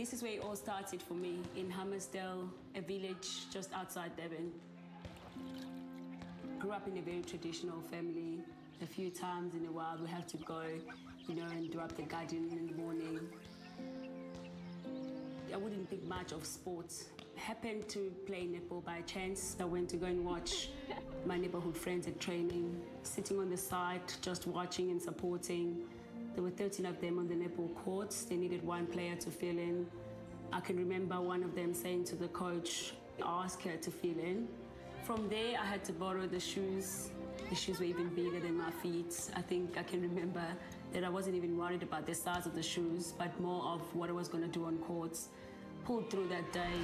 This is where it all started for me, in Hammersdale, a village just outside Durban. Grew up in a very traditional family. A few times in a while we have to go, you know, and do up the garden in the morning. I wouldn't think much of sports. Happened to play netball by chance. I went to go and watch my neighborhood friends at training, sitting on the side, just watching and supporting. There were 13 of them on the netball courts. They needed one player to fill in. I can remember one of them saying to the coach, ask her to fill in. From there, I had to borrow the shoes. The shoes were even bigger than my feet. I think I can remember that I wasn't even worried about the size of the shoes, but more of what I was going to do on courts. Pulled through that day.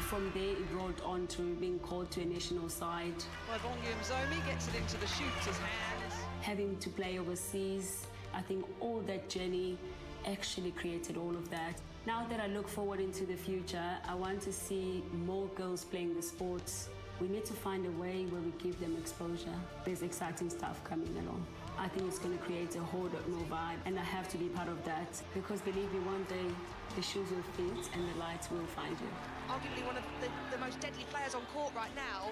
From there, it rolled on to being called to a national side. Paarl Gim gets it into the shooter's hands. Having to play overseas, I think all that journey actually created all of that. Now that I look forward into the future, I want to see more girls playing the sports. We need to find a way where we give them exposure. There's exciting stuff coming along. I think it's going to create a whole lot more vibe, and I have to be part of that, because believe me, one day the shoes will fit and the lights will find you. Arguably one of the most deadly players on court right now.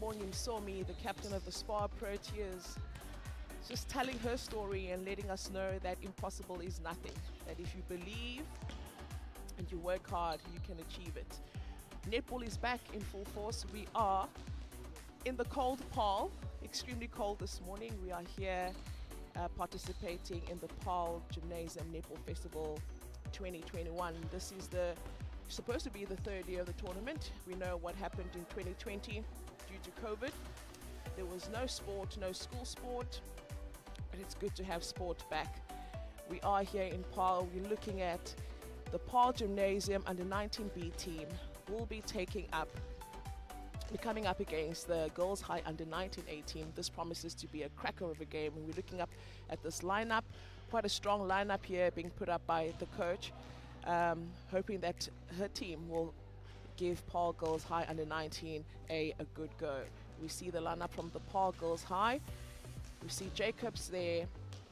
Paarl Gim saw me, the captain of the SPAR Proteas, just telling her story and letting us know that impossible is nothing. That if you believe and you work hard, you can achieve it. Netball is back in full force. We are in the cold Paarl, extremely cold this morning. We are here participating in the Paarl Gymnasium Netball Festival 2021. This is supposed to be the third year of the tournament. We know what happened in 2020 due to COVID. There was no sport, no school sport, but it's good to have sport back. We are here in Paarl. We're looking at the Paarl Gymnasium under 19B team will be coming up against the Girls High under 19A team. This promises to be a cracker of a game, and we're looking up at this lineup. Quite a strong lineup here being put up by the coach, hoping that her team will give Paarl Girls High under 19A a good go. We see the lineup from the Paarl Girls High. We see Jacobs there.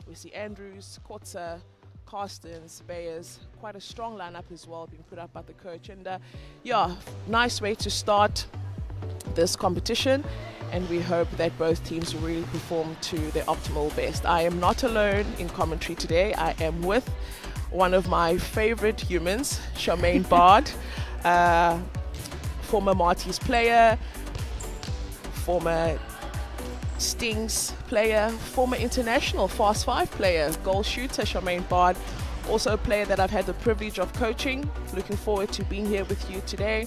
We see Andrews, Kotza, Carstens, Bayers. Quite a strong lineup as well being put up by the coach. And yeah, nice way to start this competition. And we hope that both teams will really perform to their optimal best. I am not alone in commentary today. I am with one of my favorite humans, Charmaine Bard, former Marty's player, former Stings player, former international Fast 5 player, goal shooter Charmaine Bard, also a player that I've had the privilege of coaching. Looking forward to being here with you today.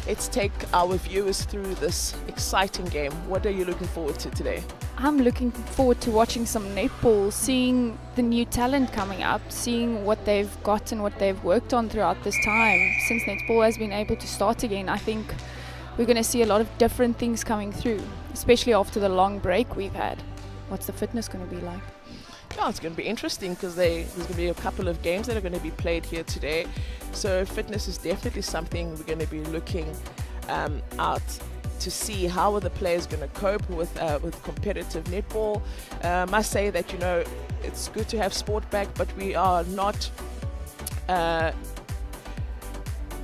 Let's take our viewers through this exciting game. What are you looking forward to today? I'm looking forward to watching some netball, seeing the new talent coming up, seeing what they've got and what they've worked on throughout this time. Since netball has been able to start again, I think we're going to see a lot of different things coming through, especially after the long break we've had. What's the fitness going to be like? Yeah, it's going to be interesting because there's going to be a couple of games that are going to be played here today. So fitness is definitely something we're going to be looking out to see how are the players going to cope with competitive netball. I must say that, you know, it's good to have sport back, but we are not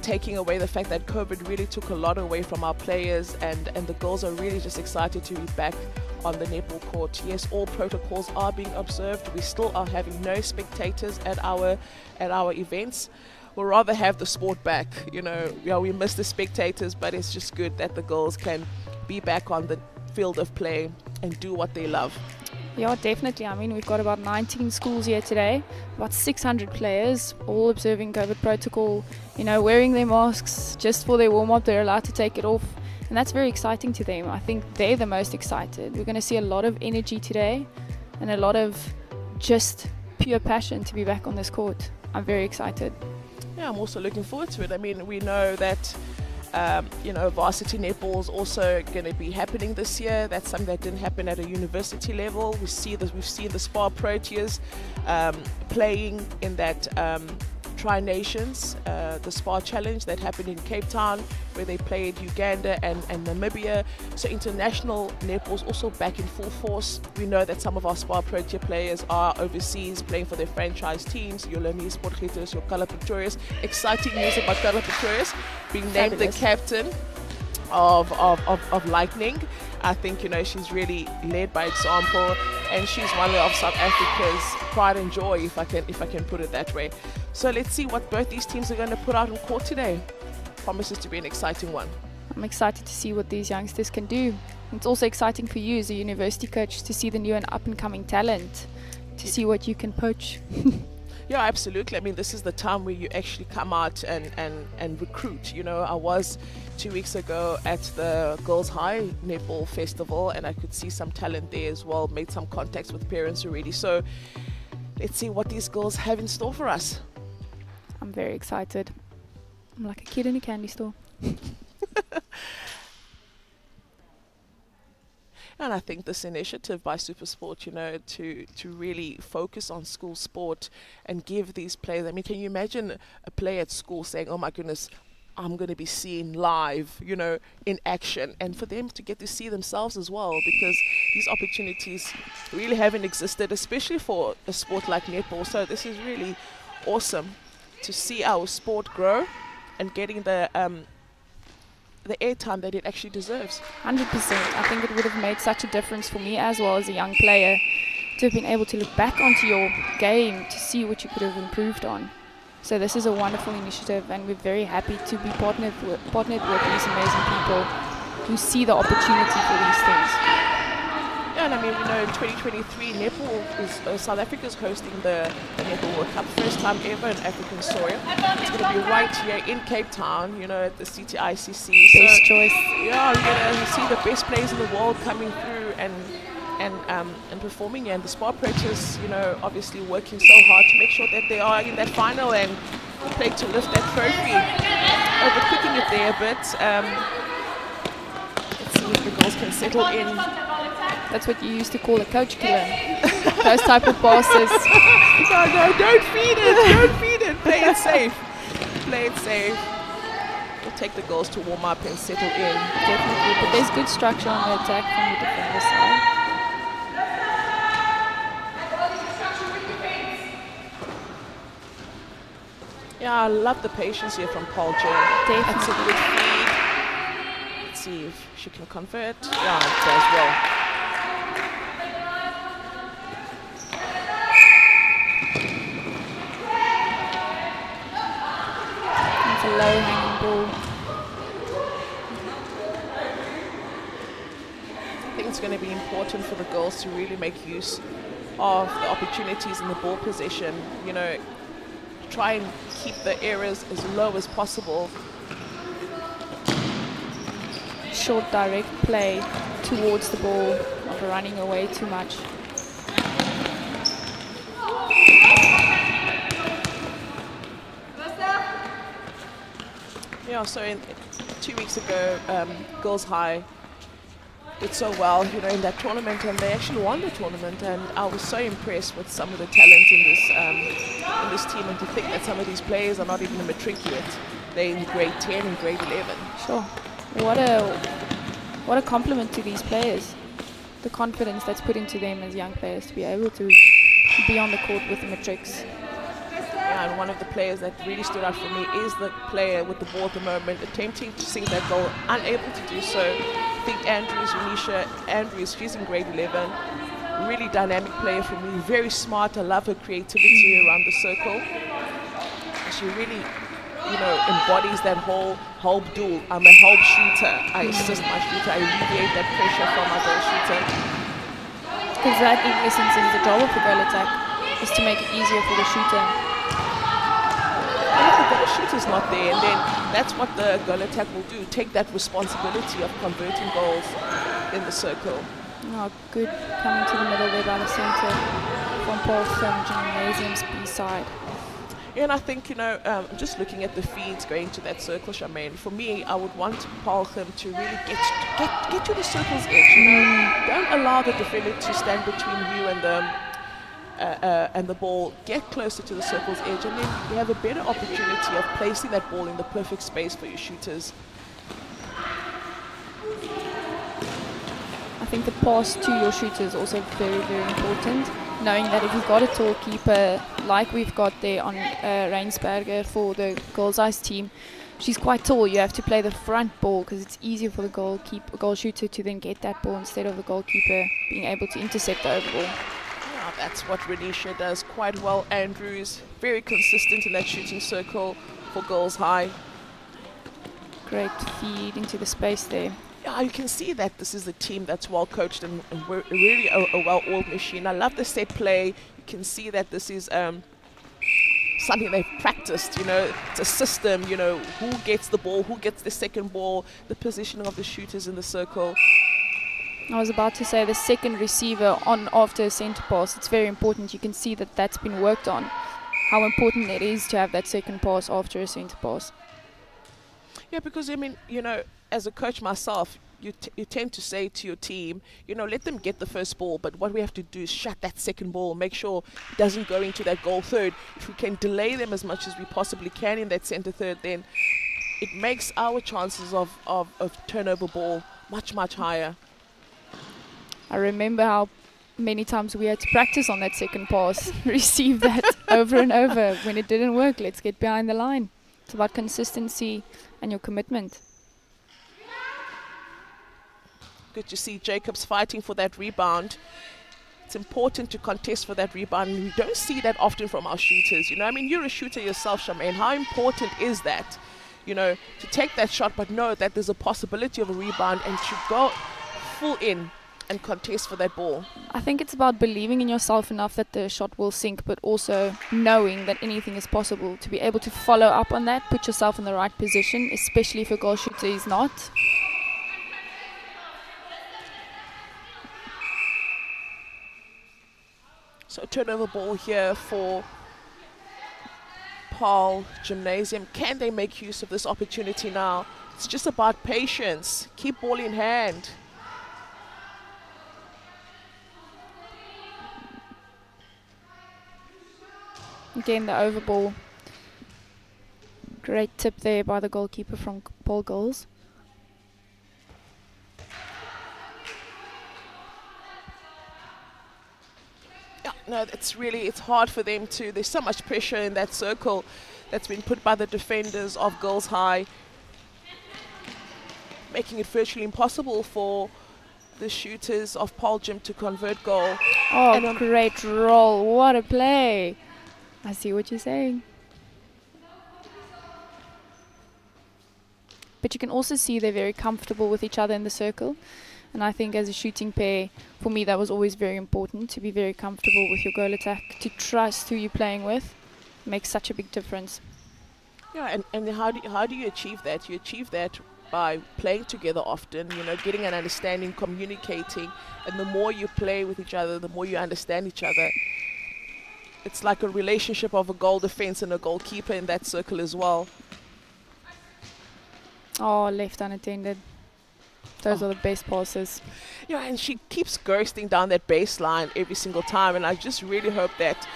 taking away the fact that COVID really took a lot away from our players, and the girls are really just excited to be back on the netball court. Yes, all protocols are being observed. We still are having no spectators at our events. We'll rather have the sport back. You know, yeah, we miss the spectators, but it's just good that the girls can be back on the field of play and do what they love. Yeah, definitely. I mean, we've got about 19 schools here today, about 600 players, all observing COVID protocol, you know, wearing their masks just for their warm-up. They're allowed to take it off, and that's very exciting to them. I think they're the most excited. We're going to see a lot of energy today and a lot of just pure passion to be back on this court. I'm very excited. Yeah, I'm also looking forward to it. I mean, we know that you know, varsity netball is also going to be happening this year. That's something that didn't happen at a university level. We've seen the SPAR Proteas playing in that Tri-Nations, the Spa Challenge that happened in Cape Town, where they played Uganda and Namibia. So international netball's also back in full force. We know that some of our Spa Protea players are overseas playing for their franchise teams. Your Lebanese Sportgieters, your Colour Pretorius. Exciting news about Colour Pretorius being named the captain of Lightning. I think, you know, she's really led by example, and she's one of South Africa's pride and joy, if I can put it that way. So let's see what both these teams are going to put out on court today. Promises to be an exciting one. I'm excited to see what these youngsters can do. It's also exciting for you as a university coach to see the new and up-and-coming talent, to see what you can poach. Yeah, absolutely. I mean, this is the time where you actually come out and recruit. You know, I was 2 weeks ago at the Girls High Netball Festival, and I could see some talent there as well, made some contacts with parents already. So let's see what these girls have in store for us. I'm very excited. I'm like a kid in a candy store. And I think this initiative by SuperSport, you know, to really focus on school sport and give these players, I mean, can you imagine a player at school saying, oh my goodness, I'm going to be seen live, you know, in action, and for them to get to see themselves as well, because these opportunities really haven't existed, especially for a sport like netball. So this is really awesome to see our sport grow and getting the airtime that it actually deserves. 100%. I think it would have made such a difference for me as well as a young player to have been able to look back onto your game to see what you could have improved on. So this is a wonderful initiative, and we're very happy to be partnered with these amazing people who see the opportunity for these things. Yeah, and I mean, we know in 2023, netball is South Africa's hosting the Netball World Cup, first time ever in African soil. It's going to be right here in Cape Town, you know, at the CTICC. Best choice. Yeah, you're going to see the best players in the world coming through and performing here. And the Spa Proteas, you know, obviously working so hard to make sure that they are in that final and play to lift that trophy. Overcooking it there, but let's see if the girls can settle in. That's what you used to call a coach killer. Those type of passes. No, don't feed it. Don't feed it. Play it safe. Play it safe. We'll take the girls to warm up and settle in. Definitely. But there's good structure on the attack from the defender side. Yeah, I love the patience here from Paarl Gim. That's a good feed. Let's see if she can convert. Yeah, it does well. Low hanging ball. I think it's going to be important for the girls to really make use of the opportunities in the ball possession. You know, try and keep the errors as low as possible. Short direct play towards the ball, not running away too much. Yeah, so 2 weeks ago, Girls High did so well, you know, in that tournament, and they actually won the tournament. And I was so impressed with some of the talent in this team, and to think that some of these players are not even a matric yet; they're in grade 10 and grade 11. Sure, what a compliment to these players. The confidence that's put into them as young players to be able to be on the court with the matrics. And one of the players that really stood out for me is the player with the ball at the moment, attempting to sink that goal, unable to do so. I think Andrews, she's in grade 11. Really dynamic player for me, very smart. I love her creativity around the circle. She really, you know, embodies that whole duel. I'm a help shooter. I assist my shooter. I alleviate that pressure from my goal shooter. Because that, in essence, is the job of the goal attack, is to make it easier for the shooter. And if the goal shooter's not there, and then that's what the goal attack will do, take that responsibility of converting goals in the circle. Oh, good coming to the middle there by the centre from Potchefstroom Gimnasium's B side. Yeah, and I think, you know, just looking at the feeds going to that circle, Charmaine, for me, I would want Paarl Gim to really get to the circle's edge, you know. Don't allow the defender to stand between you and and the ball get closer to the circle's edge, and then you have a better opportunity of placing that ball in the perfect space for your shooters. I think the pass to your shooter is also very, very important. Knowing that if you've got a tall keeper, like we've got there on Reinsberger for the Girls High team, she's quite tall. You have to play the front ball because it's easier for the goal shooter to then get that ball instead of the goalkeeper being able to intercept the over ball. Yeah, that's what Renisha does quite well. Andrews, very consistent in that shooting circle for Girls High. Great feed into the space there. Yeah, you can see that this is a team that's well coached and we're really a well-oiled machine. I love the set play. You can see that this is something they've practiced, you know. It's a system, you know, who gets the ball, who gets the second ball, the positioning of the shooters in the circle. I was about to say the second receiver on after a centre pass, it's very important. You can see that that's been worked on, how important it is to have that second pass after a centre pass. Yeah, because, I mean, you know, as a coach myself, you tend to say to your team, you know, let them get the first ball, but what we have to do is shut that second ball, make sure it doesn't go into that goal third. If we can delay them as much as we possibly can in that centre third, then it makes our chances of turnover ball much, much higher. I remember how many times we had to practice on that second pass, receive that over and over. When it didn't work, let's get behind the line. It's about consistency and your commitment. Good to see Jacobs fighting for that rebound. It's important to contest for that rebound. We don't see that often from our shooters. You know, I mean, you're a shooter yourself, Charmaine. How important is that? You know, to take that shot, but know that there's a possibility of a rebound and to go full in and contest for that ball. I think it's about believing in yourself enough that the shot will sink, but also knowing that anything is possible. To be able to follow up on that, put yourself in the right position, especially if a goal shooter is not. So turnover ball here for Paarl Gymnasium. Can they make use of this opportunity now? It's just about patience. Keep ball in hand. Again, the over ball. Great tip there by the goalkeeper from Paarl Girls. Yeah, no, it's hard for them to, there's so much pressure in that circle that's been put by the defenders of Girls High, making it virtually impossible for the shooters of Paarl Gim to convert goal. Oh, great roll. What a play. I see what you're saying. But you can also see they're very comfortable with each other in the circle. And I think as a shooting pair, for me, that was always very important, to be very comfortable with your goal attack, to trust who you're playing with. It makes such a big difference. Yeah, and how do you achieve that? You achieve that by playing together often, you know, getting an understanding, communicating. And the more you play with each other, the more you understand each other. It's like a relationship of a goal defense and a goalkeeper in that circle as well. Oh, left unattended. Those are the best passes. Yeah, and she keeps ghosting down that baseline every single time. And I just really hope that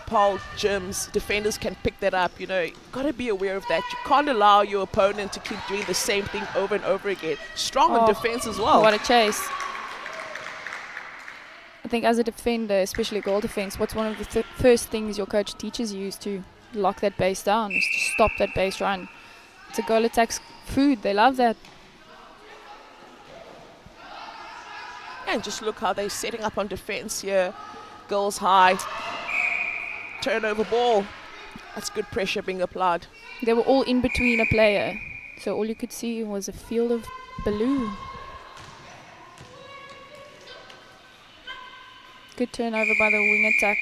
Paarl Gim's defenders can pick that up. You know, you've got to be aware of that. You can't allow your opponent to keep doing the same thing over and over again. Strong on defense as well. What a chase. I think as a defender, especially goal defense, what's one of the first things your coach teaches you is to lock that base down, is to stop that base run. It's a goal attack's food. They love that. And just look how they're setting up on defense here. Girls High. Turnover ball. That's good pressure being applied. They were all in between a player. So all you could see was a field of blue. Good turnover by the wing attack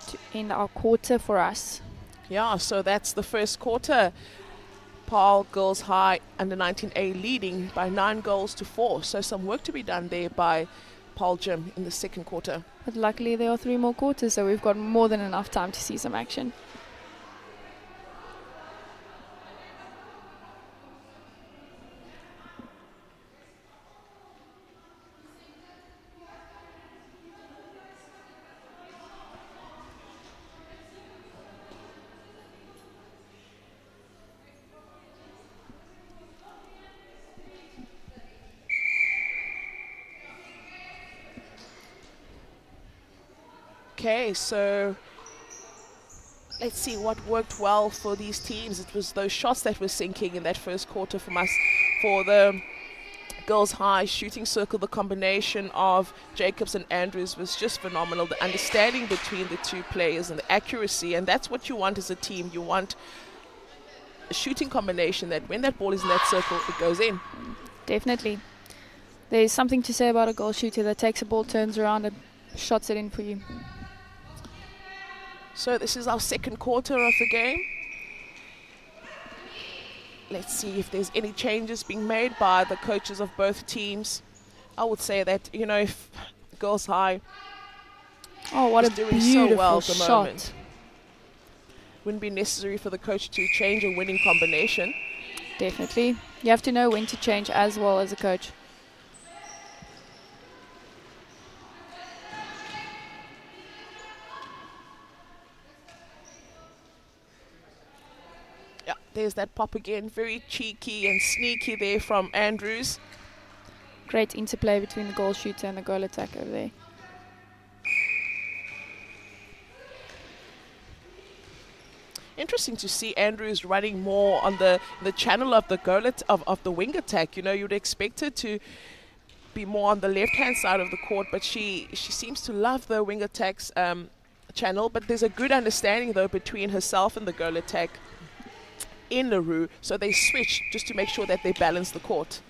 to end our quarter for us. Yeah, so that's the first quarter. Paarl Girls High under 19A leading by 9 goals to 4. So some work to be done there by Paarl Gim in the second quarter. But luckily there are 3 more quarters, so we've got more than enough time to see some action. Okay, so let's see what worked well for these teams. It was those shots that were sinking in that first quarter from us. For the Girls High shooting circle, the combination of Jacobs and Andrews was just phenomenal. The understanding between the two players and the accuracy, and that's what you want as a team. You want a shooting combination that when that ball is in that circle, it goes in. Definitely. There's something to say about a goal shooter that takes a ball, turns around and shots it in for you. So this is our second quarter of the game. Let's see if there's any changes being made by the coaches of both teams. I would say that, you know, if Girls High is doing so well at the moment, wouldn't be necessary for the coach to change a winning combination. Definitely. You have to know when to change as well as a coach. Yeah, there's that pop again. Very cheeky and sneaky there from Andrews. Great interplay between the goal shooter and the goal attack over there. Interesting to see Andrews running more on the channel of the goal of the wing attack. You know, you'd expect her to be more on the left-hand side of the court, but she seems to love the wing attacks channel. But there's a good understanding though between herself and the goal attack in LaRue, so they switch just to make sure that they balance the court.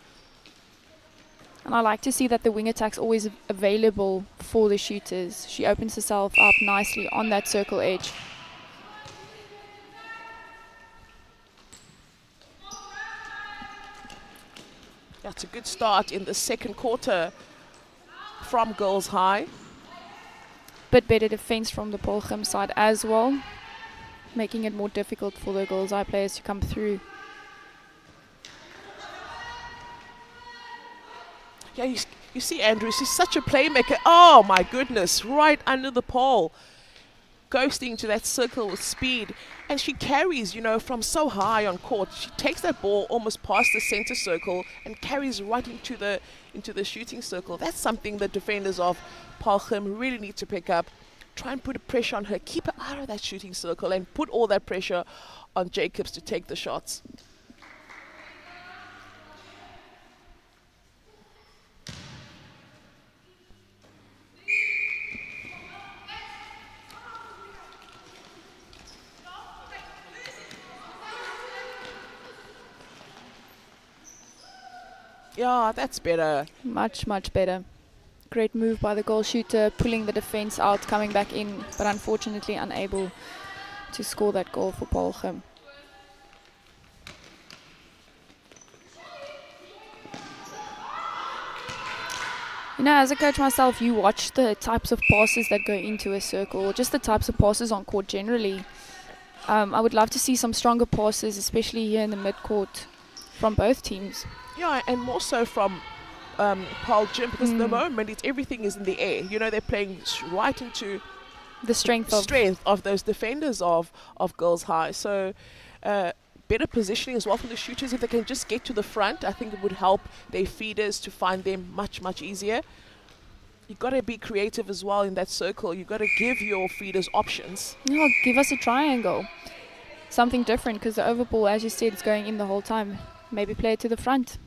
And I like to see that the wing attack's always available for the shooters. She opens herself up nicely on that circle edge. That's a good start in the second quarter from Girls High. Bit better defense from the Paarl Gim side as well, making it more difficult for the Girls High players to come through. Yeah, you see Andrews, he's such a playmaker. Oh my goodness, right under the pole. Ghosting to that circle with speed. And she carries, you know, from so high on court. She takes that ball almost past the center circle and carries right into the shooting circle. That's something the defenders of Paarl Gim really need to pick up. Try and put a pressure on her, keep her out of that shooting circle and put all that pressure on Jacobs to take the shots. Yeah, that's better. Much, much better. Great move by the goal shooter, pulling the defense out, coming back in, but unfortunately unable to score that goal for Paarl Gim. You know, as a coach myself, you watch the types of passes that go into a circle, or just the types of passes on court generally. I would love to see some stronger passes, especially here in the mid-court, from both teams. Yeah, and more so from Paarl Gim, because at the moment everything is in the air. You know, they're playing right into the strength of those defenders of Girls High. So better positioning as well from the shooters. If they can just get to the front, I think it would help their feeders to find them much, much easier. You've got to be creative as well in that circle. You've got to give your feeders options. Yeah, give us a triangle. Something different, because the overball, as you said, is going in the whole time. Maybe play it to the front.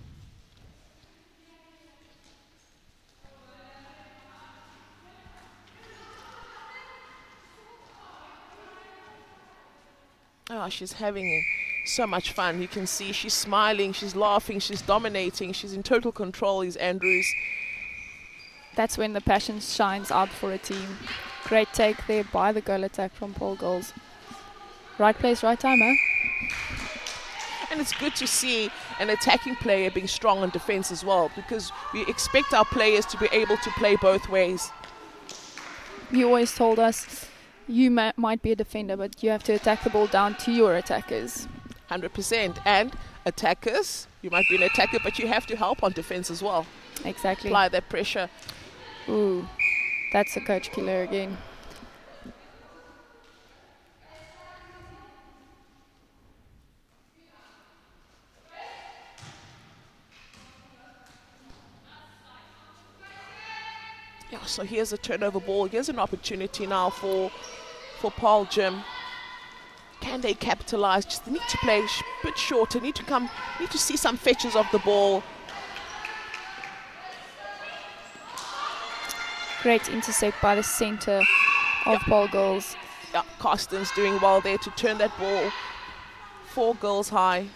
Oh, she's having so much fun. You can see she's smiling, she's laughing, she's dominating, she's in total control, is Andrews. That's when the passion shines out for a team. Great take there by the goal attack from Paarl Girls. Right place, right time, huh? And it's good to see an attacking player being strong on defense as well, because we expect our players to be able to play both ways. You always told us you might be a defender, but you have to attack the ball down to your attackers. 100%. And attackers, you might be an attacker, but you have to help on defense as well. Exactly. Apply that pressure. Ooh, that's a coach killer again. Yeah, so here's a turnover ball. Here's an opportunity now for Paarl Gim. Can they capitalize? Just need to play a bit shorter. Need to see some fetches of the ball. Great intercept by the center of Paarl Girls. Yeah, Carsten's doing well there to turn that ball for Girls High.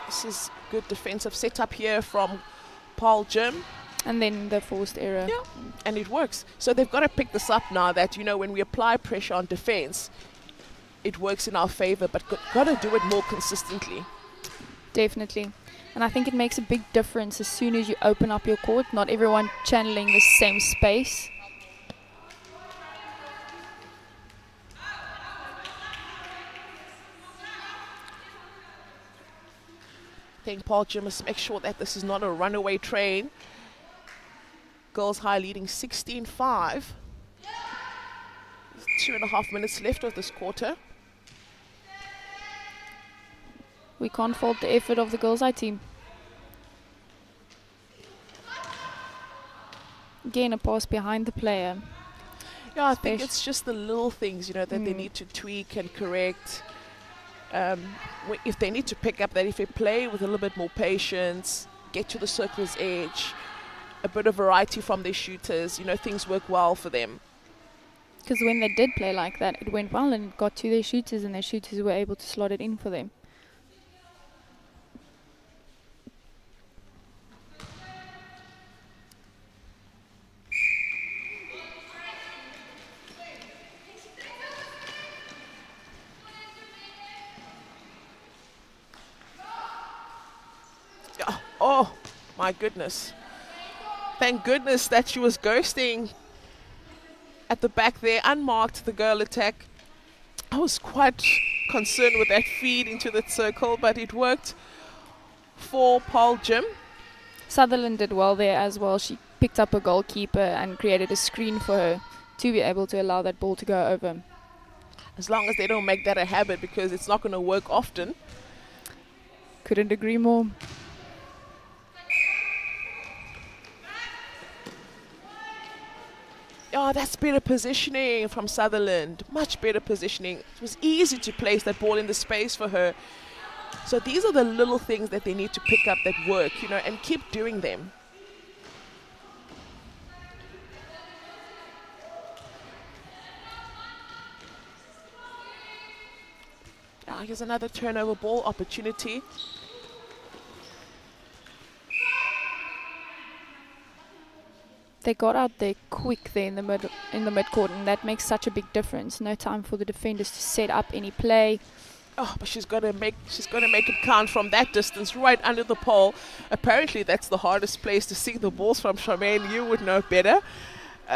This is good defensive setup here from Paarl Gim. And then the forced error. Yeah, and it works. So they've got to pick this up now that, you know, when we apply pressure on defense, it works in our favor, but got to do it more consistently. Definitely. And I think it makes a big difference as soon as you open up your court, not everyone channeling the same space. I think Paarl Gim must make sure that this is not a runaway train. Girls High leading 16-5. 2.5 minutes left of this quarter. We can't fault the effort of the Girls High team. Again, a pass behind the player. Yeah, I think it's just the little things, you know, that they need to tweak and correct. If they need to pick up that, if they play with a little bit more patience, get to the circle's edge, a bit of variety from their shooters, you know, things work well for them. Because when they did play like that, it went well and it got to their shooters, and their shooters were able to slot it in for them. Oh, my goodness. Thank goodness that she was ghosting at the back there, unmarked the girl attack. I was quite concerned with that feed into the circle, but it worked for Paarl Gim. Sutherland did well there as well. She picked up a goalkeeper and created a screen for her to be able to allow that ball to go over. As long as they don't make that a habit, because it's not going to work often. Couldn't agree more. Oh, that's better positioning from Sutherland. Much better positioning. It was easy to place that ball in the space for her. So these are the little things that they need to pick up that work, you know, and keep doing them. Here's another turnover ball opportunity. They got out there quick there in the mid-court, and that makes such a big difference. No time for the defenders to set up any play. Oh, but she's got to make it count from that distance, right under the pole. Apparently, that's the hardest place to see the balls from. Charmaine, you would know better.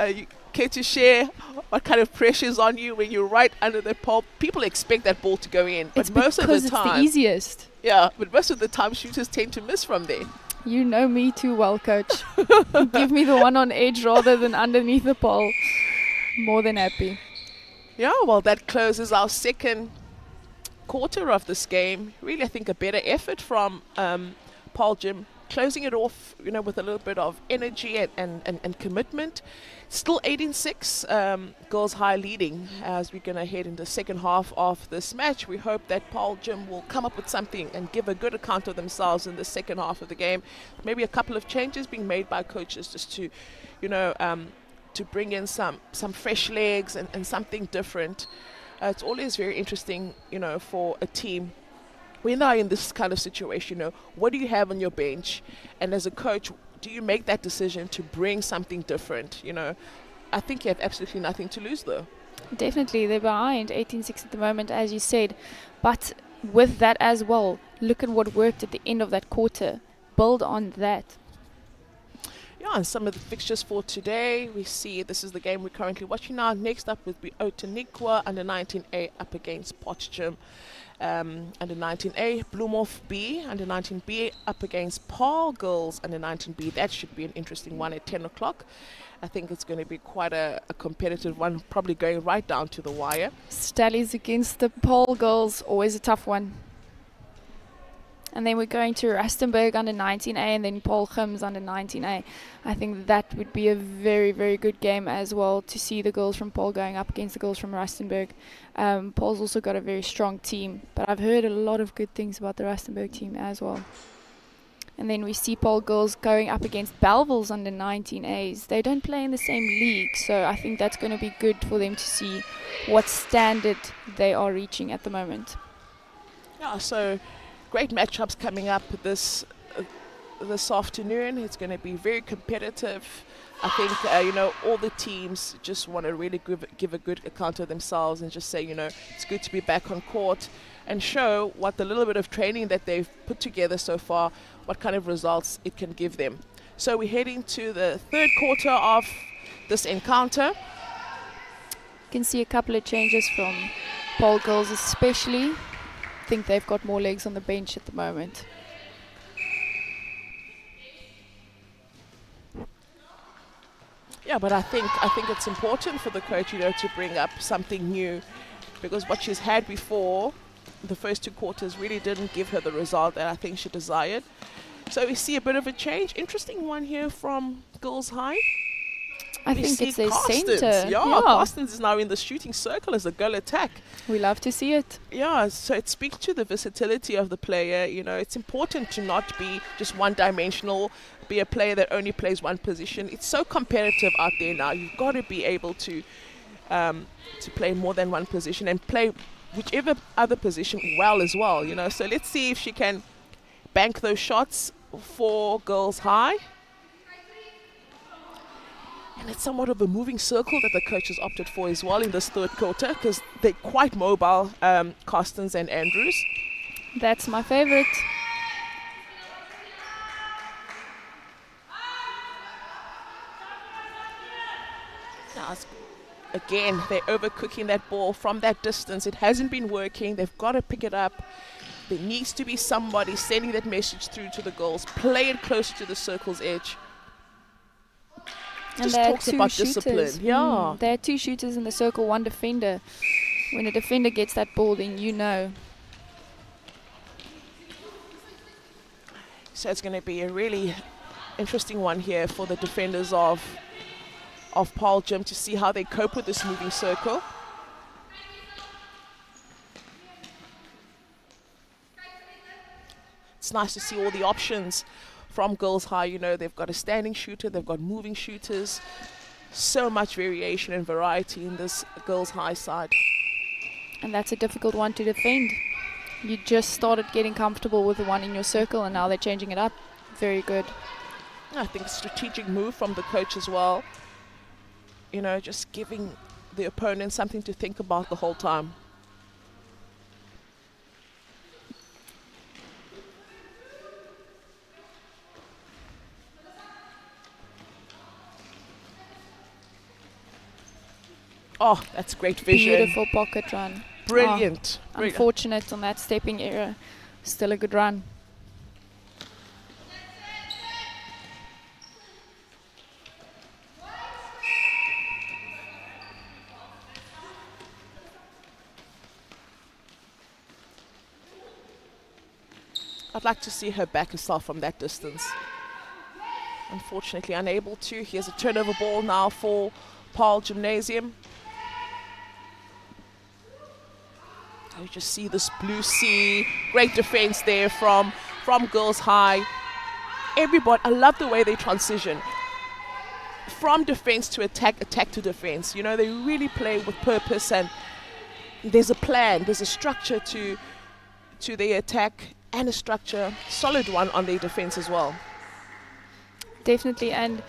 You care to share what kind of pressure is on you when you're right under the pole? People expect that ball to go in, but most of the time, it's the easiest. Yeah, but most of the time, shooters tend to miss from there. You know me too well, coach. Give me the one on edge rather than underneath the pole. More than happy. Yeah, well, that closes our second quarter of this game. Really, I think a better effort from Paarl Gim, closing it off, you know, with a little bit of energy and commitment. Still 8-6, Girls High leading as we're going to head into the second half of this match. We hope that Paarl Gim will come up with something and give a good account of themselves in the second half of the game. Maybe a couple of changes being made by coaches just to, you know, to bring in some fresh legs and something different. It's always very interesting, you know, for a team when they're in this kind of situation. You know, what do you have on your bench? And as a coach, do you make that decision to bring something different? You know, I think you have absolutely nothing to lose, though. Definitely, they're behind 18-6 at the moment, as you said. But with that as well, look at what worked at the end of that quarter. Build on that. Yeah, and some of the fixtures for today, we see this is the game we're currently watching now. Next up would be Outeniqua under 19A up against Potchefstroom under 19A, Bloemhof B under 19B up against Paarl Girls under 19B. That should be an interesting one at 10 o'clock. I think it's going to be quite a competitive one, probably going right down to the wire. Stallies against the Paarl Girls, always a tough one. And then we're going to Rustenburg under 19A and then Paarl Gim's under 19A. I think that would be a very, very good game as well, to see the girls from Paarl going up against the girls from Rustenburg. Paarl's also got a very strong team, but I've heard a lot of good things about the Rustenburg team as well. And then we see Paarl girls going up against Bellville's under 19As. They don't play in the same league, so I think that's going to be good for them to see what standard they are reaching at the moment. Yeah, so great matchups coming up this afternoon. It's going to be very competitive. I think, you know, all the teams just want to really give a good account of themselves and just say, you know, it's good to be back on court and show what the little bit of training that they've put together so far, what kind of results it can give them. So we're heading to the third quarter of this encounter. You can see a couple of changes from Paarl girls especially. I think they've got more legs on the bench at the moment. Yeah, but I think it's important for the coach, you know, to bring up something new, because what she's had before, the first two quarters, really didn't give her the result that I think she desired. So we see a bit of a change. Interesting one here from Girls High. I think it's their centre. Yeah, Carstens is now in the shooting circle as a goal attack. We love to see it. Yeah, so it speaks to the versatility of the player. You know, it's important to not be just one-dimensional, be a player that only plays one position. It's so competitive out there now. You've got to be able to play more than one position and play whichever other position well as well. You know, so let's see if she can bank those shots for Girls High. And it's somewhat of a moving circle that the coach has opted for as well in this third quarter, because they're quite mobile, Carstens and Andrews. That's my favorite. Now, again, they're overcooking that ball from that distance. It hasn't been working. They've got to pick it up. There needs to be somebody sending that message through to the girls. Play it closer to the circle's edge. And just talks about discipline. Yeah. There are two shooters in the circle, one defender. When a defender gets that ball, then you know. So it's going to be a really interesting one here for the defenders of Paarl Gim to see how they cope with this moving circle. It's nice to see all the options from Girls High. You know, they've got a standing shooter, they've got moving shooters. So much variation and variety in this Girls High side. And that's a difficult one to defend. You just started getting comfortable with the one in your circle and now they're changing it up. Very good. I think a strategic move from the coach as well. You know, just giving the opponent something to think about the whole time. Oh, that's great vision. Beautiful pocket run. Brilliant. Oh, unfortunate on that stepping error. Still a good run. I'd like to see her back herself from that distance. Unfortunately unable to. Here's a turnover ball now for Paarl Gymnasium. You just see this blue sea. Great defense there from Girls High. Everybody, I love the way they transition from defense to attack, attack to defense. You know, they really play with purpose, and there's a plan, there's a structure to their attack, and a structure, solid one on their defense as well. Definitely, and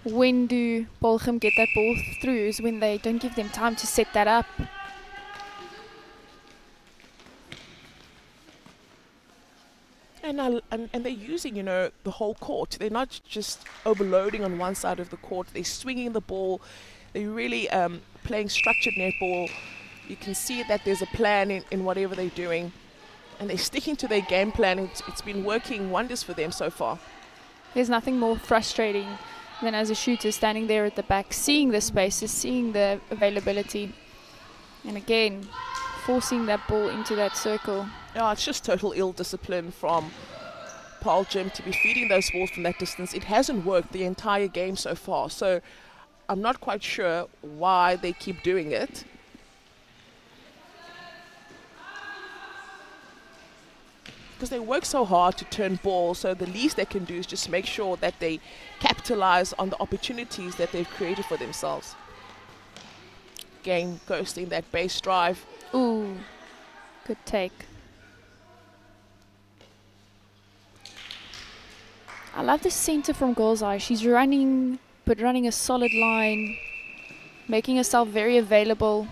when do Paarl Gim get that ball through is when they don't give them time to set that up. And they're using, you know, the whole court. They're not just overloading on one side of the court. They're swinging the ball. They're really playing structured netball. You can see that there's a plan in whatever they're doing. And they're sticking to their game plan. It's been working wonders for them so far. There's nothing more frustrating than as a shooter standing there at the back, seeing the spaces, seeing the availability. And again, forcing that ball into that circle. Yeah, it's just total ill discipline from Paarl Gim to be feeding those balls from that distance. It hasn't worked the entire game so far, so I'm not quite sure why they keep doing it. Because they work so hard to turn balls, so the least they can do is just make sure that they capitalize on the opportunities that they've created for themselves. Again, ghosting that base drive. Ooh, good take. I love the center from Girls High. She's running, but running a solid line, making herself very available.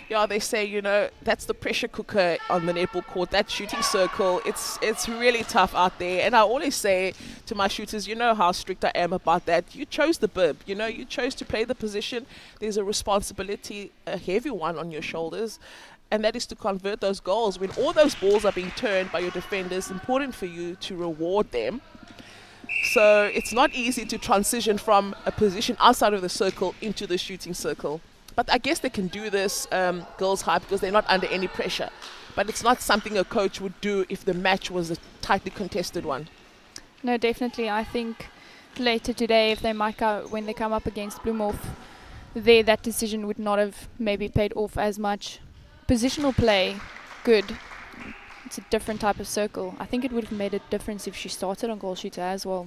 Yeah, they say, you know, that's the pressure cooker on the netball court, that shooting circle. It's really tough out there. And I always say to my shooters, you know how strict I am about that. You chose the bib, you know, you chose to play the position. There's a responsibility, a heavy one on your shoulders. And that is to convert those goals. When all those balls are being turned by your defenders, important for you to reward them. So it's not easy to transition from a position outside of the circle into the shooting circle. But I guess they can do this, Girls High, because they're not under any pressure. But it's not something a coach would do if the match was a tightly contested one. No, definitely. I think later today, if they might go, when they come up against Bloemhof, that decision would not have maybe paid off as much. Positional play, good. It's a different type of circle. I think it would have made a difference if she started on goal shooter as well.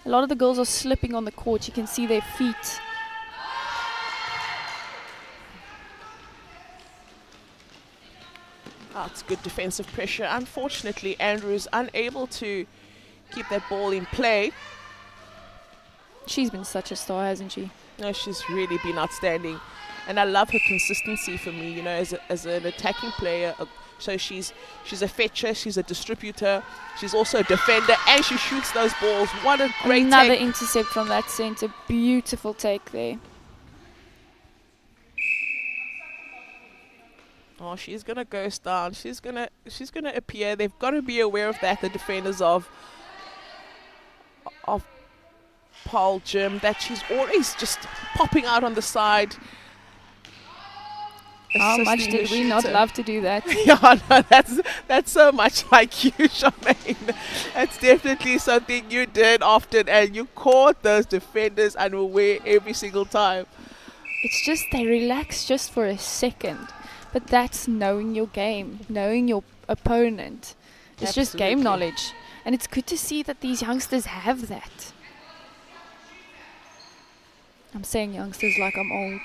A lot of the girls are slipping on the court. You can see their feet. Oh, it's good defensive pressure. Unfortunately, Andrew is unable to keep that ball in play. She's been such a star, hasn't she? No, she's really been outstanding. And I love her consistency for me, you know, as an attacking player. So she's a fetcher, she's a distributor, she's also a defender, and she shoots those balls. What a great Another take. intercept from that center. Beautiful take there. Oh, she's gonna ghost down. She's gonna appear. They've got to be aware of that, the defenders of Paarl Gim, that she's always just popping out on the side. How much did we not love to do that? Yeah, no, that's so much like you, Charmaine. That's definitely something you did often, and you caught those defenders unaware every single time. It's just they relax just for a second, but that's knowing your game, knowing your opponent. It's just game knowledge, and it's good to see that these youngsters have that. I'm saying youngsters like I'm old.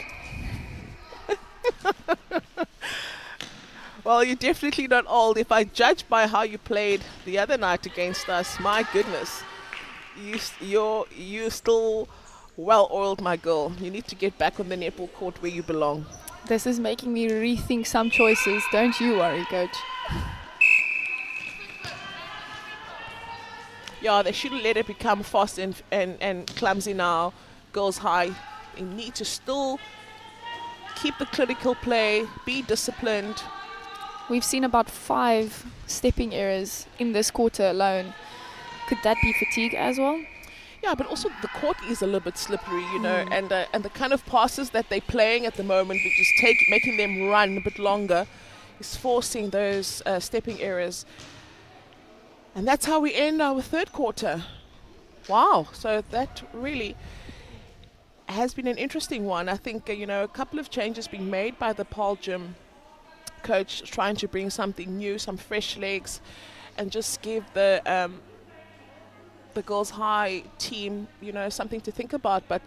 Well, you're definitely not old. If I judge by how you played the other night against us, my goodness, you're still well-oiled, my girl. You need to get back on the netball court where you belong. This is making me rethink some choices. Don't you worry, coach. Yeah, they shouldn't let it become fast and clumsy now. Girls High, they need to still keep the clinical play, be disciplined. We've seen about 5 stepping errors in this quarter alone. Could that be fatigue as well? Yeah, but also the court is a little bit slippery, you know, and the kind of passes that they're playing at the moment, which is making them run a bit longer, is forcing those stepping errors. And that's how we end our third quarter. Wow, so that really has been an interesting one. I think, you know, a couple of changes being made by the Paarl Gim coach, trying to bring something new, some fresh legs, and just give the Girls High team, you know, something to think about. But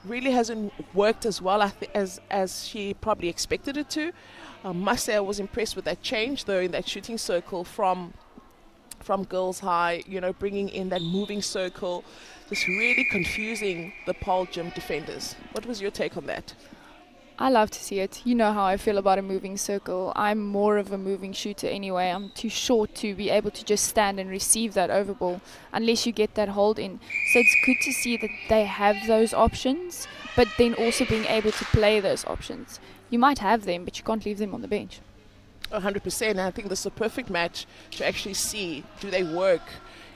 really hasn't worked as well as she probably expected it to. I must say I was impressed with that change, though, in that shooting circle from Girls High, you know, bringing in that moving circle, just really confusing the Paarl Gim defenders. What was your take on that? I love to see it. You know how I feel about a moving circle. I'm more of a moving shooter anyway. I'm too short to be able to just stand and receive that over ball unless you get that hold in. So it's good to see that they have those options, but then also being able to play those options. You might have them, but you can't leave them on the bench. 100%. And I think this is a perfect match to actually see, do they work?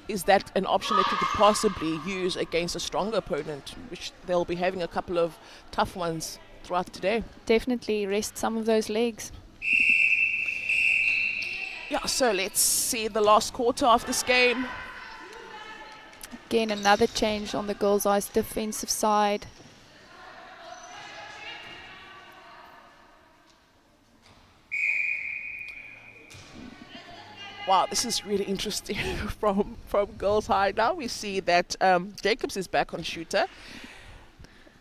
Is that an option that you could possibly use against a stronger opponent, which they'll be having a couple of tough ones throughout today? Definitely rest some of those legs. Yeah, so let's see the last quarter of this game. Again, another change on the Girls High's defensive side. Wow, this is really interesting from Girls High. Now we see that Jacobs is back on shooter.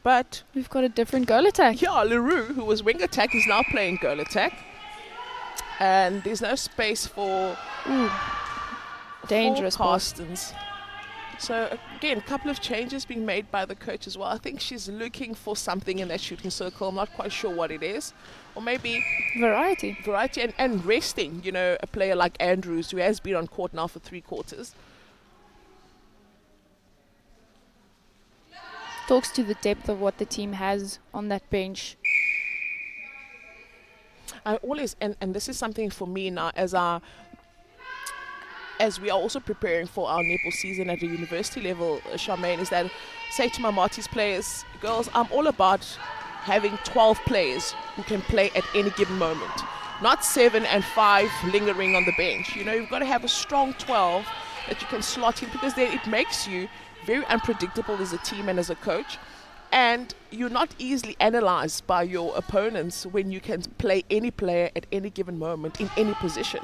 But we've got a different goal attack. Yeah, Leroux, who was wing attack, is now playing goal attack. And there's no space for dangerous Carstens. So again, a couple of changes being made by the coach as well. I think she's looking for something in that shooting circle. I'm not quite sure what it is. Or maybe variety and resting, you know, a player like Andrews, who has been on court now for 3 quarters. Talks to the depth of what the team has on that bench. I always, and this is something for me now as we are also preparing for our netball season at the university level, Charmaine, is that say to my Marty's players, girls, I'm all about having 12 players who can play at any given moment. Not 7 and 5 lingering on the bench. You know, you've got to have a strong 12 that you can slot in, because then it makes you very unpredictable as a team and as a coach. And you're not easily analyzed by your opponents when you can play any player at any given moment in any position.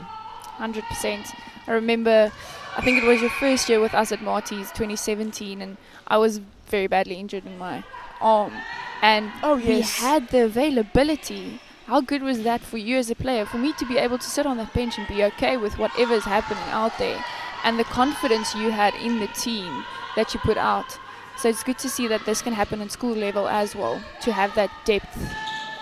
100%. I remember, I think it was your first year with us at Marty's, 2017, and I was very badly injured in my arm. And we had the availability. How good was that for you as a player? For me to be able to sit on that bench and be okay with whatever's happening out there. And the confidence you had in the team that you put out. So it's good to see that this can happen at school level as well, to have that depth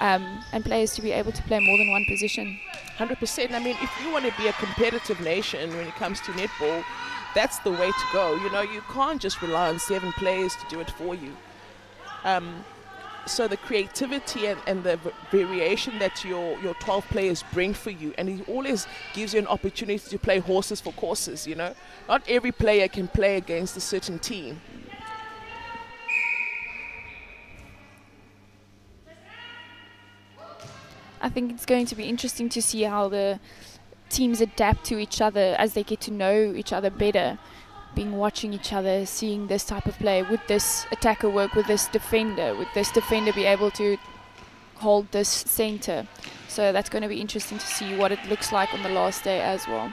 and players to be able to play more than one position. 100%. I mean, if you want to be a competitive nation when it comes to netball, that's the way to go. You know, you can't just rely on 7 players to do it for you. So the creativity and the variation that your 12 players bring for you, and it always gives you an opportunity to play horses for courses, you know. Not every player can play against a certain team. I think it's going to be interesting to see how the teams adapt to each other as they get to know each other better. Watching each other, seeing this type of play, would this attacker work with this defender? Would this defender be able to hold this center? So that's going to be interesting to see what it looks like on the last day as well.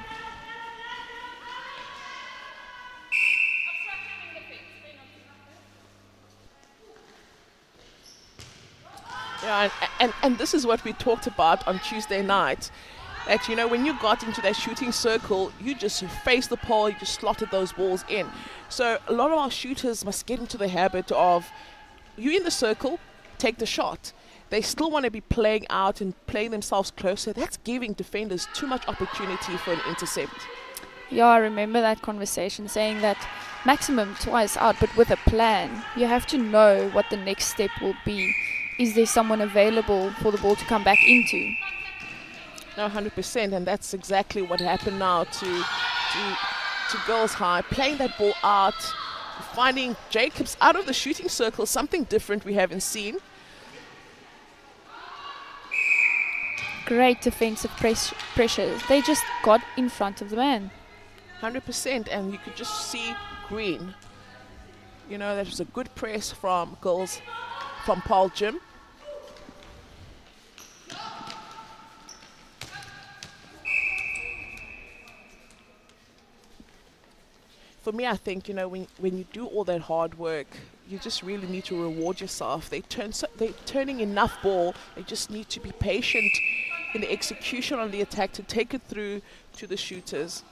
Yeah, and this is what we talked about on Tuesday night. That, you know, when you got into that shooting circle, you just faced the pole, you just slotted those balls in. So a lot of our shooters must get into the habit of, you in the circle, take the shot. They still want to be playing out and playing themselves closer. That's giving defenders too much opportunity for an intercept. Yeah, I remember that conversation saying that maximum twice out, but with a plan. You have to know what the next step will be. Is there someone available for the ball to come back into? No, 100%, and that's exactly what happened now to Girls High, playing that ball out, finding Jacobs out of the shooting circle, something different we haven't seen. Great defensive pressure. They just got in front of the man. 100%, and you could just see green. You know, that was a good press from Paarl Gim. For me, I think, you know, when you do all that hard work, you just really need to reward yourself. They're turning enough ball. They just need to be patient in the execution on the attack to take it through to the shooters.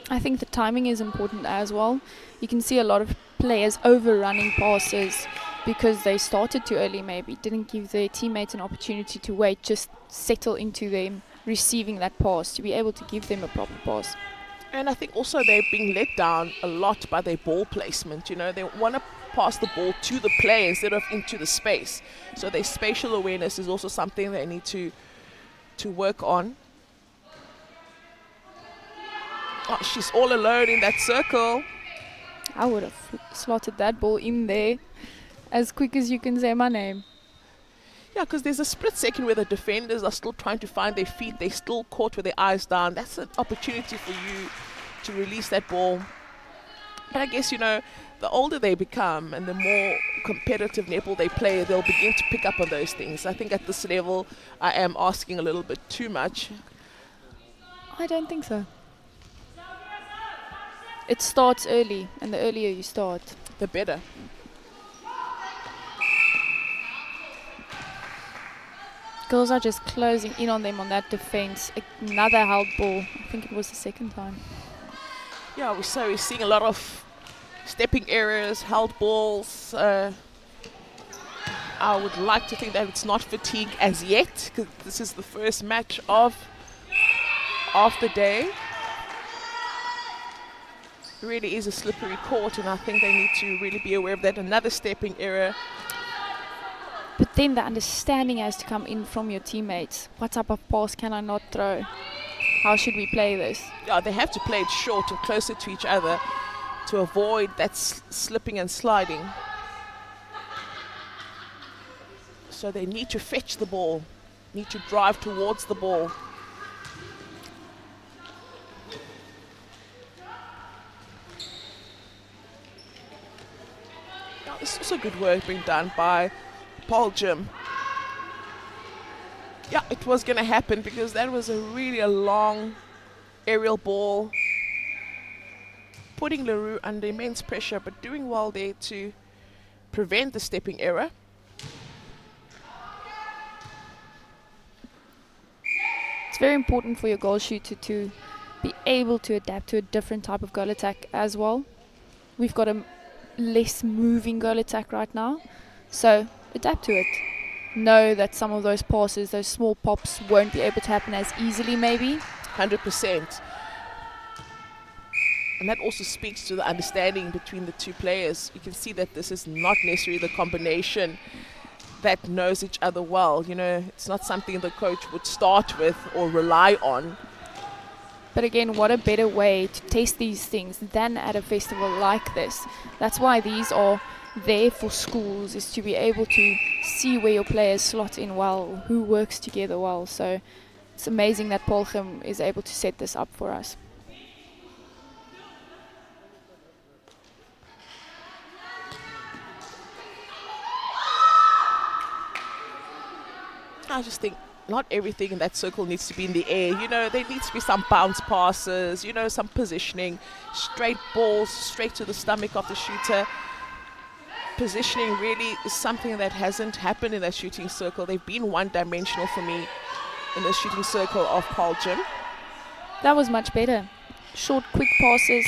I think the timing is important as well. You can see a lot of players overrunning passes because they started too early, maybe didn't give their teammates an opportunity to wait, just settle into them receiving that pass, to be able to give them a proper pass. And I think also they're being let down a lot by their ball placement. You know, they want to pass the ball to the player instead of into the space. So their spatial awareness is also something they need to work on. Oh, she's all alone in that circle. I would have slotted that ball in there as quick as you can say my name. Yeah, because there's a split second where the defenders are still trying to find their feet. They're still caught with their eyes down. That's an opportunity for you to release that ball. But I guess, you know, the older they become and the more competitive netball they play, they'll begin to pick up on those things. I think at this level, I am asking a little bit too much. I don't think so. It starts early, and the earlier you start, The better. girls are just closing in on them on that defense. Another held ball. I think it was the second time. Yeah, we're seeing a lot of stepping errors, held balls. I would like to think that it's not fatigue as yet, because this is the first match of the day. It really is a slippery court, and I think they need to really be aware of that. Another stepping error. But then the understanding has to come in from your teammates. What type of pass can I not throw? How should we play this? Yeah, they have to play it short and closer to each other to avoid that slipping and sliding. So they need to fetch the ball, need to drive towards the ball. Now, this is also good work being done by Paarl Gim. Yeah, it was going to happen because that was a really long aerial ball, putting Leroux under immense pressure, but doing well there to prevent the stepping error. It's very important for your goal shooter to be able to adapt to a different type of goal attack as well. We've got a less moving goal attack right now, so adapt to it. Know that some of those passes, those small pops, won't be able to happen as easily maybe. 100%. And that also speaks to the understanding between the two players. You can see that this is not necessarily the combination that knows each other well. You know, it's not something the coach would start with or rely on. But again, what a better way to test these things than at a festival like this. That's why these are there for schools, is to be able to see where your players slot in well, who works together well. So it's amazing that Paarl Gim is able to set this up for us. I just think not everything in that circle needs to be in the air. You know, there needs to be some bounce passes, you know, some positioning, straight balls straight to the stomach of the shooter. Positioning really is something that hasn't happened in that shooting circle. They've been one-dimensional for me in the shooting circle of Paarl Gim. That was much better. Short, quick passes,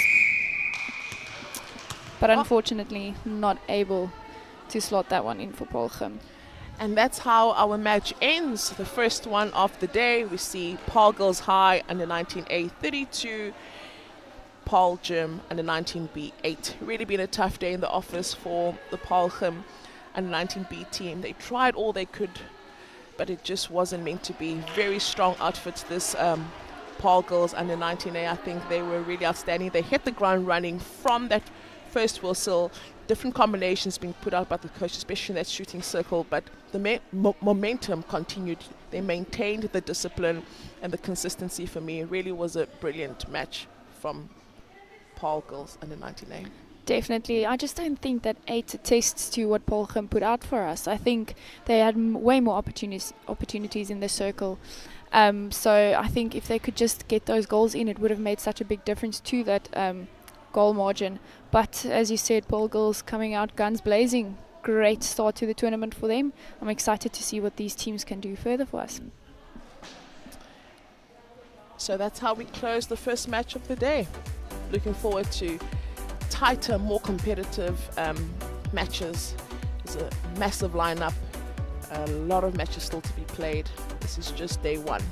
but unfortunately not able to slot that one in for Paarl Gim. And that's how our match ends. The first one of the day, we see Paarl Girls High under 19A 32, Paarl Gim under 19B 8. Really been a tough day in the office for the Paarl Gim under 19B team. They tried all they could, but it just wasn't meant to be. Very strong outfits, this Paarl Girls under 19A. I think they were really outstanding. They hit the ground running from that first whistle. Different combinations being put out by the coach, especially in that shooting circle, but the momentum continued. They maintained the discipline and the consistency. For me, it really was a brilliant match from Paarl Girls under 19A. Definitely. I just don't think that 8 attests to what Paarl Gim put out for us. I think they had way more opportunities in the circle. So I think if they could just get those goals in, it would have made such a big difference to that goal margin. But as you said, Paarl Girls coming out guns blazing. Great start to the tournament for them. I'm excited to see what these teams can do further for us. So that's how we close the first match of the day. Looking forward to tighter, more competitive matches. There's a massive lineup, a lot of matches still to be played. This is just day one.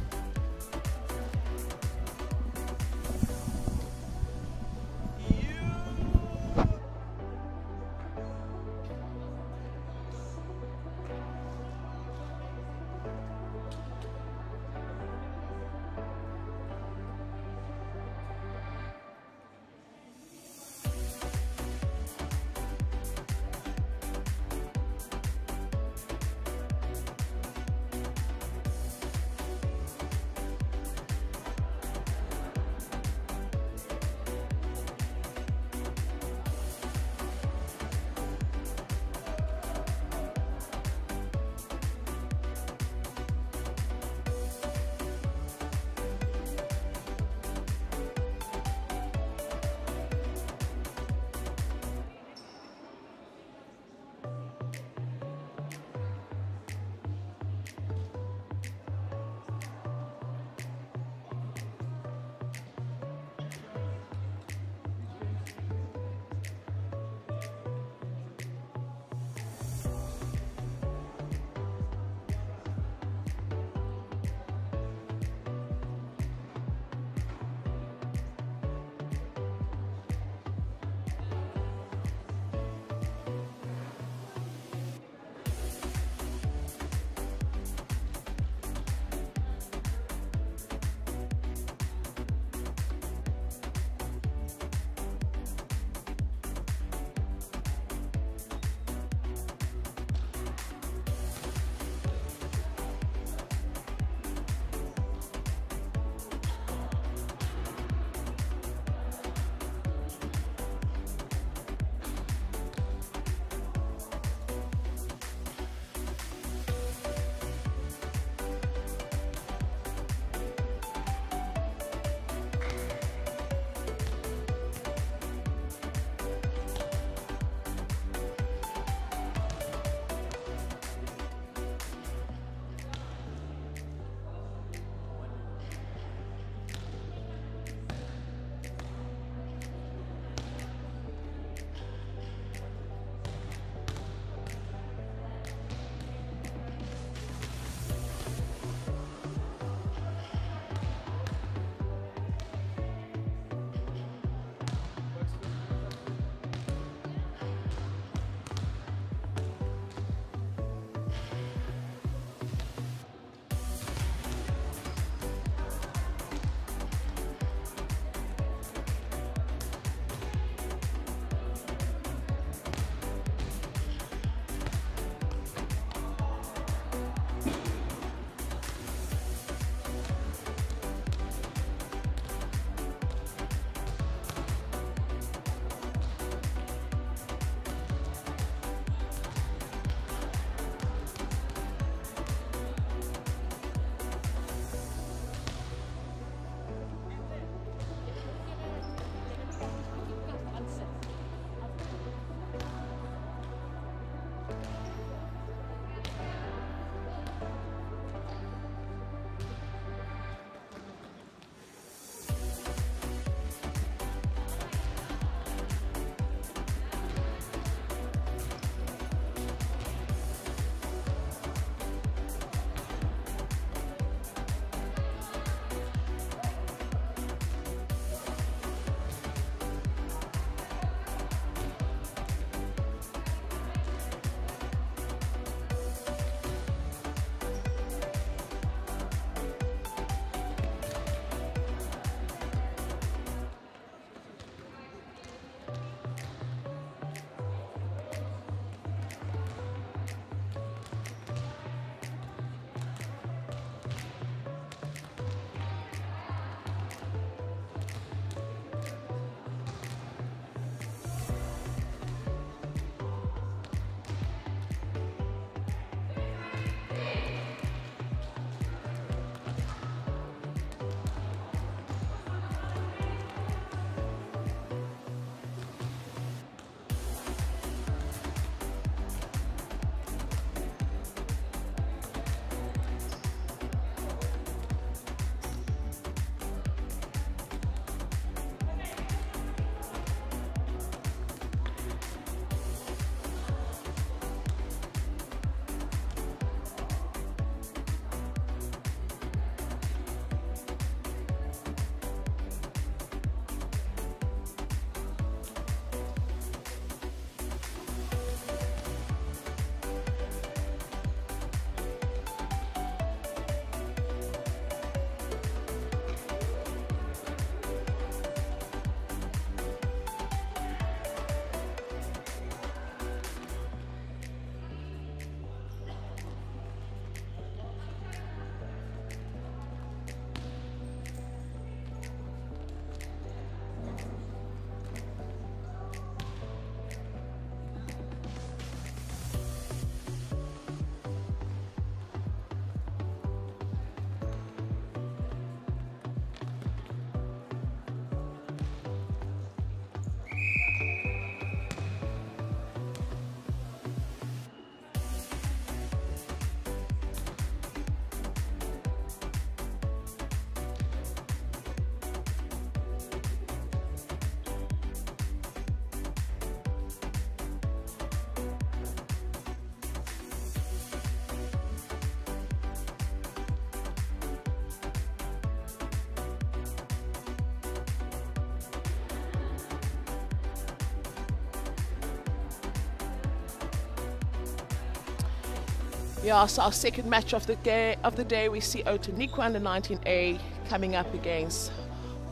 Yeah, so our second match of the day, we see Outeniqua under 19A coming up against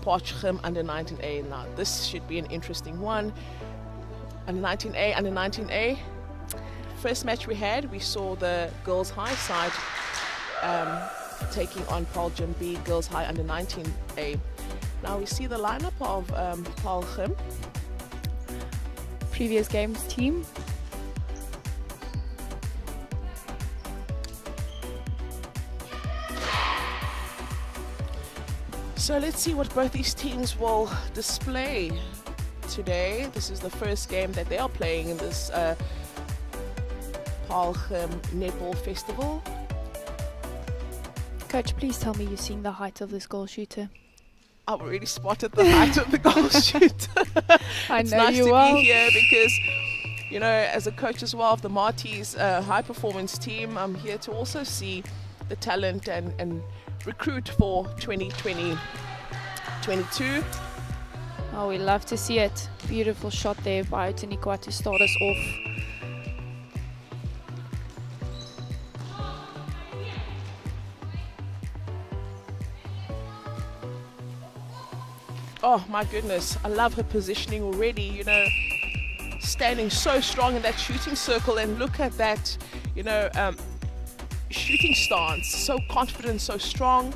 Paarl Gim under 19A. Now this should be an interesting one. Under 19A. First match we had, we saw the Girls High side taking on Paarl Gim B, Girls High under 19A. Now we see the lineup of Paarl Gim. Previous games team. So let's see what both these teams will display today. This is the first game that they are playing in this Paarl Gim Netball Festival. Coach, please tell me you've seen the height of this goal shooter. I've already spotted the height of the goal shooter. I It's know nice you to will. be here because, you know, as a coach as well of the Marty's high performance team, I'm here to also see the talent and recruit for 2020-22. Oh, we love to see it. Beautiful shot there by Outeniqua to start us off. Oh my goodness, I love her positioning already, you know, standing so strong in that shooting circle, and look at that, you know, shooting stance, so confident, so strong.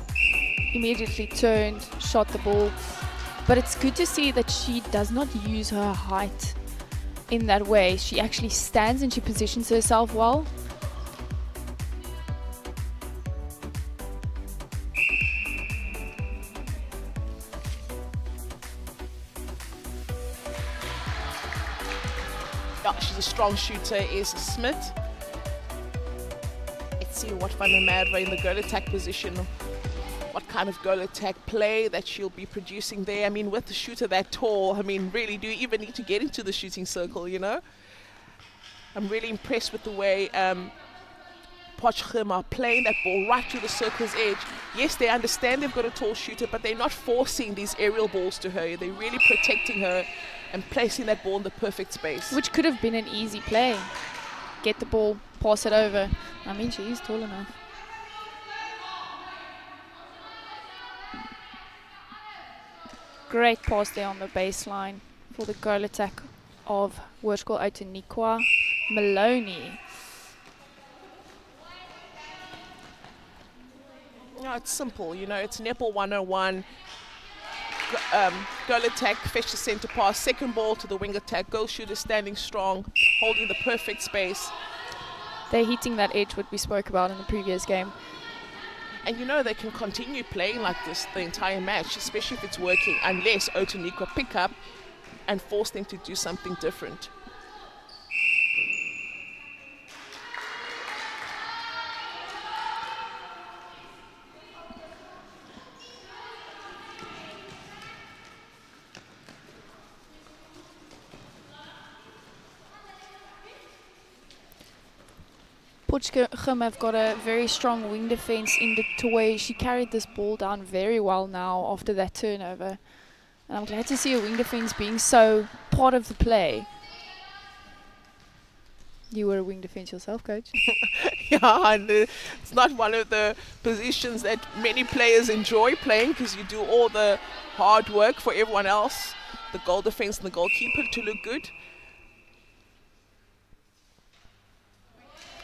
Immediately turned, shot the ball. But it's good to see that she does not use her height in that way. She actually stands and she positions herself well. Yeah, she's a strong shooter, is Smith. Let's see what Van der Merwe in the goal attack position, what kind of goal attack play that she'll be producing there. I mean, with the shooter that tall, I mean, really, do you even need to get into the shooting circle, you know? I'm really impressed with the way Paarl Gim are playing that ball right to the circle's edge. Yes, they understand they've got a tall shooter, but they're not forcing these aerial balls to her. They're really protecting her and placing that ball in the perfect space. Which could have been an easy play. Get the ball, pass it over. I mean, she is tall enough. Great pass there on the baseline for the goal attack of Hoërskool Outeniqua. Maloney. No, it's simple, you know, it's Netball 101. Goal attack, fetch the center pass, second ball to the wing attack, goal shooter standing strong, holding the perfect space. They're hitting that edge, what we spoke about in the previous game. And you know they can continue playing like this the entire match, especially if it's working, unless Outeniqua pick up and force them to do something different. Potchefstroom have got a very strong wing defense in the Toy. She carried this ball down very well now after that turnover. And I'm glad to see a wing defense being so part of the play. You were a wing defense yourself, coach. Yeah, and it's not one of the positions that many players enjoy playing because you do all the hard work for everyone else, the goal defense and the goalkeeper, to look good.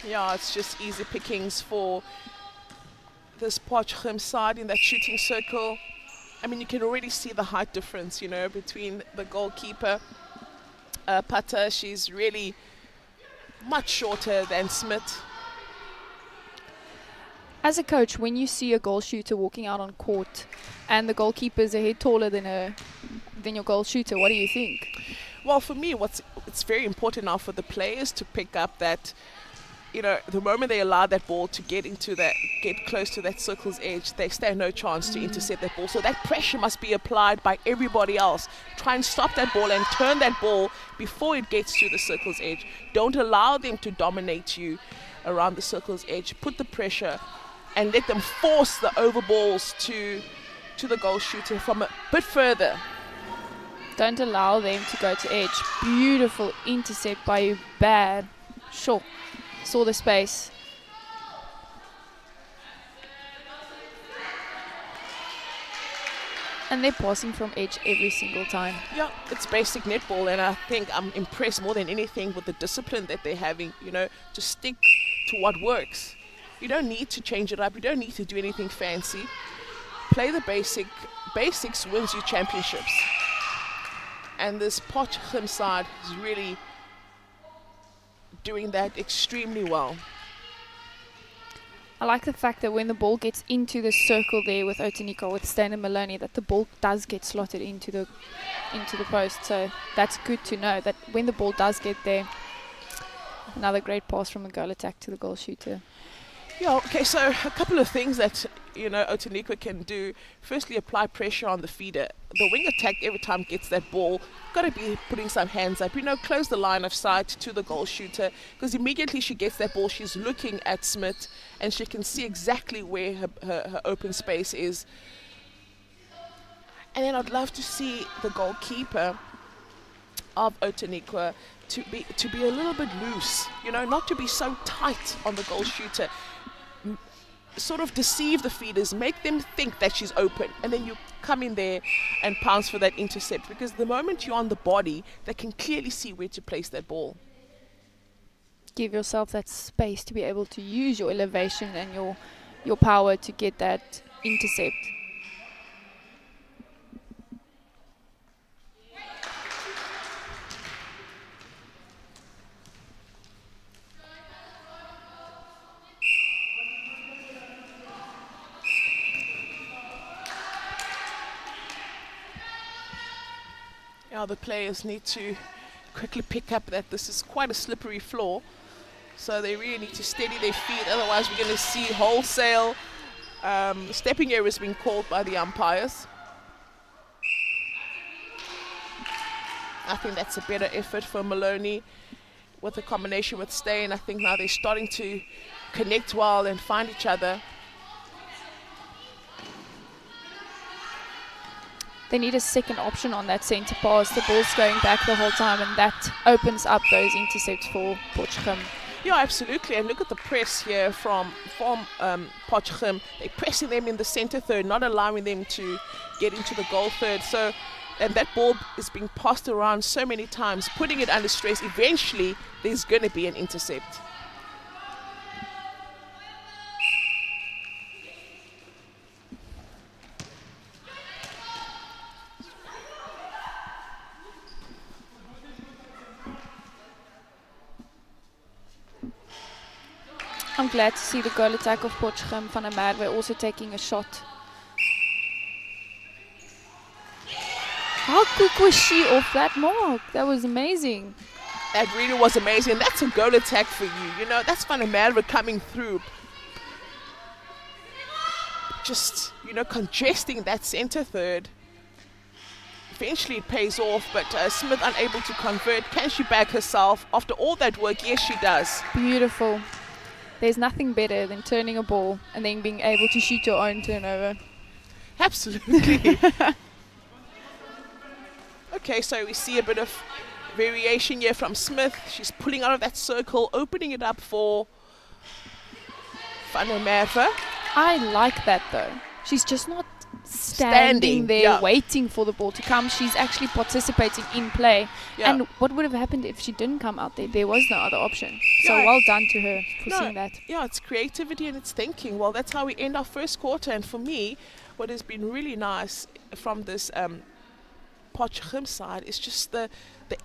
Yeah, it's just easy pickings for this Paarl Gim side in that shooting circle. I mean, you can already see the height difference, you know, between the goalkeeper, Pata. She's really much shorter than Smith. As a coach, when you see a goal shooter walking out on court and the goalkeeper is a head taller than your goal shooter, what do you think? Well, for me, it's very important now for the players to pick up that, you know, the moment they allow that ball to get close to that circle's edge, they stand no chance to intercept that ball. So that pressure must be applied by everybody else. Try and stop that ball and turn that ball before it gets to the circle's edge. Don't allow them to dominate you around the circle's edge. Put the pressure and let them force the over balls to the goal shooter from a bit further. Don't allow them to go to edge. Beautiful intercept by you. Bad. Sure. Saw the space. And they're passing from edge every single time. Yeah, it's basic netball, and I think I'm impressed more than anything with the discipline that they're having, you know, to stick to what works. You don't need to change it up. You don't need to do anything fancy. Play the basics wins you championships. And this Potchefstroom side is really doing that extremely well. I like the fact that when the ball gets into the circle there with Outeniqua, with Stan and Maloney, that the ball does get slotted into the post. So that's good to know that when the ball does get there. Another great pass from the goal attack to the goal shooter. Yeah, okay, so a couple of things that, you know, Outeniqua can do. Firstly, apply pressure on the feeder. The wing attack every time gets that ball, got to be putting some hands up, you know, close the line of sight to the goal shooter, because immediately she gets that ball, she's looking at Smith and she can see exactly where her open space is. And then I'd love to see the goalkeeper of Outeniqua to be a little bit loose, you know, not to be so tight on the goal shooter. Sort of deceive the feeders, make them think that she's open, and then you come in there and pounce for that intercept, because the moment you're on the body, they can clearly see where to place that ball. Give yourself that space to be able to use your elevation and your power to get that intercept. Yeah, the players need to quickly pick up that this is quite a slippery floor, so they really need to steady their feet, otherwise we're going to see wholesale stepping errors being called by the umpires. I think that's a better effort for Maloney with the combination with Stain. I think now they're starting to connect well and find each other. They need a second option on that centre pass. The ball's going back the whole time, and that opens up those intercepts for Potchefstroom. Yeah, absolutely. And look at the press here from Potchefstroom. They're pressing them in the centre third, not allowing them to get into the goal third. So, and that ball is being passed around so many times, putting it under stress. Eventually, there's going to be an intercept. I'm glad to see the goal attack of Potchefstroom van der Merwe also taking a shot. How quick was she off that mark? That was amazing. That really was amazing. That's a goal attack for you. You know, that's van der Merwe coming through. Just, you know, congesting that centre third. Eventually it pays off, but Smith unable to convert. Can she back herself? After all that work, yes, she does. Beautiful. There's nothing better than turning a ball and then being able to shoot your own turnover. Absolutely. Okay, so we see a bit of variation here from Smith. She's pulling out of that circle, opening it up for van der Merwe. I like that though. She's just not standing there waiting for the ball to come. She's actually participating in play. Yeah. And what would have happened if she didn't come out there? There was no other option. So well done to her for seeing that. Yeah, it's creativity and it's thinking. Well, that's how we end our first quarter. And for me, what has been really nice from this Potchefstroom side is just the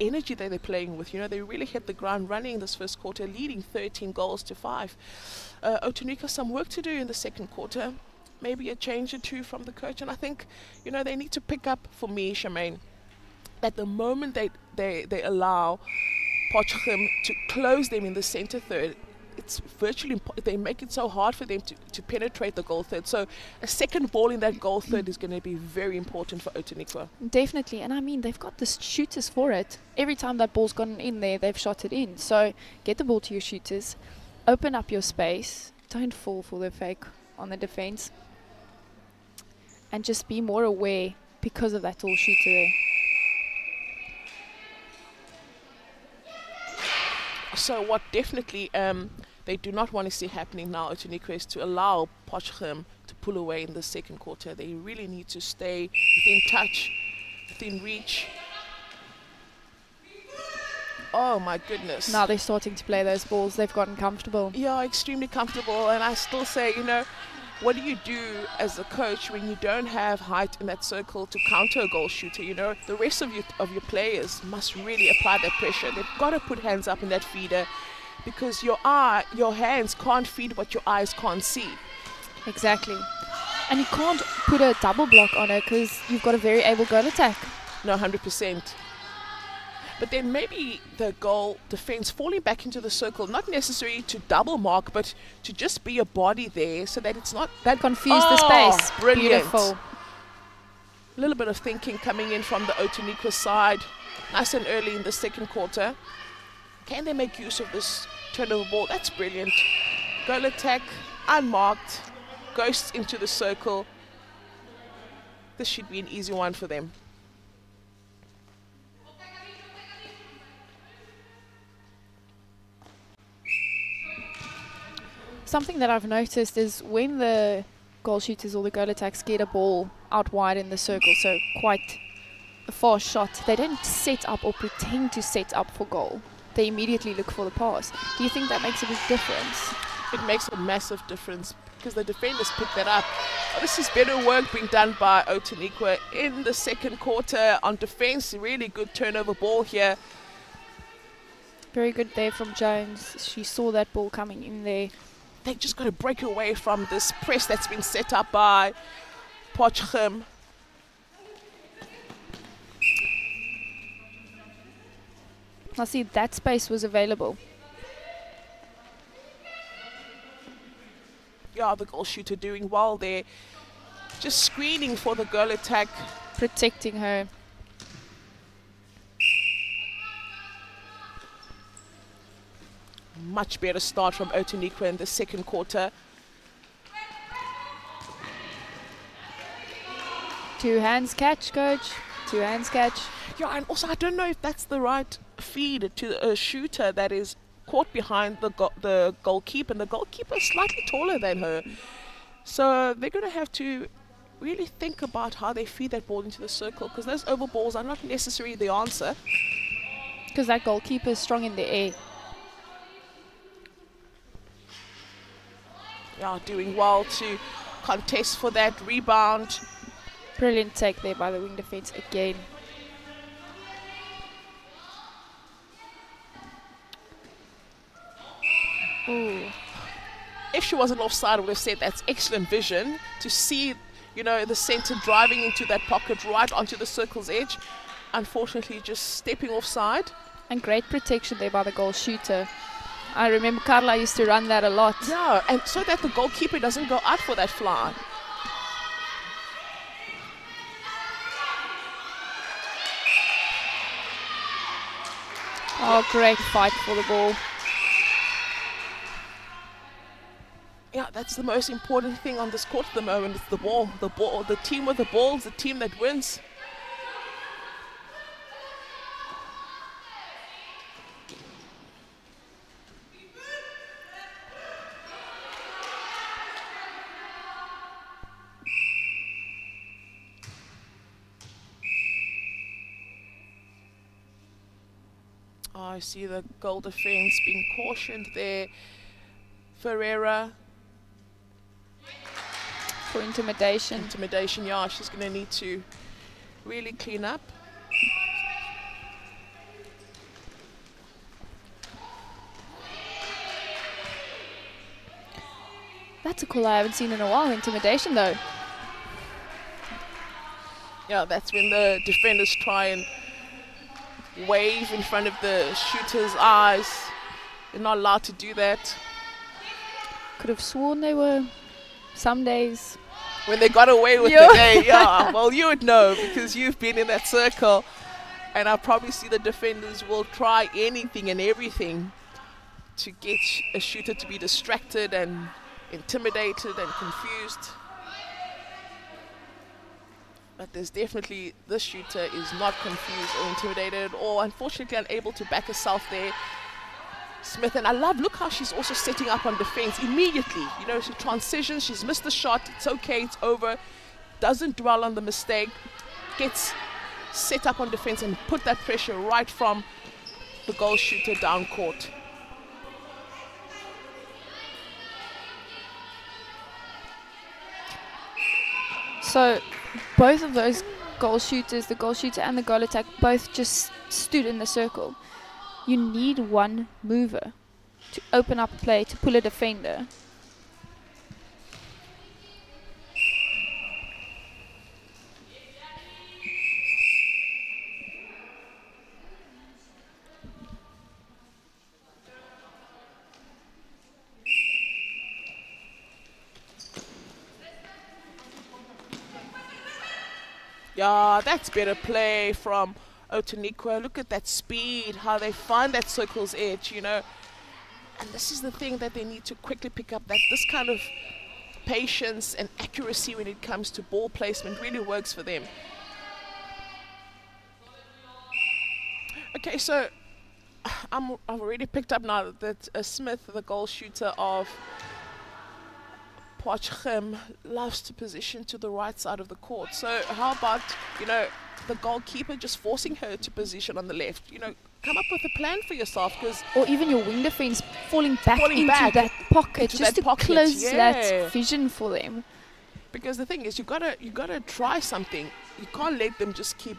energy that they're playing with. You know, they really hit the ground running this first quarter, leading 13 goals to 5. Outeniqua some work to do in the second quarter. Maybe a change or two from the coach, and I think, you know, they need to pick up, for me, Charmaine, that the moment they allow Potchefstroom to close them in the centre third, it's virtually they make it so hard for them to penetrate the goal third. So a second ball in that goal third is going to be very important for Outeniqua. Definitely, and I mean, they've got the shooters for it. Every time that ball's gone in there, they've shot it in. So get the ball to your shooters, open up your space, don't fall for the fake on the defense, and just be more aware because of that tall shooter there. So what definitely they do not want to see happening now, Outeniqua, is to allow Potchefstroom to pull away in the second quarter. They really need to stay within touch, within reach. Oh my goodness. Now they're starting to play those balls. They've gotten comfortable. Yeah, extremely comfortable. And I still say, you know, what do you do as a coach when you don't have height in that circle to counter a goal shooter? You know, the rest of your players must really apply that pressure. They've got to put hands up in that feeder, because your hands can't feed what your eyes can't see. Exactly. And you can't put a double block on it because you've got a very able goal attack. No, 100%. But then maybe the goal defense falling back into the circle, not necessarily to double mark, but to just be a body there so that it's not that confuse the space. Brilliant. Beautiful. A little bit of thinking coming in from the Outeniqua side, nice and early in the second quarter. Can they make use of this turnover ball? That's brilliant. Goal attack, unmarked, ghosts into the circle. This should be an easy one for them. Something that I've noticed is when the goal shooters or the goal attacks get a ball out wide in the circle, so quite a far shot, they don't set up or pretend to set up for goal. They immediately look for the pass. Do you think that makes a big difference? It makes a massive difference because the defenders pick that up. Oh, this is better work being done by Outeniqua in the second quarter on defense. Really good turnover ball here. Very good there from Jones. She saw that ball coming in there. They just got to break away from this press that's been set up by Paarl Gim. I see that space was available. Yeah, the goal shooter doing well there. Just screening for the goal attack. Protecting her. Much better start from Outeniqua in the second quarter. Two hands catch, coach. Two hands catch. Yeah, and also I don't know if that's the right feed to a shooter that is caught behind the goalkeeper, and the goalkeeper is slightly taller than her. So they're going to have to really think about how they feed that ball into the circle, because those over balls are not necessarily the answer. Because that goalkeeper is strong in the air. Yeah, doing well to contest for that rebound. Brilliant take there by the wing defense again. Ooh. If she wasn't offside, I would have said that's excellent vision to see, you know, the center driving into that pocket right onto the circle's edge. Unfortunately, just stepping offside. And great protection there by the goal shooter. I remember Carla used to run that a lot. Yeah, and so that the goalkeeper doesn't go out for that fly. Oh, great fight for the ball. Yeah, that's the most important thing on this court at the moment. It's the ball. The ball. The team with the ball is the team that wins. Oh, I see the goal defense being cautioned there. Ferreira. For intimidation. Intimidation, yeah, she's going to need to really clean up. That's a call I haven't seen in a while, intimidation though. Yeah, that's when the defenders try and wave in front of the shooter's eyes. They're not allowed to do that. Could have sworn they were some days. When they got away with the day, yeah. Well, you would know because you've been in that circle. And I probably see the defenders will try anything and everything to get a shooter to be distracted and intimidated and confused. But there's definitely, this shooter is not confused or intimidated or unfortunately unable to back herself there. Smith, and I love, look how she's also setting up on defense immediately. You know, she transitions, she's missed the shot, it's okay, it's over. Doesn't dwell on the mistake, gets set up on defense and put that pressure right from the goal shooter down court. So both of those goal shooters, the goal shooter and the goal attack, both just stood in the circle. You need one mover to open up play, to pull a defender. Yeah, that's better play from Outeniqua. Look at that speed, how they find that circle's edge, you know. And this is the thing that they need to quickly pick up, that this kind of patience and accuracy when it comes to ball placement really works for them. Okay, so I've already picked up now that Smith, the goal shooter of Paarl Gim, loves to position to the right side of the court. So how about, you know, the goalkeeper just forcing her to position on the left? You know, come up with a plan for yourself, because or even your wing defense falling back into that pocket, just to close that vision for them. Because the thing is, you gotta try something. You can't let them just keep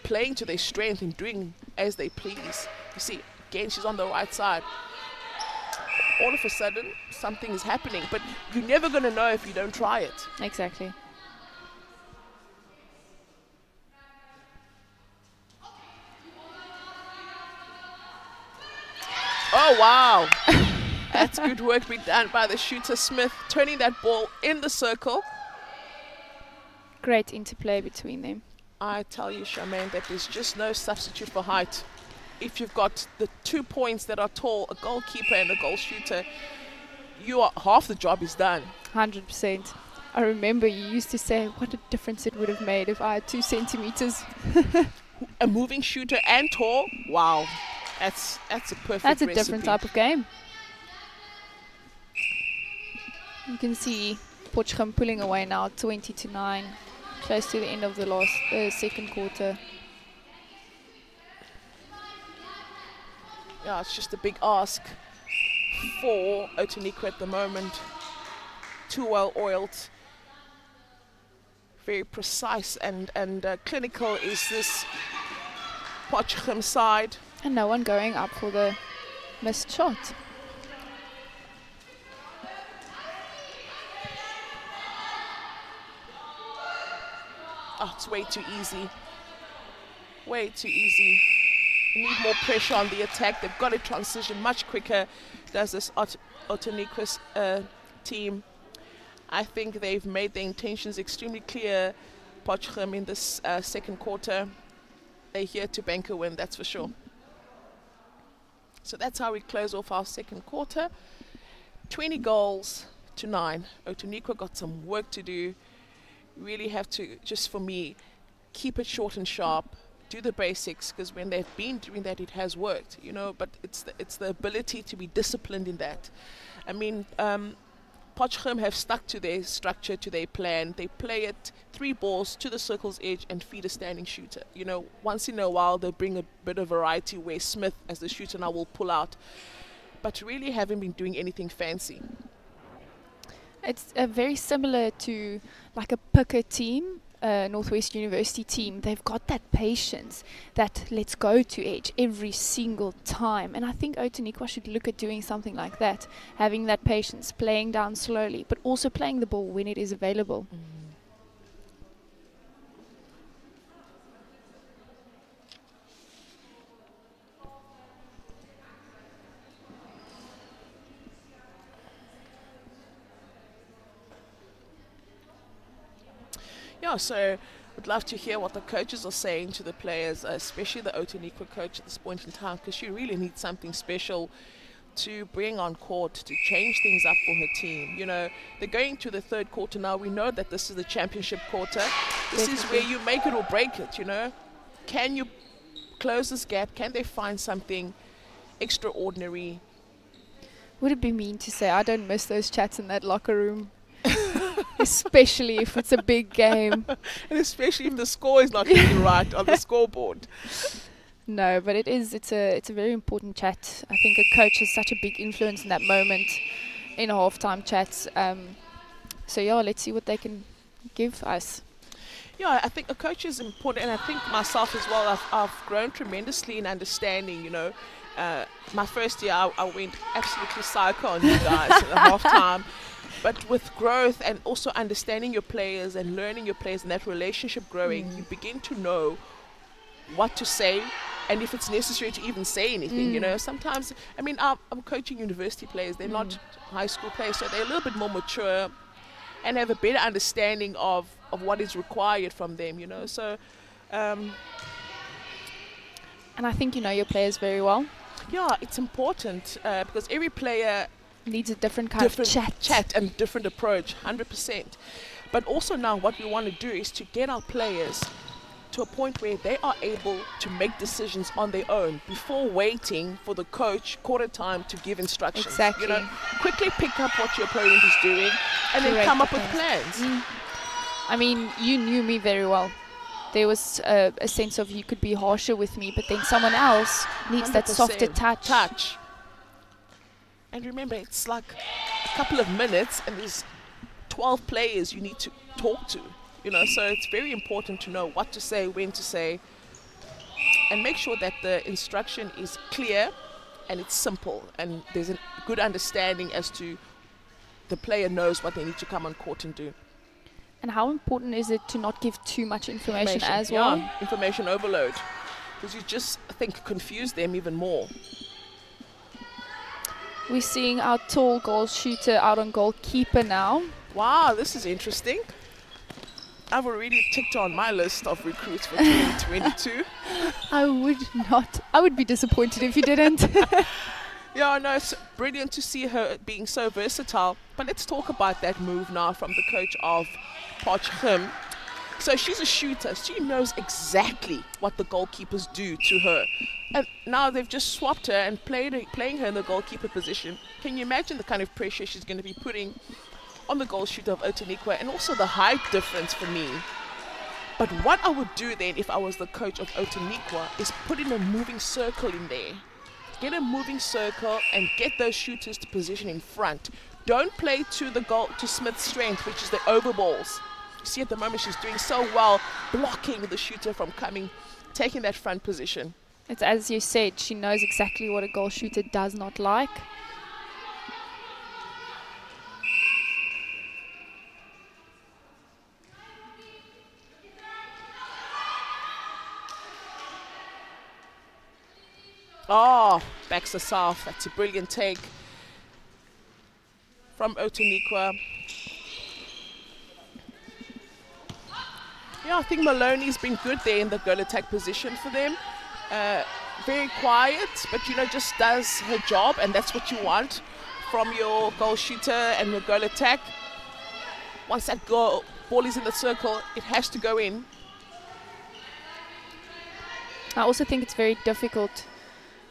playing to their strength and doing as they please. You see, again, she's on the right side. All of a sudden, something is happening, but you're never going to know if you don't try it. Exactly. Oh, wow. That's good work being done by the shooter Smith, turning that ball in the circle. Great interplay between them. I tell you, Charmaine, that there's just no substitute for height. If you've got the 2 points that are tall, a goalkeeper and a goal shooter, half the job is done. 100%. I remember you used to say what a difference it would have made if I had 2 centimeters. A moving shooter and tall, wow. That's a perfect recipe. That's a different type of game. You can see Potchefstroom pulling away now, 20-9, close to the end of the second quarter. Yeah, it's just a big ask for Outeniqua at the moment. Too well oiled. Very precise and clinical is this Potchefstroom side. And no one going up for the missed shot. Oh, it's way too easy. Way too easy. Need more pressure on the attack. They've got to transition much quicker. Does this Outeniqua's team? I think they've made their intentions extremely clear. Potchefstroom in this second quarter, they're here to bank a win, that's for sure. So that's how we close off our second quarter. 20 goals to 9. Outeniqua got some work to do. Really have to, just for me, keep it short and sharp. Do the basics, because when they've been doing that, it has worked, you know. But it's the ability to be disciplined in that. I mean, Potchefstroom have stuck to their structure, to their plan. They play it 3 balls to the circle's edge and feed a standing shooter. You know, once in a while they bring a bit of variety where Smith, as the shooter now, will pull out. But really haven't been doing anything fancy. It's very similar to like a Picker team. Northwest University team. They've got that patience, that let's go to edge every single time, and I think Outeniqua should look at doing something like that, having that patience, playing down slowly, but also playing the ball when it is available. Yeah, so I'd love to hear what the coaches are saying to the players, especially the Outeniqua coach at this point in time, because she really needs something special to bring on court to change things up for her team. You know, they're going to the third quarter now. We know that this is the championship quarter. This is where you make it or break it, you know. Can you close this gap? Can they find something extraordinary Would it be mean to say I don't miss those chats in that locker room? Especially if it's a big game. And especially if the score is not really right on the scoreboard. No, but it's a very important chat. I think a coach has such a big influence in that moment in halftime chats. So yeah, let's see what they can give us. Yeah, I think a coach is important, and I think myself as well, I've grown tremendously in understanding, you know. My first year, I went absolutely psycho on you guys at the halftime. But with growth and also understanding your players and learning your players and that relationship growing, you begin to know what to say and if it's necessary to even say anything, you know. Sometimes, I mean, I'm coaching university players. They're not high school players, so they're a little bit more mature and have a better understanding of what is required from them, you know. So, and I think you know your players very well. Yeah, it's important because every player needs a different kind of chat and different approach, 100%. But also now what we want to do is to get our players to a point where they are able to make decisions on their own before waiting for the coach quarter time to give instructions. Exactly. You know, quickly pick up what your opponent is doing and then come up with plans. I mean, you knew me very well. There was a sense of you could be harsher with me, but then someone else needs that softer touch. And remember, it's like a couple of minutes and there's 12 players you need to talk to, you know, so it's very important to know what to say, when to say, and make sure that the instruction is clear and it's simple and there's a good understanding as to the player knows what they need to come on court and do. And how important is it to not give too much information as well? Yeah, information overload, because you just, I think, confuse them even more. We're seeing our tall goal shooter out on goalkeeper now. Wow, this is interesting. I've already ticked on my list of recruits for 2022. I would be disappointed if you didn't. Yeah, no, it's brilliant to see her being so versatile. But let's talk about that move now from the coach of Paarl Gim. So she's a shooter. She knows exactly what the goalkeepers do to her. And now they've just swapped her and playing her in the goalkeeper position. Can you imagine the kind of pressure she's going to be putting on the goal shooter of Outeniqua, and also the height difference for me? But what I would do then if I was the coach of Outeniqua is put in a moving circle in there. Get a moving circle and get those shooters to position in front. Don't play to the goal, to Smith's strength, which is the overballs. You see at the moment she's doing so well, blocking the shooter from taking that front position. It's as you said, she knows exactly what a goal shooter does not like. Oh, backs us off. That's a brilliant take from Outeniqua. Yeah, I think Maloney's been good there in the goal attack position for them. Very quiet, but you know, just does her job, and that's what you want from your goal shooter and your goal attack. Once that ball is in the circle, it has to go in. I also think it's very difficult,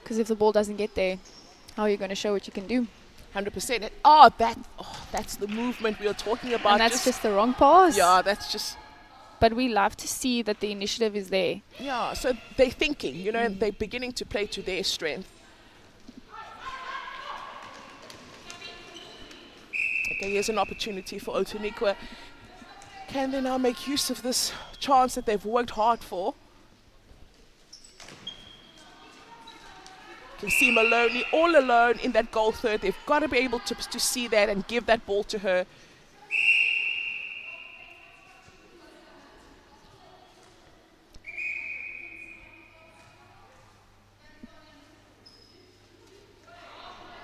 because if the ball doesn't get there, how are you going to show what you can do? 100%. That's the movement we were talking about. And that's just the wrong pass. Yeah, that's just... But we love to see that the initiative is there. Yeah, so they're thinking, you know, they're beginning to play to their strength. Okay, here's an opportunity for Outeniqua. Can they now make use of this chance that they've worked hard for? You can see Maloney all alone in that goal third. They've got to be able to see that and give that ball to her.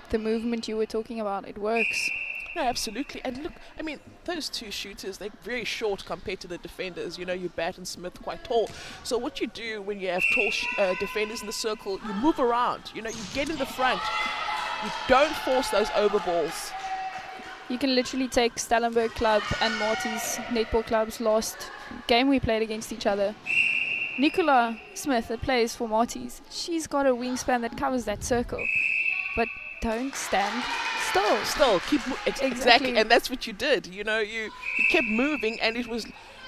The movement you were talking about, it works. No, absolutely. And look, I mean, those two shooters, they're very short compared to the defenders. You know, you Bat and Smith quite tall. So what you do when you have tall defenders in the circle, you move around. You know, you get in the front. You don't force those overballs. You can literally take Stellenberg Club and Marty's Netball Club's last game we played against each other. Nicola Smith, that plays for Marty's, she's got a wingspan that covers that circle. But don't stand Still, keep exactly, and that's what you did. You know, you kept moving, and it was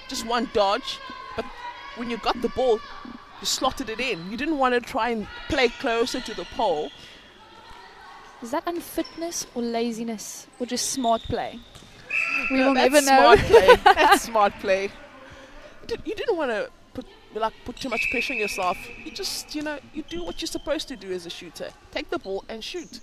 just one dodge. But when you got the ball, you slotted it in. You didn't want to try and play closer to the pole. Is that unfitness or laziness or just smart play? We No, will that's never know. smart play. That's smart play. You didn't want to put too much pressure on yourself. You just, you do what you're supposed to do as a shooter. Take the ball and shoot.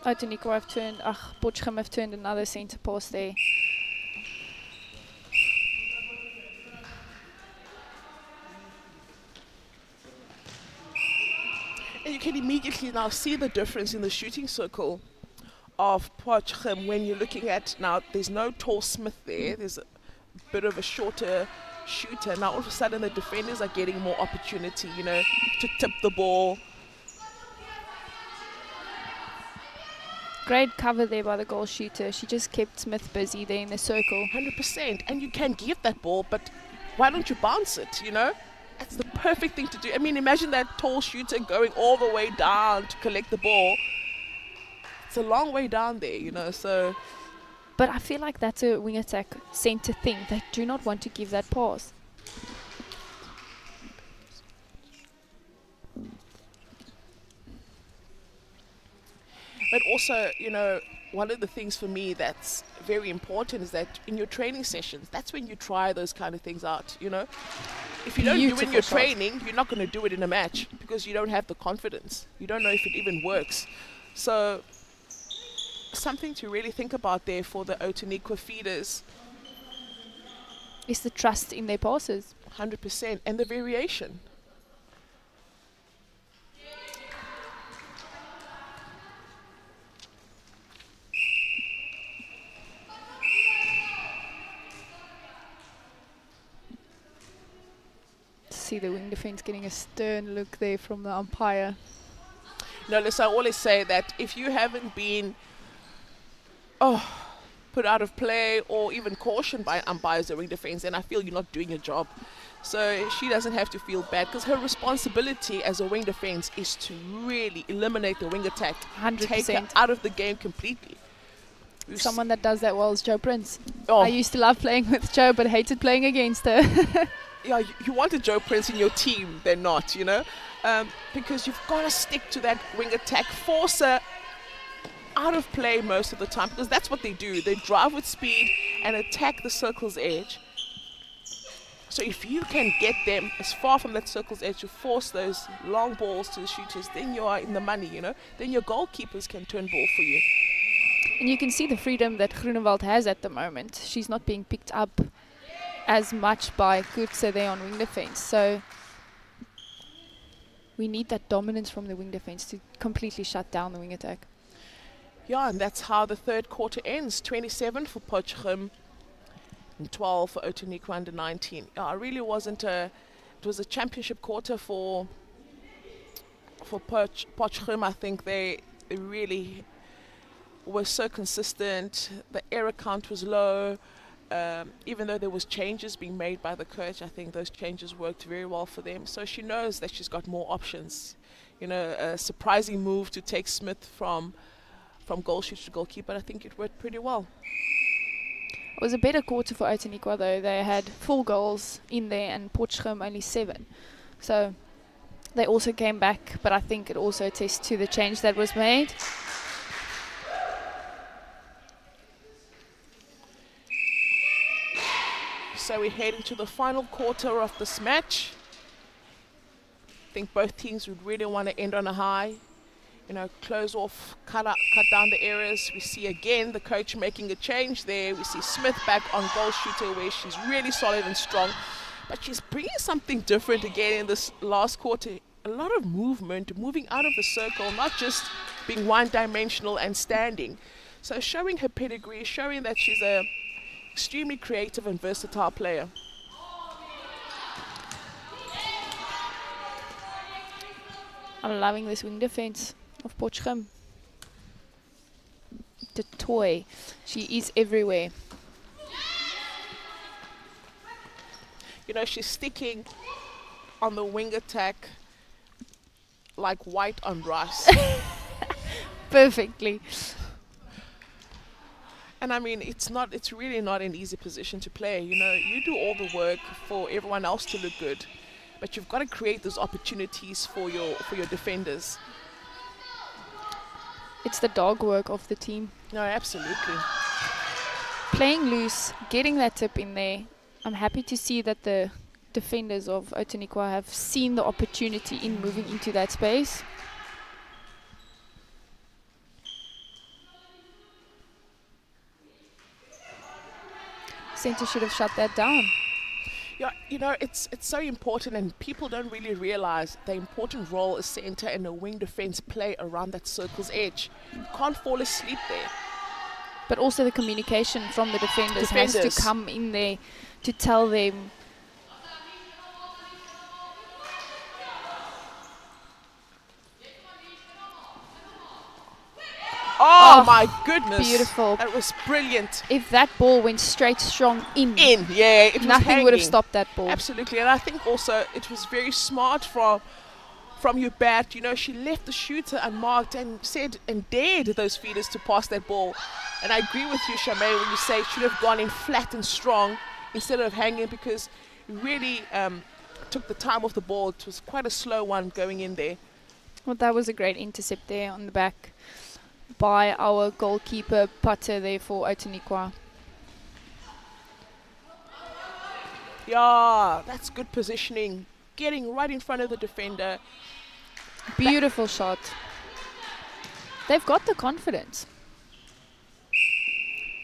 Outeniqua have turned, Potchefstroom have turned another centre pass there. And you can immediately now see the difference in the shooting circle of Potchefstroom when you're looking at, now there's no tall Smith there, there's a bit of a shorter shooter. Now all of a sudden the defenders are getting more opportunity, to tip the ball. Great cover there by the goal shooter. She just kept Smith busy there in the circle. 100%. And you can give that ball, but why don't you bounce it, That's the perfect thing to do. I mean, imagine that tall shooter going all the way down to collect the ball. It's a long way down there, so... But I feel like that's a wing attack centre thing. They do not want to give that pass. But also, one of the things for me that's very important is that in your training sessions, that's when you try those kind of things out, If you don't do it in your training, you're not going to do it in a match because you don't have the confidence. You don't know if it even works. So, something to really think about there for the Outeniqua feeders. Is the trust in their passes. 100%. And the variation. See the wing defense getting a stern look there from the umpire. No, listen, I always say that if you haven't been put out of play or even cautioned by umpires during defense, then I feel you're not doing your job. So she doesn't have to feel bad because her responsibility as a wing defense is to really eliminate the wing attack. 100%. Take her out of the game completely. Someone that does that well is Joe Prince. Oh. I used to love playing with Joe, but hated playing against her. Yeah, you wanted Joe Prince in your team, they're not, because you've got to stick to that wing attack, force her out of play most of the time, because that's what they do. They drive with speed and attack the circle's edge. So if you can get them as far from that circle's edge to force those long balls to the shooters, then you are in the money, Then your goalkeepers can turn ball for you. And you can see the freedom that Groenewald has at the moment. She's not being picked up as much by Koetse there on wing defense. So we need that dominance from the wing defense to completely shut down the wing attack. Yeah, and that's how the third quarter ends. 27 for Potchefstroom and 12 for Outeniqua under 19. Yeah, it really wasn't it was a championship quarter for Potchefstroom. I think they really were so consistent. The error count was low. Even though there was changes being made by the coach, I think those changes worked very well for them. So she knows that she's got more options. A surprising move to take Smith from goal shooter to goalkeeper. I think it worked pretty well. It was a better quarter for Outeniqua though. They had 4 goals in there and Potchefstroom only 7. So they also came back, but I think it also attests to the change that was made. So we're heading to the final quarter of this match. I think both teams would really want to end on a high. Close off, cut down the errors. We see again the coach making a change there. We see Smith back on goal shooter where she's really solid and strong. But she's bringing something different again in this last quarter. A lot of movement, moving out of the circle, not just being one-dimensional and standing. So showing her pedigree, showing that she's a extremely creative and versatile player. I'm loving this wing defense of Potchefstroom. a toy. She is everywhere. You know, she's sticking on the wing attack like white on rice. Perfectly. And I mean, it's really not an easy position to play. You know, you do all the work for everyone else to look good, but you've got to create those opportunities for your defenders. It's the dog work of the team. No, absolutely. Playing loose, getting that tip in there. I'm happy to see that the defenders of Outeniqua have seen the opportunity in moving into that space. Centre should have shut that down. Yeah, you know, it's so important, and people don't really realize the important role a centre and a wing defence play around that circle's edge. You can't fall asleep there. But also the communication from the defenders has to come in there to tell them. Oh my goodness. Beautiful. That was brilliant. If that ball went straight strong yeah, it was nothing would have hanging. stopped that ball. Absolutely. And I think also it was very smart from your bat. You know, she left the shooter unmarked and said and dared those feeders to pass that ball. And I agree with you, Charmaine, when you say it should have gone in flat and strong instead of hanging, because it really took the time off the ball. It was quite a slow one going in there. Well, that was a great intercept there on the back by our goalkeeper Potter there for Outeniqua. Yeah, that's good positioning. Getting right in front of the defender. Beautiful shot. They've got the confidence.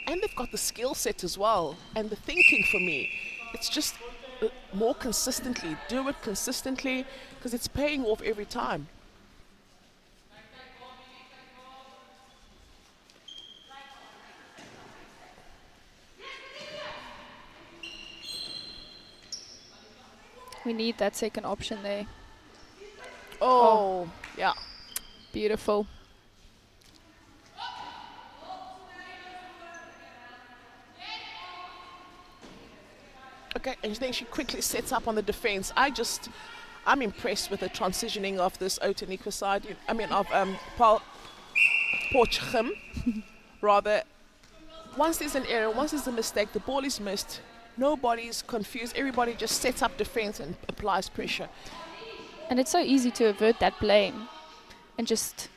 And they've got the skill set as well. And the thinking for me. It's just more consistently. Do it consistently, because it's paying off every time. We need that second option there. Oh, yeah. Beautiful. Okay, and then she quickly sets up on the defense. I'm impressed with the transitioning of this Outeniqua side. I mean, of Paarl Gim, rather. Once there's an error, once there's a mistake, the ball is missed. Nobody's confused. Everybody just sets up defense and applies pressure. And it's so easy to avert that blame and just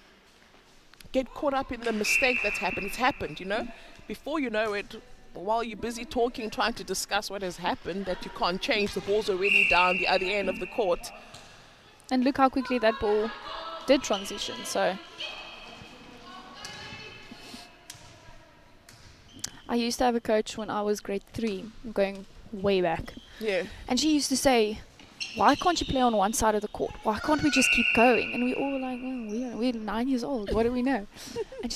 get caught up in the mistake that's happened. It's happened, you know. Before you know it, while you're busy talking, trying to discuss what has happened that you can't change, the ball's already down the other end of the court. And look how quickly that ball did transition. So I used to have a coach when I was grade 3, I'm going way back. Yeah. And she used to say, why can't you play on one side of the court? Why can't we just keep going? And we all were like, well, we're 9 years old. What do we know? And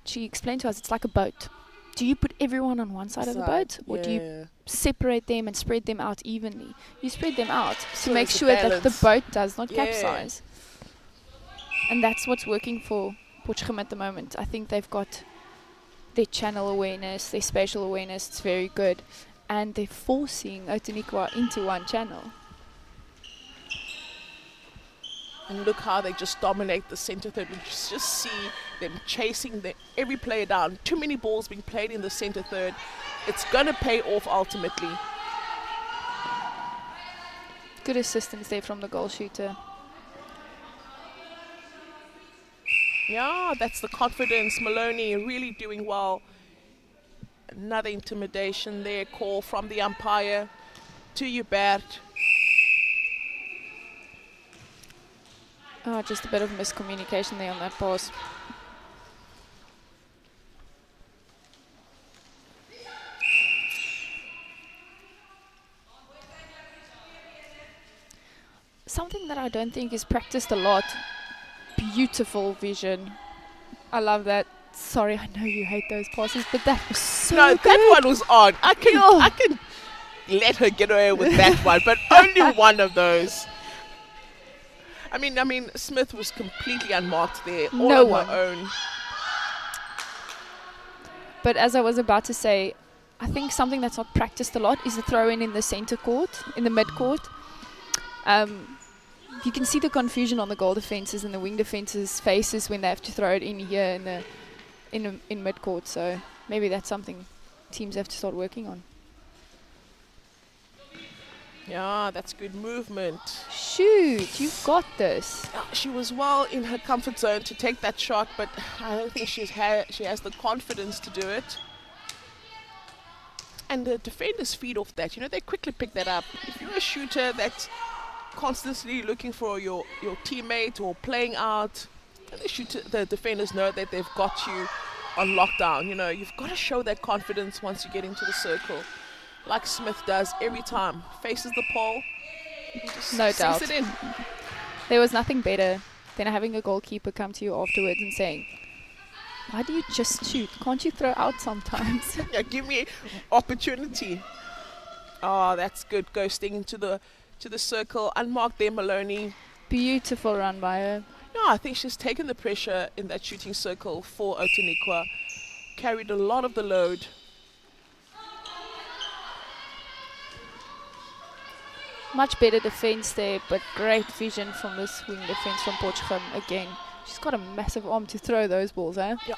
she explained to us, it's like a boat. Do you put everyone on one side of the boat, or do you separate them and spread them out evenly? You spread them out to make sure that the boat does not capsize. And that's what's working for Potchefstroom at the moment. I think they've got their channel awareness, their spatial awareness, it's very good. And they're forcing Outeniqua into one channel. And look how they just dominate the center third. We just see them chasing every player down. Too many balls being played in the center third. It's going to pay off ultimately. Good assistance there from the goal shooter. Yeah, that's the confidence. Maloney really doing well. Another intimidation there. Call from the umpire to Hubert. Oh, just a bit of miscommunication there on that pass. Something that I don't think is practiced a lot. Beautiful vision. I love that. Sorry, I know you hate those passes, but that was so good. That one was on. I can let her get away with that one, but only one of those. I mean, Smith was completely unmarked there, all on her own. But as I was about to say, I think something that's not practiced a lot is the throw-in in the center court, in the mid-court. You can see the confusion on the goal defenses and the wing defenses' faces when they have to throw it in here in mid-court. So maybe that's something teams have to start working on. Yeah, that's good movement. Shoot, you've got this. She was well in her comfort zone to take that shot, but I don't think she has the confidence to do it. And the defenders feed off that. You know, they quickly pick that up. If you're a shooter that's constantly looking for your teammate or playing out, and the defenders know that they've got you on lockdown. You know, you've got to show that confidence once you get into the circle, like Smith does every time. Faces the pole, no doubt. sinks it in. There was nothing better than having a goalkeeper come to you afterwards and saying, "Why do you just shoot? Can't you throw out sometimes?" Yeah, give me opportunity. Oh, that's good. Ghosting into the circle. Unmarked there, Maloney. Beautiful run by her. No, I think she's taken the pressure in that shooting circle for Outeniqua. Carried a lot of the load. Much better defense there, but great vision from this wing defense from Potchefstroom again. She's got a massive arm to throw those balls, eh? Yeah,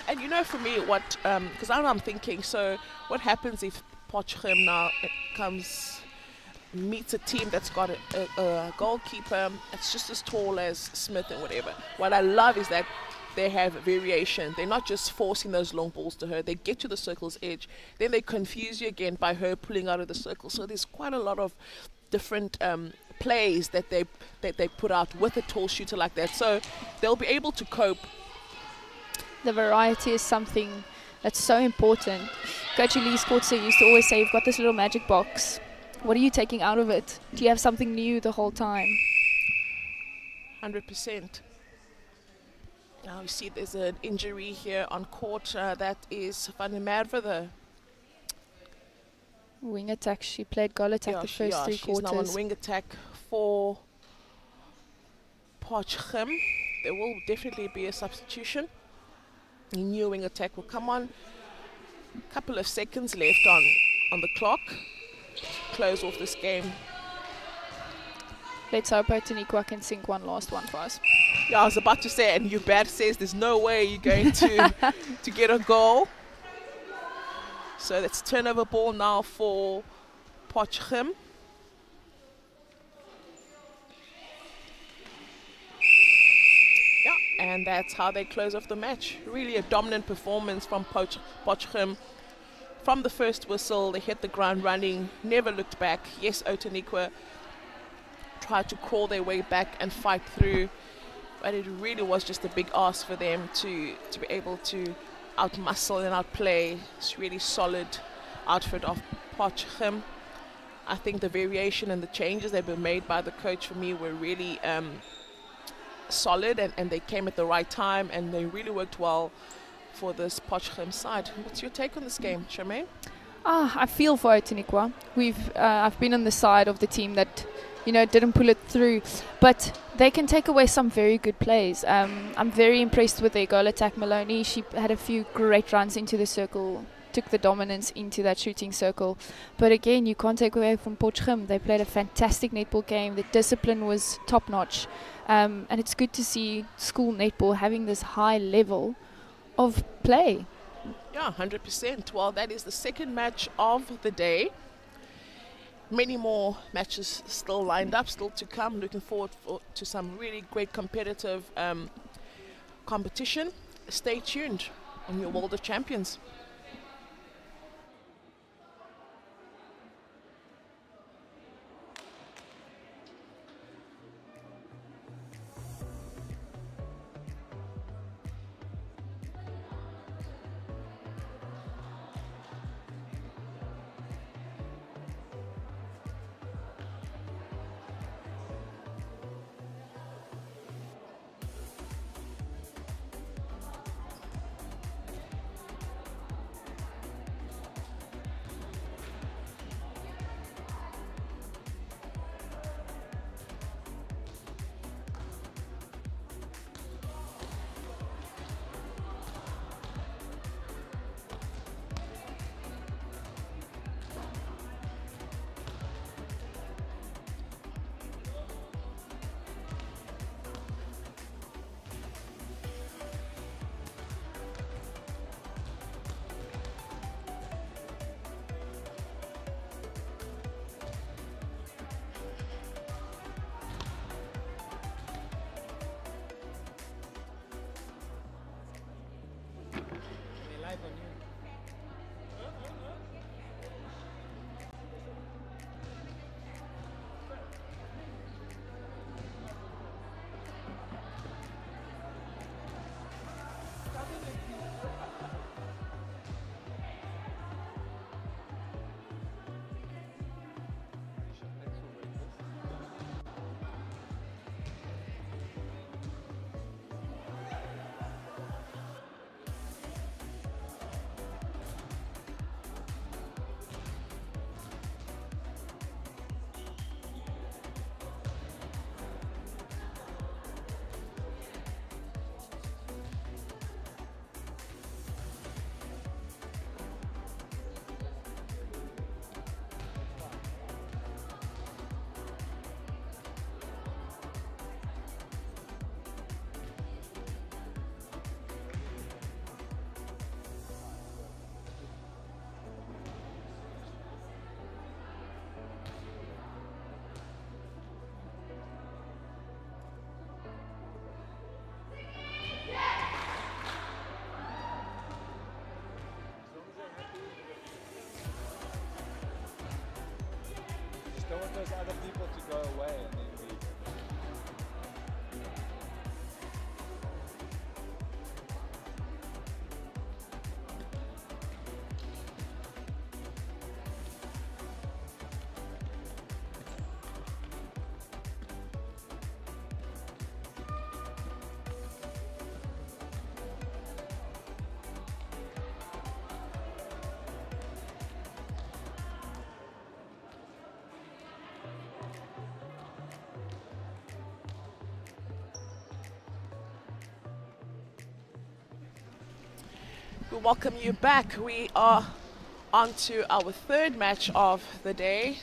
and you know, for me, what because I'm thinking, so what happens if Potchefstroom now meets a team that's got a goalkeeper that's just as tall as Smith and whatever? What I love is that they have variation. They're not just forcing those long balls to her. They get to the circle's edge, then they confuse you again by her pulling out of the circle. So there's quite a lot of different plays that they put out with a tall shooter like that. So they'll be able to cope. The variety is something that's so important. Coach Elise Kortse used to always say, "You've got this little magic box. What are you taking out of it? Do you have something new the whole time?" 100%. Now we see there's an injury here on court. That is Van der Merwe. Wing attack. She played goal attack the first 3 she's quarters. now on wing attack for Potchefstroom. There will definitely be a substitution. A new wing attack will come on. Couple of seconds left on the clock. Close off this game. Let's hope Outeniqua can sink one last one for us. Yeah, I was about to say, and Hubert says there's no way you're going to get a goal. So that's turnover ball now for Potchefstroom. Yeah, and that's how they close off the match. Really a dominant performance from Potchefstroom. From the first whistle, they hit the ground running, never looked back. Yes, Outeniqua tried to crawl their way back and fight through, but it really was just a big ask for them to be able to outmuscle and outplay this really solid outfit of Potchefstroom. I think the variation and the changes that were made by the coach for me were really solid, and they came at the right time, and they really worked well for this Potchefstroom side. What's your take on this game, Charmaine? I feel for Outeniqua. I've been on the side of the team that, you know, didn't pull it through, but they can take away some very good plays. I'm very impressed with their goal attack. Maloney, she had a few great runs into the circle, took the dominance into that shooting circle. But again, you can't take away from Potchefstroom. They played a fantastic netball game. The discipline was top notch, and it's good to see school netball having this high level of play. Yeah, 100%. Well, that is the second match of the day. Many more matches still lined up, still to come. Looking forward to some really great competitive competition. Stay tuned on your World of Champions. We welcome you back. We are on to our third match of the day.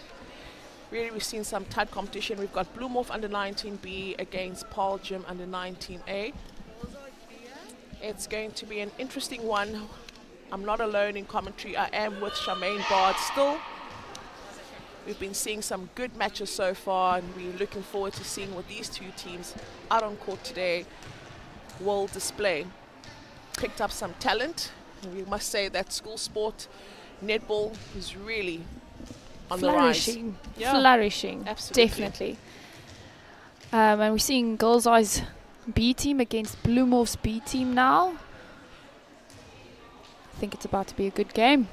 Really, we've seen some tight competition. We've got Bloemhof under 19B against Paarl Gim under 19A. It's going to be an interesting one. I'm not alone in commentary. I am with Charmaine Bard still. We've been seeing some good matches so far, and we're looking forward to seeing what these two teams out on court today will display. Picked up some talent. And we must say that school sport, netball, is really on the rise. Flourishing, absolutely. Definitely. And we're seeing Girls High's B team against Bloemhof's B team now. I think it's about to be a good game.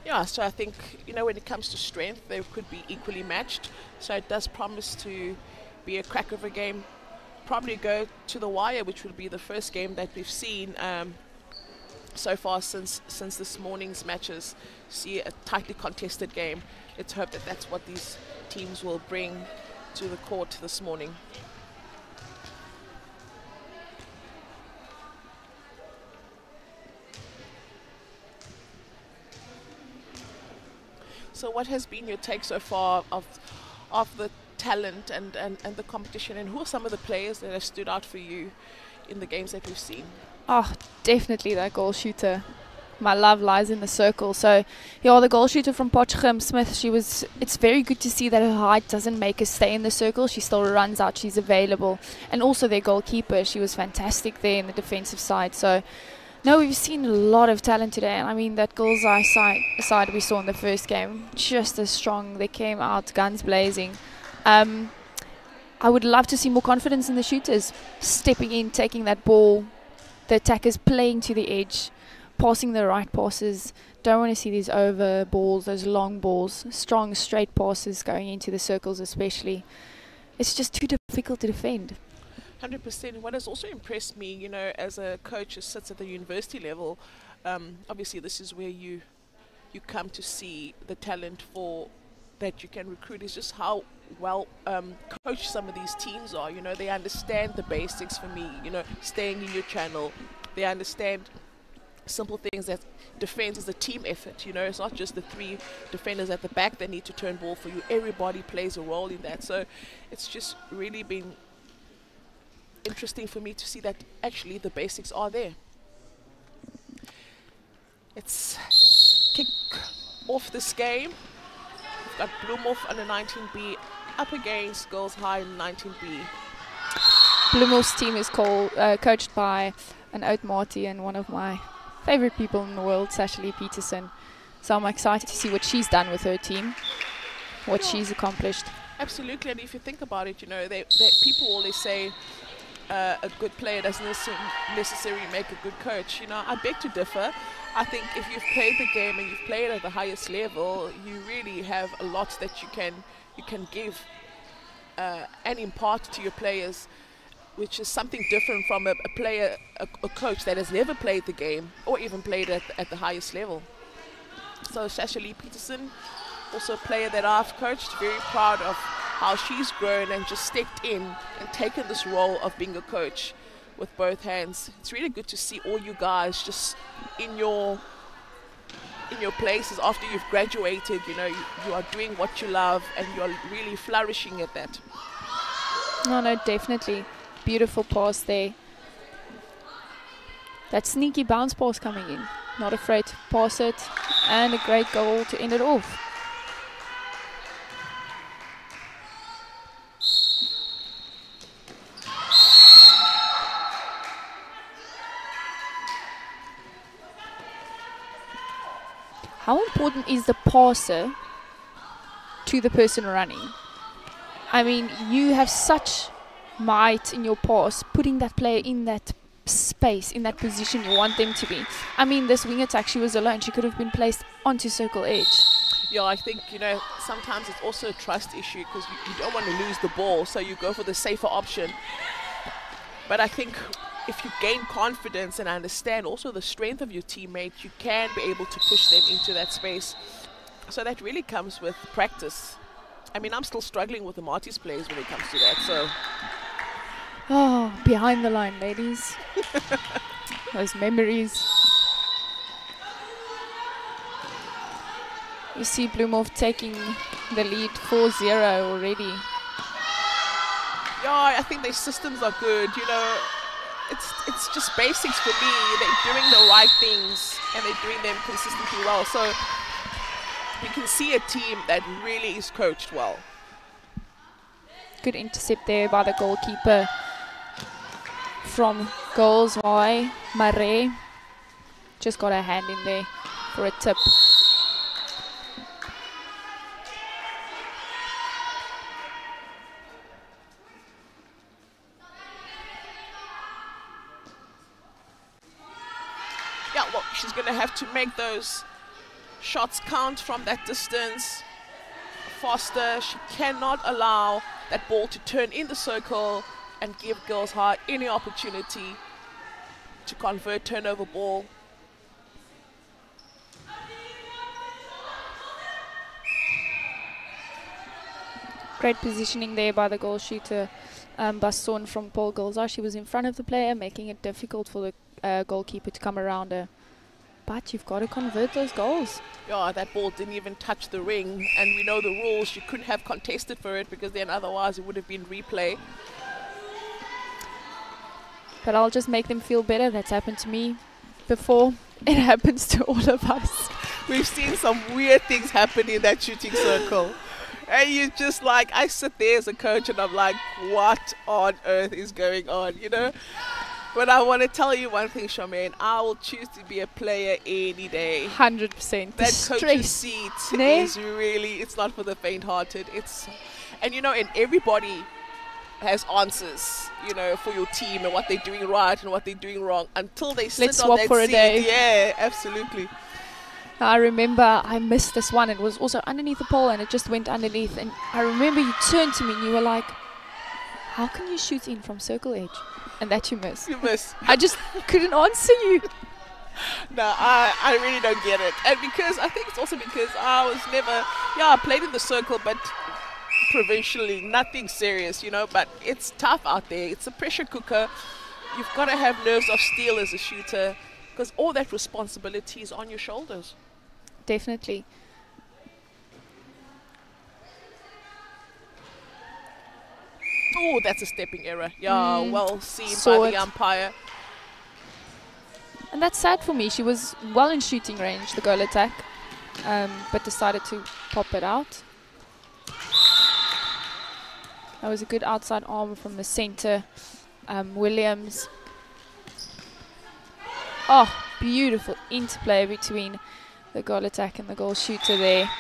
Yeah, so I think, you know, when it comes to strength, they could be equally matched. So it does promise to be a crack of a game. Probably go to the wire, which will be the first game that we've seen so far since this morning's matches. See a tightly contested game. Let's hope that that's what these teams will bring to the court this morning. So what has been your take so far of the talent and the competition, and who are some of the players that have stood out for you in the games that we've seen? Oh, definitely that goal shooter. My love lies in the circle. So, yeah, the goal shooter from Potchefstroom Smith, it's very good to see that her height doesn't make her stay in the circle. She still runs out, she's available. And also their goalkeeper, she was fantastic there in the defensive side. So, no, we've seen a lot of talent today. And I mean, that Girls High side we saw in the first game, just as strong. They came out guns blazing. I would love to see more confidence in the shooters, stepping in, taking that ball, the attackers playing to the edge, passing the right passes. Don't want to see these over balls, those long balls, strong straight passes going into the circles especially. It's just too difficult to defend. 100%. What has also impressed me, you know, as a coach who sits at the university level, obviously this is where you come to see the talent for that you can recruit, is just how well coached some of these teams are. You know, they understand the basics for me, you know, staying in your channel. They understand simple things, that defense is a team effort. You know, it's not just the three defenders at the back that need to turn ball for you. Everybody plays a role in that. So it's just really been interesting for me to see that actually the basics are there. Let's kick off this game. We've got Bloemhof under 19B up against Girls High 19B. Bloemhof's team is coached by an oud Marty and one of my favorite people in the world, Sashali Peterson. So I'm excited to see what she's done with her team, what she's accomplished. Absolutely, and if you think about it, you know, people always say a good player doesn't necessarily make a good coach. You know, I beg to differ. I think if you've played the game and you've played at the highest level, you really have a lot that you can give and impart to your players, which is something different from a coach that has never played the game or even played at the highest level. So Sashali Peterson, also a player that I've coached, very proud of how she's grown and just stepped in and taken this role of being a coach with both hands. It's really good to see all you guys just in your places after you've graduated. You know, you are doing what you love and you're really flourishing at that. No, definitely. Beautiful pass there. That sneaky bounce pass coming in. Not afraid to pass it. And a great goal to end it off. How important is the passer to the person running? I mean, you have such might in your pass, putting that player in that space, in that position you want them to be. I mean, this wing attack, she was alone. She could have been placed onto circle edge. Yeah, I think, you know, sometimes it's also a trust issue because you don't want to lose the ball, so you go for the safer option. But I think if you gain confidence and understand also the strength of your teammates, you can be able to push them into that space. So that really comes with practice. I mean, I'm still struggling with the Marty's plays when it comes to that, so. Oh, behind the line, ladies. Those memories. You see Bloemhof taking the lead 4-0 already. Yeah, I think their systems are good. You know, it's just basics for me. They're doing the right things and they're doing them consistently well. So we can see a team that really is coached well. Good intercept there by the goalkeeper from Girls High, Mare. Just got her hand in there for a tip. Yeah, well, she's going to have to make those shots count from that distance. Faster, she cannot allow that ball to turn in the circle and give Girls High any opportunity to convert turnover ball. Great positioning there by the goal shooter, Basson from Paarl Girls High. She was in front of the player, making it difficult for the goalkeeper to come around her. But you've got to convert those goals. Yeah, that ball didn't even touch the ring, and we know the rules. You couldn't have contested for it because then otherwise it would have been replay. But I'll just make them feel better. That's happened to me before. It happens to all of us. We've seen some weird things happen in that shooting circle. And you just like, I sit there as a coach and I'm like, what on earth is going on, you know? But I want to tell you one thing, Charmaine. I will choose to be a player any day. 100%. That coach's seat is really, it's not for the faint-hearted. And you know, and everybody has answers, you know, for your team and what they're doing right and what they're doing wrong until they sit on that for seat. A day. Yeah, absolutely. I remember I missed this one. It was also underneath the pole and it just went underneath. And I remember you turned to me and you were like, how can you shoot in from circle edge? And that you missed. You missed. I just couldn't answer you. No, I really don't get it. And because, I think it's also because I was never, I played in the circle, but provincially, nothing serious, you know, but it's tough out there. It's a pressure cooker. You've got to have nerves of steel as a shooter because all that responsibility is on your shoulders. Definitely. Oh, that's a stepping error. Yeah, well seen by the umpire. And that's sad for me. She was well in shooting range, the goal attack, but decided to pop it out. That was a good outside arm from the center, Williams. Oh, beautiful interplay between the goal attack and the goal shooter there.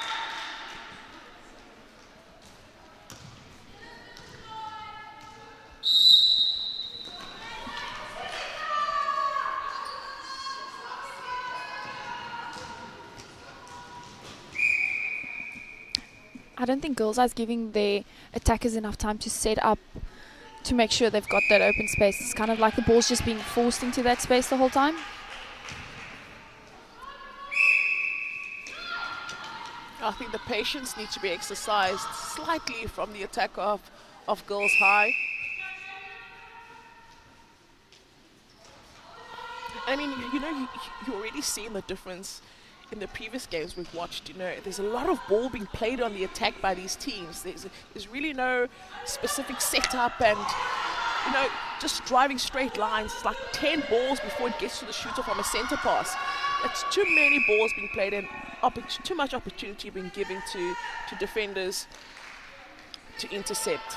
I don't think Girls High is giving their attackers enough time to set up to make sure they've got that open space. It's kind of like the ball's just being forced into that space the whole time. I think the patience needs to be exercised slightly from the attack of Girls High. I mean, you know, you already seen the difference in the previous games we've watched. You know, there's a lot of ball being played on the attack by these teams. There's really no specific setup and, you know, just driving straight lines. It's like 10 balls before it gets to the shooter from a center pass. It's too many balls being played and too much opportunity being given to defenders to intercept.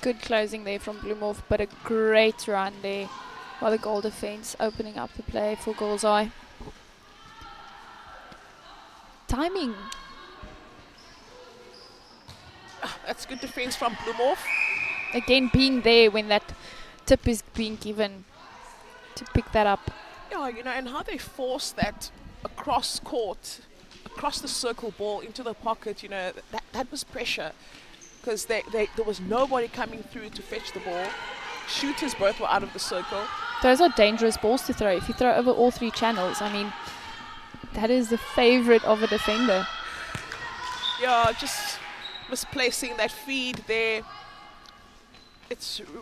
Good closing there from Bloemhof, but a great run there by the goal defense, opening up the play for Girls High. Timing. That's good defense from Bloemhof. Again, being there when that tip is being given to pick that up. Yeah, you know, and how they force that across court, across the circle ball into the pocket, you know, that was pressure. Because there was nobody coming through to fetch the ball. Shooters both were out of the circle. Those are dangerous balls to throw. If you throw over all three channels, I mean, That is the favorite of a defender. Yeah, just misplacing that feed there.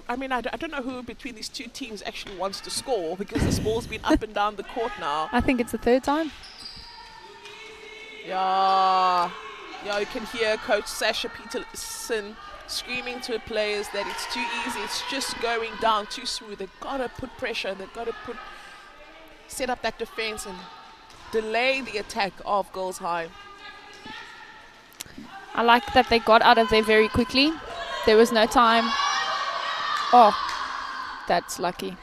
I mean, I don't know who between these two teams actually wants to score, because this ball's been up and down the court now. I think it's the third time. Yeah, you can hear Coach Sasha Peterson screaming to the players that it's too easy, it's just going down too smooth. They've got to put pressure, they've got to set up that defense and delay the attack of Girls High. I like that they got out of there very quickly. There was no time. Oh, that's lucky.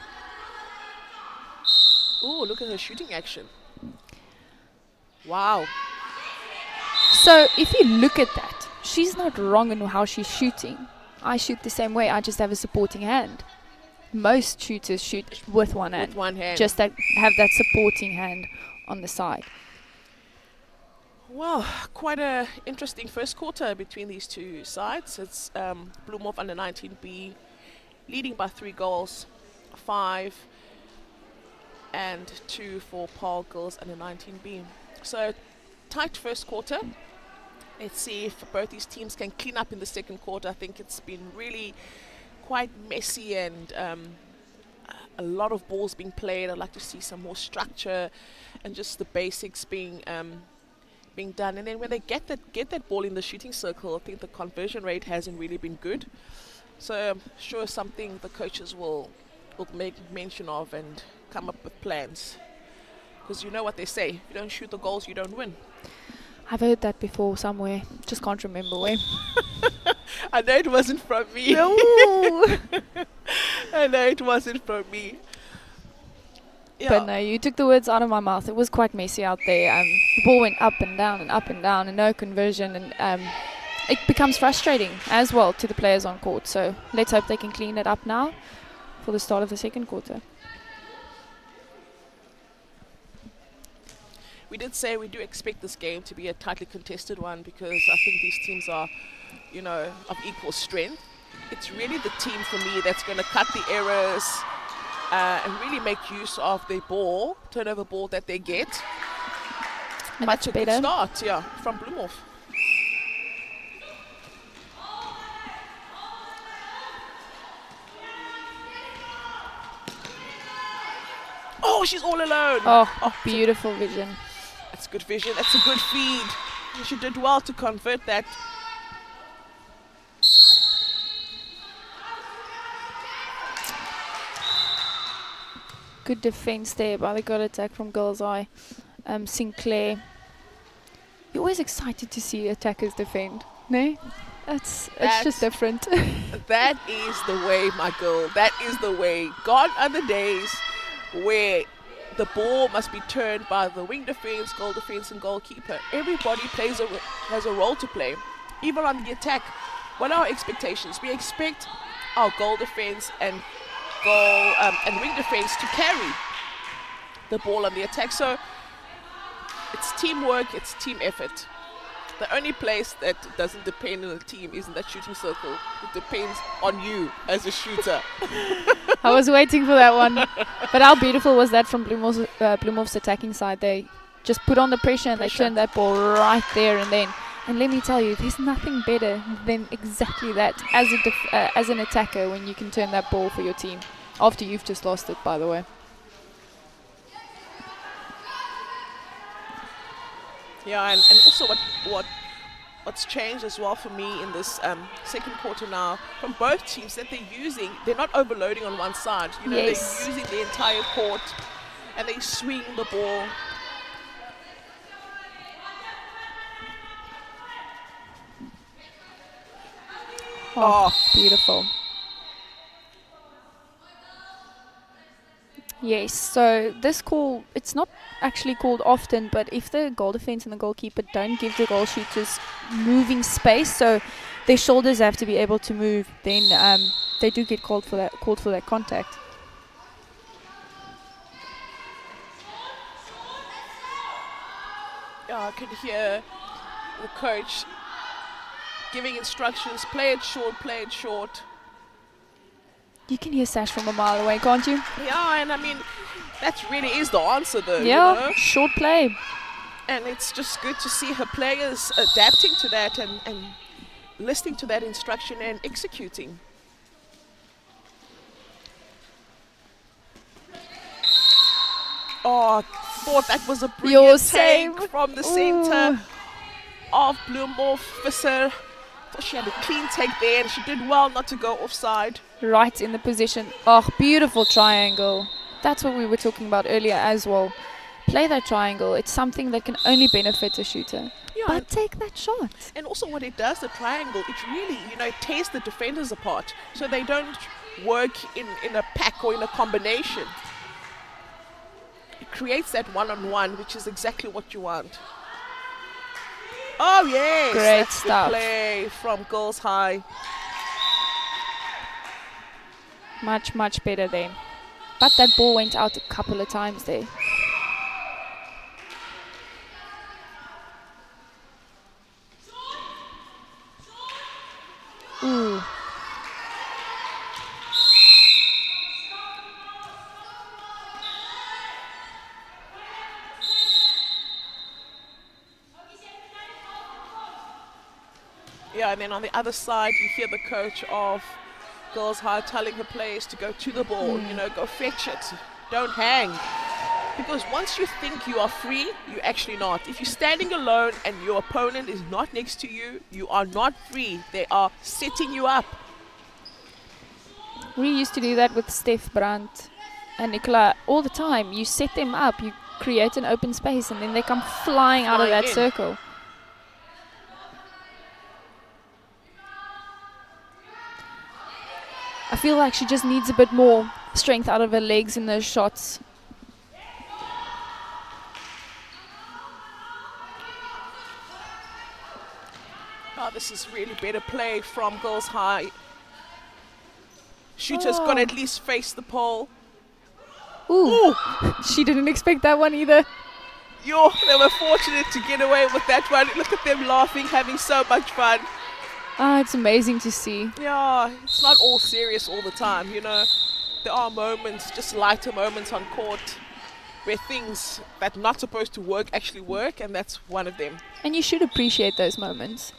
Oh, look at her shooting action. Wow. So if you look at that, she's not wrong in how she's shooting. I shoot the same way, I just have a supporting hand. Most shooters shoot with one hand. With one hand. Just that have that supporting hand on the side. Well, quite an interesting first quarter between these two sides. It's Bloemhof under 19B leading by 3 goals, 5 and 2 for Paarl Girls under 19B. So tight first quarter. Let's see if both these teams can clean up in the second quarter. I think it's been really quite messy and a lot of balls being played. I'd like to see some more structure and just the basics being done. And then when they get that ball in the shooting circle, I think the conversion rate hasn't really been good. So I'm sure something the coaches will make mention of and come up with plans. Because you know what they say, if you don't shoot the goals, you don't win. I've heard that before somewhere, just can't remember where. I know it wasn't from me. No. I know it wasn't from me. Yeah. But no, you took the words out of my mouth. It was quite messy out there. The ball went up and down and no conversion. And it becomes frustrating as well to the players on court. So let's hope they can clean it up now for the start of the second quarter. We did say we do expect this game to be a tightly contested one, because I think these teams are, you know, of equal strength. It's really the team for me that's going to cut the errors and really make use of the ball, turnover ball that they get. And Much that's a better. good start, yeah, from Bloemhof. Oh, she's all alone. Oh, beautiful vision. That's good vision. That's a good feed. She did well to convert that. Good defense there by the good attack from Girls High. Sinclair. You're always excited to see attackers defend, no? It's just different. That is the way, my girl. That is the way. Gone are the days where the ball must be turned by the wing defense, goal defense, and goalkeeper. Everybody has a role to play, even on the attack. What are our expectations? We expect our goal defense and wing defense to carry the ball on the attack. So it's teamwork, it's team effort. The only place that doesn't depend on the team isn't that shooting circle. It depends on you as a shooter. I was waiting for that one. But how beautiful was that from Bloemhof's attacking side? They just put on the pressure and they turned that ball right there and then. And let me tell you, there's nothing better than exactly that as an attacker, when you can turn that ball for your team after you've just lost it, by the way. Yeah, and also what's changed as well for me in this second quarter now from both teams, that they're not overloading on one side. You know, yes. They're using the entire court and they swing the ball. Oh, beautiful. Yes, so this call, it's not actually called often, but if the goal defense and the goalkeeper don't give the goal shooters moving space, so their shoulders have to be able to move, then they do get called for that contact. Yeah, I can hear the coach giving instructions, play it short. You can hear Sash from a mile away, can't you? Yeah, and I mean, that really is the answer though. Yeah, you know? short play. And it's just good to see her players adapting to that and listening to that instruction and executing. Oh, I thought that was a brilliant take from the center of Bloemhof. Visser. Thought she had a clean take there and she did well not to go offside. Right in the position. Oh, beautiful triangle. That's what we were talking about earlier as well. Play that triangle. It's something that can only benefit a shooter. Yeah, but take that shot. And also what it does, the triangle, it really, it tears the defenders apart. So they don't work in a pack or in a combination. It creates that one-on-one, which is exactly what you want. Oh, yes. Great stuff. Good play from Girls High. Much, much better there. But that ball went out a couple of times there. Ooh. Yeah, and then on the other side, you hear the coach of Girls High telling her players to go to the ball, go fetch it, don't hang. Because once you think you are free, you're actually not. If you're standing alone and your opponent is not next to you, you are not free. They are setting you up. We used to do that with Steph Brandt and Nicola all the time. You set them up, you create an open space, and then they come flying out of that circle. I feel like she just needs a bit more strength out of her legs in those shots. Oh, this is really better play from Girls High. Shooter's got to at least face the pole. Ooh. She didn't expect that one either. Yo, they were fortunate to get away with that one. Look at them laughing, having so much fun. It's amazing to see. Yeah, it's not all serious all the time, There are moments, just lighter moments on court where things that are not supposed to work actually work, and that's one of them. And you should appreciate those moments.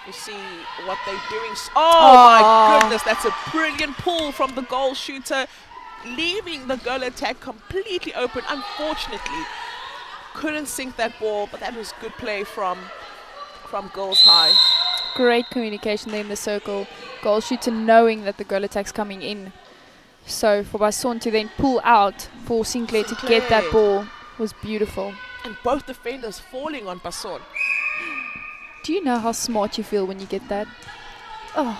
You see what they're doing. Oh my goodness, that's a brilliant pull from the goal shooter, leaving the goal attack completely open. Unfortunately, couldn't sink that ball, but that was good play from Girls High. Great communication there in the circle. Goal shooter knowing that the goal attack's coming in. So for Basson to then pull out for Sinclair to get that ball was beautiful. And both defenders falling on Basson. Do you know how smart you feel when you get that? Oh.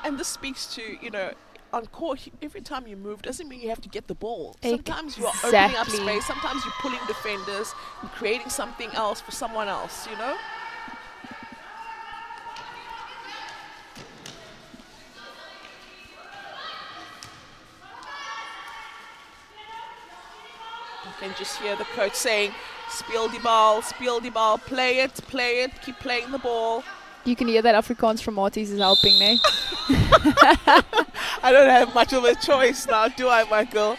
And this speaks to, on court, every time you move doesn't mean you have to get the ball. Sometimes you are opening up space, sometimes you're pulling defenders and creating something else for someone else, You can just hear the coach saying, speel die bal, play it, keep playing the ball. You can hear that Afrikaans from Marties is helping, eh? I don't have much of a choice now, do I, Michael?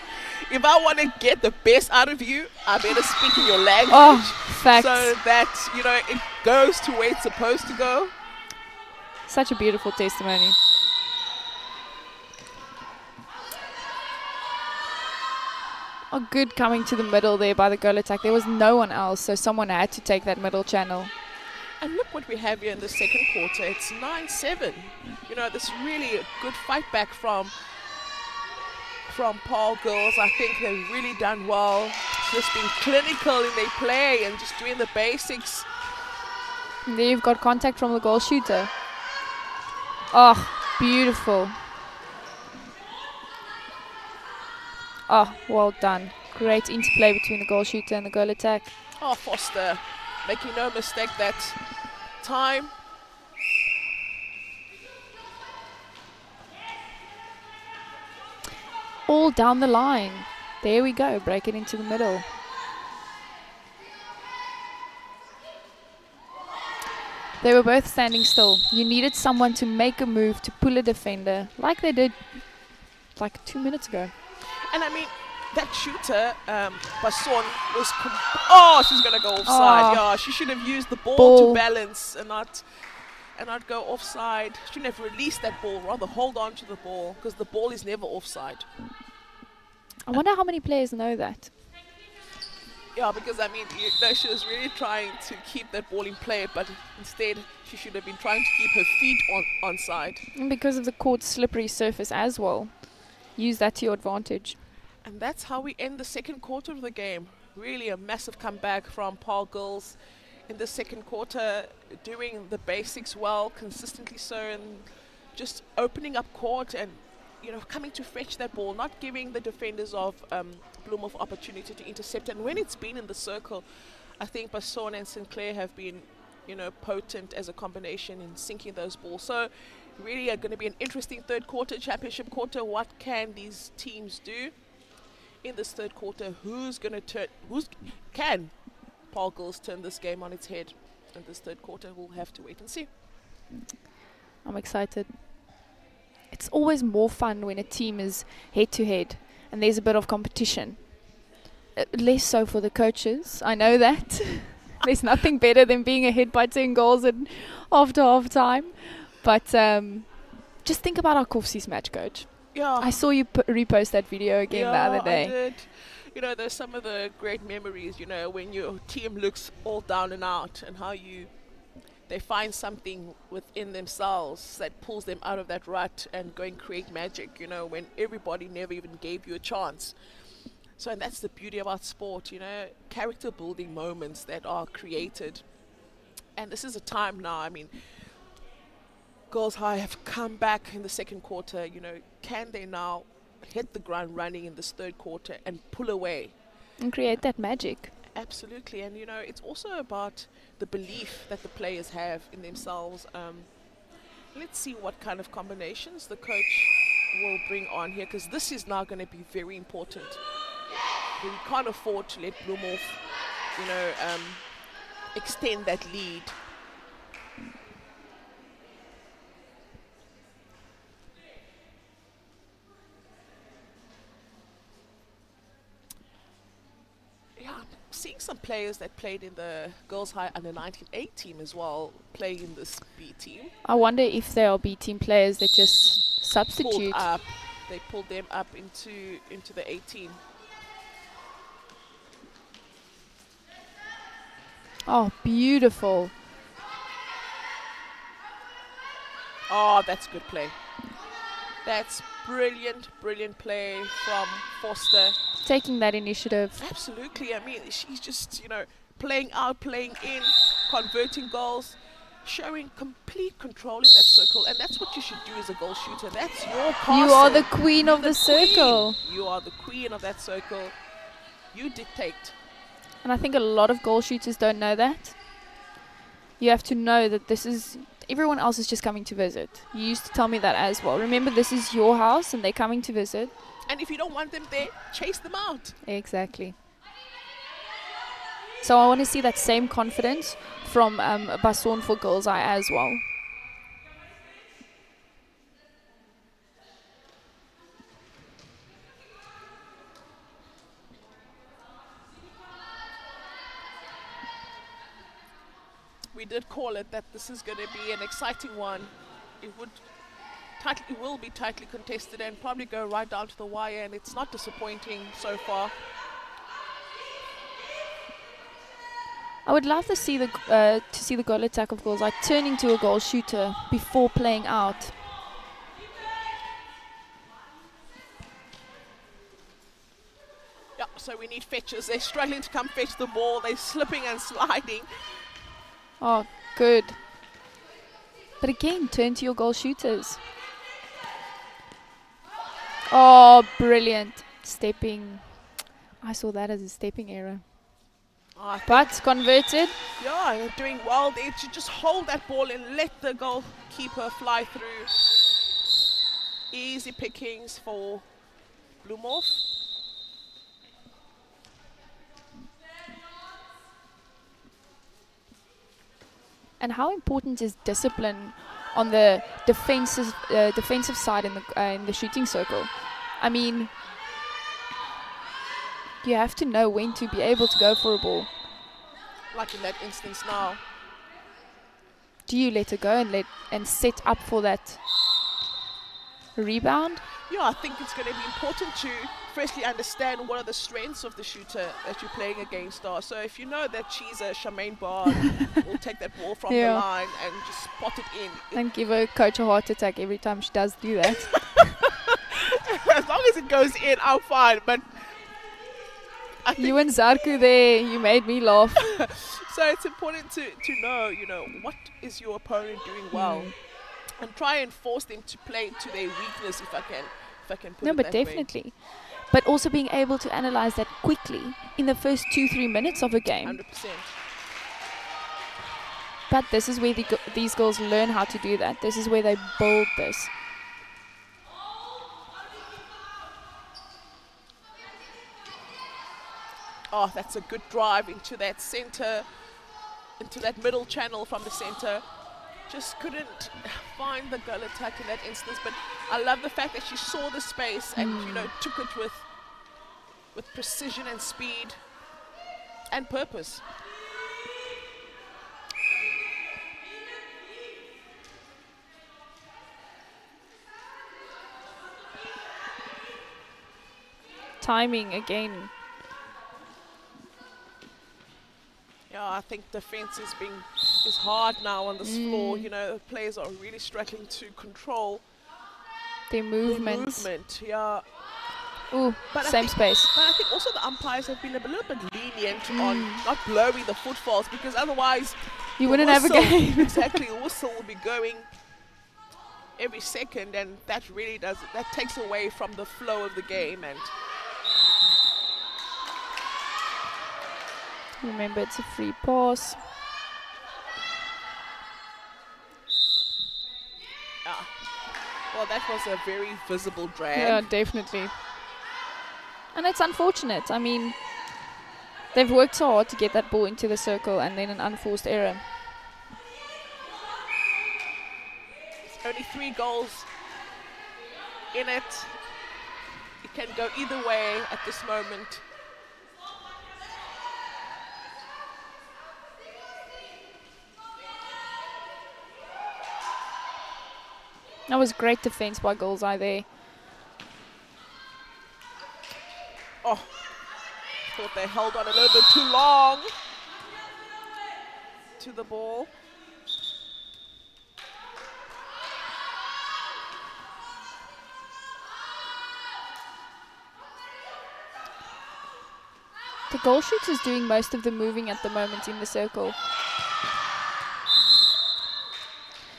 If I want to get the best out of you, I better speak in your language. Oh, facts. So that, it goes to where it's supposed to go. Such a beautiful testimony. Oh, good coming to the middle there by the goal attack. There was no one else, so someone had to take that middle channel. And look what we have here in the second quarter. It's 9-7. This is really a good fight back from Paarl Girls. I think they've really done well. Just being clinical in their play and just doing the basics. And there you've got contact from the goal shooter. Oh, beautiful. Oh, well done. Great interplay between the goal shooter and the goal attack. Oh, Foster, making no mistake that time. All down the line. There we go, break it into the middle. They were both standing still. You needed someone to make a move to pull a defender, like they did like 2 minutes ago. And I mean, that shooter, Basson, was... Oh, she's going to go offside. Oh. Yeah, she should have used the ball to balance and not go offside. Shouldn't have released that ball, rather hold on to the ball, because the ball is never offside. I wonder how many players know that. Yeah, because I mean, she was really trying to keep that ball in play, but instead she should have been trying to keep her feet on side. And because of the court's slippery surface as well. Use that to your advantage. And that's how we end the second quarter of the game. Really a massive comeback from Paarl Girls in the second quarter, doing the basics well, consistently so, and just opening up court and, you know, coming to fetch that ball, not giving the defenders of Bloemhof opportunity to intercept. And when it's been in the circle, I think Basson and Sinclair have been, you know, potent as a combination in sinking those balls. So really going to be an interesting third quarter, championship quarter. What can these teams do in this third quarter? Can Paarl Girls turn this game on its head in this third quarter? We'll have to wait and see. I'm excited. It's always more fun when a team is head-to-head and there's a bit of competition. Less so for the coaches, I know that. There's nothing better than being ahead by 10 goals and after half-time. But just think about our Koffsies match, coach. Yeah. I saw you repost that video again the other day. I did. You know, there's some of the great memories, you know, when your team looks all down and out, and how they find something within themselves that pulls them out of that rut and go and create magic, you know, when everybody never even gave you a chance. So, and that's the beauty about sport, you know, character building moments that are created. And this is a time now, I mean, Girls High have come back in the second quarter, you know, can they now hit the ground running in this third quarter and pull away? And create that magic. Absolutely. And, you know, it's also about the belief that the players have in themselves. Let's see what kind of combinations the coach will bring on here, because this is now going to be very important. We can't afford to let Bloemhof, you know, extend that lead. Seeing some players that played in the Girls High under 19A team as well, playing in this B team. I wonder if there are B team players that just substitute. They pulled them up into the A team. Oh, beautiful. Oh, that's good play. That's brilliant, brilliant play from Foster. Taking that initiative. Absolutely. I mean, she's just, you know, playing out, playing in, converting goals, showing complete control in that circle. And that's what you should do as a goal shooter. That's your castle. You are the queen of the circle. You are the queen of that circle. You dictate. And I think a lot of goal shooters don't know that. You have to know that this is... Everyone else is just coming to visit. You used to tell me that as well. Remember, this is your house and they're coming to visit. And if you don't want them there, chase them out. Exactly. So I want to see that same confidence from Basson for Girls High as well. We did call it that this is going to be an exciting one. It will be tightly contested and probably go right down to the wire, and it's not disappointing so far. I would love to see the goal attack of Girls High turn into a goal shooter before playing out. Yeah, so we need fetchers. They're struggling to come fetch the ball. They're slipping and sliding. Oh, good. But again, turn to your goal shooters. Oh, brilliant. Stepping. I saw that as a stepping error. But converted. Yeah, they're doing well. They should just hold that ball and let the goalkeeper fly through. Easy pickings for Bloemhof. And how important is discipline on the defensive side in the shooting circle? I mean, You have to know when to be able to go for a ball. Like in that instance now. Do you let her go and set up for that rebound? Yeah, I think it's going to be important to firstly understand what are the strengths of the shooter that you're playing against. So if you know that she's a Charmaine Bard, will take that ball from the line and just spot it in. And give her coach a heart attack every time she does do that. As long as it goes in, I'm fine. But you and Zarku there, you made me laugh. So it's important to know, what is your opponent doing well, and try and force them to play to their weakness, if I can put it that way. No, but definitely. But also being able to analyze that quickly in the first 2-3 minutes of a game. 100%. But this is where these girls learn how to do that. This is where they build this. Oh, that's a good drive into that center, into that middle channel from the center. Just couldn't find the goal attack in that instance, but I love the fact that she saw the space and took it with precision and speed and purpose. Timing again. Yeah, I think defense is hard now on this floor. Players are really struggling to control their movement. Yeah. Ooh, same space. But I think also the umpires have been a little bit lenient on not blowing the footfalls, because otherwise you wouldn't have a game. Exactly, the whistle will be going every second, and that really that takes away from the flow of the game. And remember, it's a free pass. Well, that was a very visible drag. Yeah, definitely. And it's unfortunate. I mean, they've worked so hard to get that ball into the circle, and then an unforced error. It's only 3 goals in it. It can go either way at this moment. That was great defense by Girls High there. Oh, thought they held on a little bit too long to the ball. The goal shooter's doing most of the moving at the moment in the circle.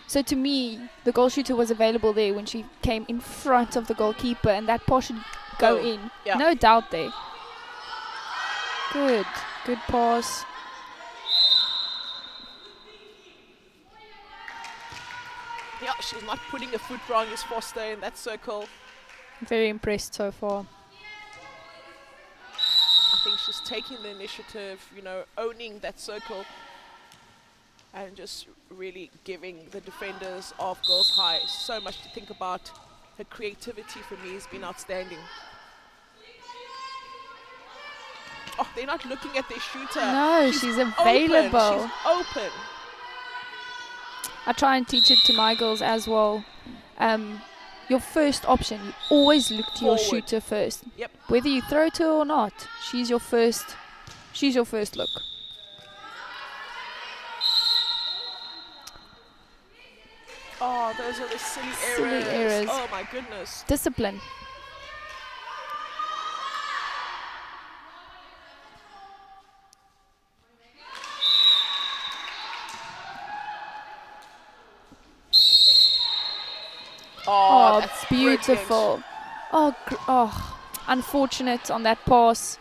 So to me, the goal shooter was available there when she came in front of the goalkeeper, and that pass should go in. Yeah. No doubt there. Good pass. Yeah, she's not putting a foot wrong, is Foster, in that circle. Very impressed so far. I think she's taking the initiative, owning that circle, and just really giving the defenders of Girls High so much to think about. Her creativity for me has been outstanding. Oh, they're not looking at their shooter. No, she's available. Open. She's open. I try and teach it to my girls as well. Your first option, you always look to your shooter first. Yep. Whether you throw to her or not, she's your first look. Oh, those are the silly errors. Oh my goodness. Discipline. Oh, that's beautiful. Oh, unfortunate on that pass.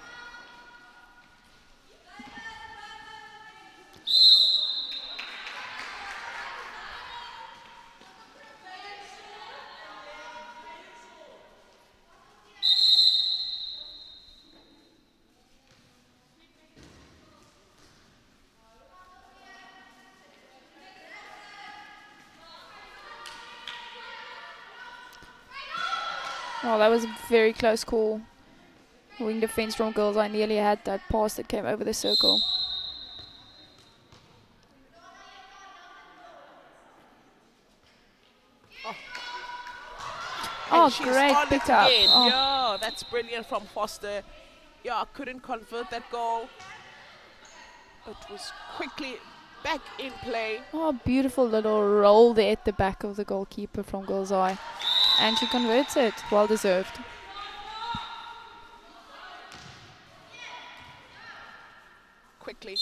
Oh, that was a very close call. Wing defense from Girls High nearly had that pass that came over the circle. Oh, great pickup. Oh. Yeah, that's brilliant from Foster. Yeah, couldn't convert that goal. It was quickly back in play. Oh, beautiful little roll there at the back of the goalkeeper from Girls High. And she converts it. Well deserved. Quickly.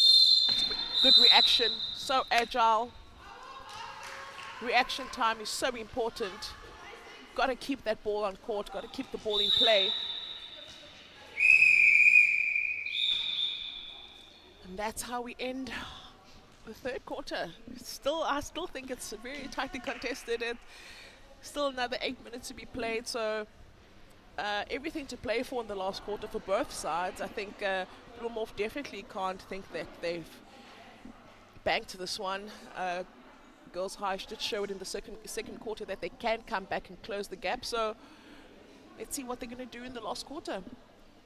Good reaction. So agile. Reaction time is so important. Got to keep that ball on court. Got to keep the ball in play. And that's how we end the third quarter. I still think it's very tightly contested. Still another 8 minutes to be played. So everything to play for in the last quarter for both sides. I think Bloemhof definitely can't think that they've banked this one. Girls High did show it in the second quarter that they can come back and close the gap. So let's see what they're going to do in the last quarter.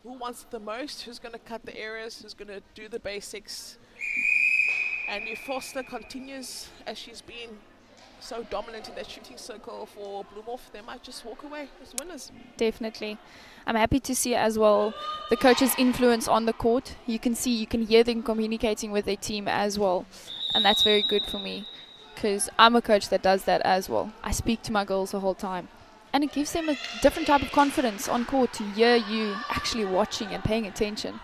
Who wants it the most? Who's going to cut the errors? Who's going to do the basics? And if Foster continues as she's been so dominant in that shooting circle for Bloemhof, they might just walk away as winners. Definitely. I'm happy to see as well the coach's influence on the court. You can hear them communicating with their team as well. And that's very good for me, because I'm a coach that does that as well. I speak to my girls the whole time. And it gives them a different type of confidence on court to hear you actually watching and paying attention.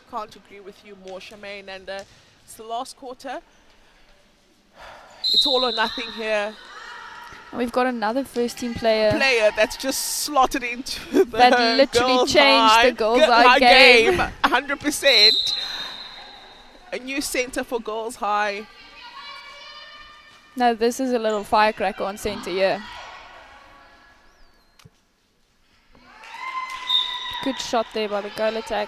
Can't agree with you more, Charmaine. And it's the last quarter. It's all or nothing here. And we've got another first team player that's just slotted into the that literally changed the Girls High game. 100%. A new center for Girls High. Now this is a little firecracker on center here. Good shot there by the goal attack.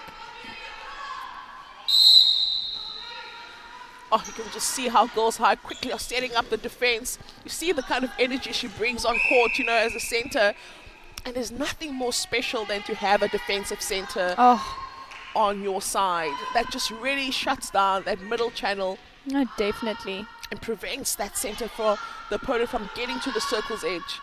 Oh, you can just see how Girls High quickly are setting up the defense. You see the kind of energy she brings on court, you know, as a center. And there's nothing more special than to have a defensive center on your side. That just really shuts down that middle channel. No, definitely. And prevents that center for the opponent from getting to the circle's edge.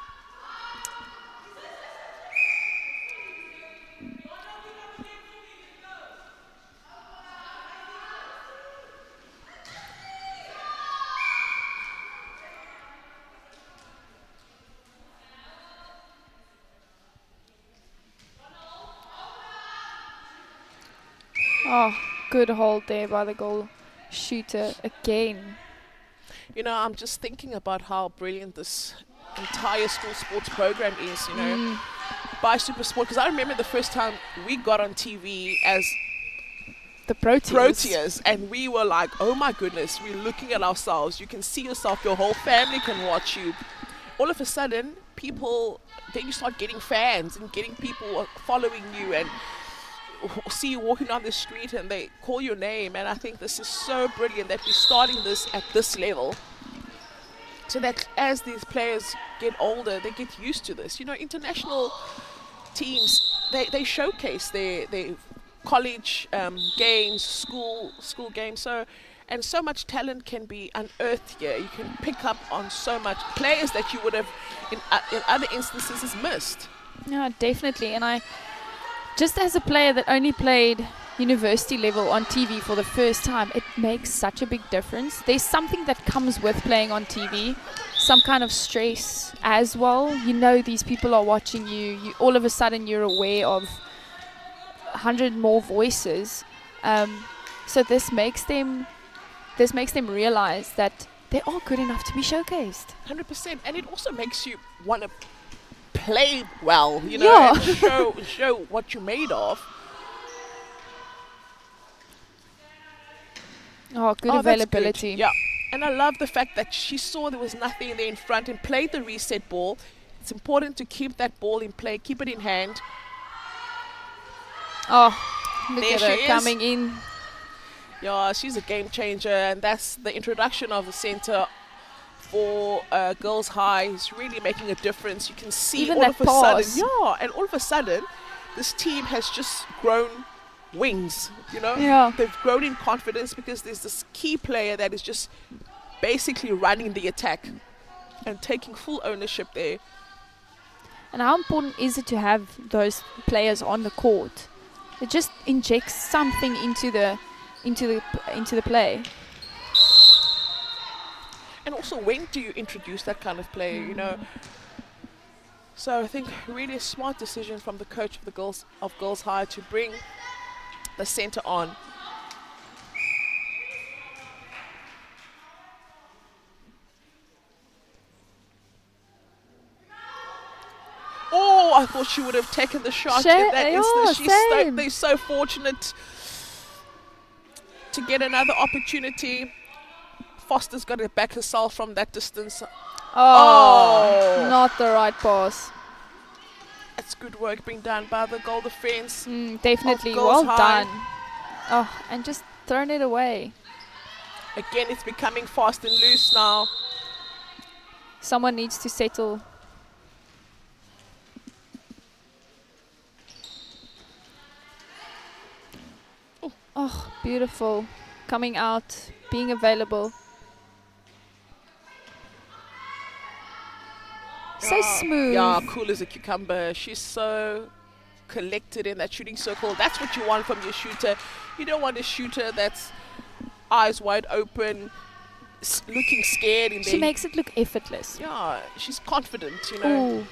Oh, good hold there by the goal shooter again. You know, I'm just thinking about how brilliant this entire school sports program is, you know, by Super Sport. Because I remember the first time we got on TV as the Proteas, and we were like, oh my goodness, we're looking at ourselves. You can see yourself, your whole family can watch you. All of a sudden, then you start getting fans and getting people following you and see you walking down the street and they call your name. And I think this is so brilliant that we're starting this at this level, so that as these players get older, they get used to this. You know, international teams, they showcase their college games, school games. And so much talent can be unearthed here. You can pick up on so much players that you would have in other instances missed. Yeah, definitely. And I, just as a player that only played university level on TV for the first time, it makes such a big difference. There's something that comes with playing on TV, some kind of stress as well. You know, these people are watching you. All of a sudden you're aware of 100 more voices. So this makes them realize that they are good enough to be showcased. 100%. And it also makes you want to play well, you know, and show what you're made of. Oh, good availability. Good. Yeah. And I love the fact that she saw there was nothing there in front and played the reset ball. It's important to keep that ball in play, keep it in hand. Oh, look at her coming in. Yeah, she's a game changer, and that's the introduction of the center for Girls High. Is really making a difference. You can see even all that of a pass. sudden, and all of a sudden, this team has just grown wings, you know? Yeah. They've grown in confidence because there's this key player that is just basically running the attack and taking full ownership there. And how important is it to have those players on the court? It just injects something into the play. And also, when do you introduce that kind of player, you know? So I think really a smart decision from the coach of the Girls High to bring the center on. Oh, I thought she would have taken the shot in that instant. They're so fortunate to get another opportunity. Foster's got to back herself from that distance. Oh, not the right pass. That's good work being done by the goal defense. Definitely, well done. Oh, and just thrown it away. Again, it's becoming fast and loose now. Someone needs to settle. Oh, beautiful. Coming out, being available. So smooth. Yeah, cool as a cucumber. She's so collected in that shooting circle. That's what you want from your shooter. You don't want a shooter that's eyes wide open, looking scared. She makes it look effortless. Yeah, she's confident, you know. Ooh.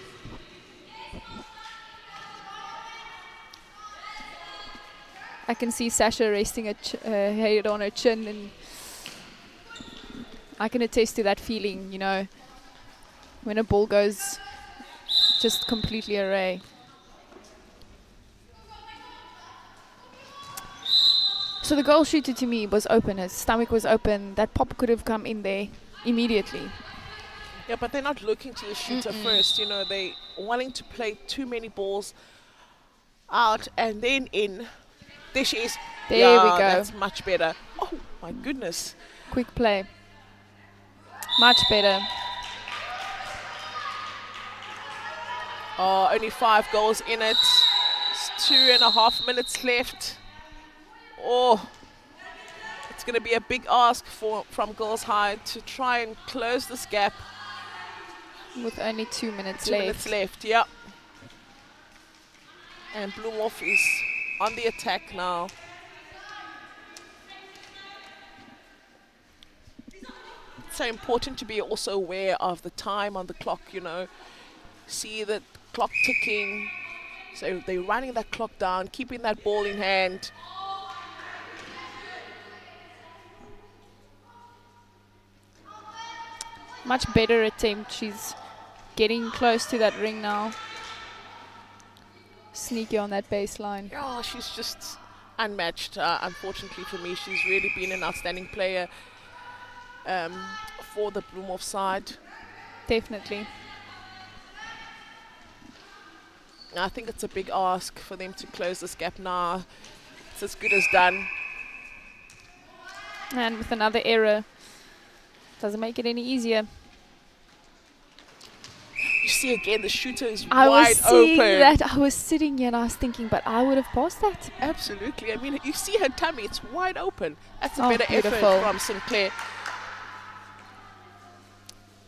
I can see Sasha resting her head on her chin, and I can attest to that feeling, you know, when a ball goes just completely awry. So the goal shooter to me was open, his stomach was open, that pop could have come in there immediately. Yeah, but they're not looking to the shooter first, you know, they wanting to play too many balls out and then in. There she is. There we go. That's much better. Oh, my goodness. Quick play. Much better. Oh, only 5 goals in it. It's 2.5 minutes left. Oh, it's going to be a big ask from Girls High to try and close this gap. With only 2 minutes 2 minutes left, yeah. And Bloemhof is on the attack now. It's so important to be also aware of the time on the clock, you know. See the clock ticking. So they're running that clock down, keeping that ball in hand. Much better attempt. She's getting close to that ring now. Sneaky on that baseline. Yeah, she's just unmatched. Unfortunately for me, she's really been an outstanding player for the Bloemhof side. Definitely. I think it's a big ask for them to close this gap now. It's as good as done. And with another error, doesn't make it any easier. You see again, the shooter is I wide was seeing open. that. I was sitting here and I was thinking, but I would have passed that. Absolutely. I mean, you see her tummy, it's wide open. That's a Oh, better beautiful. effort from Sinclair.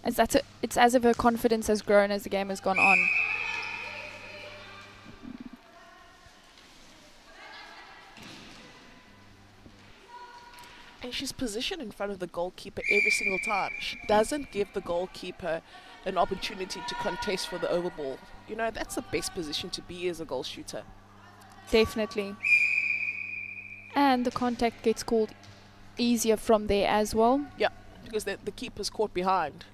It's as if her confidence has grown as the game has gone on. And she's positioned in front of the goalkeeper every single time. She doesn't give the goalkeeper an opportunity to contest for the overball. You know, that's the best position to be as a goal shooter. Definitely. And the contact gets called easier from there as well. Yeah, because the keeper's caught behind.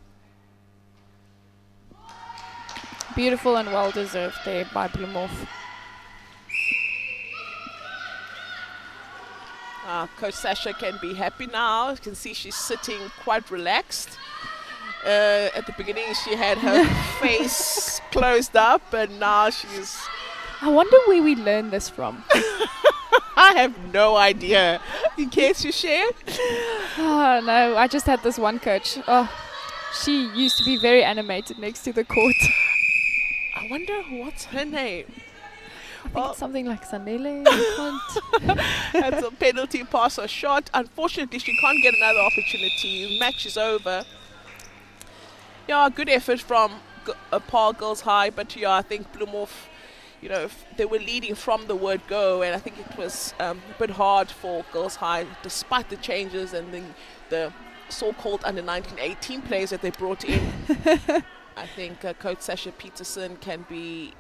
Beautiful and well deserved there by Bloemhof. Coach Sasha can be happy now. You can see she's sitting quite relaxed. At the beginning she had her face closed up, and now she's... I wonder where we learned this from. I have no idea. In case you share? Oh no, I just had this one coach. Oh, she used to be very animated next to the court. I wonder what's her name. I think it's something like Sandile. That's a penalty pass or shot. Unfortunately, she can't get another opportunity. Match is over. Yeah, good effort from Paarl Girls High, but yeah, I think Bloemhof, you know, they were leading from the word go, and I think it was a bit hard for Girls High, despite the changes and the so-called under 19-18 players that they brought in. I think Coach Sasha Peterson can be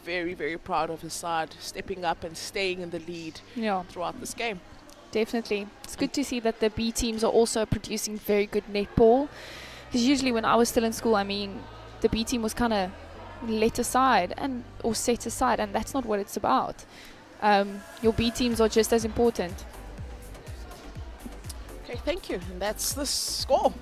very, very proud of his side, stepping up and staying in the lead throughout this game. Definitely. It's good to see that the B teams are also producing very good netball. Because usually when I was still in school, I mean, the B team was kind of let aside or set aside, and that's not what it's about. Your B teams are just as important. Okay, thank you. And that's the score.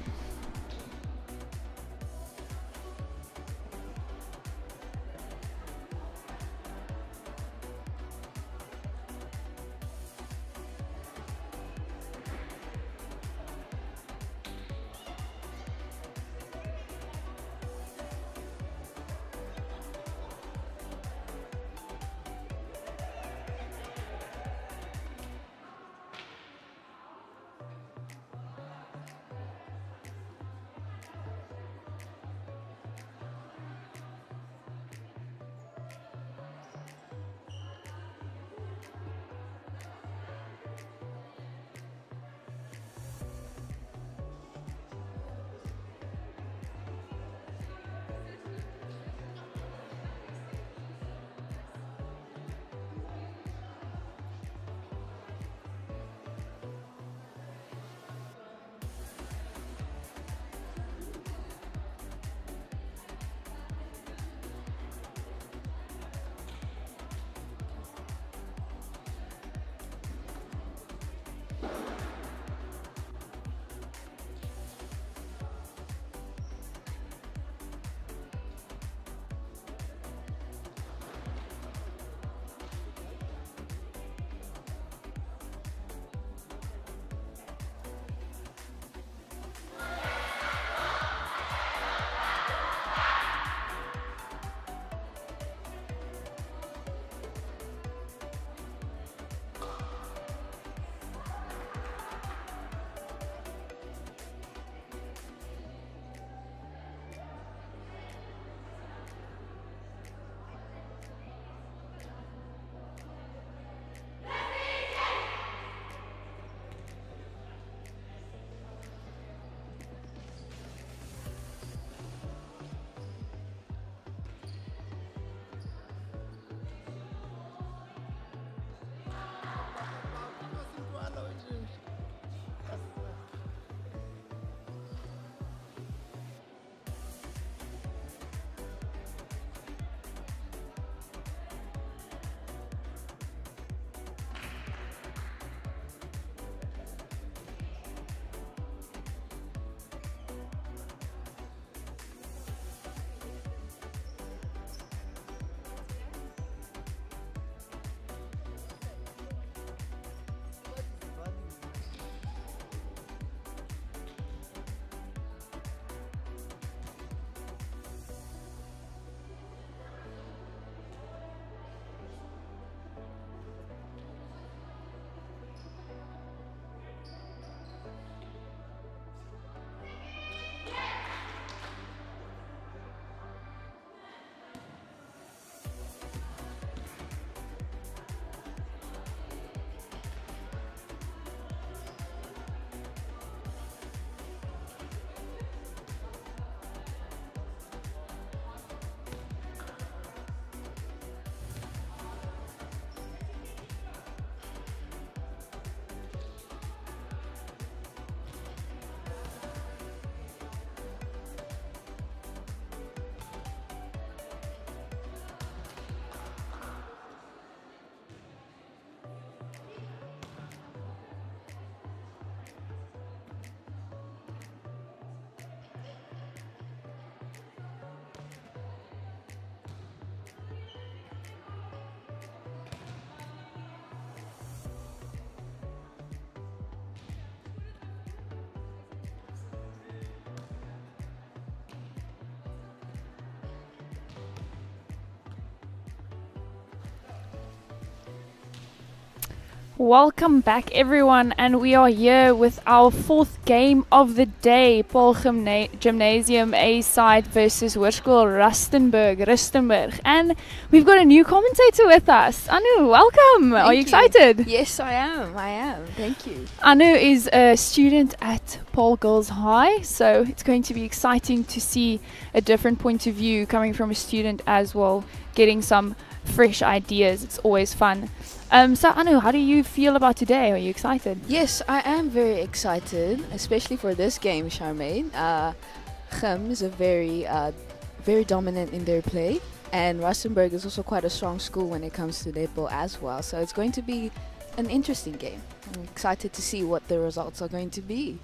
Welcome back everyone, and we are here with our fourth game of the day. Paarl Gimnasium A side versus Hoërskool Rustenburg. And we've got a new commentator with us. Anu, welcome. Are you excited? Yes, I am. Thank you. Anu is a student at Paarl Girls High, so it's going to be exciting to see a different point of view coming from a student as well, getting some fresh ideas. It's always fun. So Anu, how do you feel about today? Are you excited? Yes, I am very excited, especially for this game, Charmaine. Gim is a very dominant in their play, and Rustenburg is also quite a strong school when it comes to netball as well. So it's going to be an interesting game. I'm excited to see what the results are going to be.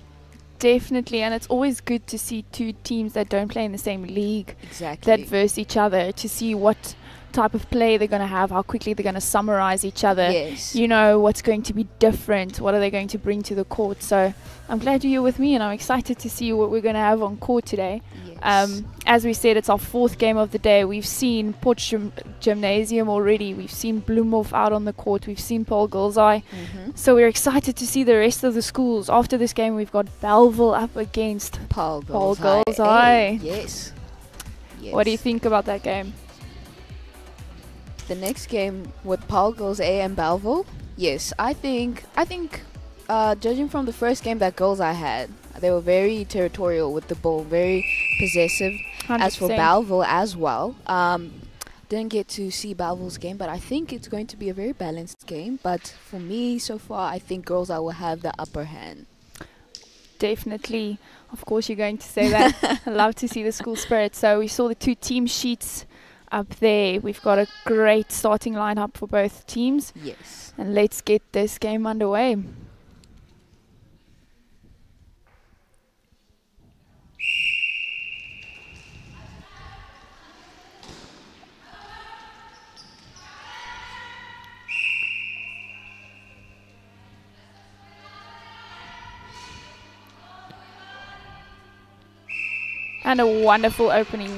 Definitely, and it's always good to see two teams that don't play in the same league that verse each other, to see what type of play they're going to have, how quickly they're going to summarize each other. Yes. You know, what's going to be different, what are they going to bring to the court. So I'm glad you're with me, and I'm excited to see what we're going to have on court today. Yes. As we said, it's our fourth game of the day. We've seen Potchefstroom Gimnasium already, we've seen Bloemhof out on the court, we've seen Paarl Girls High. So we're excited to see the rest of the schools. After this game, we've got Bellville up against Paarl Girls High. Yes. What do you think about that game? The next game with Paarl Girls A and Belville, yes, I think judging from the first game that Girls I had, they were very territorial with the ball, very possessive. 100%. As for Belville as well, didn't get to see Belville's game, but I think it's going to be a very balanced game. But for me, so far, I think Girls I will have the upper hand. Definitely. Of course you're going to say that. I love to see the school spirit. So we saw the two team sheets up there. We've got a great starting lineup for both teams. Yes. And let's get this game underway. And a wonderful opening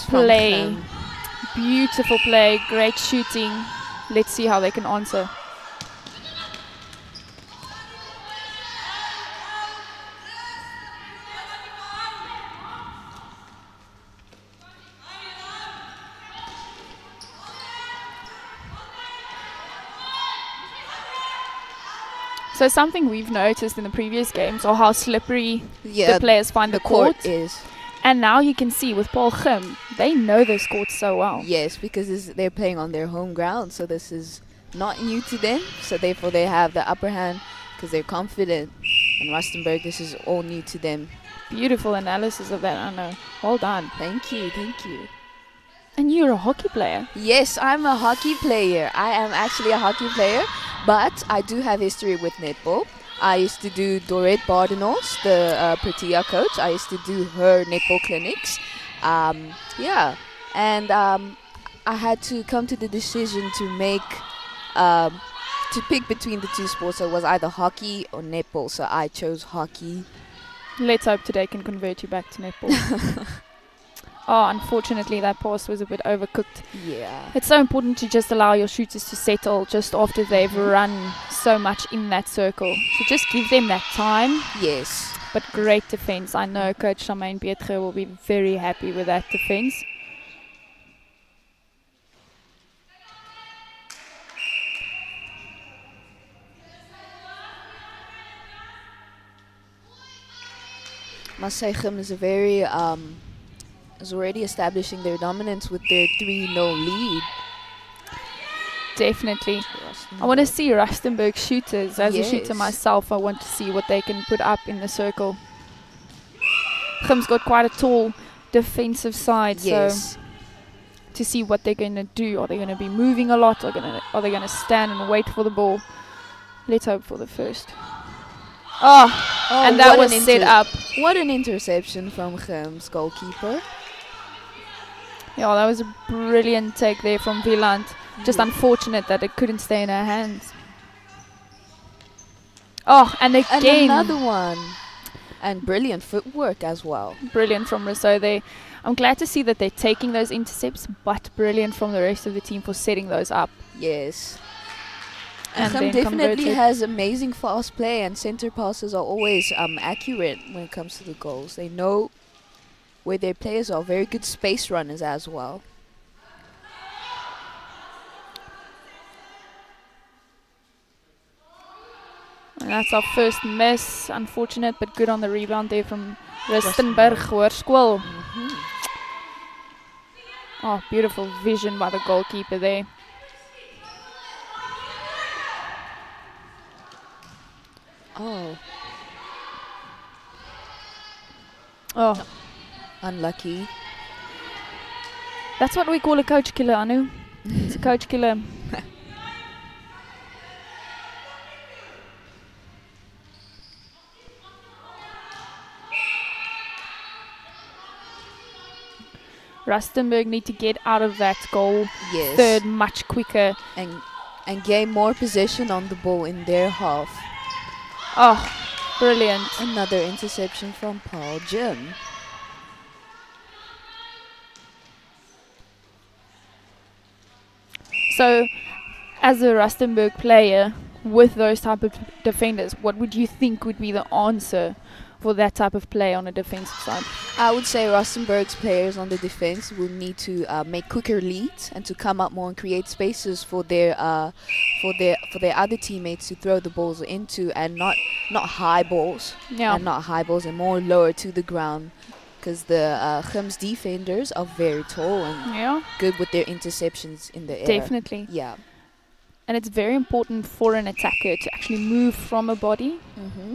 play. Beautiful play, great shooting. Let's see how they can answer. So something we've noticed in the previous games are how slippery the players find the court is. And now you can see with Paarl Gim, they know this court so well. Yes, because they're playing on their home ground, so this is not new to them. So therefore they have the upper hand because they're confident. And Rustenburg, this is all new to them. Beautiful analysis of that, Anna. Well done. Thank you. And you're a hockey player. Yes, I'm a hockey player. I am actually a hockey player, but I do have history with netball. I used to do Dorette Bardenos, the Protea coach. I used to do her netball clinics. And I had to come to the decision to pick between the two sports. So it was either hockey or netball. So I chose hockey. Let's hope today can convert you back to netball. Oh, unfortunately, that pass was a bit overcooked. Yeah. It's so important to just allow your shooters to settle just after they've run so much in that circle. So just give them that time. Yes. But great defense. I know Coach Charmaine Pietre will be very happy with that defense. Must say Gim is is already establishing their dominance with their 3-0 lead. Definitely. I want to see Rustenburg shooters. As a shooter myself, I want to see what they can put up in the circle. Gim's got quite a tall defensive side, so to see what they're going to do. Are they going to be moving a lot? Are they going to stand and wait for the ball? Let's hope for the first. And that was set up. What an interception from Gim's goalkeeper. Yeah, that was a brilliant take there from Wieland. Just unfortunate that it couldn't stay in her hands. Oh, and again. And another one. And brilliant footwork as well. Brilliant from Rousseau there. I'm glad to see that they're taking those intercepts, but brilliant from the rest of the team for setting those up. Yes. and Gim then definitely converted. has amazing fast play, and center passes are always accurate when it comes to the goals. They know where their players are. Very good space runners as well. And that's our first miss. Unfortunate, but good on the rebound there from Rustenburg Hoërskool. Oh, beautiful vision by the goalkeeper there. Oh, Oh, unlucky. that's what we call a coach killer, Anu. It's a coach killer. Rustenburg need to get out of that goal Yes. third much quicker. And gain more possession on the ball in their half. Oh, brilliant. Another interception from Paarl Gim. So, as a Rustenburg player with those type of defenders, what would you think would be the answer for that type of play on a defensive side? I would say Rustenburg's players on the defense will need to make quicker leads and to come up more and create spaces for their other teammates to throw the balls into, and not high balls. Yeah. And not high balls, and more lower to the ground, because the Gim's defenders are very tall and Yeah, good with their interceptions in the air. definitely. Yeah. And it's very important for an attacker to actually move from a body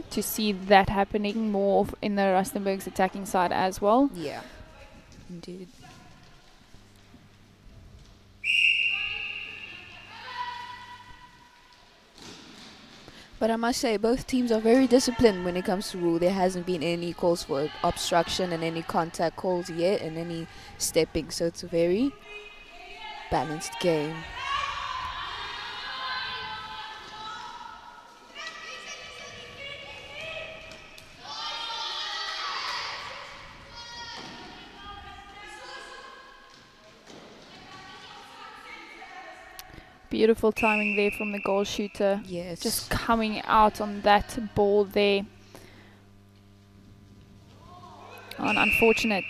to see that happening more in the Rustenburg's attacking side as well. Yeah. Indeed. But I must say, both teams are very disciplined when it comes to rule. There hasn't been any calls for obstruction and any contact calls yet, and any stepping. So it's a very balanced game. Beautiful timing there from the goal shooter. Yes. Just coming out on that ball there. Oh, unfortunate.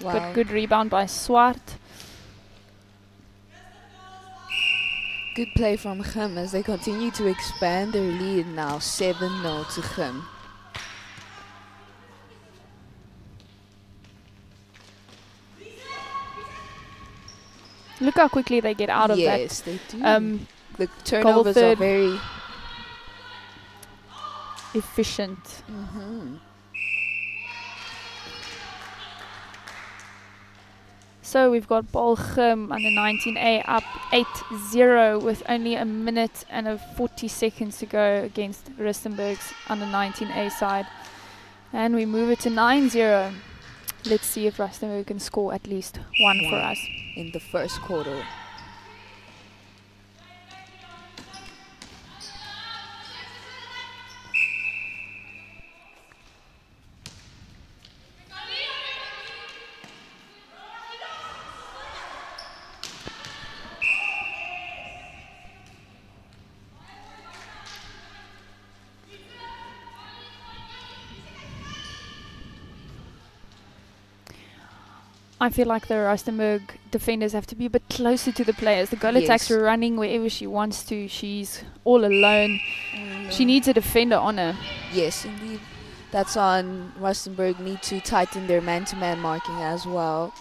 wow. But good rebound by Swart. Good play from Gim as they continue to expand their lead now 7-0 to Gim. Look how quickly they get out of that. Yes, they do. The goal turnovers are third. very Efficient. So we've got Paarl Gim under 19A up 8-0 with only a minute and 40 seconds to go against Rustenburg's under 19A side. And we move it to 9-0. Let's see if Rustenburg can score at least one for us. in the first quarter. I feel like the Rustenburg defenders have to be a bit closer to the players. The goal attack's Yes. running wherever she wants to. She's all alone. She needs a defender on her. Yes, indeed. That's on Rustenburg. Need to tighten their man-to-man marking as well.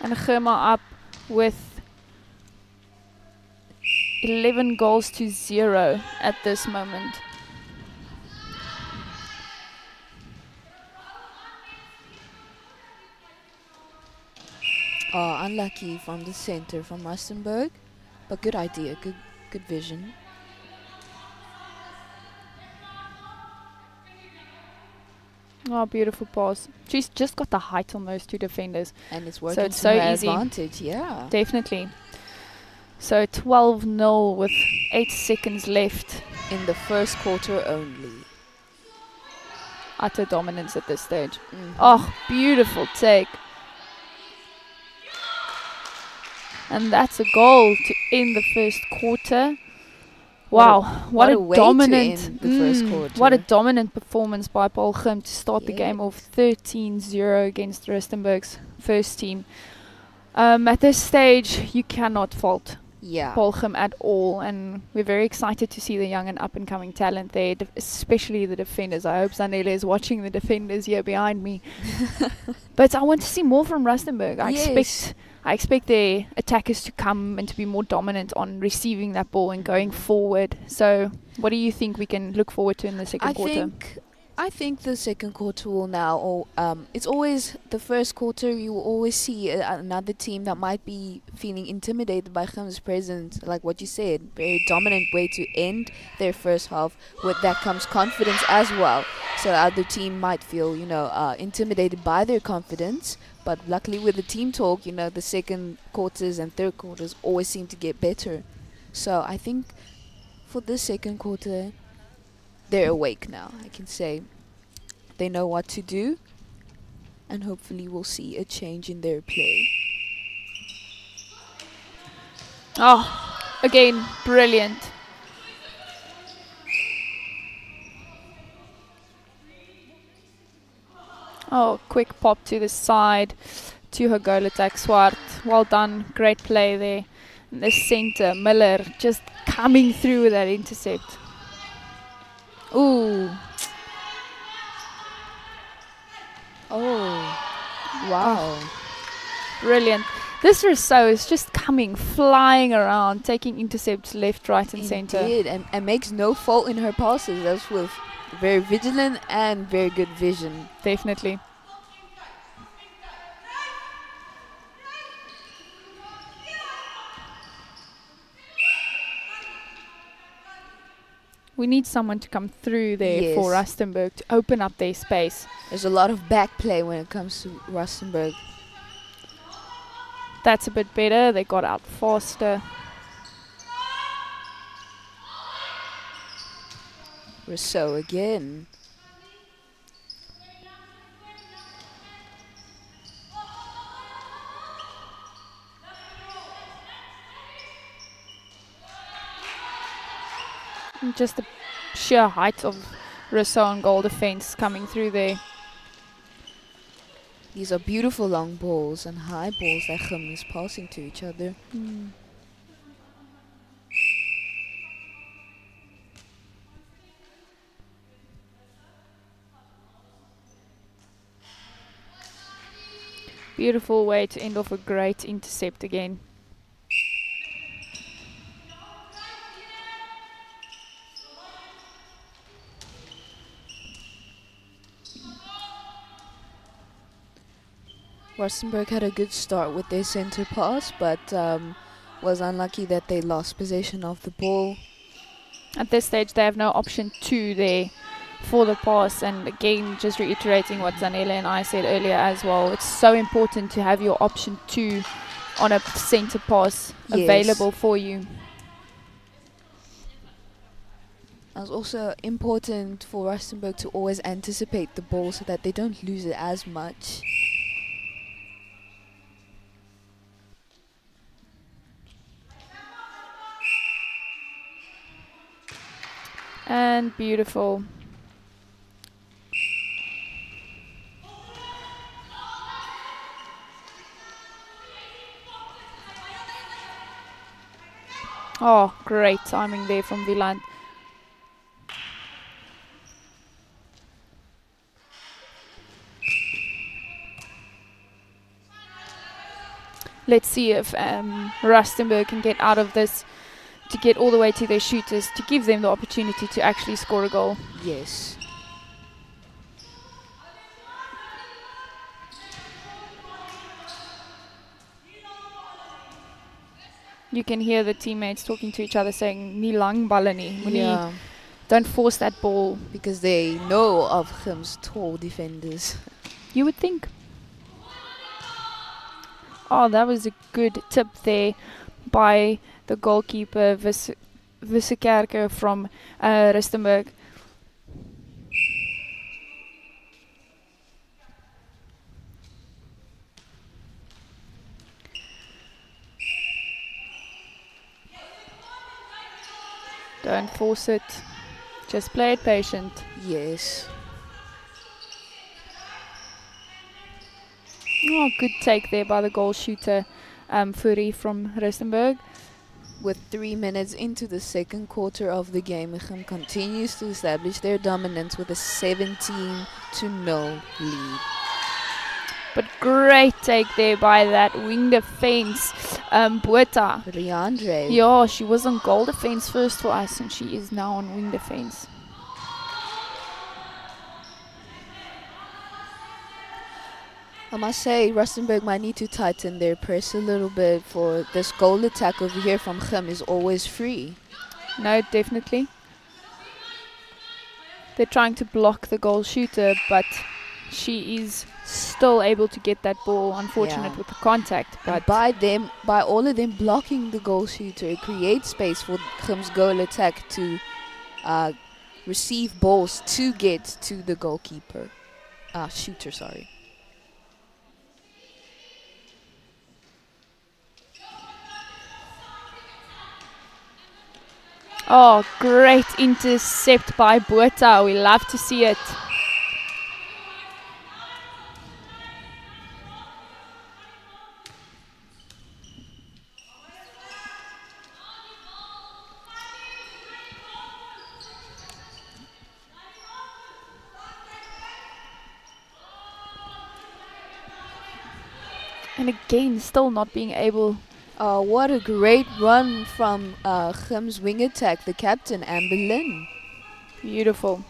And Gim are up with 11 goals to 0 at this moment. Oh, unlucky from the center from Rustenburg, but good idea, good vision. Oh, beautiful pass. She's just got the height on those two defenders. And it's working it's to so her easy. advantage, yeah. Definitely. So 12-0 with 8 seconds left. In the first quarter only. Utter dominance at this stage. Oh, beautiful take. And that's a goal to end the first quarter. Wow, what a way dominant to end the first quarter. What a dominant performance by Paarl Gim to start the Yes. game off 13-0 against Rustenburg's first team. At this stage, you cannot fault Paarl Gim at all, and we're very excited to see the young and up-and-coming talent there, especially the defenders. I hope Zanele is watching the defenders here behind me. But I want to see more from Rustenburg. I expect their attackers to come and to be more dominant on receiving that ball and going forward. So what do you think we can look forward to in the second quarter? I think the second quarter will now, it's always the first quarter, you will always see another team that might be feeling intimidated by Gim's presence, like what you said, very dominant way to end their first half. With that comes confidence as well. So the other team might feel, intimidated by their confidence. But luckily with the team talk, the second quarters and third quarters always seem to get better. So I think for the second quarter, they're awake now, I can say. They know what to do, and hopefully we'll see a change in their play. Oh, again, brilliant. Oh, quick pop to the side to her goal attack, Swart. Well done, great play there. In the center, Miller just coming through with that intercept. Ooh. Oh, wow. Brilliant. This Rousseau is just coming, flying around, taking intercepts left, right and center. Indeed, and makes no fault in her passes. That's with very vigilant and very good vision. Definitely. We need someone to come through there for Rustenburg to open up their space. There's a lot of back play when it comes to Rustenburg. That's a bit better. They got out faster. Rousseau again. Just the sheer height of Rousseau and goal defense coming through there. These are beautiful long balls and high balls that Gim is passing to each other. Beautiful way to end off a great intercept again. Rustenburg had a good start with their center pass, but was unlucky that they lost possession of the ball. At this stage, they have no option 2 there for the pass. And again, just reiterating what Zanele and I said earlier as well, it's so important to have your option 2 on a center pass available for you. It's also important for Rustenburg to always anticipate the ball so that they don't lose it as much. And beautiful. Oh, great timing there from Wieland. Let's see if Rustenburg can get out of this to get all the way to their shooters to give them the opportunity to actually score a goal. Yes. You can hear the teammates talking to each other saying, "Nie lang ballen nie." Don't force that ball. Because they know of Gim's tall defenders. You would think. Oh, that was a good tip there by the goalkeeper Wissekerke from Rustenburg. Don't force it. Just play it patient. Yes. Oh, good take there by the goal shooter, Furi from Rustenburg. With 3 minutes into the second quarter of the game, Gim continues to establish their dominance with a 17-0 lead. But great take there by that wing defense, Botha. Leandre. Yeah, she was on goal defense first for us, and she is now on wing defense. I must say, Rustenburg might need to tighten their press a little bit, for this goal attack over here from Gim is always free. No, definitely. They're trying to block the goal shooter, but she is still able to get that ball. Unfortunate with the contact, but by all of them blocking the goal shooter, it creates space for Gim's goal attack to receive balls to get to the goalkeeper, shooter. Sorry. oh, great intercept by Botha. We love to see it. And again, still not being able. What a great run from Gim's wing attack, the captain, Amber Lynn. Beautiful.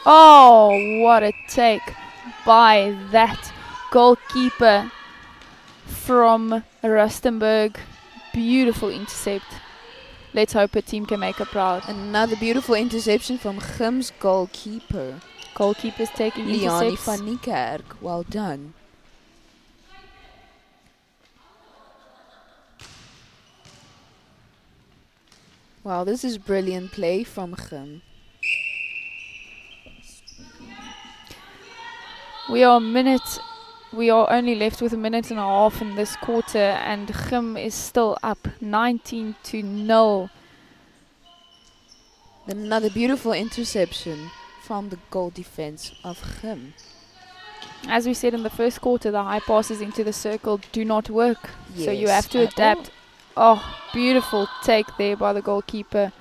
Oh, what a take by that goalkeeper from Rustenburg. Beautiful intercept. Let's hope her team can make her proud. Another beautiful interception from Gim's goalkeeper. Goalkeepers taking Leonie intercepts. van Niekerk. Well done. Wow, this is brilliant play from Gim. We are only left with a minute and a half in this quarter, and Gim is still up 19-0. Another beautiful interception from the goal defense of Gim. As we said in the first quarter, the high passes into the circle do not work. So you Yes, have to at adapt. Oh, beautiful take there by the goalkeeper.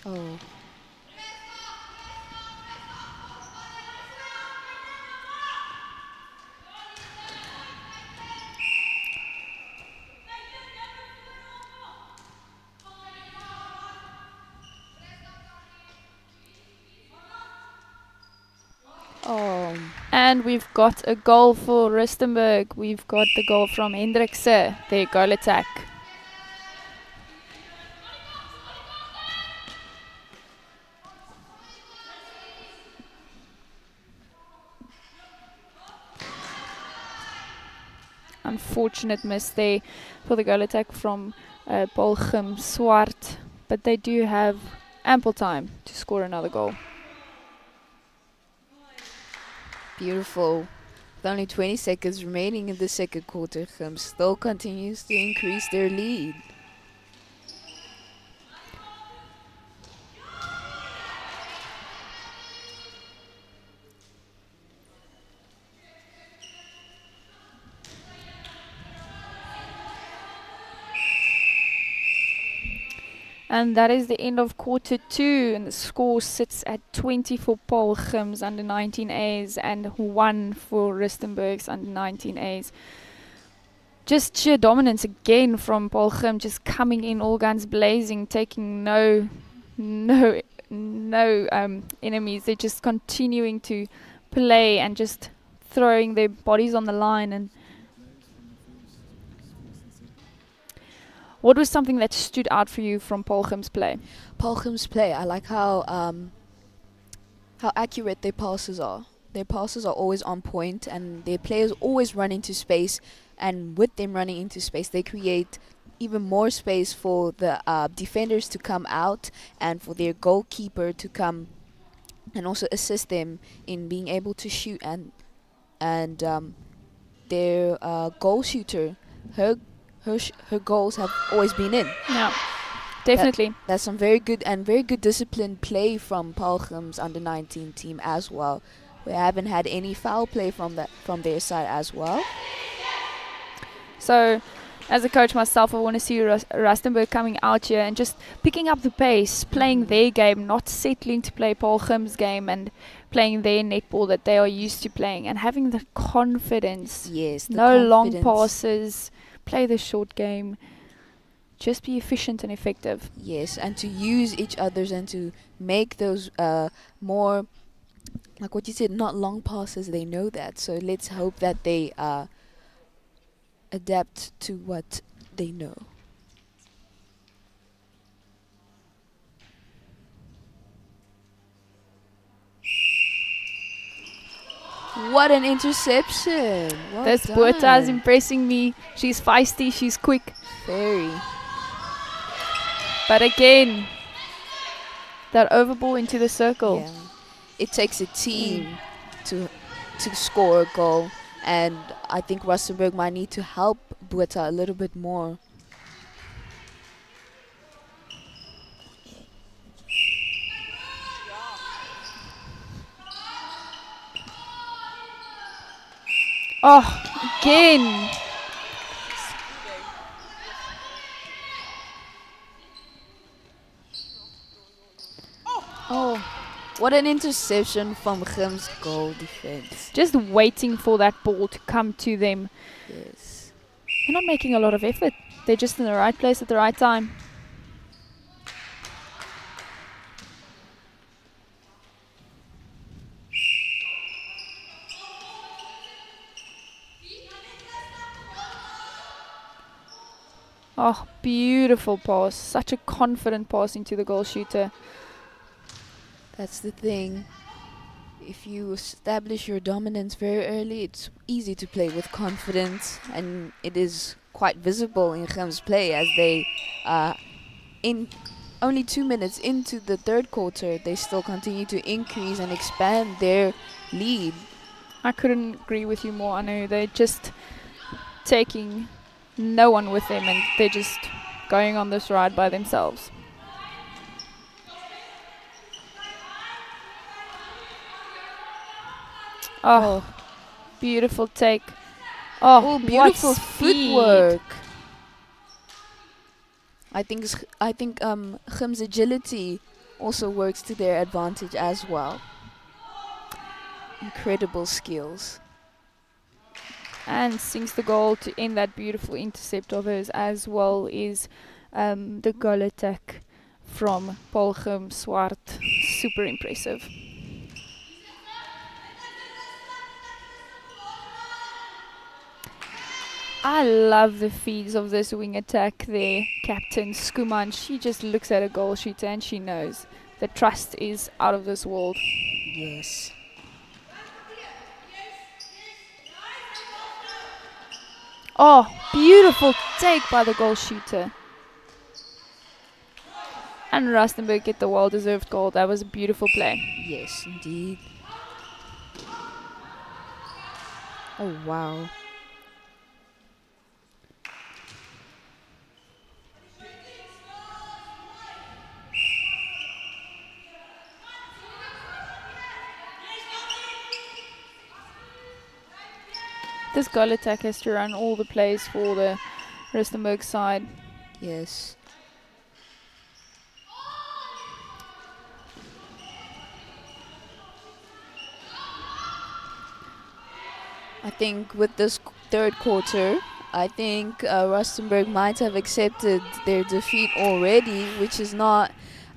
Oh. And we've got a goal for Rustenburg. We've got the goal from Hendrikse, their goal attack. Unfortunate miss there for the goal attack from Paarl Gim Swart, but they do have ample time to score another goal. Beautiful. With only 20 seconds remaining in the second quarter, Gim still continues to increase their lead. And that is the end of quarter two, and the score sits at 20 for Paarl Gim's under 19As and 1 for Rustenburg's under 19As. Just sheer dominance again from Paarl Gim, just coming in all guns blazing, taking no enemies. They're just continuing to play and just throwing their bodies on the line. And What was something that stood out for you from Paarl Gim's play? Paarl Gim's play, I like how accurate their passes are. Their passes are always on point, and their players always run into space. And with them running into space, they create even more space for the defenders to come out and for their goalkeeper to come and also assist them in being able to shoot. And their goal shooter, her goals have always been in. Yeah, definitely. That's some very good disciplined play from Paarl Gim's under-19 team as well. We haven't had any foul play from their side as well. So, as a coach myself, I want to see Rustenburg coming out here and just picking up the pace, playing their game, not settling to play Paarl Gim's game, and playing their netball that they are used to playing, and having the confidence. Yes, no long passes, play the short game, just be efficient and effective. Yes, and to use each other's and to make those more, like what you said, not long passes. They know that, so let's hope that they adapt to what they know. What an interception! Well this done. Botha is impressing me. She's feisty, she's quick. Very. But again, that overball into the circle. Yeah. It takes a team to score a goal, and I think Rustenburg might need to help Botha a little bit more. Oh, again. Oh, what an interception from Gim's goal defense. Just waiting for that ball to come to them. Yes. They're not making a lot of effort. They're just in the right place at the right time. Oh, beautiful pass. Such a confident pass into the goal shooter. That's the thing. If you establish your dominance very early, it's easy to play with confidence, and it is quite visible in Gim's play as they, in only 2 minutes into the third quarter, they still continue to increase and expand their lead. I couldn't agree with you more, Anu. They're just taking no one with them, and they're just going on this ride by themselves. Oh, beautiful take. Oh, beautiful what speed. footwork. I think Gim's agility also works to their advantage as well. Incredible skills. And sinks the goal to end that beautiful intercept of hers, as well is the goal attack from Paarl Gim Swart. Super impressive. I love the feeds of this wing attack there. Captain Skuman, she just looks at a goal shooter and she knows the trust is out of this world. Yes. Oh, beautiful take by the goal shooter. And Rustenburg get the well-deserved goal. That was a beautiful play. Yes, indeed. Oh, wow. This goal attack has to run all the plays for the Rustenburg side. Yes. I think with this third quarter, I think Rustenburg might have accepted their defeat already, which is not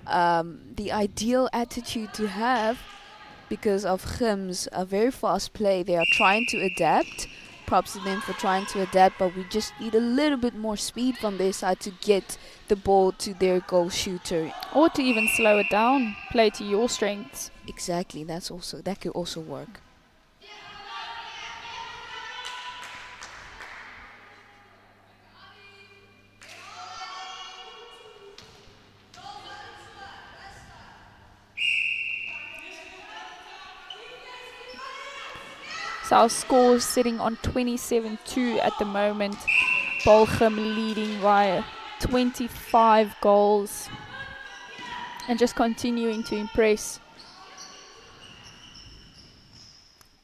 the ideal attitude to have because of Gim's very fast play. They are trying to adapt, props to them for trying to adapt, but we just need a little bit more speed from their side to get the ball to their goal shooter. Or to even slow it down, play to your strengths. Exactly, that could also work. So our score is sitting on 27-2 at the moment. Paarl Gim leading by 25 goals. And just continuing to impress.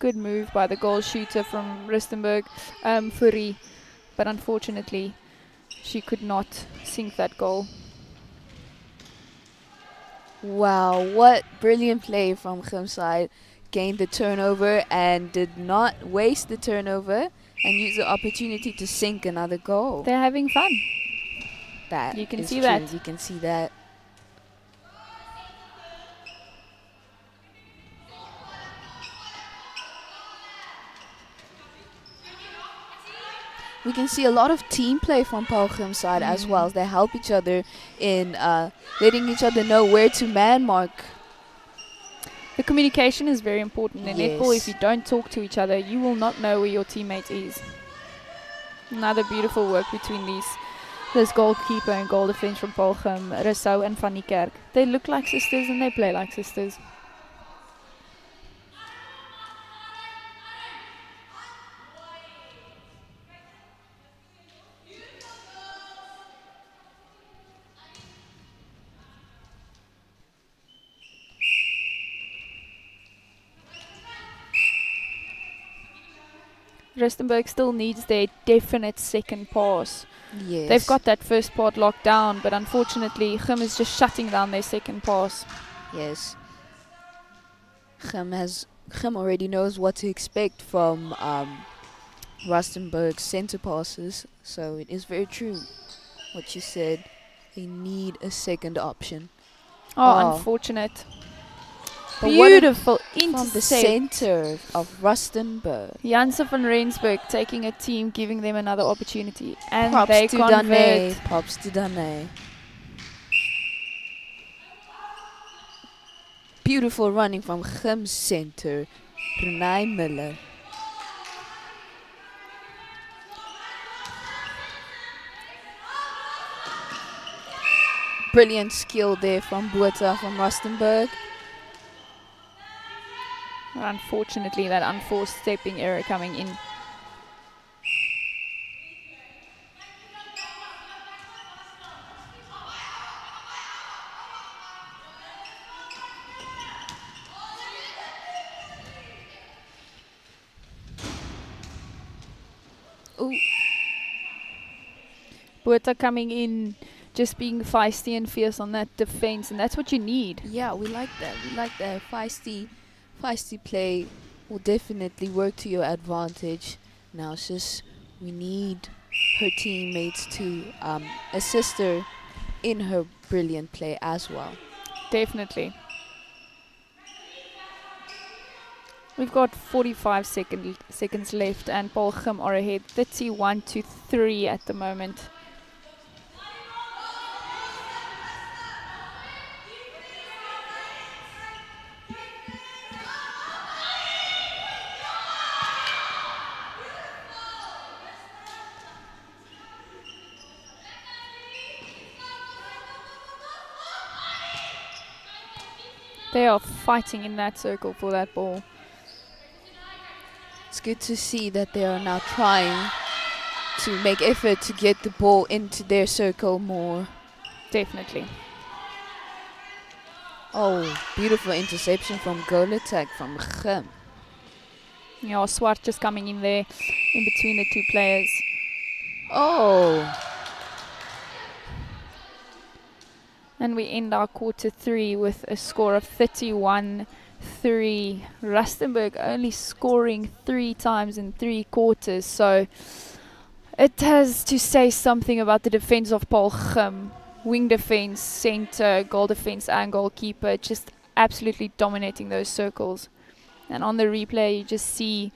Good move by the goal shooter from Rustenburg, Furi. But unfortunately, she could not sink that goal. Wow, what brilliant play from Gim's side. Gained the turnover and did not waste the turnover and use the opportunity to sink another goal. They're having fun. That you can is see true. that. You can see that. We can see a lot of team play from Paarl Gim's side as well. They help each other in letting each other know where to man mark. The communication is very important in netball. If you don't talk to each other, you will not know where your teammate is. Another beautiful work between this goalkeeper and goal defense from Paarl Gim, Rousseau and Van Niekerk. They look like sisters and they play like sisters. Rustenburg still needs their definite second pass. Yes. They've got that first part locked down, but unfortunately Gim is just shutting down their second pass. Yes. Gim already knows what to expect from Rustenburg's center passes, so it is very true what you said. They need a second option. Oh, unfortunate. But beautiful from the intercept. center of Rustenburg. Janse van Rensburg taking a team, giving them another opportunity. And Props they to convert. Dane. Props to Dane. Beautiful running from Gim's center, Renai Miller. Brilliant skill there from Botha from Rustenburg. Unfortunately, that unforced stepping error coming in. Ooh. Botha coming in, just being feisty and fierce on that defense, and that's what you need. Yeah, we like that. We like that feisty play will definitely work to your advantage. Now it's just we need her teammates to assist her in her brilliant play as well. Definitely. We've got 45 seconds left, and Paarl Gim are ahead 31-3 at the moment. They are fighting in that circle for that ball. It's good to see that they are now trying to make effort to get the ball into their circle more. Definitely. Oh, beautiful interception from goal attack from Gim. Yeah, Swart just coming in there in between the two players. Oh. And we end our quarter 3 with a score of 31-3. Rustenburg only scoring 3 times in 3 quarters. So it has to say something about the defense of Paarl Gim. Wing defense, center, goal defense and goalkeeper. Just absolutely dominating those circles. And on the replay you just see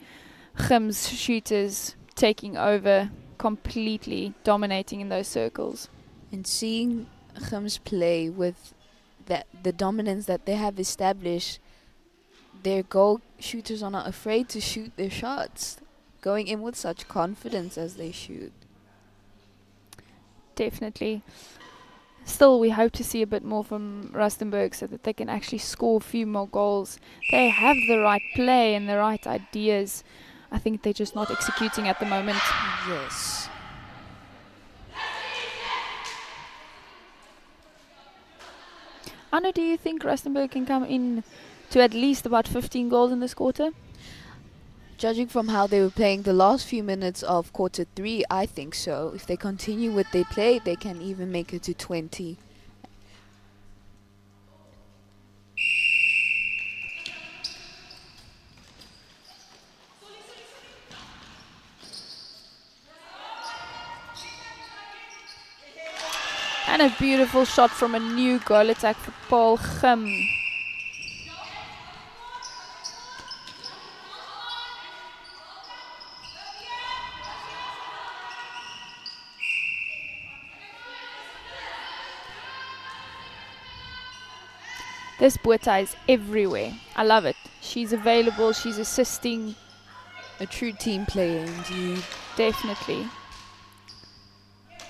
Gim's shooters taking over completely, dominating in those circles. And seeing Gim's play with the dominance that they have established, their goal shooters are not afraid to shoot their shots, going in with such confidence as they shoot. Definitely. Still, we hope to see a bit more from Rustenburg so that they can actually score a few more goals. They have the right play and the right ideas. I think they're just not executing at the moment. Yes. Anna, do you think Rustenburg can come in to at least about 15 goals in this quarter? Judging from how they were playing the last few minutes of quarter 3, I think so. If they continue with their play, they can even make it to 20. And a beautiful shot from a new goal attack for Paarl Gim. This Boeta is everywhere. I love it. She's available, she's assisting. A true team player indeed. Definitely.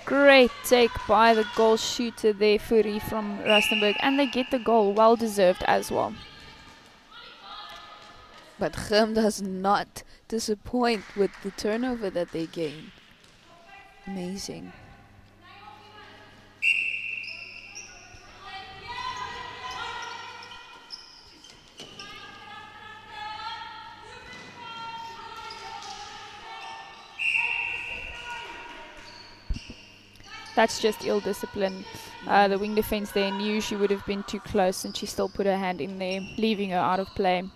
Great take by the goal shooter there, Furi from Rustenburg. And they get the goal, well deserved as well. But Gim does not disappoint with the turnover that they gain. Amazing. That's just ill discipline. The wing defense there knew she would have been too close and she still put her hand in there, leaving her out of play.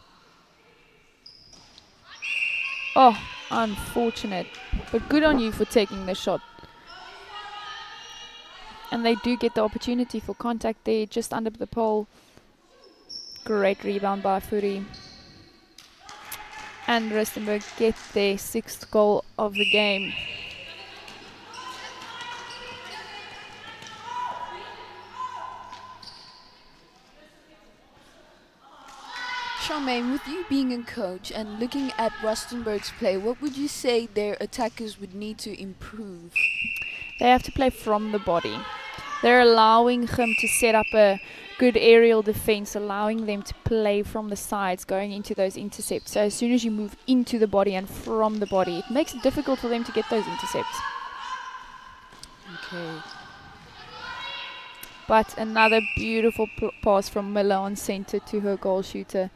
Oh, unfortunate. But good on you for taking the shot. And they do get the opportunity for contact there, just under the pole. Great rebound by Furi. And Rustenburg get their 6th goal of the game. Charmaine, with you being a coach and looking at Rustenburg's play, what would you say their attackers would need to improve? They have to play from the body. They're allowing Gim to set up a good aerial defense, allowing them to play from the sides, going into those intercepts. So as soon as you move into the body and from the body, it makes it difficult for them to get those intercepts. Okay. But another beautiful pass from Miller on center to her goal shooter.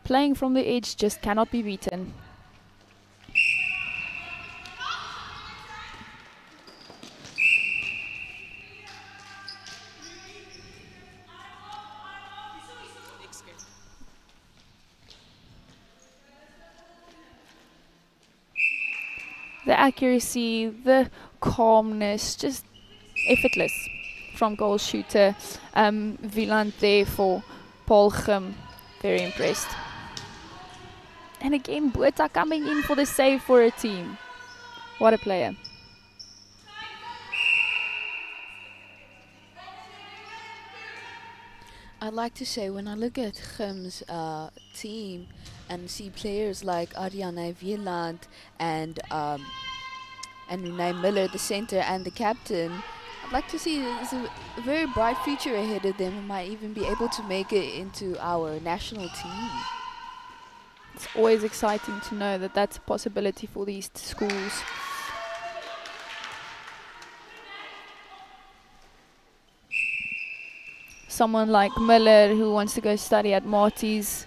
Playing from the edge just cannot be beaten. The accuracy, the calmness, just effortless from goal shooter Wieland there for Paarl Gim. Very impressed. And again, Boeta coming in for the save for her team. What a player. I'd like to say, when I look at Gim's team and see players like Ariane Wieland and Renee Miller, the center and the captain, I'd like to see there's a very bright future ahead of them and might even be able to make it into our national team. It's always exciting to know that that's a possibility for these schools. Someone like Miller who wants to go study at Marty's,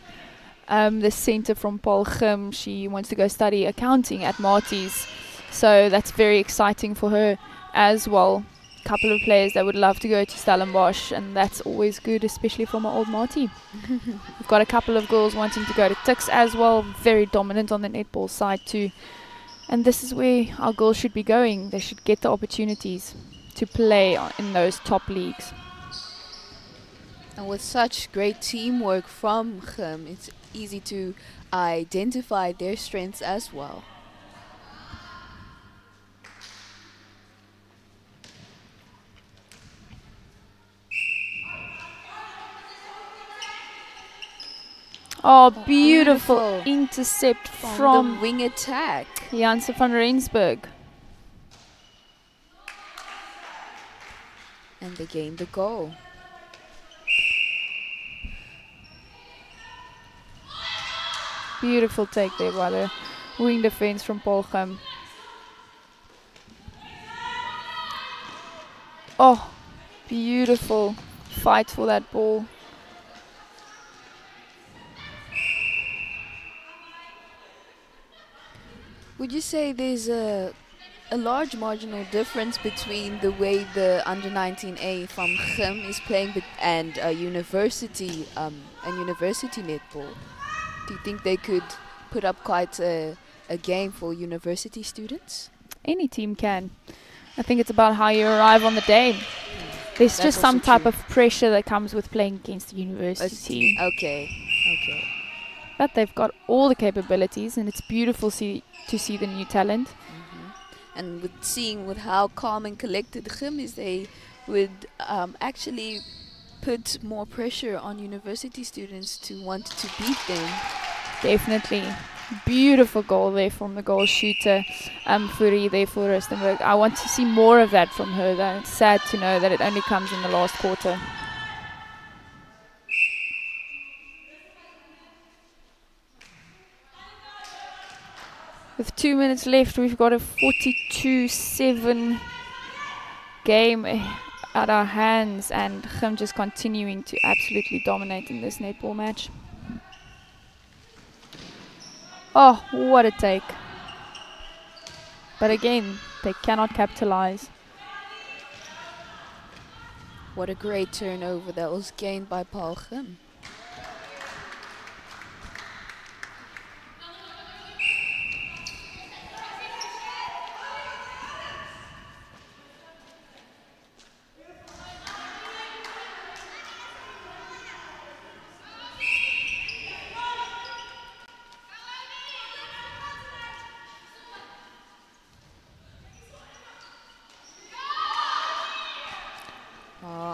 the center from Paarl Gim, she wants to go study accounting at Marty's. So that's very exciting for her as well. Couple of players that would love to go to Stellenbosch, and that's always good, especially for my old Marty. We've got a couple of girls wanting to go to Tux as well, very dominant on the netball side too. And this is where our girls should be going. They should get the opportunities to play in those top leagues. And with such great teamwork from Gim, it's easy to identify their strengths as well. Oh, beautiful intercept from the wing attack. Janse van Rensburg. And they gained the goal. Beautiful take there by the wing defense from Paarl Gim. Oh, beautiful fight for that ball. Would you say there's a large marginal difference between the way the under-19A from Gim is playing and university netball? Do you think they could put up quite a game for university students? Any team can. I think it's about how you arrive on the day. There's just some type of pressure that comes with playing against the university. Okay. But they've got all the capabilities, and it's beautiful to see the new talent. And with how calm and collected Gim is, they would actually put more pressure on university students to want to beat them. Definitely. Beautiful goal there from the goal shooter, Furi there for Rustenburg. I want to see more of that from her, though. It's sad to know that it only comes in the last quarter. With 2 minutes left, we've got a 42-7 game at our hands, and Gim just continuing to absolutely dominate in this netball match. Oh, what a take. But again, they cannot capitalize. What a great turnover that was gained by Paarl Gim.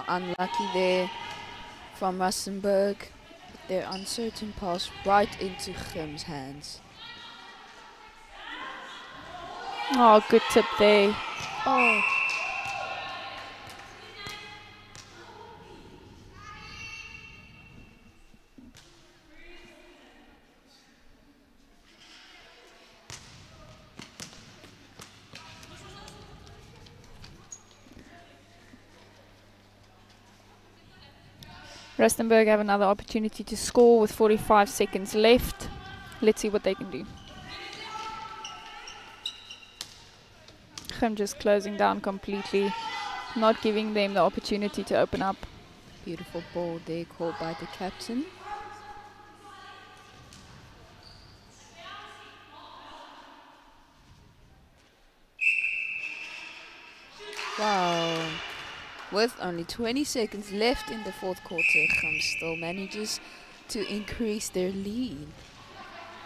Unlucky there from Rustenburg. Their uncertain pass right into Gim's hands. Oh, good tip there. Oh. Rustenburg have another opportunity to score with 45 seconds left. Let's see what they can do. Gim just closing down completely, not giving them the opportunity to open up. Beautiful ball there caught by the captain. Wow. With only 20 seconds left in the fourth quarter, Gim still manages to increase their lead,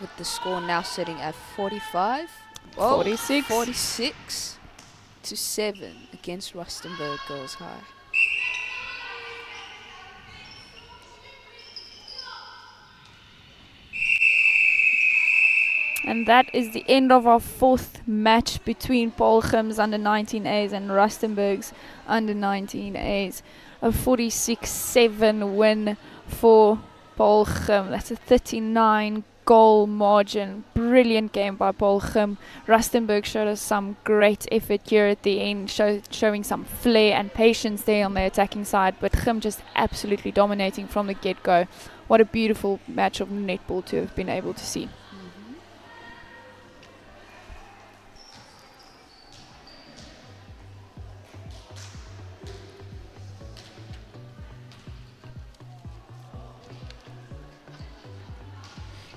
with the score now sitting at 46 to 7 against Rustenburg Girls High. And that is the end of our fourth match between Paarl Gim's under-19As and Rustenburg's under-19As. A 46-7 win for Paarl Gim. That's a 39-goal margin. Brilliant game by Paarl Gim. Rustenburg showed us some great effort here at the end, showing some flair and patience there on the attacking side, but Gim just absolutely dominating from the get-go. What a beautiful match of netball to have been able to see.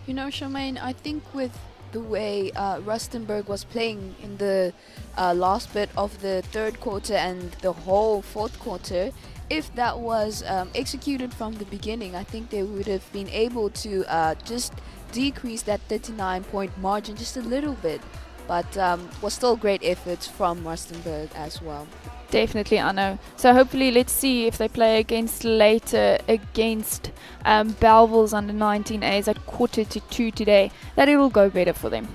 You know, Charmaine, I think with the way Rustenburg was playing in the last bit of the third quarter and the whole fourth quarter, if that was executed from the beginning, I think they would have been able to just decrease that 39-point margin just a little bit. But was still great efforts from Rustenburg as well. Definitely, I know. So hopefully, let's see if they play later against Bellville's under 19As at 1:45 today, that it will go better for them.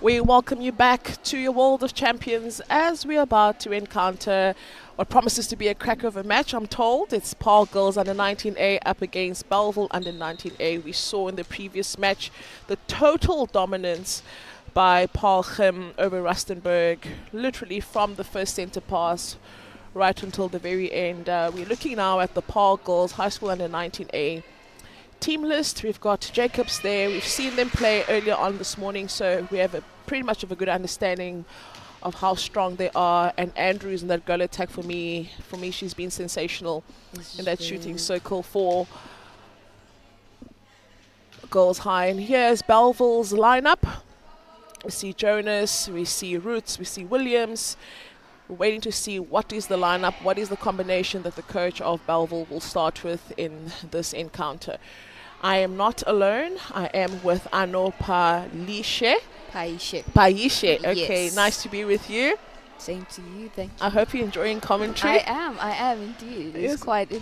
We welcome you back to your World of Champions as we're about to encounter what promises to be a cracker of a match, I'm told. It's Paarl Girls under 19A up against Belville under 19A. We saw in the previous match the total dominance by Paarl Gim over Rustenburg, literally from the first centre pass right until the very end. We're looking now at the Paarl Girls High School under 19A team list. We've got Jacobs there. We've seen them play earlier on this morning, so we have pretty much of a good understanding of how strong they are. And Andrews in that goal attack, for me, she's been sensational in that shooting circle for Girls High. And here's Bellville's lineup. We see Jonas, we see Roots, we see Williams. We're waiting to see what is the lineup, what is the combination that the coach of Bellville will start with in this encounter. I am not alone. I am with Ano Paishe. Okay, yes. Nice to be with you. Same to you, thank you. I hope you're enjoying commentary. I am indeed. It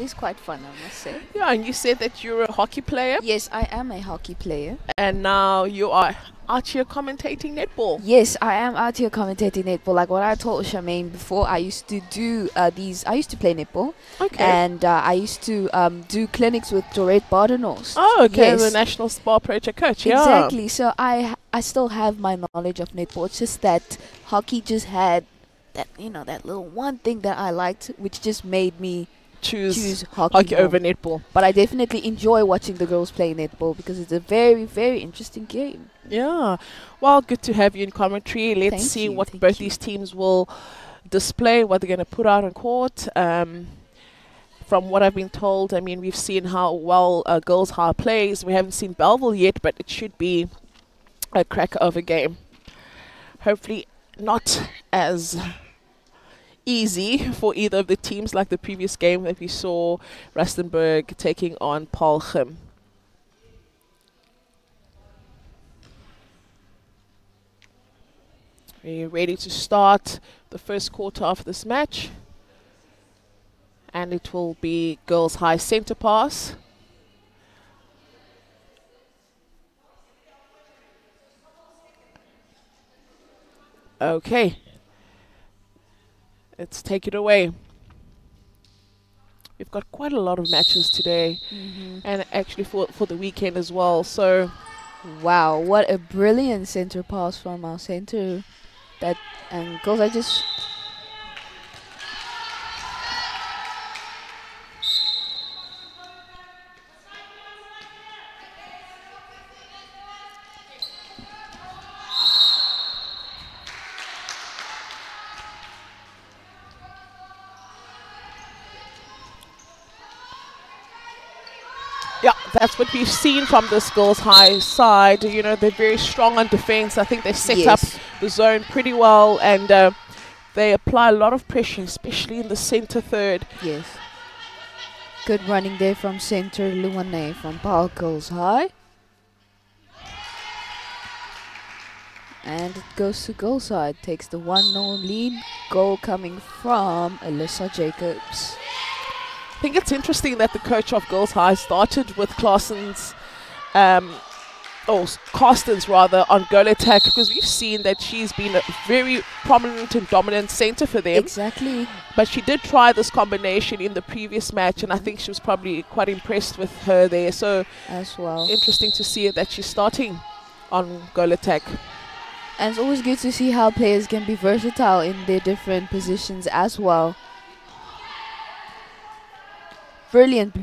is quite fun, I must say. Yeah, and you said that you're a hockey player. Yes, I am a hockey player. And now you are out here commentating netball. Yes, I am out here commentating netball. Like what I told Charmaine before, I used to do I used to play netball. Okay. And I used to do clinics with Dorette Bardenos. Oh, okay. Yes. The National Spa Project coach. Yeah. Exactly. So I still have my knowledge of netball. It's just that hockey just had that, you know, that little one thing that I liked, which just made me choose hockey over netball. But I definitely enjoy watching the girls play netball because it's a very, very interesting game. Yeah. Well, good to have you in commentary. Let's Thank see you, what thank both you. these teams will display, what they're going to put out on court. From what I've been told, I mean, we've seen how well Girls High plays. We haven't seen Bellville yet, but it should be a cracker of a game. Hopefully not as easy for either of the teams like the previous game that we saw Rustenburg taking on Paarl Gim. We're ready to start the first quarter of this match. And it will be Girls High center pass. Okay. Let's take it away. We've got quite a lot of matches today, and actually for the weekend as well. So, Wow, what a brilliant center pass from our center. That and girls, I just yeah, that's what we've seen from this Girls High side. You know, they're very strong on defense. I think they set up the zone pretty well, and they apply a lot of pressure, especially in the center third. Yes. Good running there from center Luane from Paarl Girls High. And it goes to goal side. Takes the 1-0 lead. Goal coming from Alyssa Jacobs. I think it's interesting that the coach of Girls High started with Carstens rather, on goal attack, because we've seen that she's been a very prominent and dominant center for them. Exactly. But she did try this combination in the previous match, and I think she was probably quite impressed with her there. So As well. interesting to see that she's starting on goal attack. And it's always good to see how players can be versatile in their different positions as well. Brilliant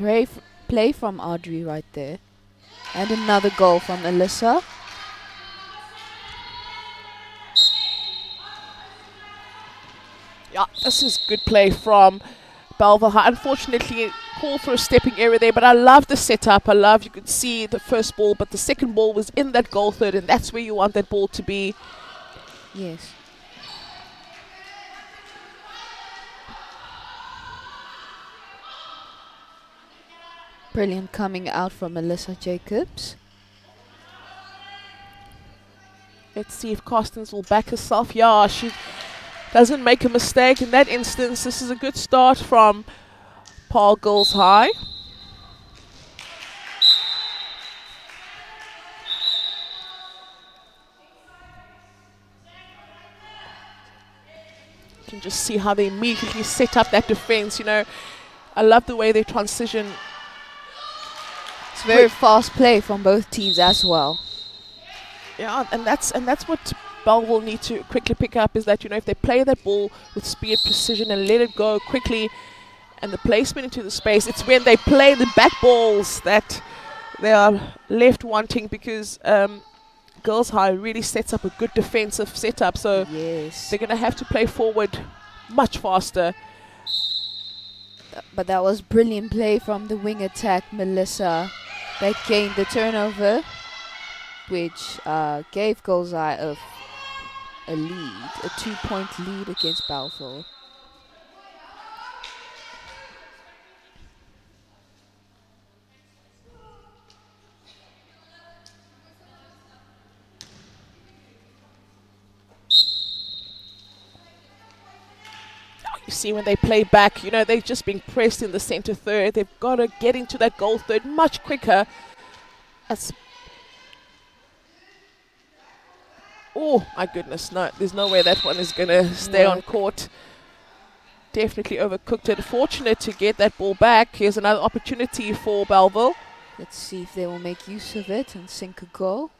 play from Audrey right there. And another goal from Alyssa. Yeah, this is good play from Belville. Unfortunately, call for a stepping area there, but I love the setup. I love, you could see the first ball, but the second ball was in that goal third, and that's where you want that ball to be. Yes. Brilliant coming out from Alyssa Jacobs. Let's see if Carstens will back herself. Yeah, she doesn't make a mistake in that instance. This is a good start from Paarl Girls High. You can just see how they immediately set up that defense. You know, I love the way they transition. It's very fast play from both teams as well. Yeah, and that's what Bellville will need to quickly pick up, is that, you know, if they play that ball with speed, precision, and let it go quickly, and the placement into the space, it's when they play the back balls that they are left wanting, because Girls High really sets up a good defensive setup, so Yes. they're going to have to play forward much faster. But that was brilliant play from the wing attack, Melissa. That gained the turnover, which gave Girls High a lead, a 2-point lead against Belville. You see when they play back, you know, they've just been pressed in the center third. They've got to get into that goal third much quicker. As Oh, my goodness. No, there's no way that one is going to stay on court. Definitely overcooked it. Fortunate to get that ball back. Here's another opportunity for Bellville. Let's see if they will make use of it and sink a goal.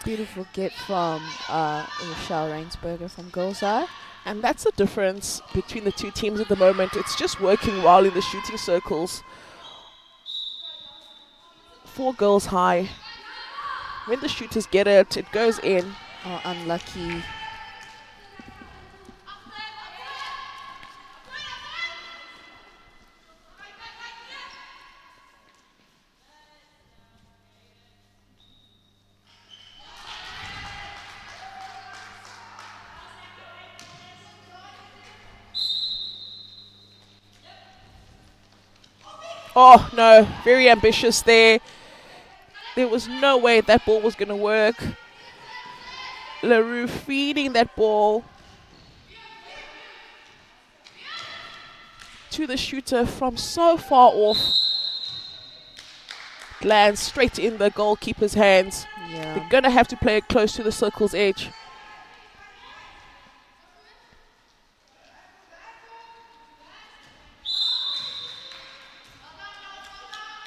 Beautiful get from Rochelle Rainsberger from Girls High. And that's the difference between the two teams at the moment. It's just working well in the shooting circles for Girls High. When the shooters get it, it goes in. Oh, unlucky. Oh, no. Very ambitious there. There was no way that ball was going to work. LaRue feeding that ball to the shooter from so far off. Lands straight in the goalkeeper's hands. Yeah. They're going to have to play it close to the circle's edge.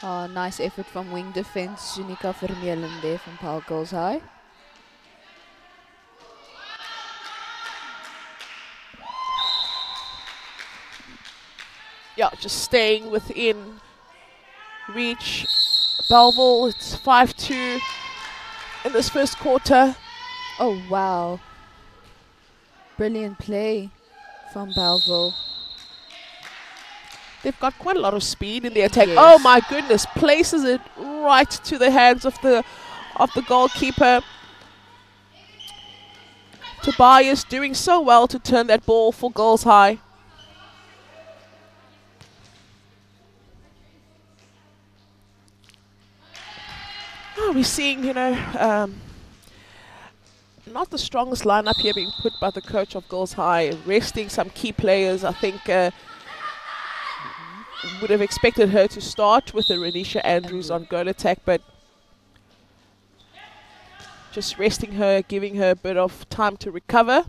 Oh, nice effort from wing defense. Outeniqua Vermeulen there from Paarl Girls High. Yeah, just staying within reach. Bellville, it's 5-2 in this first quarter. Oh, wow. Brilliant play from Bellville. They've got quite a lot of speed in the attack. Yes. Oh my goodness, places it right to the hands of the goalkeeper. Tobias doing so well to turn that ball for Girls High. Oh, we're seeing, you know, not the strongest lineup here being put by the coach of Girls High, resting some key players. I think would have expected her to start with the Renisha Andrews on goal attack, but just resting her, giving her a bit of time to recover.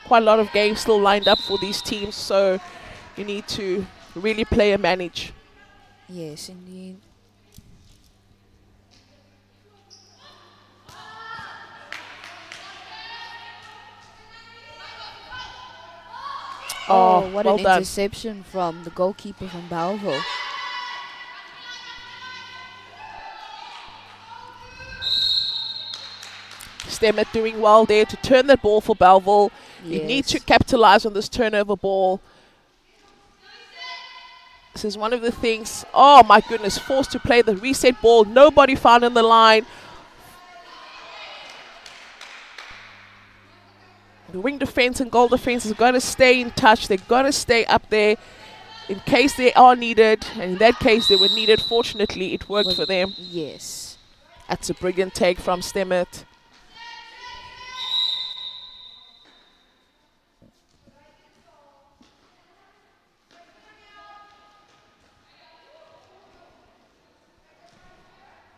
Quite a lot of games still lined up for these teams, so you need to really play and manage. Yes, indeed. Oh, what well an done. interception from the goalkeeper from Bellville. Stemmet doing well there to turn that ball for Bellville. You need to capitalize on this turnover ball. This is one of the things. Oh my goodness, forced to play the reset ball. Nobody found in the line. The wing defense and goal defense is going to stay in touch. They're going to stay up there in case they are needed. And in that case, they were needed. Fortunately, it worked for them. Yes. That's a brilliant take from Stemmet.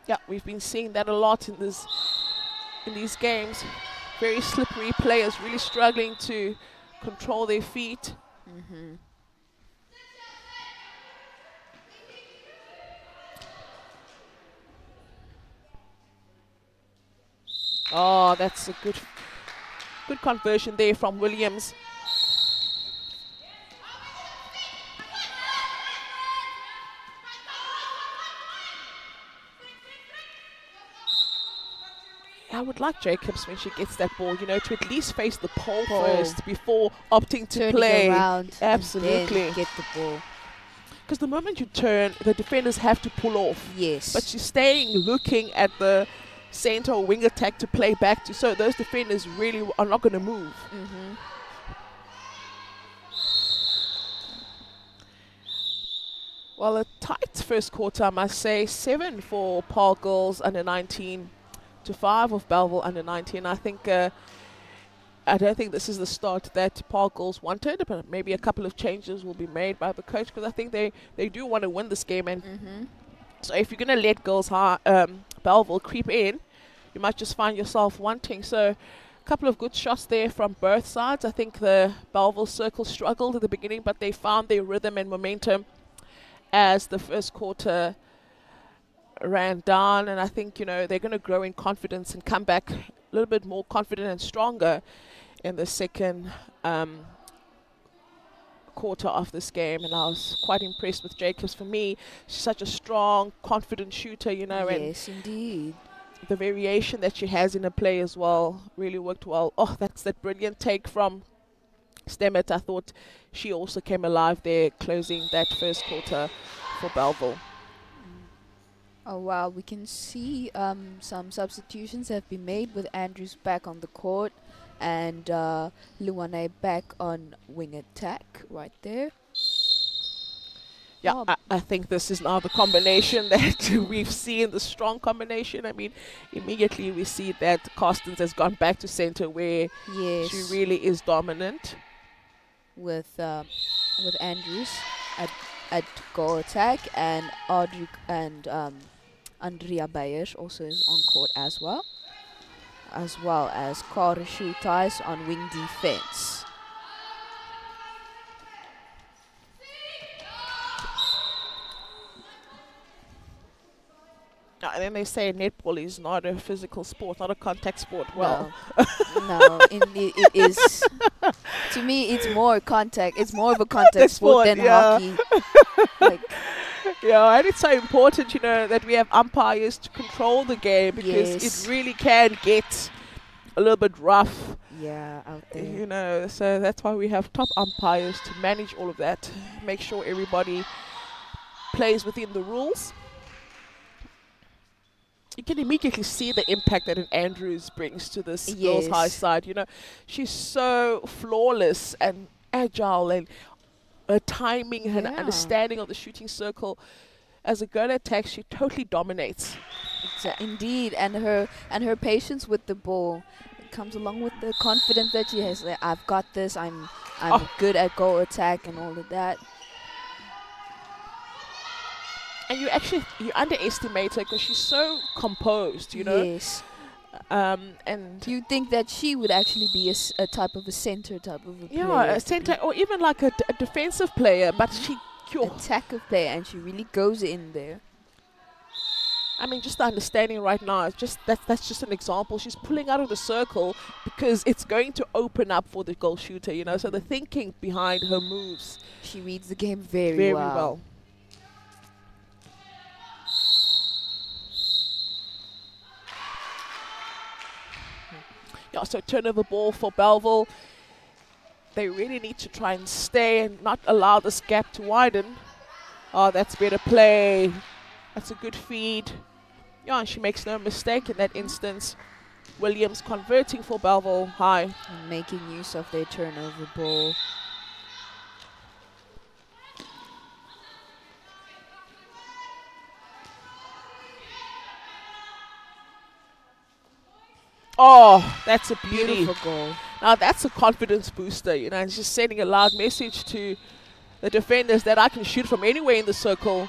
Yeah, we've been seeing that a lot in these games. Very slippery players, really struggling to control their feet. Mm-hmm. Oh, that's a good conversion there from Williams. I would like Jacobs when she gets that ball, you know, to at least face the pole first before opting to Turning play. around Absolutely. and then get the ball. Because the moment you turn, the defenders have to pull off. Yes. But she's staying looking at the center or wing attack to play back to, so those defenders really are not going to move. Mm-hmm. Well, a tight first quarter, I must say. 7 for Paarl Girls under 19 to 5 of Bellville under 19. I think I don't think this is the start that Paarl Girls wanted, but maybe a couple of changes will be made by the coach, because I think they do want to win this game, and So if you're going to let Girls High, Bellville creep in, you might just find yourself wanting. So a couple of good shots there from both sides. I think the Bellville circle struggled at the beginning, but they found their rhythm and momentum as the first quarter ran down. And I think, you know, they're going to grow in confidence and come back a little bit more confident and stronger in the second quarter of this game. And I was quite impressed with Jacobs. For me, she's such a strong, confident shooter, you know. Yes, indeed. The variation that she has in her play as well really worked well. Oh, that's that brilliant take from Stemmet. I thought she also came alive there, closing that first quarter for Bellville. Oh wow, we can see some substitutions have been made with Andrews back on the court and Luane back on wing attack right there. Yeah, Oh. I think this is now the combination that we've seen, the strong combination. I mean, immediately we see that Carstens has gone back to center where Yes, she really is dominant. with Andrews at goal attack, and Audrey and Andrea Beyers also is on court as well as Kara Schutais on wing defense. And then they say netball is not a physical sport, not a contact sport. Well, No, it is. To me, it's more contact. It's more of a contact sport than hockey. Like, yeah, and it's so important, you know, that we have umpires to control the game, because Yes. it really can get a little bit rough, yeah, out there. you know. So that's why we have top umpires to manage all of that, make sure everybody plays within the rules. You can immediately see the impact that an Andrews brings to this Girls High Yes. side. You know, she's so flawless and agile, and her timing, her Yeah. understanding of the shooting circle. As a girl attack, she totally dominates. Indeed, and her patience with the ball comes along with the confidence that she has. Like, I've got this. I'm good at goal attack and all of that. And you underestimate her because she's so composed, you know. Yes. And You think that she would actually be a type of a center type of a yeah, player. a center or even like a defensive player, but she. Attacker player, and she really goes in there. I mean, just the understanding right now, it's just that's just an example. She's pulling out of the circle because it's going to open up for the goal shooter, you know. So the thinking behind her moves, She reads the game very, very well. well. Yeah, so turnover ball for Bellville. They really need to try and stay and not allow this gap to widen. Oh, that's better play. That's a good feed. Yeah, and she makes no mistake in that instance. Williams converting for Belville High. And making use of their turnover ball. Oh, that's a beauty. Beautiful goal. Now that's a confidence booster, you know, and it's just sending a loud message to the defenders that I can shoot from anywhere in the circle.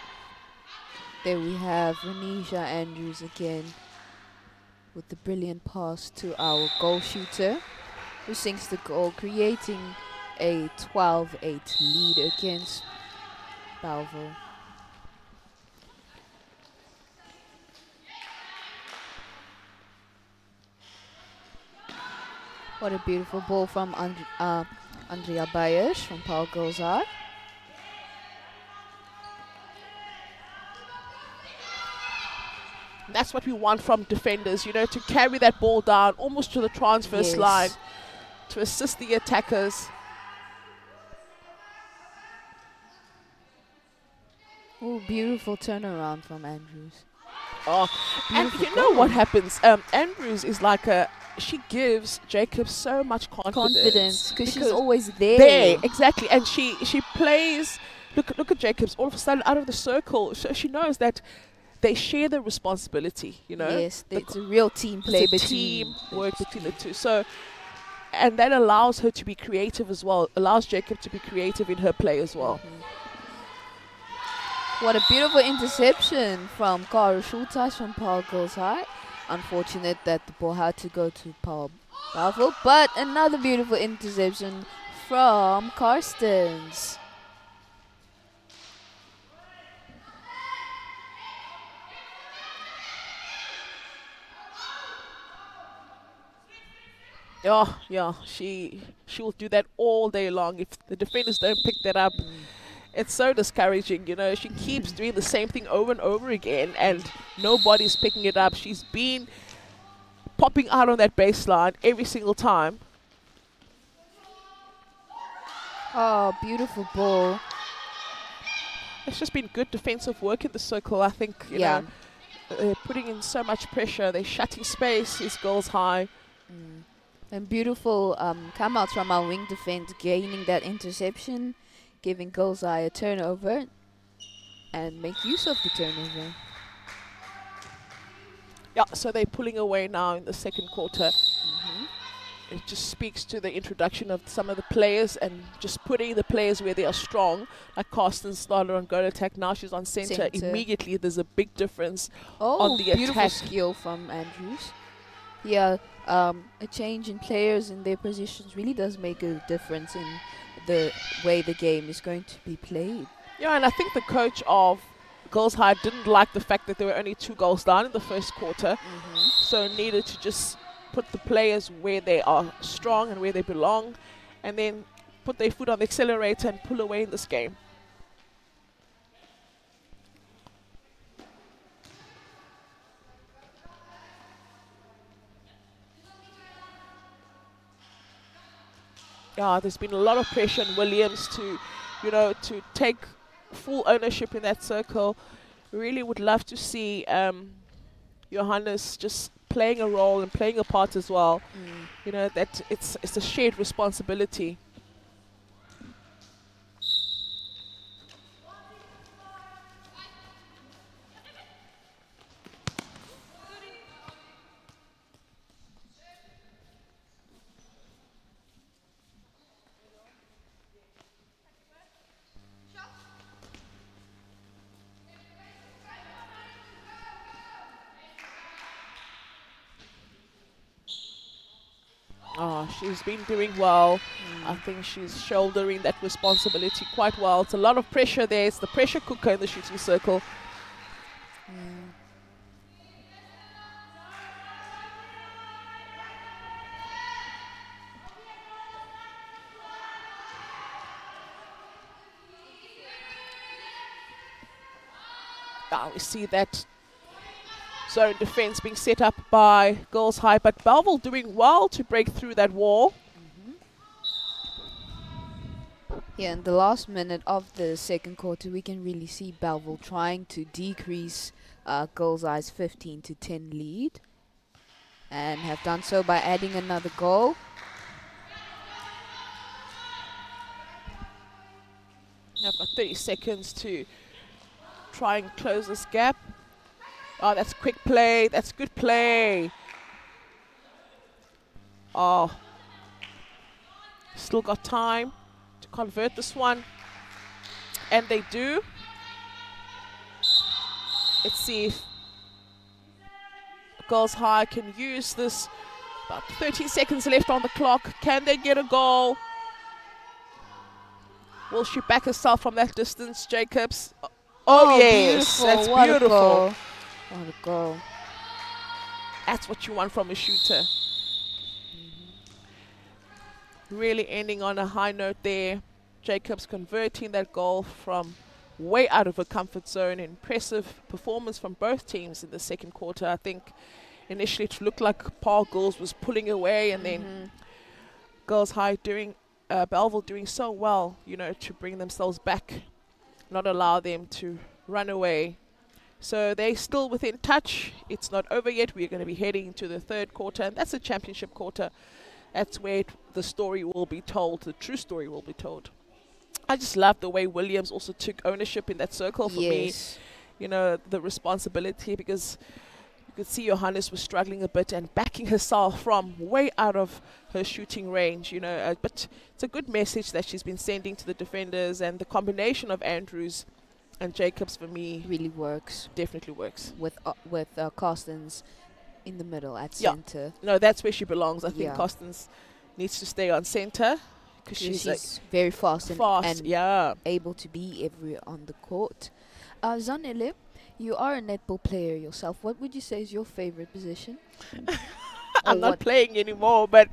There we have Renisha Andrews again with the brilliant pass to our goal shooter, who sinks the goal, creating a 12-8 lead against Belville. What a beautiful ball from Andrea Beyers from Paarl Girls High. That's what we want from defenders, you know, to carry that ball down almost to the transverse line to assist the attackers. Oh, beautiful turnaround from Andrews. Oh, and Beautiful you know goal. what happens? Andrews is like she gives Jacob so much confidence Because she's always there. there, exactly, and she plays. Look at Jacobs. All of a sudden, out of the circle, so she knows that they share the responsibility. You know, Yes, it's a real team play it's a between teamwork between the two. So, and that allows her to be creative as well. Allows Jacob to be creative in her play as well. What a beautiful interception from Karel Schultes from Paarl Girls High. Unfortunate that the ball had to go to Bellville, but another beautiful interception from Karstens. Oh, yeah, she will do that all day long if the defenders don't pick that up. It's so discouraging, you know. She keeps doing the same thing over and over again, and nobody's picking it up. She's been popping out on that baseline every single time. Oh, beautiful ball. It's just been good defensive work in the circle, I think. You know, they're putting in so much pressure. They're shutting space. It's Girls High. And beautiful come outs from our wing defense, gaining that interception, giving Girls High a turnover, and make use of the turnover. Yeah, so they're pulling away now in the second quarter. It just speaks to the introduction of some of the players and just putting the players where they are strong. Like Karsten started on goal attack, now she's on center. Immediately there's a big difference on the beautiful attack. Skill from Andrews. Yeah, a change in players in their positions really does make a difference in the way the game is going to be played. Yeah, and I think the coach of Girls High didn't like the fact that there were only 2 goals down in the first quarter, so needed to just put the players where they are strong and where they belong, and then put their foot on the accelerator and pull away in this game. Yeah, there's been a lot of pressure on Williams to, you know, to take full ownership in that circle. Really would love to see Johannes just playing a role and playing a part as well. You know, that it's a shared responsibility. Oh, she's been doing well. I think she's shouldering that responsibility quite well. It's a lot of pressure there. It's the pressure cooker in the shooting circle. Now we see that zone defense being set up by Girls High, but Bellville doing well to break through that wall. Yeah, in the last minute of the second quarter, we can really see Bellville trying to decrease Girls High's 15-10 lead, and have done so by adding another goal. I've got 30 seconds to try and close this gap. Oh, that's quick play. That's good play. Oh. Still got time to convert this one. And they do. Let's see if Girls High can use this. About 13 seconds left on the clock. Can they get a goal? Will she back herself from that distance, Jacobs? Oh yes, beautiful. That's What beautiful. A goal. What a goal. That's what you want from a shooter. Really ending on a high note there. Jacobs converting that goal from way out of her comfort zone. Impressive performance from both teams in the second quarter. I think initially it looked like Paarl Girls was pulling away, and then Girls High doing, Bellville doing so well, you know, to bring themselves back, not allow them to run away. So they're still within touch. It's not over yet. We're going to be heading into the third quarter, and that's a championship quarter. That's where the story will be told, the true story will be told. I just love the way Williams also took ownership in that circle for me. You know, the responsibility, because you could see Johannes was struggling a bit and backing herself from way out of her shooting range, you know. But it's a good message that she's been sending to the defenders, and the combination of Andrews And Jacobs, for me, really works definitely works. with Carstens in the middle at Yeah. center. No, that's where she belongs. I think Yeah. Carstens needs to stay on center because She's she's very fast and yeah. able to be everywhere on the court. Zanele, you are a netball player yourself. What would you say is your favorite position? I'm not playing anymore, but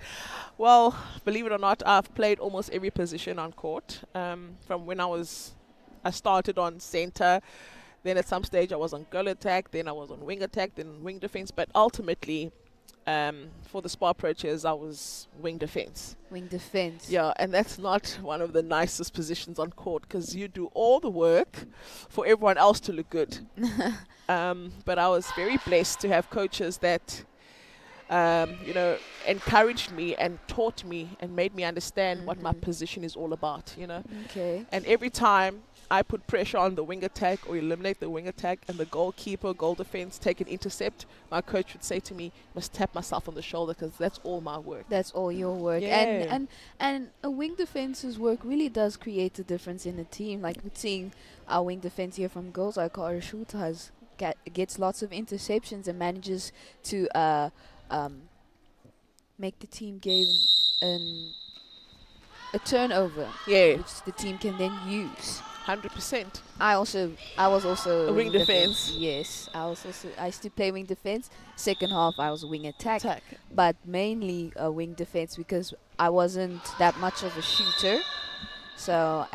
well, believe it or not, I've played almost every position on court. From when I started on center, then at some stage I was on goal attack, then I was on wing attack, then wing defense. But ultimately, for the Spar approaches, I was wing defense. Wing defense. Yeah, and that's not one of the nicest positions on court because you do all the work for everyone else to look good. But I was very blessed to have coaches that encouraged me and taught me and made me understand what my position is all about, Okay. And every time I put pressure on the wing attack or eliminate the wing attack and the goalkeeper, goal defense, take an intercept, my coach would say to me, must tap myself on the shoulder because that's all my work. That's all your work. Yeah. And a wing defense's work really does create a difference in a team. Like we're seeing our wing defense here from Girls High, Cara Schulte gets lots of interceptions and manages to make the team gain a turnover, Yeah, which the team can then use. 100%. I was also A wing defense. Yes, I used to play wing defense. Second half, I was wing attack, Attack. but mainly a wing defense because I wasn't that much of a shooter. So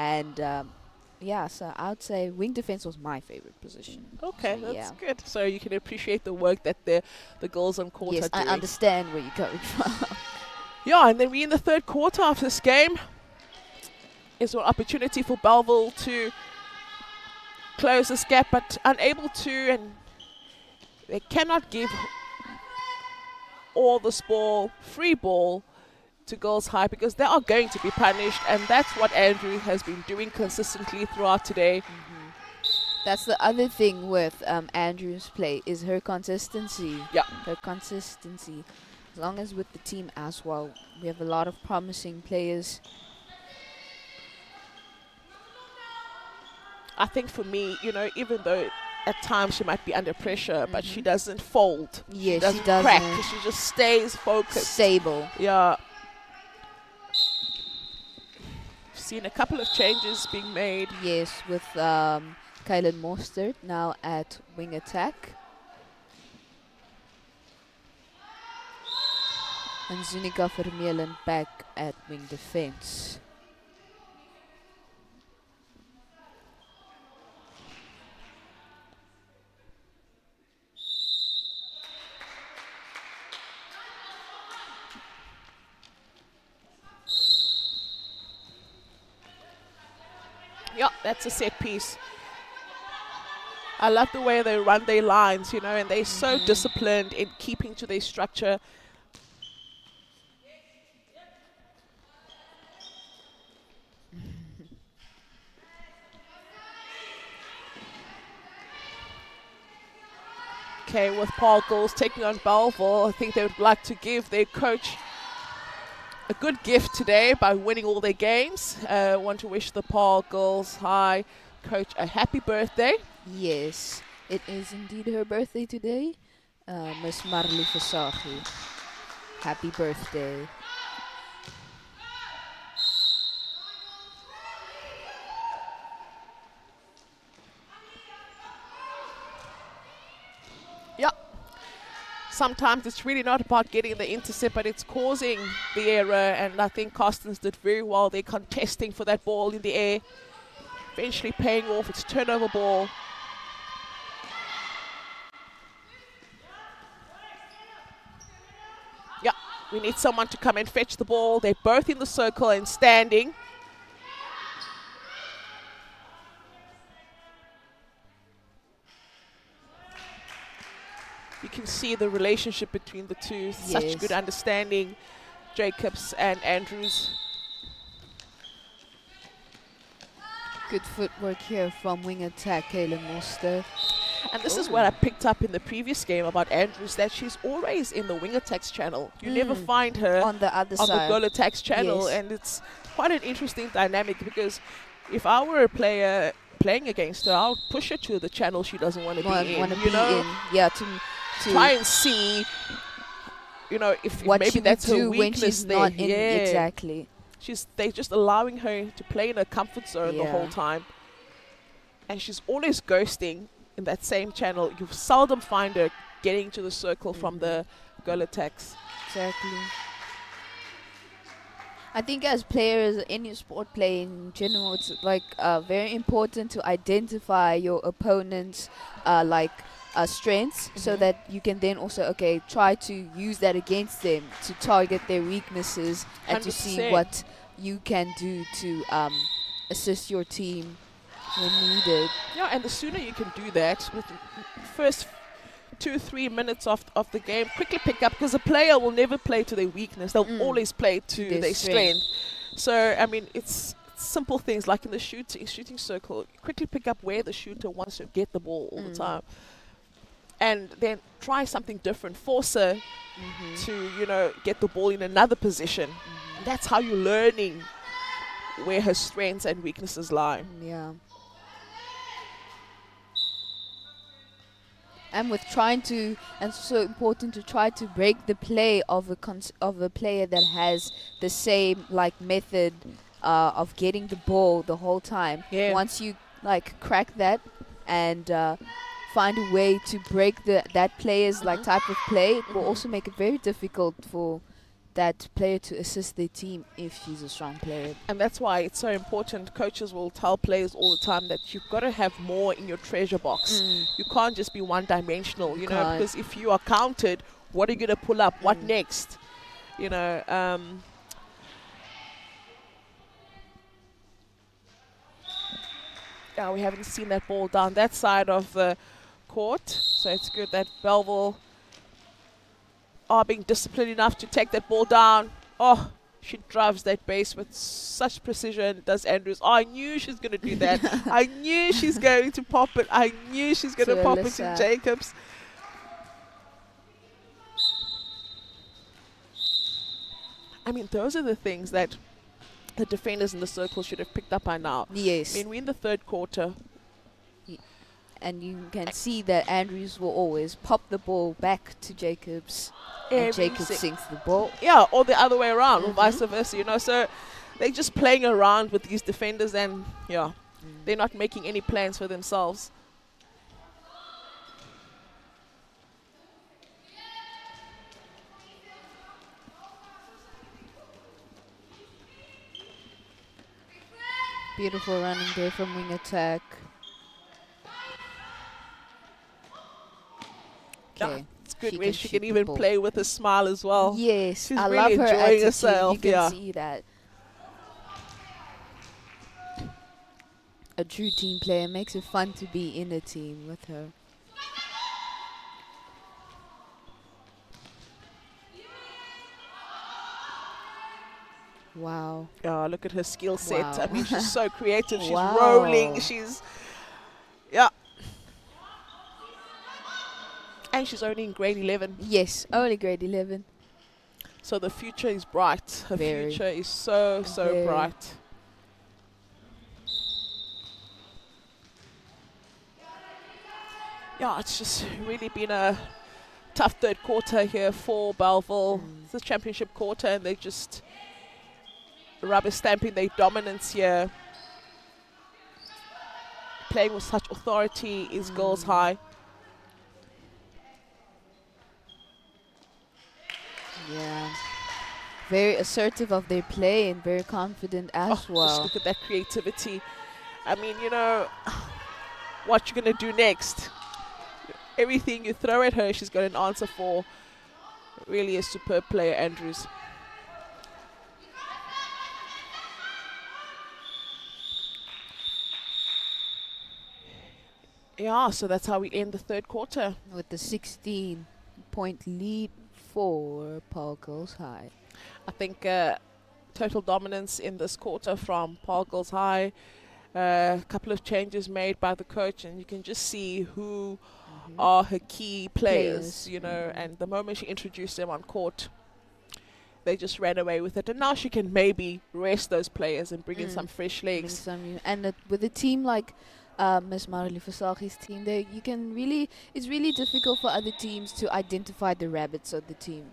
so I would say wing defense was my favorite position. Okay, So, that's yeah. good. So you can appreciate the work that the girls on court Yes, are doing. I understand where you're coming from. Yeah, and then we're in the third quarter of this game. It's an opportunity for Bellville to close this gap, but unable to, and they cannot give all this ball, free ball, to Girls High because they are going to be punished, and that's what Andrew has been doing consistently throughout today. That's the other thing with Andrew's play is her consistency. Yeah. Her consistency. As long as with the team as well, we have a lot of promising players. I think for me, even though at times she might be under pressure, but she doesn't fold. Yes, Doesn't she doesn't. crack. She just stays focused. Stable. Yeah. Seen a couple of changes being made. Yes, with Kylan Mostert now at wing attack. And Zunika Vermeulen back at wing defense. Yeah, that's a set piece. I love the way they run their lines, and they're so disciplined in keeping to their structure. Okay, with Paarl Girls taking on Bellville, I think they would like to give their coach a good gift today by winning all their games. I want to wish the Paarl Girls High coach a happy birthday. Yes, it is indeed her birthday today. Miss Marley Versaghi. Happy birthday. Yeah. Sometimes it's really not about getting the intercept, but it's causing the error. And I think Carstens did very well. They're contesting for that ball in the air. Eventually paying off. It's turnover ball. Yeah, we need someone to come and fetch the ball. They're both in the circle and standing. You can see the relationship between the two. Such Yes. good understanding. Jacobs and Andrews. Good footwork here from wing attack, Kayla Mostert. And this is what I picked up in the previous game about Andrews, that she's always in the wing attacks channel. You never find her On the other on the side. goal attacks channel. Yes. And it's quite an interesting dynamic because if I were a player playing against her, I'll push her to the channel she doesn't want to be in. You know, yeah, to try and see, you know, if what maybe she that's would her do weakness when she's there. not in. Yeah. Exactly. They're just allowing her to play in her comfort zone the whole time, and she's always ghosting in that same channel. You seldom find her getting to the circle from the goal attacks. Exactly. I think as players, any sport play in general, it's like very important to identify your opponent's strengths, so that you can then also try to use that against them to target their weaknesses and to see what you can do to assist your team when needed. Yeah, and the sooner you can do that, with the first 2-3 minutes of the game, quickly pick up, because a player will never play to their weakness. They'll always play to their strength. So, I mean, it's simple things like in the shooting circle, quickly pick up where the shooter wants to get the ball all the time. And then try something different. Force her to, you know, get the ball in another position. That's how you're learning where her strengths and weaknesses lie. Yeah. And with trying to, and it's so important to try to break the play of a player that has the same method of getting the ball the whole time. Yeah. Once you crack that and find a way to break that player's type of play, it will also make it very difficult for that player to assist their team if she's a strong player. And that's why it's so important. Coaches will tell players all the time that you've got to have more in your treasure box. You can't just be one-dimensional, you know, because if you are counted, what are you going to pull up? What next? You know, yeah, we haven't seen that ball down that side of the court, so it's good that Bellville are being disciplined enough to take that ball down. Oh, she drives that base with such precision, does Andrews. Oh, I knew she's going to do that. I knew she's going to pop it. I knew she's going to pop it to Jacobs. I mean, those are the things that the defenders in the circle should have picked up by now. Yes. I mean, we're in the third quarter. And you can see that Andrews will always pop the ball back to Jacobs. And Jacobs sinks the ball. Yeah, or the other way around, or vice versa, you know. So they're just playing around with these defenders, and yeah, they're not making any plans for themselves. Beautiful running there from wing attack. Yeah, it's good when she can even play with a smile as well. Yes, she's I really love her enjoying attitude. herself. You can see that. A true team player, makes it fun to be in a team with her. Wow. Oh, look at her skill set. Wow. I mean, she's so creative. She's rolling. Yeah. And she's only in grade 11. Yes, only grade 11. So the future is bright. Her future is so bright. Yeah, it's just really been a tough third quarter here for Bellville. It's a championship quarter, and they just rubber stamping their dominance here. Playing with such authority is Girls High. Yeah. Very assertive of their play and very confident as well. Just look at that creativity. I mean, you know, what you're going to do next. Everything you throw at her, she's got an answer for. Really a superb player, Andrews. Yeah, so that's how we end the third quarter. With the 16-point lead for Paarl Girls High. I think total dominance in this quarter from Paarl Girls High. A couple of changes made by the coach, and you can just see who are her key players, you know, and the moment she introduced them on court, they just ran away with it. And now she can maybe rest those players and bring in some fresh legs. And with a team like Miss Marily Versace's team, there you can really, it's really difficult for other teams to identify the rabbits of the team.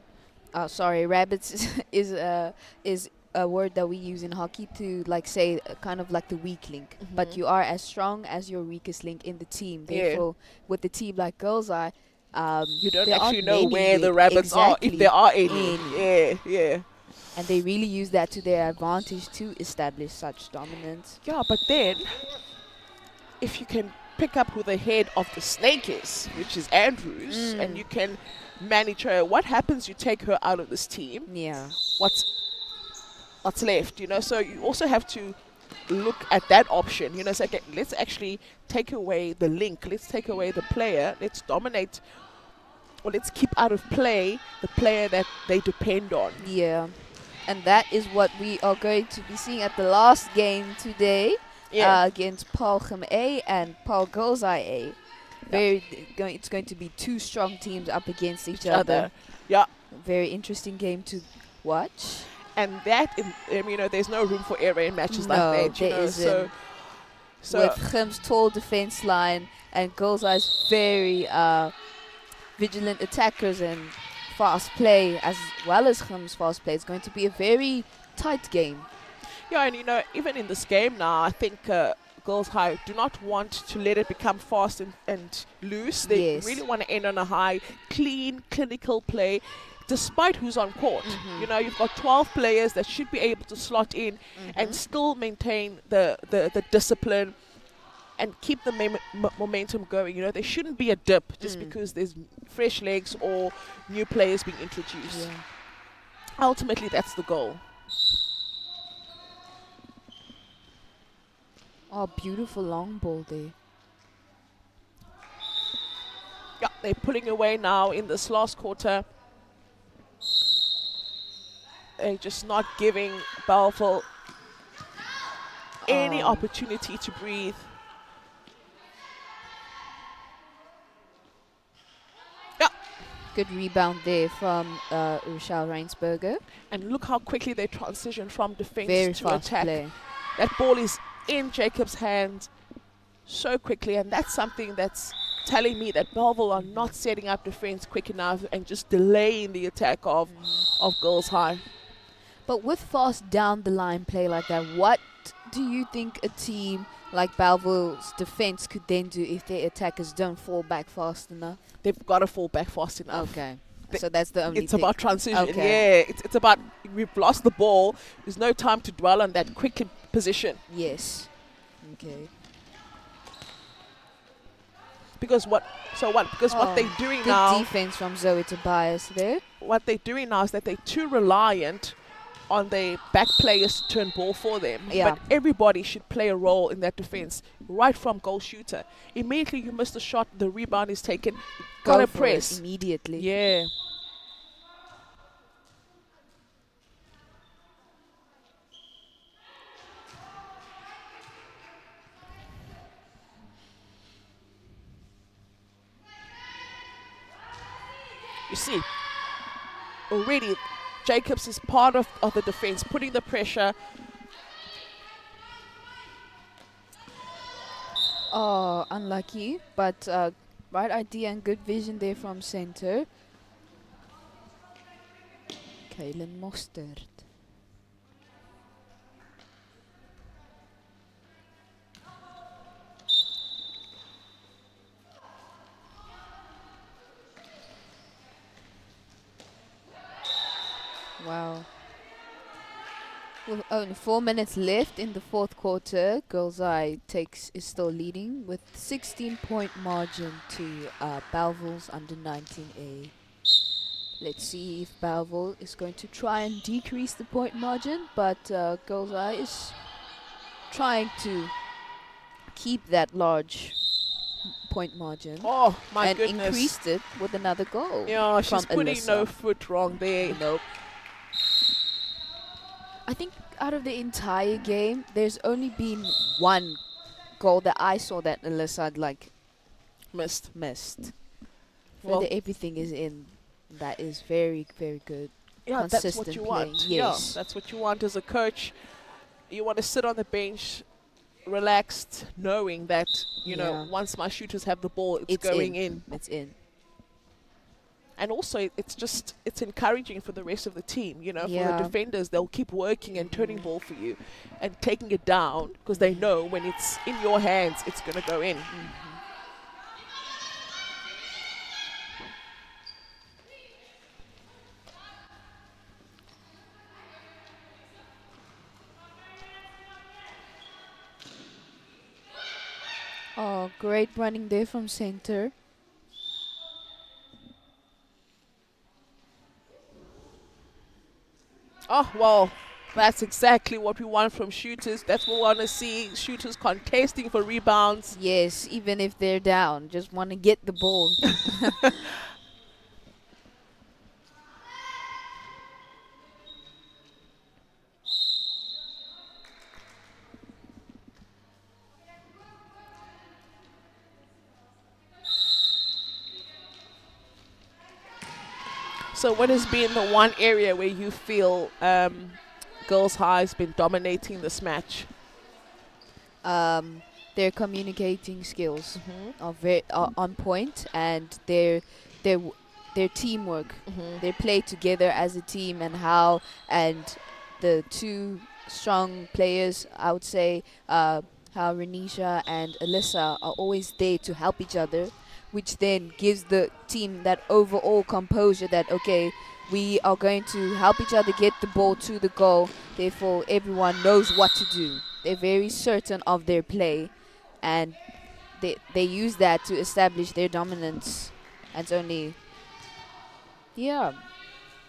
Sorry, rabbits is a word that we use in hockey to like say kind of like the weak link. But you are as strong as your weakest link in the team. Therefore, with the team like Girls Eye, You don't there actually aren't know many where the there. rabbits are, if Exactly. there are any. Yeah. And they really use that to their advantage to establish such dominance. Yeah, but then, if you can pick up who the head of the snake is, which is Andrews, and you can manage her, what happens? You take her out of this team. Yeah. What's left? You know, so you also have to look at that option. You know, say, okay, let's actually take away the link. Let's take away the player. Let's dominate, or let's keep out of play the player that they depend on. Yeah. And that is what we are going to be seeing at the last game today against Paarl Gim A and Paarl Girls High A. It's going to be two strong teams up against each other. Yeah. Very interesting game to watch. And that, you know, there's no room for error in matches like No, that. You there know, isn't. so With Gim's tall defense line and Girls High's very vigilant attackers and fast play, as well as Gim's fast play, it's going to be a very tight game. yeah, and you know, even in this game now, I think Girls High do not want to let it become fast and loose. They really want to end on a high, clean, clinical play, despite who's on court. You know, you've got 12 players that should be able to slot in and still maintain the discipline and keep the momentum going. You know, there shouldn't be a dip just because there's fresh legs or new players being introduced. Yeah. Ultimately, that's the goal. Oh, beautiful long ball there. Yeah, they're pulling away now in this last quarter. They're just not giving Bellville any opportunity to breathe. Yeah. Good rebound there from Rochelle Reinsberger. And look how quickly they transition from defense Very to fast attack. play. That ball is in Jacob's hand so quickly, and that's something that's telling me that Bellville are not setting up defense quick enough and just delaying the attack of Girls High. But with fast down the line play like that, what do you think a team like Bellville's defense could then do if their attackers don't fall back fast enough? They've got to fall back fast enough. Okay. So that's the only It's thing. about transition. Okay. Yeah, it's about, we've lost the ball. There's no time to dwell on that quick position. Yes. Okay. Because what they're doing Good now, defense from Zoe Tobias there. what they're doing now is that they're too reliant on their back players to turn ball for them. Yeah. But everybody should play a role in that defense, right from goal shooter. Immediately you miss the shot, the rebound is taken, Go gotta for it press. immediately. Yeah. You see, already Jacobs is part of the defense, putting the pressure. Oh, unlucky. But right idea and good vision there from center. Kaylin Mostert. Wow. With only 4 minutes left in the fourth quarter, Girls Eye is still leading with 16-point margin to Bellville's under 19A. Let's see if Bellville is going to try and decrease the point margin, but Girls Eye is trying to keep that large point margin. Oh my and goodness! Increased it with another goal. Yeah, she's from putting Alyssa. no foot wrong there. Nope. I think out of the entire game, there's only been one goal that I saw that Alyssa had missed. Well, Whether everything is in, that is very, very good. Yeah, that's what consistent you play. want. Yes. Yeah, that's what you want as a coach. You want to sit on the bench relaxed, knowing that, you know, Yeah. once my shooters have the ball, it's It's going in. It's in. And also, it's encouraging for the rest of the team, you know, for Yeah. the defenders. They'll keep working and turning ball for you and taking it down because they know when it's in your hands, it's going to go in. Oh, great running there from center. Oh, well, that's exactly what we want from shooters. That's what we want to see. Shooters contesting for rebounds. Yes, even if they're down, just want to get the ball. So what has been the one area where you feel Girls High has been dominating this match? Their communicating skills are very on point, and their teamwork, they play together as a team, and the two strong players, I would say, how Renisha and Alyssa are always there to help each other, which then gives the team that overall composure that, okay, we are going to help each other get the ball to the goal, therefore everyone knows what to do. They're very certain of their play, and they use that to establish their dominance. And it's only, yeah,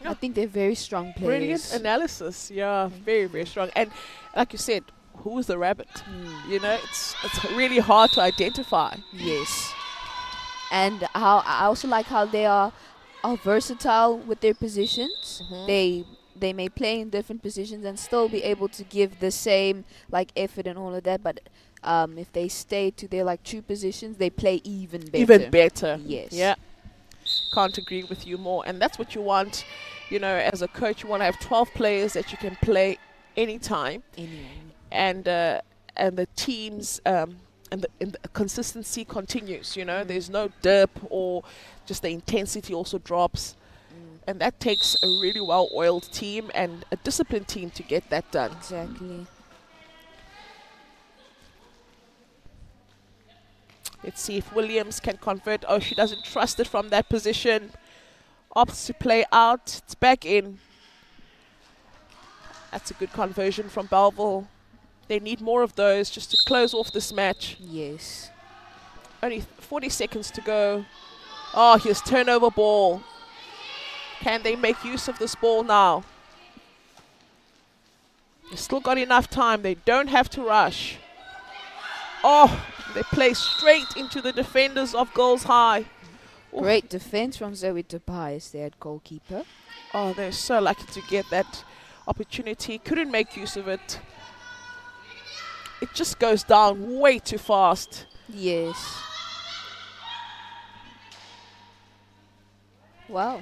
I think they're very strong players. Brilliant analysis. Yeah, very, very strong. And like you said, who is the rabbit? You know, it's really hard to identify. Yes. And how I also like how they are versatile with their positions. They may play in different positions and still be able to give the same like effort and all of that. But if they stay to their like true positions, they play even better. Even better. Yes. Yeah. Can't agree with you more. And that's what you want, you know, as a coach. You want to have 12 players that you can play anytime. And the teams and the consistency continues, you know. There's no dip, or just the intensity also drops. And that takes a really well-oiled team and a disciplined team to get that done. Exactly. Let's see if Williams can convert. Oh, she doesn't trust it from that position. Opts to play out. It's back in. That's a good conversion from Bellville. They need more of those just to close off this match. Yes. Only 40 seconds to go. Oh, here's turnover ball. Can they make use of this ball now? They've still got enough time. They don't have to rush. Oh, they play straight into the defenders of Girls High. Ooh. Great defense from Zoe Tobias, their goalkeeper. Oh, they're so lucky to get that opportunity. Couldn't make use of it. It just goes down way too fast. Yes. Wow.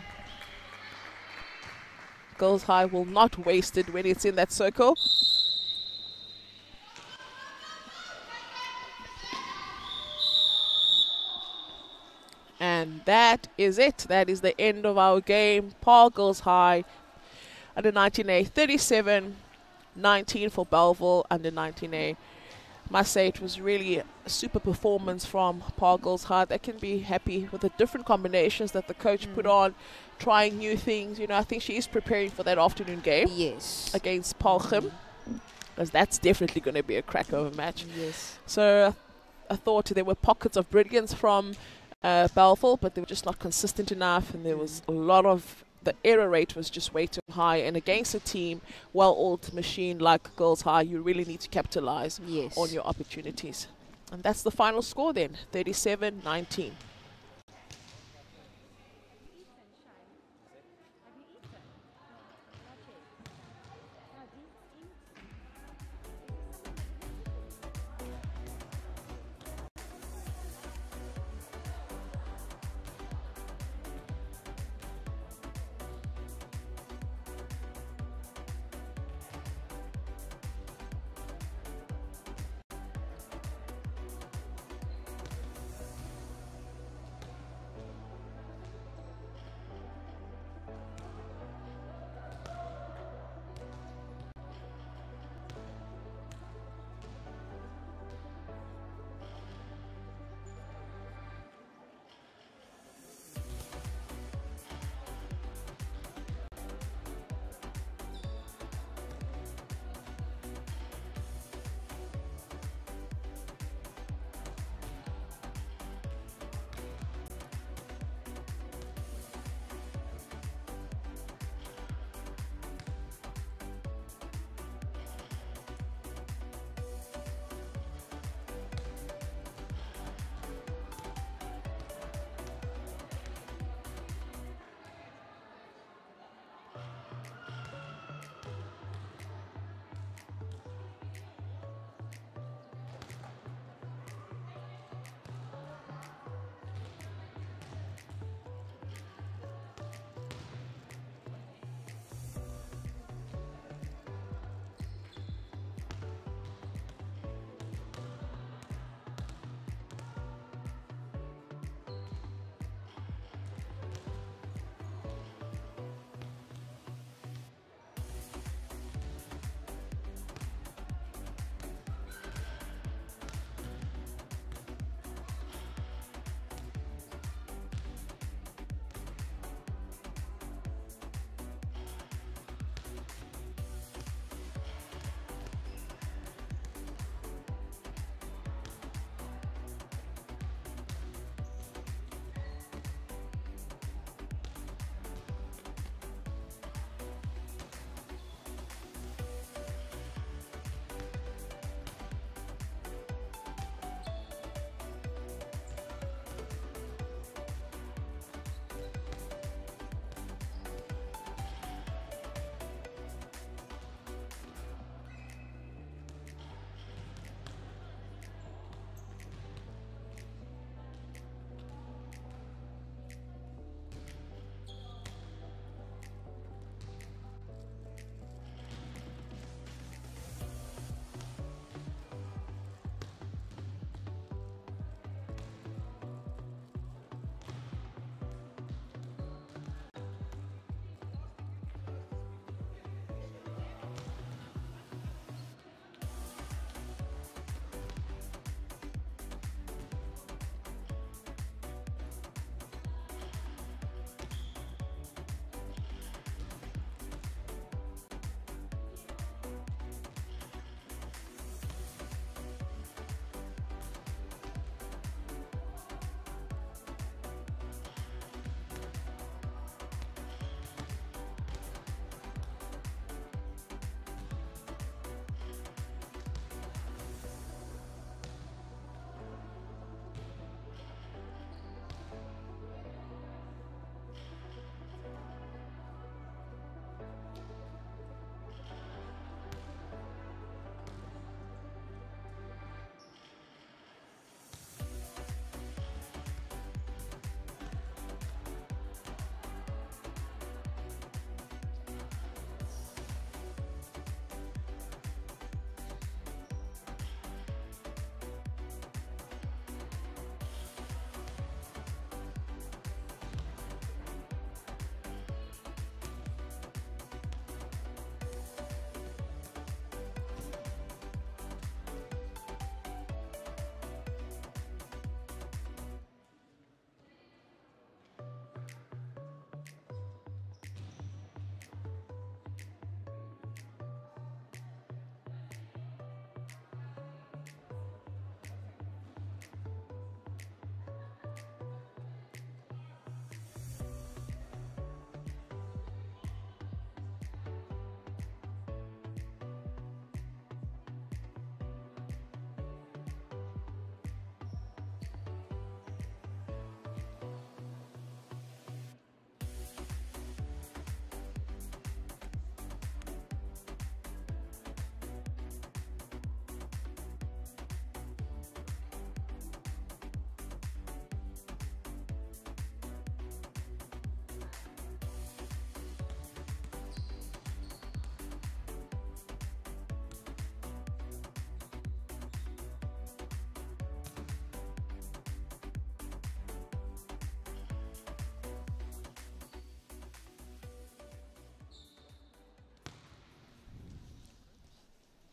Girls High will not waste it when it's in that circle. And that is it. That is the end of our game. Paarl Girls High under 19A 37-19 for Bellville under 19A. Must say it was really a super performance from Paarl Girls High. They can be happy with the different combinations that the coach put on, trying new things. You know, I think she is preparing for that afternoon game. Yes. Against Paarl Gim, because that's definitely going to be a crack of a match. Yes. So I thought there were pockets of brilliance from Belville, but they were just not consistent enough, and there was a lot of the error rate was just way too high. And against a team, well-oiled machine like Girls High, you really need to capitalize on your opportunities. And that's the final score then, 37-19.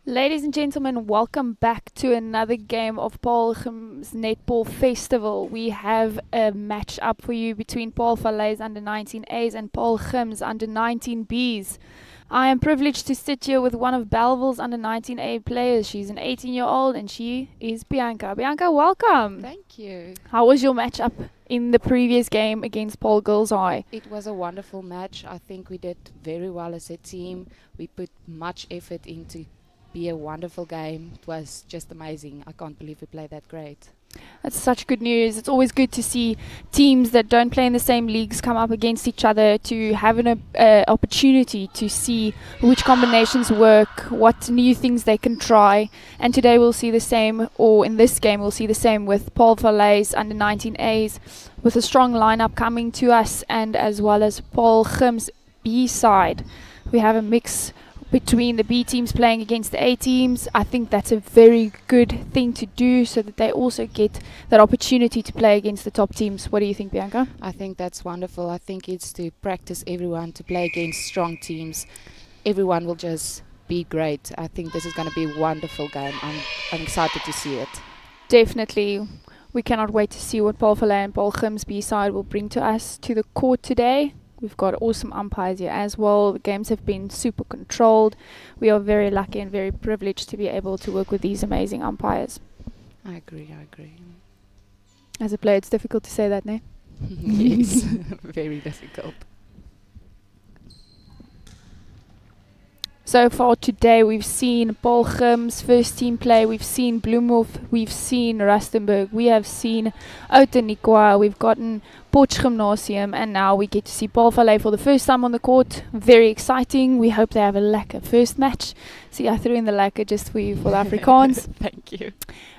Ladies and gentlemen, welcome back to another game of Paarl Gim's Netball Festival. We have a match up for you between Parel Vallei's under-19As and Paarl Gim's under-19Bs. I am privileged to sit here with one of Bellville's under-19A players. She's an 18-year-old and she is Bianca. Bianca, welcome. Thank you. How was your match up in the previous game against Paarl Girls High? It was a wonderful match. I think we did very well as a team. We put much effort into be a wonderful game. It was just amazing. I can't believe we played that great. That's such good news. It's always good to see teams that don't play in the same leagues come up against each other, to have an opportunity to see which combinations work, what new things they can try. And today we'll see the same, or in this game we'll see the same with Parel Vallei's under-19As, with a strong lineup coming to us, and as well as Paarl Gim's B side. We have a mix between the B teams playing against the A teams. I think that's a very good thing to do, so that they also get that opportunity to play against the top teams. What do you think, Bianca? I think that's wonderful. I think it's to practice everyone to play against strong teams. Everyone will just be great. I think this is going to be a wonderful game. I'm excited to see it. Definitely. We cannot wait to see what Paarl Vallei and Paarl Gim's B side will bring to us to the court today. We've got awesome umpires here as well. The games have been super controlled. We are very lucky and very privileged to be able to work with these amazing umpires. I agree. As a player, it's difficult to say that, no? Yes, very difficult. So far today, we've seen Paarl Gim's first team play. We've seen Bloemhof. We've seen Rustenburg. We have seen Outeniqua. We've gotten Potchefstroom Gimnasium, and now we get to see Paarl Vallei for the first time on the court. Very exciting. We hope they have a lekker first match. See, I threw in the lekker just for you for the Afrikaans. Thank you.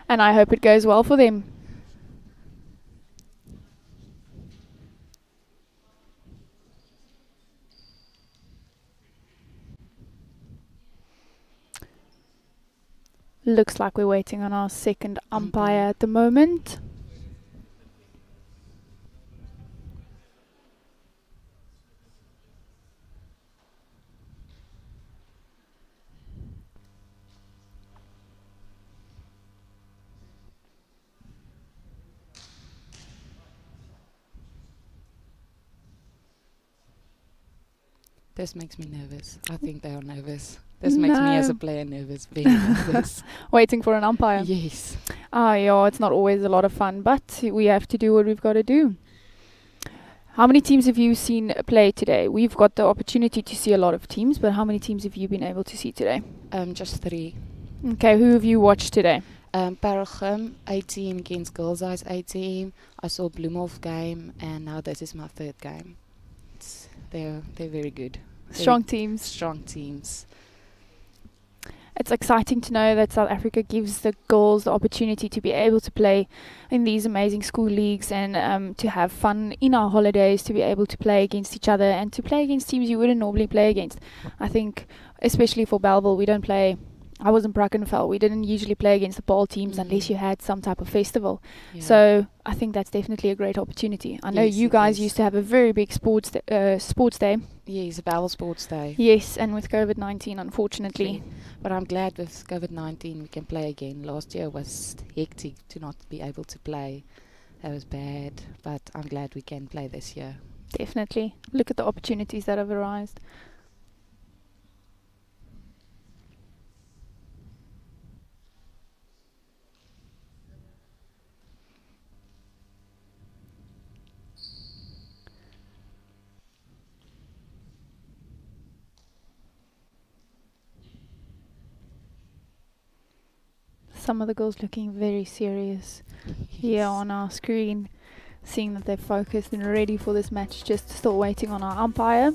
And I hope it goes well for them. Looks like we're waiting on our second umpire at the moment. This makes me nervous. I think they are nervous. This makes me as a player nervous, very nervous. Waiting for an umpire. Yes. Yeah, it's not always a lot of fun, but we have to do what we've got to do. How many teams have you seen play today? We've got the opportunity to see a lot of teams, but how many teams have you been able to see today? Just 3. Okay, who have you watched today? Paarl Gim, A team against Girls High's A team. I saw Bloemhof game, and now this is my 3rd game. They're very good. Strong teams. Strong teams. It's exciting to know that South Africa gives the girls the opportunity to be able to play in these amazing school leagues, and to have fun in our holidays, to be able to play against each other and to play against teams you wouldn't normally play against. I think, especially for Bellville, we don't play. I was in Brackenfell. We didn't usually play against the Paarl teams unless you had some type of festival. Yeah. So I think that's definitely a great opportunity. I know you guys used to have a very big sports day. Yes, a Bellville Sports Day. Yes, and with COVID-19, unfortunately. But I'm glad with COVID-19 we can play again. Last year was hectic to not be able to play. That was bad, but I'm glad we can play this year. Definitely. Look at the opportunities that have arisen. Some of the girls looking very serious here on our screen, seeing that they're focused and ready for this match, just still waiting on our umpire.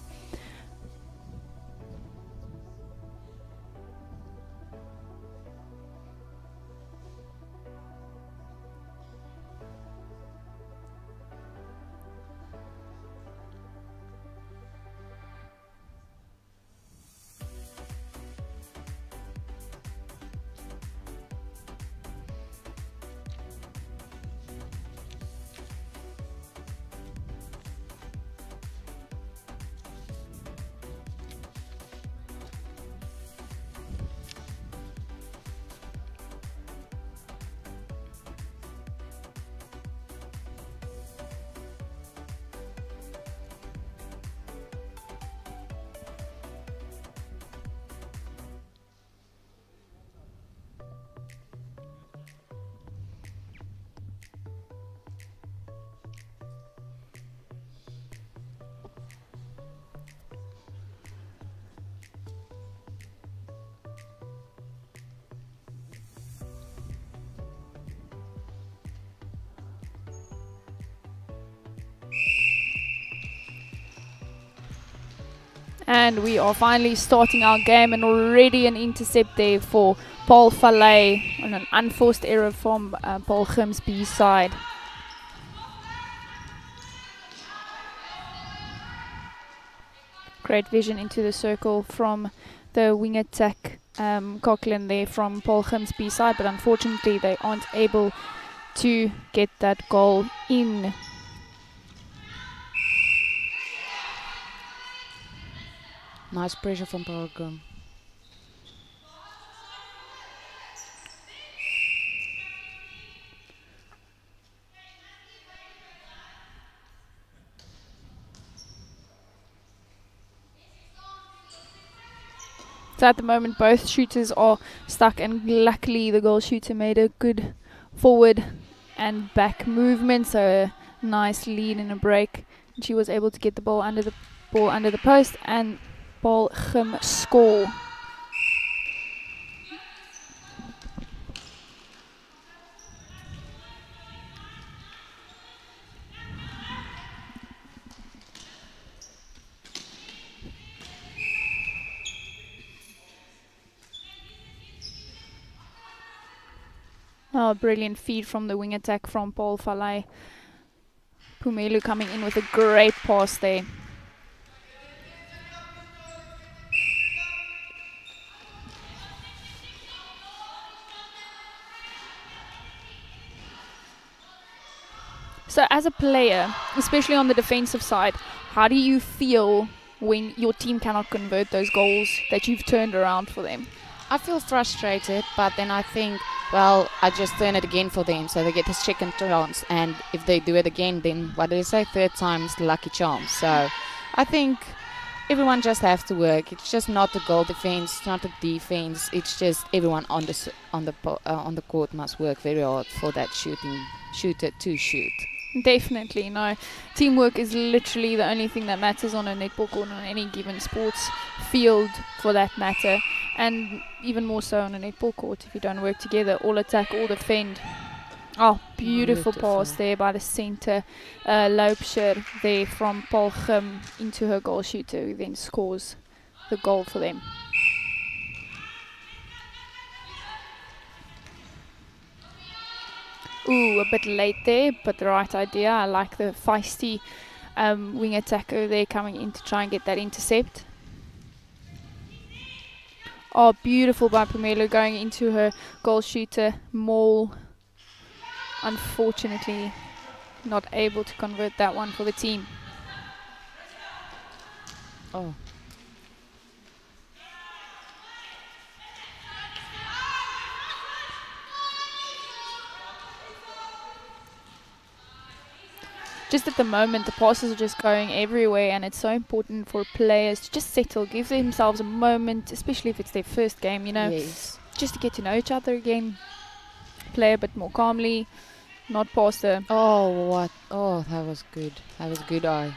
And we are finally starting our game, and already an intercept there for Parel Vallei on an unforced error from Paarl Gim's B side. Great vision into the circle from the wing attack Coughlin there from Paarl Gim's B side, but unfortunately they aren't able to get that goal in. Nice pressure from Paarl Gim. So at the moment both shooters are stuck, and luckily the goal shooter made a good forward and back movement, so a nice lead in a break. She was able to get the ball under the post, and Paarl Gim score. Oh, brilliant feed from the wing attack from Parel Vallei. Pumelu coming in with a great pass there. So as a player, especially on the defensive side, how do you feel when your team cannot convert those goals that you've turned around for them? I feel frustrated, but then I think, well, I just turn it again for them, so they get a second chance, and if they do it again, then what do they say, third time's the lucky charm. So I think everyone just have to work. It's just not the goal defense, not the defense. It's just everyone on the court must work very hard for that shooter to shoot. Definitely, no. Teamwork is literally the only thing that matters on a netball court, on any given sports field for that matter, and even more so on a netball court. If you don't work together, all attack, all defend. Oh, beautiful pass there by the centre Loopscher there from Paarl Gim into her goal shooter, who then scores the goal for them. Ooh, a bit late there, but the right idea. I like the feisty wing attacker there coming in to try and get that intercept. Oh, beautiful by Pumelo going into her goal shooter maul. Unfortunately, not able to convert that one for the team. Oh. Just at the moment, the passes are just going everywhere, and it's so important for players to just settle, give themselves a moment, especially if it's their first game, you know, Yes. just to get to know each other again, play a bit more calmly, not pass the... Oh, what? Oh, that was good. That was a good eye.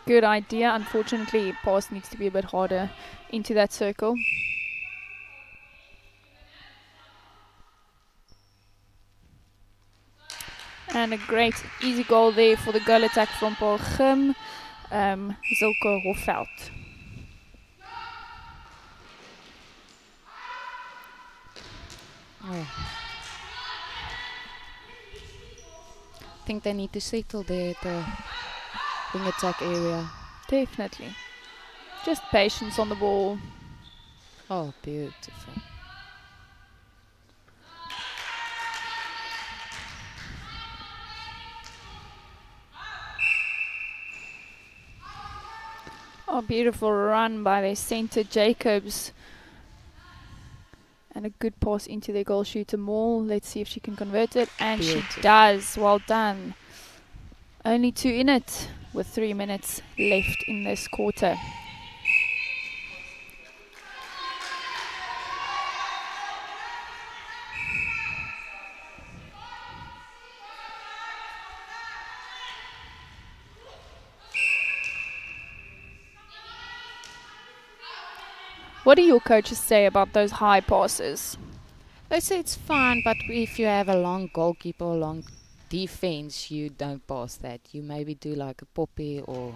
Good idea. Unfortunately, pass needs to be a bit harder into that circle. And a great easy goal there for the goal attack from Paarl Gim, Zilke Hofveld. Oh. I think they need to settle there at the wing attack area. Definitely. Just patience on the ball. Oh, beautiful. Oh, beautiful run by their centre Jacobs. And a good pass into their goal shooter Maul. Let's see if she can convert it. And beautiful. She does. Well done. Only 2 in it with 3 minutes left in this quarter. What do your coaches say about those high passes? They say it's fine, but if you have a long goalkeeper or long defense, you don't pass that. You maybe do like a poppy or...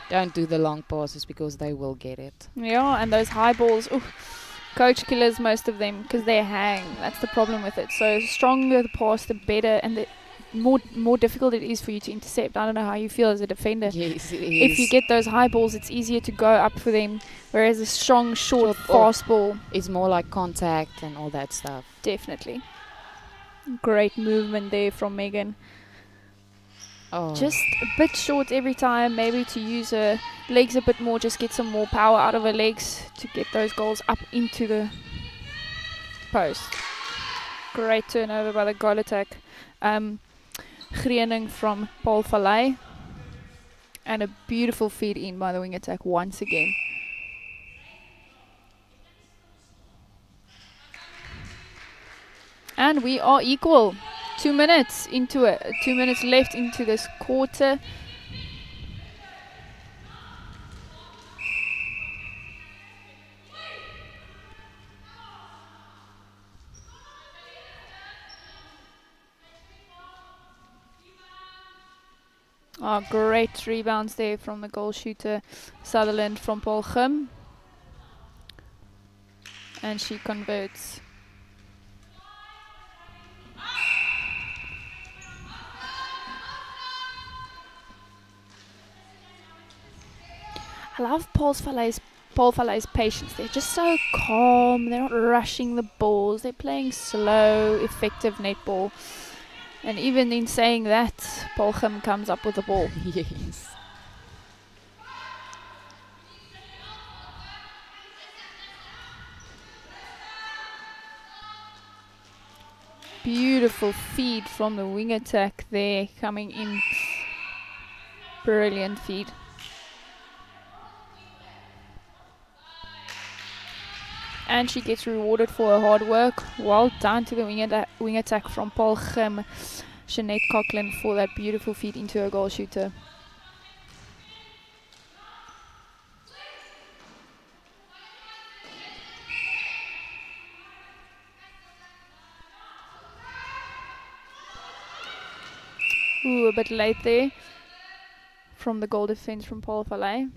don't do the long passes because they will get it. Yeah, and those high balls, ooh, coach killers, most of them, because they hang. That's the problem with it. So stronger the pass, the better, and the more difficult it is for you to intercept. I don't know how you feel as a defender. Yes, it If is. you get those high balls, it's easier to go up for them, whereas a strong, short, Short ball. fast ball, It's more like contact and all that stuff. definitely. Great movement there from Megan. Oh, Just a bit short every time, maybe to use her legs a bit more, just get some more power out of her legs to get those goals up into the post. Great turnover by the goal attack. Greening from Parel Vallei. And a beautiful feed in by the wing attack once again. And we are equal. 2 minutes into it. 2 minutes left into this quarter. Oh, great rebounds there from the goal shooter Sutherland from Paarl Gim. And she converts. I love Paarl Vallei's patience. They're just so calm. They're not rushing the balls. They're playing slow, effective netball. And even in saying that, Paarl Gim comes up with the ball. yes. Beautiful feed from the wing attack there, coming in. Brilliant feed. And she gets rewarded for her hard work. Well done to the wing attack from Paarl Gim, Jeanette Coughlin, for that beautiful feed into her goal shooter. Ooh, a bit late there from the goal defense from Parel Vallei.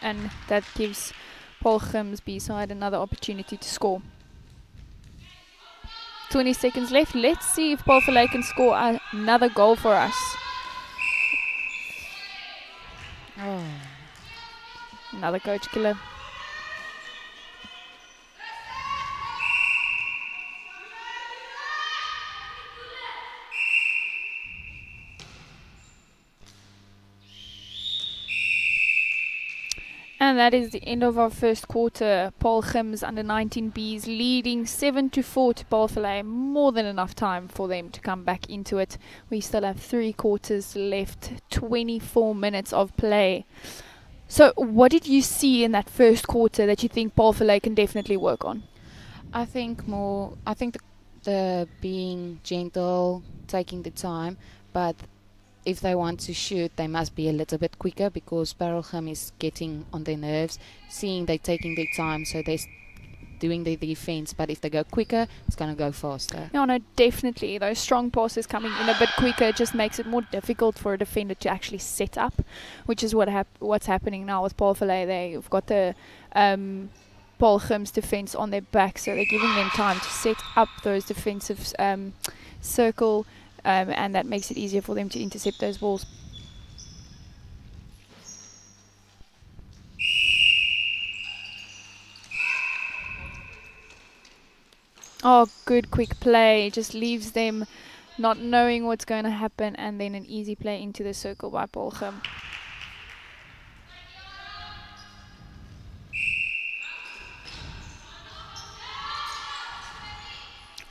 And that gives Paarl Gim's B-side another opportunity to score. 20 seconds left. Let's see if Parel Vallei can score another goal for us. Oh. Another coach killer. And that is the end of our first quarter. Paarl Gim's under-19 Bs leading 7-4 to Parel Vallei. More than enough time for them to come back into it. We still have 3 quarters left, 24 minutes of play. So what did you see in that first quarter that you think Parel Vallei can definitely work on? I think the being gentle, taking the time, but if they want to shoot, they must be a little bit quicker, because Paarl Gim is getting on their nerves, seeing they're taking their time, so they're doing their defense. But if they go quicker, it's going to go faster. Yeah, no, definitely. Those strong passes coming in a bit quicker just makes it more difficult for a defender to actually set up, which is what's happening now with Parel Vallei. They've got the Paarl Gim's defense on their back, so they're giving them time to set up those defensive circle. And that makes it easier for them to intercept those balls. Oh, good quick play. Just leaves them not knowing what's going to happen, and then an easy play into the circle by Paarl Gim.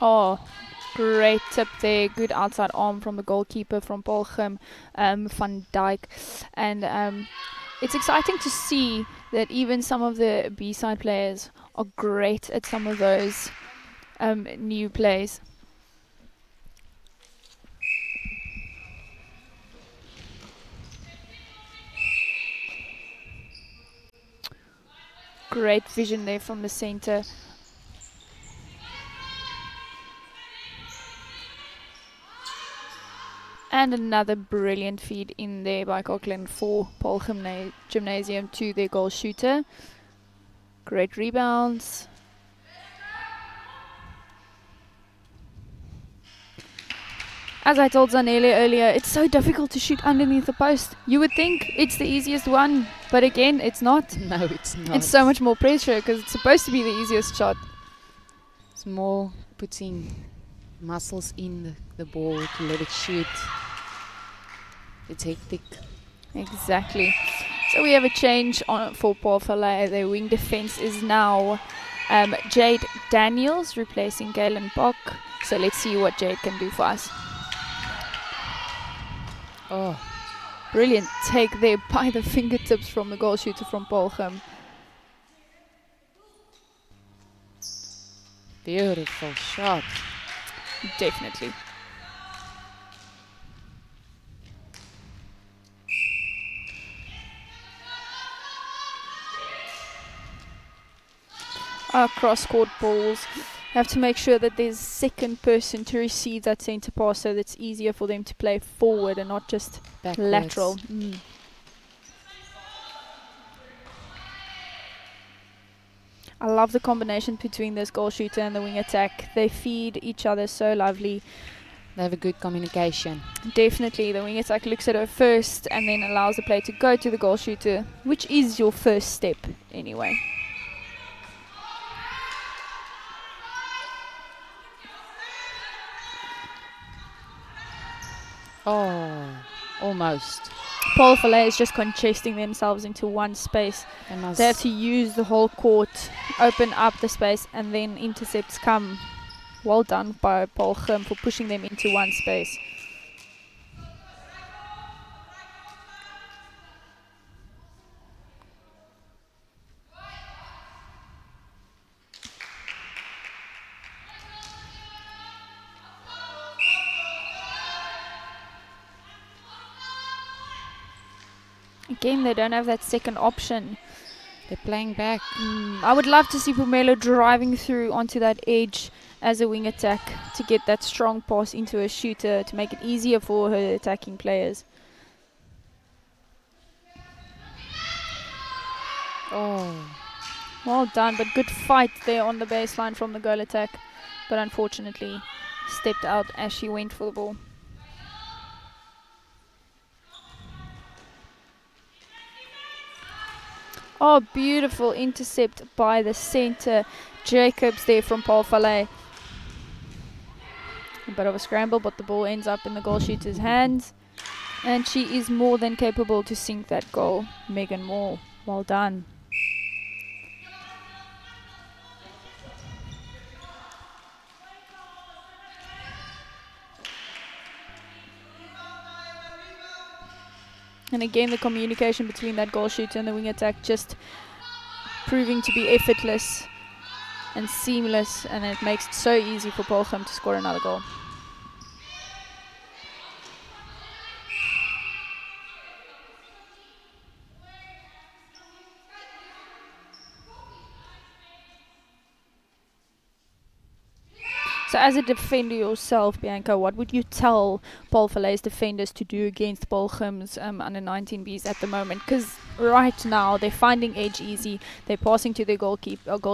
Oh, great tip there. Good outside arm from the goalkeeper from Paarl Gim, Van Dijk. And it's exciting to see that even some of the B-side players are great at some of those new plays. Great vision there from the center. And another brilliant feed in there by Cochran for Paarl Gymnasium to their goal shooter. Great rebounds. As I told Zanele earlier, it's so difficult to shoot underneath the post. You would think it's the easiest one, but again, it's not. No, it's not. It's so much more pressure because it's supposed to be the easiest shot. It's more putting muscles in the ball to let it shoot. It's hectic. Exactly. So we have a change on for Parel Vallei. Their wing defense is now Jade Daniels replacing Galen Bok. So let's see what Jade can do for us. Oh, brilliant take there by the fingertips from the goal shooter from Paarl Gim. beautiful shot. Definitely. Our cross-court balls. Have to make sure that there's a second person to receive that centre pass so that it's easier for them to play forward and not just Backwards. lateral. I love the combination between this goal shooter and the wing attack. They feed each other so lovely. They have a good communication. Definitely, the wing attack looks at her first and then allows the player to go to the goal shooter, which is your first step anyway. Oh, almost. Paarl Vallei is just congesting themselves into one space. They have to use the whole court, open up the space, and then intercepts come. Well done by Paarl Gim for pushing them into one space. Again, they don't have that second option. They're playing back. I would love to see Pumelo driving through onto that edge as a wing attack to get that strong pass into a shooter to make it easier for her attacking players. Oh, Well done, but good fight there on the baseline from the goal attack. But unfortunately, stepped out as she went for the ball. Oh, beautiful intercept by the center. Jacobs there from Paarl Vallei. A bit of a scramble, but the ball ends up in the goal shooter's hands. And she is more than capable to sink that goal. Megan Moore, well done. And again, the communication between that goal shooter and the wing attack just proving to be effortless and seamless, and it makes it so easy for Paarl Gim to score another goal. So as a defender yourself, Bianca, what would you tell Paarl Vallei's defenders to do against Paarl Gim's under 19Bs at the moment? Because right now they're finding edge easy. They're passing to their goal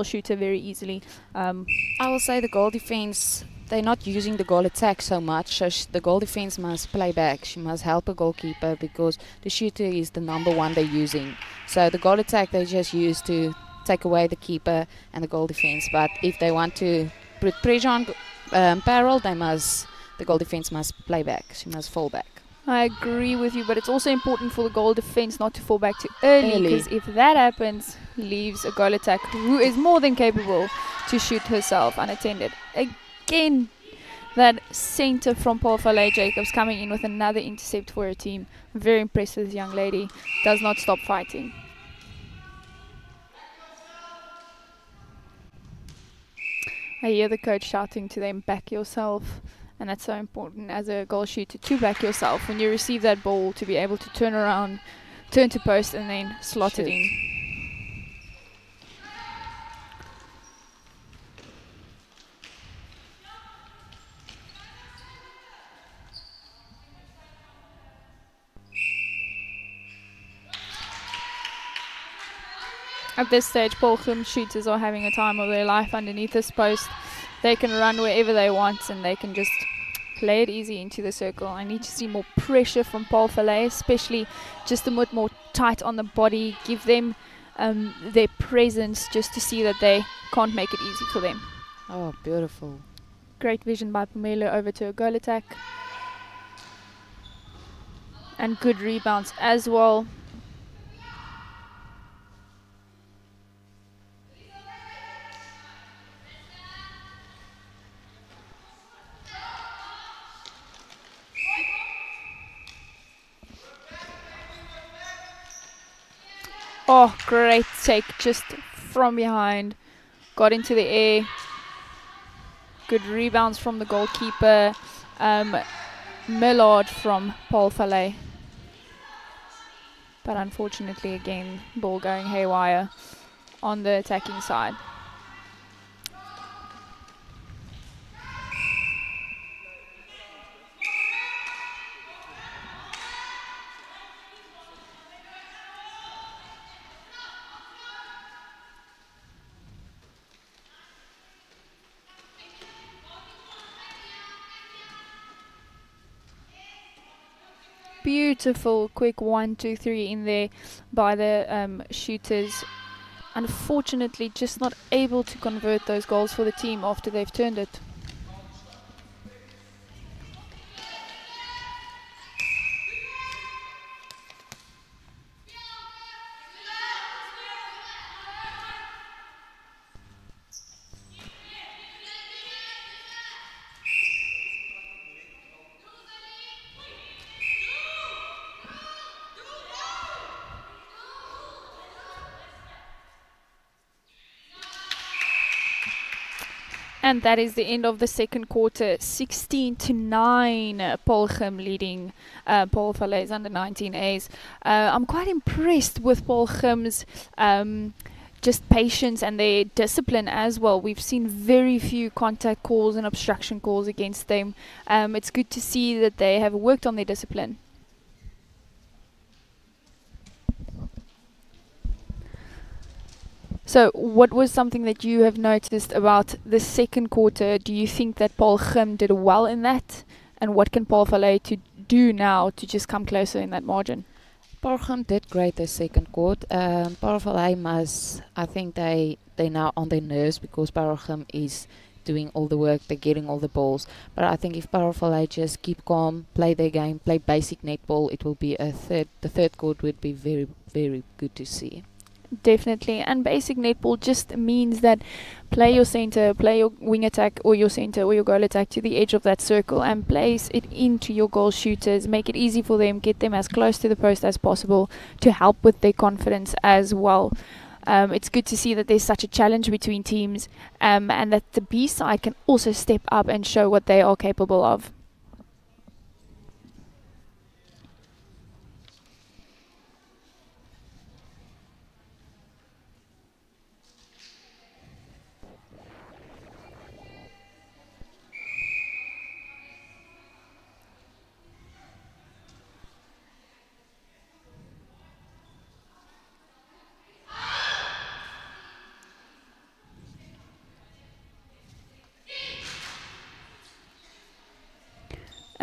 shooter very easily. I will say the goal defense, they're not using the goal attack so much. So the goal defense must play back. She must help a goalkeeper because the shooter is the number one they're using. So the goal attack they just use to take away the keeper and the goal defense. But if they want to put pressure on Parel, the goal defense must play back. She must fall back. I agree with you, but it's also important for the goal defense not to fall back too early, because if that happens, leaves a goal attack who is more than capable to shoot herself unattended. Again, that center from Paarl Vallei, Jacobs, coming in with another intercept for her team. I'm very impressed with this young lady. Does not stop fighting. I hear the coach shouting to them, back yourself. And that's so important as a goal shooter to back yourself when you receive that ball, to be able to turn around, turn to post, and then slot it in. At this stage, Paarl Gim shooters are having a time of their life underneath this post. They can run wherever they want and they can just play it easy into the circle. I need to see more pressure from Parel Vallei, especially just a bit more tight on the body. Give them their presence just to see that they can't make it easy for them. Oh, beautiful. Great vision by Pumelo over to a goal attack. And good rebounds as well. Oh, great take just from behind. Got into the air. Good rebounds from the goalkeeper. Millard from Paarl Vallei. But unfortunately, again, ball going haywire on the attacking side. Beautiful quick 1, 2, 3 in there by the shooters. Unfortunately, just not able to convert those goals for the team after they've turned it. And that is the end of the second quarter. 16-9, Paarl Gim leading Paarl Vallei's under 19As. I'm quite impressed with Paarl Gim's just patience and their discipline as well. We've seen very few contact calls and obstruction calls against them. It's good to see that they have worked on their discipline. So what was something that you have noticed about the second quarter? Do you think that Paarl Gim did well in that? And what can Paarl Vallei to do now to just come closer in that margin? Paarl Gim did great the second quarter. Paarl Vallei must, I think they're now on their nerves because Paarl Gim is doing all the work, they're getting all the balls. But I think if Paarl Vallei just keep calm, play their game, play basic netball, it will be the third quarter would be very, very good to see. Definitely, and basic netball just means that play your center, play your wing attack or your center or your goal attack to the edge of that circle and place it into your goal shooters. Make it easy for them, get them as close to the post as possible to help with their confidence as well. It's good to see that there's such a challenge between teams and that the B side can also step up and show what they are capable of.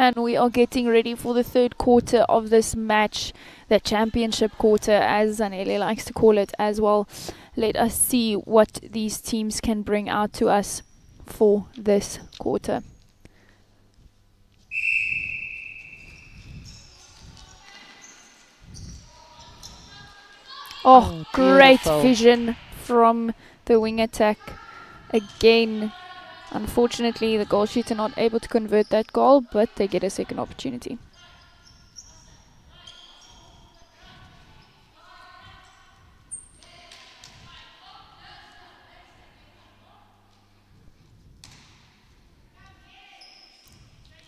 And we are getting ready for the third quarter of this match, the championship quarter, as Zanele likes to call it as well. Let us see what these teams can bring out to us for this quarter. Oh, great vision from the wing attack again. Unfortunately, the goal shooter not able to convert that goal, but they get a second opportunity.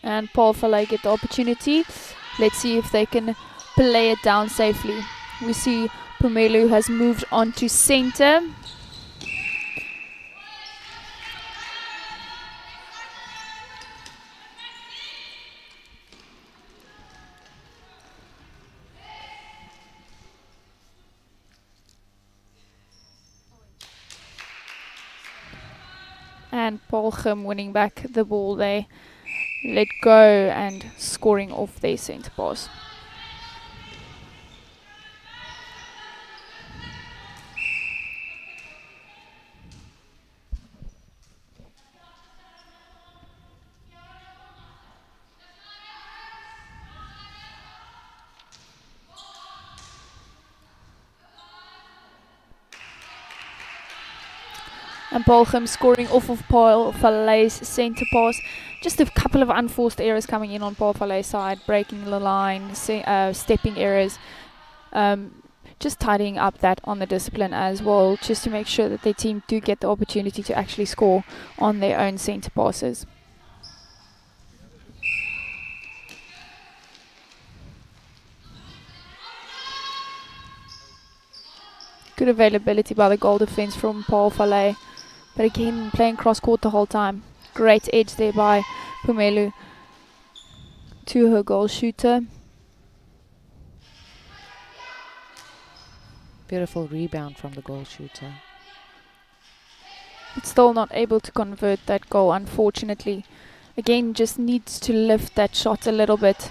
And Paarl Vallei get the opportunity. Let's see if they can play it down safely. We see Pumelo has moved on to center. And Paarl Gim winning back the ball there. Let go and scoring off their centre pass. And Paarl Gim scoring off of Parel Vallei's centre pass. Just a couple of unforced errors coming in on Parel Vallei's side, breaking the line, stepping errors. Just tidying up that on the discipline as well, just to make sure that their team do get the opportunity to actually score on their own centre passes. Good availability by the goal defence from Parel Vallei. But again, playing cross-court the whole time. Great edge there by Pumelu to her goal shooter. Beautiful rebound from the goal shooter. But still not able to convert that goal, unfortunately. Again, just needs to lift that shot a little bit.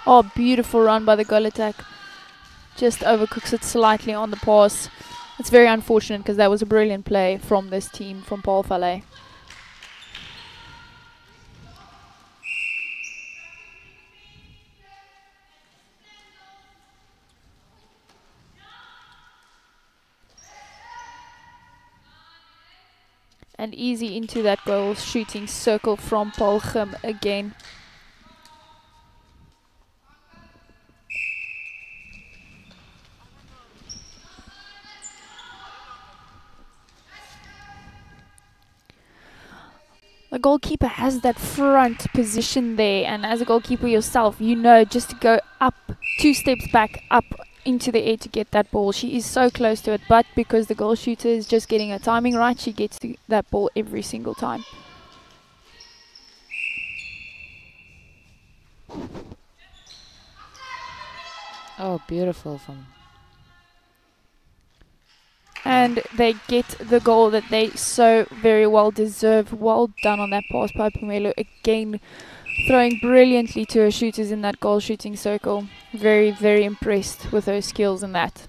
Oh, beautiful run by the goal attack. Just overcooks it slightly on the pass. It's very unfortunate because that was a brilliant play from this team, from Parel Vallei. And easy into that goal shooting circle from Paarl Gim again. The goalkeeper has that front position there, and as a goalkeeper yourself, you know just to go up 2 steps back, up into the air to get that ball. She is so close to it, but because the goal shooter is just getting her timing right, she gets to that ball every single time. Oh, beautiful from. And they get the goal that they so very well deserve. Well done on that pass by Pumelo. Again, throwing brilliantly to her shooters in that goal shooting circle. Very, very impressed with her skills in that.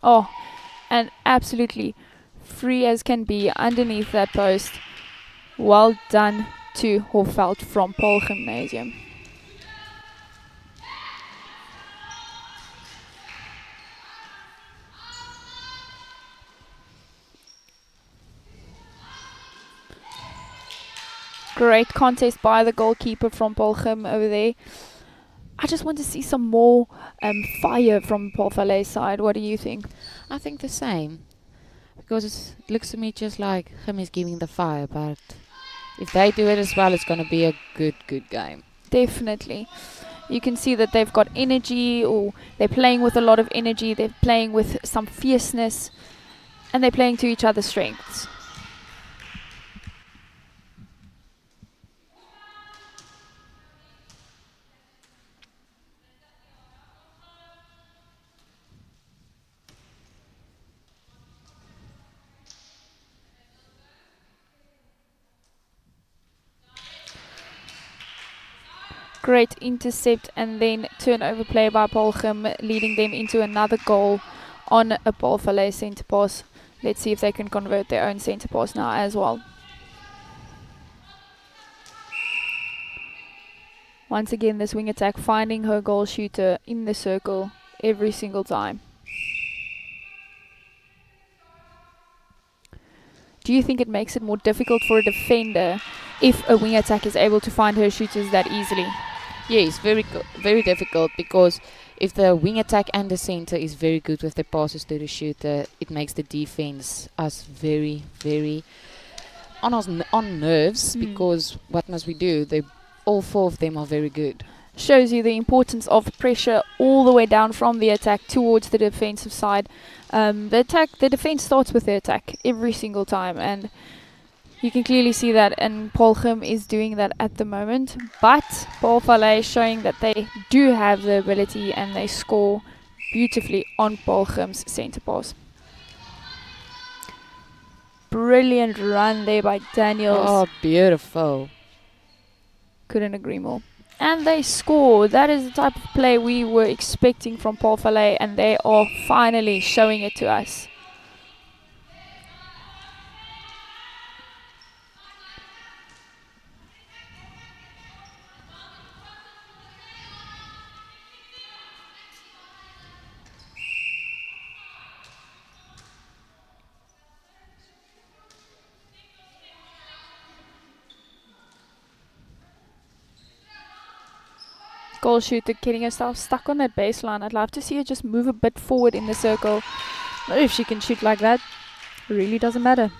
Oh, and absolutely free as can be underneath that post. Well done to Hofveld from Paarl Gymnasium. Great contest by the goalkeeper from Paarl Gim over there. I just want to see some more fire from Parel Vallei's side. What do you think? I think the same. Because it looks to me just like Gim is giving the fire, but if they do it as well, it's going to be a good game. Definitely. You can see that they've got energy, or they're playing with a lot of energy. They're playing with some fierceness, and they're playing to each other's strengths. Great intercept and then turnover play by Paarl Gim, leading them into another goal on a Parel Vallei centre pass. Let's see if they can convert their own centre pass now as well. Once again, this wing attack finding her goal shooter in the circle every single time. Do you think it makes it more difficult for a defender if a wing attack is able to find her shooters that easily? Yes, very difficult, because if the wing attack and the center is very good with the passes to the shooter, it makes the defense us very on nerves, because what must we do? All 4 of them are very good. shows you the importance of pressure all the way down from the attack towards the defensive side. The defense starts with the attack every single time, and you can clearly see that, and Paarl Gim is doing that at the moment. But Parel Vallei showing that they do have the ability, and they score beautifully on Paarl Gim's centre pass. Brilliant run there by Daniels. Oh, beautiful. Couldn't agree more. And they score. That is the type of play we were expecting from Paarl Vallei, and they are finally showing it to us. Goal shooter getting herself stuck on that baseline. I'd love to see her just move a bit forward in the circle. But if she can shoot like that, it really doesn't matter.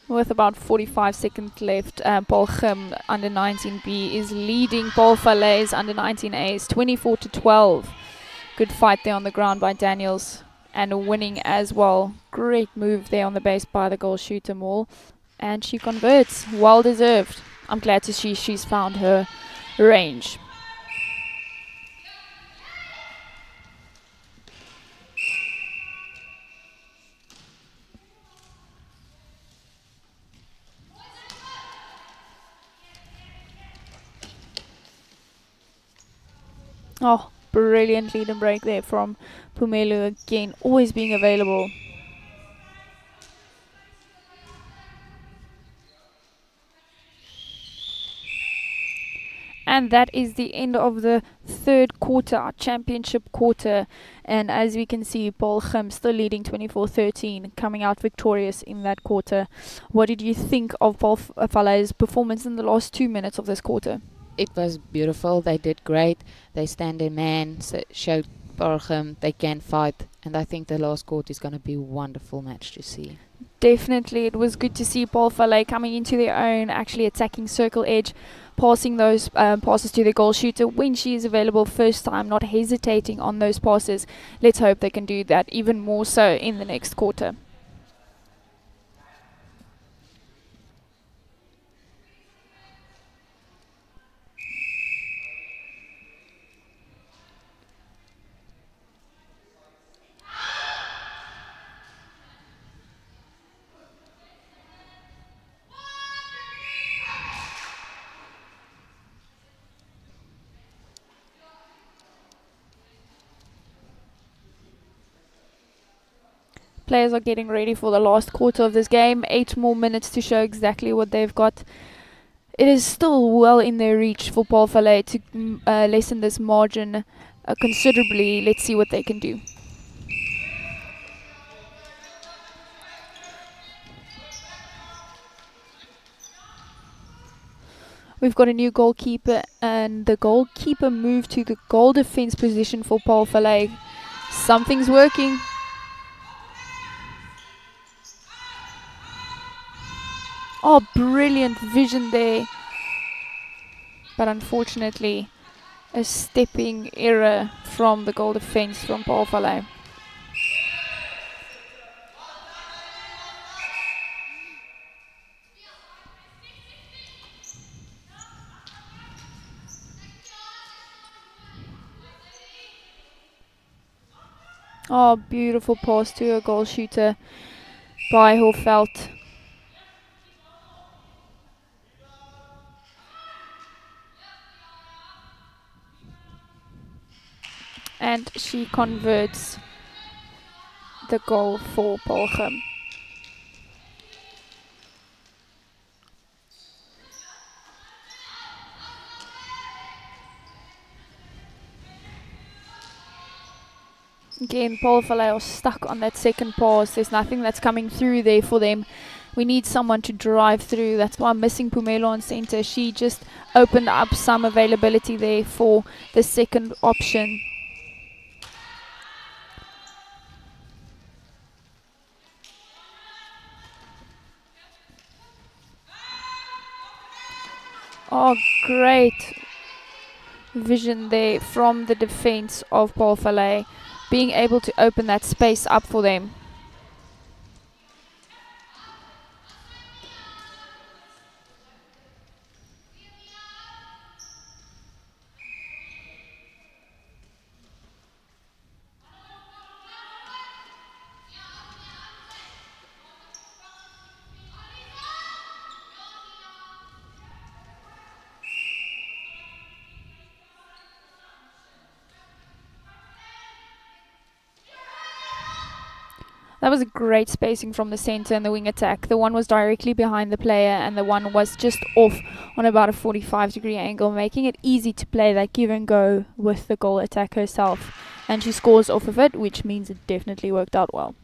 With about 45 seconds left, Paarl Gim under 19B is leading Paarl Vallei's under 19A's 24-12. Good fight there on the ground by Daniels, and winning as well. Great move there on the base by the goal shooter Maul, and she converts. Well deserved. I'm glad to see she's found her range. Oh, brilliant lead and break there from Pumelu again, always being available. And that is the end of the third quarter, our championship quarter. And as we can see, Paarl Gim still leading 24-13, coming out victorious in that quarter. What did you think of Paarl Vallei's performance in the last 2 minutes of this quarter? It was beautiful. They did great. They stand their man, showed Paarl Gim they can fight, and I think the last quarter is going to be a wonderful match to see. Definitely, it was good to see Paarl Vallei coming into their own, actually attacking circle edge, passing those passes to the goal shooter when she is available first time, not hesitating on those passes. Let's hope they can do that even more so in the next quarter. Players are getting ready for the last quarter of this game. 8 more minutes to show exactly what they've got. It is still well in their reach for Paarl Vallei to lessen this margin considerably. Let's see what they can do. We've got a new goalkeeper, and the goalkeeper moved to the goal defense position for Paarl Vallei. Something's working. Oh, brilliant vision there. But unfortunately, a stepping error from the goal defense from Paarl Vallei. Oh, beautiful pass to a goal shooter by Hofveld. And she converts the goal for Paarl Gim. Again, Paarl Vallei are stuck on that second pass. There's nothing that's coming through there for them. we need someone to drive through. That's why I'm missing Pumelo on center. She just opened up some availability there for the second option. Oh, great vision there from the defense of Parel Vallei, being able to open that space up for them. That was a great spacing from the center and the wing attack. The one was directly behind the player and the one was just off on about a 45-degree angle, making it easy to play that give and go with the goal attack herself. And she scores off of it, which means it definitely worked out well.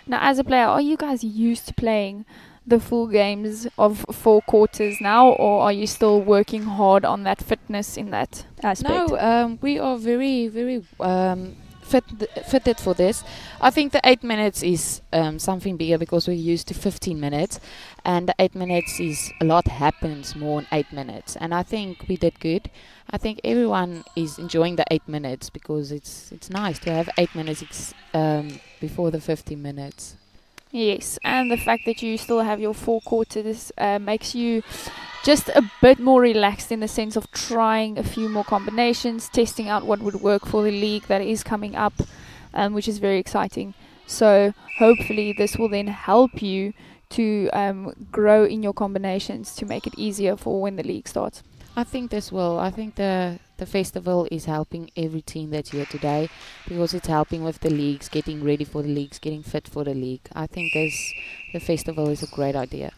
Now, as a player, are you guys used to playing the full games of 4 quarters now, or are you still working hard on that fitness in that aspect? No, we are very, very fitted for this. I think the 8 minutes is something bigger because we're used to 15 minutes, and the 8 minutes is a lot happens more in 8 minutes, and I think we did good. I think everyone is enjoying the 8 minutes because it's nice to have 8 minutes before the 15 minutes. Yes, and the fact that you still have your 4 quarters makes you just a bit more relaxed in the sense of trying a few more combinations, testing out what would work for the league that is coming up, which is very exciting. So hopefully this will then help you to grow in your combinations to make it easier for when the league starts. I think this will. I think the festival is helping every team that's here today because it's helping with the leagues, getting ready for the leagues, getting fit for the league. I think the festival is a great idea.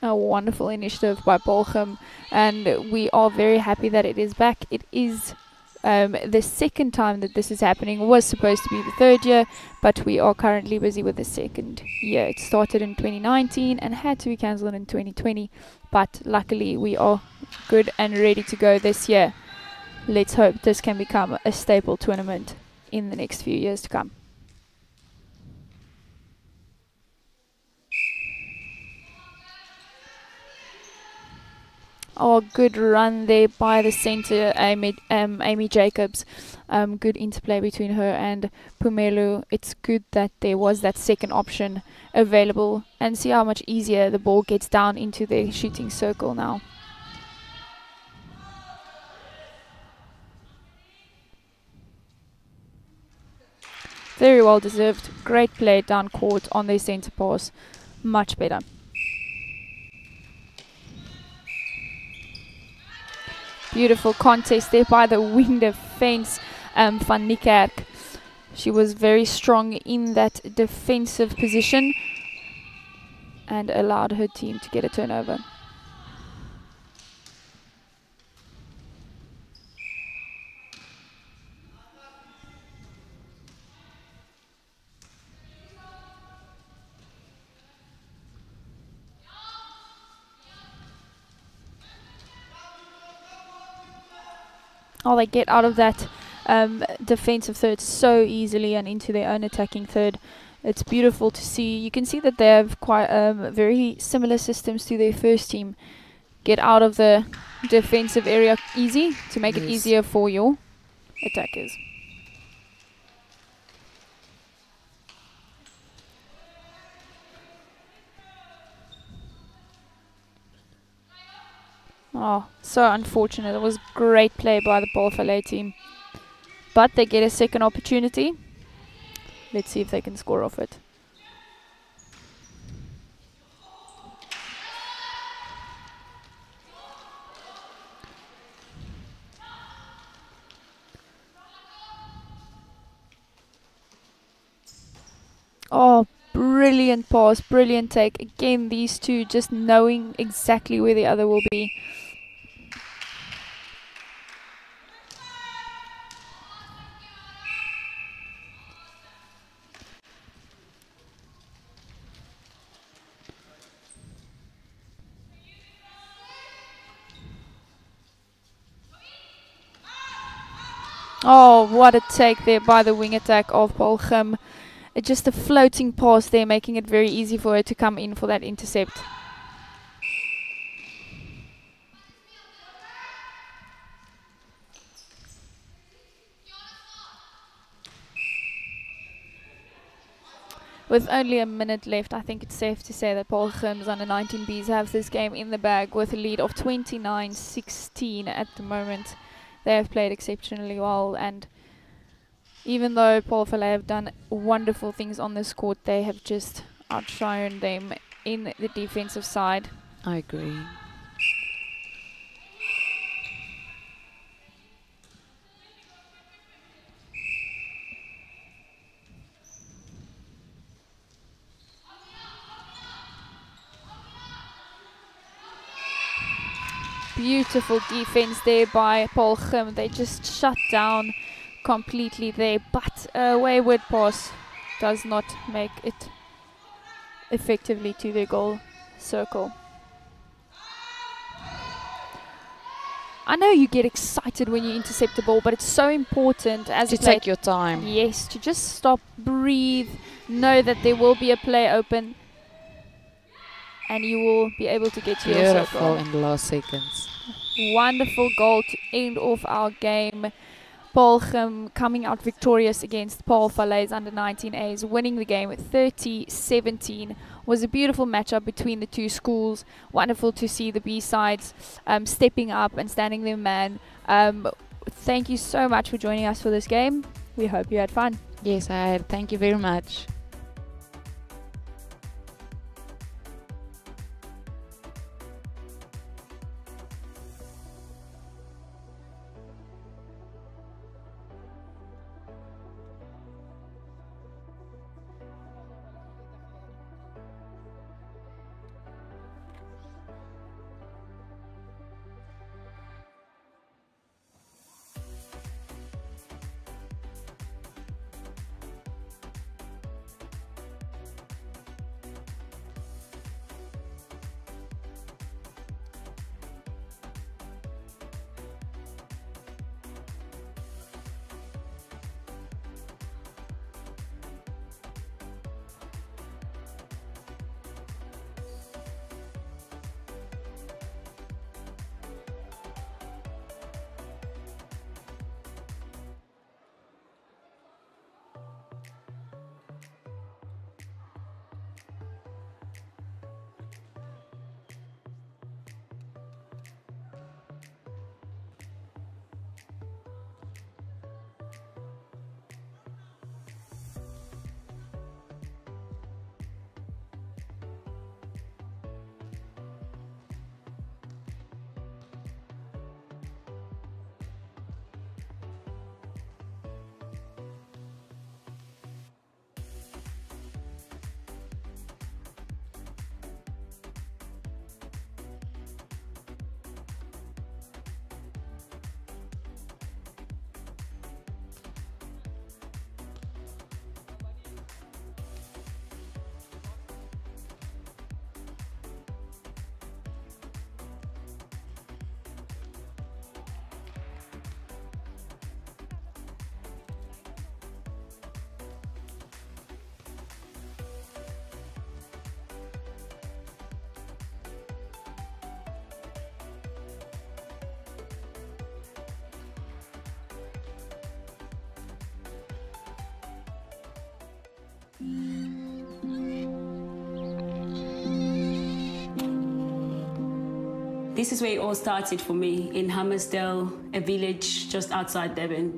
A wonderful initiative by Paarl Gim, and we are very happy that it is back. It is the second time that this is happening. It was supposed to be the 3rd year, but we are currently busy with the 2nd year. It started in 2019 and had to be cancelled in 2020, but luckily we are good and ready to go this year. Let's hope this can become a staple tournament in the next few years to come. Oh, good run there by the center, Amy Jacobs. Good interplay between her and Pumelo. It's good that there was that second option available, and see how much easier the ball gets down into the shooting circle now. Very well deserved. Great play down court on their center pass. Much better. Beautiful contest there by the wing defense, Van Niekerk. She was very strong in that defensive position and allowed her team to get a turnover. Oh, they get out of that defensive third so easily and into their own attacking third. It's beautiful to see. You can see that they have quite very similar systems to their first team. Get out of the defensive area easy to make it easier for your attackers. Oh, so unfortunate. It was great play by the Parel Vallei team. But they get a second opportunity. Let's see if they can score off it. Oh, brilliant pass, brilliant take. Again, these two just knowing exactly where the other will be. Oh, what a take there by the wing attack of Paarl Gim. Just a floating pass there, making it very easy for her to come in for that intercept. With only a minute left, I think it's safe to say that Paarl Gim's under 19 Bs have this game in the bag with a lead of 29-16 at the moment. They have played exceptionally well, and even though Parel Vallei have done wonderful things on this court, they have just outshone them in the defensive side. I agree. Beautiful defense there by Paarl Gim. They just shut down completely there, but a wayward pass does not make it effectively to their goal circle. I know you get excited when you intercept the ball, but it's so important as to take your time. Yes, to just stop, breathe, know that there will be a play open, and you will be able to get to your circle. Beautiful in the last seconds. Wonderful goal to end off our game. Paarl Gim coming out victorious against Parel Vallei's under 19As, winning the game 30-17. Was a beautiful matchup between the two schools. Wonderful to see the B-sides stepping up and standing their man. Thank you so much for joining us for this game. We hope you had fun. Yes, I had. Thank you very much. This is where it all started for me, in Hammersdale, a village just outside Durban.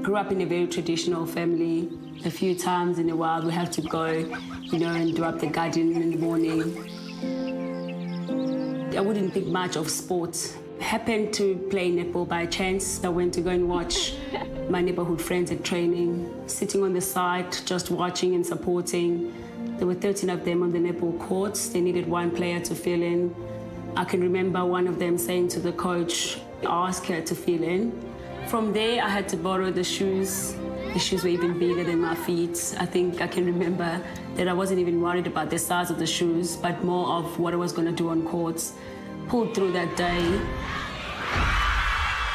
Grew up in a very traditional family. A few times in a while we have to go, and do up the garden in the morning. I wouldn't think much of sports. Happened to play netball by chance. I went to go and watch my neighborhood friends at training, sitting on the side, just watching and supporting. There were 13 of them on the netball courts. They needed one player to fill in. I can remember one of them saying to the coach, ask her to fill in. From there, I had to borrow the shoes. The shoes were even bigger than my feet. I think I can remember that I wasn't even worried about the size of the shoes, but more of what I was going to do on courts. Pulled through that day.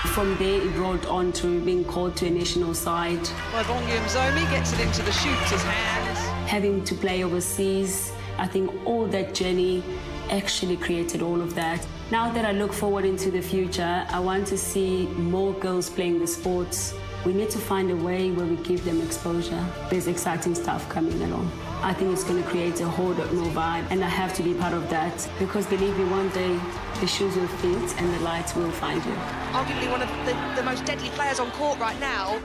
From there, it rolled on to being called to a national side. Paarl Gim gets it into the shooter's hands. Having to play overseas, I think all that journey actually created all of that. Now that I look forward into the future, I want to see more girls playing the sports. We need to find a way where we give them exposure. There's exciting stuff coming along. I think it's going to create a whole lot more vibe, and I have to be part of that, because believe me, one day the shoes will fit and the lights will find you. Arguably one of the most deadly players on court right now.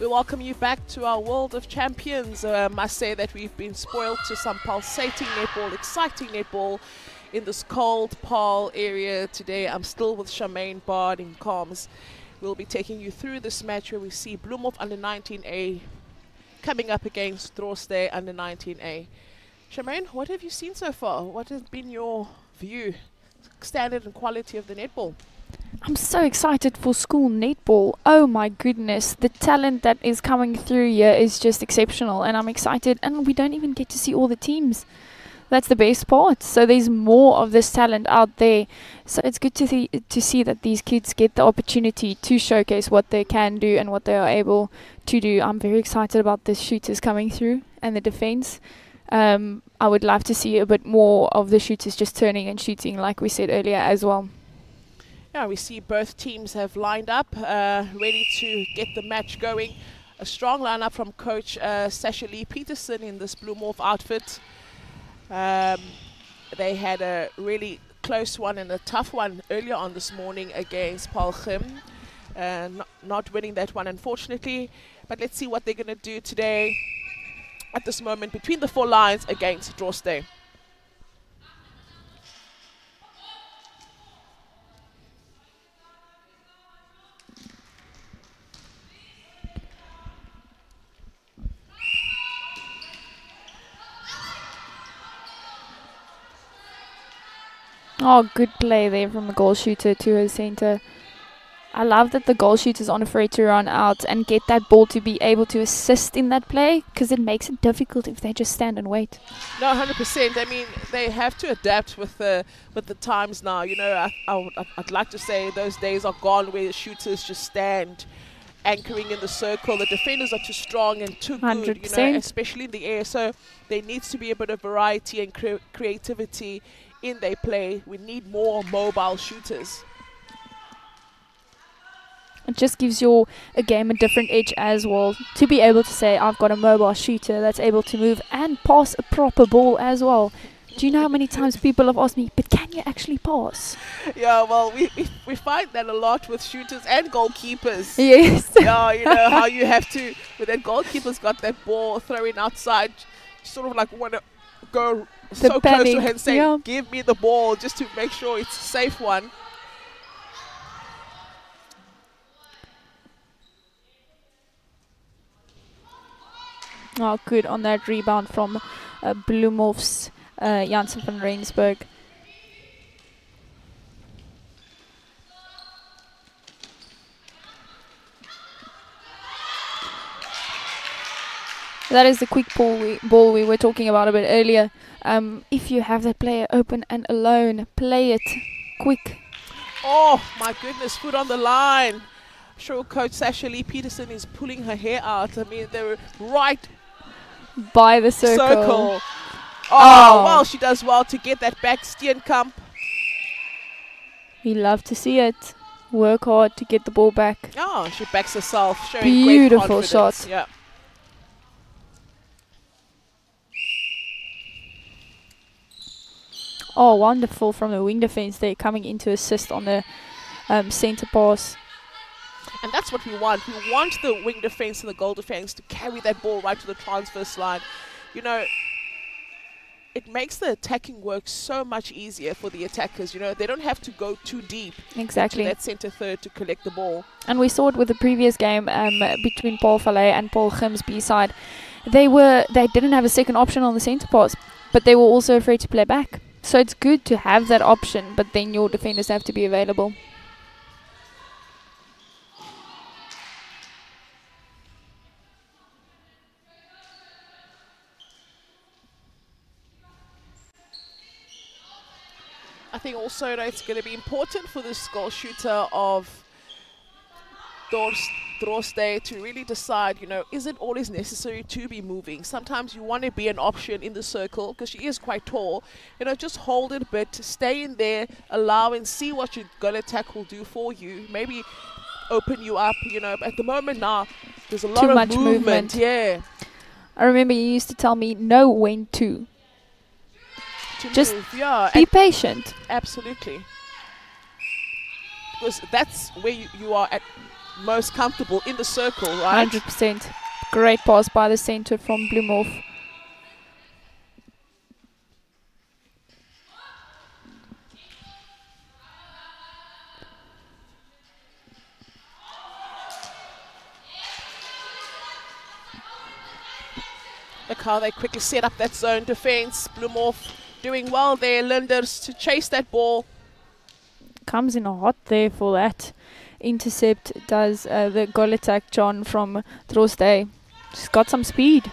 We welcome you back to our World of Champions. I must say that we've been spoiled to some pulsating netball, exciting netball in this cold Paarl area today. I'm still with Charmaine Bard in comms. We'll be taking you through this match where we see Bloemhof under 19A coming up against Drostdy under 19A. Charmaine, what have you seen so far? What has been your view, standard and quality of the netball? I'm so excited for school netball. Oh my goodness, the talent that is coming through here is just exceptional, and I'm excited, and we don't even get to see all the teams. That's the best part. So there's more of this talent out there. So it's good to see that these kids get the opportunity to showcase what they can do and what they are able to do. I'm very excited about the shooters coming through and the defense. I would love to see a bit more of the shooters just turning and shooting, like we said earlier as well. Yeah, we see both teams have lined up, ready to get the match going. A strong lineup from coach Sasha Lee Peterson in this Bloemhof outfit. They had a really close one and a tough one earlier on this morning against Paarl Gim. Not winning that one, unfortunately. But let's see what they're going to do today at this moment between the four lines against Drostdy. Oh, good play there from the goal shooter to her center. I love that the goal shooter's aren't afraid to run out and get that ball to be able to assist in that play, because it makes it difficult if they just stand and wait. No, 100%. I mean, they have to adapt with the times now. You know, I'd like to say those days are gone where the shooters just stand anchoring in the circle. The defenders are too strong and too good, you know, especially in the air. So there needs to be a bit of variety and creativity in their play. We need more mobile shooters. It just gives a game a different edge as well, to be able to say I've got a mobile shooter that's able to move and pass a proper ball as well. Do you know how many times people have asked me, but can you actually pass? Yeah, well, we find that a lot with shooters and goalkeepers. Yes. Yeah, you know how you have to, when that goalkeeper's got that ball throwing outside, sort of like want to go so close to him saying, give me the ball, just to make sure it's a safe one. Oh, good on that rebound from Bloemhof's Janssen van Rensburg. That is the quick ball we were talking about a bit earlier. If you have that player open and alone, play it quick. Oh, my goodness, foot on the line. I'm sure Coach Sasha Lee Peterson is pulling her hair out. I mean, they were right by the circle. Oh, well, she does well to get that back Steenkamp. We love to see it. work hard to get the ball back. Oh, she backs herself, showing Beautiful great confidence. shot. Yeah. Oh, wonderful from the wing defense there, coming in to assist on the center pass. And that's what we want. We want the wing defense and the goal defense to carry that ball right to the transverse line. You know, it makes the attacking work so much easier for the attackers. You know, they don't have to go too deep Exactly. into that center third to collect the ball. And we saw it with the previous game between Parel Vallei and Paarl Gim's B-side. They didn't have a second option on the center pass, but they were also afraid to play back. So it's good to have that option, but then your defenders have to be available. I think also it's going to be important for this goal shooter of Drostdy to really decide, you know, is it always necessary to be moving? Sometimes you want to be an option in the circle because she is quite tall. You know, just hold it a bit, stay in there, allow and see what your goal attack will do for you. Maybe open you up, you know. But at the moment now, there's a lot Too of much movement. Yeah. I remember you used to tell me, know when to. Just move, yeah. Be patient. Absolutely. Because that's where you are at most comfortable, in the circle, right? 100%. Great pass by the center from Bloemhof. Look how they quickly set up that zone defense. Bloemhof doing well there. Linders to chase that ball. Comes in hot there for that intercept. Does the goal attack John from Drostdy. She's got some speed.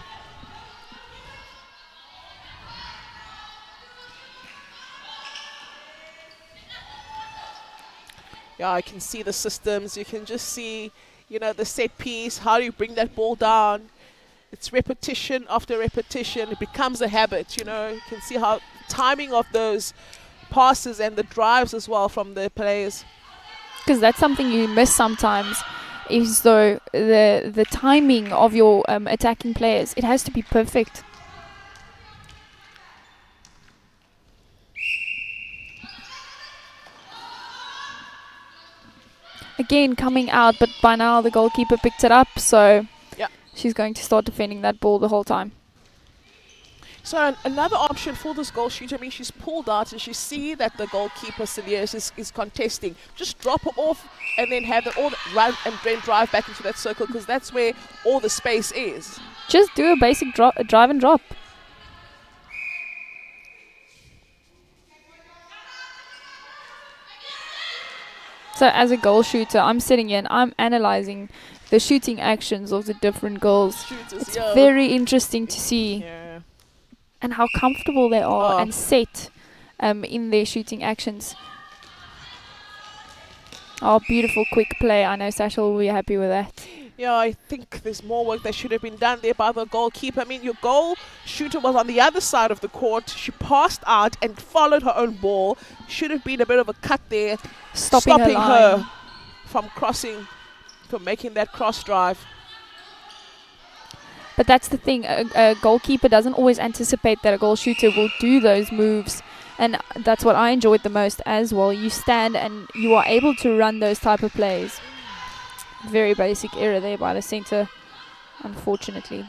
Yeah, I can see the systems. You can just see, you know, the set piece. How do you bring that ball down? It's repetition after repetition. It becomes a habit, you know. You can see how timing of those passes and the drives as well from the players. Because that's something you miss sometimes, is though the timing of your attacking players. It has to be perfect. Again, coming out, but by now the goalkeeper picked it up, so yeah, she's going to start defending that ball the whole time. So another option for this goal shooter, I mean, she's pulled out and she see that the goalkeeper Siliers is contesting. Just drop her off and then have it all run and then drive back into that circle, because that's where all the space is. Just do a basic drive and drop. So as a goal shooter, I'm sitting here and I'm analyzing the shooting actions of the different goals. Shooters, it's very interesting to see. Yeah. And how comfortable they are and set in their shooting actions. Oh, beautiful quick play. I know Sasha will be happy with that. Yeah, I think there's more work that should have been done there by the goalkeeper. I mean, your goal shooter was on the other side of the court. She passed out and followed her own ball. Should have been a bit of a cut there, stopping her from crossing, from making that cross drive. But that's the thing, a goalkeeper doesn't always anticipate that a goal shooter will do those moves. And that's what I enjoyed the most as well. You stand and you are able to run those type of plays. Very basic error there by the center, unfortunately.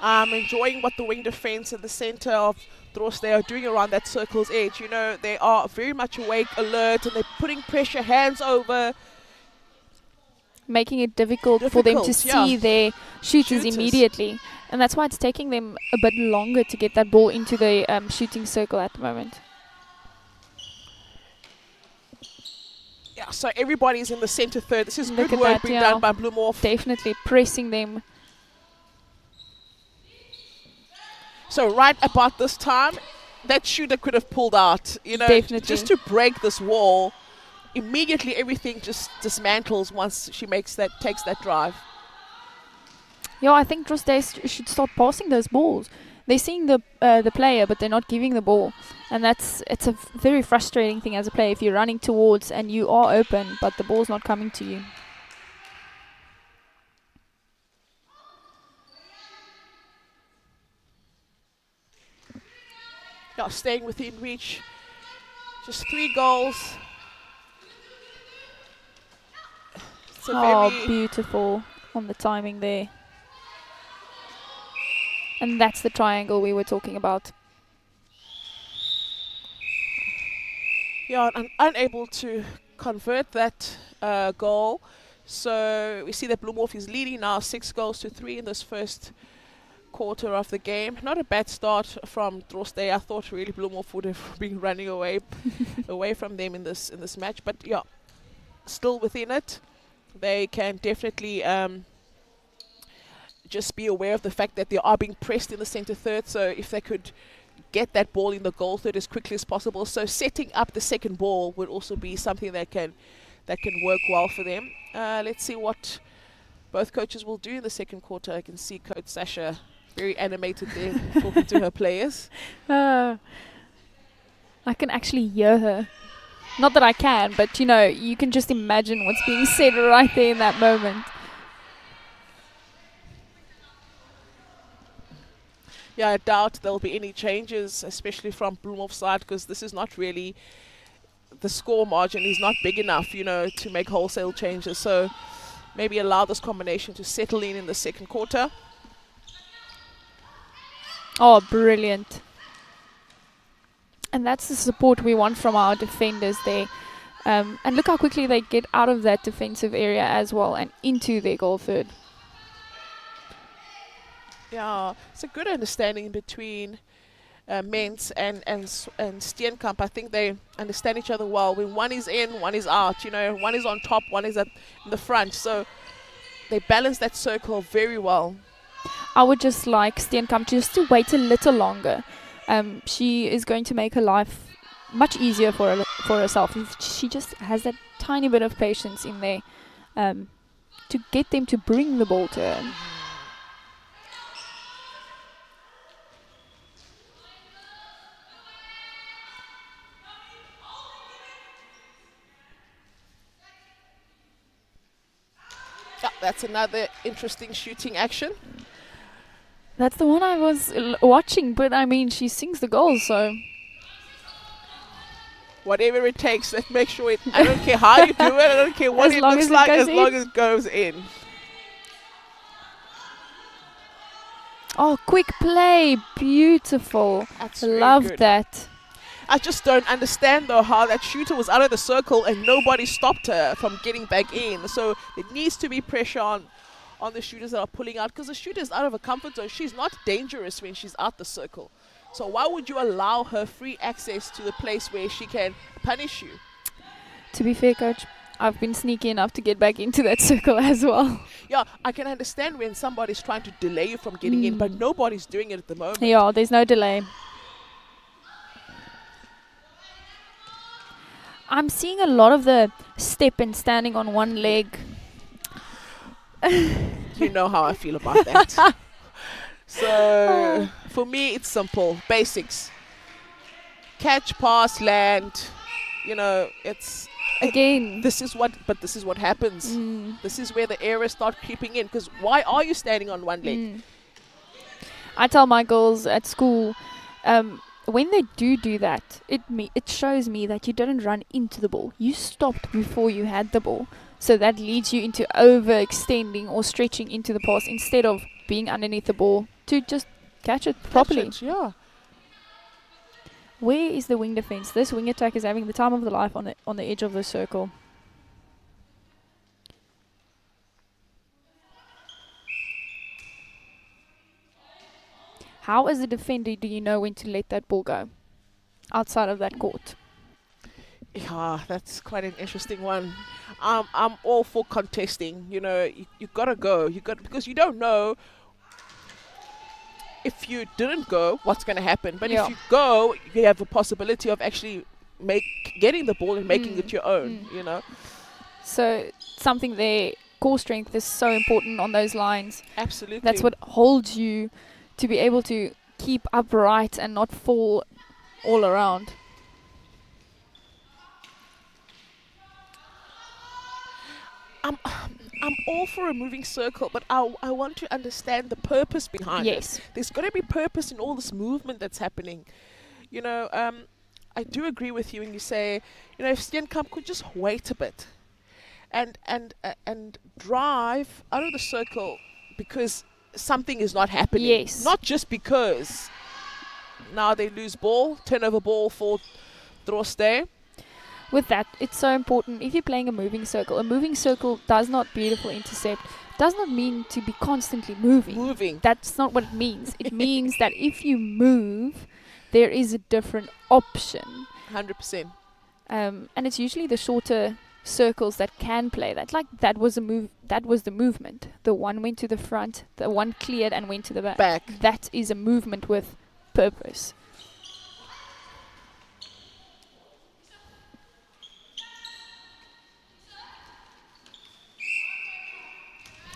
I'm enjoying what the wing defense and the center of Drostdy are doing around that circle's edge. You know, they are very much awake, alert, and they're putting pressure, hands over. Making it difficult for them to see their shooters immediately. And that's why it's taking them a bit longer to get that ball into the shooting circle at the moment. Yeah, so everybody's in the center third. This is good work being done by Bloemhof. Definitely pressing them. So right about this time, that shooter could have pulled out, you know, just to break this wall. Immediately everything just dismantles once she takes that drive. Yeah, I think Drostdy should start passing those balls. They're seeing the player, but they're not giving the ball, and it's a very frustrating thing as a player if you're running towards and you are open, but the ball's not coming to you. Yeah, staying within reach. Just 3 goals. It's a very beautiful on the timing there. And that's the triangle we were talking about. Yeah, and unable to convert that goal. So we see that Bloemhof is leading now 6 goals to 3 in this first quarter of the game. Not a bad start from Drostdy. I thought really Bloemhof would have been running away from them in this match, but yeah, still within it. They can definitely just be aware of the fact that they are being pressed in the center third, so if they could get that ball in the goal third as quickly as possible, so setting up the second ball would also be something that can work well for them. Let's see what both coaches will do in the second quarter. I can see Coach Sasha very animated there talking to her players. I can actually hear her. Not that I can, but you know, you can just imagine what's being said right there in that moment. Yeah, I doubt there'll be any changes, especially from Bloemhof's side, because this is not really, the score margin is not big enough, you know, to make wholesale changes. So maybe allow this combination to settle in the second quarter. Oh, brilliant. And that's the support we want from our defenders there. And look how quickly they get out of that defensive area as well and into their goal third. Yeah, it's a good understanding between Mens and Steenkamp. I think they understand each other well. When one is in, one is out. You know, one is on top, one is in the front. So they balance that circle very well. I would just like Steenkamp just to wait a little longer. She is going to make her life much easier for herself if she just has that tiny bit of patience in there to get them to bring the ball to her. Yeah, that's another interesting shooting action. That's the one I was watching, but I mean, she sings the goals, so whatever it takes, let's make sure it. I don't care how you do it. I don't care what it looks like, as long as it goes in. Oh, quick play, beautiful. That's Love that. I just don't understand though how that shooter was out of the circle and nobody stopped her from getting back in. So there needs to be pressure on the shooters that are pulling out, because the shooter is out of her comfort zone. She's not dangerous when she's out the circle. So why would you allow her free access to the place where she can punish you? To be fair, Coach, I've been sneaky enough to get back into that circle as well. Yeah, I can understand when somebody's trying to delay you from getting in, but nobody's doing it at the moment. Yeah, there's no delay. I'm seeing a lot of the step and standing on one leg. You know how I feel about that. So for me, it's simple, basics. Catch, pass, land. You know, it's again. This is what happens. This is where the errors start creeping in. Because why are you standing on one leg? I tell my girls at school, when they do that, it shows me that you didn't run into the ball. You stopped before you had the ball. So that leads you into overextending or stretching into the pass instead of being underneath the ball to just catch it properly. Yeah. Where is the wing defense? This wing attack is having the time of the life on the edge of the circle. How, as a defender, do you know when to let that ball go outside of that court? Yeah, that's quite an interesting one. I'm all for contesting. You know, you gotta go. Because you don't know if you didn't go, what's gonna happen. But if you go, you have a possibility of actually getting the ball and making it your own. You know. So something there core strength is so important on those lines. Absolutely. That's what holds you to be able to keep upright and not fall all around. I'm all for a moving circle, but I want to understand the purpose behind Yes. it. There's got to be purpose in all this movement that's happening. You know, I do agree with you when you say, you know, if Steenkamp could just wait a bit and drive out of the circle because something is not happening. Yes. Not just because now they lose ball, turnover ball for Drostdy. With that, it's so important. If you're playing a moving circle does not beautifully intercept, does not mean to be constantly moving. That's not what it means. It means that if you move, there is a different option. 100%. And it's usually the shorter circles that can play that. Like that was a move. That was the movement. The one went to the front. The one cleared and went to the back. That is a movement with purpose.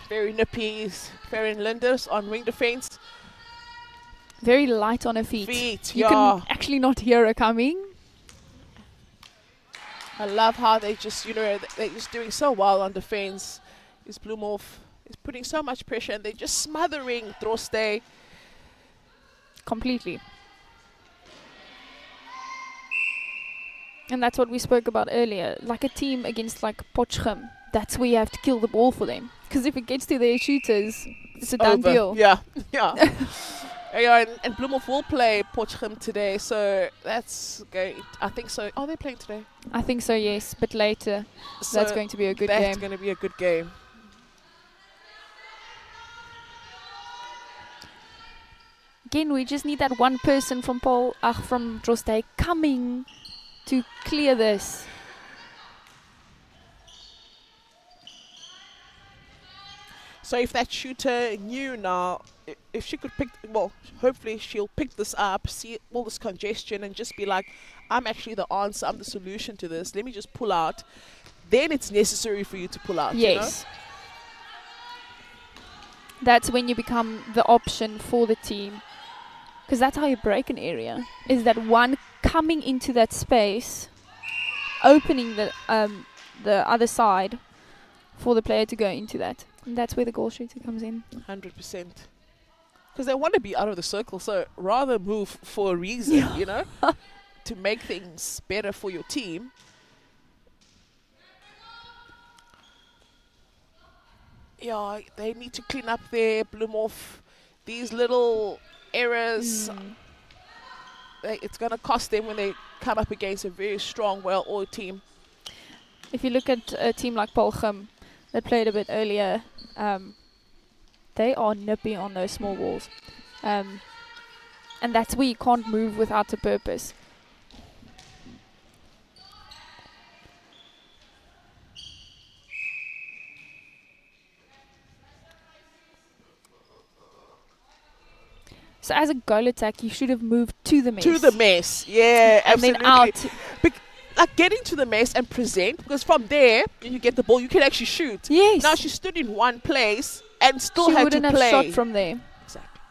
Very nippy. Farron Linders on wing defense. Very light on her feet. You yeah. can actually not hear her coming. I love how they just, you know, they're just doing so well on defense. Is Bloemhof is putting so much pressure and they're just smothering Drostdy. Completely. And that's what we spoke about earlier. Like a team against like Potchefstroom Gim, that's where you have to kill the ball for them. Because if it gets to their shooters, it's a done deal. Yeah, yeah. Yeah, and Bloemhof will play Potchefstroom Gim today, so that's going. I think so. Are they playing today? I think so, yes. But later, So that's going to be a good game. That's going to be a good game. Again, we just need that one person from from Drostdy coming to clear this. So if that shooter knew now, if she could pick, well, hopefully she'll pick this up, see all this congestion and just be like, I'm actually the answer, I'm the solution to this. Let me just pull out. Then it's necessary for you to pull out. Yes. You know? That's when you become the option for the team. Because that's how you break an area. Is that one coming into that space, opening the other side for the player to go into that. And that's where the goal shooter comes in. 100%. Because they want to be out of the circle, so rather move for a reason, you know, to make things better for your team. Yeah, they need to clean up their Bloemhof. These little errors, it's going to cost them when they come up against a very strong, well-oiled team. If you look at a team like Paarl Gim that played a bit earlier, they are nippy on those small balls. And that's where you can't move without a purpose. So as a goal attack, you should have moved to the mess. To the mess, yeah, and absolutely. then out. Like getting to the mess and present, because from there, when you get the ball, you can actually shoot. Yes. Now she stood in one place and still She had to wouldn't have play. shot from there. Exactly.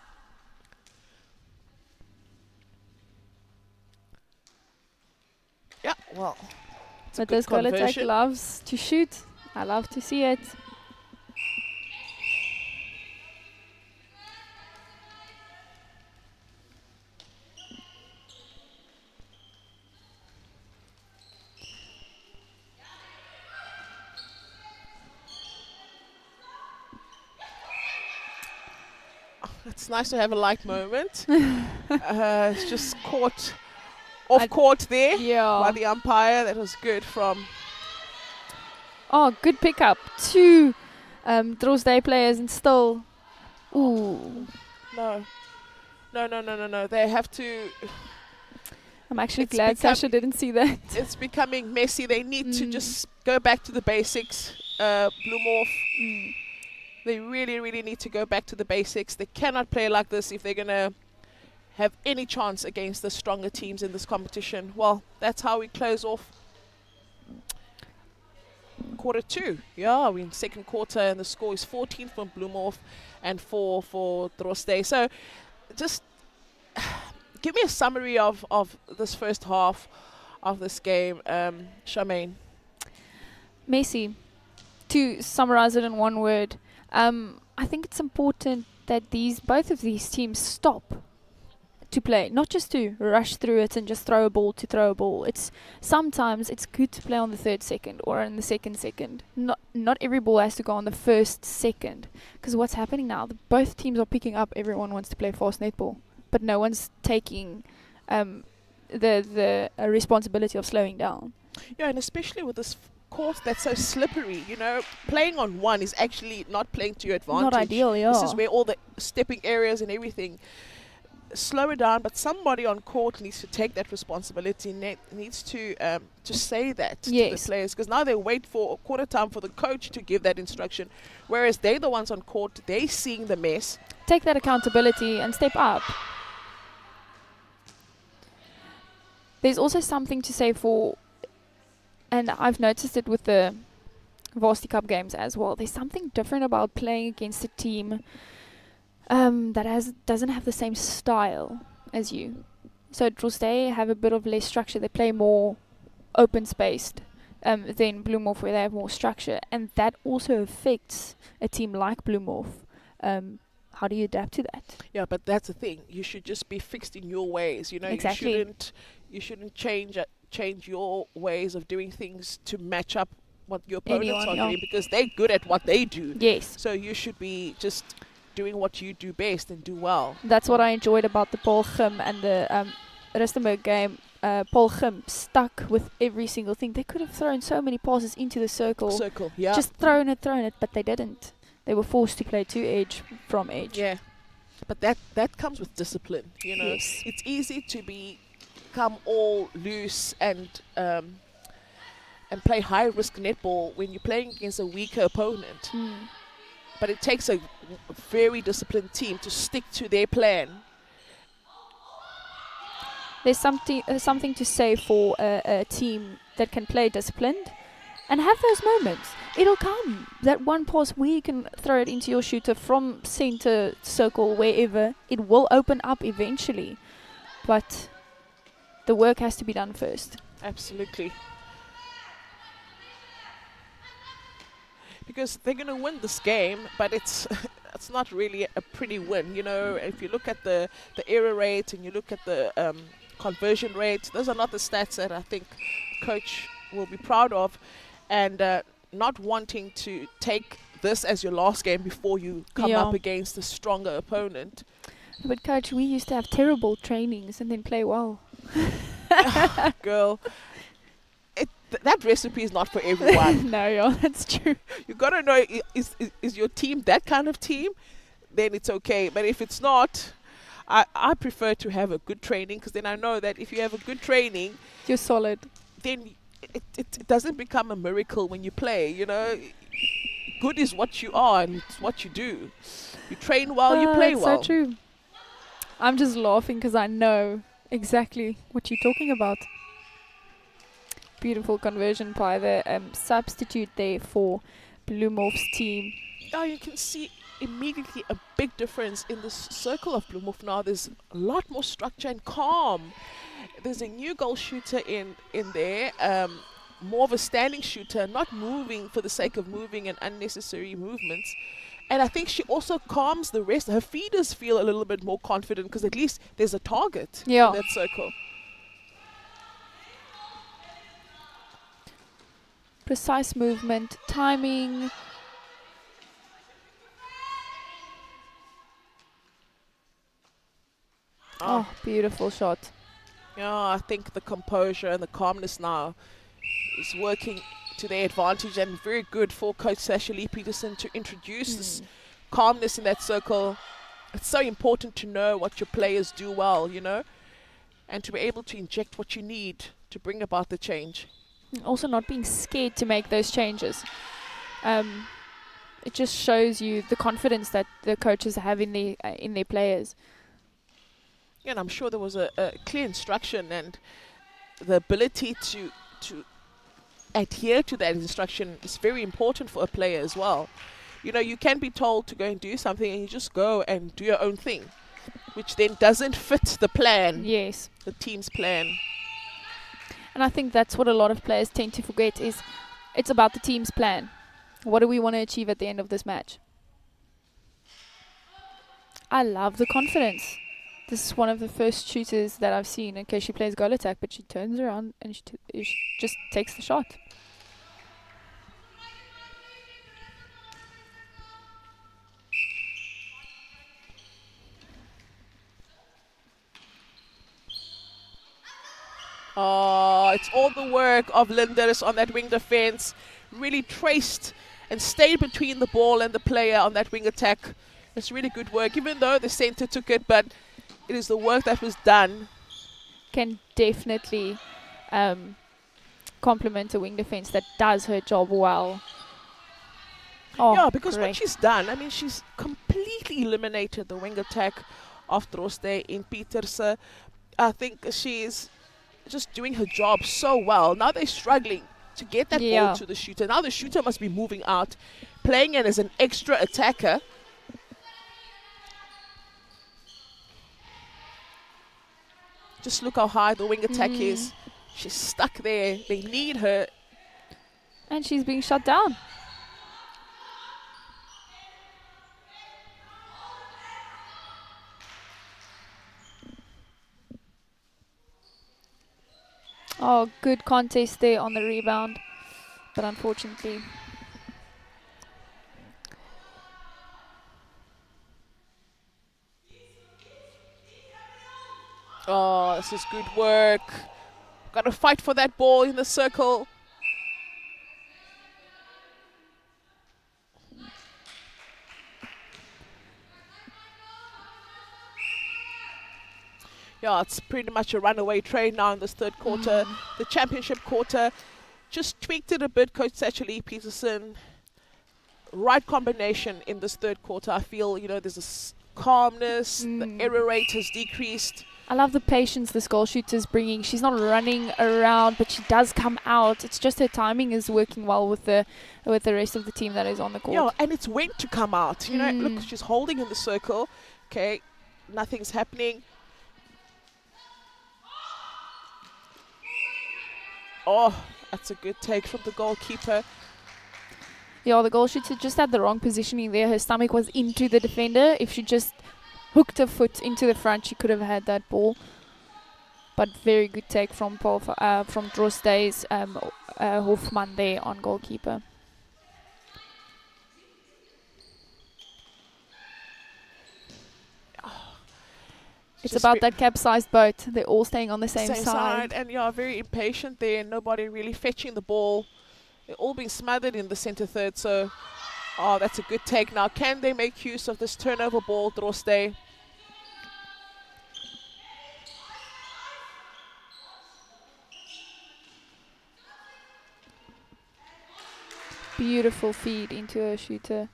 Yeah, well. But this goal attack loves to shoot. I love to see it. It's nice to have a light moment. It's just caught off court there by the umpire. That was good from... Oh, good pickup. Two Drostdy players and still... Ooh. No. They have to... I'm actually glad Sasha didn't see that. It's becoming messy. They need to just go back to the basics. Bloemhof. They really, really need to go back to the basics. They cannot play like this if they're going to have any chance against the stronger teams in this competition. Well, that's how we close off quarter 2. Yeah, we're in second quarter and the score is 14 from Bloemhof and 4 for Drostdy. So just give me a summary of this first half of this game, Charmaine. Messi. To summarize it in one word, I think it's important that both of these teams stop to play, not just to rush through it and just throw a ball to throw a ball. Sometimes it's good to play on the 3rd second or in the 2nd second. Not every ball has to go on the 1st second, because what's happening now, both teams are picking up. Everyone wants to play fast netball, but no one's taking the responsibility of slowing down. Yeah, and especially with this course that's so slippery, you know, playing on one is actually not playing to your advantage. Not ideal, yeah. This is where all the stepping areas and everything. Slow it down, but somebody on court needs to take that responsibility. Needs to say that to the players, because now they wait for a quarter time for the coach to give that instruction, whereas they're the ones on court. They're seeing the mess. Take that accountability and step up. There's also something to say for, and I've noticed it with the Varsity Cup games as well. There's something different about playing against a team that doesn't have the same style as you. So Drostdy have a bit of less structure. They play more open spaced than Bloemhof, where they have more structure, and that also affects a team like Bloemhof. How do you adapt to that? Yeah, but that's the thing. You should just be fixed in your ways. You know, exactly. You shouldn't change your ways of doing things to match up what your opponents are doing, because they're good at what they do. Yes. So you should be just doing what you do best and do well. That's what I enjoyed about the Paarl Gim and the Rustenburg game. Paarl Gim stuck with every single thing. They could have thrown so many passes into the circle. Yeah. Just thrown it, but they didn't. They were forced to play to edge from edge. Yeah. But that comes with discipline, you know. Yes. It's easy to become all loose and play high risk netball when you're playing against a weaker opponent. But it takes a very disciplined team to stick to their plan. There's something to say for a team that can play disciplined and have those moments. It'll come. That one pass where you can throw it into your shooter from center, circle, wherever, it will open up eventually. But the work has to be done first. Absolutely. Because they're going to win this game, but it's not really a pretty win. You know, if you look at the error rate and you look at the conversion rate, those are not the stats that I think coach will be proud of. And not wanting to take this as your last game before you come up against a stronger opponent. But coach, we used to have terrible trainings and then play well. Girl. That recipe is not for everyone. No, that's true. You gotta know, is your team that kind of team? Then it's okay. But if it's not, I prefer to have a good training, because then I know that if you have a good training, you're solid. Then it doesn't become a miracle when you play. You know, good is what you are and it's what you do. You train well, you play well. So true. I'm just laughing because I know exactly what you're talking about. Beautiful conversion by the substitute there for Bloemhof's team. Oh, you can see immediately a big difference in the circle of Bloemhof now. There's a lot more structure and calm. There's a new goal shooter in there, more of a standing shooter, not moving for the sake of moving and unnecessary movements. And I think she also calms the rest. Her feeders feel a little bit more confident because at least there's a target in that circle. Precise movement, timing. Oh, beautiful shot. Yeah, I think the composure and the calmness now is working to their advantage, and very good for Coach Sasha Lee Peterson to introduce this calmness in that circle. It's so important to know what your players do well, you know, and to be able to inject what you need to bring about the change. Also not being scared to make those changes. It just shows you the confidence that the coaches have in their players. Yeah, and I'm sure there was a clear instruction and the ability to adhere to that instruction is very important for a player as well. You know, you can be told to go and do something and you just go and do your own thing, which then doesn't fit the plan. Yes. The team's plan. And I think that's what a lot of players tend to forget is it's about the team's plan. What do we want to achieve at the end of this match? I love the confidence. This is one of the first shooters that I've seen. Okay, she plays goal attack, but she turns around and she just takes the shot. Oh, it's all the work of Linders on that wing defense. Really traced and stayed between the ball and the player on that wing attack. It's really good work, even though the center took it, but it is the work that was done. Can definitely compliment a wing defense that does her job well. Oh, yeah, because great. what she's done, I mean, she's completely eliminated the wing attack of Drostdy in Pieterse. I think she's just doing her job so well. Now they're struggling to get that ball to the shooter. Now the shooter must be moving out, playing in as an extra attacker. Just look how high the wing attack is. She's stuck there. They need her. And she's being shut down. Oh, good contest there on the rebound. But unfortunately... Oh, this is good work. Got to fight for that ball in the circle. Yeah, it's pretty much a runaway train now in this third quarter. The championship quarter just tweaked it a bit, Coach Satcheli Peterson. Right combination in this third quarter. I feel, you know, there's a calmness. The error rate has decreased. I love the patience this goal shooter's bringing. She's not running around, but she does come out. It's just her timing is working well with the rest of the team that is on the court. Yeah, and it's when to come out. You know, look, she's holding in the circle. Okay, nothing's happening. Oh, that's a good take from the goalkeeper. Yeah, the goal shooter just had the wrong positioning there. Her stomach was into the defender. If she just hooked her foot into the front, she could have had that ball. But very good take from Paul, from Drostdy's Hofman there on goalkeeper. It's about that capsized boat. They're all staying on the same side. And yeah, very impatient there. Nobody really fetching the ball. They're all being smothered in the center third. So, oh, that's a good take. Now, can they make use of this turnover ball, Drostdy? Beautiful feed into her shooter.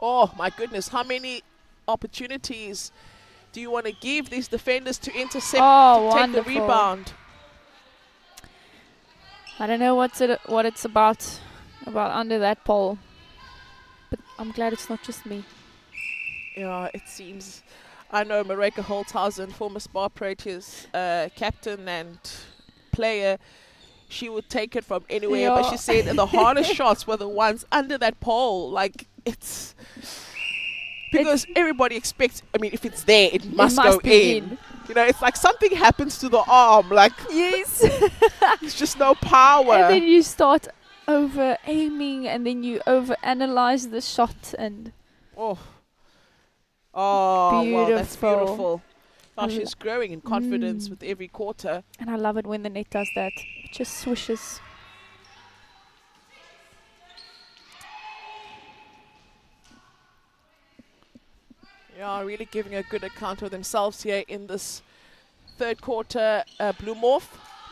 Oh, my goodness. How many opportunities do you want to give these defenders to intercept, to take the rebound? I don't know what it's about under that pole, but I'm glad it's not just me. Yeah, it seems. I know Mareka Holthausen, former Spar Proteas captain and player, she would take it from anywhere, but she said the hardest shots were the ones under that pole. Like, it's because everybody expects, I mean, if it's there, it must go in. You know, it's like something happens to the arm, like, yes, there's just no power. And then you start over aiming, and then you over analyze the shot, and oh, wow, that's beautiful. Oh, she's growing in confidence with every quarter. And I love it when the net does that. It just swishes. Yeah, really giving a good account of themselves here in this third quarter. Bloemhof.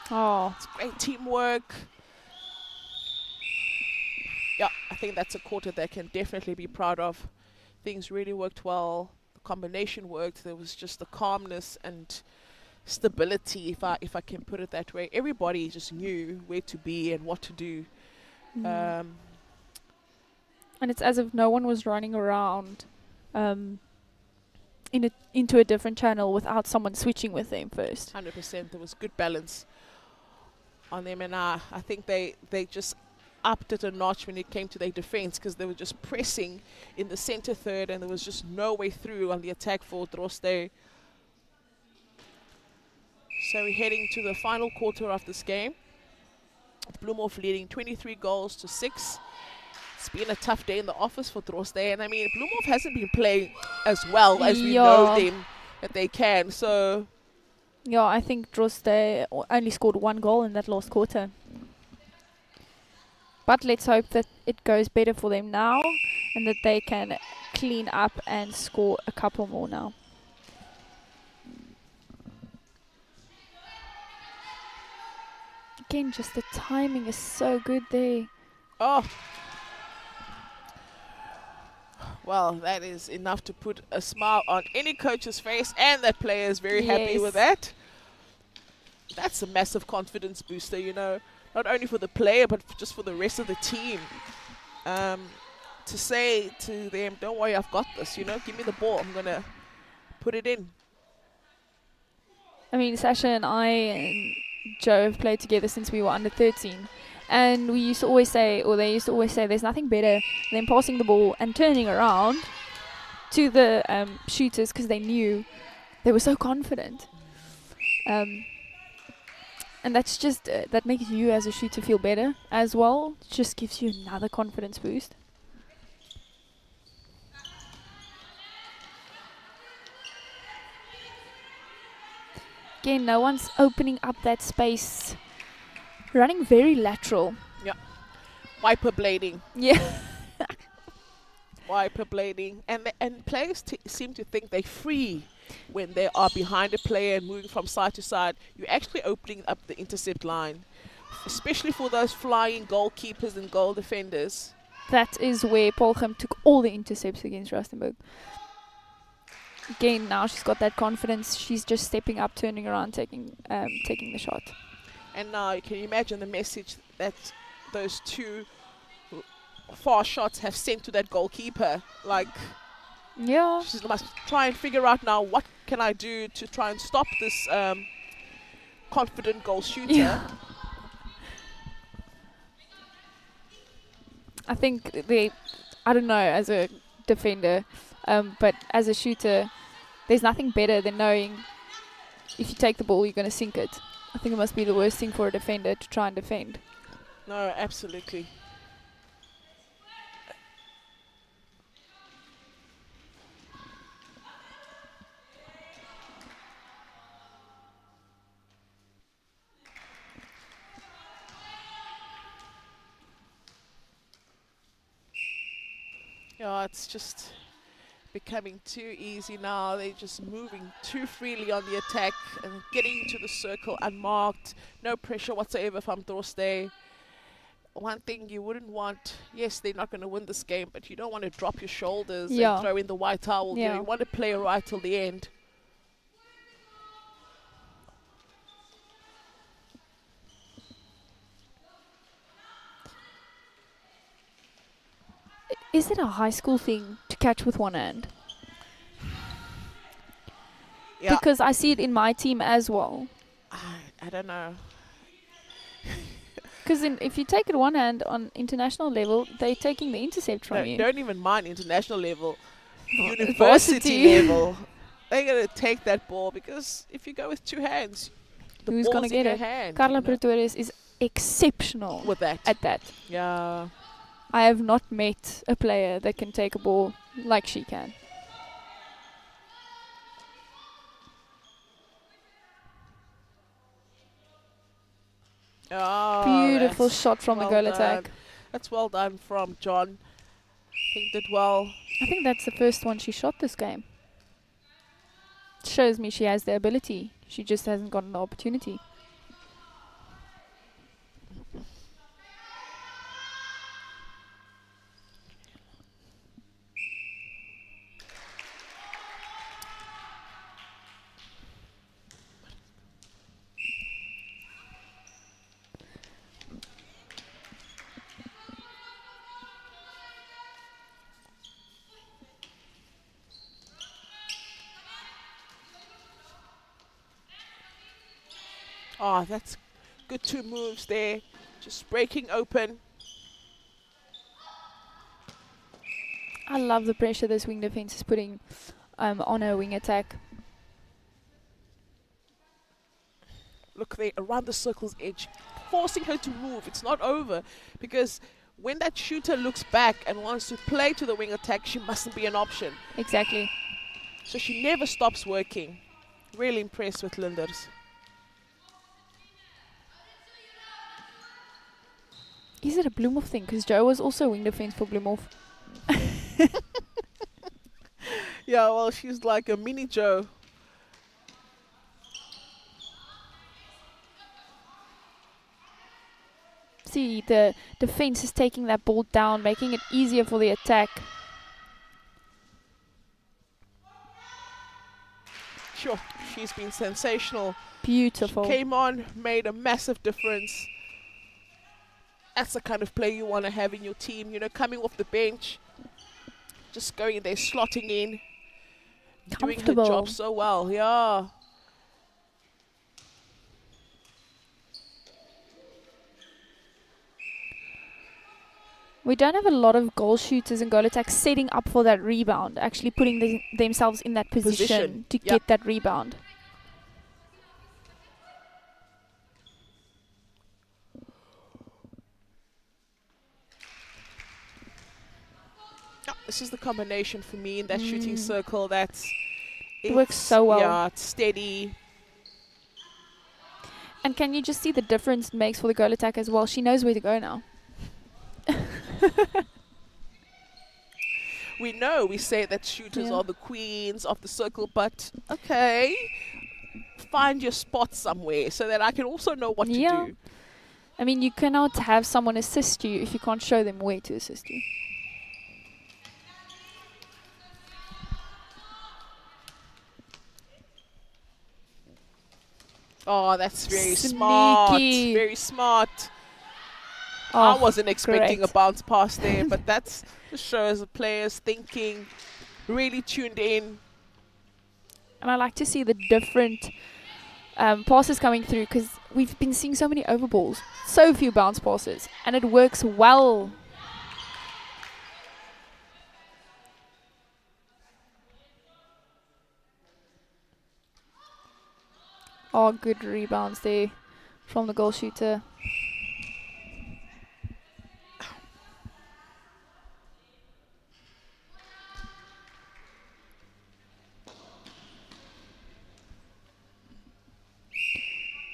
Oh, it's great teamwork. Yeah, I think that's a quarter they can definitely be proud of. Things really worked well. The combination worked. There was just the calmness and stability, if I can put it that way. Everybody just knew where to be and what to do. And it's as if no one was running around into a different channel without someone switching with them first. 100%. There was good balance on them, and I think they just upped it a notch when it came to their defense, because they were just pressing in the center third and there was just no way through on the attack for Drostdy. So we're heading to the final quarter of this game. Bloemhof leading 23 goals to 6. It's been a tough day in the office for Drostdy, and I mean, Bloemhof hasn't been playing as well as we know them that they can. So yeah, I think Drostdy only scored 1 goal in that last quarter. But let's hope that it goes better for them now and that they can clean up and score a couple more now. Again, just the timing is so good there. oh, well, that is enough to put a smile on any coach's face, and that player is very happy with that. That's a massive confidence booster, you know, not only for the player but just for the rest of the team. To say to them, don't worry, I've got this, you know, give me the ball, I'm going to put it in. I mean, Sasha and I and Joe have played together since we were under 13. And we used to always say, or they used to always say, there's nothing better than passing the ball and turning around to the shooters, because they knew they were so confident. And that's just, that makes you as a shooter feel better as well. Just gives you another confidence boost. Again, no one's opening up that space. Running very lateral. Yeah. Wiper blading. Yeah. Wiper blading. And players seem to think they're free when they are behind a player and moving from side to side. You're actually opening up the intercept line, especially for those flying goalkeepers and goal defenders. That is where Paarl Gim took all the intercepts against Rustenburg. Again, now she's got that confidence. She's just stepping up, turning around, taking the shot. And now you can imagine the message that those two far shots have sent to that goalkeeper. Like, yeah, she must try and figure out now, what can I do to try and stop this confident goal shooter. Yeah. I think I don't know, as a defender, but as a shooter, there's nothing better than knowing if you take the ball, you're going to sink it. I think it must be the worst thing for a defender to try and defend. No, absolutely. Yeah, it's just becoming too easy now. They're just moving too freely on the attack and getting into the circle unmarked. No pressure whatsoever from Drostdy. One thing you wouldn't want, yes, they're not going to win this game, but you don't want to drop your shoulders and throw in the white towel. Yeah. You want to play right till the end. Is it a high school thing to catch with one hand? Yeah. Because I see it in my team as well. I don't know. Because if you take it one hand on international level, they're taking the intercept from you. Don't even mind international level. University Varsity. level. They're going to take that ball, because if you go with two hands, the Who's ball's going to in get your it? hand. Carla you know, Pretorius is exceptional with that. at that. Yeah. I have not met a player that can take a ball like she can. Oh, Beautiful that's shot from the well goal attack. done. That's well done from John. I think did well. I think that's the first one she shot this game. Shows me she has the ability. She just hasn't gotten the opportunity. Oh, that's good 2 moves there. Just breaking open. I love the pressure this wing defense is putting on her wing attack. Look there, around the circle's edge, forcing her to move. It's not over, because when that shooter looks back and wants to play to the wing attack, she mustn't be an option. Exactly. So she never stops working. Really impressed with Linders. Is it a Bloemhof thing? Because Joe was also wing defense for Bloemhof. Yeah, well, she's like a mini Joe. See, the defense is taking that ball down, making it easier for the attack. Sure, she's been sensational. Beautiful. She came on, made a massive difference. That's the kind of play you want to have in your team, you know, coming off the bench, just going in there, slotting in, doing her job so well. Yeah. We don't have a lot of goal shooters and goal attacks setting up for that rebound, actually putting themselves in that position to get that rebound. This is the combination for me in that shooting circle. It works so well. Yeah, it's steady. And can you just see the difference it makes for the goal attack as well? She knows where to go now. We know, we say that shooters are the queens of the circle, but okay, find your spot somewhere so that I can also know what to do. I mean, you cannot have someone assist you if you can't show them where to assist you. Oh, that's very smart. Very smart. Oh, I wasn't expecting a bounce pass there, but that just shows the players thinking, really tuned in. And I like to see the different passes coming through, because we've been seeing so many overballs, so few bounce passes, and it works well. Oh, good rebounds there from the goal shooter.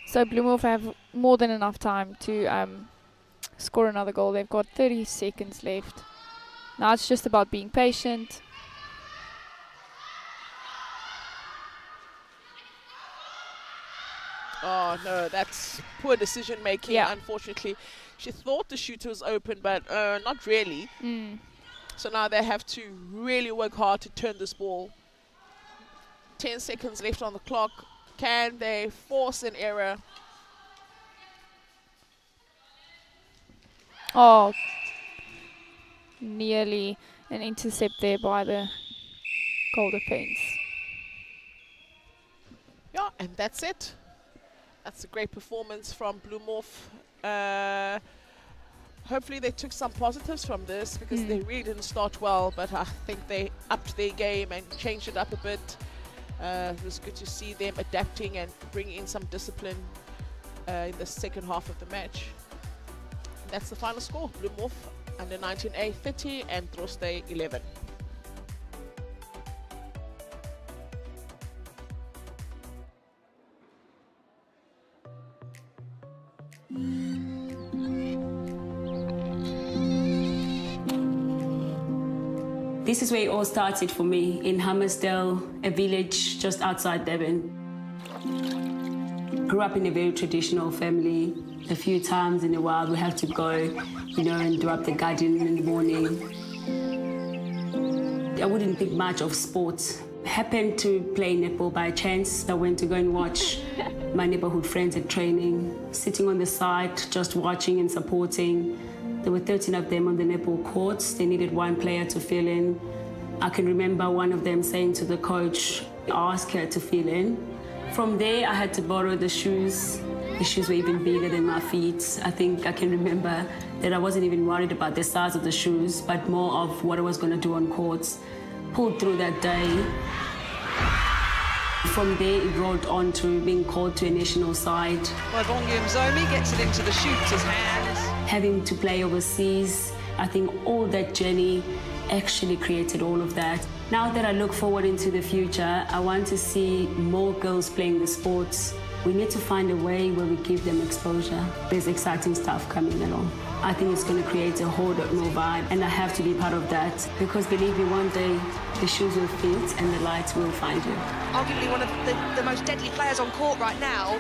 So Bloemhof have more than enough time to score another goal. They've got 30 seconds left. Now it's just about being patient. Oh no, that's poor decision making. Yeah. Unfortunately, she thought the shooter was open, but not really. So now they have to really work hard to turn this ball. 10 seconds left on the clock. Can they force an error? Oh, nearly an intercept there by the goal defense. Yeah, and that's it. That's a great performance from Bloemhof. Hopefully they took some positives from this, because they really didn't start well, but I think they upped their game and changed it up a bit. It was good to see them adapting and bringing in some discipline in the second half of the match. And that's the final score. Bloemhof under 19A 30 and Drostdy 11. This is where it all started for me, in Hammersdale, a village just outside Durban. Grew up in a very traditional family. A few times in a while we have to go, you know, and do up the garden in the morning. I wouldn't think much of sports. Happened to play netball by chance. I went to go and watch my neighborhood friends at training, sitting on the side, just watching and supporting. There were 13 of them on the netball courts. They needed one player to fill in. I can remember one of them saying to the coach, ask her to fill in. From there, I had to borrow the shoes The shoes were even bigger than my feet. I think I can remember that I wasn't even worried about the size of the shoes, but more of what I was going to do on courts. Pulled through that day. From there, it rolled on to being called to a national side. Paarl Gim gets it into the shooter's hands. Having to play overseas, I think all that journey actually created all of that. Now that I look forward into the future, I want to see more girls playing the sports. We need to find a way where we give them exposure. There's exciting stuff coming along. I think it's going to create a whole lot more vibe, and I have to be part of that, because believe me, one day the shoes will fit and the lights will find you. Arguably one of the most deadly players on court right now.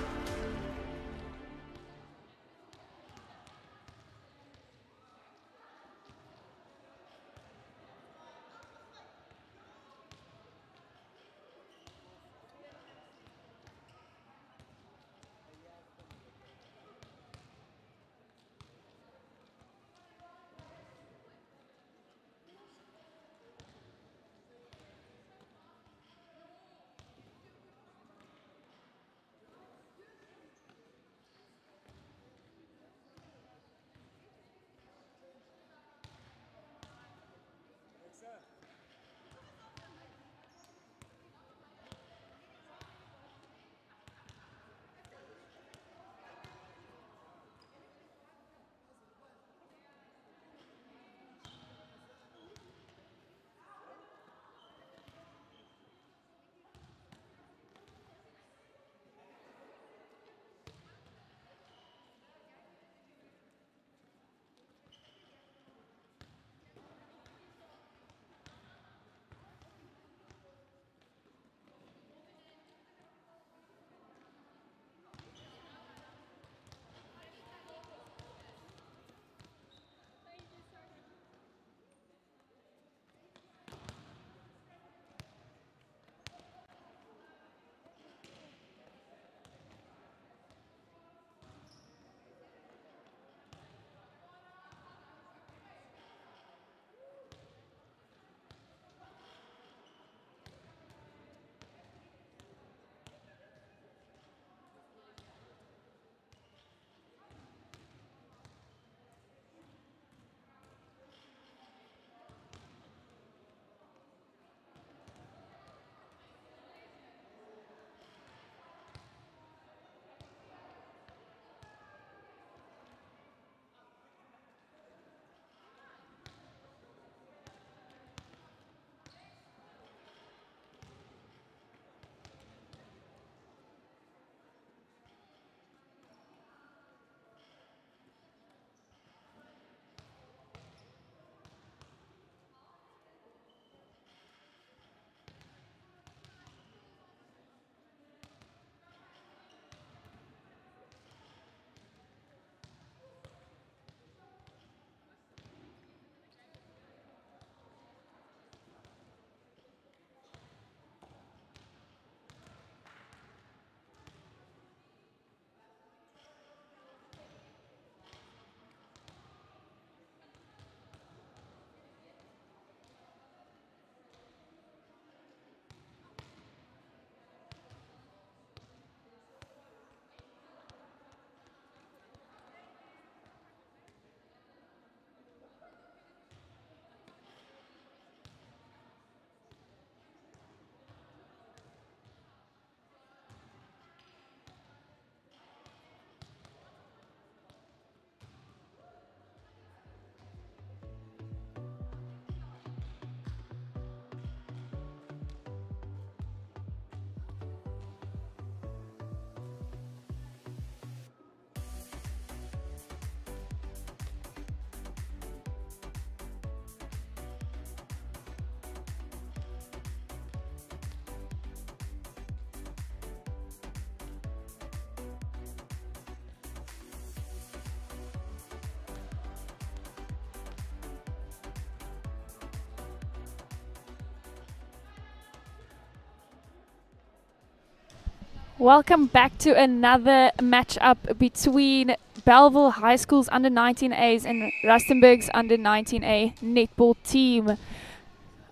Welcome back to another match-up between Bellville High School's under 19As and Rustenburg's under 19A netball team.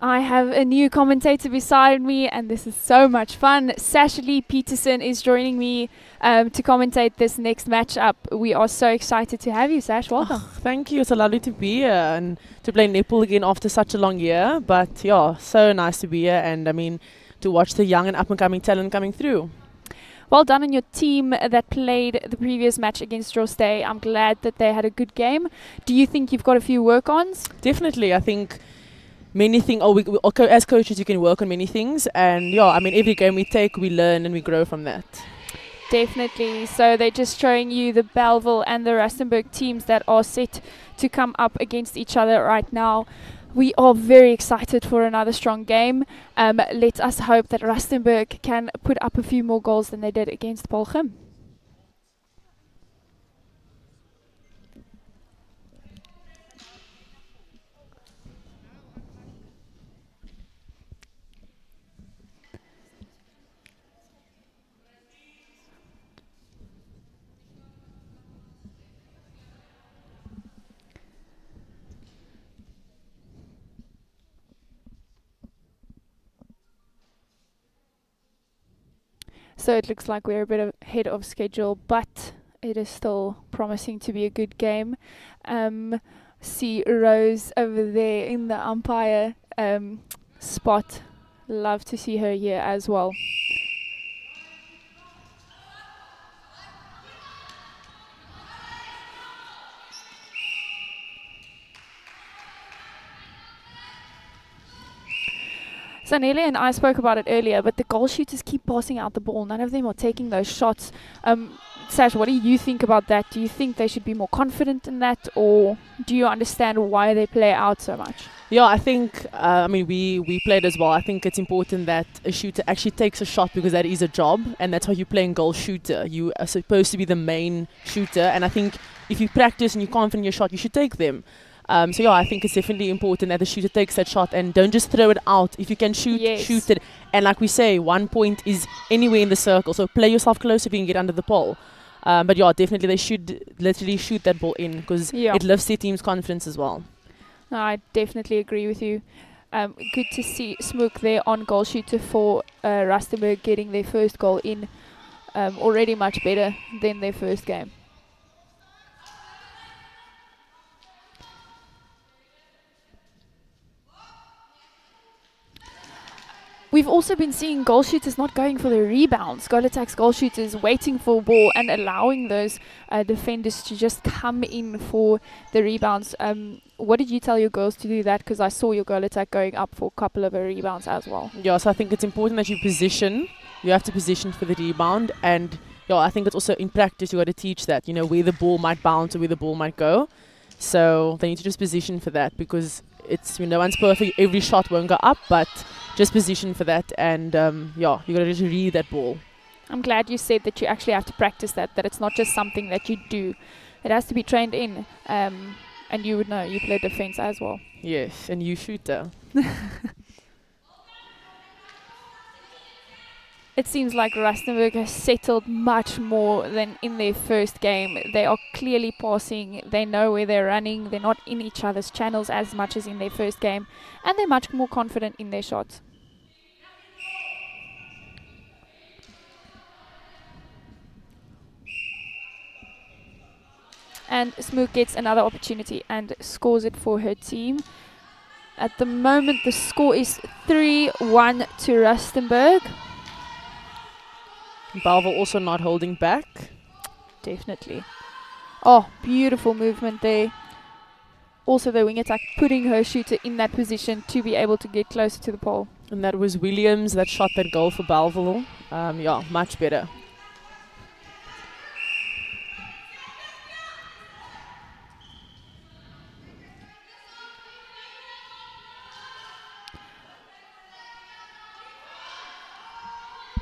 I have a new commentator beside me, and this is so much fun. Sasha Lee Peterson is joining me to commentate this next matchup. We are so excited to have you, Sash. Welcome. Oh, thank you. It's lovely to be here and to play netball again after such a long year. But yeah, so nice to be here, and I mean, to watch the young and up-and-coming talent coming through. Well done on your team that played the previous match against Drostdy. I'm glad that they had a good game. Do you think you've got a few work-ons? Definitely. I think many things, as coaches, you can work on many things. And yeah, I mean, every game we take, we learn and we grow from that. Definitely. So they're just showing you the Belville and the Rustenburg teams that are set to come up against each other right now. We are very excited for another strong game. Let us hope that Rustenburg can put up a few more goals than they did against Paarl Gim. So it looks like we're a bit ahead of schedule, but it is still promising to be a good game. See Rose over there in the umpire spot. Love to see her here as well. So Nelly and I spoke about it earlier, but the goal shooters keep passing out the ball. None of them are taking those shots. Sash, what do you think about that? Do you think they should be more confident in that, or do you understand why they play out so much? Yeah, I think, I mean, we played as well. I think it's important that a shooter actually takes a shot because that is a job, and that's how you play in goal shooter. You are supposed to be the main shooter, and I think if you practice and you're confident in your shot, you should take them. So yeah, I think it's definitely important that the shooter takes that shot and don't just throw it out. If you can shoot, shoot it. And like we say, 1 point is anywhere in the circle. So play yourself close if you can get under the pole. But yeah, definitely they should literally shoot that ball in because it lifts their team's confidence as well. No, I definitely agree with you. Good to see Smook there on goal shooter for Rustenburg getting their first goal in. Already much better than their first game. We've also been seeing goal shooters not going for the rebounds. Goal attacks, goal shooters waiting for a ball and allowing those defenders to just come in for the rebounds. What did you tell your girls to do that? Because I saw your goal attack going up for a couple of rebounds as well. Yeah, so I think it's important that you position. You have to position for the rebound. And yeah, I think it's also in practice you got to teach that, you know, where the ball might bounce or where the ball might go. So they need to just position for that because it's, no one's perfect. Every shot won't go up, but just position for that, and yeah, you got to just read that ball. I'm glad you said that you actually have to practice that it's not just something that you do. It has to be trained in, and you would know, you play defense as well. Yes, and you shooter. It seems like Rustenburg has settled much more than in their first game. They are clearly passing. They know where they're running. They're not in each other's channels as much as in their first game. And they're much more confident in their shots. And Smook gets another opportunity and scores it for her team. At the moment, the score is 3-1 to Rustenburg. Bellville also not holding back. Definitely. Oh, beautiful movement there. Also the wing attack putting her shooter in that position to be able to get closer to the pole. And that was Williams that shot that goal for Bellville. Yeah, much better.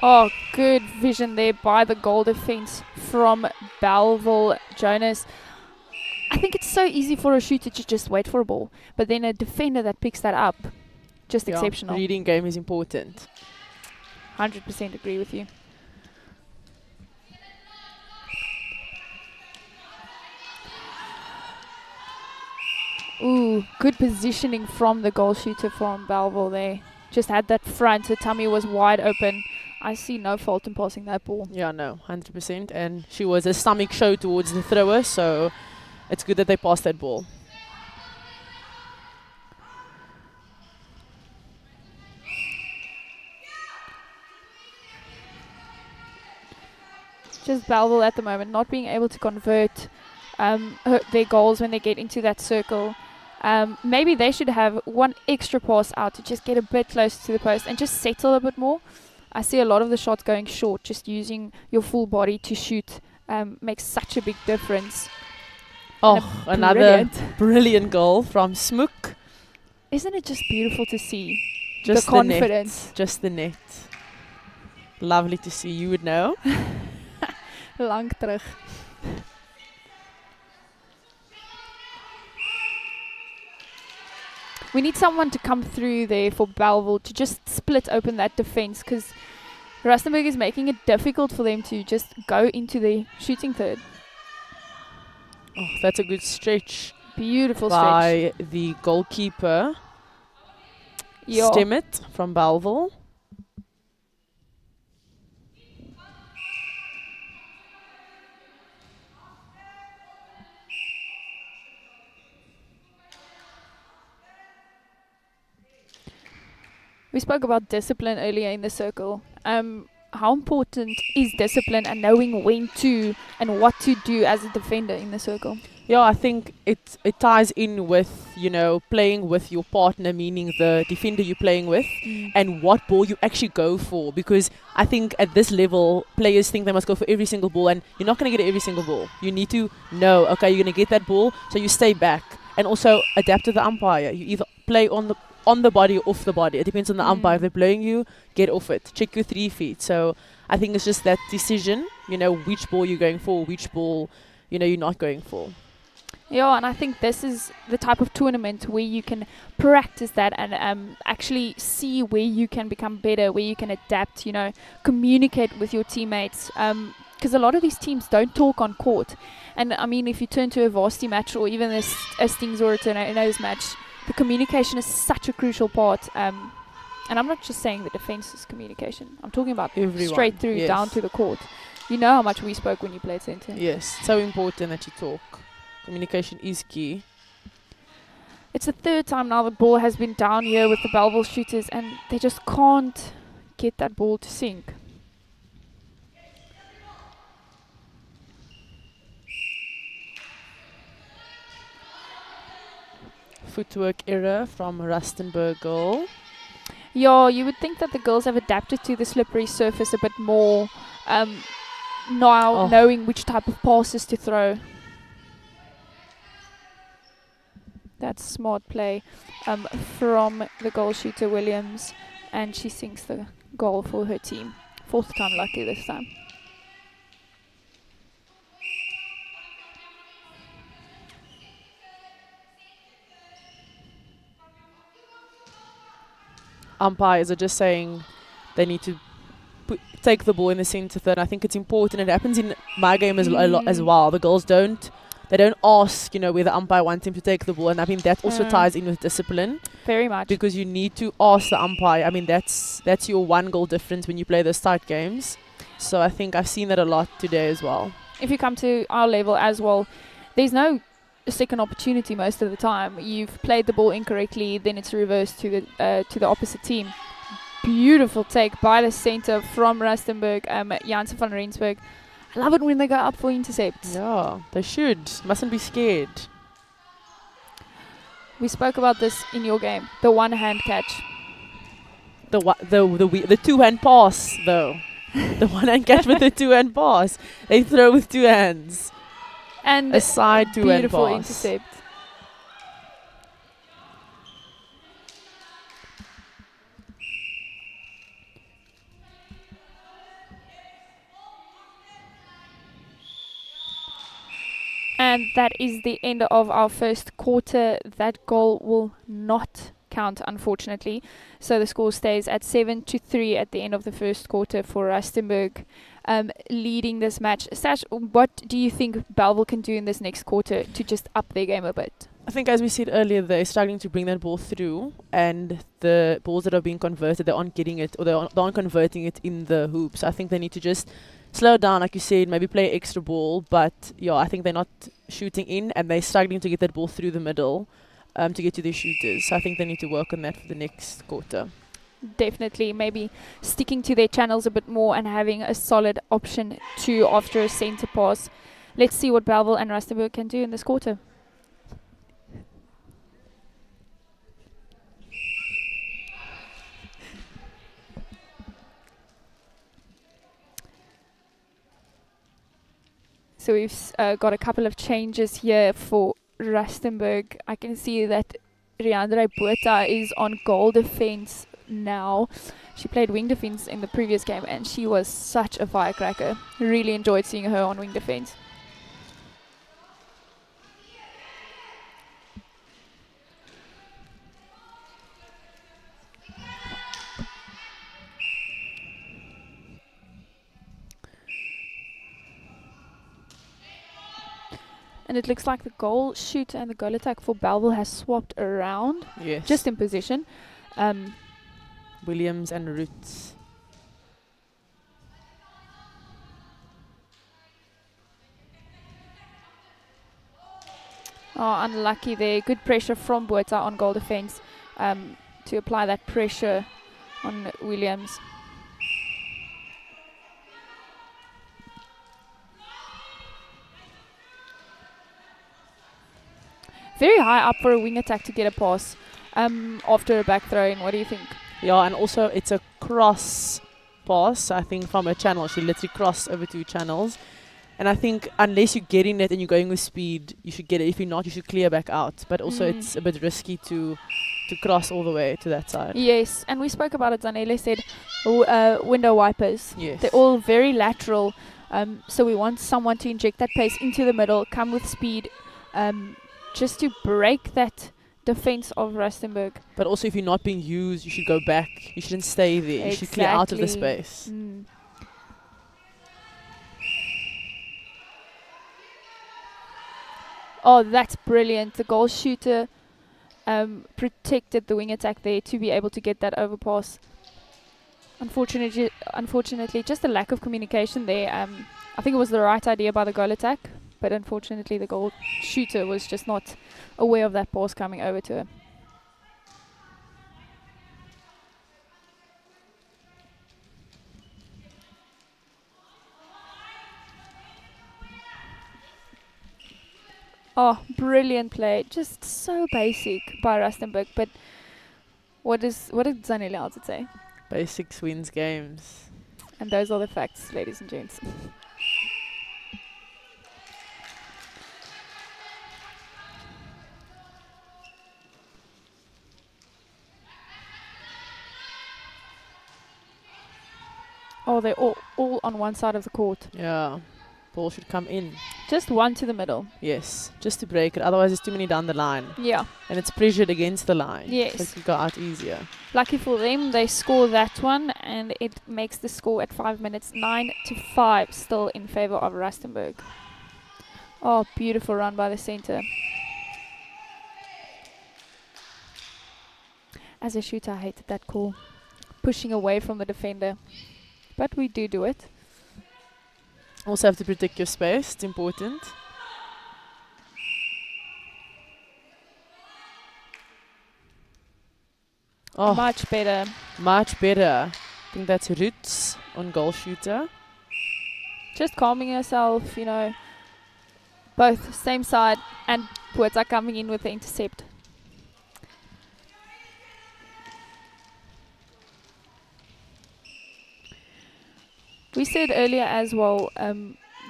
Oh, good vision there by the goal defense from Belville Jonas. I think it's so easy for a shooter to just wait for a ball, but then a defender that picks that up, just exceptional. Reading game is important. 100% agree with you. Ooh, good positioning from the goal shooter from Bellville there. Just had that front, her tummy was wide open. I see no fault in passing that ball. Yeah, no, 100%. And she was a stomach show towards the thrower, so it's good that they passed that ball. Just Bellville at the moment not being able to convert their goals when they get into that circle. Maybe they should have one extra pass out to just get a bit closer to the post and just settle a bit more. I see a lot of the shots going short. Just using your full body to shoot makes such a big difference. Oh, another brilliant goal from Smook. Isn't it just beautiful to see? Just the confidence. Just the net. Lovely to see, you would know. Lang terug. We need someone to come through there for Bellville to just split open that defense, because Rustenburg is making it difficult for them to just go into the shooting third. Oh, that's a good stretch. Beautiful by stretch. The goalkeeper, Yeah. Stemmet from Bellville. We spoke about discipline earlier in the circle. How important is discipline and knowing when to and what to do as a defender in the circle? Yeah, I think it ties in with, you know, playing with your partner, meaning the defender you're playing with, and what ball you actually go for. Because I think at this level, players think they must go for every single ball, and you're not going to get every single ball. You need to know, okay, you're going to get that ball, so you stay back. And also adapt to the umpire. You either play on the body or off the body. It depends on the umpire. If they're blowing you, get off it. Check your 3 feet. So I think it's just that decision, you know, which ball you're going for, which ball, you know, you're not going for. Yeah, and I think this is the type of tournament where you can practice that and actually see where you can become better, where you can adapt, you know, communicate with your teammates. Because a lot of these teams don't talk on court. And I mean, if you turn to a varsity match or even a Stings or a Tornadoes match, the communication is such a crucial part. And I'm not just saying the defense is communication. I'm talking about everyone, straight through, yes, down to the court. You know how much we spoke when you played centre. Yes, so important that you talk. Communication is key. It's the third time now the ball has been down here with the Bellville shooters, and they just can't get that ball to sink. Footwork error from Rustenburg goal. Yeah, you would think that the girls have adapted to the slippery surface a bit more, now knowing which type of passes to throw. That's smart play from the goal shooter Williams, and she sinks the goal for her team. 4th time lucky this time. Umpires are just saying they need to take the ball in the centre third. I think it's important. It happens in my game a lot as well. The girls don't ask, you know, where the umpire wants him to take the ball, and I mean that also ties in with discipline. Very much. Because you need to ask the umpire. I mean that's your 1 goal difference when you play those tight games. So I think I've seen that a lot today as well. If you come to our level as well, there's no second opportunity most of the time. You've played the ball incorrectly, then it's reversed to the opposite team. Beautiful take by the centre from Rustenburg, Janssen van Rensburg. I love it when they go up for intercepts. Yeah, they should. Mustn't be scared. We spoke about this in your game, the one-hand catch. The 2-hand pass, though. The one-hand catch with the 2-hand pass. They throw with 2 hands. And a side 2-hand pass. Beautiful intercept. And that is the end of our first quarter. That goal will not count, unfortunately. So the score stays at 7-3 at the end of the first quarter for Rustenburg, leading this match. Sash, what do you think Bellville can do in this next quarter to just up their game a bit? I think, as we said earlier, they're struggling to bring that ball through, and the balls that are being converted, they aren't getting it, or they aren't converting it in the hoops. I think they need to just slow down, like you said, maybe play extra ball. But yeah, I think they're not shooting in, and they're struggling to get that ball through the middle to get to their shooters. So I think they need to work on that for the next quarter. Definitely, maybe sticking to their channels a bit more and having a solid option to after a centre pass. Let's see what Bellville and Rustenburg can do in this quarter. So we've got a couple of changes here for Rustenburg. I can see that Riandre Botha is on goal defense now. She played wing defense in the previous game and she was such a firecracker. Really enjoyed seeing her on wing defense. And it looks like the goal shooter and the goal attack for Bellville has swapped around. Yes. Just in position. Williams and Roots. Oh, unlucky there. Good pressure from Botha on goal defense to apply that pressure on Williams. Very high up for a wing attack to get a pass after a back throw in. What do you think? Yeah, and also it's a cross pass. I think from a channel, she literally crossed over 2 channels. And I think unless you get in it and you're going with speed, you should get it. If you're not, you should clear back out. But also it's a bit risky to cross all the way to that side. Yes, and we spoke about it. Zanele said window wipers. Yes. They're all very lateral. So we want someone to inject that pace into the middle, come with speed, just to break that defense of Rustenburg. But also if you're not being used, you should go back. You shouldn't stay there. You should clear out of the space. Oh, that's brilliant. The goal shooter protected the wing attack there to be able to get that overpass. Unfortunately, just a lack of communication there. I think it was the right idea by the goal attack, but unfortunately the goal shooter was just not aware of that pass coming over to her. Oh, brilliant play. Just so basic by Rustenburg, but what did Zanele have to say? Basics wins games. And those are the facts, ladies and gents. Oh, they're all on one side of the court. Yeah. Ball should come in. Just one to the middle. Yes, just to break it. Otherwise, there's too many down the line. Yeah. And it's pressured against the line. Yes. So it could go out easier. Lucky for them, they score that one, and it makes the score at 5 minutes 9-5, still in favor of Rustenburg. Oh, beautiful run by the center. As a shooter, I hated that call. Pushing away from the defender. But we do it. Also have to protect your space. It's important. Oh, Much better. much better. I think that's Roots on goal shooter. Just calming herself, you know. Both same side, and Botha coming in with the intercept. We said earlier as well,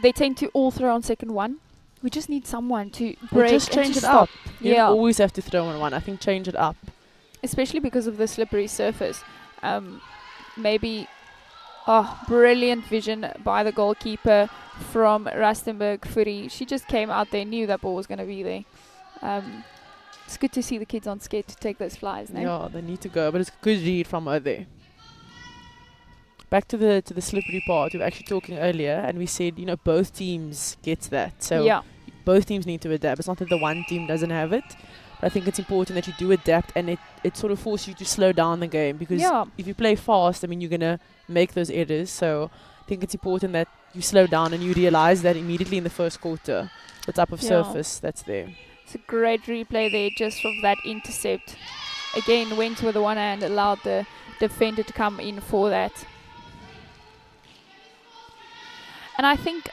they tend to all throw on second one. We just need someone to break Just and change to it stop. up. You Yeah, don't always have to throw on one. I think change it up. especially because of the slippery surface. Maybe, brilliant vision by the goalkeeper from Rustenburg, Furi. She just came out there, knew that ball was going to be there. It's good to see the kids aren't scared to take those flies now. Yeah, they need to go, but it's a good read from her there. Back to the slippery part. We were actually talking earlier, and we said, you know, both teams get that. So Yeah, both teams need to adapt. It's not that the one team doesn't have it. But I think it's important that you do adapt, and it sort of forces you to slow down the game, because if you play fast, I mean, you're going to make those errors. So I think it's important that you slow down and you realize that immediately in the first quarter, the type of surface that's there. It's a great replay there just of that intercept. Again, went with the one hand, allowed the defender to come in for that. And I think,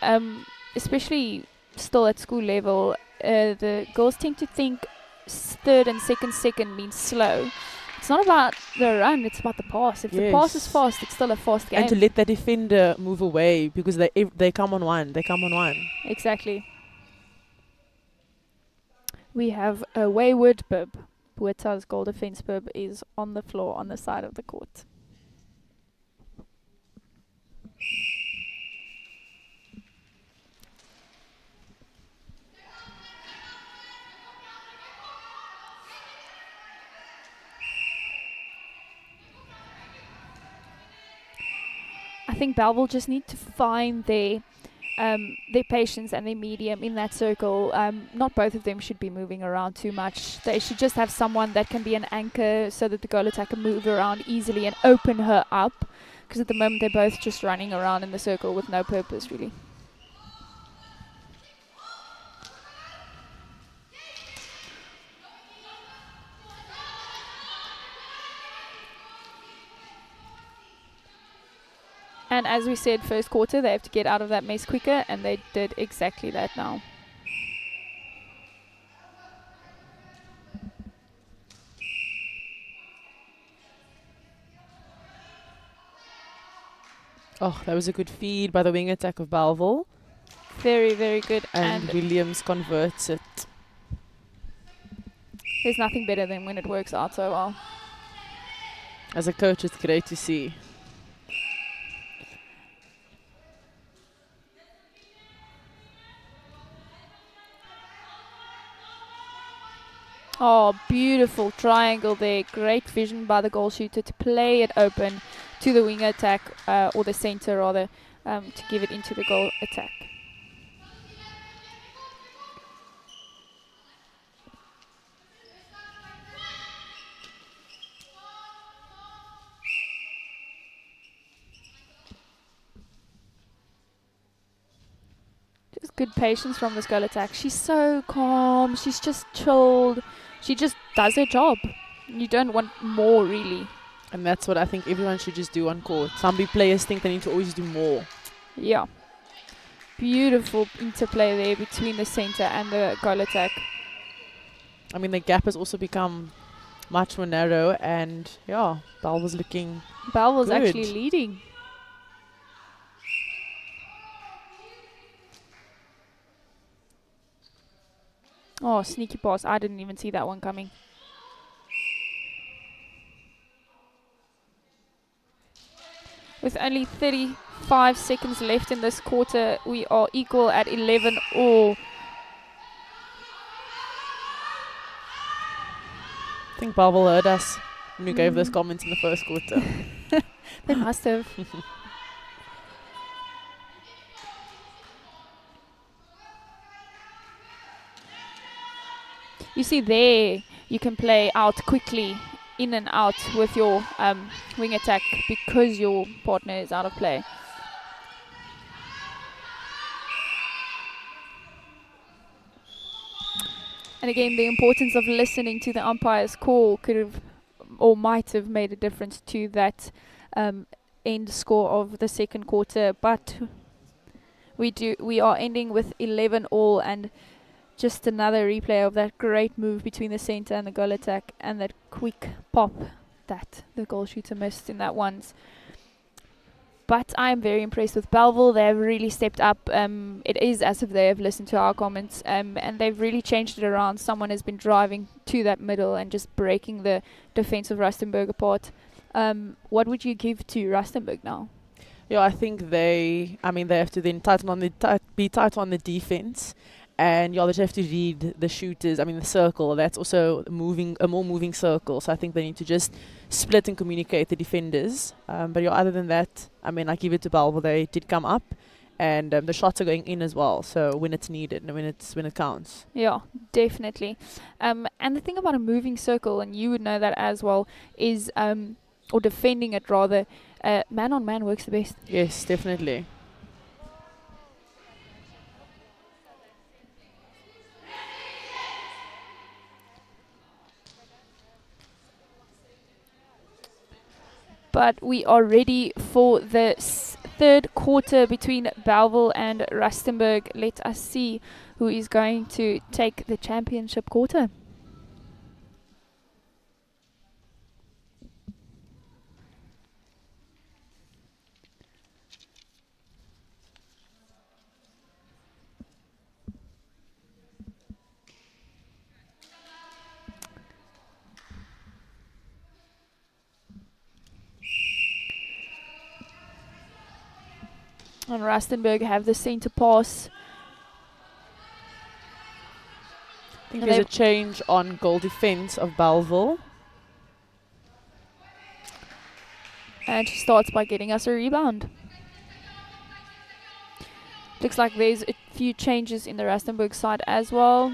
especially still at school level, the girls tend to think third and second means slow. It's not about the run, it's about the pass. If the pass is fast, it's still a fast game. And to let the defender move away, because they come on one. Exactly. We have a wayward bib. Boeta's goal defense bib is on the floor on the side of the court. I think Bellville just need to find their patience and their medium in that circle. Not both of them should be moving around too much. They should just have someone that can be an anchor so that the goal attacker can move around easily and open her up. Because at the moment they're both just running around in the circle with no purpose really. And as we said, first quarter, they have to get out of that mess quicker, and they did exactly that now. Oh, that was a good feed by the wing attack of Belville. Very, very good. And Williams converts it. There's nothing better than when it works out so well. As a coach, it's great to see. Oh, beautiful triangle there. Great vision by the goal shooter to play it open to the wing attack, or the center rather, to give it into the goal attack. Just good patience from this goal attack. She's so calm. She's just chilled. She just does her job. You don't want more, really. And that's what I think everyone should just do on court. Some players think they need to always do more. Yeah. Beautiful interplay there between the center and the goal attack. I mean, the gap has also become much more narrow, and yeah, Bellville's looking Bellville's good. Actually leading. Oh, sneaky pass. I didn't even see that one coming. With only 35 seconds left in this quarter, we are equal at 11 all. I think Bellville heard us when we gave those comments in the first quarter. They must have. You see there, you can play out quickly, in and out with your wing attack because your partner is out of play. And again, the importance of listening to the umpire's call could have or might have made a difference to that end score of the second quarter. But we are ending with 11 all, and just another replay of that great move between the center and the goal attack, and that quick pop that the goal shooter missed in that once. But I'm very impressed with Bellville. They have really stepped up. It is as if they have listened to our comments, and they've really changed it around. Someone has been driving to that middle and just breaking the defense of Rustenburg apart. What would you give to Rustenburg now? Yeah, I think they have to then be tight on the defense. And you just have to read the shooters. I mean, the circle, that's also a more moving circle. So I think they need to just split and communicate the defenders. But other than that, I mean, I give it to Belville. They did come up and the shots are going in as well. So when it's needed and when it counts. Yeah, definitely. And the thing about a moving circle, and you would know that as well, is or defending it rather, man on man works the best. Yes, definitely. But we are ready for the third quarter between Belville and Rustenburg. Let us see who is going to take the championship quarter. And Rustenburg have the centre pass. I think there's a change on goal defence of Bellville. And she starts by getting us a rebound. Looks like there's a few changes in the Rustenburg side as well.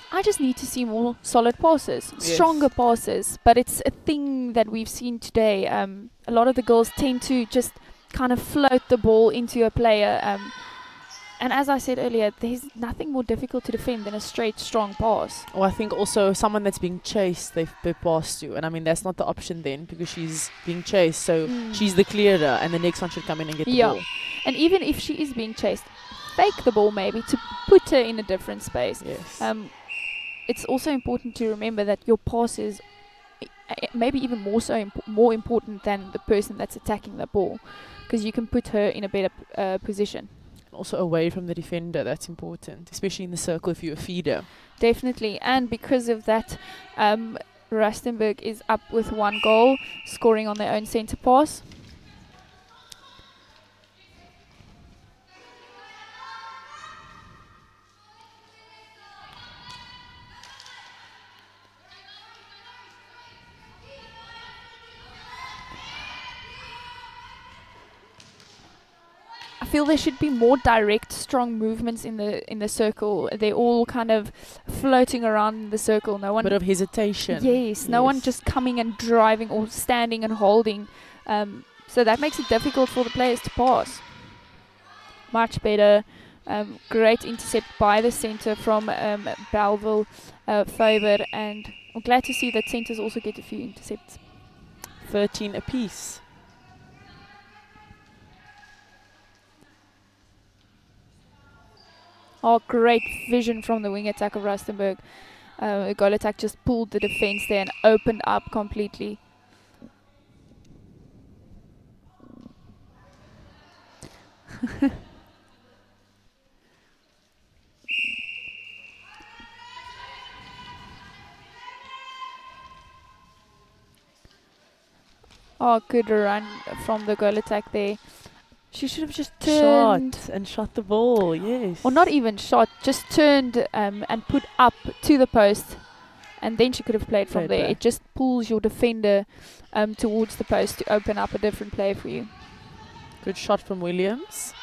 I just need to see more solid passes, stronger passes. But it's a thing that we've seen today. A lot of the girls tend to just kind of float the ball into a player. And as I said earlier, there's nothing more difficult to defend than a straight, strong pass. Or I think also someone that's being chased, they pass to. And I mean, that's not the option then because she's being chased. So she's the clearer and the next one should come in and get the ball. And even if she is being chased, fake the ball maybe to put her in a different space. Yes. It's also important to remember that your pass is maybe even more important than the person that's attacking the ball, because you can put her in a better position. Also away from the defender, that's important, especially in the circle if you're a feeder. Definitely, and because of that, Rustenburg is up with 1 goal, scoring on their own centre pass. I feel there should be more direct, strong movements in the circle. They're all kind of floating around in the circle. No one. Bit of hesitation. Yes, no one just coming and driving or standing and holding. So that makes it difficult for the players to pass. Much better. Great intercept by the centre from Belville, Faber, and I'm glad to see that centres also get a few intercepts. 13 apiece. Oh, great vision from the wing attack of Rustenburg. The goal attack just pulled the defense there and opened up completely. Oh, good run from the goal attack there. She should have just turned. Shot the ball, yes. Or not even shot, just turned and put up to the post. And then she could have played from there. It just pulls your defender towards the post to open up a different play for you. Good shot from Williams.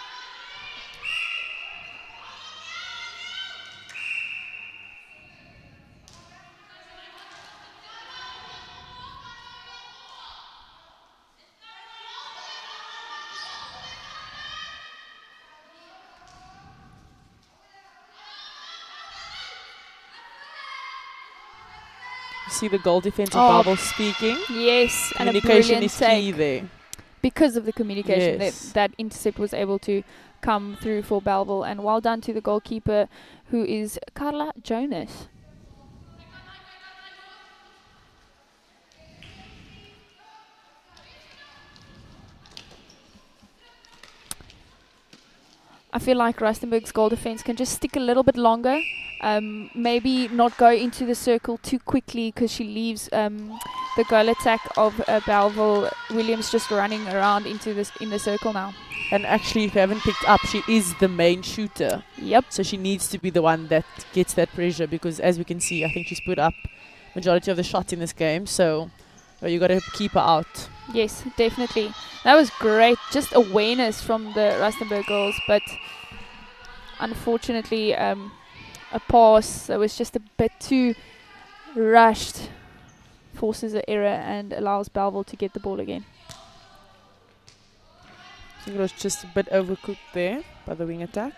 See the goal defensive bubble speaking. Yes, and communication is key there. Because of the communication, that intercept was able to come through for Bellville. And well done to the goalkeeper, who is Carla Jonas. I feel like Rustenburg's goal defense can just stick a little bit longer. Maybe not go into the circle too quickly, because she leaves the goal attack of Bellville Williams just running around in the circle now. And actually, if you haven't picked up, she is the main shooter. Yep. So she needs to be the one that gets that pressure, because as we can see, I think she's put up majority of the shots in this game. So you got to keep her out. Yes, definitely. That was great. Just awareness from the Rustenburg girls, but unfortunately, a pass that was just a bit too rushed forces an error and allows Belville to get the ball again. I think it was just a bit overcooked there by the wing attack.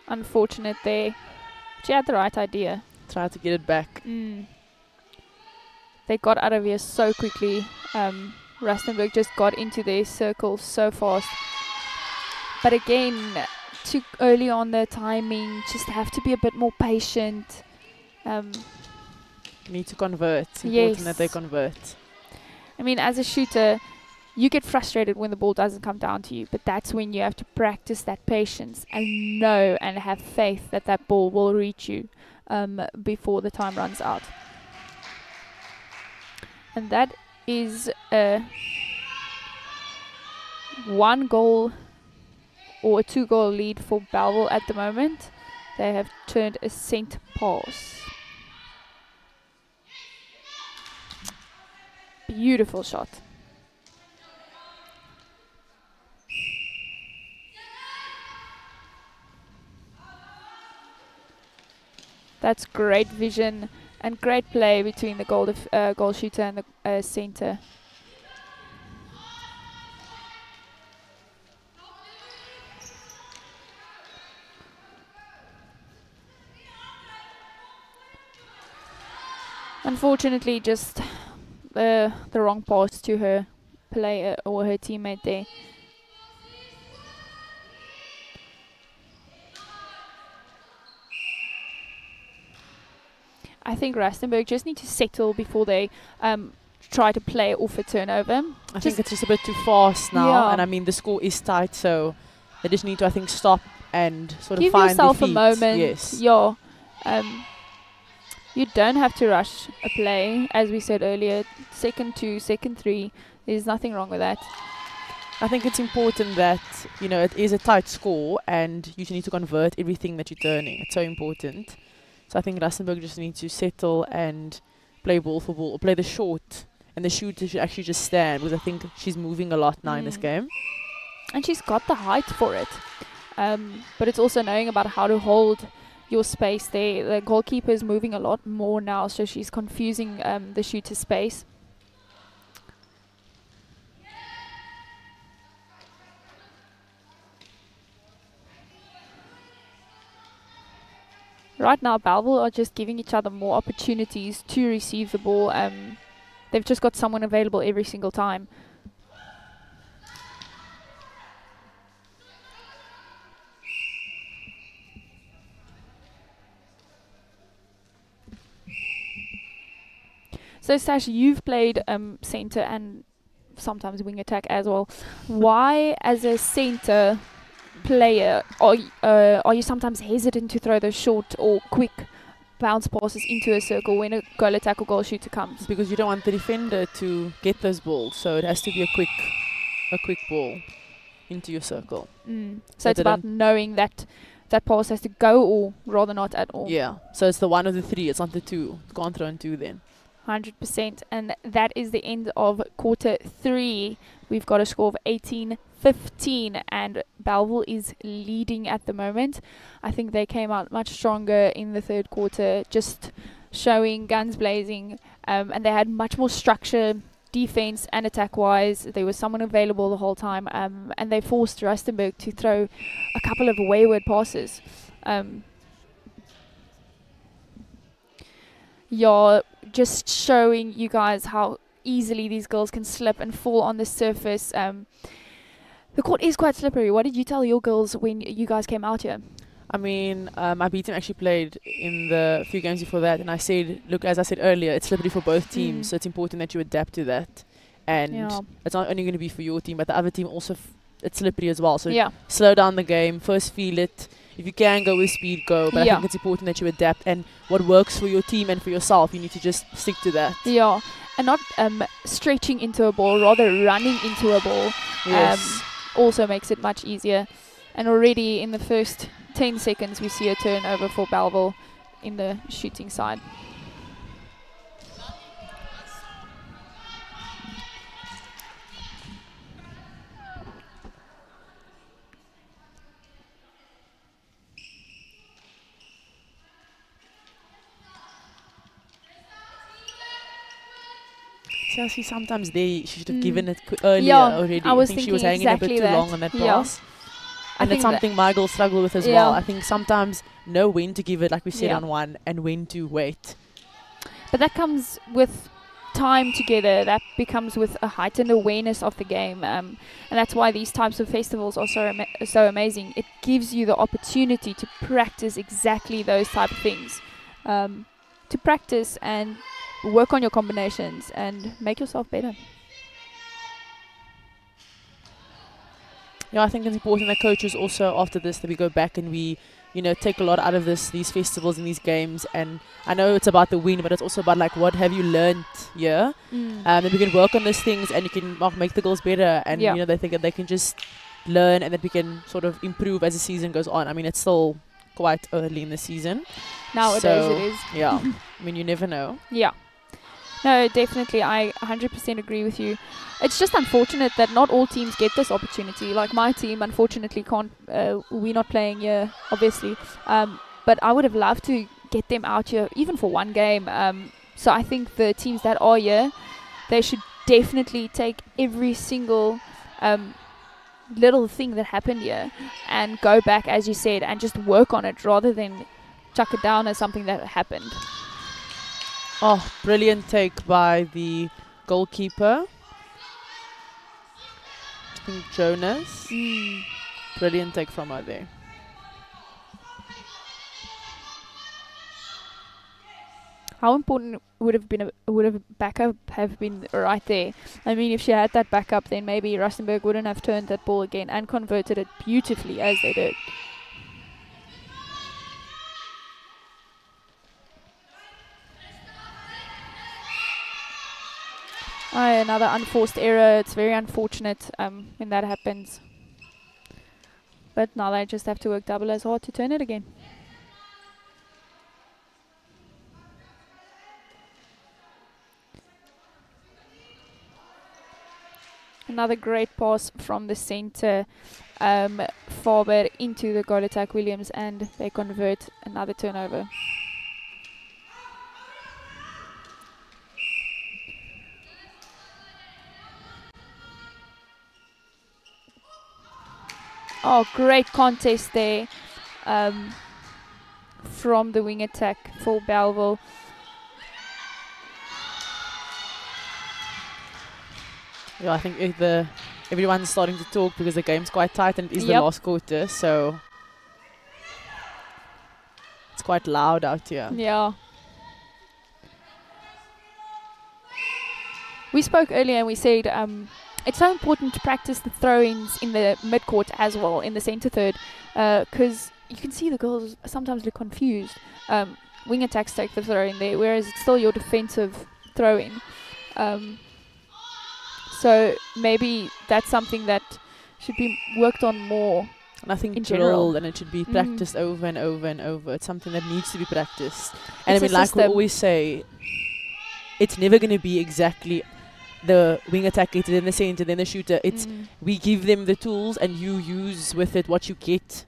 Unfortunate there. She had the right idea. Tried to get it back. They got out of here so quickly. Rustenburg just got into their circle so fast. But again, too early on the timing. Just have to be a bit more patient. Need to convert. It's important that they convert. I mean, as a shooter, you get frustrated when the ball doesn't come down to you, but that's when you have to practice that patience and know and have faith that that ball will reach you before the time runs out. And that is a 1 goal or a 2 goal lead for Bellville at the moment. They have turned a sent pass. Beautiful shot. That's great vision and great play between the goal shooter and the center. Unfortunately, just the wrong pass to her player or her teammate there. I think Rustenburg just need to settle before they try to play off a turnover. I think it's just a bit too fast now, yeah. And I mean the score is tight, so they just need to, I think, stop and sort Give of find their yourself feet. a moment. Yes. Yeah. You don't have to rush a play, as we said earlier. Second 2, second 3. There's nothing wrong with that. I think it's important that, you know, it is a tight score and you need to convert everything that you're turning. It's so important. So I think Rustenburg just needs to settle and play ball for ball, or play the short, and the shooter should actually just stand, because I think she's moving a lot now in this game. And she's got the height for it. But it's also knowing about how to hold your space there. The goalkeeper is moving a lot more now, so she's confusing the shooter's space. Right now, Bellville are just giving each other more opportunities to receive the ball. They've just got someone available every single time. So, Sash, you've played centre and sometimes wing attack as well. Why, as a centre player, are you sometimes hesitant to throw those short or quick bounce passes into a circle when a goal attack or goal shooter comes? Because you don't want the defender to get those balls, so it has to be a quick ball into your circle. So it's about knowing that that pass has to go, or rather not at all. Yeah, so it's the 1 or the 3, it's not the 2. Can't throw in 2 then. 100%, and that is the end of quarter 3. We've got a score of 18-15, and Bellville is leading at the moment. I think they came out much stronger in the third quarter, just showing guns blazing, and they had much more structure, defense and attack-wise. There was someone available the whole time, and they forced Rustenburg to throw a couple of wayward passes. You're just showing you guys how easily these girls can slip and fall on the surface. The court is quite slippery. What did you tell your girls when you guys came out here? I mean, my B team actually played in the few games before that, and I said, look, as I said earlier, it's slippery for both teams, so it's important that you adapt to that. And it's not only going to be for your team, but the other team also, it's slippery as well. So slow down the game, first feel it. If you can go with speed, go. But I think it's important that you adapt, and what works for your team and for yourself, you need to just stick to that. Yeah, and not stretching into a ball, rather running into a ball. Yes. Also makes it much easier. And already in the first 10 seconds, we see a turnover for Bellville in the shooting side. So I see sometimes she should have given it earlier already. I think she was hanging a bit too long on that pass. And it's something my girls struggle with as well. I think sometimes know when to give it, like we said, on one, and when to wait. But that comes with time together. That becomes with a heightened awareness of the game. And that's why these types of festivals are so amazing. It gives you the opportunity to practice exactly those type of things. To practice and work on your combinations and make yourself better. Yeah, I think it's important that coaches also, after this, that we go back and we, take a lot out of these festivals and these games. And I know it's about the win, but it's also about like, what have you learned here? And we can work on these things, and you can make the girls better. And they think that they can just learn, and that we can sort of improve as the season goes on. I mean, it's still quite early in the season. Nowadays so, it is. Yeah. I mean, you never know. Yeah. No, definitely. I 100% agree with you. It's just unfortunate that not all teams get this opportunity. Like my team, unfortunately, can't. We're not playing here, obviously. But I would have loved to get them out here, even for one game. So I think the teams that are here, they should definitely take every single little thing that happened here and go back, as you said, and just work on it rather than chuck it down as something that happened. Oh, brilliant take by the goalkeeper. I think Jonas. Brilliant take from her there. How important would a backup have been right there? I mean, if she had that backup, then maybe Rustenburg wouldn't have turned that ball again and converted it beautifully as they did. Another unforced error. It's very unfortunate when that happens. But now they just have to work double as hard to turn it again. Another great pass from the center, Faber into the goal attack Williams, and they convert another turnover. Oh, great contest there from the wing attack for Bellville. Yeah, I think everyone's starting to talk because the game's quite tight and it is the last quarter, so it's quite loud out here. Yeah. We spoke earlier and we said it's so important to practice the throw-ins in the mid-court as well, in the centre third, because you can see the girls sometimes look confused. Wing attacks take the throw-in there, whereas it's still your defensive throw-in. So maybe that's something that should be worked on more. And I think in general, and it should be practiced over and over and over. It's something that needs to be practiced. And it's I mean, like we always say, it's never going to be exactly the wing attacker, then the center, then the shooter. It's we give them the tools and you use with it what you get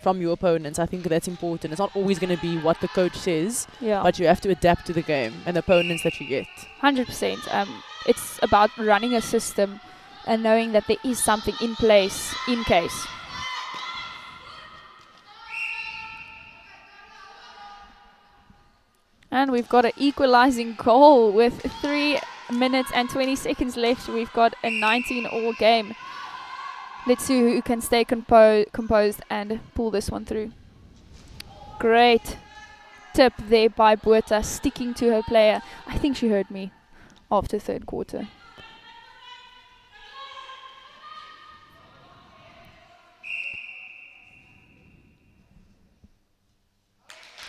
from your opponents. I think that's important. It's not always going to be what the coach says, but you have to adapt to the game and the opponents that you get. 100%. It's about running a system and knowing that there is something in place in case. And we've got an equalizing goal with 3 minutes and 20 seconds left. We've got a 19-all game. Let's see who can stay composed and pull this one through. great tip there by Buerta, sticking to her player. I think she heard me after third quarter.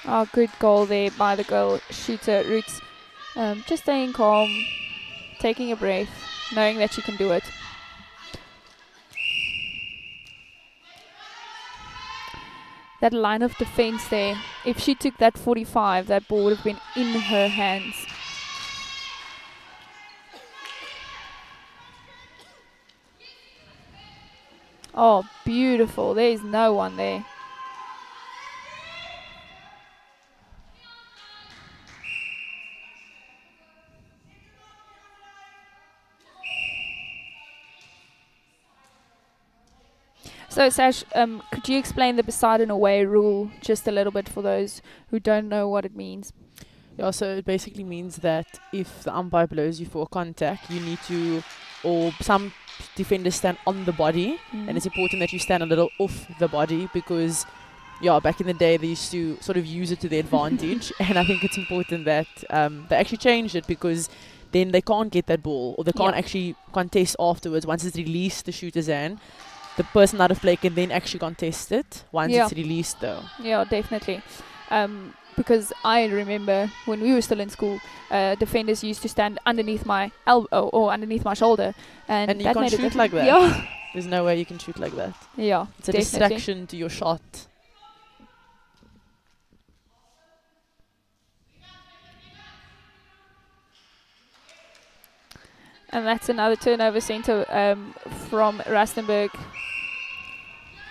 Oh, good goal there by the goal shooter, Roots. Just staying calm, taking a breath, knowing that she can do it. That line of defense there, if she took that 45, that ball would have been in her hands. Oh, beautiful. There is no one there. So, Sash, could you explain the beside and away rule just a little bit for those who don't know what it means? Yeah, so it basically means that if the umpire blows you for a contact, you need to, or some defenders stand on the body, and it's important that you stand a little off the body because, yeah, back in the day they used to sort of use it to their advantage, and I think it's important that they actually changed it because then they can't get that ball, or they can't actually contest afterwards once it's released the shooter's hand. The person out of play can then actually contest it once it's released, though. Yeah, definitely. Because I remember when we were still in school, defenders used to stand underneath my elbow or underneath my shoulder, and you can't shoot like that. Yeah, there's no way you can shoot like that. Yeah, it's a distraction to your shot. And that's another turnover centre from Rustenburg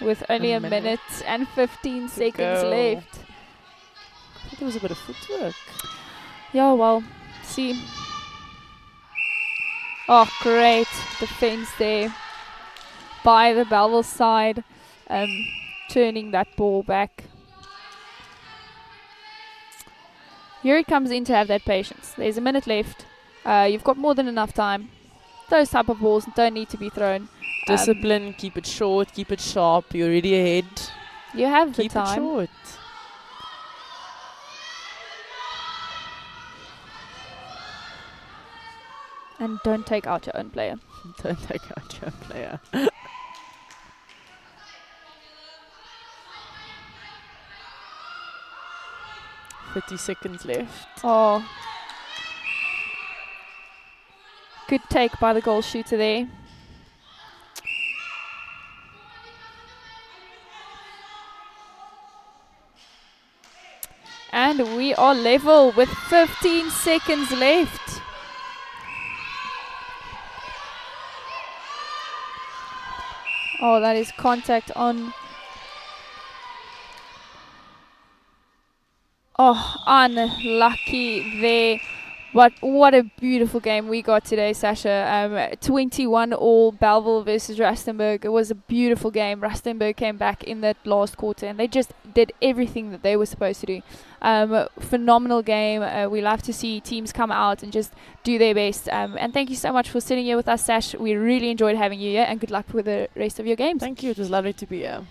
with only a minute and 15 seconds left. I thought there was a bit of footwork. Yeah, well, see. Oh, great defense there by the Bellville side, turning that ball back. Here it comes in to have that patience. There's a minute left. You've got more than enough time. Those type of balls don't need to be thrown. Discipline, keep it short, keep it sharp. You're already ahead. You have the keep time. Keep it short. And don't take out your own player. Don't take out your own player. $30 seconds left. Oh. Good take by the goal shooter there. And we are level with 15 seconds left. Oh, that is contact on. Oh, unlucky there. What a beautiful game we got today, Sasha. 21 all, Bellville versus Rustenburg. It was a beautiful game. Rustenburg came back in that last quarter and they just did everything that they were supposed to do. Phenomenal game. We love to see teams come out and just do their best. And thank you so much for sitting here with us, Sash. We really enjoyed having you here, and good luck with the rest of your games. Thank you. It was lovely to be here.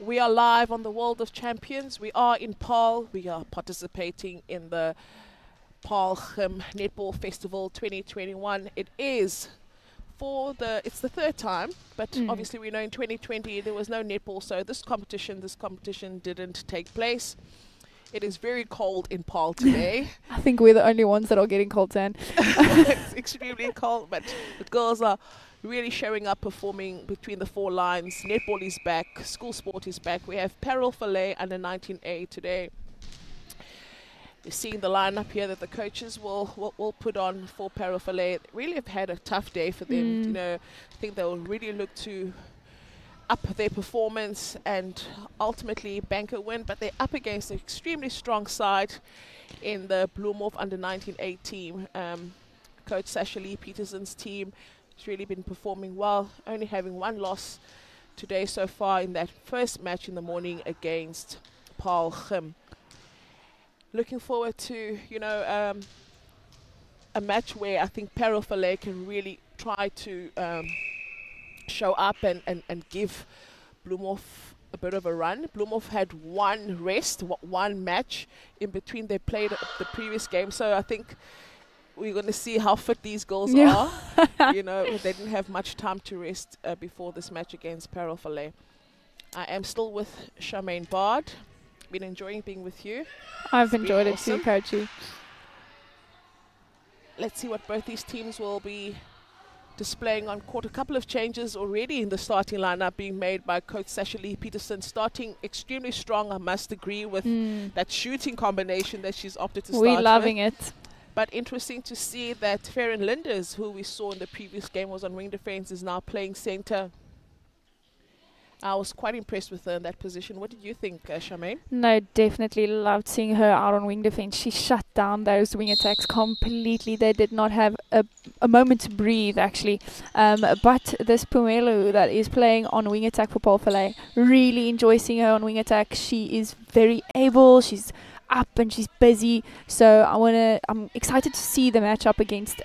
We are live on the World of Champions. We are in Paarl. We are participating in the Paarl Gim Netball Festival 2021. It's the third time, but obviously we know in 2020 there was no netball, so this competition didn't take place. It is very cold in Paarl today. I think we're the only ones that are getting cold, Tan. It's extremely cold, but the girls are really showing up, performing between the four lines. Netball is back, school sport is back. We have Parel Vallei under 19A today. You're seeing the lineup here that the coaches will put on for Parel Vallei. Really have had a tough day for them. You know, I think they'll really look to up their performance and ultimately bank a win, but they're up against an extremely strong side in the Bloemhof under 19A team. Coach Sasha Lee Peterson's team has really been performing well, only having one loss today so far in that first match in the morning against Paarl Gim. Looking forward to, you know, a match where I think Parel Vallei can really try to show up and give Bloemhof a bit of a run. Bloemhof had one match in between they played the previous game, so I think we're going to see how fit these girls are. You know, they didn't have much time to rest before this match against Parel Vallei. I am still with Charmaine Bard. Been enjoying being with you. I've enjoyed it too, Coachy. Let's see what both these teams will be displaying on court. A couple of changes already in the starting lineup being made by Coach Sasha Lee Peterson, starting extremely strong, I must agree, with that shooting combination that she's opted to start with. We're loving it. But interesting to see that Farron Linders, who we saw in the previous game was on wing defense, is now playing center. I was quite impressed with her in that position. What did you think, Charmaine? No, definitely loved seeing her out on wing defense. She shut down those wing attacks completely. They did not have a moment to breathe, actually. But this Pumelo that is playing on wing attack for Paarl Vallei, really enjoy seeing her on wing attack. She is very able. She's up and she's busy. So I'm excited to see the matchup against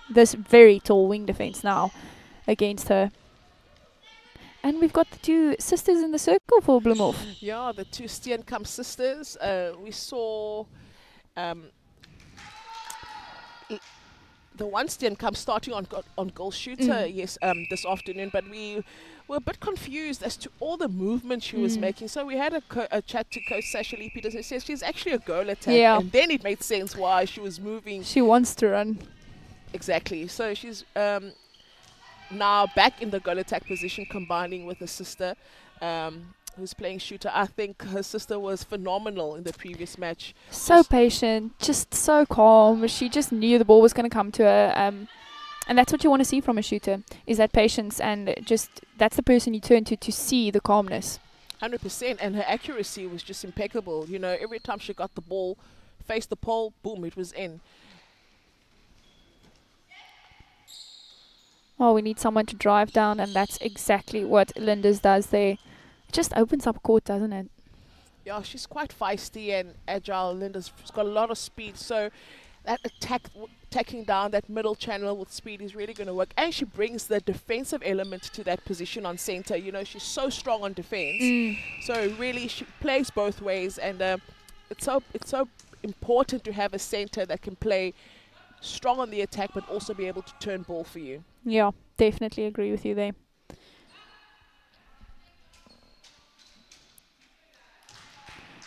this very tall wing defense now against her. And we've got the two sisters in the circle for Bloemhof. Yeah, the two Steenkamp sisters. We saw the one Steenkamp starting on goal shooter, yes, this afternoon. But we were a bit confused as to all the movement she was making. So we had a chat to Coach Sasha Lee Peterson, who says she's actually a goal attack. Yeah. And then it made sense why she was moving. She wants to run. Exactly. So she's now back in the goal attack position, combining with her sister who's playing shooter. I think her sister was phenomenal in the previous match. So patient, just so calm. She just knew the ball was going to come to her. And that's what you want to see from a shooter, is that patience, and just that's the person you turn to see the calmness. 100%, and her accuracy was just impeccable. You know, every time she got the ball, faced the pole, boom, it was in. Oh, we need someone to drive down, and that's exactly what Linders does there. It just opens up court, doesn't it? Yeah, she's quite feisty and agile. Linders has got a lot of speed, so that attacking down that middle channel with speed is really going to work. And she brings the defensive element to that position on center. You know, she's so strong on defense. So really, she plays both ways, and it's so important to have a center that can play strong on the attack, but also be able to turn ball for you. Yeah, definitely agree with you there.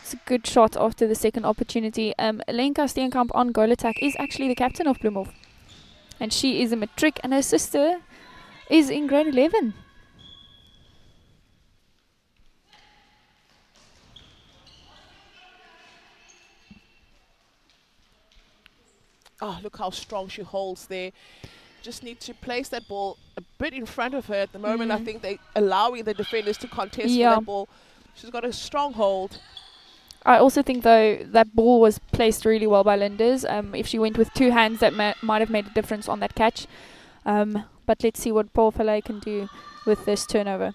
It's a good shot after the second opportunity. Lenka Steenkamp on goal attack is actually the captain of Bloemhof. And she is a matric, and her sister is in grade 11. Oh, look how strong she holds there. Just need to place that ball a bit in front of her at the moment. I think they're allowing the defenders to contest for that ball. She's got a strong hold. I also think, though, that ball was placed really well by Linders. If she went with two hands, that might have made a difference on that catch. But let's see what Paarl Vallei can do with this turnover.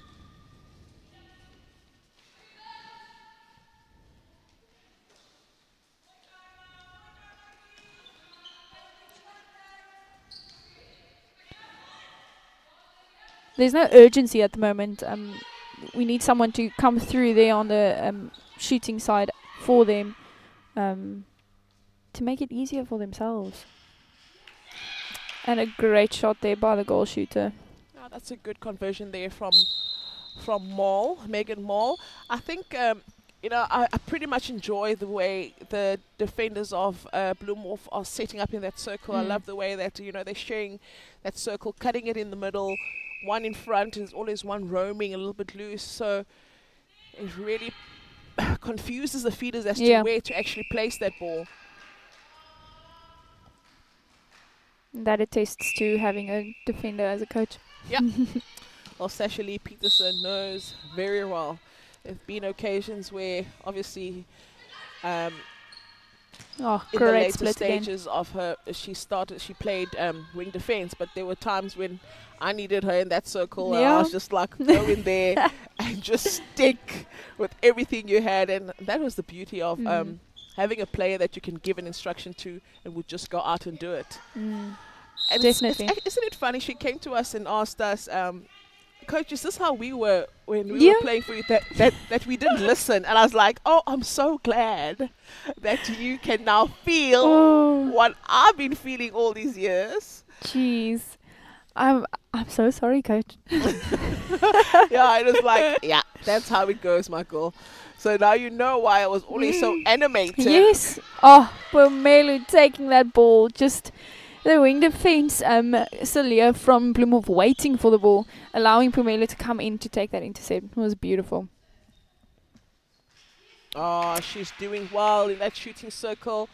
There's no urgency at the moment. we need someone to come through there on the shooting side for them to make it easier for themselves. And a great shot there by the goal shooter. Oh, that's a good conversion there from Megan Mall. I think you know, I pretty much enjoy the way the defenders of Bloemhof are setting up in that circle. I love the way that, you know, they're sharing that circle, cutting it in the middle. One in front, there's always one roaming a little bit loose. So it really confuses the feeders as to where to actually place that ball. That attests to having a defender as a coach. Yeah. Well, Sasha Lee Peterson knows very well. There have been occasions where, obviously, in the later stages of her, she played wing defense, but there were times when I needed her in that circle, and I was just like, go in there and just stick with everything you had. And that was the beauty of having a player that you can give an instruction to and would just go out and do it. And definitely. Isn't it funny? She came to us and asked us, Coach, is this how we were when we were playing for you, that we didn't listen? And I was like, oh, I'm so glad that you can now feel what I've been feeling all these years. Jeez. I'm so sorry, Coach. Yeah, it was like, yeah, that's how it goes, Michael. So now you know why I was always so animated. Yes. Oh, Pumelo taking that ball, just the wing defense, Celia from Bloemhof waiting for the ball, allowing Pumelo to come in to take that intercept. It was beautiful. Oh, she's doing well in that shooting circle.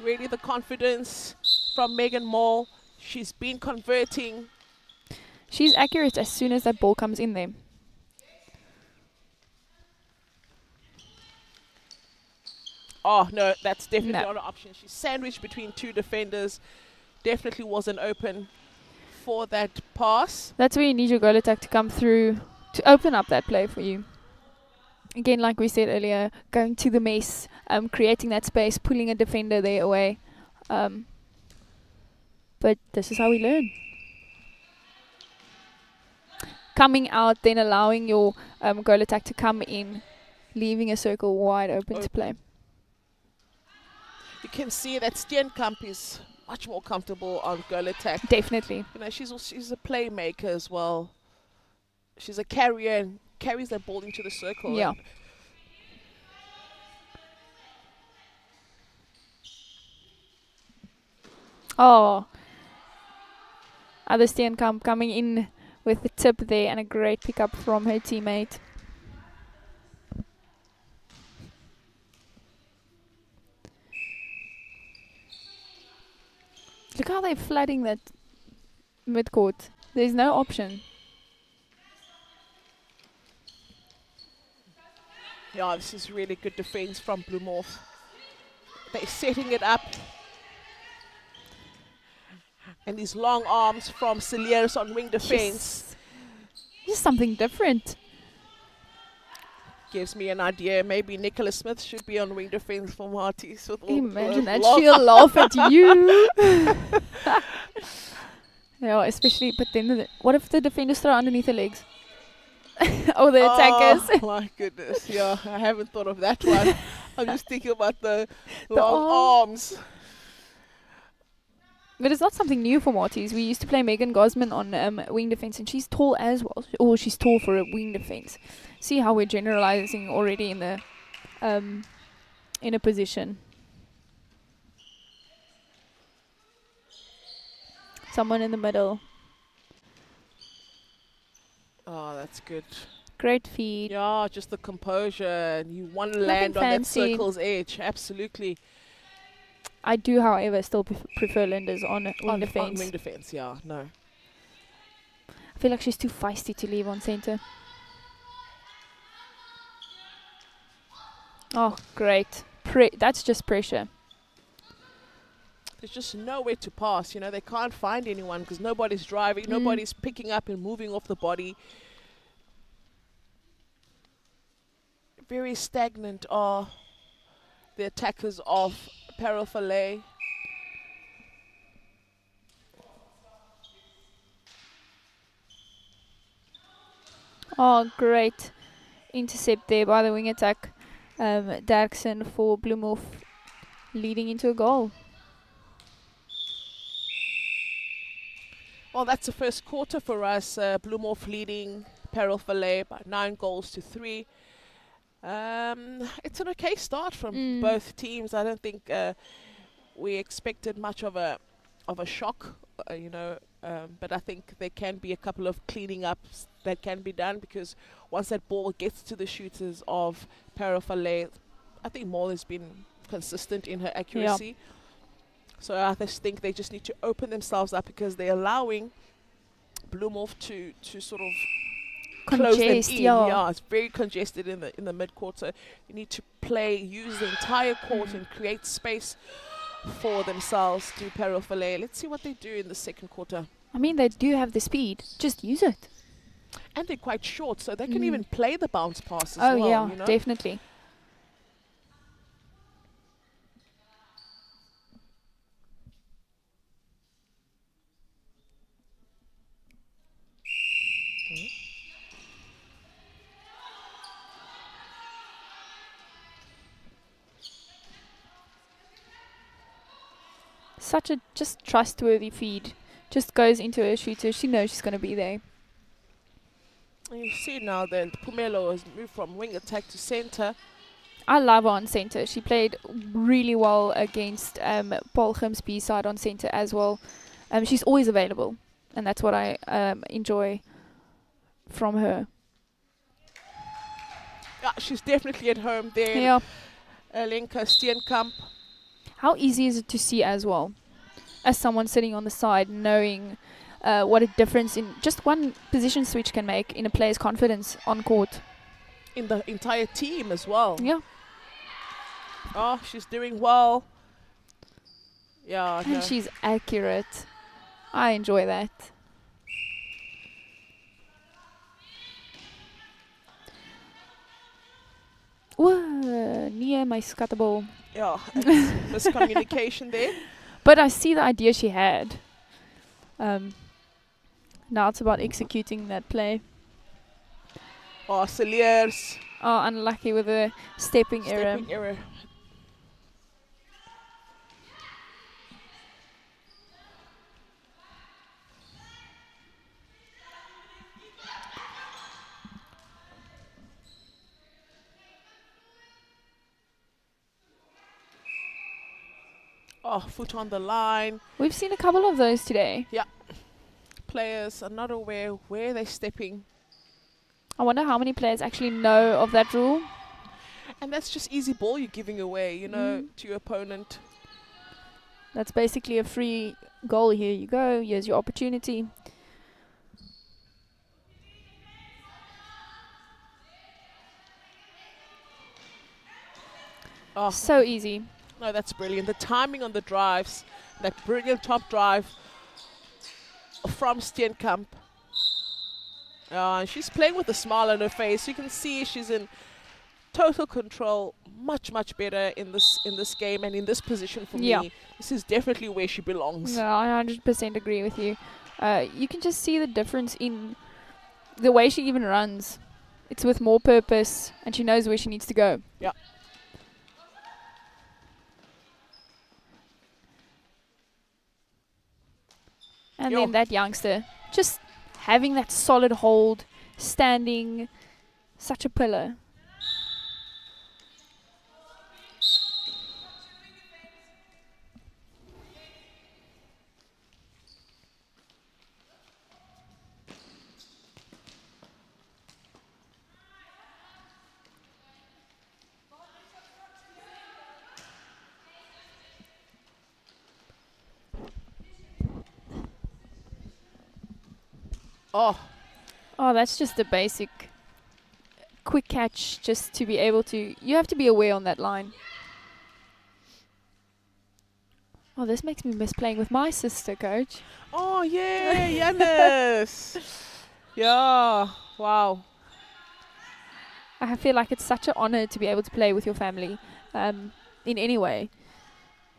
Really the confidence from Megan Mall. She's been converting. She's accurate as soon as that ball comes in there. Oh, no, that's definitely not an option. She's sandwiched between two defenders. Definitely wasn't open for that pass. That's where you need your goal attack to come through to open up that play for you. Again, like we said earlier, going to the mess, creating that space, pulling a defender there away. But this is how we learn. Coming out, then allowing your goal attack to come in, leaving a circle wide open to play. You can see that Steenkamp is much more comfortable on goal attack. Definitely. You know, she's a playmaker as well. She's a carrier and carries that ball into the circle. Yeah. Oh. Other Steenkamp coming in with the tip there and a great pickup from her teammate. Look how they're flooding that midcourt. There's no option. Yeah, this is really good defense from Bloemhof. They're setting it up. And these long arms from Celiers on wing defense. Just something different. Gives me an idea. Maybe Nicola Smith should be on wing defense for Marties. Imagine that. She'll laugh at you. Yeah, especially, but then what if the defenders throw underneath the legs? Or the attackers? Oh my goodness. Yeah, I haven't thought of that one. I'm just thinking about the long arms. But it's not something new for Marties. We used to play Megan Gosman on wing defense, and she's tall as well. Or she's tall for a wing defense. See how we're generalizing already in the in a position. Someone in the middle. Oh, that's good. Great feed. Yeah, just the composure. And you want to land on that circle's edge. Absolutely. I do, however, still prefer Linda's on wing defense. On wing defense, yeah, no. I feel like she's too feisty to leave on center. Oh, great. That's just pressure. There's just nowhere to pass. You know, they can't find anyone because nobody's driving, nobody's picking up and moving off the body. Very stagnant are the attackers of Parel Vallei. Oh, great intercept there by the wing attack. Derksen for Bloemhof, leading into a goal. Well, that's the first quarter for us. Bloemhof leading Parel Vallei by 9 goals to 3. It's an okay start from both teams. I don't think we expected much of a shock, but I think there can be a couple of cleaning ups that can be done, because once that ball gets to the shooters of Parel Vallei, I think Maul has been consistent in her accuracy. Yeah. So I just think they just need to open themselves up, because they're allowing Bloemhof to sort of close them in. Yeah, it's very congested in the mid quarter. You need to use the entire court and create space for themselves to Parel Vallei. Let's see what they do in the second quarter. I mean, they do have the speed. Just use it. And they're quite short, so they can even play the bounce passes as well. Oh yeah, definitely. Such a just trustworthy feed. Just goes into her shooter. She knows she's going to be there. And you see now that Pumelo has moved from wing attack to center. I love her on center. She played really well against Paarl Gim's B side on center as well. She's always available, and that's what I enjoy from her. Yeah, she's definitely at home there. Yeah. Lenka Steenkamp. How easy is it to see as well, as someone sitting on the side, knowing what a difference in just one position switch can make in a player's confidence on court. In the entire team as well. Yeah. Oh, she's doing well. Yeah. And she's accurate. I enjoy that. Whoa, near my scuttable. Yeah, miscommunication there. But I see the idea she had. Now it's about executing that play. Oh, Celiers. Oh, unlucky with a stepping error. Oh, foot on the line. We've seen a couple of those today. Yeah. Players are not aware where they're stepping. I wonder how many players actually know of that rule. And that's just easy ball you're giving away, to your opponent. That's basically a free goal. Here you go. Here's your opportunity. Oh. So easy. No, that's brilliant. The timing on the drives, that brilliant top drive from Steenkamp. She's playing with a smile on her face. You can see she's in total control, much better in this game and in this position for me. This is definitely where she belongs. No, I 100% agree with you. You can just see the difference in the way she even runs. It's with more purpose, and she knows where she needs to go. Yeah. And then that youngster, just having that solid hold, standing, such a pillar. Oh, that's just the basic quick catch, just to be able to, you have to be aware on that line. Oh, this makes me miss playing with my sister, coach. Oh, yeah, Yanis. Yeah, wow. I feel like it's such an honor to be able to play with your family in any way.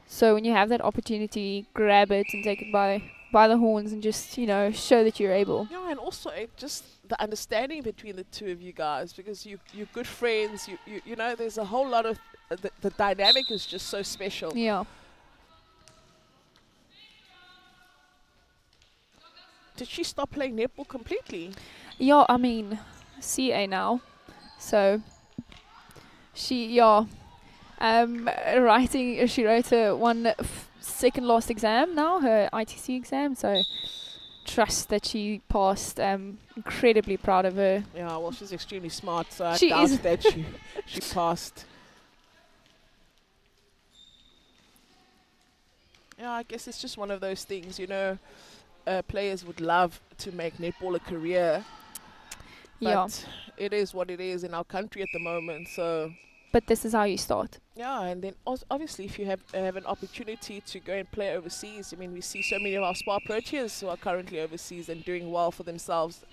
So when you have that opportunity, grab it and take it by the horns and just, show that you're able. Yeah, and also the understanding between the two of you guys, because you're good friends. You know, there's a whole lot of the dynamic is just so special. Yeah. Did she stop playing netball completely? Yeah, I mean, CA now, so she writing. She wrote her second last exam now, her ITC exam. So trust that she passed. Incredibly proud of her. Yeah, well, she's extremely smart, so I She doubt is. that she passed. Yeah, I guess it's just one of those things, you know. Players would love to make netball a career, but it is what it is in our country at the moment. So, but this is how you start. yeah, and then obviously if you have an opportunity to go and play overseas, I mean, we see so many of our SPAR Proteas who are currently overseas and doing well for themselves,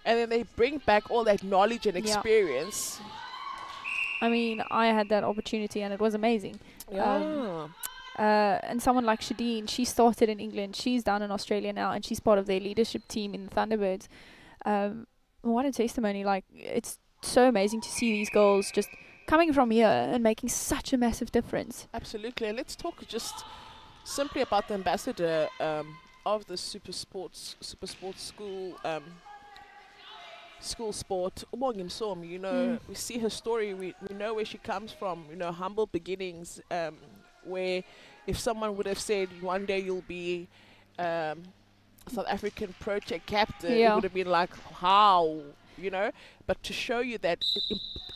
and then they bring back all that knowledge and experience. I mean, I had that opportunity and it was amazing. Yeah. And someone like Shadeen, she started in England. She's down in Australia now, and she's part of their leadership team in the Thunderbirds. What a testimony! Like, it's so amazing to see these girls just coming from here and making such a massive difference. Absolutely. And let's talk just simply about the ambassador of the super sports school. School sport, Paarl Gim, you know, we see her story, we know where she comes from, you know, humble beginnings, where if someone would have said one day you'll be South African project captain, it would have been like, how, you know, but to show you that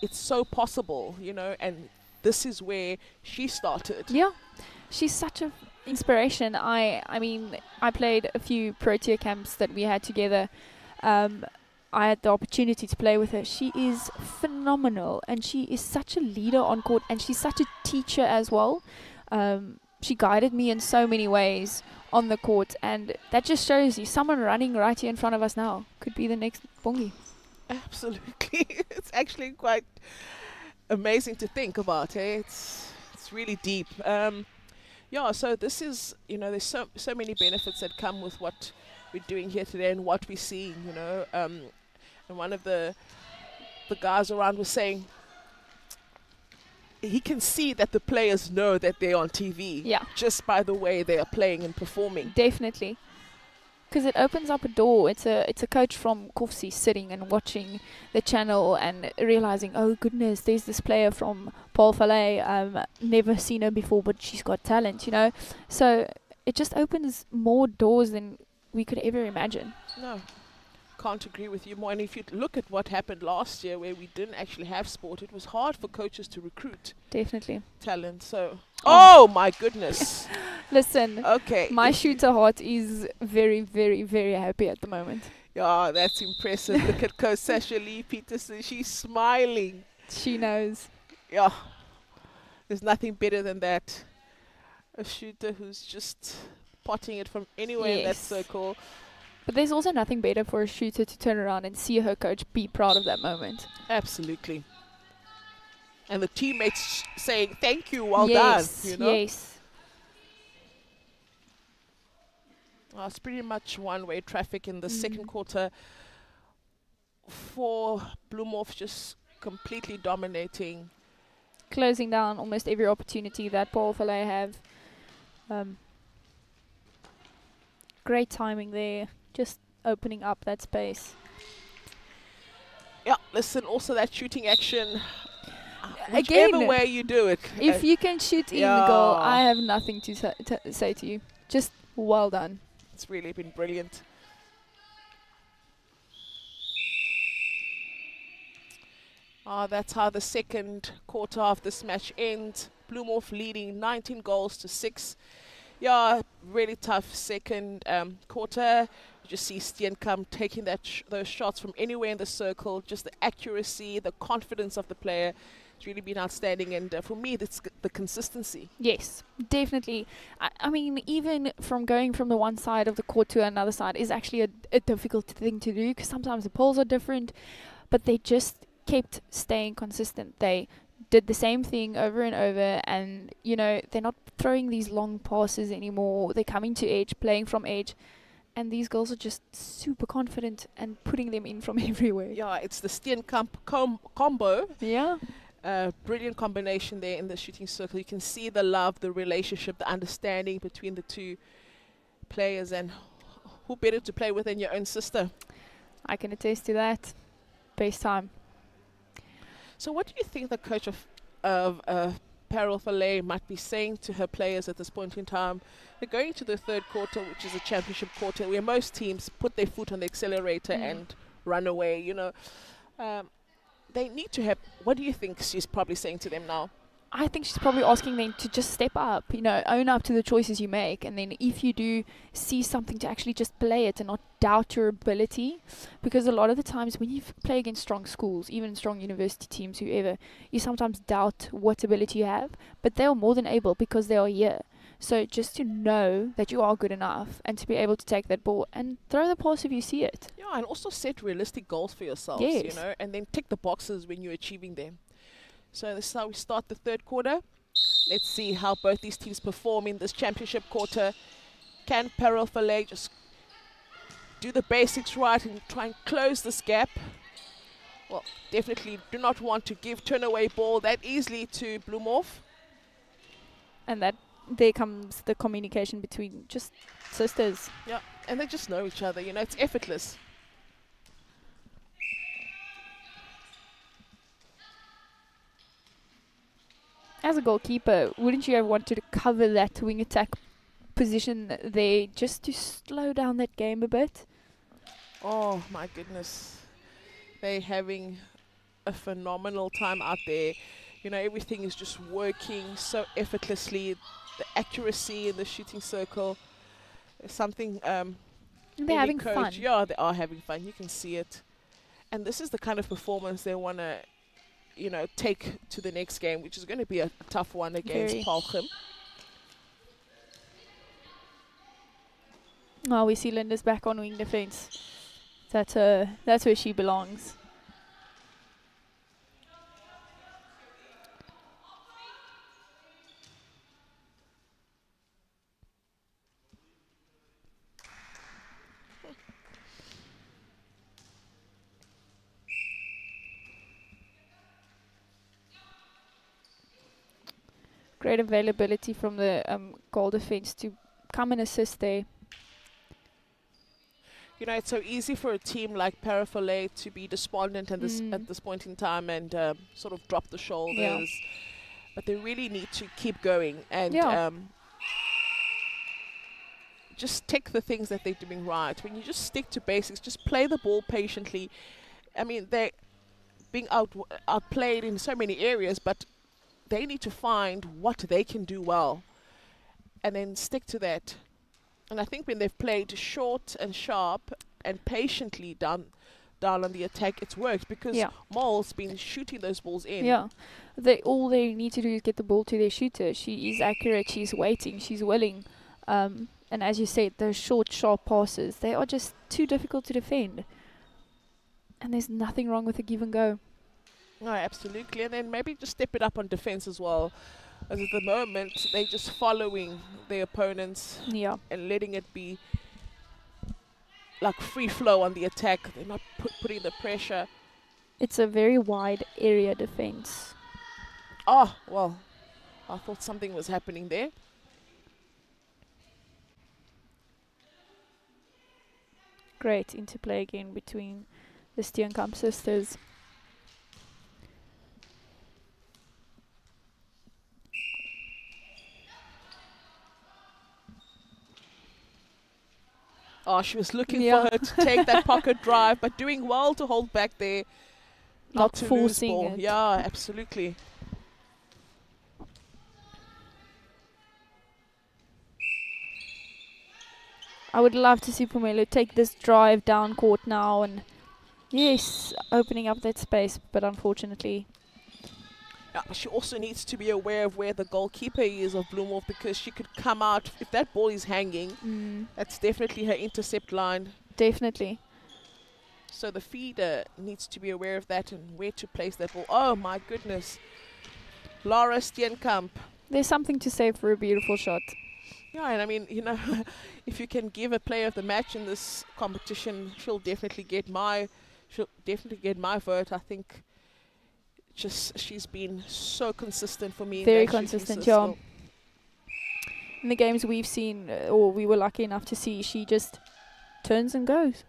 it's so possible, you know, and this is where she started. Yeah, she's such an inspiration. I mean, I played a few Protea camps that we had together. I had the opportunity to play with her. She is phenomenal, and she is such a leader on court, and she's such a teacher as well. She guided me in so many ways on the court, and that just shows you someone running right here in front of us now could be the next Bongi. Absolutely. It's actually quite amazing to think about. It's really deep. Yeah, so this is, you know, there's so many benefits that come with what we're doing here today and what we're seeing, you know. And one of the guys around was saying he can see that the players know that they're on TV just by the way they are playing and performing. Definitely. Because it opens up a door. It's a coach from Koffsie sitting and watching the channel and realizing, oh goodness, there's this player from Parel Vallei. Never seen her before, but she's got talent, you know. So it just opens more doors than we could ever imagine. No, can't agree with you more. And if you look at what happened last year, where we didn't actually have sport, it was hard for coaches to recruit. Definitely. Talent. So, oh my goodness. Listen. Okay. My shooter heart is very, very, very happy at the moment. Yeah, that's impressive. Look at Coach Sasha Lee Peterson. She's smiling. She knows. Yeah. There's nothing better than that. A shooter who's just potting it from anywhere in that circle. But there's also nothing better for a shooter to turn around and see her coach be proud of that moment. Absolutely. And the teammates saying, thank you, well done. You know? Yes. Well, it's pretty much one-way traffic in the second quarter for Bloemhof, just completely dominating. Closing down almost every opportunity that Parel Vallei have. Great timing there, just opening up that space. Yeah, listen, also that shooting action, again, whichever way you do it. If you can shoot in the goal, I have nothing to say to you. Just well done. It's really been brilliant. That's how the second quarter of this match ends. Bloemhof leading 19 goals to 6. Yeah, really tough second quarter. You just see Steenkamp taking those shots from anywhere in the circle. Just the accuracy, the confidence of the player. It's really been outstanding. And for me, it's the consistency. Yes, definitely. I mean, even from going from the one side of the court to another side is actually a difficult thing to do, because sometimes the poles are different. But they just kept staying consistent. They did the same thing over and over, and you know, they're not throwing these long passes anymore. They're coming to edge, playing from edge. and these girls are just super confident and putting them in from everywhere. Yeah, it's the Steenkamp combo. Yeah. Brilliant combination there in the shooting circle. You can see the love, the relationship, the understanding between the two players, and who better to play with than your own sister? I can attest to that. Best time. So what do you think the coach of Parel Vallei might be saying to her players at this point in time? They're going to the third quarter, which is a championship quarter, where most teams put their foot on the accelerator and run away, you know. They need to have, what do you think she's probably saying to them now? I think she's probably asking them to just step up, you know, own up to the choices you make. And then if you do see something, to actually just play it and not doubt your ability. Because a lot of the times when you play against strong schools, even strong university teams, whoever, you sometimes doubt what ability you have. But they are more than able because they are here. So just to know that you are good enough and to be able to take that ball and throw the pass if you see it. Yeah, and also set realistic goals for yourselves, Yes. you know, and then tick the boxes when you're achieving them. So this is how we start the third quarter. Let's see how both these teams perform in this championship quarter. Can Parel Vallei just do the basics right and try and close this gap? Well, definitely do not want to give turn-away ball that easily to Bloemhof. And that there comes the communication between just sisters. Yeah, and they just know each other, you know, it's effortless. As a goalkeeper, wouldn't you have wanted to cover that wing attack position there just to slow down that game a bit? Oh my goodness. They're having a phenomenal time out there. You know, everything is just working so effortlessly. The accuracy in the shooting circle is something They're having fun. Yeah, they are having fun. You can see it. And this is the kind of performance they want to, you know, take to the next game, which is going to be a tough one against Paarl Gim. Oh, we see Linda's back on wing defense. That's where she belongs. Great availability from the goal defense to come and assist there. You know, it's so easy for a team like Parel Vallei to be despondent at this point in time and sort of drop the shoulders. Yeah. But they really need to keep going and just take the things that they're doing right. When you just stick to basics, just play the ball patiently. I mean, they're being outplayed in so many areas, but they need to find what they can do well and then stick to that. And I think when they've played short and sharp and patiently down on the attack, it's worked because Mol's been shooting those balls in. Yeah, all they need to do is get the ball to their shooter. She is accurate, she's waiting, she's willing. And as you said, those short, sharp passes, they are just too difficult to defend. And there's nothing wrong with a give and go. No, absolutely. And then maybe just step it up on defense as well. As at the moment, they're just following their opponents and letting it be like free flow on the attack. They're not putting the pressure. It's a very wide area defense. Oh, well, I thought something was happening there. Great interplay again between the Steenkamp sisters. Oh, she was looking for her to take that pocket drive, but doing well to hold back there. Not to forcing lose ball. it. Yeah, absolutely. I would love to see Pumelo take this drive down court now and, yes, opening up that space, but unfortunately. Yeah, but she also needs to be aware of where the goalkeeper is of Bloemhof, because she could come out, if that ball is hanging, that's definitely her intercept line. Definitely. So the feeder needs to be aware of that and where to place that ball. Oh my goodness. Laura Steenkamp. There's something to say for a beautiful shot. Yeah, and I mean, you know, if you can give a player of the match in this competition, she'll definitely get my vote. I think she's been so consistent for me. Very in that shooting consistent, yeah. system. In the games we've seen, or we were lucky enough to see, she just turns and goes.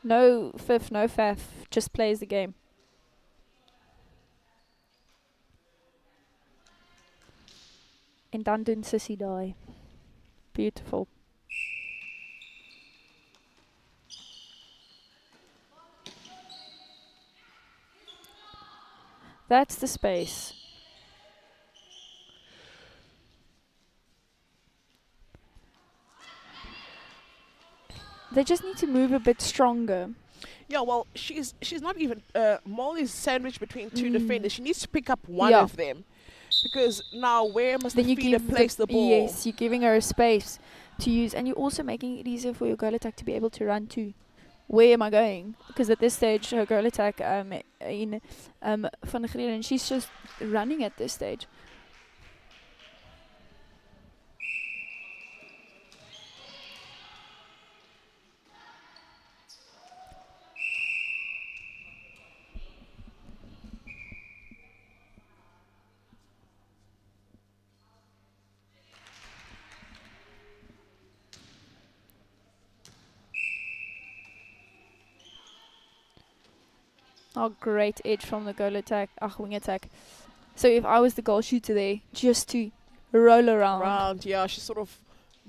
No fifth, no faff, just plays the game. En dan doen Sissy daai. Beautiful. That's the space. They just need to move a bit stronger. Yeah, well, she's not even Molly's sandwiched between two defenders. She needs to pick up one of them, because now where must the feeder place the ball? Yes, you're giving her a space to use, and you're also making it easier for your goal attack to be able to run to. Where am I going? Because at this stage, her goal attack in Van der Greden, she's just running at this stage. Oh, great edge from the goal attack, wing attack. So if I was the goal shooter there, just to roll around. Yeah, she sort of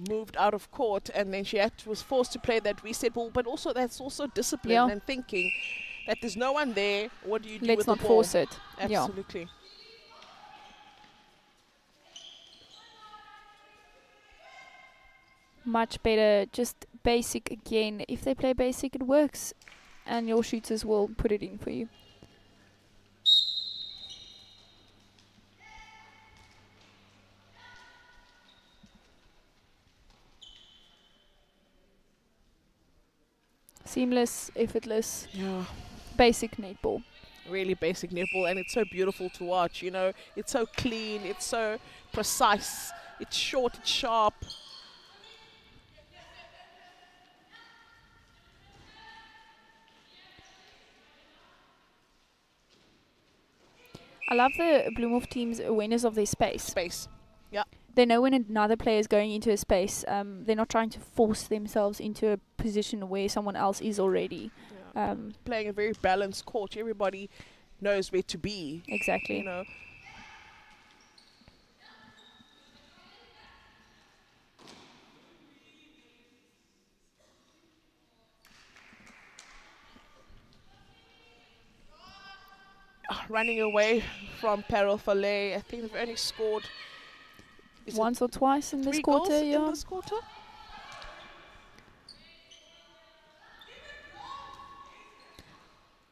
moved out of court, and then she was forced to play that reset ball. But also that's also discipline and thinking that there's no one there. What do you do with the ball? Let's not force it. Absolutely. Yeah. Much better, just basic again. If they play basic, it works. And your shooters will put it in for you. Seamless, effortless. Yeah. Basic netball. Really basic netball, and it's so beautiful to watch. You know, it's so clean, it's so precise, it's short, it's sharp. I love the Bloemhof team's awareness of their space. Yeah. They know when another player is going into a space. They're not trying to force themselves into a position where someone else is already. Yeah. Playing a very balanced court. Everybody knows where to be. Exactly. You know. Running away from Parel Vallei. I think they've only scored once or twice in this quarter. In this quarter.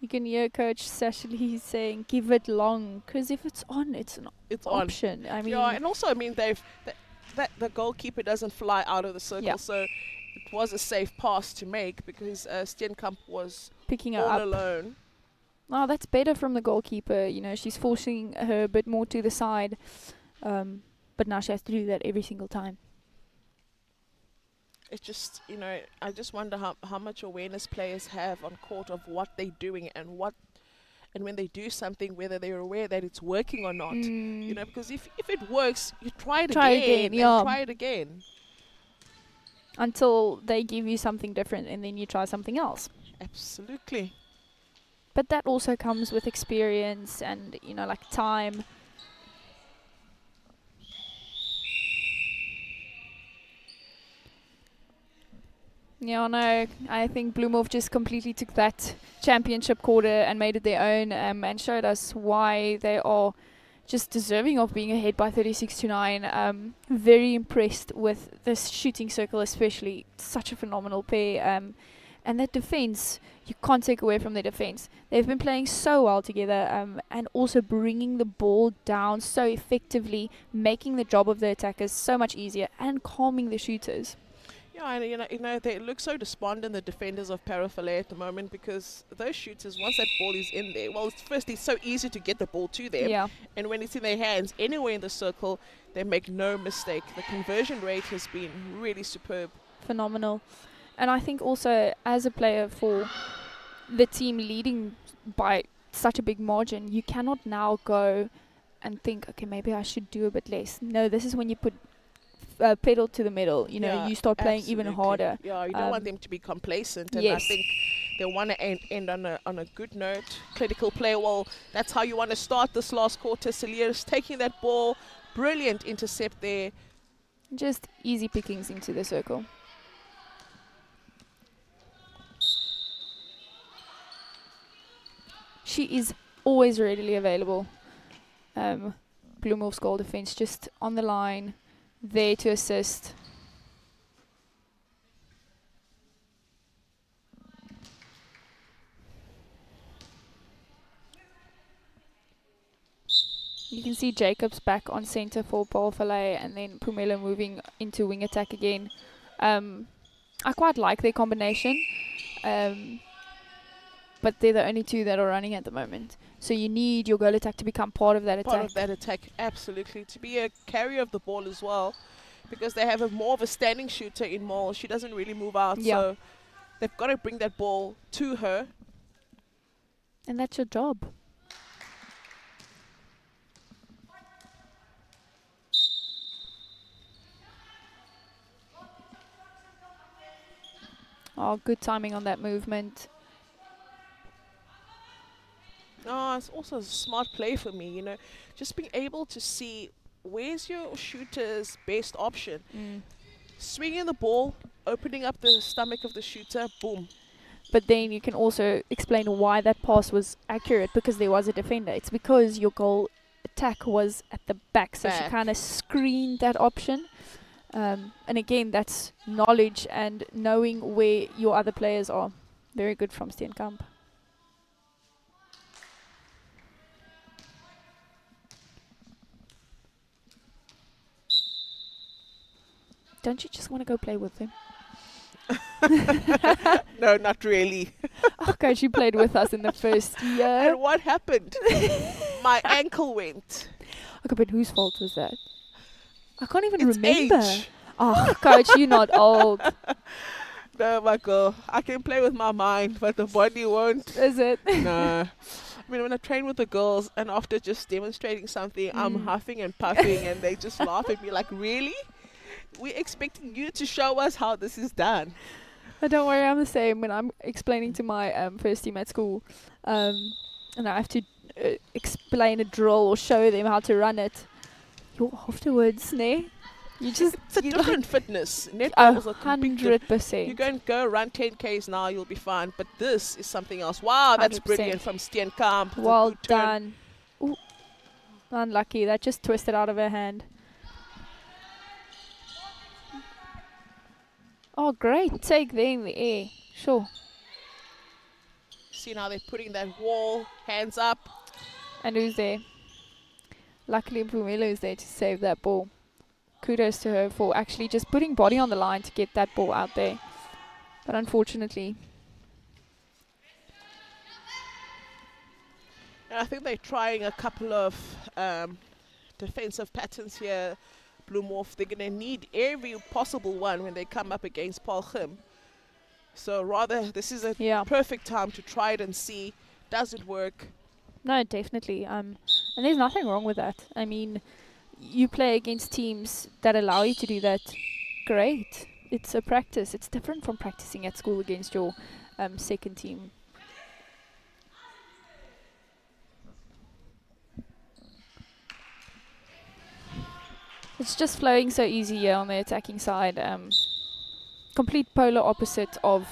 You can hear Coach Sashali saying, "Give it long," because if it's on, it's an option. I mean, yeah, and also I mean that the goalkeeper doesn't fly out of the circle, so it was a safe pass to make because Steenkamp was picking her all up alone. Oh, that's better from the goalkeeper. You know, she's forcing her a bit more to the side. But now she has to do that every single time. It's just, you know, I just wonder how much awareness players have on court of what they're doing and when they do something, whether they're aware that it's working or not. You know, because if it works, you try it again. Try it again. Until they give you something different and then you try something else. Absolutely. But that also comes with experience and, you know, like time. Yeah, no, I think Bloemhof just completely took that championship quarter and made it their own and showed us why they are just deserving of being ahead by 36-9. Very impressed with this shooting circle, especially. Such a phenomenal pair. And that defense, you can't take away from their defense. They've been playing so well together and also bringing the ball down so effectively, making the job of the attackers so much easier and calming the shooters. Yeah, and they look so despondent, the defenders of Parel Vallei at the moment, because those shooters, once that ball is in there, well, it's so easy to get the ball to them. Yeah. And when it's in their hands, anywhere in the circle, they make no mistake. The conversion rate has been really superb. Phenomenal. And I think also as a player for the team leading by such a big margin, you cannot now go and think, okay, maybe I should do a bit less. No, this is when you put pedal to the metal, you start playing even harder. Yeah, you don't want them to be complacent, and yes. I think they want to end on a good note. Clinical play, well, that's how you want to start this last quarter. Celia's taking that ball, brilliant intercept there. Just easy pickings into the circle. She is always readily available. Bloemhof's goal defense just on the line, there to assist. You can see Jacobs back on center for Paarl Vallei, and then Pumela moving into wing attack again. I quite like their combination, but they're the only two that are running at the moment. So you need your goal attack to become part of that attack. Part of that attack, absolutely. To be a carrier of the ball as well, because they have more of a standing shooter in Mall. She doesn't really move out, so they've got to bring that ball to her. And that's your job. Oh, good timing on that movement. Oh, it's also a smart play for me, just being able to see where's your shooter's best option. Swinging the ball, opening up the stomach of the shooter, boom. But then you can also explain why that pass was accurate, because there was a defender. It's because your goal attack was at the back, so she kind of screened that option. And again, that's knowledge and knowing where your other players are. Very good from Steenkamp. Don't you just want to go play with them? No, not really. Oh, Coach, you played with us in the first year. And what happened? My ankle went. Okay, but whose fault was that? I can't even remember. Age. Oh, Coach, you're not old. No, my girl. I can play with my mind, but the body won't. Is it? No. I mean, when I train with the girls and after just demonstrating something, I'm huffing and puffing and they just laugh at me like, really? We're expecting you to show us how this is done. Don't worry, I'm the same. When I'm explaining to my first team at school, and I have to explain a drill or show them how to run it, you're afterwards, ne? You just it's a different fitness. Netball is 100%. You go run 10Ks now, you'll be fine. But this is something else. Wow, that's 100%. Brilliant from Steenkamp. Well done. Ooh, unlucky. That just twisted out of her hand. Oh, great take there in the air. Sure. See now they're putting that wall, hands up. And who's there? Luckily, Pumela is there to save that ball. Kudos to her for actually just putting body on the line to get that ball out there. But unfortunately. And I think they're trying a couple of defensive patterns here. Bloemhof, they're going to need every possible one when they come up against Paarl Gim. So rather, this is a perfect time to try it and see, does it work? No, definitely. And there's nothing wrong with that. I mean, you play against teams that allow you to do that. Great. It's a practice. It's different from practicing at school against your second team. It's just flowing so easy here on the attacking side. Complete polar opposite of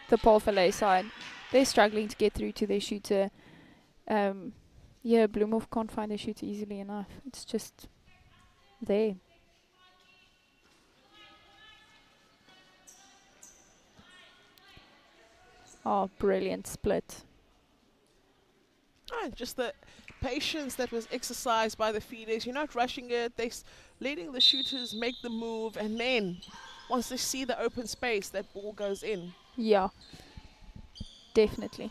the Paarl Vallei side. They're struggling to get through to their shooter. Yeah, Bloemhof can't find their shooter easily enough. It's just there. Oh, brilliant split. Oh, just the patience that was exercised by the feeders. You're not rushing it. They're letting the shooters make the move. And then, once they see the open space, that ball goes in. Yeah, definitely.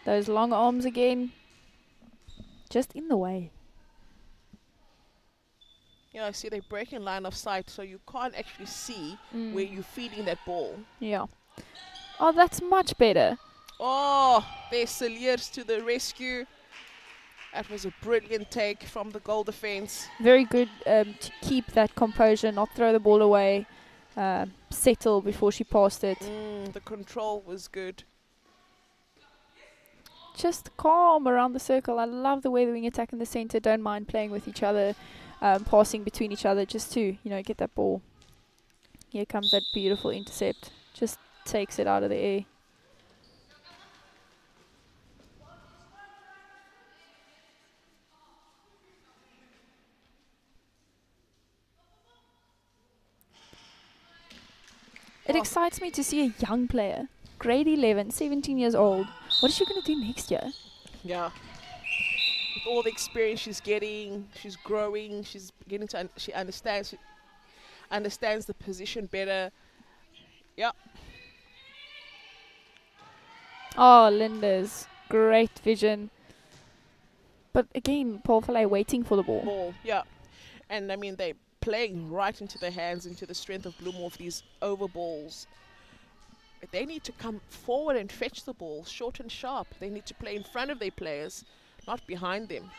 Those long arms again, just in the way. Yeah, see, they break in line of sight, so you can't actually see where you're feeding that ball. Yeah. Oh, that's much better. Oh, there's Saliers to the rescue. That was a brilliant take from the goal defense. Very good to keep that composure, not throw the ball away, settle before she passed it. The control was good. Just calm around the circle. I love the way the wing attack in the center don't mind playing with each other, passing between each other just to, you know, get that ball. Here comes that beautiful intercept. Just takes it out of the air. It excites me to see a young player, grade 11, 17 years old. What is she going to do next year? Yeah. With all the experience she's getting, she's growing, she's getting to, she understands the position better. Yeah. Oh, Linda's great vision. But again, Parel Vallei waiting for the ball. Yeah. And I mean, they playing right into the hands, into the strength of Bloemhof, these over balls. They need to come forward and fetch the ball, short and sharp. They need to play in front of their players, not behind them.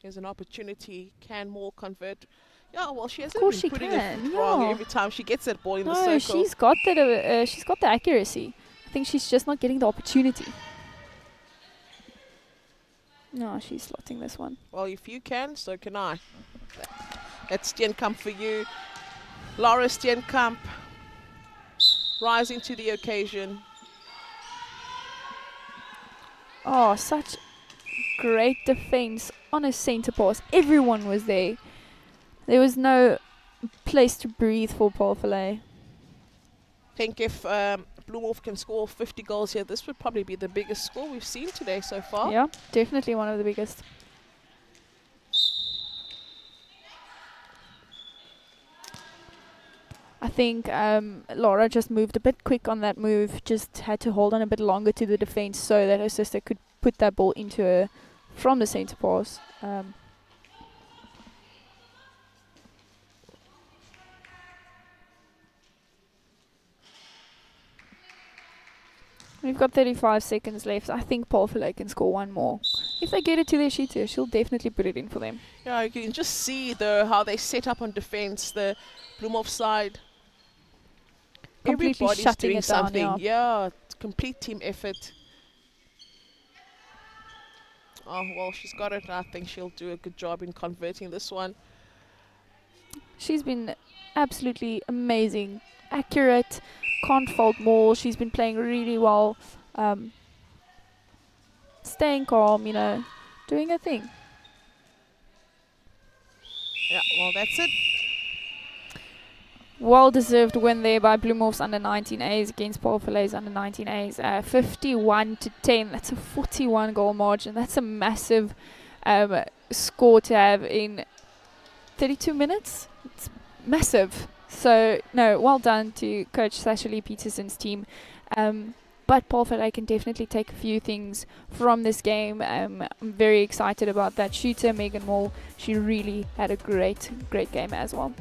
Here's an opportunity. Can Moore convert? Yeah, well, she hasn't been putting it wrong every time she gets that ball in the circle. No, she's got that. She's got the accuracy. I think she's just not getting the opportunity. No, she's slotting this one. Well, if you can, so can I. That's Steenkamp for you. Laura Steenkamp rising to the occasion. Oh, such great defense on a center pass. Everyone was there. There was no place to breathe for Paarl Vallei. I think if Bloemhof can score 50 goals here, this would probably be the biggest score we've seen today so far. Yeah, definitely one of the biggest. I think Laura just moved a bit quick on that move, just had to hold on a bit longer to the defense so that her sister could put that ball into her from the center pass. We've got 35 seconds left. I think Paarl Vallei can score one more. If they get it to their shooter, she'll definitely put it in for them. Yeah, you can just see how they set up on defense, the Bloemhof side. Completely Everybody's shutting doing it down, something. yeah. It's complete team effort. Oh, well, she's got it. I think she'll do a good job in converting this one. She's been absolutely amazing. Accurate. Can't fault more. She's been playing really well. Staying calm, you know, doing her thing. Yeah, well, that's it. Well-deserved win there by Bloemhof's under-19As against Paarl Vallei's under-19As. 51-10. That's a 41-goal margin. That's a massive score to have in 32 minutes. It's massive. So, no, well done to Coach Sasha Lee Peterson's team. But Paarl Vallei can definitely take a few things from this game. I'm very excited about that shooter, Megan Moore. She really had a great game as well.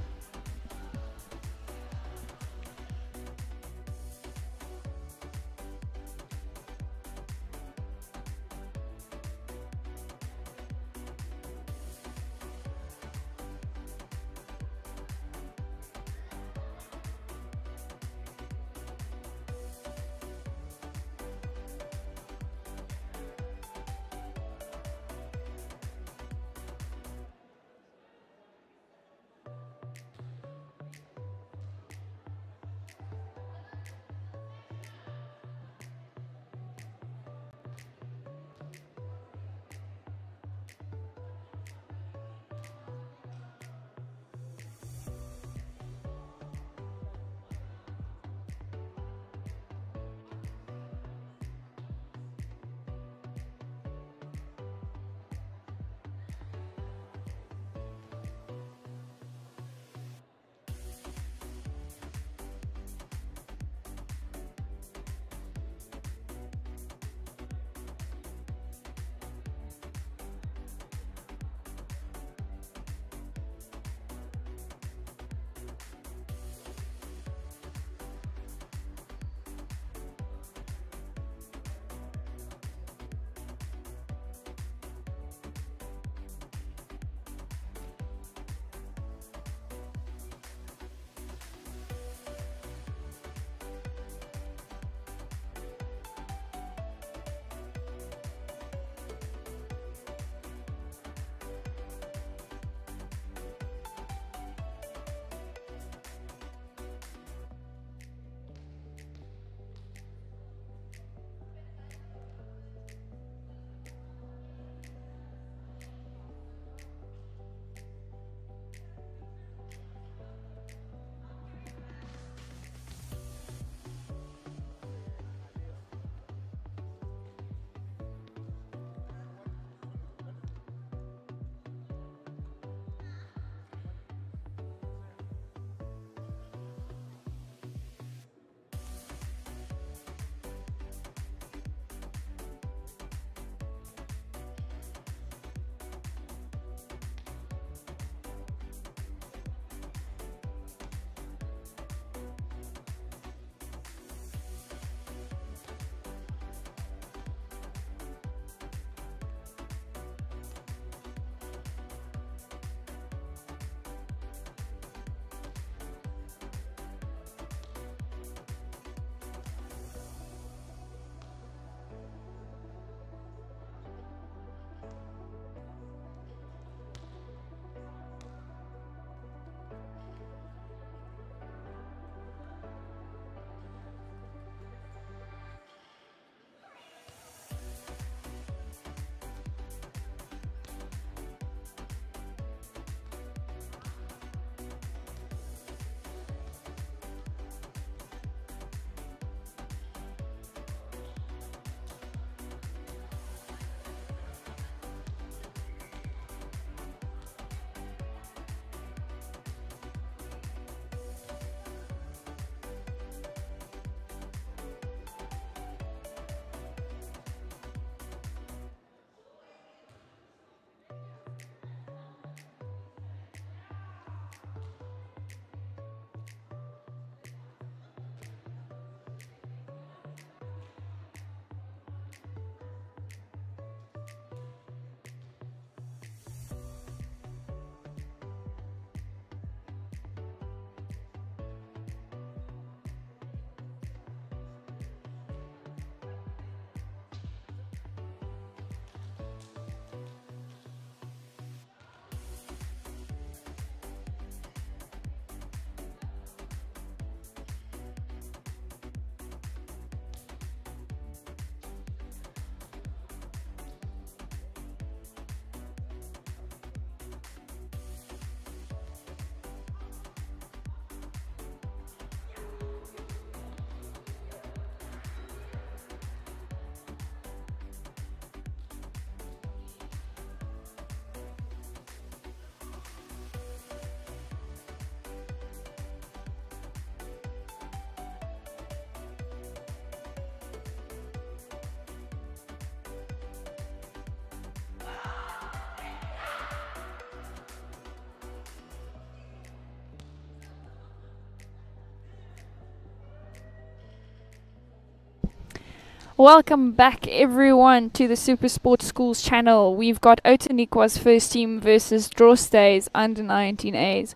Welcome back everyone to the Super Sports Schools channel. We've got Outeniqua's first team versus Drostdy's under 19As.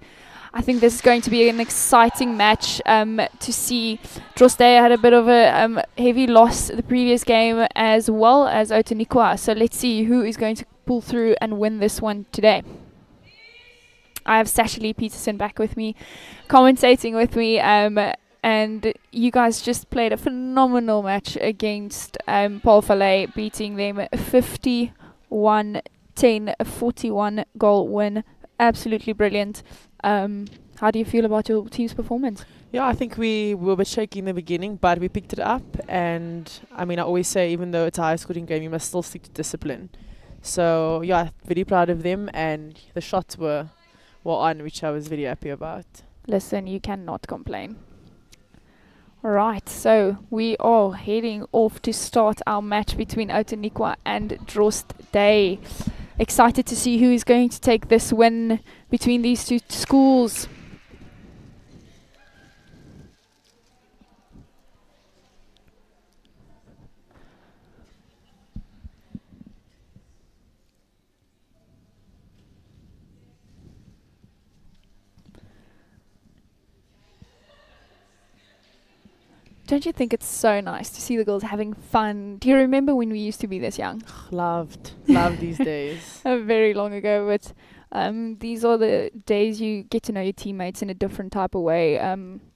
I think this is going to be an exciting match to see. Drostdy had a bit of a heavy loss the previous game as well as Outeniqua. So let's see who is going to pull through and win this one today. I have Sasha Lee Peterson back with me, commentating with me, and you guys just played a phenomenal match against Parel Vallei, beating them 51-10, a 41 goal win. Absolutely brilliant. How do you feel about your team's performance? Yeah, I think we were a bit shaky in the beginning, but we picked it up. And I mean, I always say, even though it's a high-scoring game, you must still stick to discipline. So yeah, very proud of them, and the shots were on, which I was very happy about. Listen, you cannot complain. Right, so we are heading off to start our match between Outeniqua and Drostdy. Excited to see who is going to take this win between these two schools. Don't you think it's so nice to see the girls having fun? Do you remember when we used to be this young? Loved these days. Very long ago, but these are the days you get to know your teammates in a different type of way.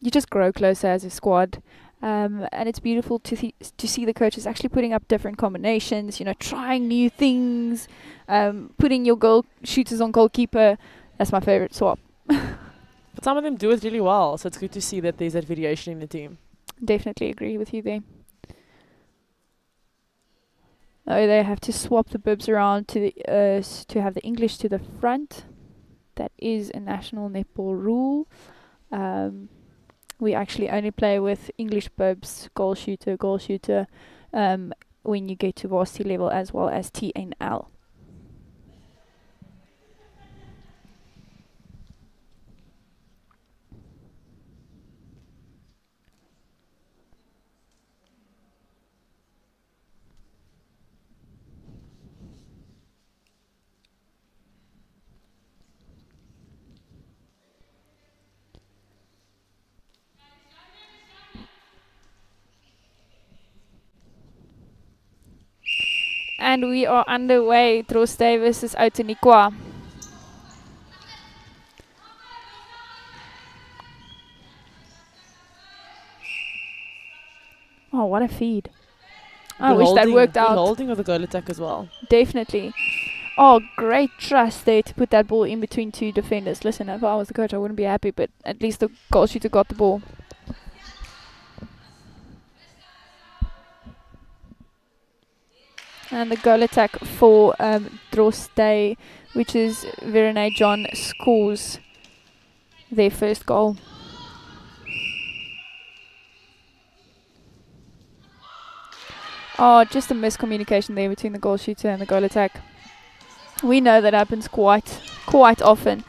You just grow closer as a squad, and it's beautiful to see the coaches actually putting up different combinations, you know, trying new things, putting your goal shooters on goalkeeper. That's my favorite swap. But some of them do it really well, so it's good to see that there's that variation in the team. Definitely agree with you there. Oh, they have to swap the bibs around to to have the English to the front. That is a national netball rule. We actually only play with English bibs, goal shooter, when you get to varsity level, as well as TNL. And we are underway. Drostdy versus Outeniqua. Oh, what a feed. I wish that worked out. The holding of the goal attack as well. Definitely. Oh, great trust there to put that ball in between two defenders. Listen, if I was the coach, I wouldn't be happy, but at least the goal shooter got the ball. And the goal attack for Drostdy, which is Verena John, scores their first goal. Oh, just a miscommunication there between the goal shooter and the goal attack. We know that happens quite often.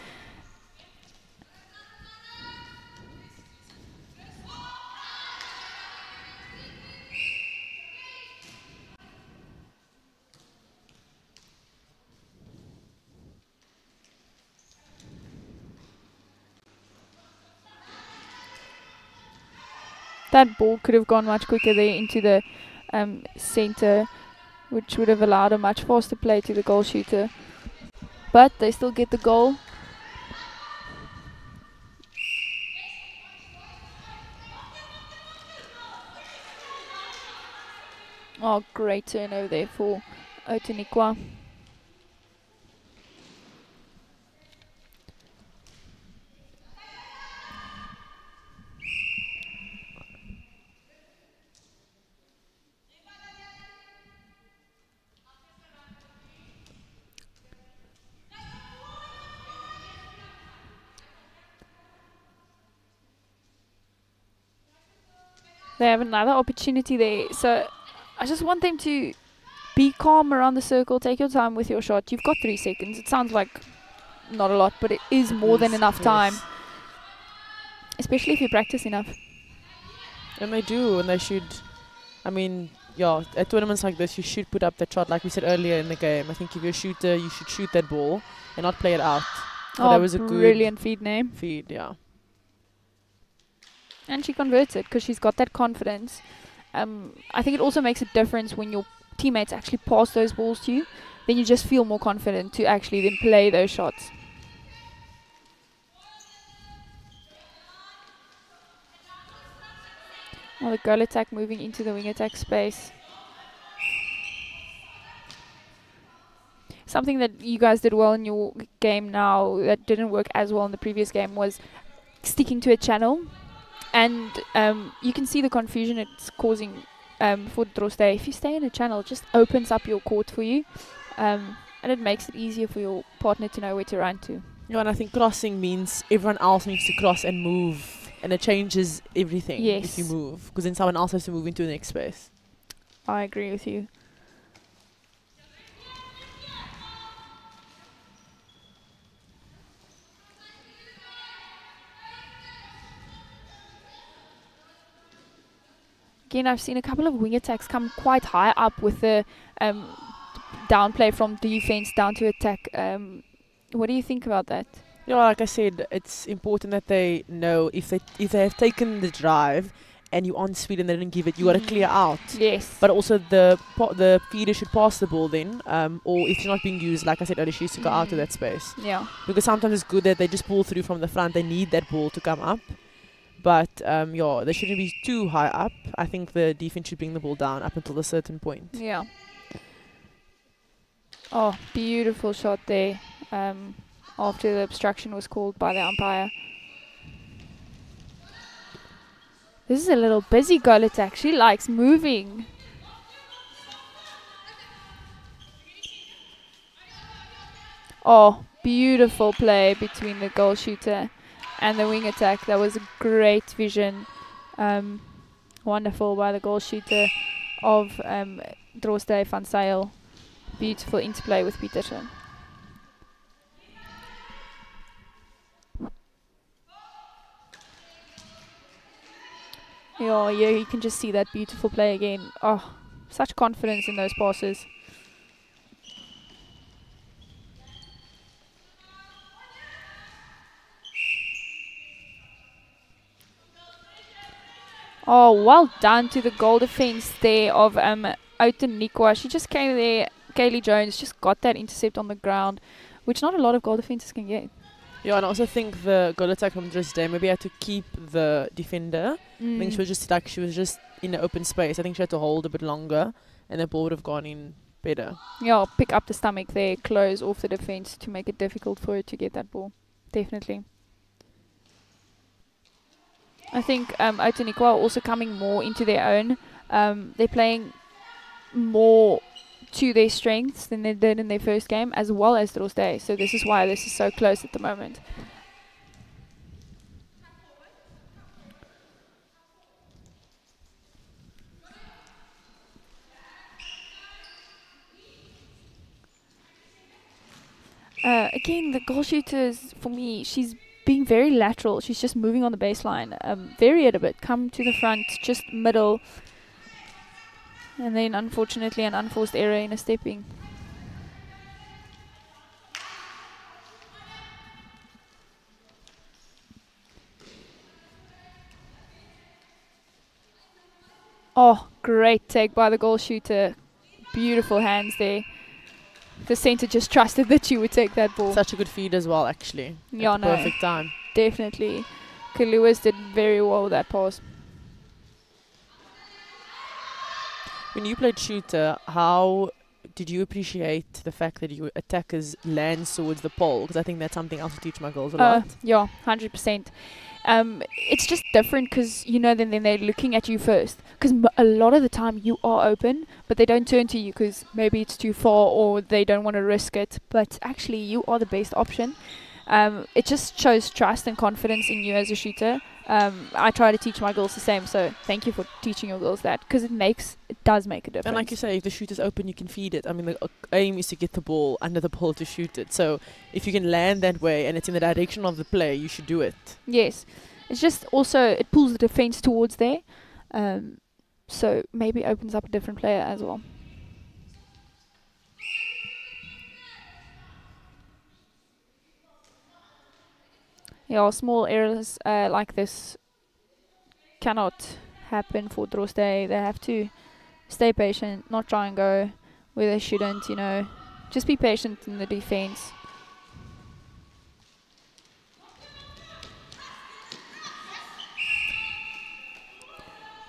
That ball could have gone much quicker there into the center, which would have allowed a much faster play to the goal shooter. But they still get the goal. Oh, great turnover there for Outeniqua. They have another opportunity there, so I just want them to be calm around the circle, take your time with your shot. You've got 3 seconds. It sounds like not a lot, but it is more than enough time, especially if you practice enough. And they do, and they should. I mean, yeah, at tournaments like this, you should put up that shot, like we said earlier in the game. I think if you're a shooter, you should shoot that ball and not play it out. So that was a brilliant feed name. Feed, yeah. And she converts it because she's got that confidence. I think it also makes a difference when your teammates actually pass those balls to you. Then you just feel more confident to actually then play those shots. Well, the goal attack moving into the wing attack space. Something that you guys did well in your game now that didn't work as well in the previous game was sticking to a channel. And you can see the confusion it's causing for Drostdy. If you stay in a channel, it just opens up your court for you. And it makes it easier for your partner to know where to run to. Yeah, and I think crossing means everyone else needs to cross and move. And it changes everything if you move. Because then someone else has to move into the next space. I agree with you. Again, I've seen a couple of wing attacks come quite high up with the downplay from defense down to attack. What do you think about that? Yeah, like I said, it's important that they know if they have taken the drive and you on speed and they didn't give it, you got to clear out. Yes. But also the feeder should pass the ball then, or if it's not being used, like I said earlier, she needs to go out of that space. Yeah. Because sometimes it's good that they just pull through from the front. They need that ball to come up. But yeah, they shouldn't be too high up. I think the defense should bring the ball down up until a certain point. Yeah. Oh, beautiful shot there. After the obstruction was called by the umpire. This is a little busy goal attack. She likes moving. Oh, beautiful play between the goal shooter and the wing attack. That was a great vision. Wonderful by the goal shooter of Drostdy van Zyl. Beautiful interplay with Petersen. Yeah, you can just see that beautiful play again. Oh, such confidence in those passes. Oh, well done to the goal defense there of Outeniqua. She just came there. Kaylee Jones just got that intercept on the ground, which not a lot of goal defenses can get. Yeah, and I also think the goal attack from Drostdy maybe had to keep the defender. I think she was just in the open space. I think she had to hold a bit longer, and the ball would have gone in better. Yeah, pick up the stomach there, close off the defense to make it difficult for her to get that ball. Definitely. I think Outeniqua are also coming more into their own. They're playing more to their strengths than they did in their first game, as well as Drostdy. So this is why this is so close at the moment. Again, the goal shooters, for me, she's being very lateral. She's just moving on the baseline. Vary it a bit. Come to the front, just middle. And then, unfortunately, an unforced error in a stepping. Oh, great take by the goal shooter. Beautiful hands there. The centre just trusted that she would take that ball. Such a good feed as well, actually. Yeah, at the perfect time. Definitely. Lewis did very well with that pass. When you played shooter, how did you appreciate the fact that your attackers land towards the pole? Because I think that's something else to teach my girls a lot. Yeah, 100%. It's just different because, then they're looking at you first. Because a lot of the time you are open, but they don't turn to you because maybe it's too far or they don't want to risk it. But actually, you are the best option. It just shows trust and confidence in you as a shooter. I try to teach my girls the same, so thank you for teaching your girls that, because it does make a difference. And like you say, if the shooter's open, you can feed it. I mean, the aim is to get the ball under the pole to shoot it. So if you can land that way and it's in the direction of the play, you should do it. Yes. It's just also, it pulls the defense towards there. So maybe opens up a different player as well. Yeah, small errors like this cannot happen for Drostdy. They have to stay patient, not try and go where they shouldn't, you know. Just be patient in the defense.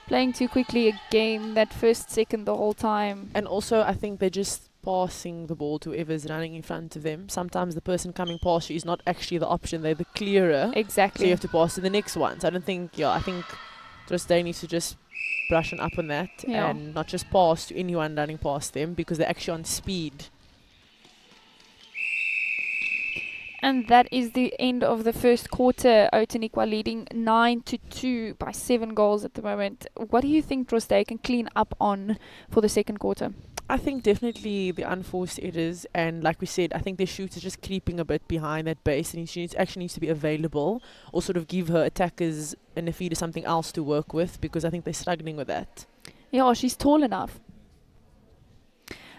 Playing too quickly again, that first second the whole time. And also, I think they're just passing the ball to whoever's running in front of them. Sometimes the person coming past you is not actually the option, they're the clearer. Exactly. So you have to pass to the next one. So I don't think, I think Drostdy needs to just brush up on that and not just pass to anyone running past them, because they're actually on speed. And that is the end of the first quarter. Outeniqua leading 9-2 by 7 goals at the moment. What do you think Drostdy can clean up on for the second quarter? I think definitely the unforced errors, and like we said, I think their shooter just creeping a bit behind that base, and she actually needs to be available, or sort of give her attackers and the feeder something else to work with, because I think they're struggling with that. Yeah, she's tall enough.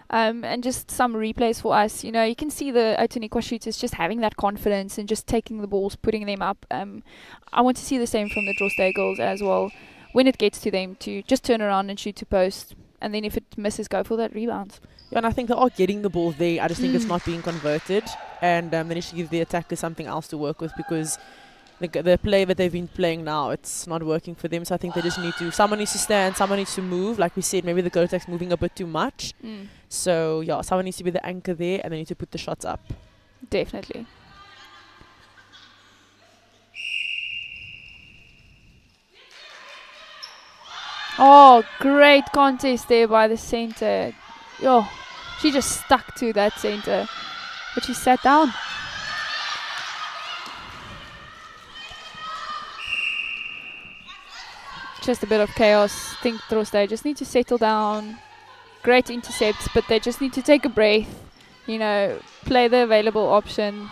And just some replays for us. You know, you can see the Outeniqua shooters just having that confidence and just taking the balls, putting them up. I want to see the same from the Drostdy girls as well. When it gets to them, to just turn around and shoot to post. And then if it misses, go for that rebound. Yeah, and I think they are getting the ball there. I just think it's not being converted. And they need to give the attackers something else to work with, because the play that they've been playing now, it's not working for them. So I think they just need to, someone needs to stand, someone needs to move. Like we said, maybe the goal attack's moving a bit too much. So yeah, someone needs to be the anchor there, and they need to put the shots up. Definitely. Oh, great contest there by the center. Yo, she just stuck to that center, but she sat down. Just a bit of chaos. I think Drostdy just need to settle down. Great intercepts, but they just need to take a breath, you know, play the available option.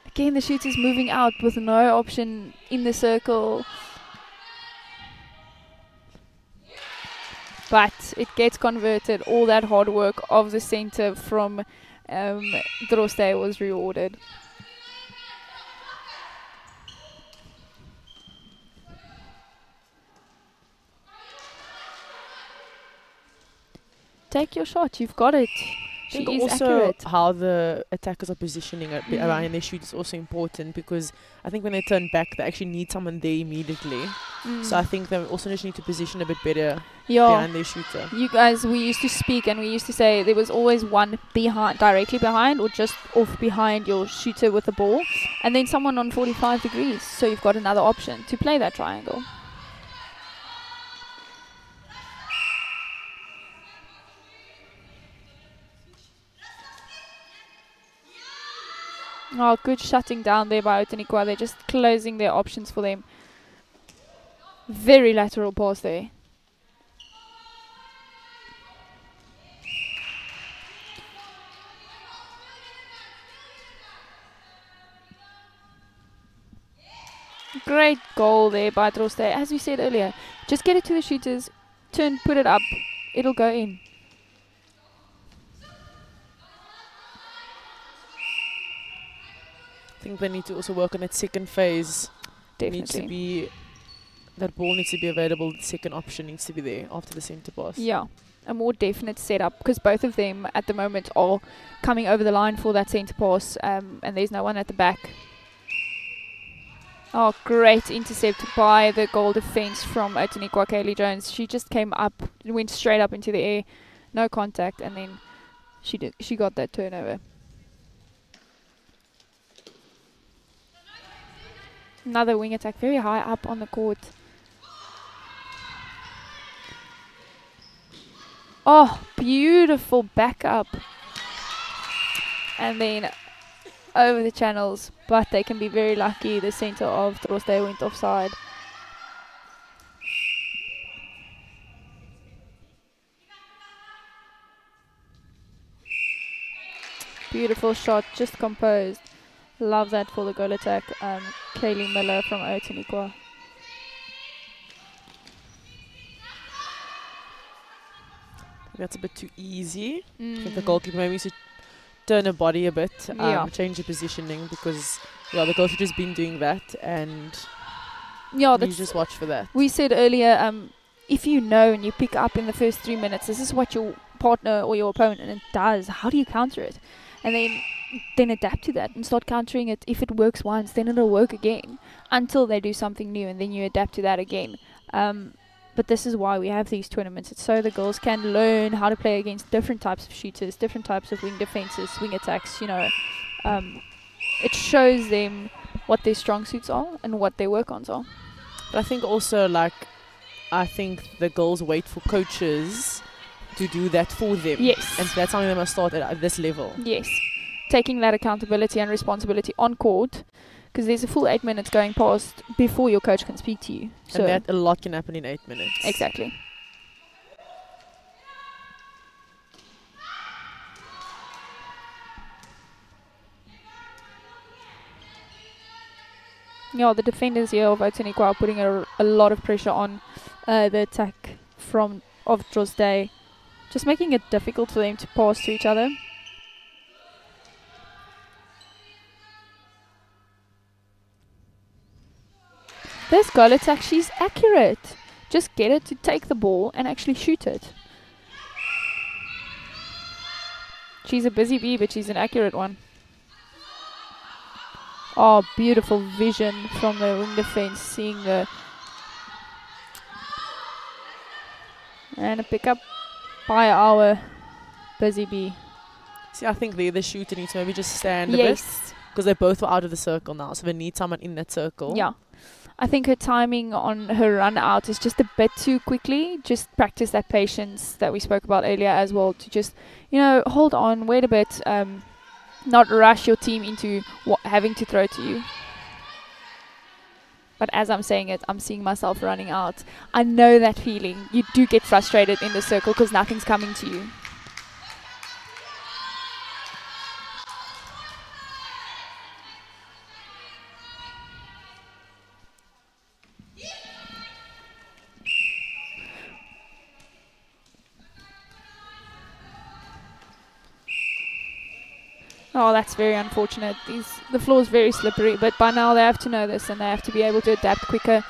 Again, the shooter's moving out with no option in the circle. But it gets converted. All that hard work of the center from Drostdy was rewarded. Take your shot, you've got it. She is also accurate. How the attackers are positioning around their shoot is also important, because I think when they turn back, they actually need someone there immediately. So I think they also just need to position a bit better behind their shooter. You guys, we used to speak and we used to say there was always one behind, directly behind, or just off behind your shooter with the ball, and then someone on 45 degrees. So you've got another option to play that triangle. Oh, good shutting down there by Outeniqua. They're just closing their options for them. Very lateral pass there. Great goal there by Drostdy. As we said earlier, just get it to the shooters, turn, put it up, it'll go in. I think they need to also work on that second phase. Definitely. Needs to be, that ball needs to be available. The second option needs to be there after the center pass. Yeah, a more definite setup, because both of them at the moment are coming over the line for that center pass, and there's no one at the back. Oh, great intercept by the goal defense from Outeniqua, Kaylee Jones. She just came up, went straight up into the air, no contact, and then she got that turnover. Another wing attack, very high up on the court. Oh, beautiful backup. And then over the channels, but they can be very lucky. The center of Drostdy went offside. Beautiful shot, just composed. Love that for the goal attack. Kaylee Miller from Outeniqua. That's a bit too easy. I think the goalkeeper maybe needs to turn her body a bit, change her positioning, because the goalkeeper's been doing that, and you just watch for that. We said earlier, if you know and you pick up in the first 3 minutes, this is what your partner or your opponent does, how do you counter it? And then adapt to that and start countering it. If it works once, then it'll work again until they do something new, and then you adapt to that again. But this is why we have these tournaments. It's so the girls can learn how to play against different types of shooters, different types of wing defenses, wing attacks, it shows them what their strong suits are and what their work-ons are. But I think also, I think the girls wait for coaches to do that for them. Yes. And that's something they must start at this level. Yes. Taking that accountability and responsibility on court, because there's a full 8 minutes going past before your coach can speak to you. So and that a lot can happen in 8 minutes. Exactly. Yeah, the defenders here of Outeniqua are putting a lot of pressure on the attack of Drostdy, just making it difficult for them to pass to each other. This goal attack, she's accurate. Just get her to take the ball and actually shoot it. She's a busy bee, but she's an accurate one. Oh, beautiful vision from the wing defense, seeing the... And a pickup by our busy bee. See, I think the shooter needs to maybe just stand a bit, because they both were out of the circle now, so they need someone in that circle. Yeah. I think her timing on her run out is just a bit too quickly. Just practice that patience that we spoke about earlier as well, to just, hold on, wait a bit, not rush your team into having to throw to you. But as I'm saying it, I'm seeing myself running out. I know that feeling. You do get frustrated in the circle because nothing's coming to you. Oh, that's very unfortunate. The floor is very slippery, but by now they have to know this and they have to be able to adapt quicker.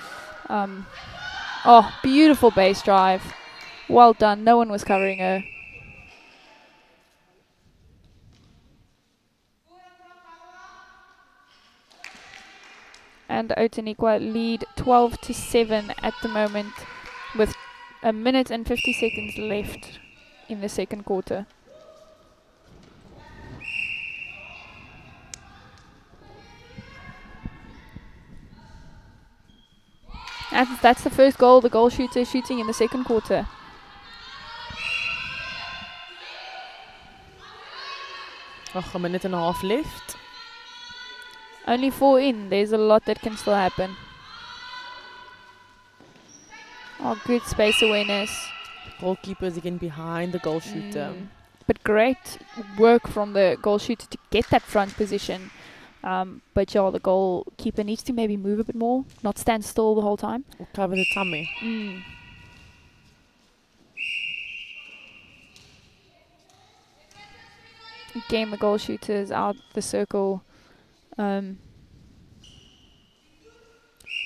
Oh, beautiful base drive. Well done. No one was covering her. And Outeniqua lead 12-7 at the moment, with 1 minute and 50 seconds left in the second quarter. That's the first goal the goal shooter is shooting in the second quarter. Oh, 1 minute and a half left. Only 4 in. There's a lot that can still happen. Oh, good space awareness. Goalkeepers again behind the goal shooter. But great work from the goal shooter to get that front position. But yeah, the goalkeeper needs to maybe move a bit more, not stand still the whole time. Or cover the tummy. Again, the goal shooter is out the circle. I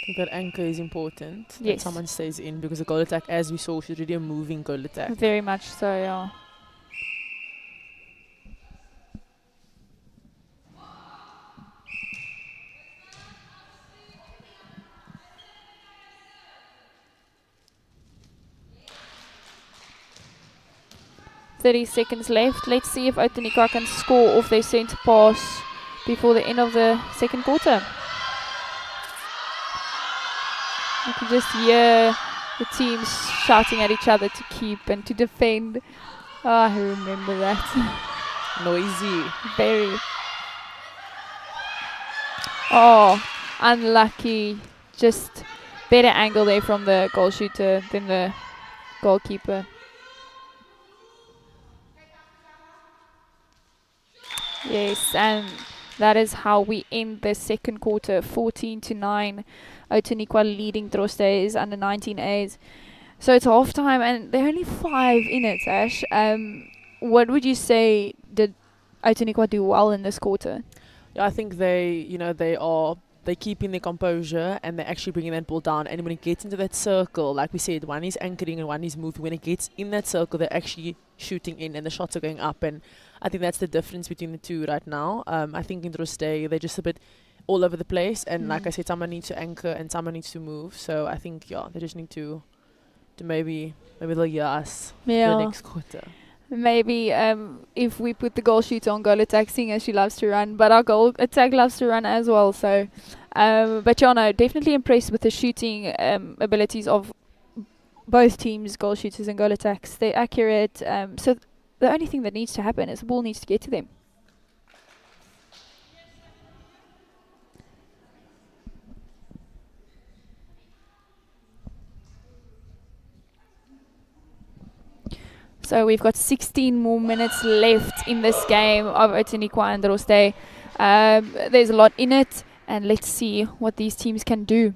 think that anchor is important. Yes. That someone stays in, because the goal attack, as we saw, should really a moving goal attack. Very much so, yeah. .30 seconds left. Let's see if Outeniqua can score off their centre pass before the end of the second quarter. You can just hear the teams shouting at each other to keep and to defend. Oh, I remember that. Noisy. Very. Oh, unlucky. Just better angle there from the goal shooter than the goalkeeper. Yes, and that is how we end the second quarter, 14-9. Outeniqua leading Drostdy under 19As. So it's halftime, and there are only 5 in it, Ash. What would you say did Outeniqua do well in this quarter? Yeah, I think they're keeping their composure and they're actually bringing that ball down. And when it gets into that circle, like we said, one is anchoring and one is moving. When it gets in that circle, they're actually shooting in and the shots are going up. And I think that's the difference between the two right now. I think in Drostdy, they're just a bit all over the place. And like I said, someone needs to anchor and someone needs to move. So I think, they just need to maybe they'll hear us for the next quarter. Maybe if we put the goal shooter on goal attack, seeing as she loves to run, but our goal attack loves to run as well. So, but yeah, no, definitely impressed with the shooting abilities of both teams, goal shooters and goal attacks. They're accurate. So the only thing that needs to happen is the ball needs to get to them. So we've got 16 more minutes left in this game of Outeniqua and Drostdy. There's a lot in it, and let's see what these teams can do.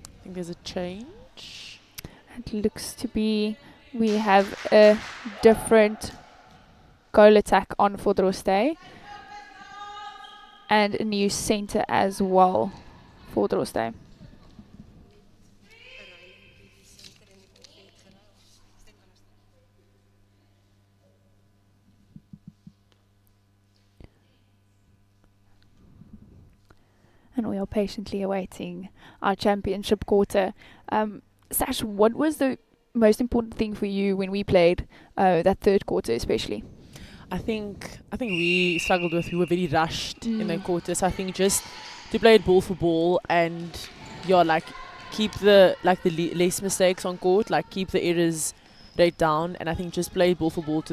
I think there's a change. It looks to be we have a different goal attack on for Drostdy, and a new centre as well for Drostdy. And we are patiently awaiting our championship quarter. Sash, what was the most important thing for you when we played that third quarter especially? I think we struggled with, we were very rushed in that quarter. So I think just to play it ball for ball and keep the less mistakes on court, keep the errors rate down, and I think just play ball for ball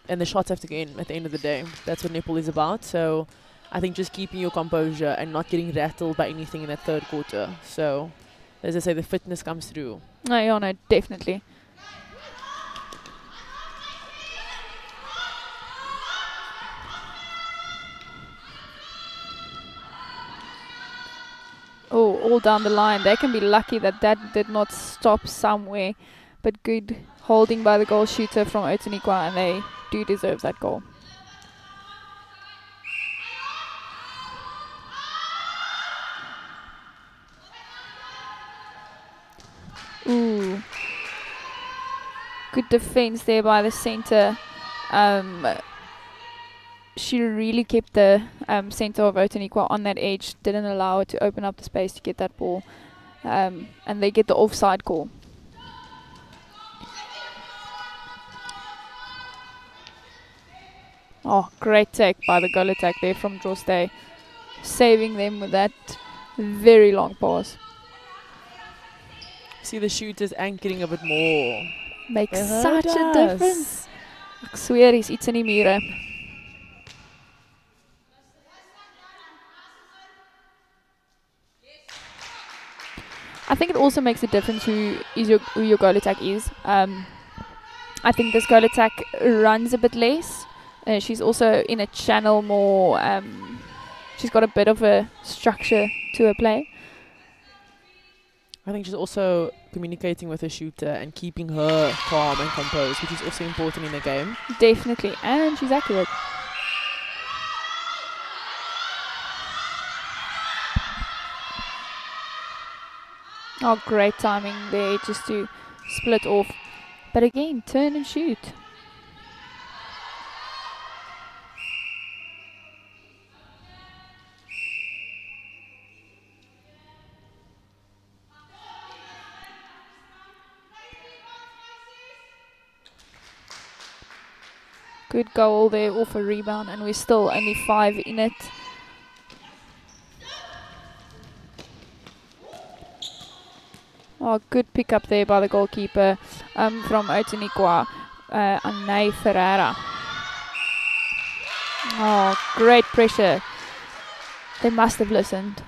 and the shots have to go in at the end of the day. That's what netball is about. So I think just keeping your composure and not getting rattled by anything in that third quarter. So, as I say, the fitness comes through. No, definitely. Oh, all down the line. They can be lucky that did not stop somewhere. But good holding by the goal shooter from Outeniqua, and they do deserve that goal. Ooh. Good defense there by the center. She really kept the center of Outeniqua on that edge, didn't allow her to open up the space to get that ball. And they get the offside call. Oh, great take by the goal attack there from Drostdy, saving them with that very long pass. See the shooters anchoring a bit more. Makes such a difference. Ek sweer, is iets in die mure. I think it also makes a difference who your goal attack is. I think this goal attack runs a bit less. She's also in a channel more. She's got a bit of a structure to her play. I think she's also communicating with her shooter and keeping her calm and composed, which is also important in the game. Definitely, and she's accurate. Oh, great timing there just to split off. But again, turn and shoot. Good goal there off a rebound, and we're still only 5 in it. Oh, good pick up there by the goalkeeper from Outeniqua, Anne Ferreira. Oh, great pressure. They must have listened.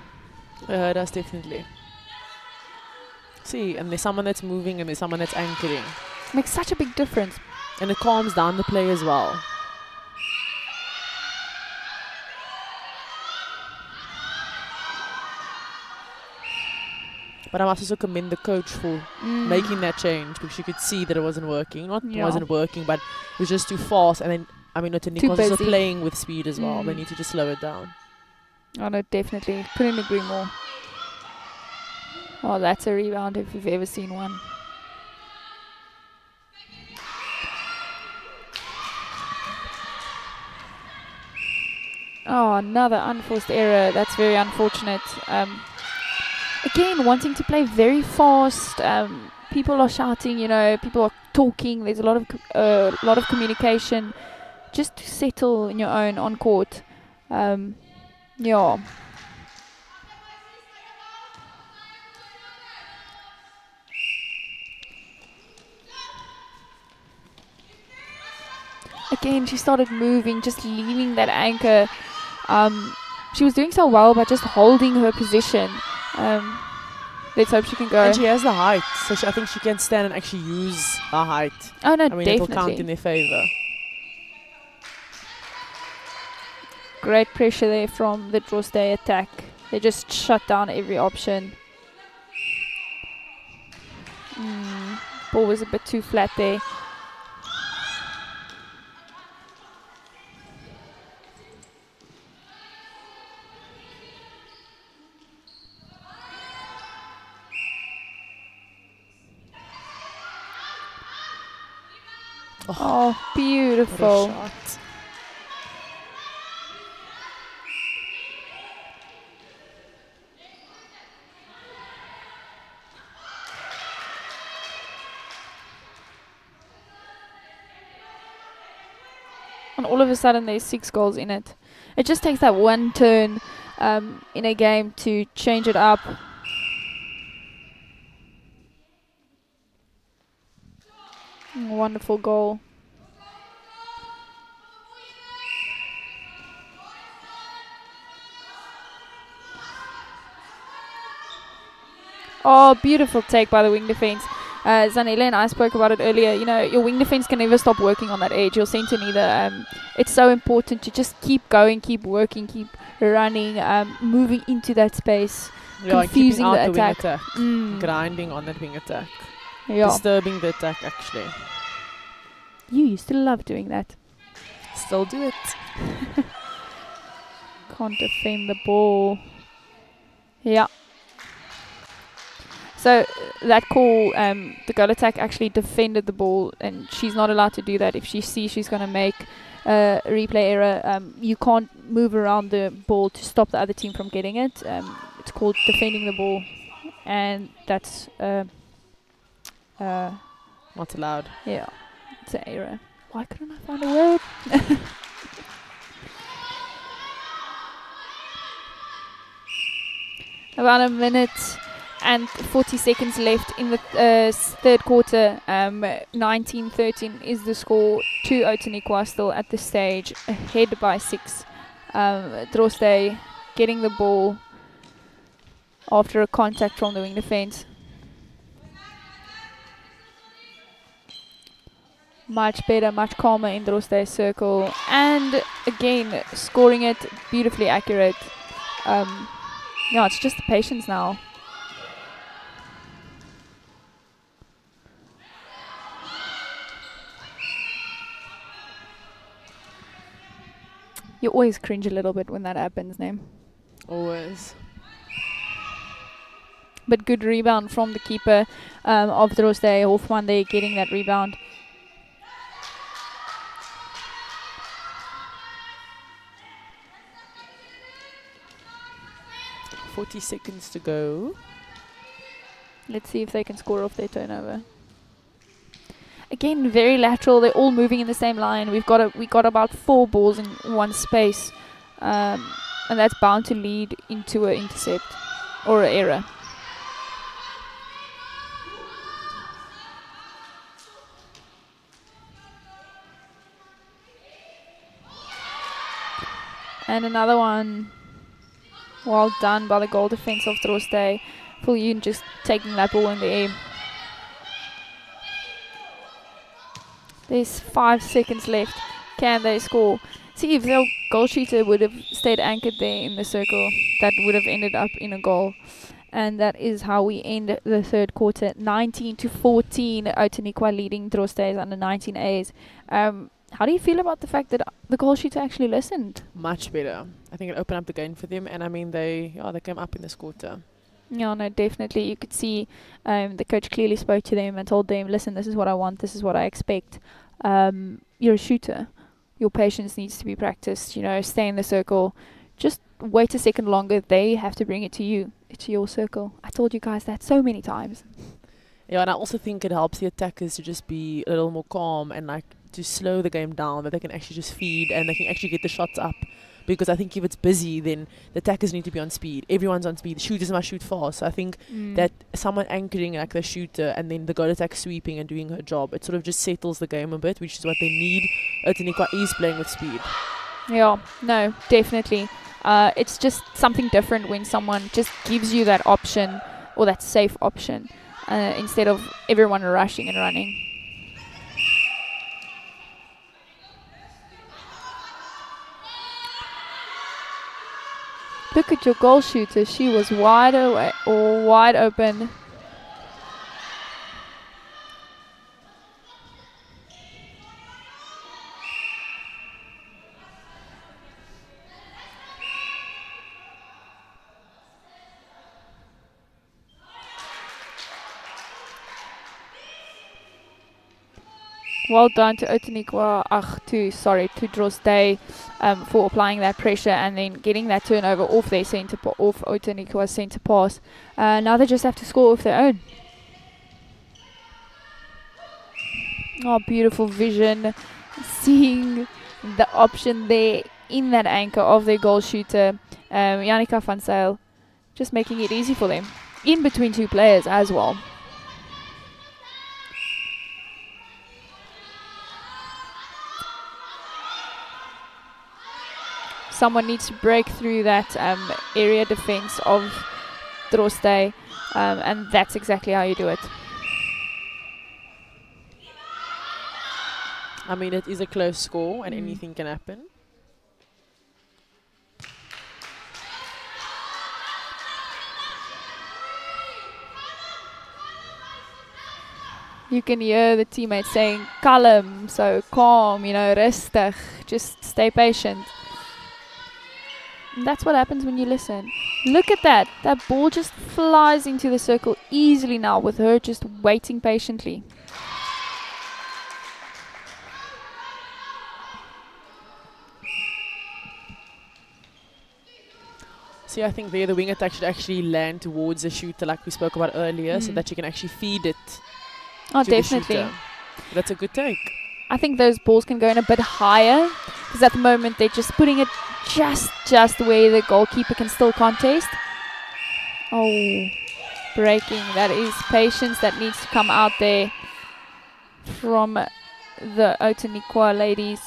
That's definitely. See, and there's someone that's moving and there's someone that's anchoring. Makes such a big difference. And it calms down the play as well. But I must also commend the coach for making that change, because you could see that it wasn't working. Not it wasn't working, but it was just too fast. And then, I mean, Outeniqua was also playing with speed as well. They need to just slow it down. Oh no, definitely. Couldn't agree more. Oh, that's a rebound if you've ever seen one. Oh, another unforced error. That's very unfortunate. Again, wanting to play very fast. People are shouting, you know, people are talking. There's a lot of communication. Just to settle in your own on court. Yeah. Again, she started moving, just leaving that anchor. She was doing so well by just holding her position. Let's hope she can go. And she has the height, so I think she can stand and actually use her height. Oh no, I mean, definitely. it will count in their favour. Great pressure there from the Drostdy attack. They just shut down every option. Ball was a bit too flat there. Oh, beautiful. What a shot. And all of a sudden there's 6 goals in it. It just takes that one turn in a game to change it up. Wonderful goal. Oh, beautiful take by the wing defense. Zanele and I spoke about it earlier. You know, your wing defense can never stop working on that edge. Your centre neither. It's so important to just keep going, keep working, keep running, moving into that space, confusing the attack. Grinding on that wing attack. Yeah. Disturbing the attack, actually. You used to love doing that. Still do it. Can't defend the ball. Yeah. So that call, the goal attack actually defended the ball, and she's not allowed to do that. If she sees she's going to make a replay error, you can't move around the ball to stop the other team from getting it. It's called defending the ball, and that's not allowed. Yeah, it's an error. Why couldn't I find a word? About a minute and 40 seconds left in the third quarter. 19-13 is the score to Outeniqua, still at the stage, ahead by 6. Drostdy getting the ball after a contact from the wing defense. Much better, much calmer in Drostdy's circle, and again scoring it beautifully accurate. Yeah, it's just the patience now. You always cringe a little bit when that happens, Name. Always. But good rebound from the keeper of Drostdy, Hofman there getting that rebound. .40 seconds to go. Let's see if they can score off their turnover. Again, very lateral. They're all moving in the same line. We got about 4 balls in one space, and that's bound to lead into an intercept or an error. And another one. Well done by the goal defense of Drostdy. Viljoen just taking that ball in the air. There's 5 seconds left. Can they score? See, if their goal shooter would have stayed anchored there in the circle, that would have ended up in a goal. And that is how we end the third quarter. 19-14, Outeniqua leading Drostdy's under 19As. How do you feel about the fact that the goal shooter actually listened? Much better. I think it opened up the game for them, and I mean they came up in this quarter. Yeah, no, definitely. You could see the coach clearly spoke to them and told them, listen, this is what I want, this is what I expect. You're a shooter. Your patience needs to be practiced. You know, stay in the circle. Just wait a second longer. They have to bring it to you. It's your circle. I told you guys that so many times. Yeah, and I also think it helps the attackers to just be a little more calm and like to slow the game down, that they can actually just feed and they can actually get the shots up. Because I think if it's busy, then the attackers need to be on speed. Everyone's on speed. The shooters must shoot fast. So I think that someone anchoring like the shooter and then the goal attack sweeping and doing her job, it sort of just settles the game a bit, which is what they need. Outeniqua is playing with speed. Yeah, no, definitely. It's just something different when someone just gives you that option or that safe option instead of everyone rushing and running. Look at your goal shooter. She was wide away or wide open. Well done to Outeniqua, to Drostdy for applying that pressure and then getting that turnover off their off Outeniqua's centre pass. Now they just have to score off their own. Oh, beautiful vision. Seeing the option there in that anchor of their goal shooter, Jannica van Zyl, just making it easy for them. In between two players as well. Someone needs to break through that area defense of Drostdy, and that's exactly how you do it. I mean, it is a close score and anything can happen. You can hear the teammates saying, calm, so calm, you know, rustig, just stay patient. And that's what happens when you listen. Look at that. That ball just flies into the circle easily now with her just waiting patiently. See, I think there the wing attack should actually land towards the shooter like we spoke about earlier, so that you can actually feed it Oh, to definitely. the shooter. That's a good take. I think those balls can go in a bit higher because at the moment they're just putting it just where the goalkeeper can still contest. Oh, breaking. That is patience that needs to come out there from the Outeniqua ladies.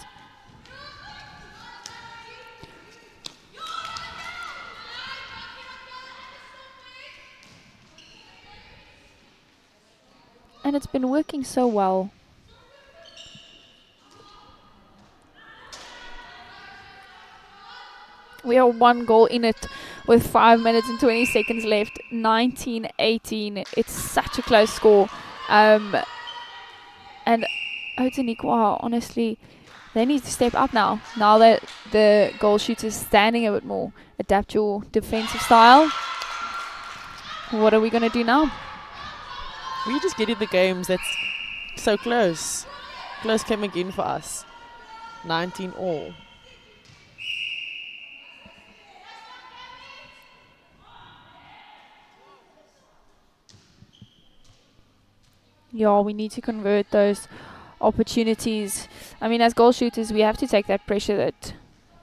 And it's been working so well. We are 1 goal in it with 5 minutes and 20 seconds left. 19-18. It's such a close score. And Outeniqua, honestly, they need to step up now. Now that the goal shooter's standing a bit more. Adapt your defensive style. What are we going to do now? We just get in the games that's so close. Close came again for us. 19 all. Yeah, we need to convert those opportunities. I mean, as goal shooters, we have to take that pressure that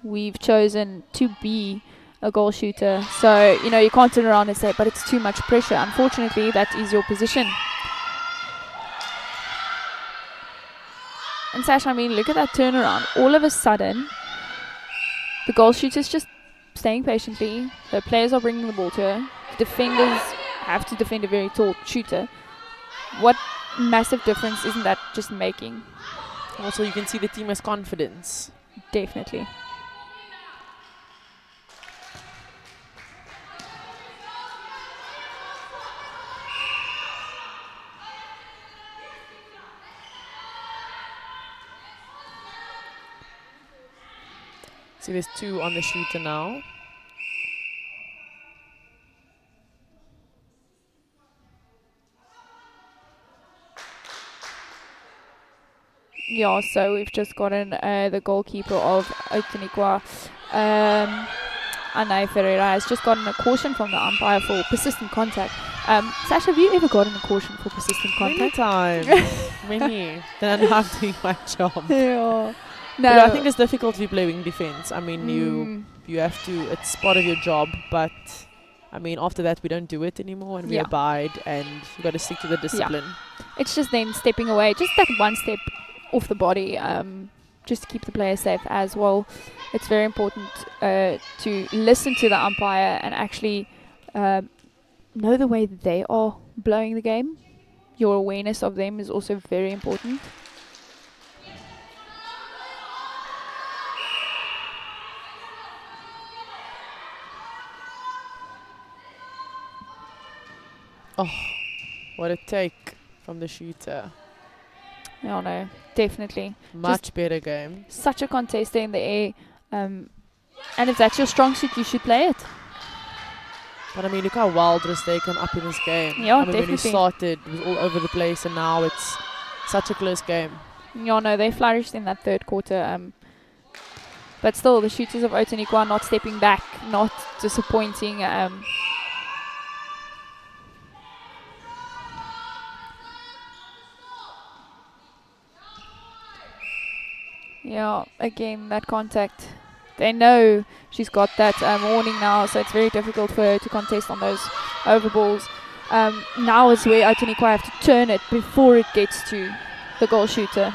we've chosen to be a goal shooter. So, you know, you can't turn around and say, but it's too much pressure. Unfortunately, that is your position. And Sash, I mean, look at that turnaround. All of a sudden, the goal shooter's just staying patiently. The players are bringing the ball to her. The defenders have to defend a very tall shooter. What massive difference isn't that just making? Also, you can see the team has confidence. Definitely. So there's 2 on the shooter now. Yeah, so we've just gotten the goalkeeper of Outeniqua, Anai Ferreira, has just gotten a caution from the umpire for persistent contact. Sash, have you ever gotten a caution for persistent contact? Many times. Many. Then I'm not doing my job. Yeah. No. No, But I think it's difficult to be playing defense. I mean, you have to, it's part of your job, but I mean, after that, we don't do it anymore and we abide, and you've got to stick to the discipline. it's just then stepping away, just that one step off the body, just to keep the player safe as well. It's very important to listen to the umpire and actually know the way that they are blowing the game. Your awareness of them is also very important. Oh, what a take from the shooter. Yeah, no, definitely. Much better game. Such a contest in the air. And if that's your strong suit, you should play it. But I mean, look how wild Drostdy come up in this game. Yeah, I mean, definitely. when we started, it was all over the place, and now it's such a close game. Yeah, no, they flourished in that third quarter. But still, the shooters of Outeniqua not stepping back, not disappointing. Yeah, again, that contact. They know she's got that warning now, so it's very difficult for her to contest on those overballs. Now is where Outeniqua have to turn it before it gets to the goal shooter.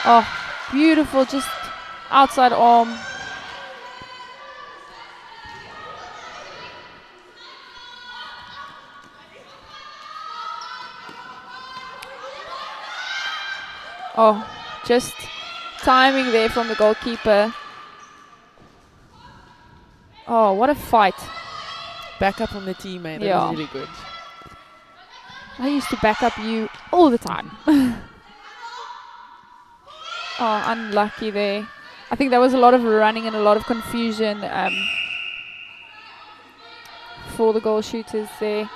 Oh, beautiful, just outside arm. Oh, just timing there from the goalkeeper. Oh, what a fight. Back up on the team, mate. Yeah. That was really good. I used to back up you all the time. Oh, unlucky there. I think there was a lot of running and a lot of confusion for the goal shooters there.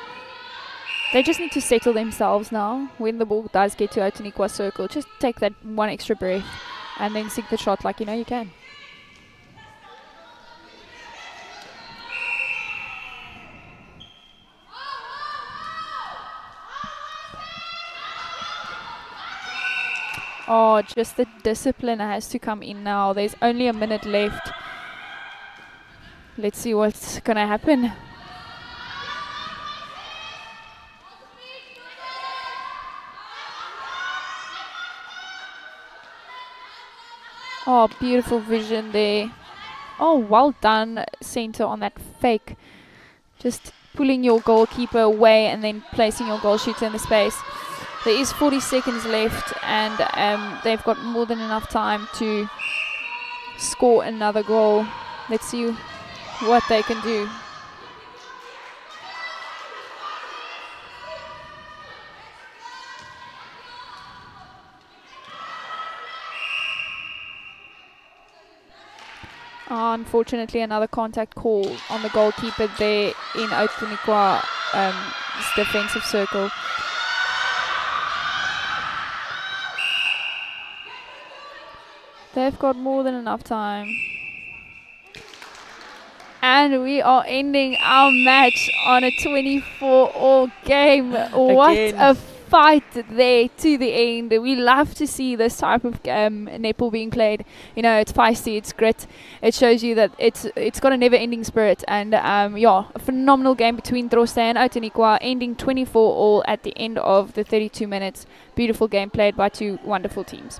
They just need to settle themselves now. When the ball does get to Outeniqua circle, just take that one extra breath and then sink the shot like you know you can. Oh, just the discipline has to come in now. There's only a minute left. Let's see what's going to happen. Oh, beautiful vision there. Oh, well done, centre, on that fake. Just pulling your goalkeeper away and then placing your goal shooter in the space. There is 40 seconds left, and they've got more than enough time to score another goal. Let's see what they can do. Unfortunately, another contact call on the goalkeeper there in Outeniqua defensive circle. They've got more than enough time. And we are ending our match on a 24-all game. What a fight there to the end. We love to see this type of netball being played. You know, it's feisty, it's grit. It shows you that it's got a never-ending spirit. And yeah, a phenomenal game between Drostdy and Outeniqua, ending 24-all at the end of the 32 minutes. Beautiful game played by two wonderful teams.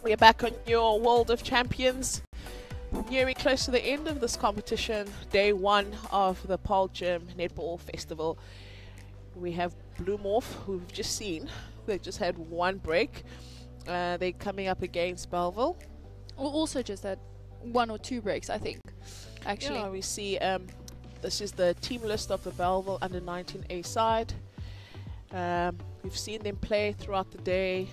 We're back on your World of Champions. Nearing close to the end of this competition, day 1 of the Paarl Gim Netball Festival. We have Bloemhof, who we've just seen. They just had 1 break. They're coming up against Bellville. Also just had 1 or 2 breaks, I think, actually. Yeah, we see this is the team list of the Bellville under 19A side. We've seen them play throughout the day.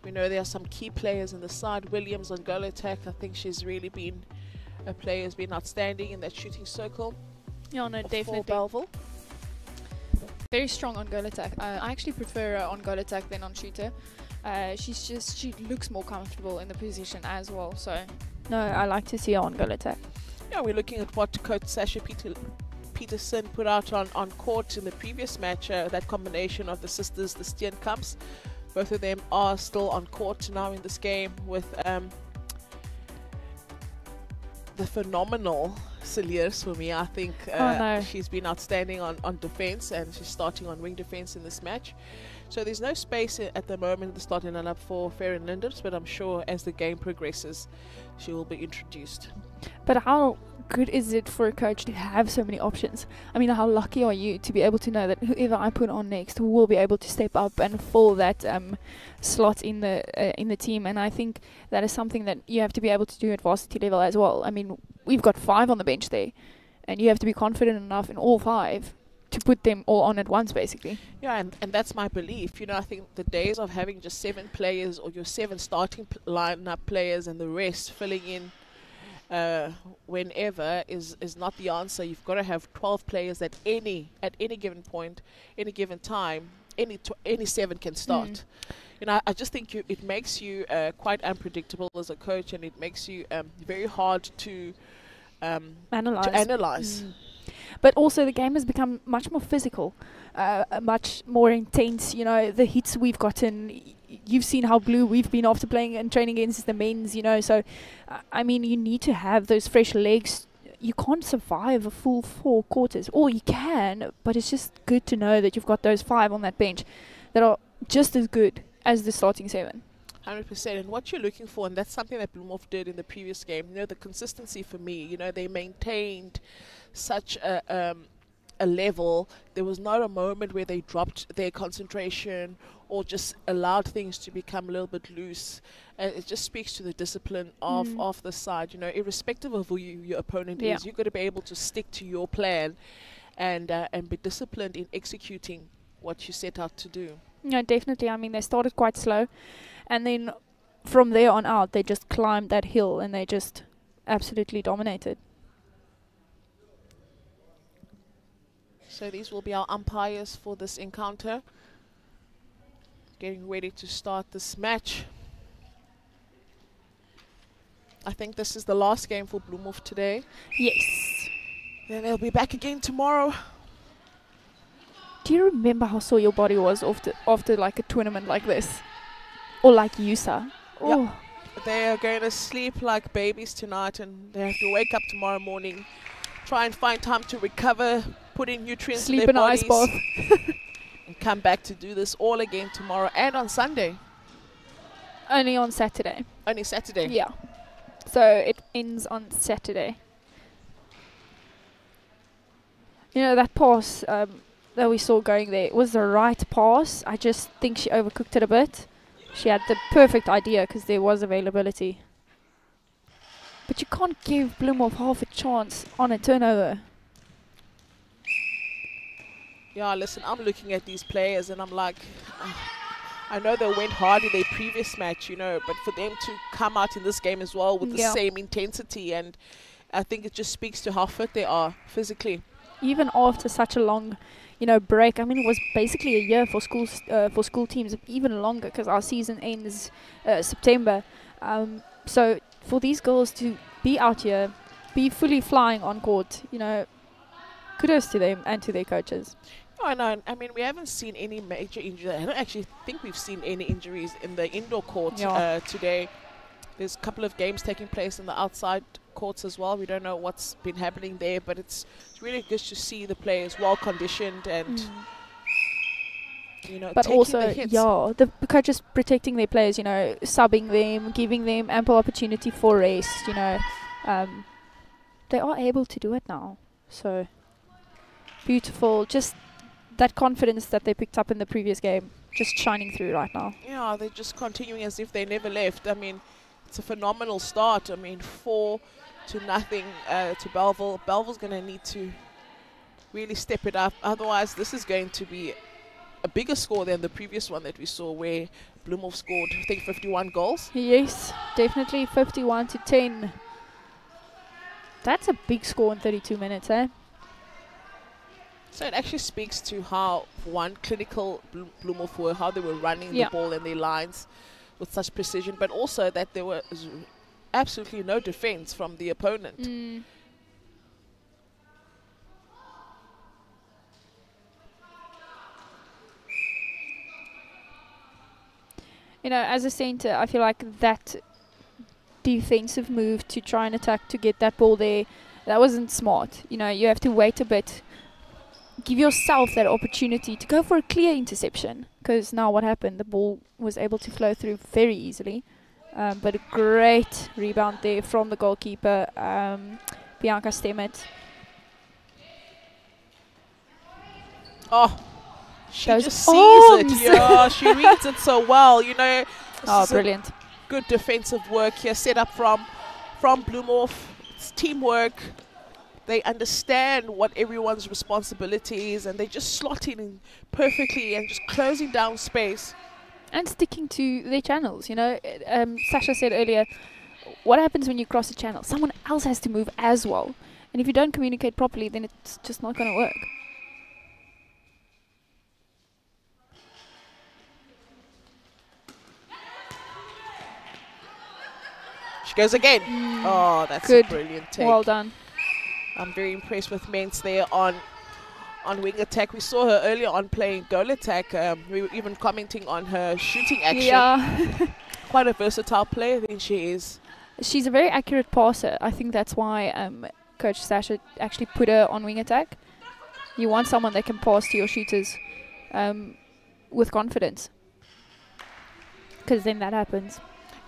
We know there are some key players in the side. Williams on goal attack, I think she's really been a player who's been outstanding in that shooting circle. Yeah, no, definitely. For Bellville. Very strong on goal attack. I actually prefer her on goal attack than on shooter. She looks more comfortable in the position as well. So, no, I like to see her on goal attack. Yeah, we're looking at what Coach Sasha Peterson put out on court in the previous match. That combination of the sisters, the Steenkamps. Both of them are still on court now in this game with the phenomenal Celiers for me. I think she's been outstanding on defense, and she's starting on wing defense in this match. So there's no space at the moment in the starting lineup for Farron Linders, but I'm sure as the game progresses, she will be introduced. But how good is it for a coach to have so many options? I mean, how lucky are you to be able to know that whoever I put on next will be able to step up and fill that slot in the team? And I think that is something that you have to be able to do at varsity level as well. I mean, we've got 5 on the bench there, and you have to be confident enough in all 5 to put them all on at once, basically. Yeah, and that's my belief. You know, I think the days of having just 7 players or your 7 starting lineup players and the rest filling in whenever is not the answer. You've got to have 12 players at any given point, any given time. Any 7 can start. You know, I just think it makes you quite unpredictable as a coach, and it makes you very hard to analyze. But also the game has become much more physical, much more intense. You know, the hits we've gotten, you've seen how blue we've been after playing and training against the men's, you know. So, I mean, you need to have those fresh legs. You can't survive a full 4 quarters. Or you can, but it's just good to know that you've got those 5 on that bench that are just as good as the starting 7. 100%. And what you're looking for, and that's something that Bloemhof did in the previous game, you know, the consistency for me, you know, they maintained such a level. There was not a moment where they dropped their concentration or just allowed things to become a little bit loose. It just speaks to the discipline of the side. You know, irrespective of who your opponent is, you've got to be able to stick to your plan and be disciplined in executing what you set out to do. No, definitely. I mean, they started quite slow, and then from there on out, they just climbed that hill and they just absolutely dominated. So these will be our umpires for this encounter. Getting ready to start this match. I think this is the last game for Bloemhof today. Yes. Then they'll be back again tomorrow. Do you remember how sore your body was after like a tournament like this? Or like USA? Oh. Yep. They are going to sleep like babies tonight, and they have to wake up tomorrow morning, try and find time to recover, put in nutrients in their bodies. Sleep in an ice bath. And come back to do this all again tomorrow and on Sunday. Only on Saturday. Only Saturday? Yeah. So it ends on Saturday. You know, that pass that we saw going there was the right pass. I just think she overcooked it a bit. She had the perfect idea because there was availability. But you can't give Bloemhof half a chance on a turnover. Yeah, listen, I'm looking at these players and I'm like, I know they went hard in their previous match, you know, but for them to come out in this game as well with the same intensity, and I think it just speaks to how fit they are physically. Even after such a long, you know, break. I mean, it was basically a year for school teams, even longer, because our season ends September. So for these girls to be out here, be fully flying on court, you know, kudos to them and to their coaches. Oh, no, I mean, we haven't seen any major injuries. I don't actually think we've seen any injuries in the indoor court today. There's a couple of games taking place in the outside courts as well. We don't know what's been happening there, but it's really good to see the players well conditioned and You know, but taking also, the hits. the coaches protecting their players, you know, subbing them, giving them ample opportunity for rest, you know. They are able to do it now. So, beautiful. Just that confidence that they picked up in the previous game, just shining through right now. Yeah, they're just continuing as if they never left. I mean, it's a phenomenal start. I mean, 4-0 to Bellville. Bellville's going to need to really step it up. Otherwise, this is going to be a bigger score than the previous one that we saw, where Bloemhof scored, I think, 51 goals. Yes, definitely 51-10. That's a big score in 32 minutes, eh? So it actually speaks to how, for one, clinical Bloemhof were, how they were running the ball and their lines with such precision, but also that there was absolutely no defense from the opponent. You know, as a centre, I feel like that defensive move to try and attack to get that ball there, that wasn't smart. You know, you have to wait a bit. Give yourself that opportunity to go for a clear interception. Because now what happened? The ball was able to flow through very easily. But a great rebound there from the goalkeeper, Bianca Stemmet. Oh, she Those just sees arms. it. Yeah, she reads it so well. You know, Brilliant. Good defensive work here, set up from Bloemhof. It's teamwork. They understand what everyone's responsibility is, and they just slot in perfectly and just closing down space. And sticking to their channels, you know. Sasha said earlier, what happens when you cross a channel? Someone else has to move as well. And if you don't communicate properly, then it's just not going to work. She goes again. Oh, that's good. A brilliant take. Well done. I'm very impressed with Mens there on wing attack. We saw her earlier on playing goal attack. We were even commenting on her shooting action. Yeah. Quite a versatile player, I think she is. She's a very accurate passer. I think that's why Coach Sasha actually put her on wing attack. You want someone that can pass to your shooters with confidence. Because then that happens.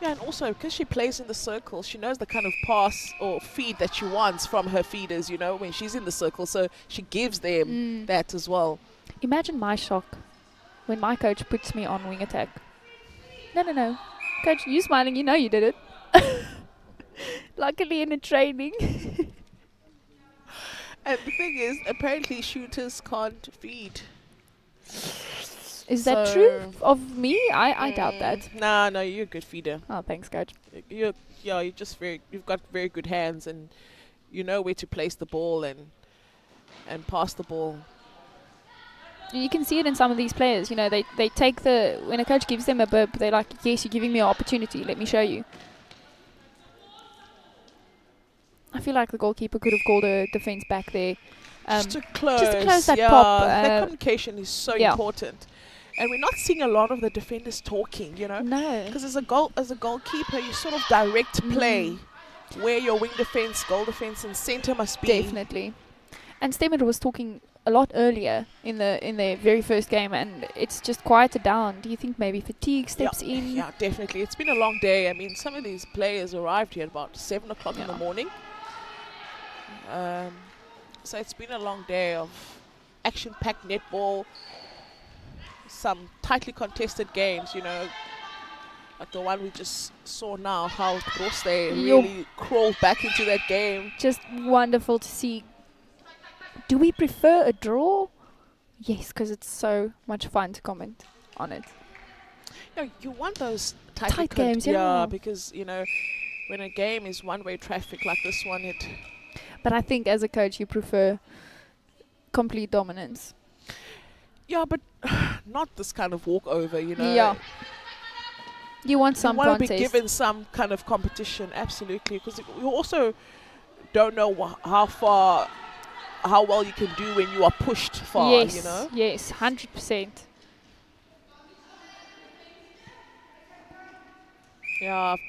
Yeah, and also because she plays in the circle, she knows the kind of pass or feed that she wants from her feeders, you know, when she's in the circle. So she gives them that as well. Imagine my shock when my coach puts me on wing attack. No. Coach, you smiling, you know you did it. Luckily in a training. And the thing is, apparently shooters can't feed. Is that true of me? I doubt that. No, you're a good feeder. Oh, thanks, coach. You've got very good hands, and you know where to place the ball and pass the ball. You can see it in some of these players. You know, they take when a coach gives them a bib, they're like, yes, you're giving me an opportunity. Let me show you. I feel like the goalkeeper could have called a defense back there. Just to close that pop. That communication is so important. And we're not seeing a lot of the defenders talking, you know. No. Because as a goalkeeper, you sort of direct play where your wing defense, goal defense, and center must be. Definitely. And Stemmer was talking a lot earlier in their very first game, and it's just quieted down. Do you think maybe fatigue steps in? Yeah, definitely. It's been a long day. I mean, some of these players arrived here at about 7 o'clock in the morning. So it's been a long day of action-packed netball, some tightly contested games, you know, like the one we just saw now, how Drostdy really crawled back into that game. Just wonderful to see. Do we prefer a draw? Yes, because it's so much fun to comment on it. You want those tight games, yeah. Because, you know, when a game is one-way traffic like this one, But I think as a coach, you prefer complete dominance. Yeah, but not this kind of walkover, you know. Yeah. You want some contest. You want to be given some kind of competition, absolutely. Because you also don't know how well you can do when you are pushed far, you know. Yes, 100%. Yeah, I've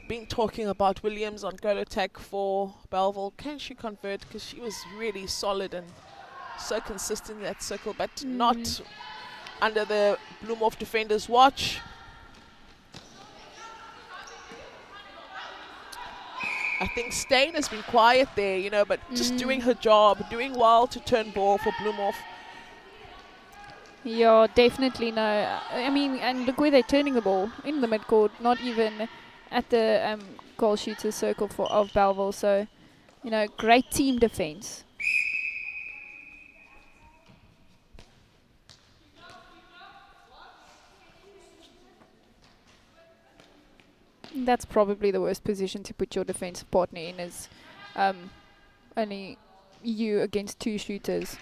been talking about Williams on goal attack for Bellville. Can she convert? Because she was really solid and so consistent in that circle, but not under the Bloemhof defender's watch. I think Stain has been quiet there, you know, but just doing her job, doing well to turn ball for Bloemhof. Yeah, definitely no. I mean, and look where they're turning the ball, in the midcourt, not even at the goal shooter circle of Bellville. So, you know, great team defense. That's probably the worst position to put your defensive partner in, is only you against two shooters.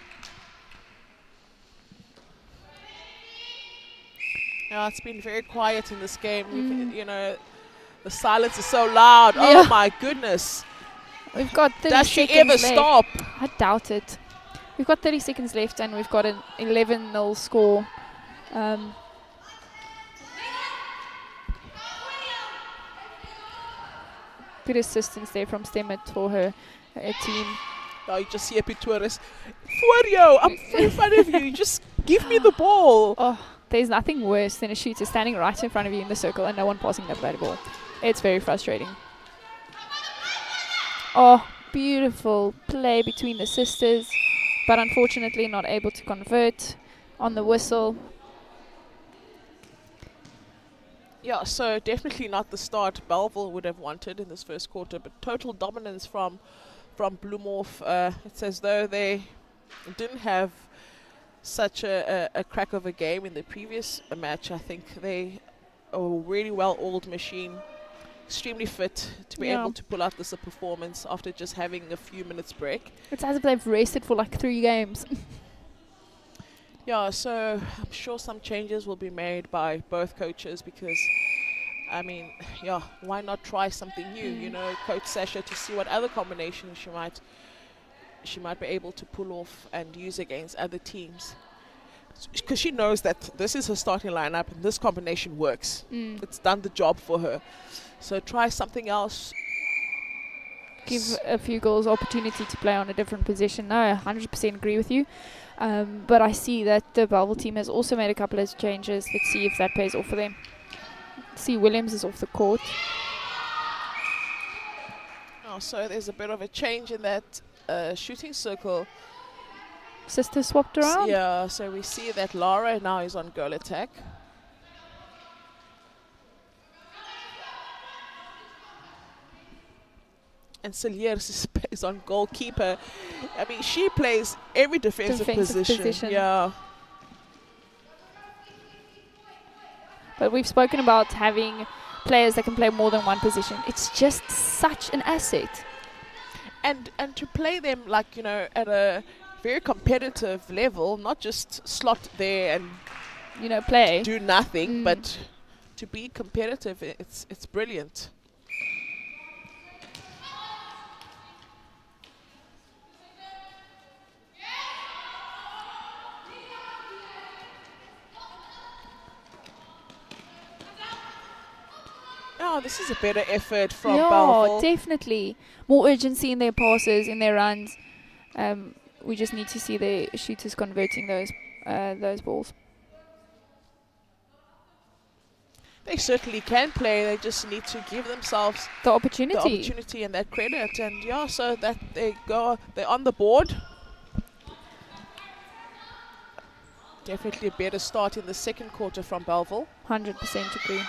Yeah, it's been very quiet in this game. You know, the silence is so loud. Yeah. Oh my goodness. We've got 30 Does she seconds ever left. stop? I doubt it. We've got 30 seconds left and we've got an 11-0 score. Good assistance there from Stemmet for her team. Oh, you just see a Pitoris. Furio, I'm in front of you. Just give me the ball. Oh, there's nothing worse than a shooter standing right in front of you in the circle and no one passing that bloody ball. It's very frustrating. Oh, beautiful play between the sisters, but unfortunately not able to convert on the whistle. Yeah, so definitely not the start Bellville would have wanted in this first quarter, but total dominance from Bloemhof. It's as though they didn't have such a crack of a game in the previous match. I think they are a really well-oiled machine, extremely fit to be able to pull out this performance after just having a few minutes break. It's as if they've rested for like 3 games. Yeah, so I'm sure some changes will be made by both coaches because, I mean, yeah, why not try something new? You know, Coach Sasha, to see what other combinations she might be able to pull off and use against other teams. Because she knows that this is her starting lineup and this combination works. It's done the job for her. So try something else. Give a few girls opportunity to play on a different position. No, I 100% agree with you. But I see that the Belville team has also made a couple of changes. Let's see if that pays off for them. See, Williams is off the court. Oh, so there's a bit of a change in that shooting circle. Sister swapped around? Yeah, so we see that Lara now is on goal attack. And Celiers is on goalkeeper. I mean, she plays every defensive position. Yeah. But we've spoken about having players that can play more than one position. It's just such an asset. And to play them, like, you know, at a very competitive level, not just slot there and, you know, play, do nothing, but to be competitive, it's brilliant. Oh, this is a better effort from Bellville. Yeah, definitely. More urgency in their passes, in their runs. We just need to see the shooters converting those balls. They certainly can play. They just need to give themselves the opportunity and that credit. And yeah, so that they're on the board. Definitely a better start in the second quarter from Bellville. 100% agree.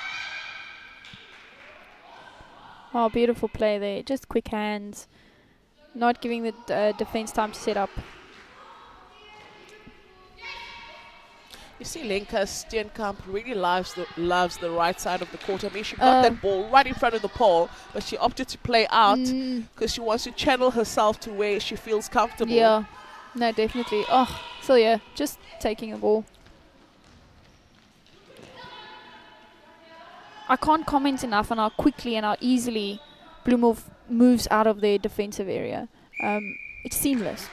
Oh, beautiful play there. Just quick hands. Not giving the defense time to set up. You see Lenka Steenkamp really loves the right side of the court. I mean, she got that ball right in front of the pole, but she opted to play out because she wants to channel herself to where she feels comfortable. Yeah, no, definitely. Oh, Celia, just taking the ball. I can't comment enough on how quickly and how easily Bloemhof moves out of their defensive area. It's seamless.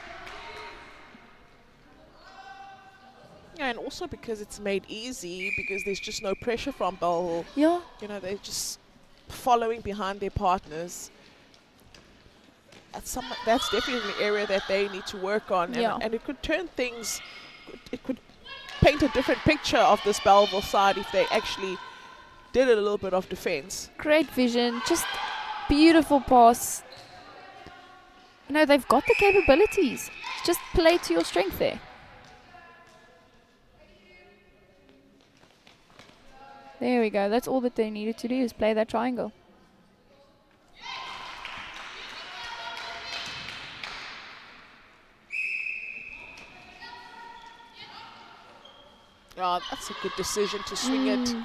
Yeah, and also because it's made easy, because there's just no pressure from Bellville. Yeah. You know, they're just following behind their partners. That's definitely an area that they need to work on. Yeah. And it could turn things, it could paint a different picture of this Bellville side if they actually did a little bit of defense. Great vision, just beautiful pass. You know, they've got the capabilities. Just play to your strength there. There we go. That's all that they needed to do, is play that triangle. Oh, that's a good decision to swing it.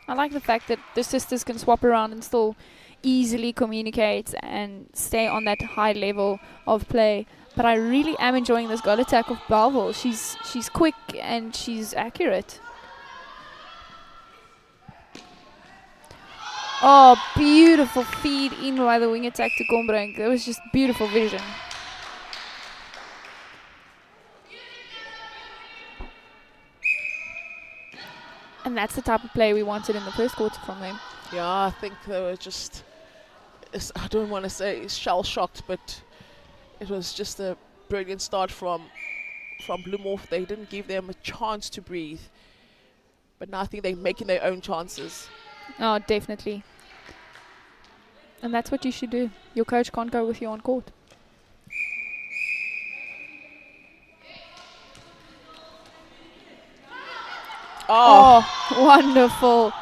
I like the fact that the sisters can swap around and still easily communicate and stay on that high level of play. But I really am enjoying this goal attack of Bellville. She's quick and she's accurate. Oh, beautiful feed in by the wing attack to Kombrink. That was just beautiful vision. And that's the type of play we wanted in the first quarter from them. Yeah, I think they were just, I don't want to say shell-shocked, but it was just a brilliant start from Bloemhof. They didn't give them a chance to breathe. But now I think they're making their own chances. Oh, definitely. And that's what you should do. Your coach can't go with you on court. Oh, wonderful.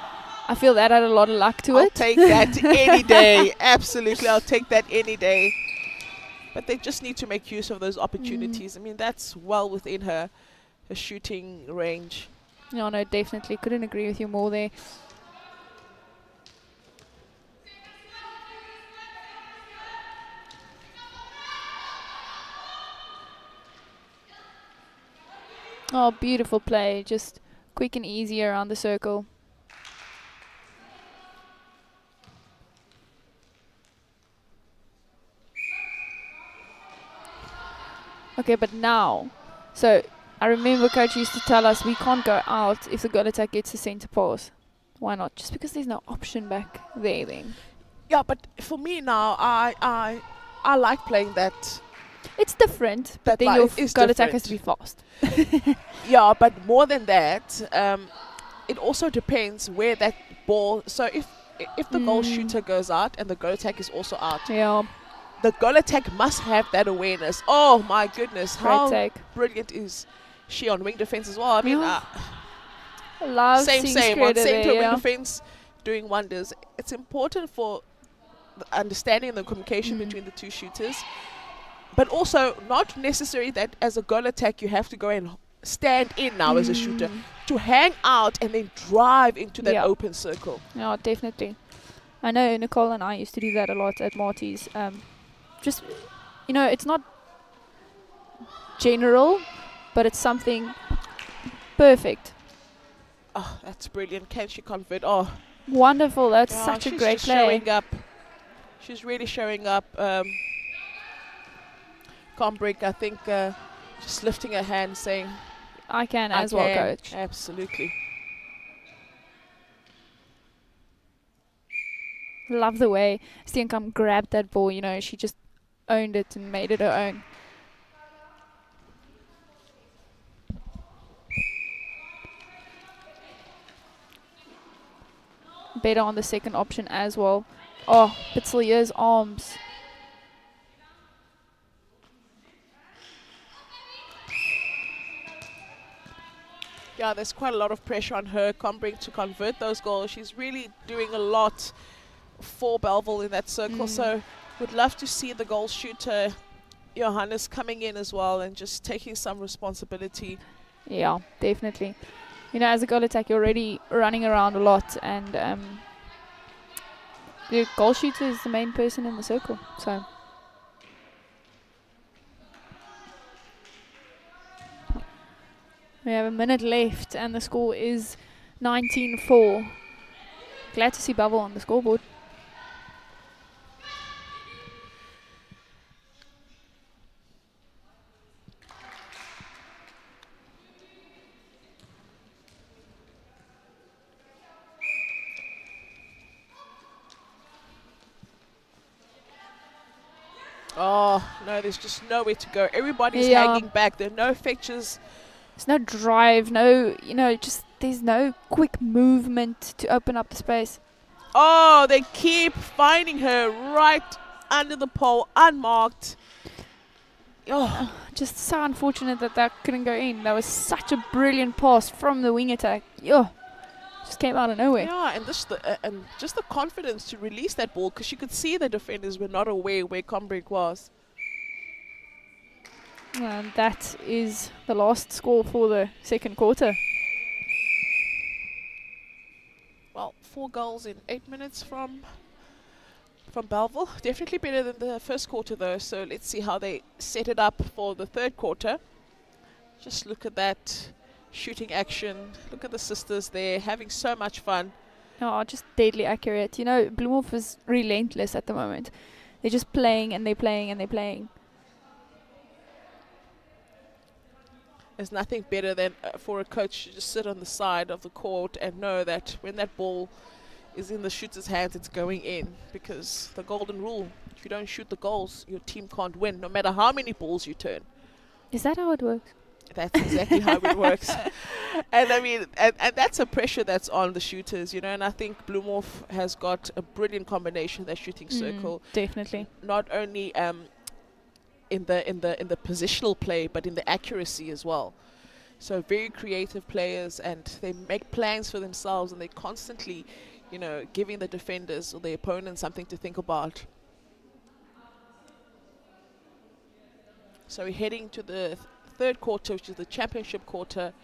I feel that had a lot of luck to it. I'll take that any day. Absolutely, I'll take that any day. But they just need to make use of those opportunities. I mean, that's well within her shooting range. No, definitely. Couldn't agree with you more there. Oh, beautiful play. Just quick and easy around the circle. Okay, but now, so I remember coach used to tell us we can't go out if the goal attack gets a center pass. Why not? Just because there's no option back there then. Yeah, but for me now, I like playing that. It's different, but then your goal attack has to be fast. Yeah, but more than that, it also depends where that ball. So if the goal shooter goes out and the goal attack is also out, yeah, the goal attack must have that awareness. Oh my goodness, how brilliant is she on wing defense as well? I mean, same on center wing defense, doing wonders. It's important for the understanding the communication between the two shooters. But also, not necessary that as a goal attack you have to go and stand in now as a shooter. To hang out and then drive into that open circle. Yeah, definitely. I know Nicole and I used to do that a lot at Marty's. Just, you know, it's not general, but it's something perfect. Oh, that's brilliant. Can she convert? Oh, wonderful. That's such a great play. Showing up. She's really showing up. Kombrink, I think, just lifting her hand saying, I can as well, coach. Absolutely. Love the way Steenkamp grabbed that ball. You know, she just owned it and made it her own. Better on the second option as well. Oh, Pitselier's arms. Yeah, there's quite a lot of pressure on her, Kombrink, to convert those goals. She's really doing a lot for Bellville in that circle. So would love to see the goal shooter, Johannes, coming in as well and just taking some responsibility. Yeah, definitely. You know, as a goal attack, you're already running around a lot, and the goal shooter is the main person in the circle. So. We have a minute left and the score is 19-4. Glad to see Bellville on the scoreboard. Oh, no, there's just nowhere to go. Everybody's hanging back. There are no fetches. There's no drive, no, just there's no quick movement to open up the space. Oh, they keep finding her right under the pole, unmarked. Oh, just so unfortunate that couldn't go in. That was such a brilliant pass from the wing attack. Just came out of nowhere. Yeah, and just the confidence to release that ball, because you could see the defenders were not aware where Combrink was. And that is the last score for the second quarter. Well, 4 goals in 8 minutes from Bellville. Definitely better than the first quarter though, so let's see how they set it up for the third quarter. Just look at that shooting action. Look at the sisters there having so much fun. Oh, just deadly accurate. Bloemhof is relentless at the moment. They're just playing and they're playing and they're playing. There's nothing better than for a coach to just sit on the side of the court and know that when that ball is in the shooter's hands, it's going in. Because the golden rule, if you don't shoot the goals, your team can't win, no matter how many balls you turn. Is that how it works? That's exactly how it works. And I mean, and that's a pressure that's on the shooters, and I think Bloemhof has got a brilliant combination, that shooting circle. Definitely. Not only in the positional play, but in the accuracy as well. So very creative players, and they make plans for themselves, and they constantly, giving the defenders or the opponents something to think about. So we're heading to the third quarter, which is the championship quarter.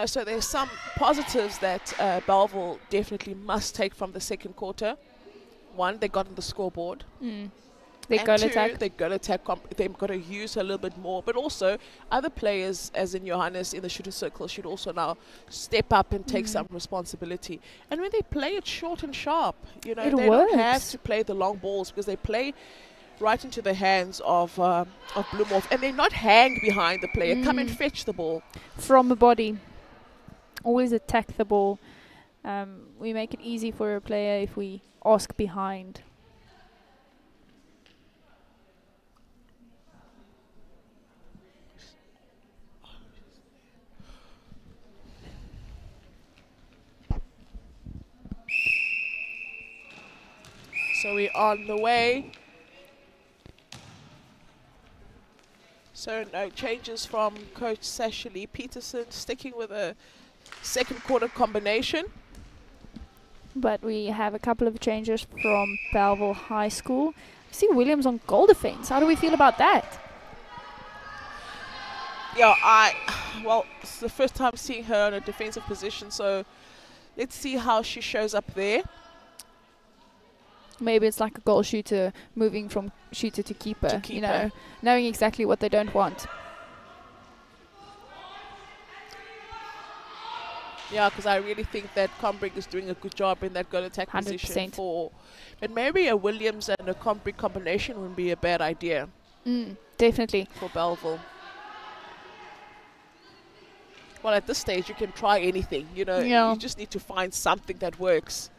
So there's some positives that Bellville definitely must take from the second quarter. One, they got on the scoreboard. They got to attack. They've got to attack. They've got to use her a little bit more. But also, other players, as in Johannes in the shooter circle, should also now step up and take some responsibility. And when they play it short and sharp, they don't have to play the long balls, because they play right into the hands of Bloemhof, and they're not hang behind the player. Come and fetch the ball from the body. Always attack the ball. We make it easy for a player if we ask behind. So we're on the way. So no changes from Coach Sashali Peterson, sticking with a second quarter combination. But we have a couple of changes from Belville High School. I see Williams on goal defense. How do we feel about that? Yeah, well, it's the first time seeing her in a defensive position, so let's see how she shows up there. Maybe it's like a goal shooter moving from shooter to keeper, knowing exactly what they don't want. Yeah, because I really think that Combrink is doing a good job in that goal attack 100%. position but maybe a Williams and a Combrink combination wouldn't be a bad idea. Definitely. For Bellville. Well, at this stage, you can try anything, you just need to find something that works.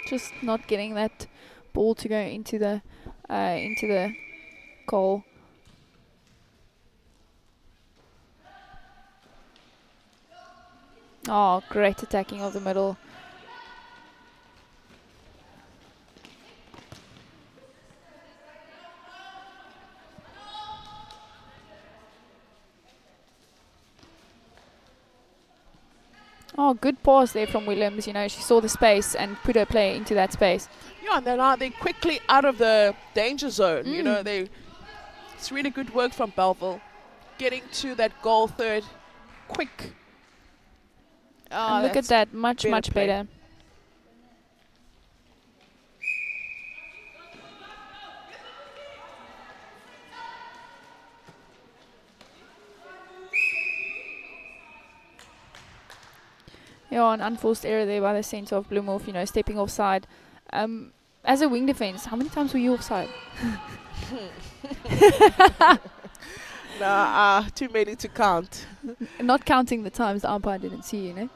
Just not getting that ball to go into the goal. Oh, great attacking of the middle. Oh, good pass there from Williams. She saw the space and put her play into that space. Yeah, and they're quickly out of the danger zone. It's really good work from Bellville, getting to that goal third quick. Oh, and look at that, much better. Yeah, an unforced error there by the centre of Bloemhof, stepping offside. As a wing defence, how many times were you offside? Nah, too many to count. Not counting the times the umpire didn't see you,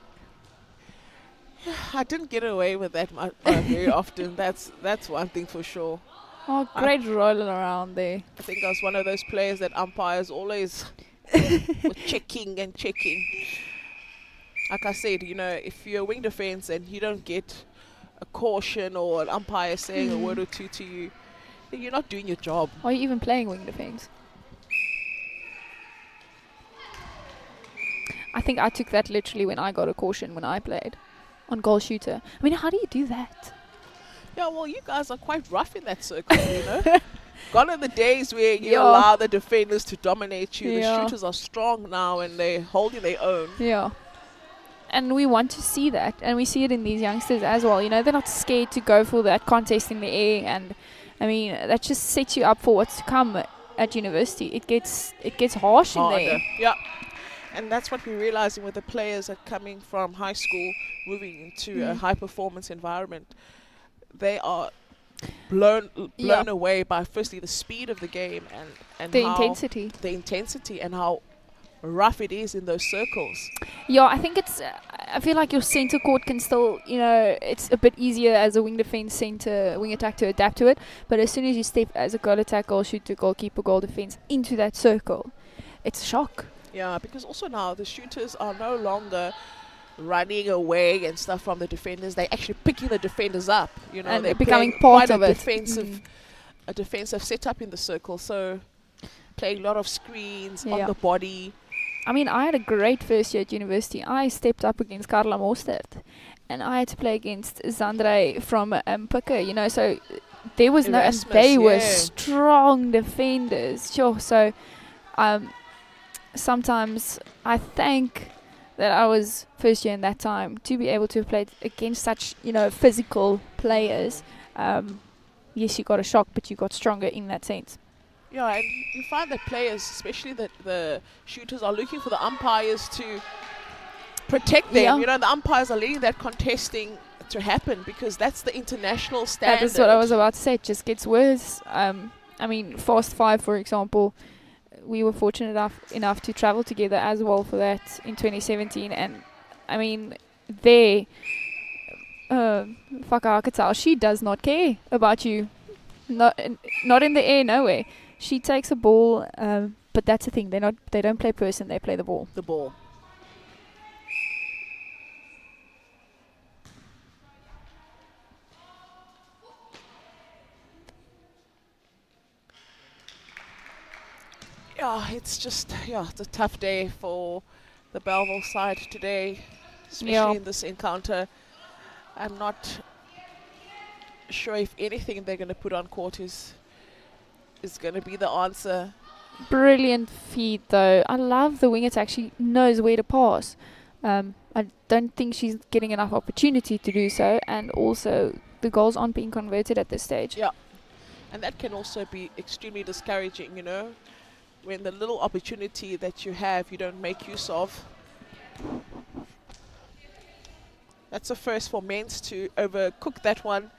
I didn't get away with that very often. That's one thing for sure. Oh, great rolling around there. I think I was one of those players that umpires always were checking and checking. Like I said, you know, if you're a wing defense and you don't get a caution or an umpire saying a word or two to you, then you're not doing your job. Are you even playing wing defense? I think I took that literally when I got a caution when I played on goal shooter. I mean, how do you do that? Yeah, well, you guys are quite rough in that circle, you know. Gone are the days where you allow the defenders to dominate you. The shooters are strong now and they're holding their own. Yeah. And we want to see that. And we see it in these youngsters as well. You know, they're not scared to go for that contest in the air. And, I mean, that just sets you up for what's to come at university. It gets harsh in there. Yeah. And that's what we're realizing with the players that are coming from high school, moving into a high-performance environment. They are blown away by firstly the speed of the game and the intensity and how rough it is in those circles. Yeah, I think it's I feel like your center court can still, you know, it's a bit easier as a wing defense center, wing attack to adapt to it, but as soon as you step as a goal attack, goal shooter, goalkeeper, goal defense into that circle, it's a shock. Yeah, because also now the shooters are no longer running away and stuff from the defenders. They're actually picking the defenders up. You know, and they're becoming part of it. A defensive setup in the circle. So playing a lot of screens on the body. I mean, I had a great first year at university. I stepped up against Carla Mostert, and I had to play against Zandre from Pikke. You know, so there was Erasmus, and they were strong defenders. Sure, so. Sometimes I thank that I was first year in that time to be able to have played against such, you know, physical players. Yes, you got a shock, but you got stronger in that sense. Yeah, and you find that players, especially the shooters, are looking for the umpires to protect them. Yeah. You know, the umpires are letting that contesting to happen because that's the international standard. That is what I was about to say. It just gets worse. I mean, Fast 5, for example, we were fortunate enough to travel together as well for that in 2017. And, I mean, Fakahakatal, she does not care about you. Not in the air, no way. She takes a ball, but that's the thing. They don't play person, they play the ball. The ball. Yeah, it's just, it's a tough day for the Bellville side today, especially in this encounter. I'm not sure if anything they're going to put on court is going to be the answer. Brilliant feed, though. I love the wing attack. She knows where to pass. I don't think she's getting enough opportunity to do so, and also the goals aren't being converted at this stage. Yeah, and that can also be extremely discouraging, you know. When the little opportunity that you have, you don't make use of. That's a first for Mens to overcook that one.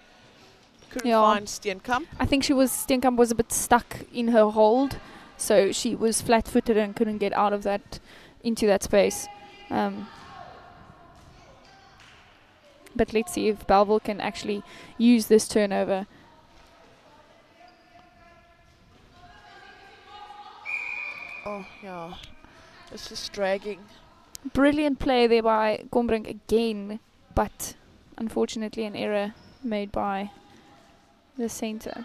Couldn't find Steenkamp. I think Steenkamp was a bit stuck in her hold, so she was flat-footed and couldn't get out of that, into that space. But let's see if Bellville can actually use this turnover. Oh, yeah. It's just dragging. Brilliant play there by Gombrink again, but unfortunately an error made by the center.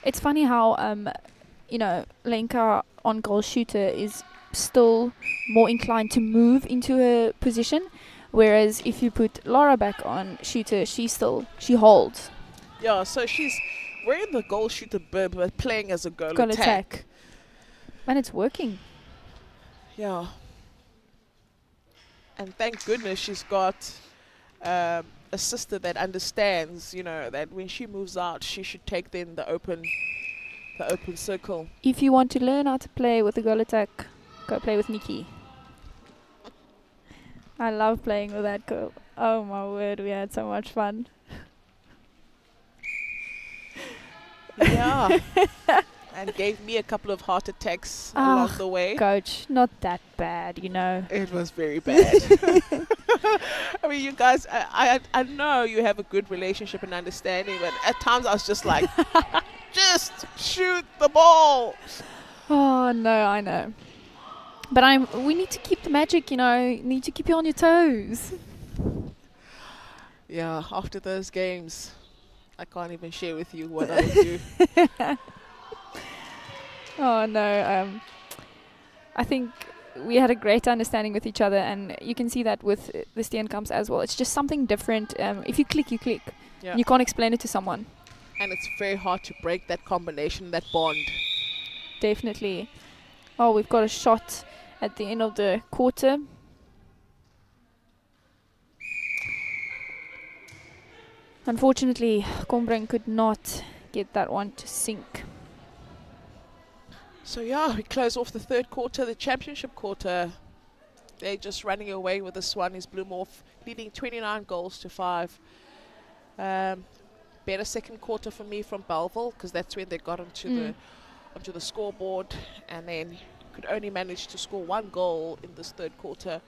It's funny how, you know, Lenka on goal shooter is still more inclined to move into her position. Whereas if you put Laura back on shooter, she holds. Yeah, so she's wearing the goal shooter bib but playing as a goal attack. And it's working. Yeah. And thank goodness she's got a sister that understands, you know, that when she moves out, she should take then the open circle. If you want to learn how to play with the goal attack, go play with Nikki. I love playing with that girl. Oh my word, we had so much fun. Yeah. and gave me a couple of heart attacks along the way. Coach, not that bad, you know. It was very bad. I mean, you guys, I know you have a good relationship and understanding, but at times I was just like, just shoot the ball. Oh, no, I know. But we need to keep the magic, you know. Need to keep you on your toes. Yeah, after those games, I can't even share with you what I would do. Oh, no. I think we had a great understanding with each other, and you can see that with the Steenkamps as well. It's just something different. If you click, you click. Yeah. You can't explain it to someone. And it's very hard to break that combination, that bond. Definitely. Oh, we've got a shot at the end of the quarter. Unfortunately, Combring could not get that one to sink. So yeah, we close off the third quarter, the championship quarter. They're just running away with this one. Is Bloemhof leading 29 goals to 5. Better second quarter for me from Bellville, because that's when they got onto the scoreboard, and then could only manage to score 1 goal in this third quarter.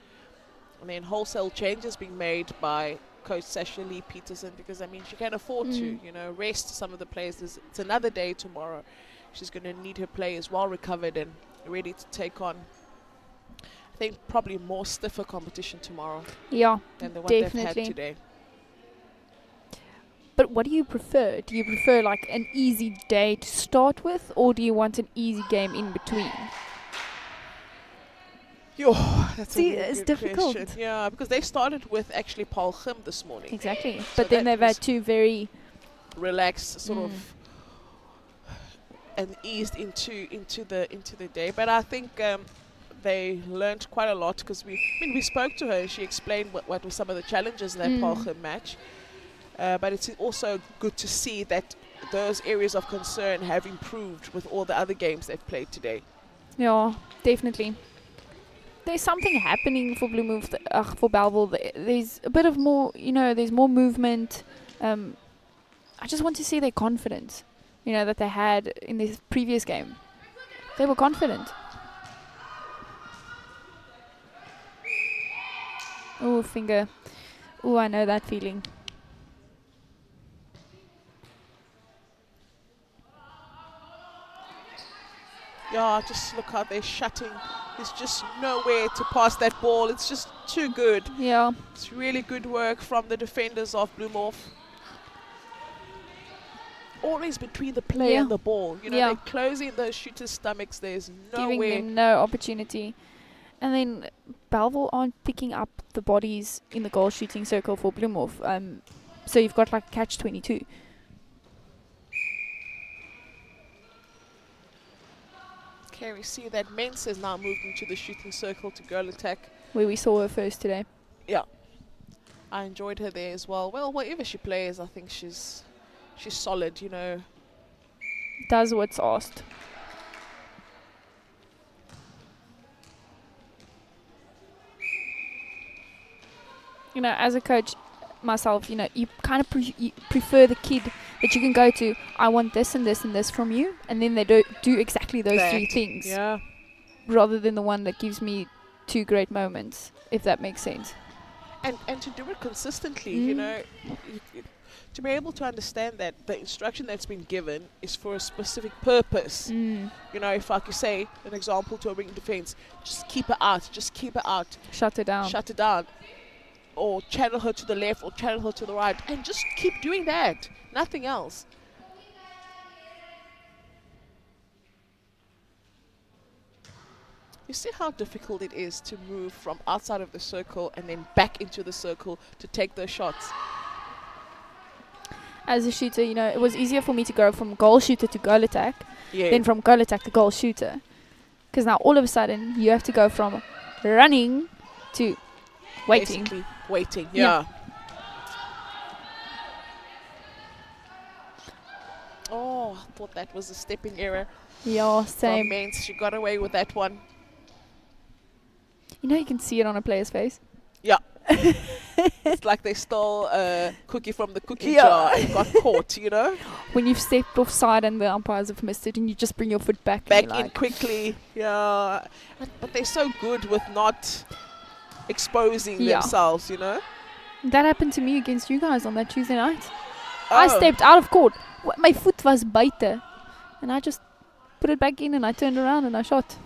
And then wholesale changes being made by Coach Sasha Lee Peterson, because I mean she can afford to, you know, rest some of the players. It's another day tomorrow. She's going to need her players well recovered and ready to take on, I think, probably more stiffer competition tomorrow. Yeah, than the one definitely. they've had today. But what do you prefer? Do you prefer like an easy day to start with, or do you want an easy game in between? Yo, that's See, a really it's good difficult. question. Yeah, because they started with actually Paarl Gim this morning. Exactly. So But then that they've had was two very relaxed sort of and eased into the day. But I think they learned quite a lot, because we spoke to her and she explained what were some of the challenges in that Paarl Gim match. But it's also good to see that those areas of concern have improved with all the other games they've played today. Yeah, definitely. There's something happening for Bloemhof, for Bellville. There's a bit of more, you know, there's more movement. I just want to see their confidence, you know, that they had in this previous game. They were confident. Oh, finger. Oh, I know that feeling. Yeah, just look how they're shutting. There's just nowhere to pass that ball. It's just too good. Yeah. It's really good work from the defenders of Bloemhof. Always between the player and the ball. You know, they're closing those shooters' stomachs. There's nowhere. Giving them no opportunity. And then Bellville aren't picking up the bodies in the goal shooting circle for Bloemhof. So you've got like a catch-22. Okay, we see that Mens has now moved into the shooting circle to goal attack. Where we saw her first today. Yeah. I enjoyed her there as well. Well, wherever she plays, I think she's solid, you know. Does what's asked. You know, as a coach myself, you know, you kind of prefer the kid that you can go to, I want this and this and this from you, and then they do exactly those 3 things. Yeah. Rather than the one that gives me 2 great moments, if that makes sense. And to do it consistently, you know, to be able to understand that the instruction that's been given is for a specific purpose. You know, if I could say an example to a wing defense, just keep her out, Shut her down. Shut her down. Or channel her to the left or channel her to the right, and just keep doing that. Nothing else. You see how difficult it is to move from outside of the circle and then back into the circle to take those shots. As a shooter, you know, it was easier for me to go from goal shooter to goal attack than from goal attack to goal shooter. Because now all of a sudden you have to go from running to waiting. Basically waiting, yeah. Oh, I thought that was a stepping error. Yeah, same. From Mens, she got away with that one. You know, you can see it on a player's face. Yeah. It's like they stole a cookie from the cookie jar and got caught, you know? When you've stepped offside and the umpires have missed it and you just bring your foot back Back and in quickly. Yeah. But they're so good with not exposing themselves, you know? That happened to me against you guys on that Tuesday night. Oh. I stepped out of court. My foot was buiten. And I just put it back in and I turned around and I shot.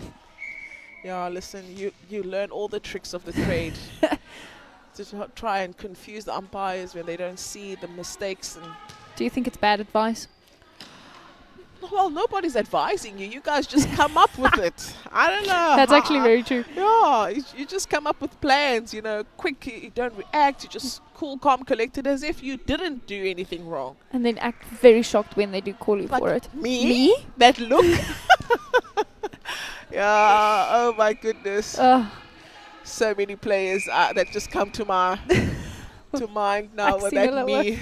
Yeah, listen, you learn all the tricks of the trade to try and confuse the umpires when they don't see the mistakes. And do you think it's bad advice? Well, nobody's advising you. You guys just come up with it. I don't know. That's actually very true. Yeah, you just come up with plans, you know, quick. You don't react. You just cool, calm, collected as if you didn't do anything wrong. And then act very shocked when they do call you for it. Me? That look? Yeah, oh my goodness. So many players that just come to my to mind now with that me.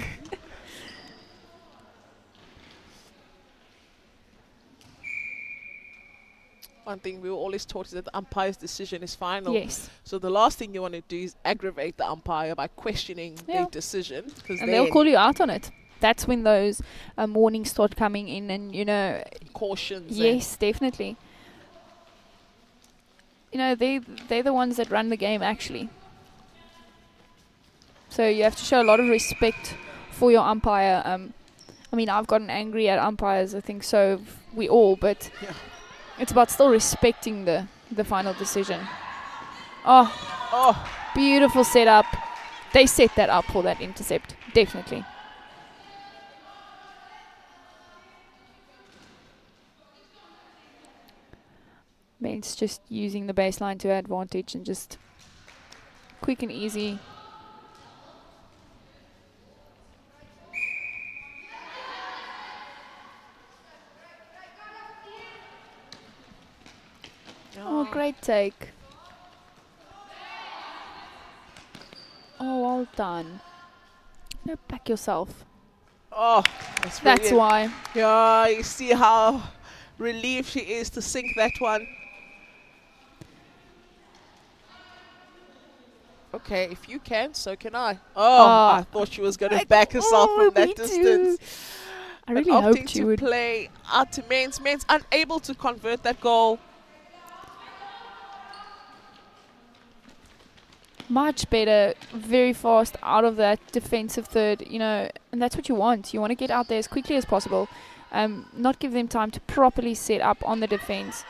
One thing we were always taught is that the umpire's decision is final. Yes. So the last thing you want to do is aggravate the umpire by questioning their decision. And they'll call you out on it. That's when those warnings start coming in and, you know... Cautions. Yes, definitely. You know, they're the ones that run the game, actually. So you have to show a lot of respect for your umpire. I mean, I've gotten angry at umpires, I think so we all, but it's about still respecting the final decision. Oh, beautiful setup. They set that up for that intercept, definitely. It's just using the baseline to advantage and just quick and easy. Oh, great take. Oh, well done. No, back yourself. Oh, that's why. Yeah, you see how relieved she is to sink that one. Okay, if you can, so can I. Oh, I thought she was going to back herself from that distance. I really hoped you would play out to Men's. Men's unable to convert that goal. Much better, very fast out of that defensive third, you know, and that's what you want. You want to get out there as quickly as possible, not give them time to properly set up on the defense.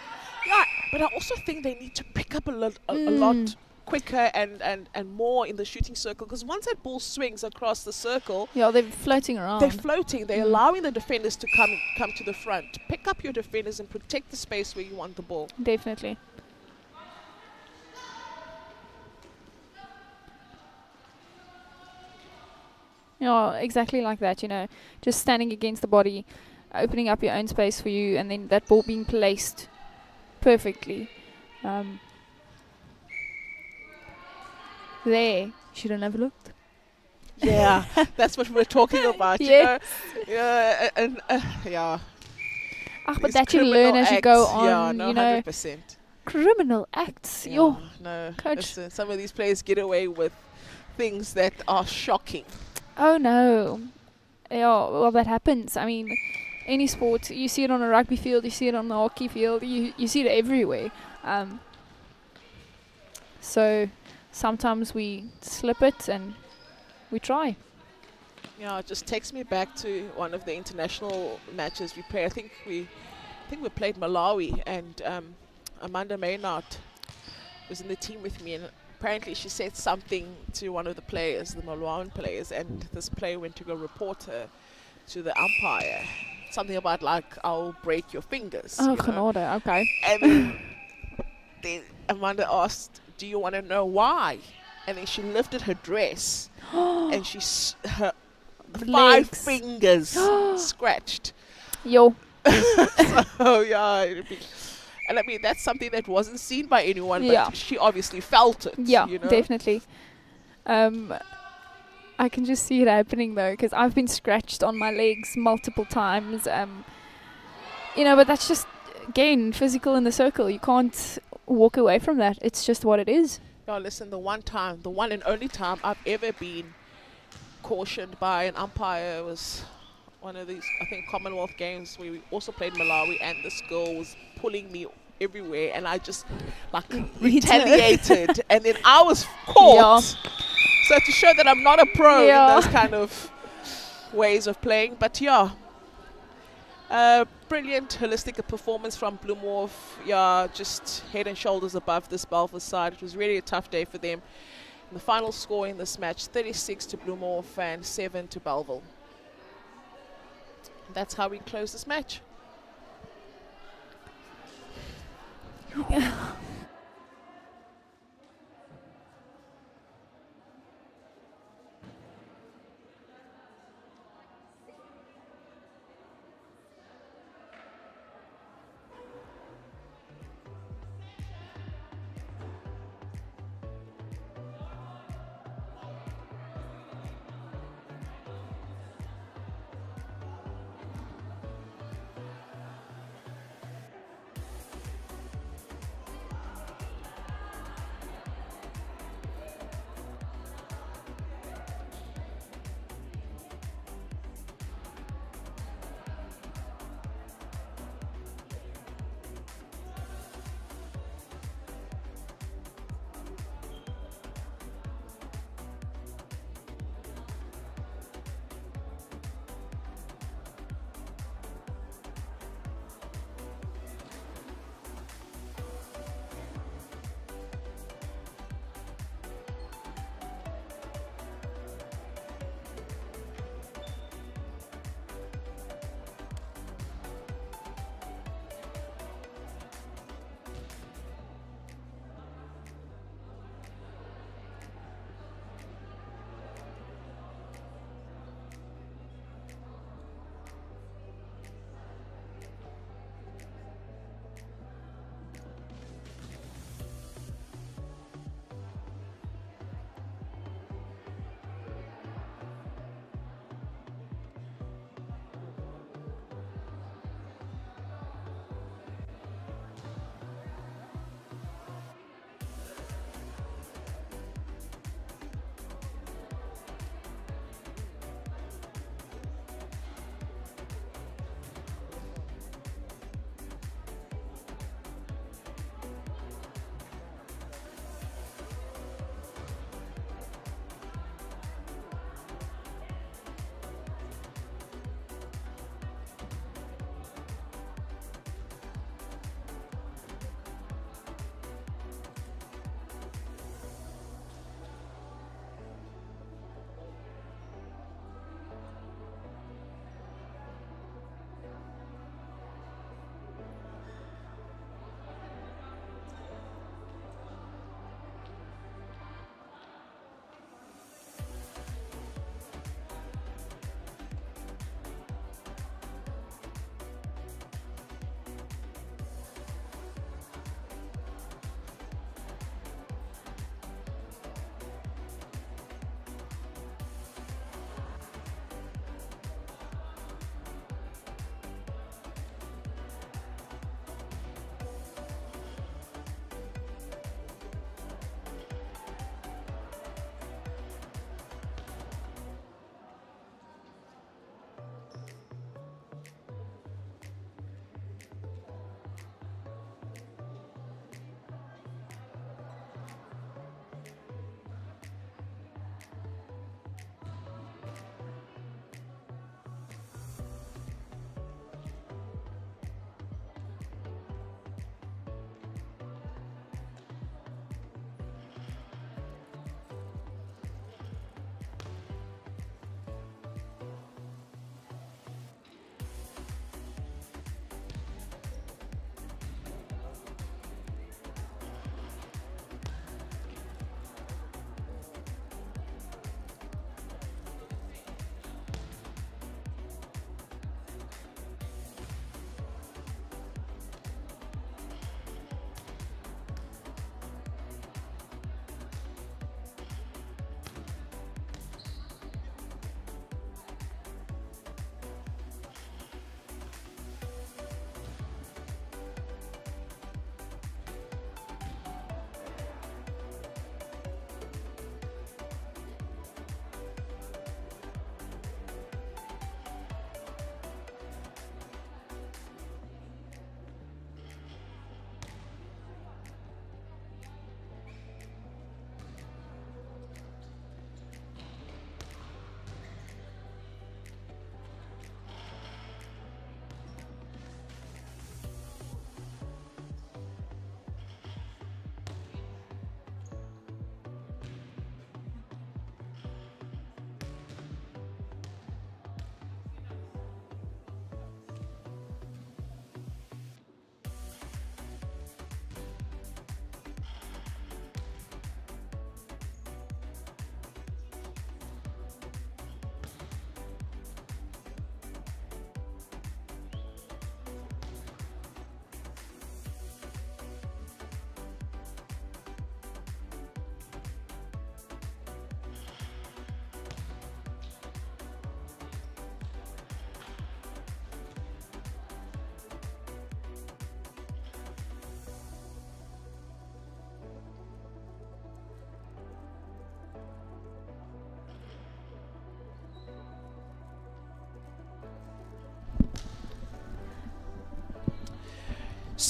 Yeah, but I also think they need to pick up a lot quicker and more in the shooting circle, because once that ball swings across the circle, they're floating around. They're floating. They're allowing the defenders to come to the front. Pick up your defenders and protect the space where you want the ball. Definitely. Yeah, exactly like that, you know, just standing against the body, opening up your own space for you, and then that ball being placed perfectly. There, shouldn't have looked. Yeah, that's what we're talking about, you know. Yeah, and yeah. But that you learn as you go on, yeah, no, you know. 100%. Criminal acts. Yeah, no, coach. Listen, some of these players get away with things that are shocking. Oh no. Yeah, well, that happens. I mean, any sport, you see it on a rugby field, you see it on the hockey field, you see it everywhere. So sometimes we slip it and we try. Yeah, it just takes me back to one of the international matches we played. I think we played Malawi, and Amanda Maynard was in the team with me, and apparently she said something to one of the players, the Malawian players, and this player went to go report her to the umpire. Something about like, I'll break your fingers. Oh, genade, okay. And then Amanda asked, do you want to know why? And then she lifted her dress and her 5 fingers scratched. Yo. So yeah, and I mean, that's something that wasn't seen by anyone, but she obviously felt it. Yeah, you know? Definitely. I can just see it happening though, because I've been scratched on my legs multiple times. You know, but that's just, again, physical in the circle. You can't walk away from that. It's just what it is. No, listen, the one and only time I've ever been cautioned by an umpire was one of these, I think, Commonwealth games where we also played Malawi, and this girl was pulling me everywhere, and I just like retaliated, and then I was caught. So to show that I'm not a pro in those kind of ways of playing, but yeah. Brilliant holistic performance from Bloemhof. Yeah, just head and shoulders above this Bellville side. It was really a tough day for them. And the final score in this match, 36 to Bloemhof and 7 to Bellville. That's how we close this match.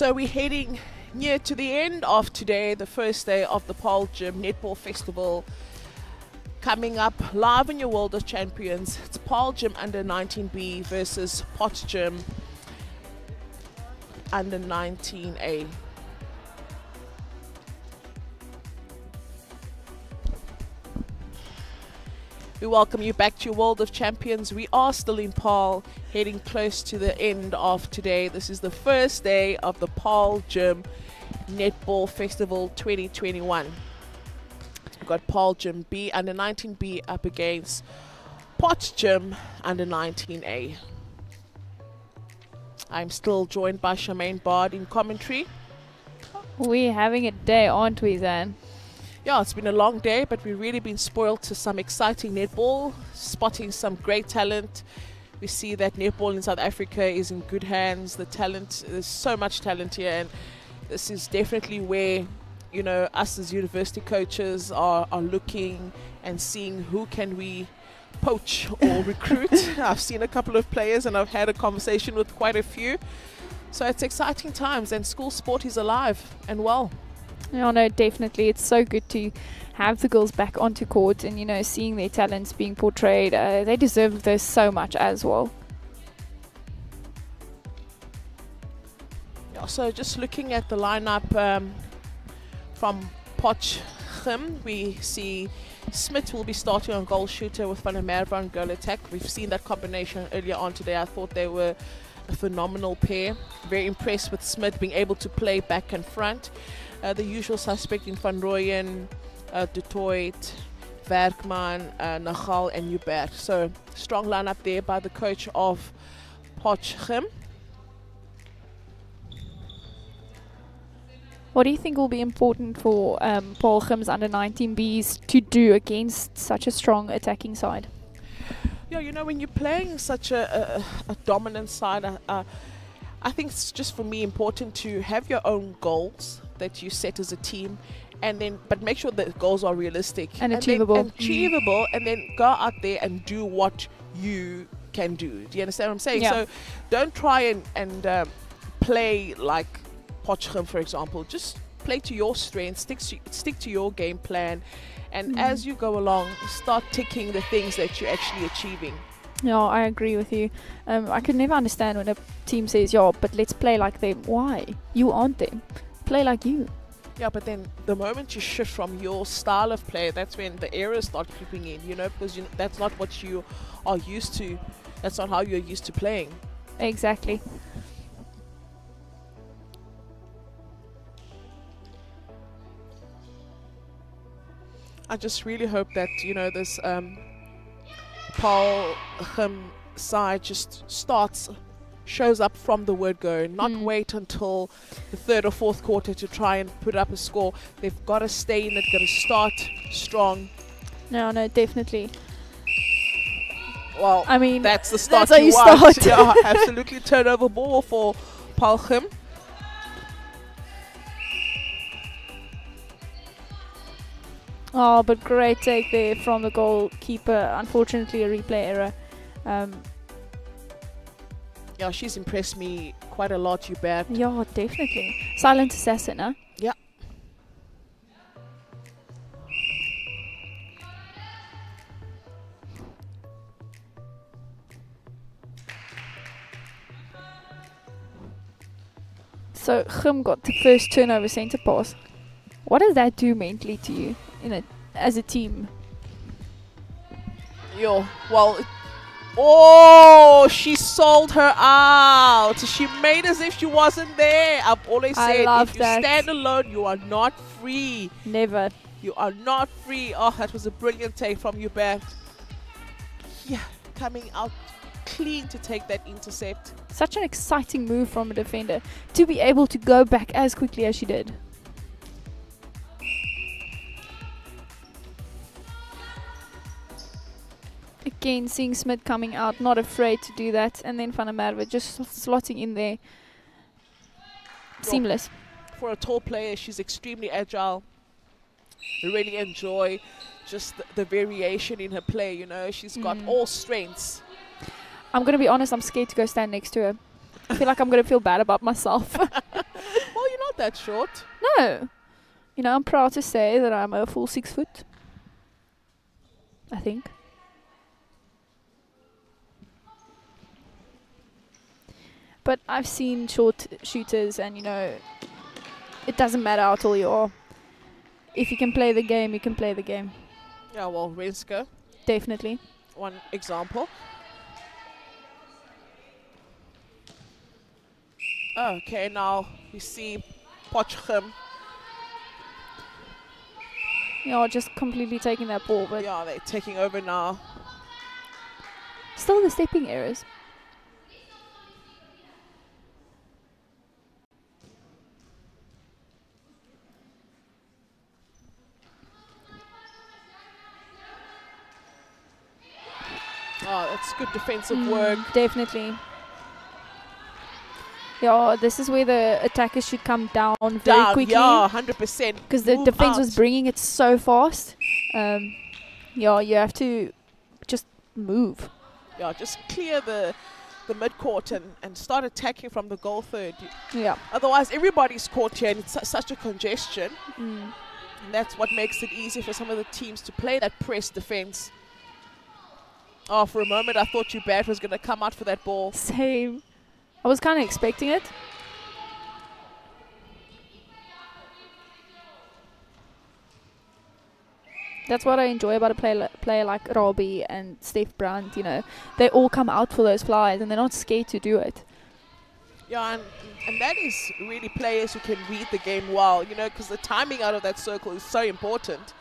So we're heading near to the end of today, the first day of the Paarl Gim Netball Festival. Coming up live in your World of Champions, it's Paarl Gim under 19B versus Potch Gim under 19A. We welcome you back to your World of Champions. We are still in Paarl, heading close to the end of today. This is the first day of the Paarl Gim Netball Festival 2021. We've got Paarl Gim B under 19B up against Potch Gim under 19A. I'm still joined by Charmaine Bard in commentary. We're having a day, aren't we, Zan? Yeah, it's been a long day, but we've really been spoiled to some exciting netball, spotting some great talent. We see that netball in South Africa is in good hands. The talent, there's so much talent here, and this is definitely where, you know, us as university coaches are looking and seeing who can we poach or recruit. I've seen a couple of players and I've had a conversation with quite a few. So it's exciting times, and school sport is alive and well. Yeah, no, definitely. It's so good to have the girls back onto court and, you know, seeing their talents being portrayed. They deserve this so much as well. Yeah, so just looking at the lineup from Potch Gim, we see Smith will be starting on goal shooter with Van der Merwe on goal attack. We've seen that combination earlier on today. I thought they were a phenomenal pair. Very impressed with Smith being able to play back and front. The usual suspect in Van Rooyen, Du Toit, Werkman, Nagal and Hubert. So strong lineup there by the coach of Potch Gim. What do you think will be important for Paarl Gim's under 19Bs to do against such a strong attacking side? Yeah, you know, when you're playing such a dominant side, I think it's just for me important to have your own goals that you set as a team, and then but make sure that goals are realistic and achievable. And then go out there and do what you can do. Do you understand what I'm saying? Yeah. So don't try and play like Potch Gim, for example. Just play to your strengths, stick to your game plan, and as you go along, start ticking the things that you're actually achieving. Yeah, I agree with you. I could never understand when a team says, yeah, but let's play like them. Why? You aren't them. Play like you. Yeah, but then the moment you shift from your style of play, that's when the errors start creeping in, you know, because that's not what you are used to. That's not how you're used to playing. Exactly. I just really hope that, you know, this Paarl Gim side just shows up from the word go, not wait until the third or fourth quarter to try and put up a score. They've got to stay in it, got to start strong. No, definitely. Well, I mean, that's the start. That's how you want. start. Yeah, absolutely. Turnover ball for Paarl Gim. Oh, but great take there from the goalkeeper. Unfortunately, a replay error. Yeah, she's impressed me quite a lot, Hubert. Yeah, definitely. Silent assassin, huh? Yeah. So Gim got the first turnover centre pass. What does that do mentally to you as a team? Yo, well, oh, she sold her out. She made as if she wasn't there. I've always said, if you stand alone, you are not free. Never. You are not free. Oh, that was a brilliant take from Hubert. Yeah, coming out clean to take that intercept. Such an exciting move from a defender to be able to go back as quickly as she did. Again, seeing Smith coming out, not afraid to do that, and then Van der Merwe just slotting in there. Seamless. For a tall player, she's extremely agile. I really enjoy just the variation in her play, you know. She's got all strengths. I'm going to be honest, I'm scared to go stand next to her. I feel like I'm going to feel bad about myself. that short. No. You know, I'm proud to say that I'm a full 6 foot. I think. But I've seen short shooters and, you know, it doesn't matter how tall you are. If you can play the game, you can play the game. Yeah, well, Renske. Definitely. One example. Okay, now we see Potchefstroom. Yeah, just completely taking that ball. But yeah, they're taking over now. Still the stepping errors. Oh, that's good defensive work. Definitely. Yeah, this is where the attackers should come down very quickly. Yeah, 100%. Because the defense was bringing it so fast. Yeah, you have to just move. Yeah, just clear the mid-court and start attacking from the goal third. Yeah. Otherwise, everybody's caught here and it's such a congestion. And that's what makes it easy for some of the teams to play that press defense. Oh, for a moment, I thought Ubat was going to come out for that ball. Same. I was kind of expecting it. That's what I enjoy about a player like Robbie and Steph Brandt. You know, they all come out for those flies and they're not scared to do it. Yeah, and that is really players who can read the game well, you know, because the timing out of that circle is so important.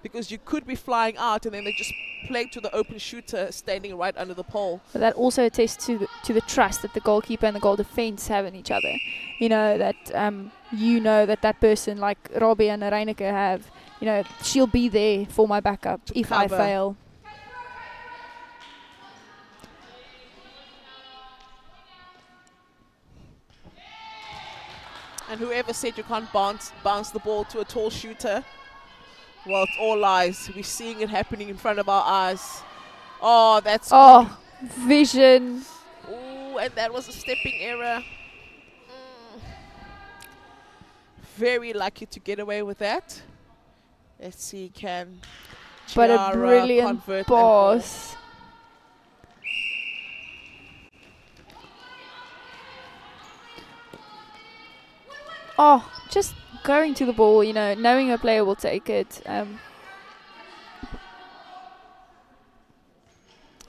Because you could be flying out and then they just play to the open shooter standing right under the pole. But that also attests to the trust that the goalkeeper and the goal defense have in each other. You know, that that person like Robbie and Outeniqua have, you know, she'll be there for my backup if I fail. And whoever said you can't bounce the ball to a tall shooter, well, it's all lies. We're seeing it happening in front of our eyes. Oh, that's vision. Ooh, and that was a stepping error. Very lucky to get away with that. Let's see, can but Chiara a brilliant pass. Oh, just going to the ball, you know, knowing a player will take it. And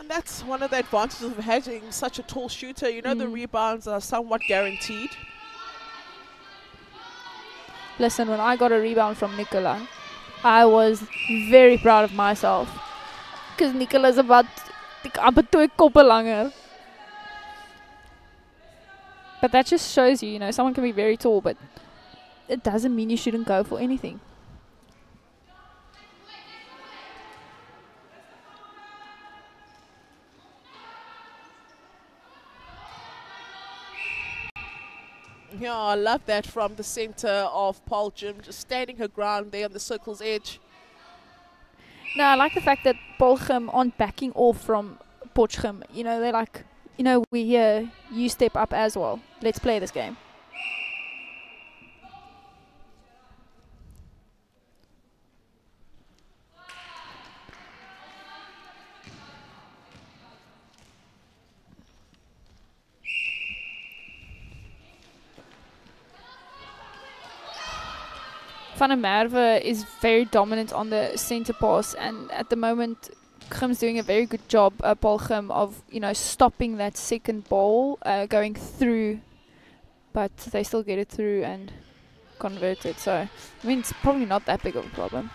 that's one of the advantages of having such a tall shooter. You know, the rebounds are somewhat guaranteed. Listen, when I got a rebound from Nicola, I was very proud of myself. Because Nicola's about 2 koppe langer. But that just shows you, you know, someone can be very tall, but it doesn't mean you shouldn't go for anything. Yeah, I love that from the center of Paarl Gim, just standing her ground there on the circle's edge. No, I like the fact that Paarl Gim aren't backing off from Potchefstroom. You know, they're like, you know, we're here, you step up as well. Let's play this game. Van der Merwe is very dominant on the center pass, and at the moment Gim's doing a very good job, Paarl Gim, of, you know, stopping that second ball going through, but they still get it through and convert it. So I mean, it's probably not that big of a problem.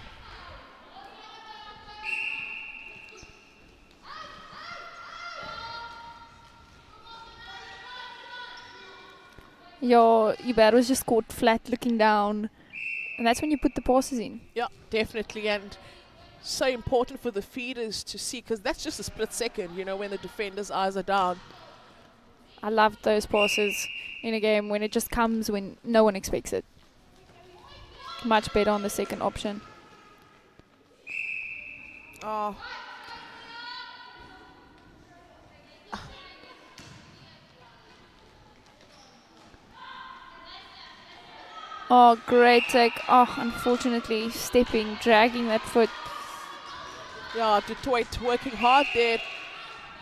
Yeah, Ubat was just caught flat looking down. And that's when you put the passes in. Yeah, definitely. And so important for the feeders to see, because that's just a split second, you know, when the defender's eyes are down. I love those passes in a game when it just comes when no one expects it. Much better on the second option. Oh. Oh, great take. Oh, unfortunately, stepping, dragging that foot. Yeah, Detroit working hard there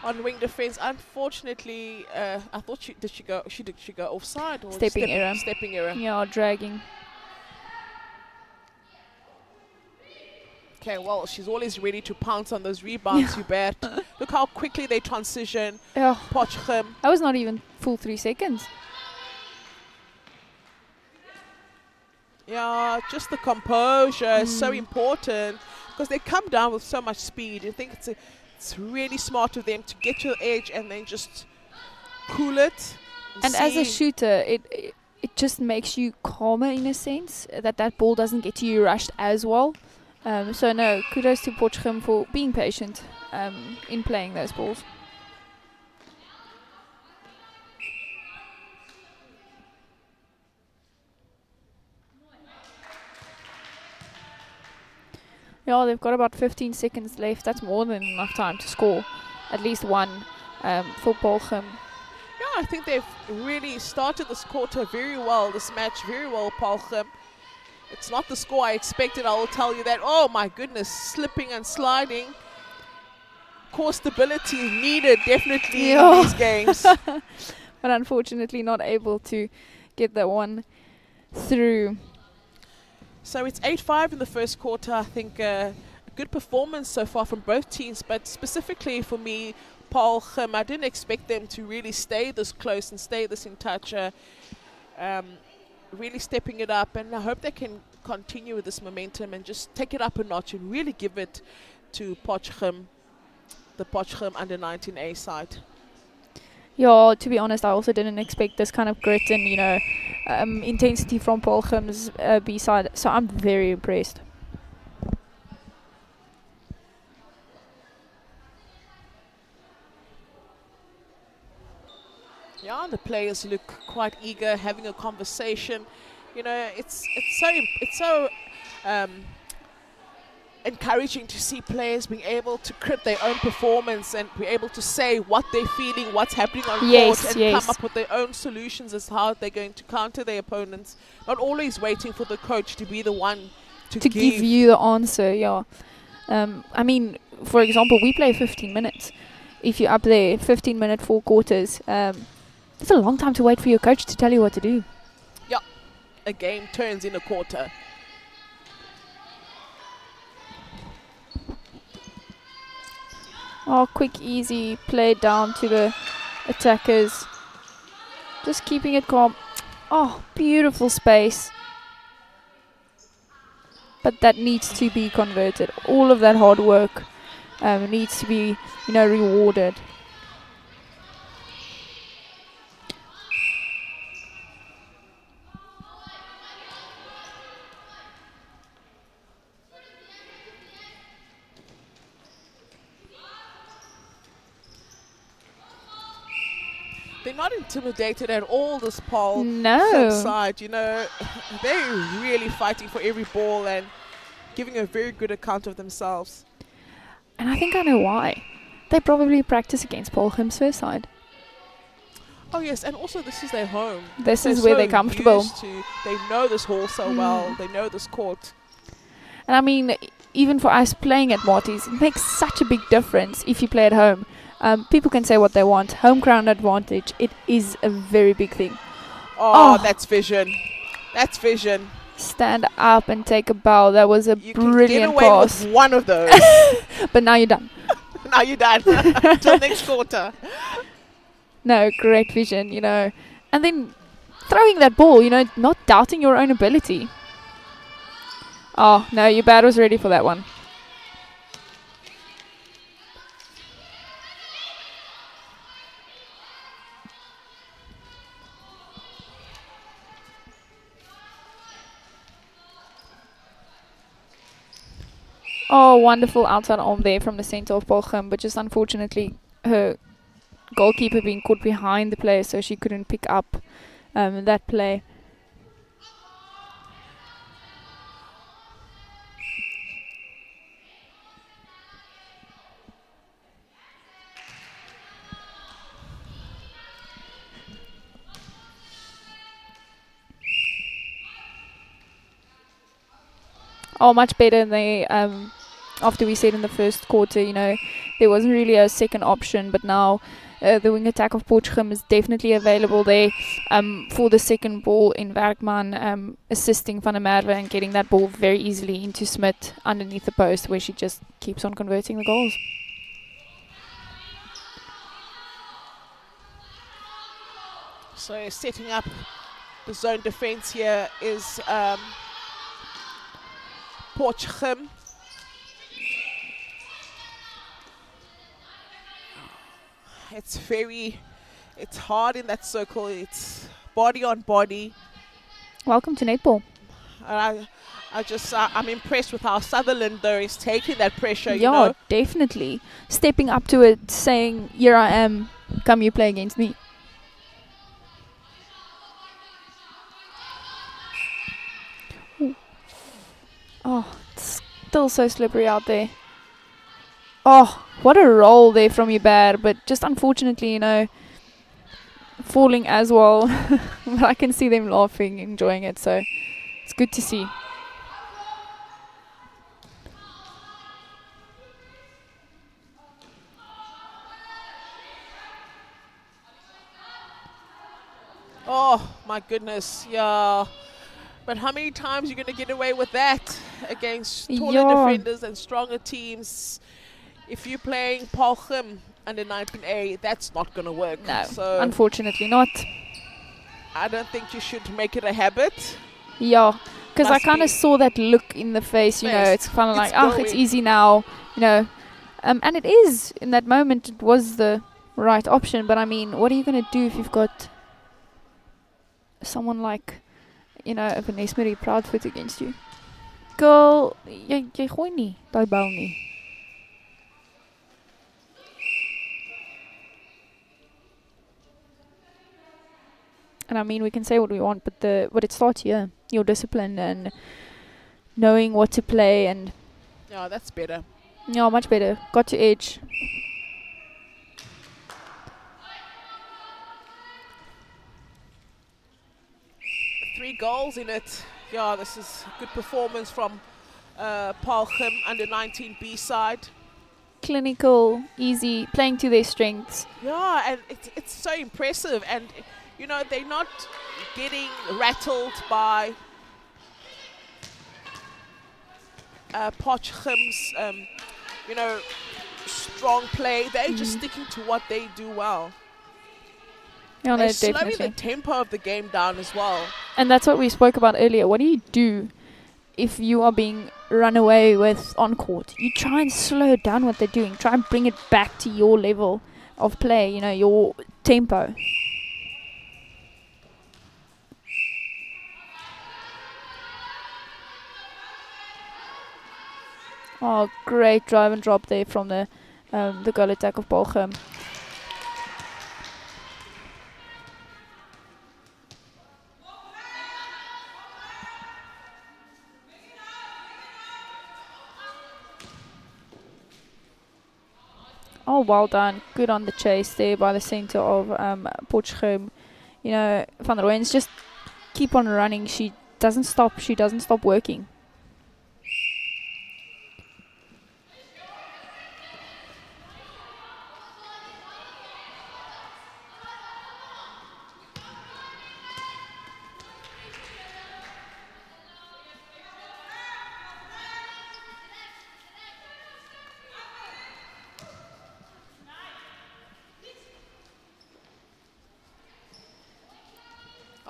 on wing defense. Unfortunately, I thought she did go offside or Stepping error. Stepping error. Yeah, dragging. Okay, well, she's always ready to pounce on those rebounds, you bet. Look how quickly they transition. Yeah. Paarl Gim. That was not even full 3 seconds. Yeah, just the composure is so important because they come down with so much speed. I think it's really smart of them to get to the edge and then just cool it. And as a shooter, it just makes you calmer in a sense, that ball doesn't get to you rushed as well. So no, kudos to Paarl Gim for being patient in playing those balls. Yeah, they've got about 15 seconds left. That's more than enough time to score at least one for Paarl Gim. Yeah, I think they've really started this quarter very well, this match very well, Paarl Gim. It's not the score I expected, I will tell you that. Oh my goodness, slipping and sliding. Core stability is needed definitely in these games. But unfortunately not able to get that one through. So it's 8-5 in the first quarter. I think a good performance so far from both teams, but specifically for me, Paarl Gim, I didn't expect them to really stay this close and stay this in touch. Really stepping it up, and I hope they can continue with this momentum and just take it up a notch and really give it to Paarl Gim, the Paarl Gim under 19A side. Yeah, to be honest, I also didn't expect this kind of grit and intensity from Paarl Gim's B side, so I'm very impressed. Yeah, the players look quite eager, having a conversation. You know, it's so encouraging to see players being able to crit their own performance and be able to say what they're feeling, what's happening on court, and come up with their own solutions as how they're going to counter their opponents. Not always waiting for the coach to be the one to give you the answer. Yeah, I mean, for example, we play 15 minutes. If you're up there, 15-minute 4 quarters. It's a long time to wait for your coach to tell you what to do. Yeah, a game turns in a quarter. Oh, quick, easy play down to the attackers. Just keeping it calm. Oh, beautiful space. But that needs to be converted. All of that hard work needs to be, rewarded. They're not intimidated at all, this Paarl No. side. They're really fighting for every ball and giving a very good account of themselves. And I think I know why. They probably practice against Paarl Gim's first side. Oh yes, and also this is their home. This is where they're comfortable. They know this hall so well. They know this court. And I mean, even for us playing at Marty's, it makes such a big difference if you play at home. People can say what they want. Home ground advantage, it is a very big thing. Oh, that's vision. That's vision. Stand up and take a bow. That was a brilliant pass. You can get away pass. with one of those. But now you're done. Now you're done. Until next quarter. No, great vision, And then throwing that ball, not doubting your own ability. Oh, no, your bat was ready for that one. Oh, wonderful outside arm there from the center of Paarl Gim, but just unfortunately her goalkeeper being caught behind the player, so she couldn't pick up that play. are much better. They after we said in the first quarter, you know, there wasn't really a second option, but now the wing attack of Potchefstroom is definitely available there for the second ball in Werkman, assisting Van der Merwe and getting that ball very easily into Smith underneath the post, where she just keeps on converting the goals. So setting up the zone defense here is Potchefstroom. It's hard in that circle. It's body on body. Welcome to netball. I'm impressed with how Sutherland though is taking that pressure. Yeah, you know? Definitely stepping up to it, saying, "Here I am. Come, you play against me." Ooh. Oh, it's still so slippery out there. Oh, what a roll there from Hubert, but just unfortunately, you know, falling as well. But I can see them laughing, enjoying it, so it's good to see. Oh my goodness, yeah. But how many times are you going to get away with that against taller defenders and stronger teams? If you're playing Paarl Gim under 19A, that's not going to work. No, so unfortunately not. I don't think you should make it a habit. Yeah, because I kind of saw that look in the face, you know, it's kind of like, oh, it's easy now, you know. And it is, in that moment, it was the right option. But I mean, what are you going to do if you've got someone like, you know, a Vanessa Marie Proudfoot against you? Girl, jy gooi nie, daai bal nie. And I mean, we can say what we want, but it starts here. Your discipline and knowing what to play, and yeah, that's better. Yeah, much better. Got to edge. Three goals in it. Yeah, this is good performance from Paarl Gim under 19B side. Clinical, easy, playing to their strengths. Yeah, and it's so impressive. And you know, they're not getting rattled by Potchefstroom's, you know, strong play. They're just sticking to what they do well. Yeah, they're slowing the tempo of the game down as well. And that's what we spoke about earlier. What do you do if you are being run away with on court? You try and slow down what they're doing. Try and bring it back to your level of play, you know, your tempo. Oh, great drive and drop there from the goal attack of Paarl Gim. Oh, well done. Good on the chase there by the center of Potchefstroom. You know, Van der Wens just keep on running. She doesn't stop. She doesn't stop working.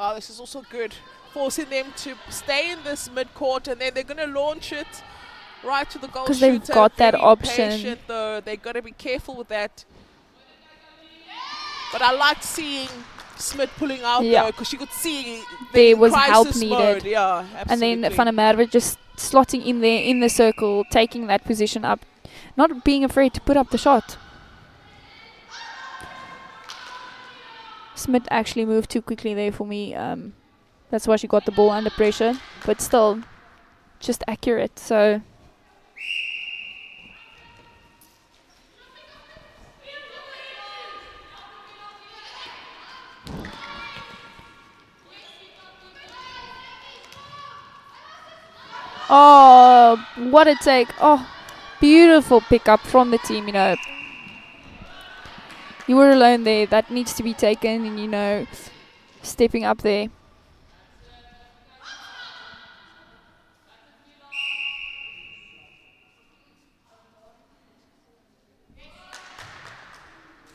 Oh, this is also good, forcing them to stay in this mid-court, and then they're going to launch it right to the goal shooter. Because they've got that option. Patient, though. They've got to be careful with that. But I liked seeing Smith pulling out, though, because you could see there was help needed. Mode. Yeah, absolutely. And then Van der Merwe just slotting in there in the circle, taking that position up, not being afraid to put up the shot. Smith actually moved too quickly there for me. That's why she got the ball under pressure, but still just accurate. So oh, Oh, what a take. Oh, beautiful pickup from the team, you know. You were alone there. That needs to be taken and, you know, stepping up there.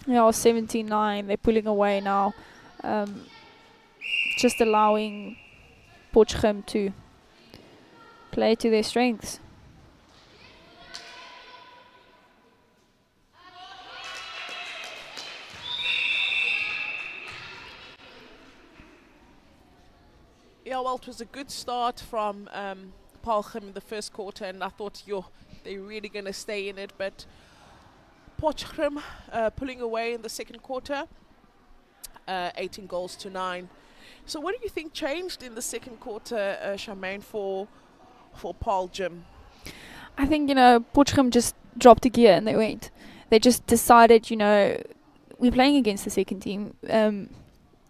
Yeah, 17-9. They're pulling away now. Just allowing Potchefstroom to play to their strengths. Yeah, well, it was a good start from Paarl Gim in the first quarter, and I thought, they're really going to stay in it. But Potchefstroom pulling away in the second quarter, 18 goals to 9. So what do you think changed in the second quarter, Charmaine, for Paarl Gim? I think, you know, Potchefstroom just dropped a gear and they went. They just decided, you know, we're playing against the second team.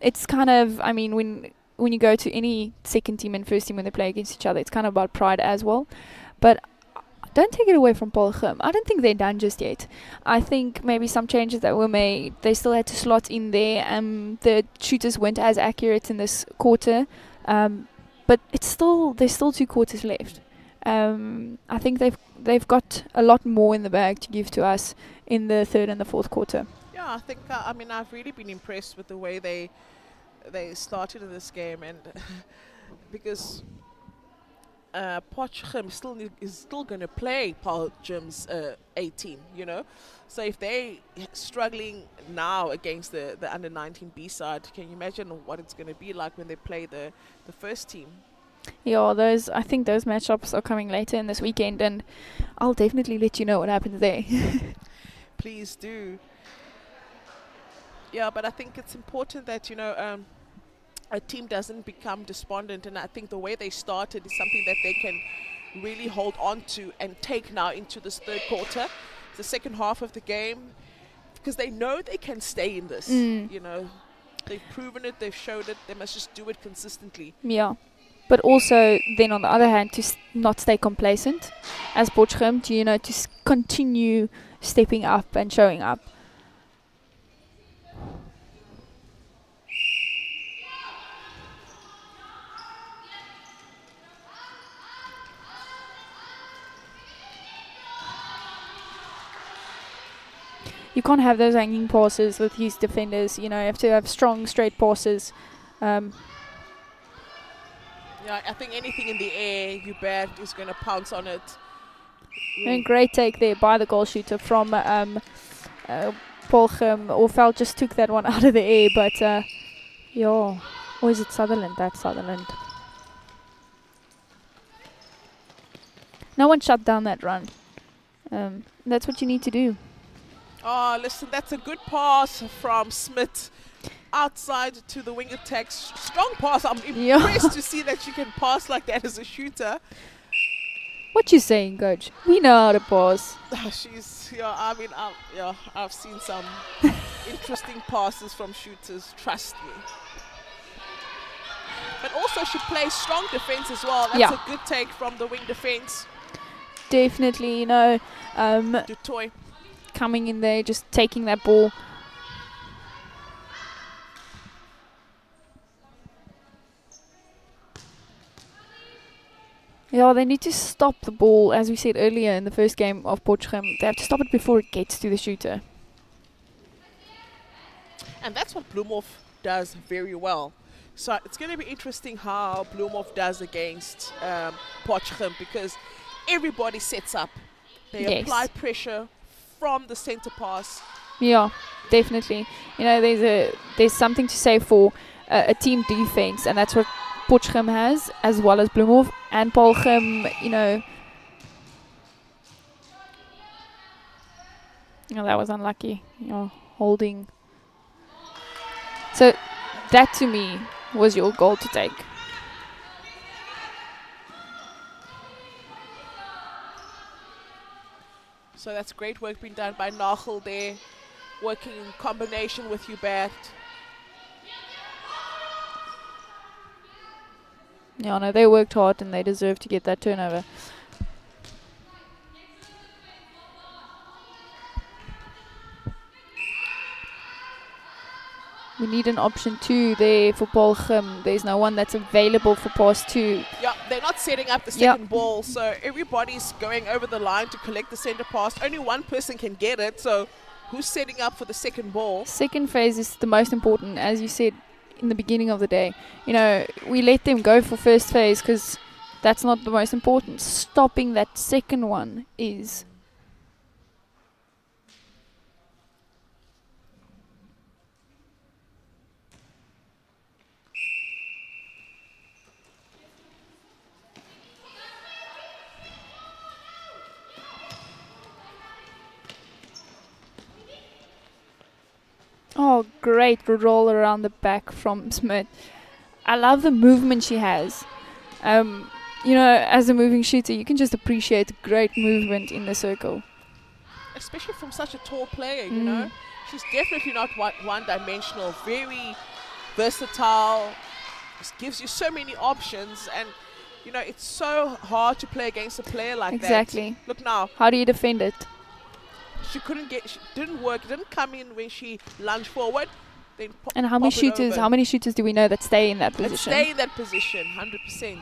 It's kind of, I mean, when you go to any second team and first team when they play against each other, it's kind of about pride as well. But don't take it away from Paarl Gim. I don't think they're done just yet. I think maybe some changes that were made, they still had to slot in there. The shooters weren't as accurate in this quarter, but there's still 2 quarters left. I think they've got a lot more in the bag to give to us in the third and the fourth quarter. Yeah, I think I mean, I've really been impressed with the way they started in this game, and because Potchefstroom is still going to play Paarl Gim's A team, you know. So if they struggling now against the under 19 B side, can you imagine what it's going to be like when they play the first team? Yeah, I think those matchups are coming later in this weekend, and I'll definitely let you know what happens there. Please do. Yeah, but I think it's important that, you know, a team doesn't become despondent, and I think the way they started is something that they can really hold on to and take now into this third quarter, the second half of the game, because they know they can stay in this. You know, they've proven it, they've showed it, they must just do it consistently. Yeah, but also then on the other hand, to not stay complacent as Potchefstroom, to, you know, to continue stepping up and showing up. You can't have those hanging passes with these defenders. You know, you have to have strong, straight passes. Yeah, I think anything in the air, Hubert is going to pounce on it. And great take there by the goal shooter from Paarl Gim. Orveld just took that one out of the air, but yeah. Or is it Sutherland? That's Sutherland. No one shut down that run. That's what you need to do. Oh, listen, that's a good pass from Smith outside to the wing attacks. Strong pass. I'm impressed to see that you can pass like that as a shooter. What you saying, coach? We know how to pass. I mean, I've seen some interesting passes from shooters, trust me. But also she plays strong defense as well. That's a good take from the wing defense. Definitely, you know. Dutoy coming in there, just taking that ball. Yeah, they need to stop the ball, as we said earlier in the first game of Potchefstroom. They have to stop it before it gets to the shooter. And that's what Bloemhof does very well. So it's going to be interesting how Bloemhof does against Potchefstroom, because everybody sets up. They apply pressure from the center pass. Yeah, definitely. You know, there's something to say for a team defense, and that's what Potchefstroom has, as well as Bloemhof and Paarl Gim. You know, that was unlucky. You know, holding. So that to me was your goal to take. So that's great work being done by Nagel there, working in combination with Hubert. Yeah, no, they worked hard and they deserve to get that turnover. We need an option 2 there for Paarl Gim. There's no one that's available for pass 2. Yeah, they're not setting up the second ball, so everybody's going over the line to collect the center pass. Only one person can get it, so who's setting up for the second ball? Second phase is the most important, as you said in the beginning of the day. You know, we let them go for first phase because that's not the most important. Stopping that second one is. Oh, great roll around the back from Smith. I love the movement she has. You know, as a moving shooter, you can just appreciate great movement in the circle. Especially from such a tall player, you know. She's definitely not one-dimensional, very versatile. Just gives you so many options, and you know, it's so hard to play against a player like that. Exactly. Look now. How do you defend it? She didn't work. It didn't come in when she lunged forward. Then and how many shooters? How many shooters do we know that stay in that position? Stay in that position, 100%.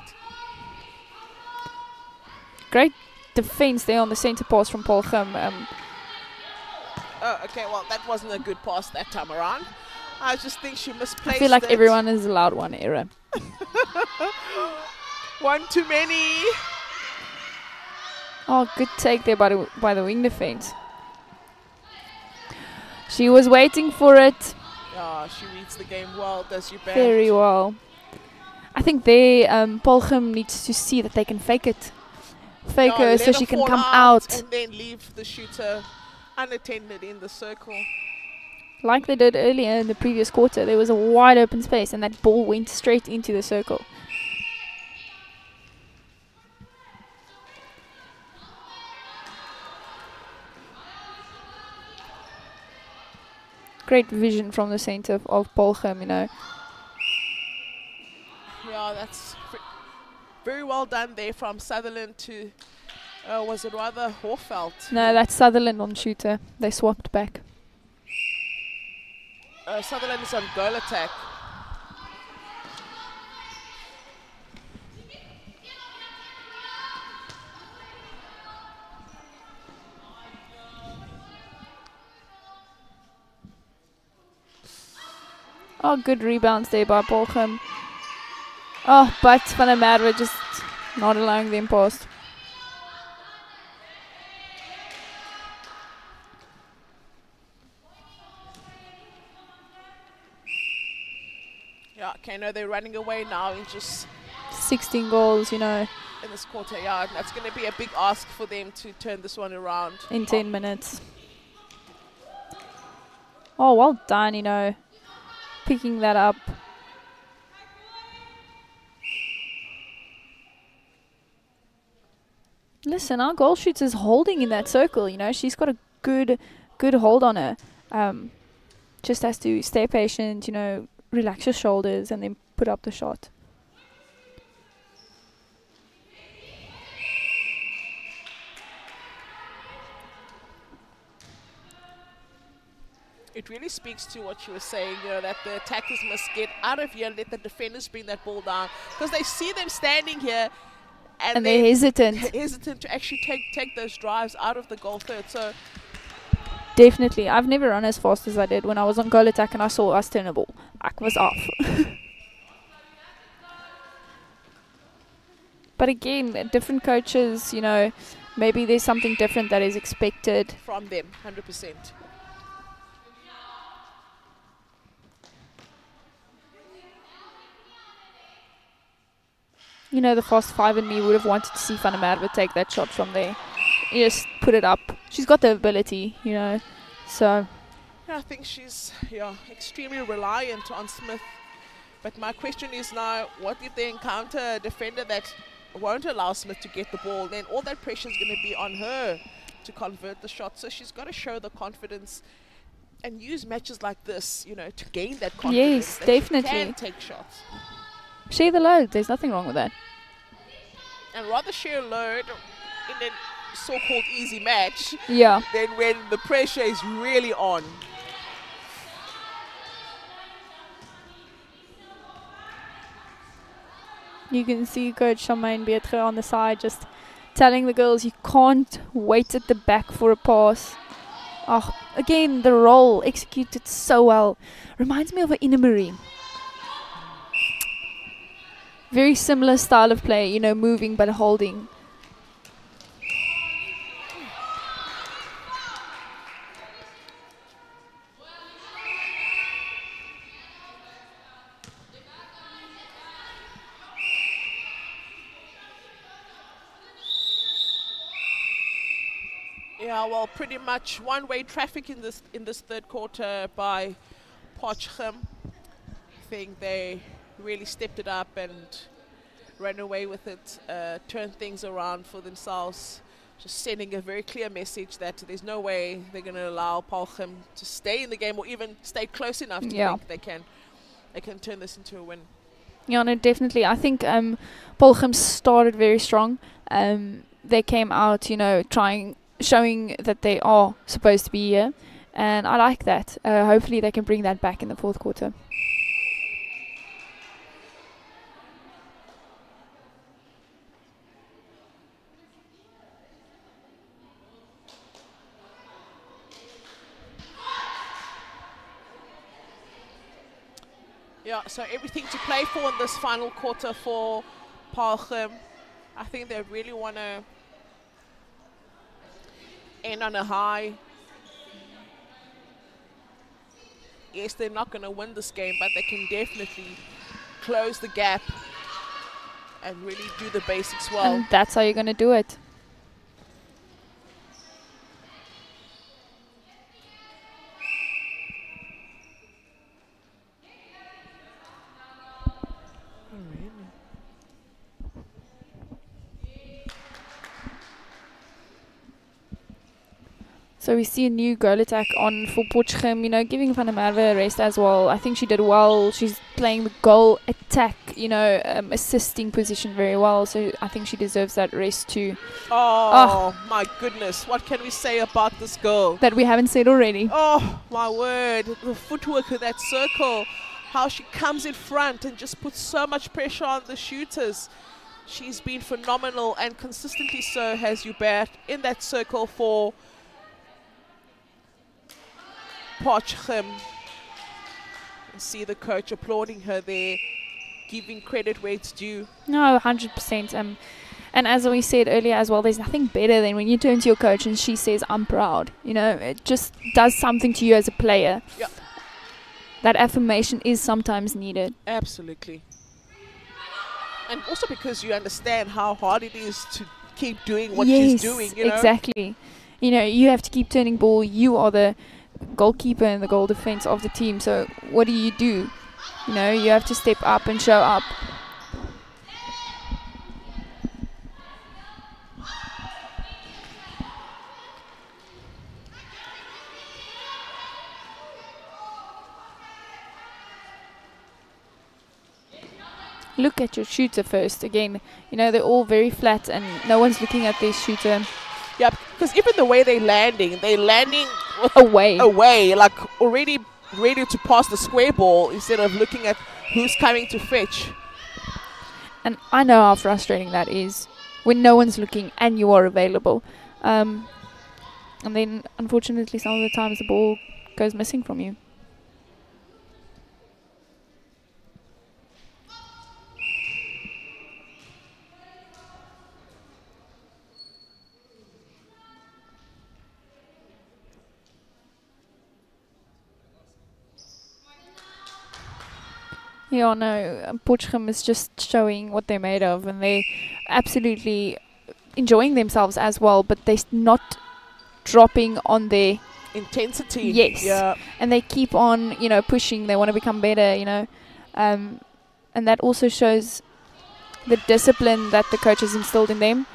Great defense there on the center pass from Paarl Gim. Oh, okay. Well, that wasn't a good pass that time around. I just think she misplaced. I feel like everyone has allowed one error. One too many. Oh, good take there by the wing defense. She was waiting for it. Yeah, she reads the game well, does you bad. Very well. I think they Paarl Gim needs to see that they can fake it. Fake her so she can come out. And then leave the shooter unattended in the circle. Like they did earlier in the previous quarter, there was a wide open space and that ball went straight into the circle. Great vision from the center of Paarl Gim, you know. Yeah, that's very well done there from Sutherland to, was it rather Horfeld? No, that's Sutherland on shooter. They swapped back. Sutherland is on goal attack. Oh, good rebounds there by Paarl Gim. Oh, but Van der Merwe just not allowing them past. Yeah, okay, no, they're running away now in just 16 goals, you know. In this quarter, yeah, that's going to be a big ask for them to turn this one around. In 10 minutes. Oh, well done, you know. Picking that up. Listen, our goal shooter's holding in that circle, you know. She's got a good hold on her. Just has to stay patient, you know, relax your shoulders and then put up the shot. It really speaks to what you were saying, you know, that the attackers must get out of here and let the defenders bring that ball down. Because they see them standing here and they're hesitant. Hesitant to actually take those drives out of the goal third. So definitely. I've never run as fast as I did when I was on goal attack and I saw us turn a ball. I was off. But again, different coaches, you know, maybe there's something different that is expected. From them, 100%. You know, the fast five in me would have wanted to see Van der Merwe take that shot from there. Just put it up. She's got the ability, you know. So yeah, I think she's extremely reliant on Smith. But my question is now, what if they encounter a defender that won't allow Smith to get the ball? Then all that pressure is going to be on her to convert the shot. So she's got to show the confidence and use matches like this, you know, to gain that confidence. Yes, definitely. She can take shots. Share the load. There's nothing wrong with that. And rather share load in a so-called easy match than when the pressure is really on. You can see Coach Charmaine Betre on the side just telling the girls you can't wait at the back for a pass. Oh, again, the role executed so well. Reminds me of an Ina Marie. Very similar style of play, you know, moving but holding. Yeah, well, pretty much one-way traffic in this third quarter by Potchefstroom Gim. I think they really stepped it up and ran away with it, turned things around for themselves, just sending a very clear message that there's no way they're going to allow Paarl Gim to stay in the game or even stay close enough to think they can turn this into a win. Yeah, no, definitely. I think Paarl Gim started very strong. They came out, you know, showing that they are supposed to be here, and I like that. Hopefully they can bring that back in the fourth quarter. Yeah, so everything to play for in this final quarter for Paarl Gim. I think they really want to end on a high. Yes, they're not going to win this game, but they can definitely close the gap and really do the basics well. And that's how you're going to do it. So we see a new goal attack on for Potchefstroom Gim, you know, giving Van der Merwe a rest as well. I think she did well. She's playing the goal attack, you know, assisting position very well. So I think she deserves that rest too. Oh, my goodness. What can we say about this girl? That we haven't said already. Oh, my word. The footwork of that circle. How she comes in front and just puts so much pressure on the shooters. She's been phenomenal and consistently so has Hubert in that circle for Potchefstroom Gim. See the coach applauding her there, giving credit where it's due. No, 100%. And as we said earlier as well, there's nothing better than when you turn to your coach and she says, "I'm proud." You know, it just does something to you as a player. Yeah. That affirmation is sometimes needed. Absolutely. And also because you understand how hard it is to keep doing what she's doing, you know? Exactly. You know, you have to keep turning ball. You are the goalkeeper and the goal defense of the team. So what do? You know, you have to step up and show up. Look at your shooter first. Again, you know, they're all very flat and no one's looking at their shooter. Yeah, because even the way they're landing away, like already ready to pass the square ball instead of looking at who's coming to fetch. And I know how frustrating that is when no one's looking and you are available. And then, unfortunately, some of the times the ball goes missing from you. Yeah, no, Potchefstroom Gim is just showing what they're made of, and they're absolutely enjoying themselves as well, but they're not dropping on their intensity. Yes. Yeah. And they keep on, you know, pushing. They want to become better, you know. And that also shows the discipline that the coach has instilled in them.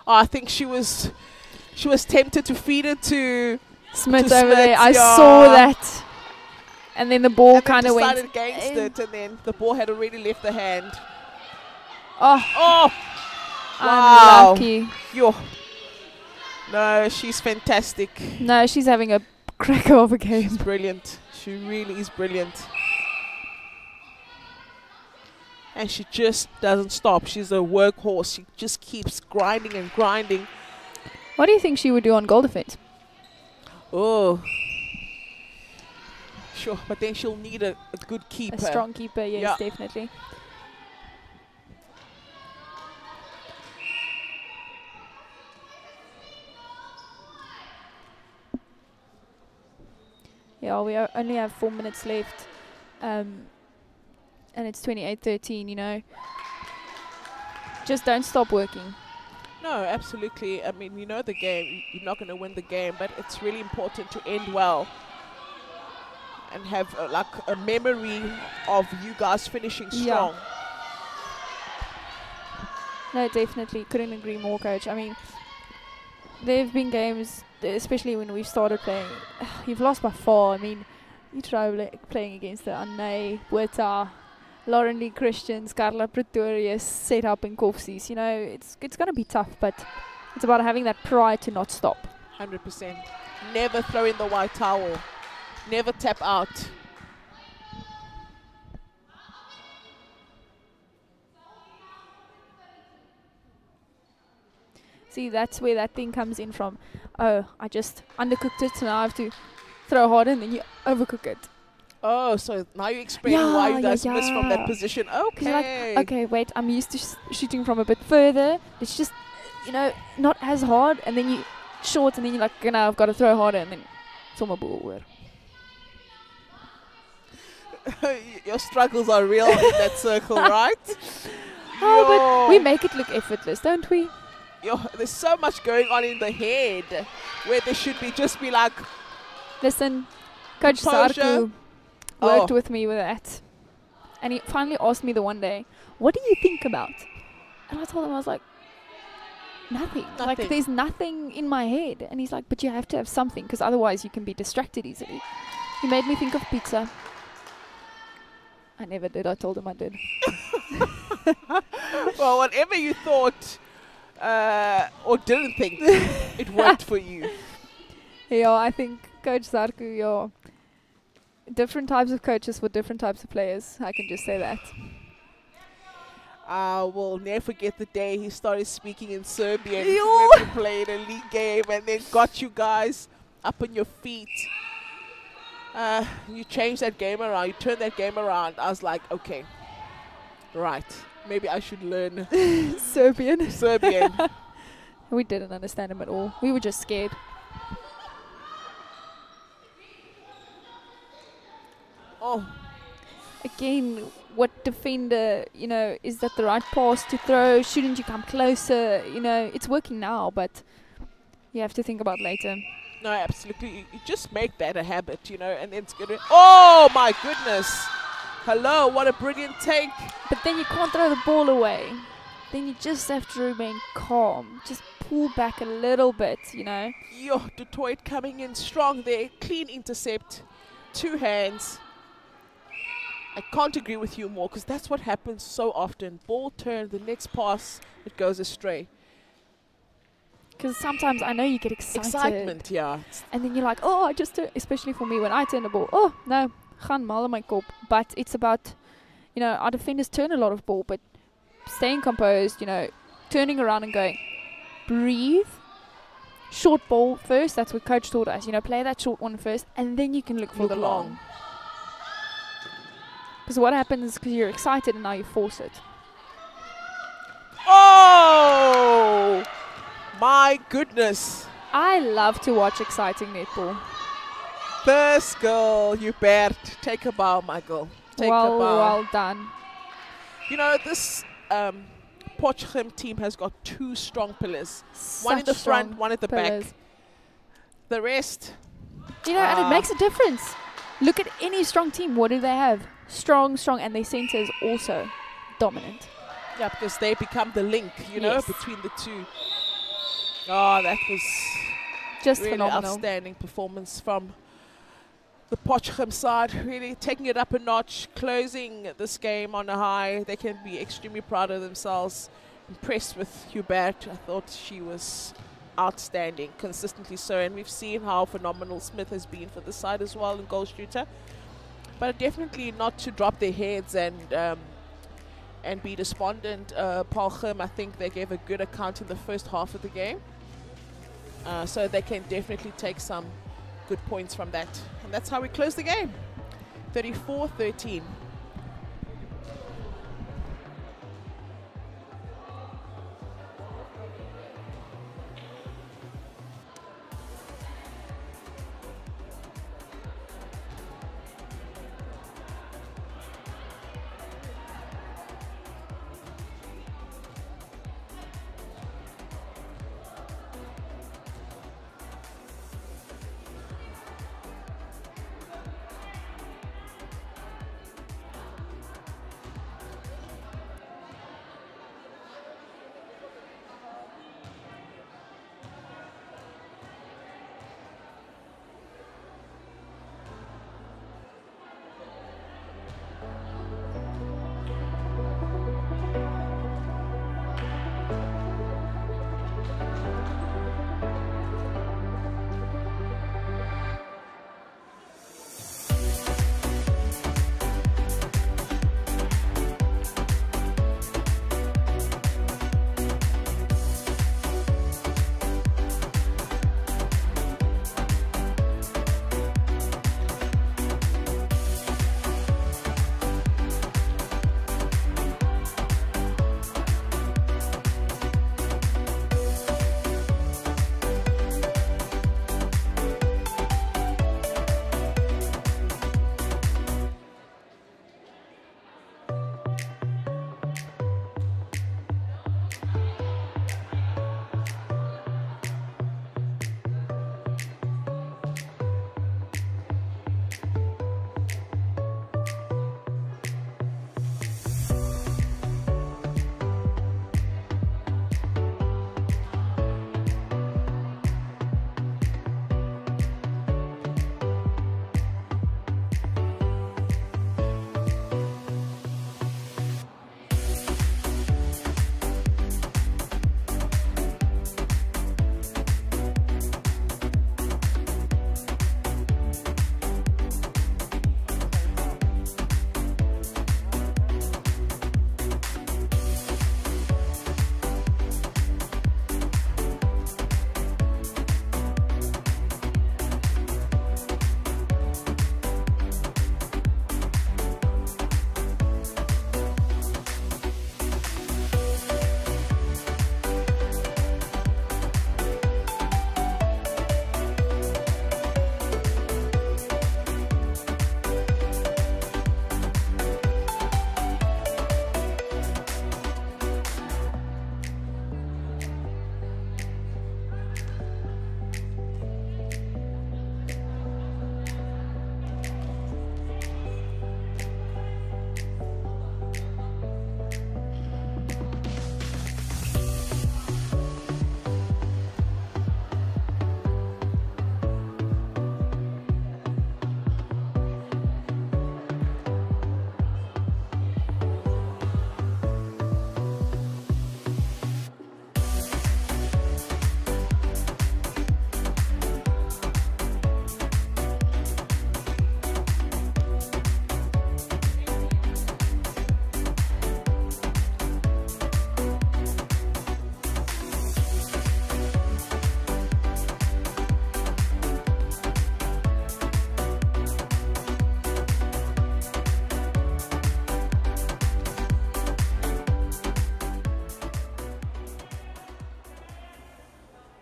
I think she was tempted to feed it to Smith over there. I saw that. And then the ball kind of went against it, and then the ball had already left the hand. Oh, wow. unlucky. Yo. No, she's fantastic. No, she's having a cracker of a game. She's brilliant. She really is brilliant. And she just doesn't stop. She's a workhorse. She just keeps grinding and grinding. What do you think she would do on goal defense? Oh. Sure, but then she'll need a good keeper. A strong keeper, yes, definitely. Yeah, we only have 4 minutes left. And it's 28-13, you know. Just don't stop working. No, absolutely. I mean, you know the game. You're not going to win the game, but it's really important to end well. And have like a memory of you guys finishing strong. Yeah. No, definitely. Couldn't agree more, Coach. I mean, there have been games, especially when we started playing, you've lost by 4. I mean, you try playing against the Anne, Bueta, Lauren Lee Christians, Carla Pretorius, set up in Kofsies. You know, it's going to be tough, but it's about having that pride to not stop. 100%. Never throw in the white towel. Never tap out. See, that's where that thing comes in from. Oh, I just undercooked it, so now I have to throw harder, and then you overcook it. Oh, so now you're explaining why you guys missed from that position. Okay. Like, okay, wait, I'm used to shooting from a bit further. It's just, you know, not as hard, and then you short, and then you're like, okay, now I've got to throw harder, and then it's on my ball. Your struggles are real in that circle, right? Oh, but we make it look effortless, don't we? There's so much going on in the head where there should just be like... Listen, Coach Sarku worked with me with that. And he finally asked me the one day, what do you think about? And I told him, I was like, nothing. Like, there's nothing in my head. And he's like, but you have to have something, because otherwise you can be distracted easily. He made me think of pizza. I never did. I told him I did. Well, whatever you thought or didn't think, it worked for you. Yeah, I think Coach Sarku, different types of coaches for different types of players. I can just say that. I will never forget the day he started speaking in Serbian when we played a league game and then got you guys up on your feet. You changed that game around. You turned that game around. I was like, okay, right. Maybe I should learn Serbian. Serbian. We didn't understand him at all. We were just scared. Oh. Again, what defender, you know, is that the right pass to throw? Shouldn't you come closer? You know, it's working now, but you have to think about later. No, absolutely. You just make that a habit, you know, and then it's good. Oh, my goodness. Hello, what a brilliant take. But then you can't throw the ball away. Then you just have to remain calm. Just pull back a little bit, you know. Yo, Detroit coming in strong there. Clean intercept. 2 hands. I can't agree with you more because that's what happens so often. Ball turn, the next pass, it goes astray. Because sometimes I know you get excited. Excitement, yeah. And then you're like, oh, I just turned, especially for me when I turn the ball. Oh, no, gaan mal in my kop. But it's about, you know, our defenders turn a lot of ball, but staying composed, you know, turning around and going, breathe. Short ball first, that's what coach taught us. You know, play that short one first, and then you can look for the long. Because what happens is because you're excited and now you force it. Oh! My goodness. I love to watch exciting netball. First goal, Hubert. Take a bow, Michael. Take a bow. Well done. You know, this Potchefstroom team has got 2 strong pillars. One in the front, one at the back. The rest... You know, and it makes a difference. Look at any strong team. What do they have? Strong, and their centre is also dominant. Yeah, because they become the link, you know, between the two. Oh, that was just really phenomenal. Outstanding performance from the Potchefstroom side. Really taking it up a notch, closing this game on a high. They can be extremely proud of themselves. Impressed with Hubert. I thought she was outstanding, consistently so. And we've seen how phenomenal Smith has been for this side as well in goal shooter. But definitely not to drop their heads and be despondent. Paarl Gim, I think they gave a good account in the first half of the game. So they can definitely take some good points from that. And that's how we close the game. 34-13.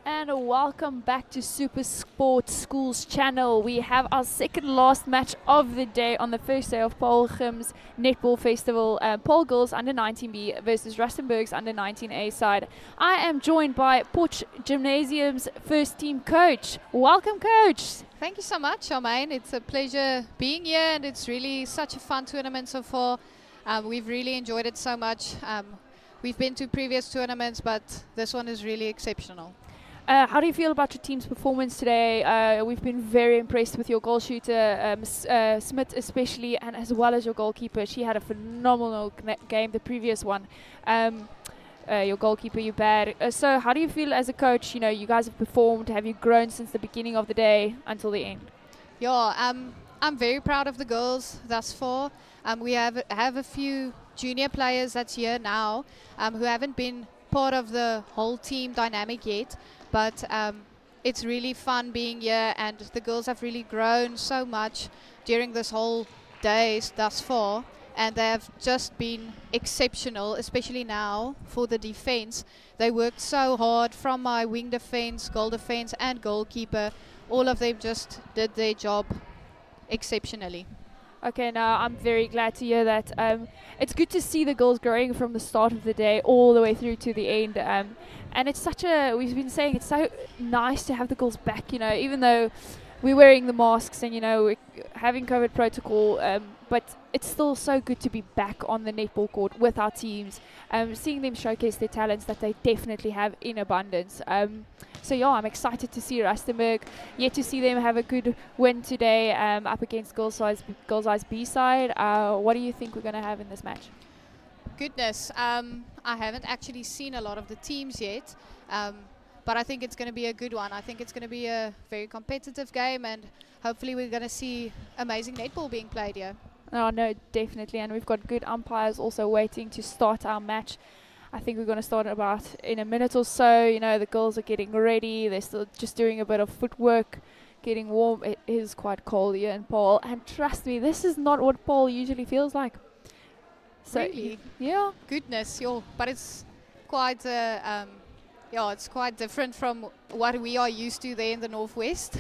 And welcome back to Super Sports Schools channel. We have our second last match of the day on the first day of Paarl Gim's Netball Festival. Paarl Girls under 19B versus Rustenburg's under 19A side. I am joined by Potchefstroom Gimnasium's first team coach. Welcome, coach. Thank you so much, Charmaine. It's a pleasure being here, and it's really such a fun tournament so far. We've really enjoyed it so much. We've been to previous tournaments, but this one is really exceptional. How do you feel about your team's performance today? We've been very impressed with your goal shooter, Smith especially, and as well as your goalkeeper. She had a phenomenal game, the previous one. your goalkeeper, you're bad. So how do you feel as a coach? You know, you guys have performed. Have you grown since the beginning of the day until the end? Yeah, I'm very proud of the girls thus far. We have a few junior players that's here now who haven't been part of the whole team dynamic yet, but it's really fun being here, and the girls have really grown so much during this whole days thus far, and they have just been exceptional, especially now for the defense. They worked so hard from my wing defense, goal defense and goalkeeper. All of them just did their job exceptionally. Okay, now I'm very glad to hear that. It's good to see the girls growing from the start of the day all the way through to the end. And it's we've been saying it's so nice to have the girls back, you know, even though we're wearing the masks and, you know, we're having COVID protocol, but it's still so good to be back on the netball court with our teams, seeing them showcase their talents that they definitely have in abundance. So yeah, I'm excited to see Rustenburg, yet to see them have a good win today up against Girls High's B side. What do you think we're going to have in this match? Goodness, I haven't actually seen a lot of the teams yet, but I think it's going to be a good one. I think it's going to be a very competitive game, and hopefully we're going to see amazing netball being played here. Oh no, definitely, and we've got good umpires also waiting to start our match. I think we're going to start in a minute or so. You know, the girls are getting ready. They're still just doing a bit of footwork, getting warm. It is quite cold here in Paarl, and trust me, this is not what Paarl usually feels like. So really? Yeah. Goodness, but it's quite it's quite different from what we are used to there in the northwest.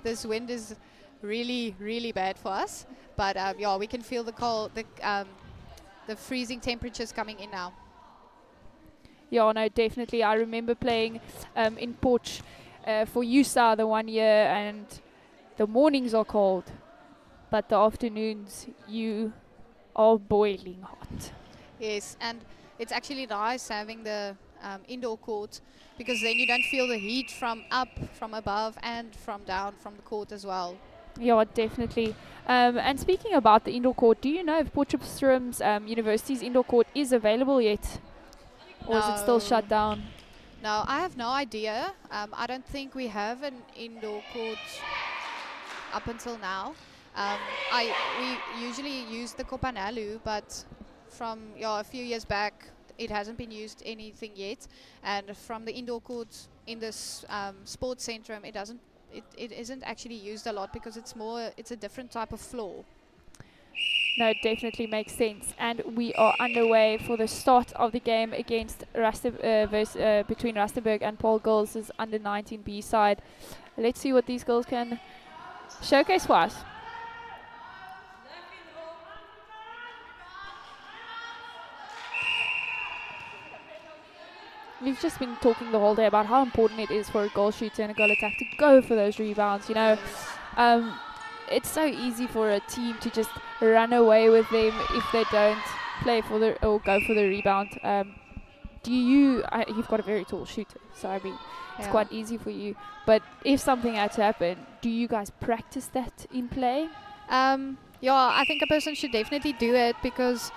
This wind is really, really bad for us. But yeah, we can feel the cold, the freezing temperatures coming in now. Yeah, no, definitely. I remember playing in Potch for USA the 1 year, and the mornings are cold, but the afternoons you are boiling hot. Yes, and it's actually nice having the indoor court, because then you don't feel the heat from up, from above, and from down from the court as well. Yeah, definitely. And speaking about the indoor court, do you know if Potchefstroom's University's indoor court is available yet? Or is it still shut down? No, I have no idea. I don't think we have an indoor court up until now. We usually use the Kopanalu, but from a few years back, it hasn't been used anything yet. And from the indoor court in this sports centrum, it isn't actually used a lot, because it's a different type of floor. No, it definitely makes sense. And we are underway for the start of the game against between Rustenburg and Paarl Girls' under 19 B side. Let's see what these girls can showcase for us. We've just been talking the whole day about how important it is for a goal shooter and a goal attack to go for those rebounds, you know. It's so easy for a team to just run away with them if they don't play for or go for the rebound. You've got a very tall shooter, so I mean, it's quite easy for you. But if something had to happen, do you guys practice that in play? Yeah, I think a person should definitely do it, because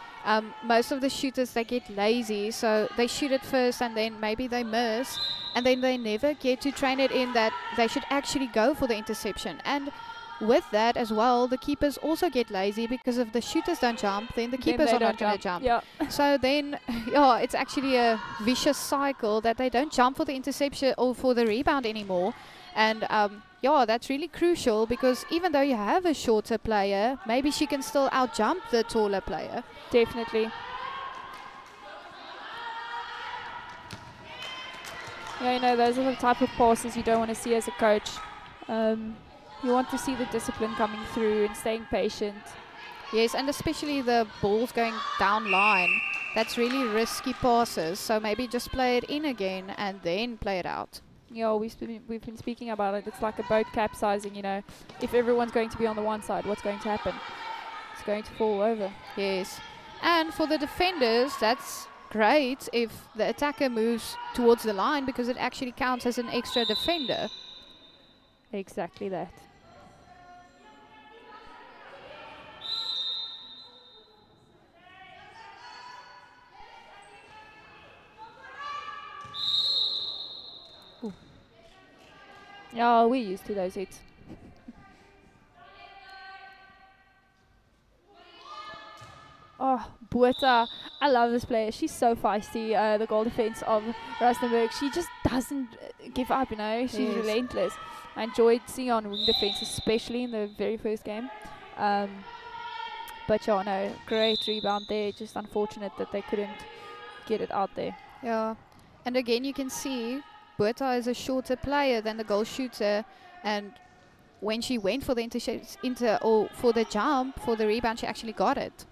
most of the shooters, they get lazy, so they shoot it first and then maybe they miss, and then they never get to train it in that they should actually go for the interception. And with that as well, the keepers also get lazy, because if the shooters don't jump, then the keepers are not going to jump. Yeah. So then, it's actually a vicious cycle that they don't jump for the interception or for the rebound anymore. And that's really crucial, because even though you have a shorter player, maybe she can still out-jump the taller player. Definitely. Yeah, you know, those are the type of passes you don't want to see as a coach. You want to see the discipline coming through and staying patient. Yes, and especially the balls going down line. That's really risky passes, so maybe just play it in again and then play it out. Yeah, we've been speaking about it. It's like a boat capsizing, you know. If everyone's going to be on the one side, what's going to happen? It's going to fall over. Yes. And for the defenders, that's great if the attacker moves towards the line, because it actually counts as an extra defender. Exactly that. Ooh. Yeah, we're used to those hits. Oh, Botha. I love this player. She's so feisty, the goal defense of Rustenburg. She just doesn't give up, you know. She's relentless. I enjoyed seeing her on wing defense, especially in the very first game. But yeah, no, great rebound there. Just unfortunate that they couldn't get it out there. Yeah, and again you can see Botha is a shorter player than the goal shooter, and when she went for the for the jump, for the rebound, she actually got it.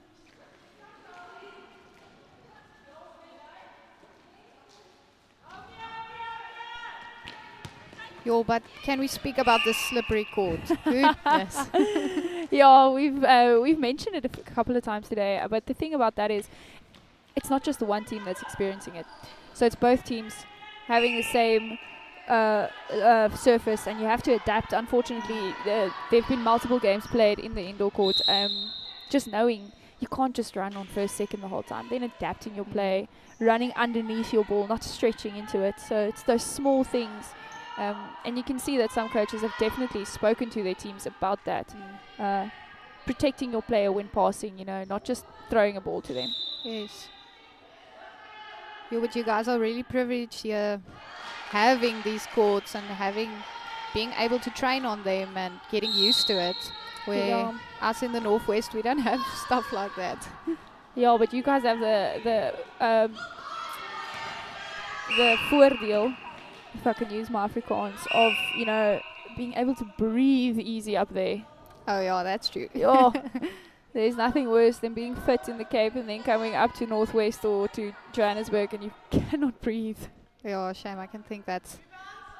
Yo, but can we speak about the slippery court? Goodness. Yeah, we've mentioned it a couple of times today, but the thing about that is it's not just the one team that's experiencing it. So it's both teams having the same surface, and you have to adapt. Unfortunately, there have been multiple games played in the indoor court. Just knowing you can't just run on first, second the whole time. Then adapting your play, running underneath your ball, not stretching into it. So it's those small things. And you can see that some coaches have definitely spoken to their teams about that. Protecting your player when passing, you know, not just throwing a ball to them. Yes. Yeah, but you guys are really privileged here, having these courts and being able to train on them and getting used to it. Where us in the Northwest, we don't have stuff like that. Yeah, but you guys have the voordeel, if I can use my Afrikaans, of, you know, being able to breathe easy up there. Oh yeah, that's true. Yeah. There's nothing worse than being fit in the Cape and then coming up to Northwest or to Johannesburg and you cannot breathe. Yeah, shame. I can think that's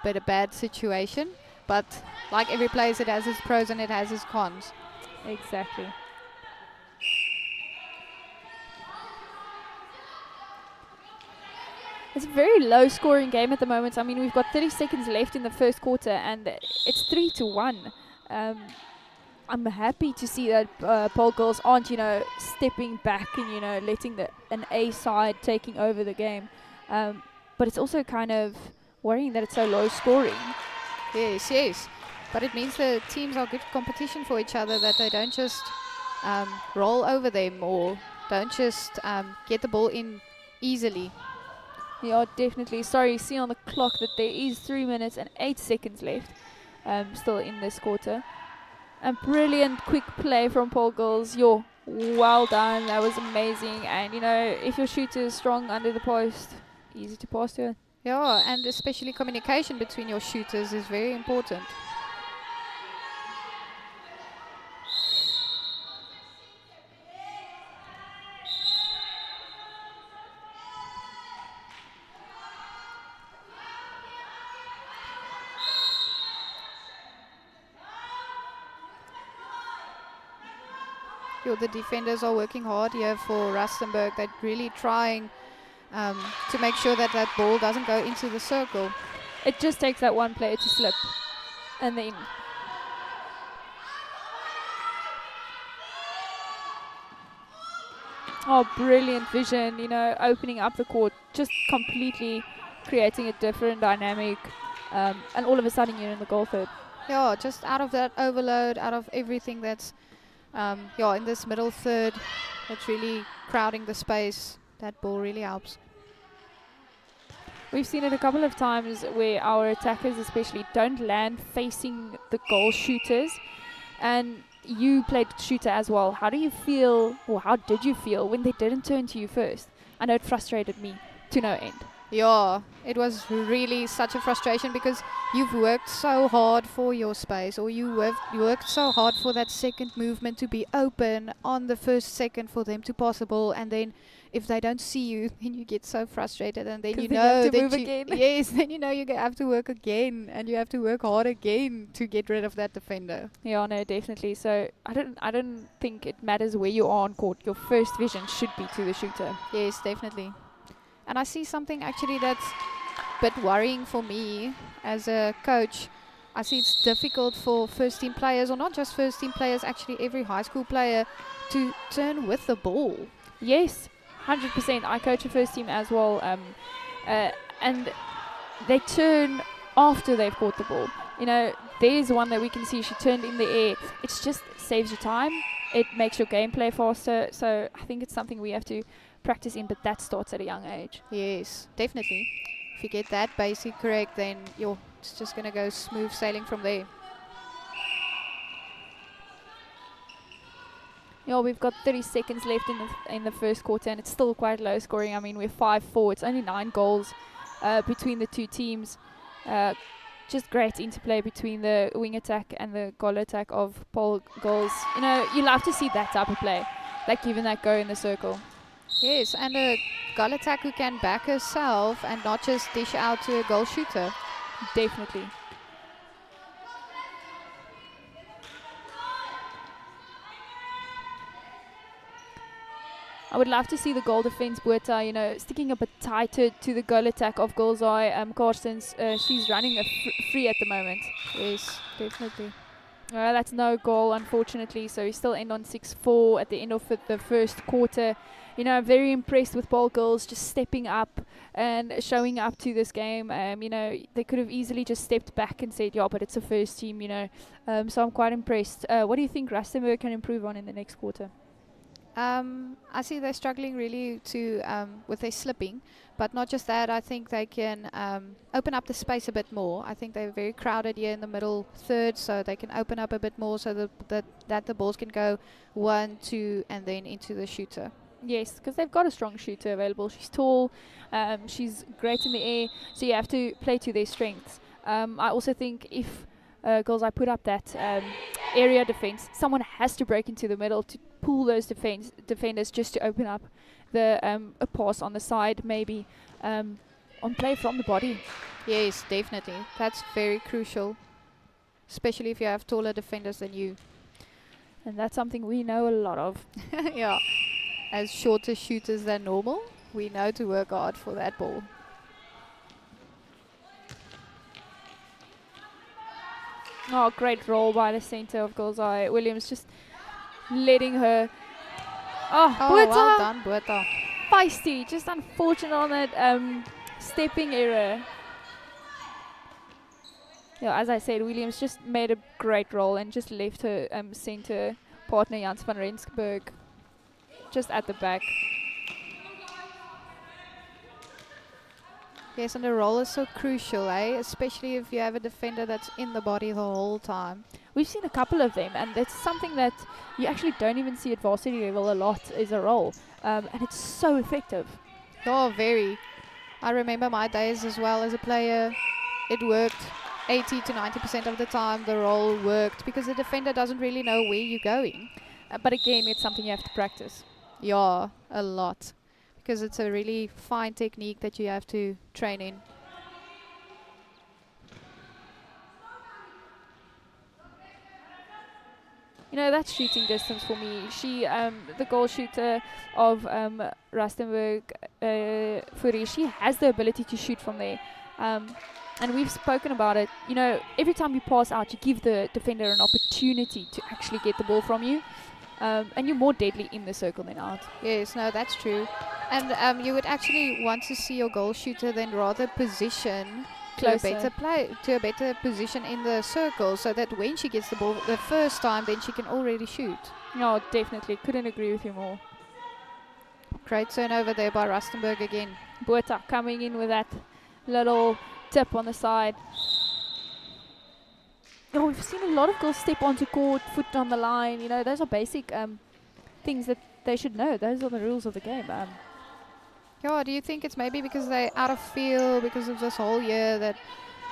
a bad situation. But like every place, it has its pros and it has its cons. Exactly. It's a very low scoring game at the moment. I mean, we've got 30 seconds left in the first quarter and it's 3-1. I'm happy to see that Paarl Girls aren't, you know, stepping back and, you know, letting an A side taking over the game. But it's also kind of worrying that it's so low scoring. Yes, yes. But it means the teams are good competition for each other, that they don't just roll over them or don't just get the ball in easily. Yeah, definitely. Sorry, see on the clock that there is 3 minutes and 8 seconds left still in this quarter. A brilliant quick play from Paarl Girls. Well done. That was amazing. And, you know, if your shooter is strong under the post, easy to pass to her. Yeah, and especially communication between your shooters is very important. The defenders are working hard here for Rustenburg. They're really trying to make sure that that ball doesn't go into the circle. It just takes that one player to slip. And then... Oh, brilliant vision, you know, opening up the court, just completely creating a different dynamic. And all of a sudden you're in the goal third. Yeah, just out of that overload, out of everything that's in this middle third, that's really crowding the space. That ball really helps. We've seen it a couple of times where our attackers especially don't land facing the goal shooters. And you played shooter as well. How do you feel, or how did you feel when they didn't turn to you first? I know it frustrated me to no end. Yeah, it was really such a frustration because you've worked so hard for your space, or you worked so hard for that second movement to be open on the first second for them to pass the ball, and then if they don't see you, then you get so frustrated, and then you know that yes, then you know you have to work again, and you have to work hard again to get rid of that defender. Yeah, no, definitely. So I don't think it matters where you are on court. Your first vision should be to the shooter. Yes, definitely. And I see something actually that's a bit worrying for me as a coach. I see it's difficult for first team players, or not just first team players, actually every high school player, to turn with the ball. Yes, 100%. I coach a first team as well. And they turn after they've caught the ball. You know, there's one that we can see she turned in the air. It just saves you time. It makes your gameplay faster. So I think it's something we have to practice in, but that starts at a young age. Yes, definitely. If you get that basic correct, then it's just going to go smooth sailing from there. Yeah, we've got 30 seconds left in the first quarter, and it's still quite low scoring. I mean, we're 5-4. It's only 9 goals between the two teams. Just great interplay between the wing attack and the goal attack of Paarl Girls. You know, you love to see that type of play, like giving that go in the circle. Yes, and a goal attack who can back herself and not just dish out to a goal shooter. Definitely. I would love to see the goal defense, Buerta, you know, sticking a bit tighter to the goal attack of Girls High. Carstens, she's running a free at the moment. Yes, definitely. That's no goal, unfortunately, so we still end on 6-4 at the end of the first quarter. You know, I'm very impressed with Paarl Girls just stepping up and showing up to this game. You know, they could have easily just stepped back and said, yeah, but it's a first team, you know. So I'm quite impressed. What do you think Rustenburg can improve on in the next quarter? I see they're struggling really with their slipping, but not just that. I think they can open up the space a bit more. I think they're very crowded here in the middle third, so they can open up a bit more so that the balls can go 1, 2, and then into the shooter. Yes, because they've got a strong shooter available. She's tall, she's great in the air, so you have to play to their strengths. I also think if Girls High put up that area defense, someone has to break into the middle to pull those defenders just to open up the a pass on the side, maybe on play from the body. Yes, definitely. That's very crucial, especially if you have taller defenders than you. And that's something we know a lot of. Yeah. As shorter shooters than normal, we know to work hard for that ball. Oh, great roll by the centre of Girls High. Williams just letting her. Oh, well done, Buerta. Feisty, just unfortunate on that stepping error. Yeah, as I said, Williams just made a great roll and just left her centre partner Jans van Rensburg just at the back. Yes, and the roll is so crucial, especially if you have a defender that's in the body the whole time. We've seen a couple of them, and that's something that you actually don't even see at varsity level a lot, is a roll. And it's so effective. Oh, very. I remember my days as well as a player. It worked 80 to 90% of the time. The roll worked because the defender doesn't really know where you're going. But again, it's something you have to practice. Yeah, a lot. Because it's a really fine technique that you have to train in. You know, that's shooting distance for me. She, the goal shooter of Rustenburg, Furi, she has the ability to shoot from there. And we've spoken about it. You know, every time you pass out, you give the defender an opportunity to actually get the ball from you. And you're more deadly in the circle than out. Yes, no, that's true. And you would actually want to see your goal shooter then rather position to a better position in the circle, so that when she gets the ball the first time, then she can already shoot. No, definitely. Couldn't agree with you more. Great turnover there by Rustenburg again. Buerta coming in with that little tip on the side. Oh, we've seen a lot of girls step onto court, foot on the line. You know, those are basic things that they should know. Those are the rules of the game. Yeah, do you think it's maybe because they're out of feel because of this whole year that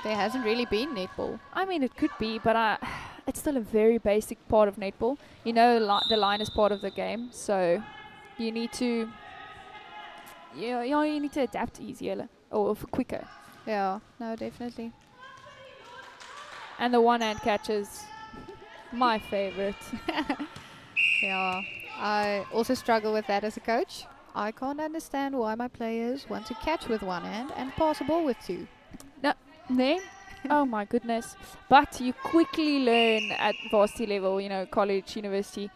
there hasn't really been netball? I mean, it could be, but it's still a very basic part of netball. You know, the line is part of the game, so you need to, you need to adapt easier or quicker. Yeah, no, definitely. And the one-hand catches, my favorite. Yeah, I also struggle with that as a coach. I can't understand why my players want to catch with one hand and pass a ball with two. No, oh my goodness. But you quickly learn at varsity level, you know, college, university,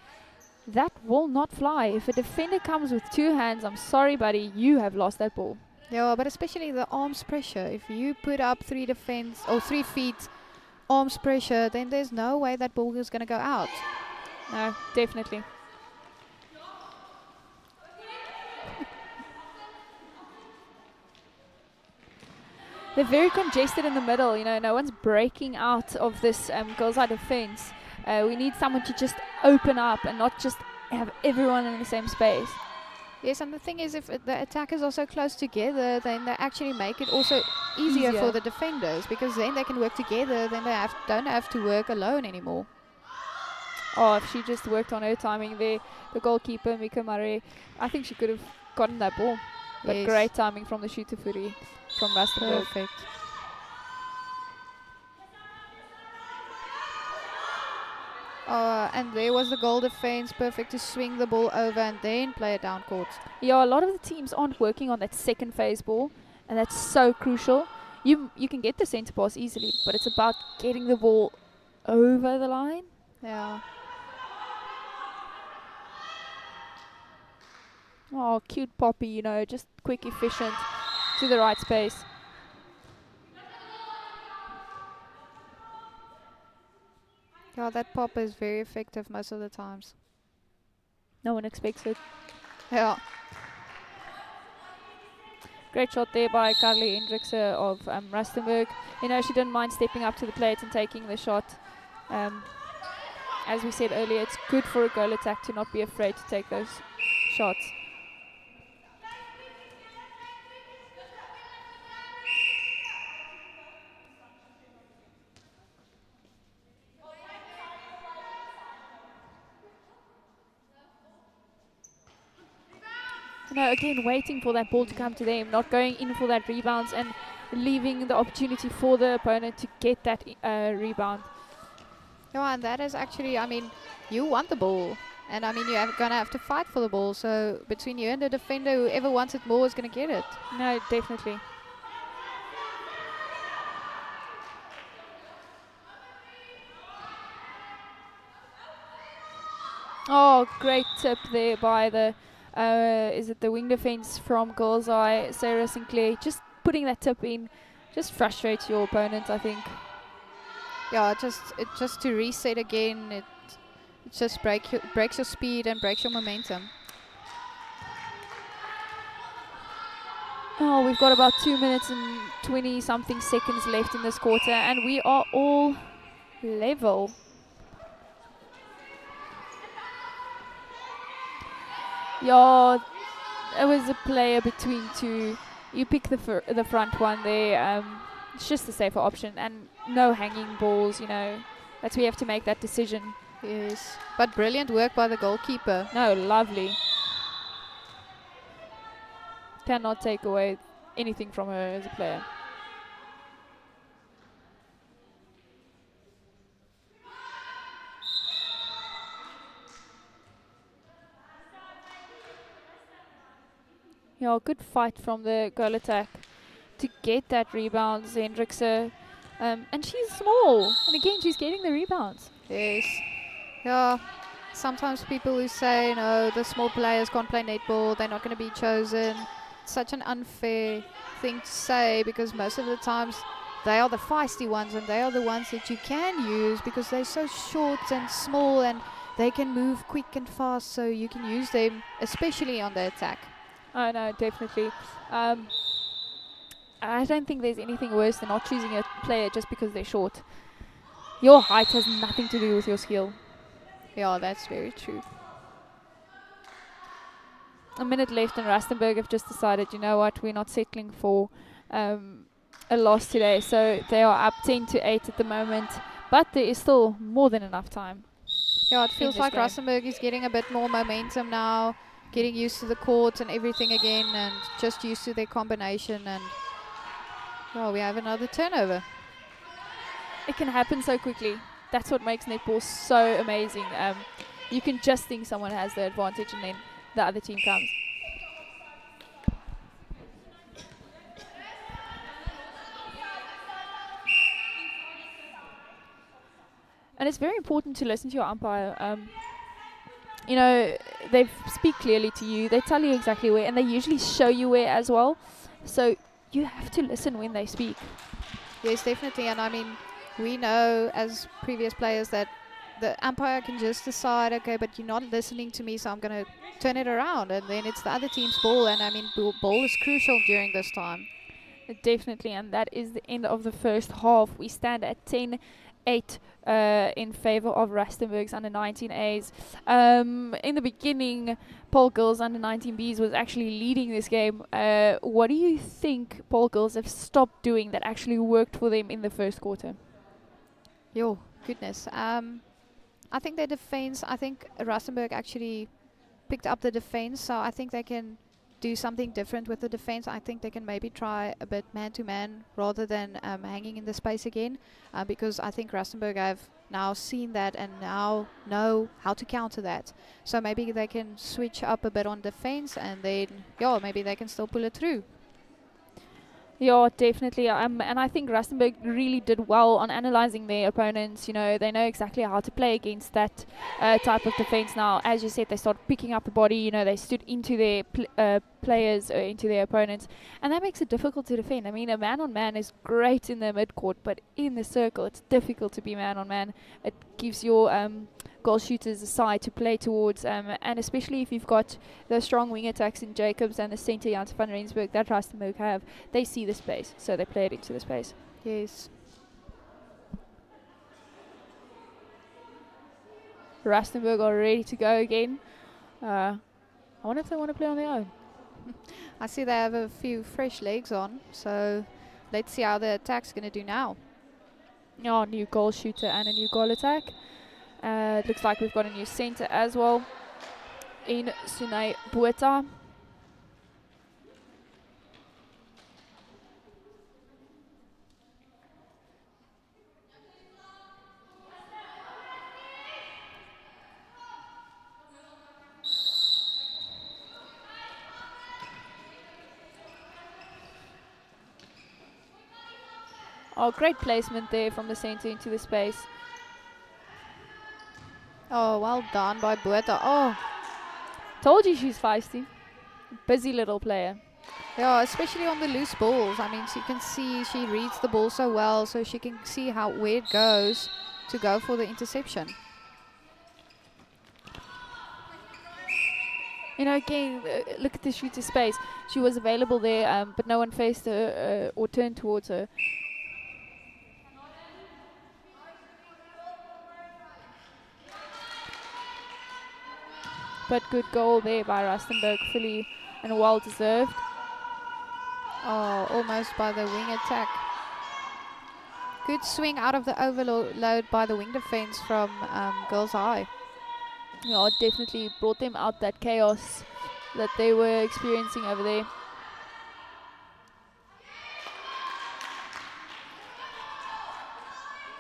that will not fly. If a defender comes with two hands, I'm sorry, buddy, you have lost that ball. Yeah, but especially the arms pressure. If you put up 3 defense or 3 feet arms pressure, then there's no way that ball is going to go out. No, definitely. They're very congested in the middle, you know, no one's breaking out of this Girls High defense. We need someone to just open up and not just have everyone in the same space. Yes, and the thing is, if the attackers are so close together, then they actually make it also easier for the defenders, because then they can work together, then they don't have to work alone anymore. Oh, if she just worked on her timing there, the goalkeeper, Mika Murray, I think she could have gotten that ball. But Yes. great timing from the shooter footy from Rustenburg. Perfect. And there was the goal defense, perfect to swing the ball over and then play it down court. Yeah, a lot of the teams aren't working on that second phase ball, and that's so crucial. You can get the centre pass easily, but it's about getting the ball over the line. Yeah. Oh, cute Poppy, you know, just quick, efficient, to the right space. Yeah, that pop is very effective most of the times. No one expects it. Yeah. Great shot there by Carly Hendrikse of Rustenburg. You know, she didn't mind stepping up to the plate and taking the shot. As we said earlier, it's good for a goal attack to not be afraid to take those shots. You know, again, waiting for that ball to come to them, not going in for that rebounds and leaving the opportunity for the opponent to get that rebound. Yeah, and that is actually, I mean, you want the ball. And I mean, you're going to have to fight for the ball. So between you and the defender, whoever wants it more is going to get it. No, definitely. Oh, great tip there by the is it the wing defense from Girls High, Sarah Sinclair. Just putting that tip in just frustrates your opponent, I think. Yeah, just to reset again, it just breaks your speed and breaks your momentum. Oh, we've got about 2 minutes and 20 something seconds left in this quarter, and we are all level. Yeah, it was a player between two. You pick the front one there. It's just the safer option, and no hanging balls, you know. That's where you have to make that decision. Yes, but brilliant work by the goalkeeper. No, lovely. Cannot take away anything from her as a player. Yeah, good fight from the goal attack to get that rebound, Hendrikse. And she's small, and again, she's getting the rebounds. Yes. Yeah. Sometimes people who say, no, the small players can't play netball, they're not going to be chosen. It's such an unfair thing to say, because most of the times they are the feisty ones, and they are the ones that you can use because they're so short and small, and they can move quick and fast, so you can use them, especially on the attack. Oh no, definitely. I don't think there's anything worse than not choosing a player just because they're short. Your height has nothing to do with your skill. Yeah, that's very true. A minute left, and Rustenburg have just decided, you know what, we're not settling for a loss today. So they are up 10-8 at the moment, but there is still more than enough time. Yeah, it feels like Rustenburg is getting a bit more momentum now, getting used to the court and everything again, and just used to their combination. And well, we have another turnover. It can happen so quickly. That's what makes netball so amazing. You can just think someone has the advantage, and then the other team comes. And it's very important to listen to your umpire. you know, they speak clearly to you. They tell you exactly where, and they usually show you where as well. So you have to listen when they speak. Yes, definitely. And I mean, we know as previous players that the umpire can just decide, okay, but you're not listening to me, so I'm going to turn it around. And then it's the other team's ball. And I mean, ball is crucial during this time. Definitely. And that is the end of the first half. We stand at 10-8 in favor of Rustenburg's under 19As. In the beginning, Paarl Girls under 19Bs was actually leading this game. What do you think Paarl Girls have stopped doing that actually worked for them in the first quarter? Yo, goodness. I think their defense, I think Rustenburg actually picked up the defense, so I think they can do something different with the defense. I think they can maybe try a bit man-to-man rather than hanging in the space again, because I think Rustenburg have now seen that and now know how to counter that. So maybe they can switch up a bit on defense, and then, yeah, maybe they can still pull it through. Yeah, definitely. And I think Rustenburg really did well on analyzing their opponents. You know, they know exactly how to play against that type of defense. Now, as you said, they started picking up the body. You know, they stood into their players, into their opponents. And that makes it difficult to defend. I mean, a man-on-man is great in the mid-court, but in the circle, it's difficult to be man-on-man. It gives your goal shooters a side to play towards, and especially if you've got the strong wing attacks in Jacobs and the centre Janssen van Rensburg that Rustenburg have, they see the space, so they play it into the space. Yes. Rustenburg are ready to go again. I wonder if they want to play on their own. I see they have a few fresh legs on, so let's see how the attack's going to do now. Oh, new goal shooter and a new goal attack. It looks like we've got a new centre as well in Sunay Bueta. Oh, great placement there from the centre into the space. Oh, well done by Bueta. Oh, told you she's feisty. Busy little player. Yeah, especially on the loose balls. I mean, she can see, she reads the ball so well, so she can see where it goes to go for the interception. You know, again, look at the shooter space. She was available there, but no one faced her or turned towards her. But good goal there by Rustenburg, fully and well deserved. Oh, almost by the wing attack. Good swing out of the overload by the wing defense from Girls High. Yeah, definitely brought them out that chaos that they were experiencing over there.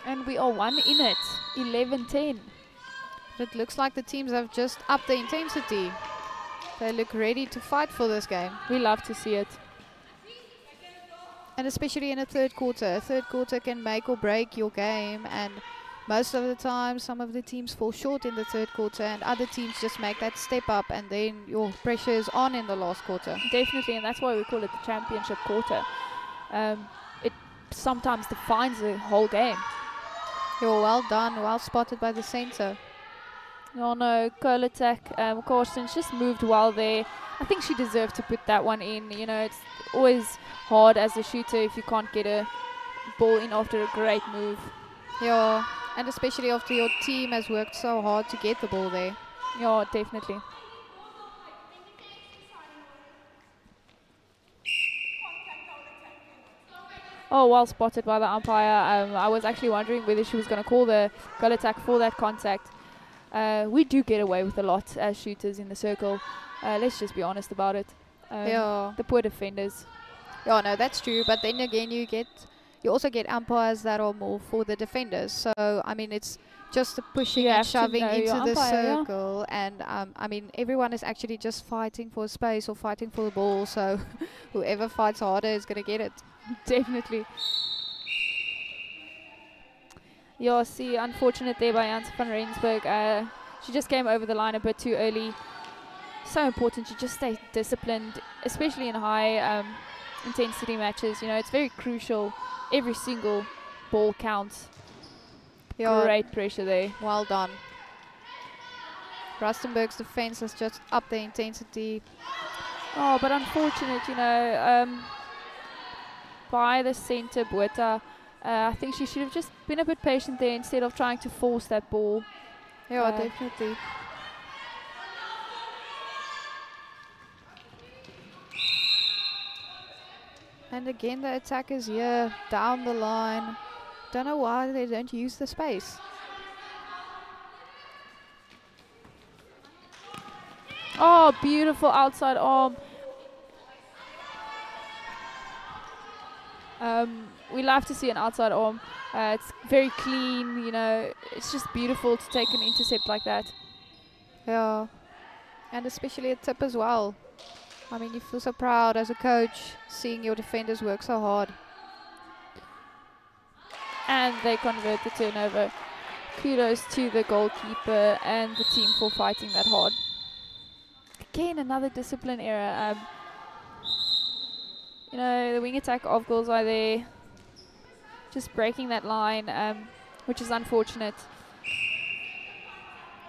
And we are one in it, 11-10. It looks like the teams have just upped the intensity. They look ready to fight for this game. We love to see it. And especially in a third quarter. A third quarter can make or break your game, and most of the time some of the teams fall short in the third quarter and other teams just make that step up, and then your pressure is on in the last quarter. Definitely, and that's why we call it the championship quarter. It sometimes defines the whole game. You're well done, well spotted by the center. Oh no, goal attack. Carsten's just moved well there. I think she deserved to put that one in. You know, it's always hard as a shooter if you can't get a ball in after a great move. Yeah, and especially after your team has worked so hard to get the ball there. Yeah, definitely. Oh, well spotted by the umpire. I was actually wondering whether she was going to call the goal attack for that contact. We do get away with a lot as shooters in the circle. Let's just be honest about it. Yeah. The poor defenders. Yeah, no, that's true. But then again, you also get umpires that are more for the defenders. So, I mean, it's just the pushing and shoving into the circle. Yeah. And, I mean, everyone is actually just fighting for space or fighting for the ball. So, whoever fights harder is going to get it. Definitely. Yeah, see, unfortunate there by Janssen van Rensburg. She just came over the line a bit too early. So important to just stay disciplined, especially in high intensity matches. You know, it's very crucial. Every single ball counts. Yeah. Great pressure there. Well done. Rustenburg's defense has just upped the intensity. Oh, but unfortunate, you know, by the center, Botha. I think she should have just been a bit patient there instead of trying to force that ball. Yeah, definitely. And again, the attack is here, down the line. Don't know why they don't use the space. Oh, beautiful outside arm. We love to see an outside arm. It's very clean, you know. It's just beautiful to take an intercept like that. Yeah, and especially a tip as well. I mean, you feel so proud as a coach seeing your defenders work so hard. And they convert the turnover. Kudos to the goalkeeper and the team for fighting that hard. Again, another discipline error. You know, the wing attack of Girls High there, just breaking that line, which is unfortunate.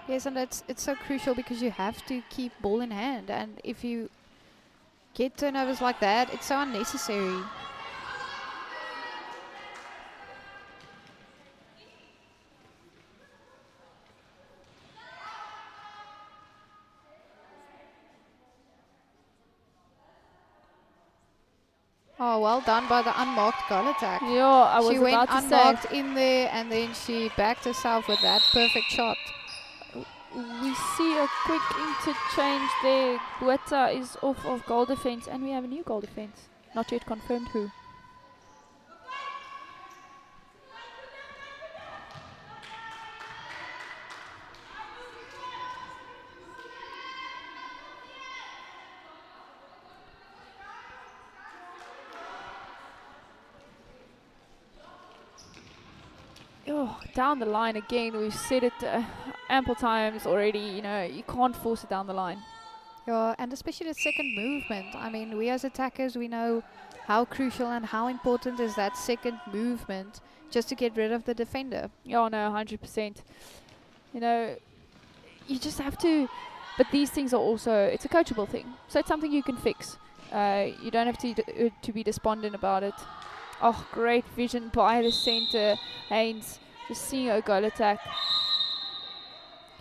Yes, and it's so crucial because you have to keep ball in hand, and if you get turnovers like that, it's so unnecessary. Oh, well done by the unmarked goal attack. Yeah, I was she went about to unmarked say. in there, and then she backed herself with that perfect shot. We see a quick interchange there. Botha is off of goal defense, and we have a new goal defense. Not yet confirmed who. Oh, down the line again. We've said it ample times already. You know, you can't force it down the line. Yeah, and especially the second movement. I mean, we as attackers, we know how crucial and how important is that second movement just to get rid of the defender. Yeah, no, 100%. You know, you just have to. But these things are also, it's a coachable thing. So it's something you can fix. You don't have to be despondent about it. Oh, great vision by the center. Haynes, just seeing a goal attack.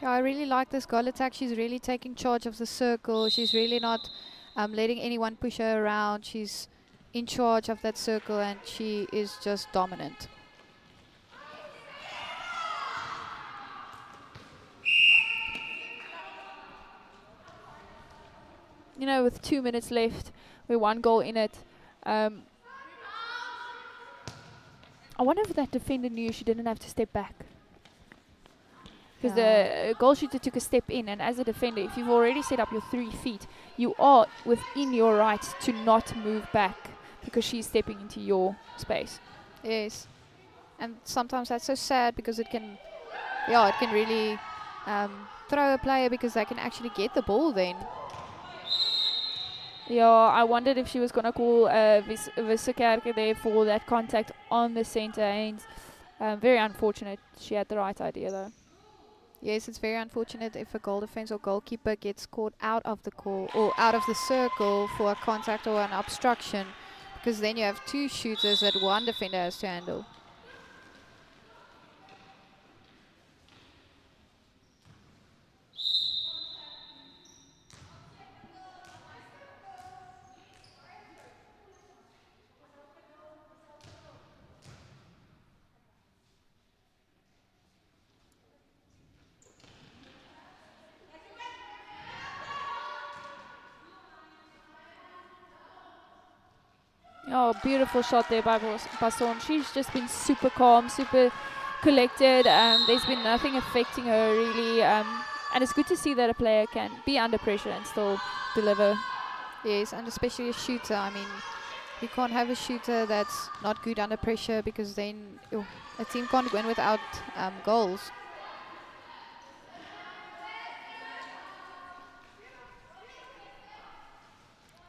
Yeah, I really like this goal attack. She's really taking charge of the circle. She's really not letting anyone push her around. She's in charge of that circle, and she is just dominant. You know, with 2 minutes left, we're 1 goal in it. I wonder if that defender knew she didn't have to step back. Because the goal shooter took a step in, and as a defender, if you've already set up your 3 feet, you are within your rights to not move back because she's stepping into your space. Yes, and sometimes that's so sad because it can, yeah, it can really throw a player because they can actually get the ball then. Yeah, I wondered if she was going to call Vissekerke there for that contact on the center. Haynes. Very unfortunate. She had the right idea though. Yes, it's very unfortunate if a goal defense or goalkeeper gets caught out of the call or out of the circle for a contact or an obstruction, because then you have 2 shooters that 1 defender has to handle. Oh, beautiful shot there by Basson. She's just been super calm, super collected. There's been nothing affecting her really. And it's good to see that a player can be under pressure and still deliver. Yes, and especially a shooter. I mean, you can't have a shooter that's not good under pressure, because then a team can't win without goals.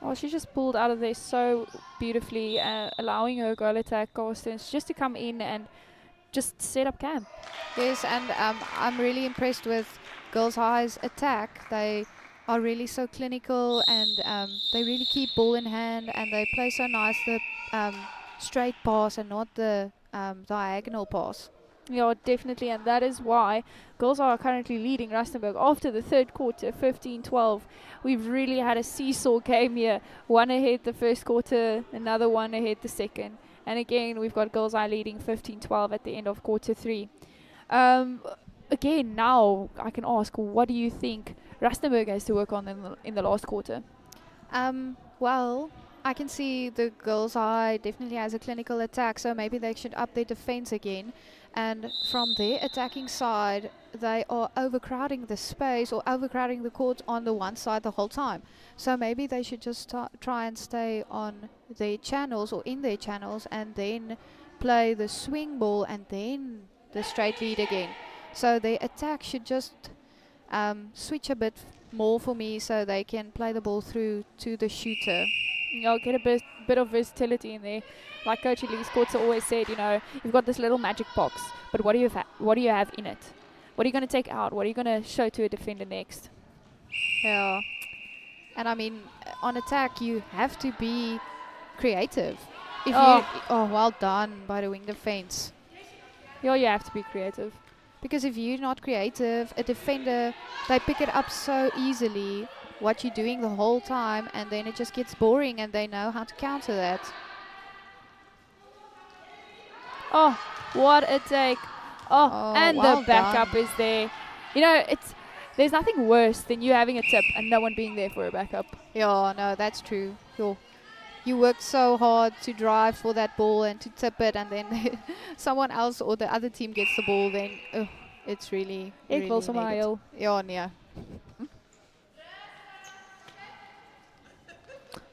Oh, she just pulled out of there so beautifully, allowing her goal attack Carstens just to come in and just set up camp. Yes, and I'm really impressed with Girls High's attack. They are really so clinical, and they really keep ball in hand, and they play so nice the straight pass and not the diagonal pass. Yeah, definitely, and that is why Girls are currently leading Rustenburg after the third quarter, 15-12. We've really had a seesaw game here. One ahead the first quarter, another one ahead the second. And again, we've got Girls Eye leading 15-12 at the end of quarter 3. Again, now I can ask, what do you think Rustenburg has to work on in the last quarter? Well, I can see the Girls Eye definitely has a clinical attack, so maybe they should up their defense again. And from their attacking side, they are overcrowding the space or overcrowding the court on the one side the whole time. So maybe they should just try and stay on their channels or in their channels, and then play the swing ball and then the straight lead again. So their attack should just switch a bit more for me, so they can play the ball through to the shooter. I'll get a bit of versatility in there. Like Coach Elise Courts always said, you know, you've got this little magic box, but what do you have in it? What are you going to take out? What are you going to show to a defender next? Yeah. And I mean, on attack, you have to be creative. If well done by the wing defense. Yeah, you have to be creative. Because if you're not creative, a defender, they pick it up so easily, what you're doing the whole time, and then it just gets boring, and they know how to counter that. Oh, what a take. Oh, and well the backup is there. You know, there's nothing worse than you having a tip and no one being there for a backup. Yeah, no, that's true. You worked so hard to drive for that ball and to tip it, and then someone else or the other team gets the ball, then it's really negative. Yeah.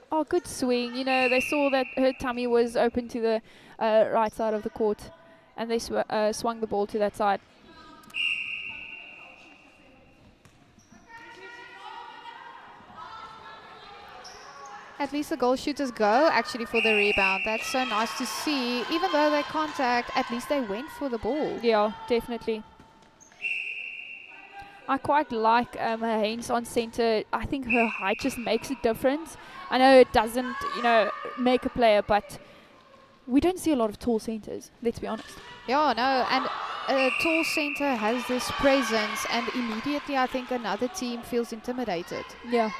Oh, good swing. You know, they saw that her tummy was open to the right side of the court, and they swung the ball to that side. At least the goal shooters go actually for the rebound. That's so nice to see. Even though they contact, at least they went for the ball. Yeah, definitely. I quite like her Haynes on center. I think her height just makes a difference. I know it doesn't, you know, make a player, but we don't see a lot of tall centers, let's be honest. Yeah, no, and a tall center has this presence, and immediately I think another team feels intimidated. Yeah.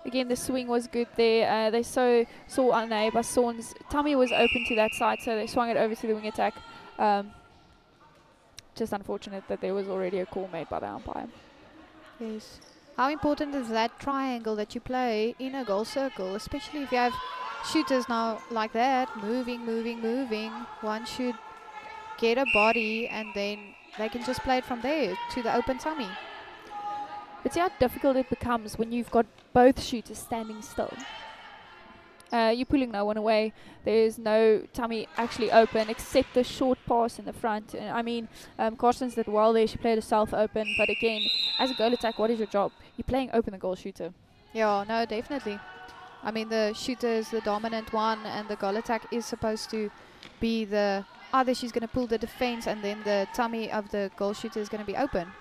Again, the swing was good there. They saw Ane Basson's tummy was open to that side, so they swung it over to the wing attack. Just unfortunate that there was already a call made by the umpire. Yes. How important is that triangle that you play in a goal circle, especially if you have shooters now like that, moving. One should get a body, and then they can just play it from there to the open tummy. But see how difficult it becomes when you've got both shooters standing still. You're pulling no one away. There's no tummy actually open except the short pass in the front. I mean, Carstens did well there. She played herself open. But again, as a goal attack, what is your job? You're playing open the goal shooter. Yeah, no, definitely. I mean, the shooter is the dominant one, and the goal attack is supposed to be the... Either she's going to pull the defense, and then the tummy of the goal shooter is going to be open.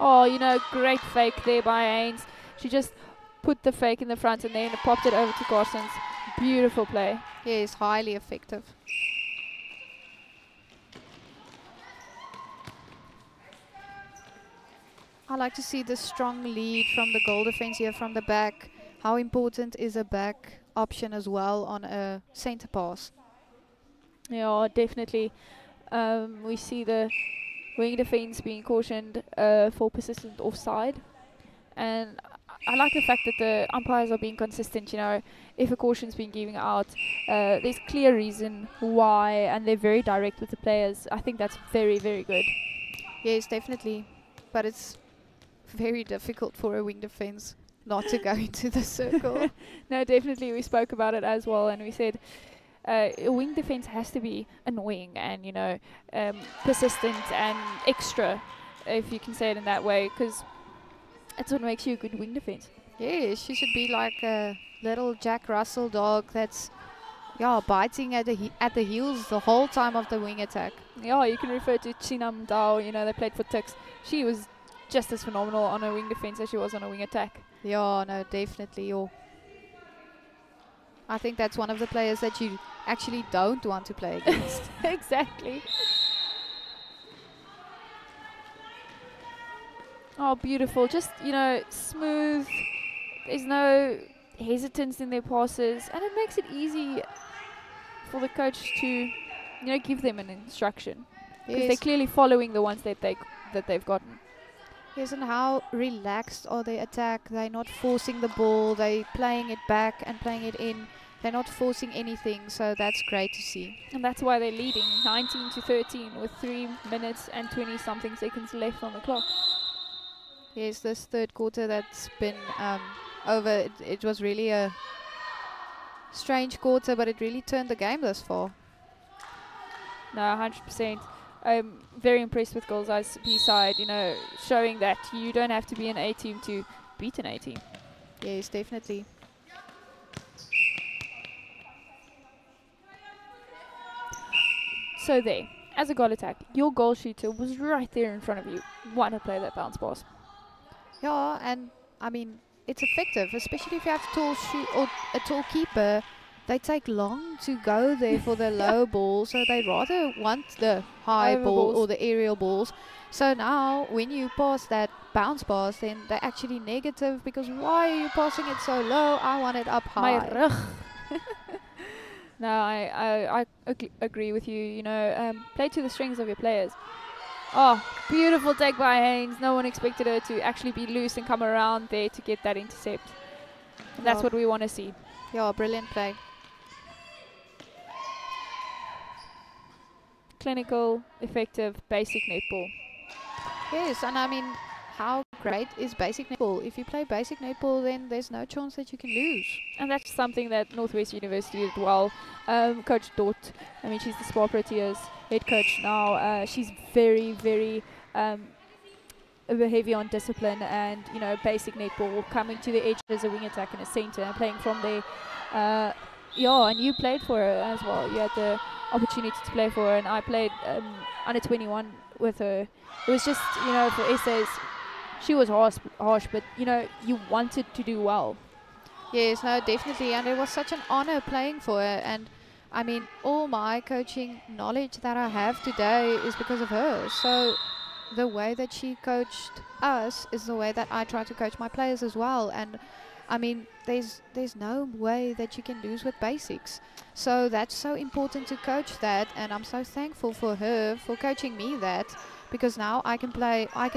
Oh, you know, great fake there by Haynes. She just put the fake in the front and then popped it over to Carstens. Beautiful play. Yes, highly effective. I like to see the strong lead from the goal defense here from the back. How important is a back option as well on a center pass? Yeah, definitely. We see the wing defense being cautioned for persistent offside, and I like the fact that the umpires are being consistent. You know, if a caution's been given out, there's clear reason why, and they're very direct with the players. I think that's very, very good. Yes, definitely, but it's very difficult for a wing defense not to go into the circle. No, definitely. We spoke about it as well, and we said wing defense has to be annoying and, you know, persistent and extra, if you can say it in that way, because that's what makes you a good wing defense. Yeah, she should be like a little Jack Russell dog that's, yeah, biting at the heels the whole time of the wing attack. Yeah, you can refer to Chinam Dao, you know, they played for Tuks. She was just as phenomenal on a wing defense as she was on a wing attack. Yeah, no, definitely. I think that's one of the players that you actually don't want to play against. Exactly. Oh, beautiful. Just, you know, smooth. There's no hesitance in their passes, and it makes it easy for the coach to, you know, give them an instruction, because they're clearly following the ones that they've gotten. Yes, and how relaxed are they attack? They're not forcing the ball. They're playing it back and playing it in. They're not forcing anything, so that's great to see. And that's why they're leading 19-13 with 3 minutes and 20-something seconds left on the clock. Yes, this third quarter that's been over, it was really a strange quarter, but it really turned the game this far. No, 100%. I'm very impressed with Girls High's B side, you know, showing that you don't have to be an A team to beat an A team. Yes, definitely. So there, as a goal attack, your goal shooter was right there in front of you. Why not play that bounce pass? Yeah, and I mean, it's effective, especially if you have tall shoot or a tall keeper. They take long to go there for the low ball, so they rather want the high ball or the aerial balls. So now, when you pass that bounce pass, then they're actually negative, because why are you passing it so low? I want it up high. No, I agree with you. You know, play to the strengths of your players. Oh, beautiful take by Haynes. No one expected her to actually be loose and come around there to get that intercept. And that's what we want to see. Yeah, brilliant play. Clinical, effective, basic netball. Yes, and I mean, how great is basic netball? If you play basic netball, then there's no chance that you can lose. And that's something that Northwest University did well. Coach Dot, I mean, she's the Spar Proteas head coach now. She's very, very heavy on discipline and, you know, basic netball, coming to the edge as a wing attack and a center and playing from there. Yeah, and you played for her as well. You had the opportunity to play for her, and I played under 21 with her. It was just, you know, for essays, she was harsh, but, you know, you wanted to do well. Yes, no, definitely, and it was such an honor playing for her. And I mean, all my coaching knowledge that I have today is because of her. So the way that she coached us is the way that I try to coach my players as well. And I mean, there's no way that you can lose with basics. So that's so important to coach that, and I'm so thankful for her for coaching me that, because now I can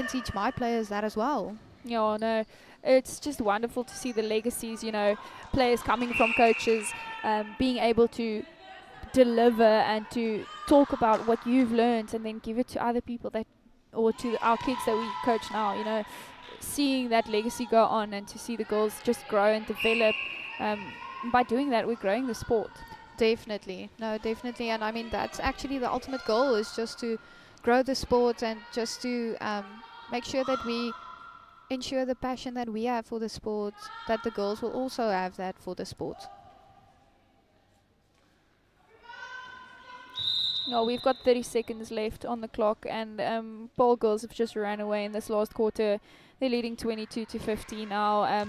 teach my players that as well. Yeah, no, it's just wonderful to see the legacies, you know, players coming from coaches, being able to deliver and to talk about what you've learned and then give it to other people that, or to our kids that we coach now, you know, seeing that legacy go on and to see the girls just grow and develop. By doing that, we're growing the sport. Definitely, no, definitely, and I mean, that's actually the ultimate goal, is just to grow the sport and just to make sure that we ensure the passion that we have for the sport, that the girls will also have that for the sport. No, we've got 30 seconds left on the clock, and Paarl Girls have just ran away in this last quarter. They're leading 22-15 now.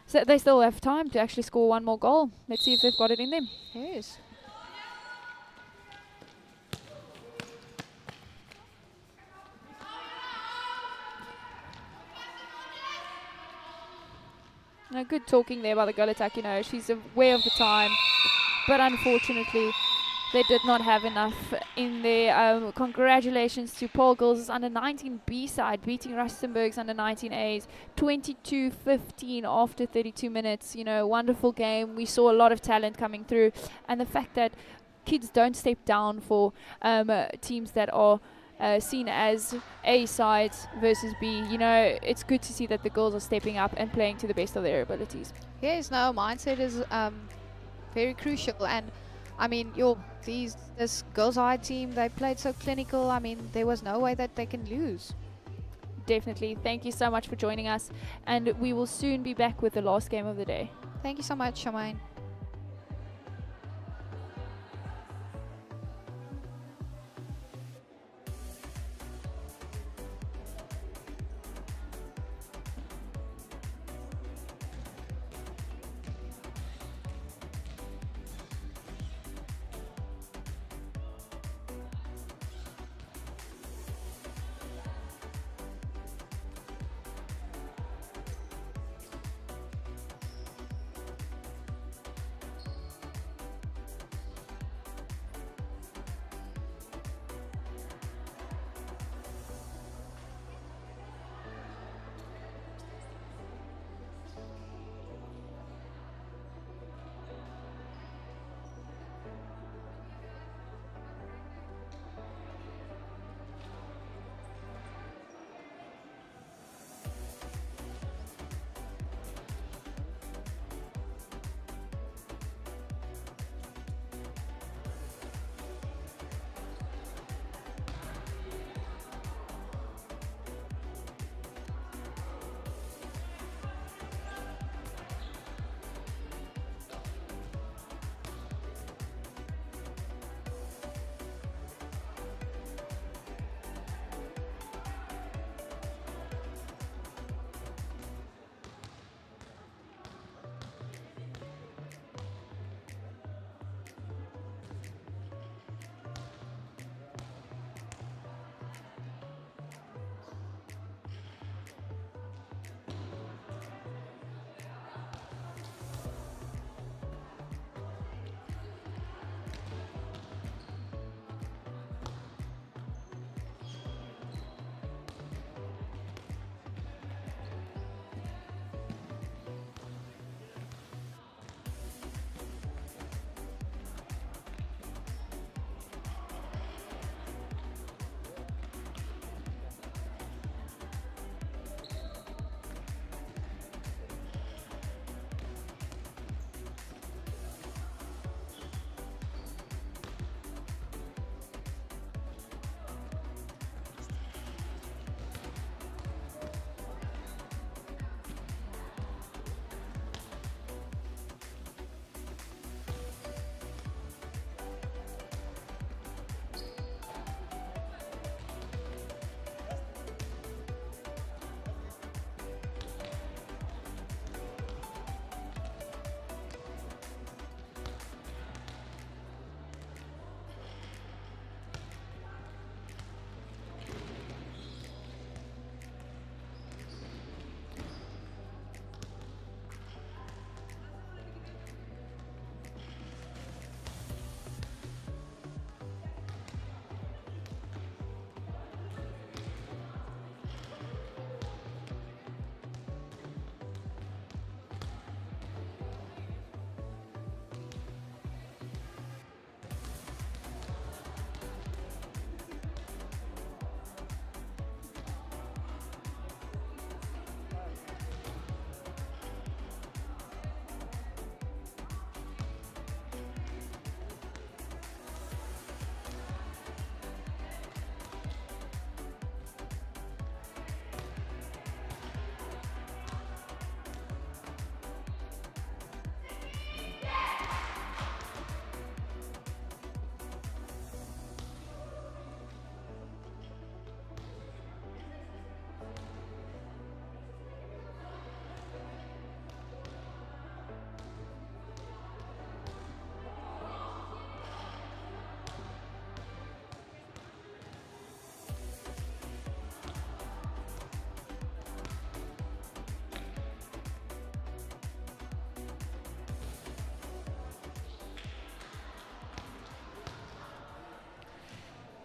So they still have time to actually score one more goal. Let's see if they've got it in them. Yes. No, good talking there by the goal attack. You know, she's aware of the time, but unfortunately they did not have enough in there. Congratulations to Paarl Girls' under-19 B side, beating Rustenburg's under-19 A's 22-15 after 32 minutes. You know, wonderful game. We saw a lot of talent coming through, and the fact that kids don't step down for teams that are seen as A side versus B. You know, it's good to see that the girls are stepping up and playing to the best of their abilities. Yes, no, mindset is very crucial. And I mean, this girls' high team, they played so clinical. I mean, there was no way that they can lose. Definitely. Thank you so much for joining us, and we will soon be back with the last game of the day. Thank you so much, Charmaine.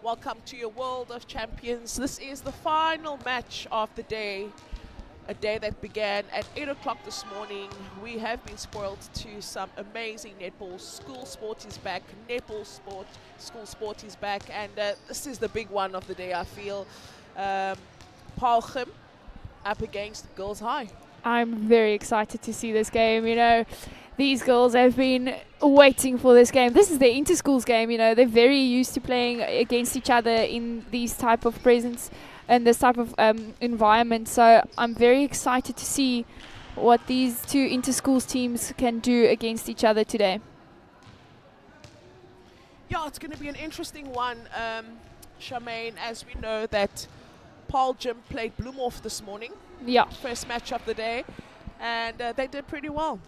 Welcome to your World of Champions. This is the final match of the day. a day that began at 8 o'clock this morning. We have been spoiled to some amazing netball. School sport is back, netball sport, school sport is back, and this is the big one of the day, I feel. Paarl Gim up against Girls High. I'm very excited to see this game. You know, these girls have been waiting for this game. This is their inter-schools game. You know, they're very used to playing against each other in these type of presence and this type of environment. So I'm very excited to see what these two inter-schools teams can do against each other today. Yeah, it's going to be an interesting one, Charmaine, as we know that Paarl Gim played Bloemhof this morning. Yeah. First match of the day, and they did pretty well.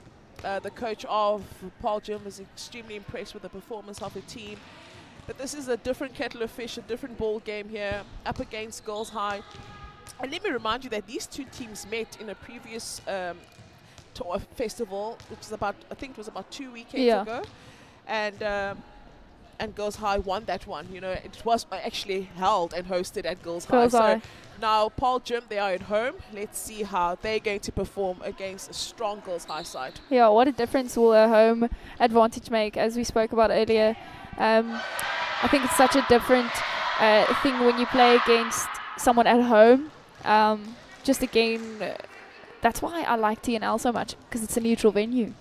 The coach of Paarl Gim was extremely impressed with the performance of the team. But this is a different kettle of fish, a different ball game here, up against Girls High. And let me remind you that these two teams met in a previous tour festival, which is about, I think it was about 2 weekends ago. And Girls High won that one. You know, it was actually held and hosted at Girls High. So now Paarl Gim, they are at home. Let's see how they're going to perform against a strong Girls High side. Yeah, what a difference will a home advantage make, as we spoke about earlier. I think it's such a different thing when you play against someone at home. Just again, that's why I like TNL so much, because it's a neutral venue.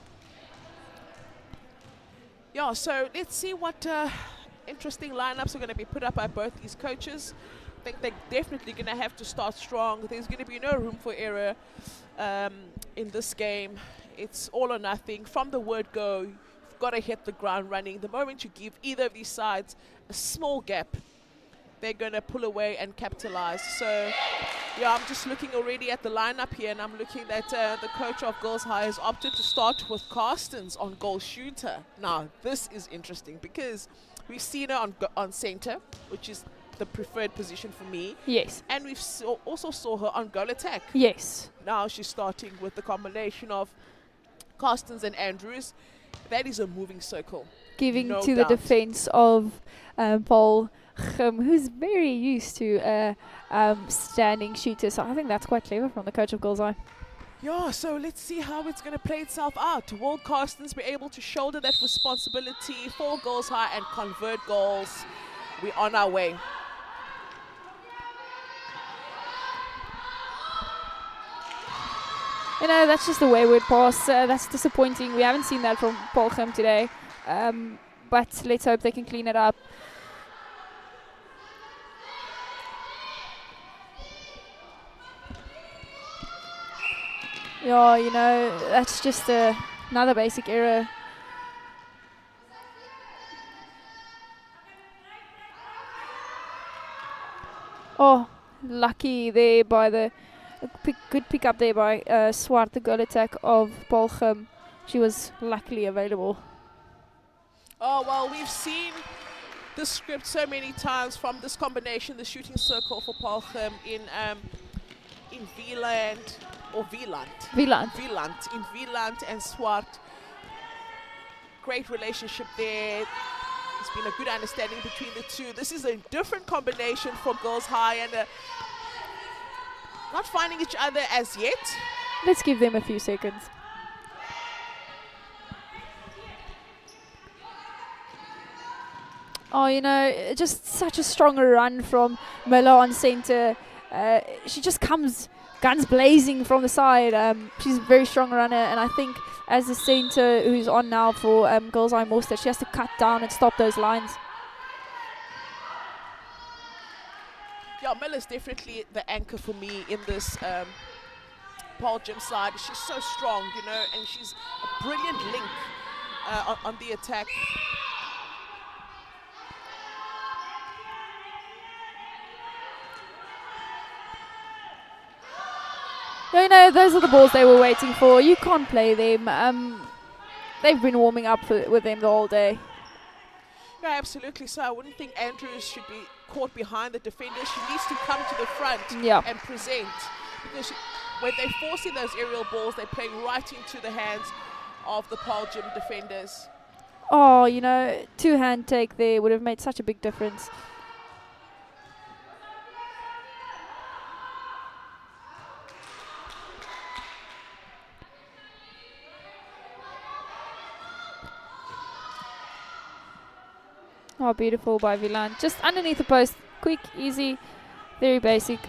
Yeah, so let's see what interesting lineups are going to be put up by both these coaches. I think they're definitely going to have to start strong. There's going to be no room for error in this game. It's all or nothing. From the word go, you've got to hit the ground running. The moment you give either of these sides a small gap, they're going to pull away and capitalize. So, yeah, I'm just looking already at the lineup here, and I'm looking that the coach of Girls High has opted to start with Carstens on goal shooter. Now, this is interesting because we've seen her on center, which is the preferred position for me. Yes. And we've also saw her on goal attack. Yes. Now she's starting with the combination of Carstens and Andrews. That is a moving circle. Giving no to doubt. the defense of Paarl Gim, who's very used to standing shooters. So I think that's quite clever from the coach of Girls High. Yeah, so let's see how it's going to play itself out. Will Carstens be able to shoulder that responsibility for Girls High and convert goals? We're on our way. You know, that's just a wayward pass. That's disappointing. We haven't seen that from Paarl Gim today. But let's hope they can clean it up. Yeah, you know, that's just another basic error. Oh, lucky there by the good pick up there by Swart, the goal attack of Paarl Gim. She was luckily available. Oh, well, we've seen this script so many times from this combination, the shooting circle for Paarl Gim in Wieland, or Wieland. In Wieland and Swart. Great relationship there. There's been a good understanding between the two. This is a different combination for Girls High, and not finding each other as yet. Let's give them a few seconds. Oh, you know, just such a strong run from Miller on center. She just comes guns blazing from the side. She's a very strong runner, and I think as the center who's on now for Girls High Morster, she has to cut down and stop those lines. Yeah, Miller's definitely the anchor for me in this Paarl Gim side. She's so strong, you know, and she's a brilliant link on the attack. You know, those are the balls they were waiting for. You can't play them. They've been warming up with them the whole day. Yeah, absolutely. So I wouldn't think Andrews should be caught behind the defender. She needs to come to the front and present. Because when they're forcing those aerial balls, they're playing right into the hands of the Paarl Gim defenders. Oh, you know, two-hand take there would have made such a big difference. Oh, beautiful by Vilan. Just underneath the post. Quick, easy, very basic.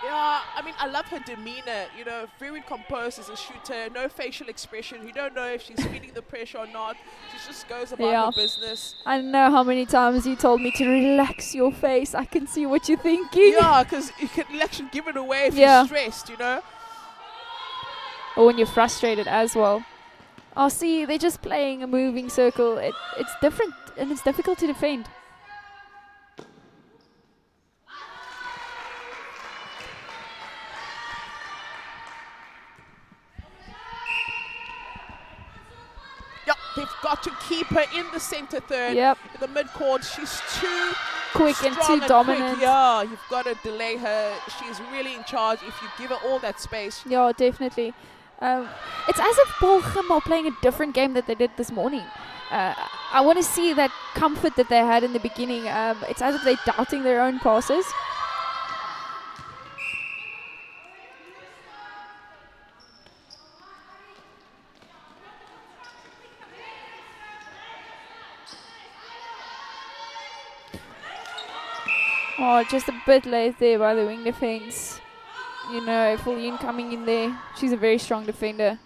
Yeah, I mean, I love her demeanor. You know, very composed as a shooter. No facial expression. You don't know if she's feeling the pressure or not. She just goes about her business. I don't know how many times you told me to relax your face. I can see what you're thinking. Yeah, because you can actually give it away if you're stressed, you know. Or when you're frustrated as well. Oh, see, they're just playing a moving circle. It's different and it's difficult to defend. Yep, they've got to keep her in the center third. Yep. In the midcourt, she's too quick and too dominant. Quick. Yeah, you've got to delay her. She's really in charge if you give her all that space. Yeah, definitely. It's as if Paarl Gim are playing a different game that they did this morning. I want to see that comfort that they had in the beginning. It's as if they're doubting their own passes. Oh, just a bit late there by the wing defense. You know, Pauline coming in there. She's a very strong defender.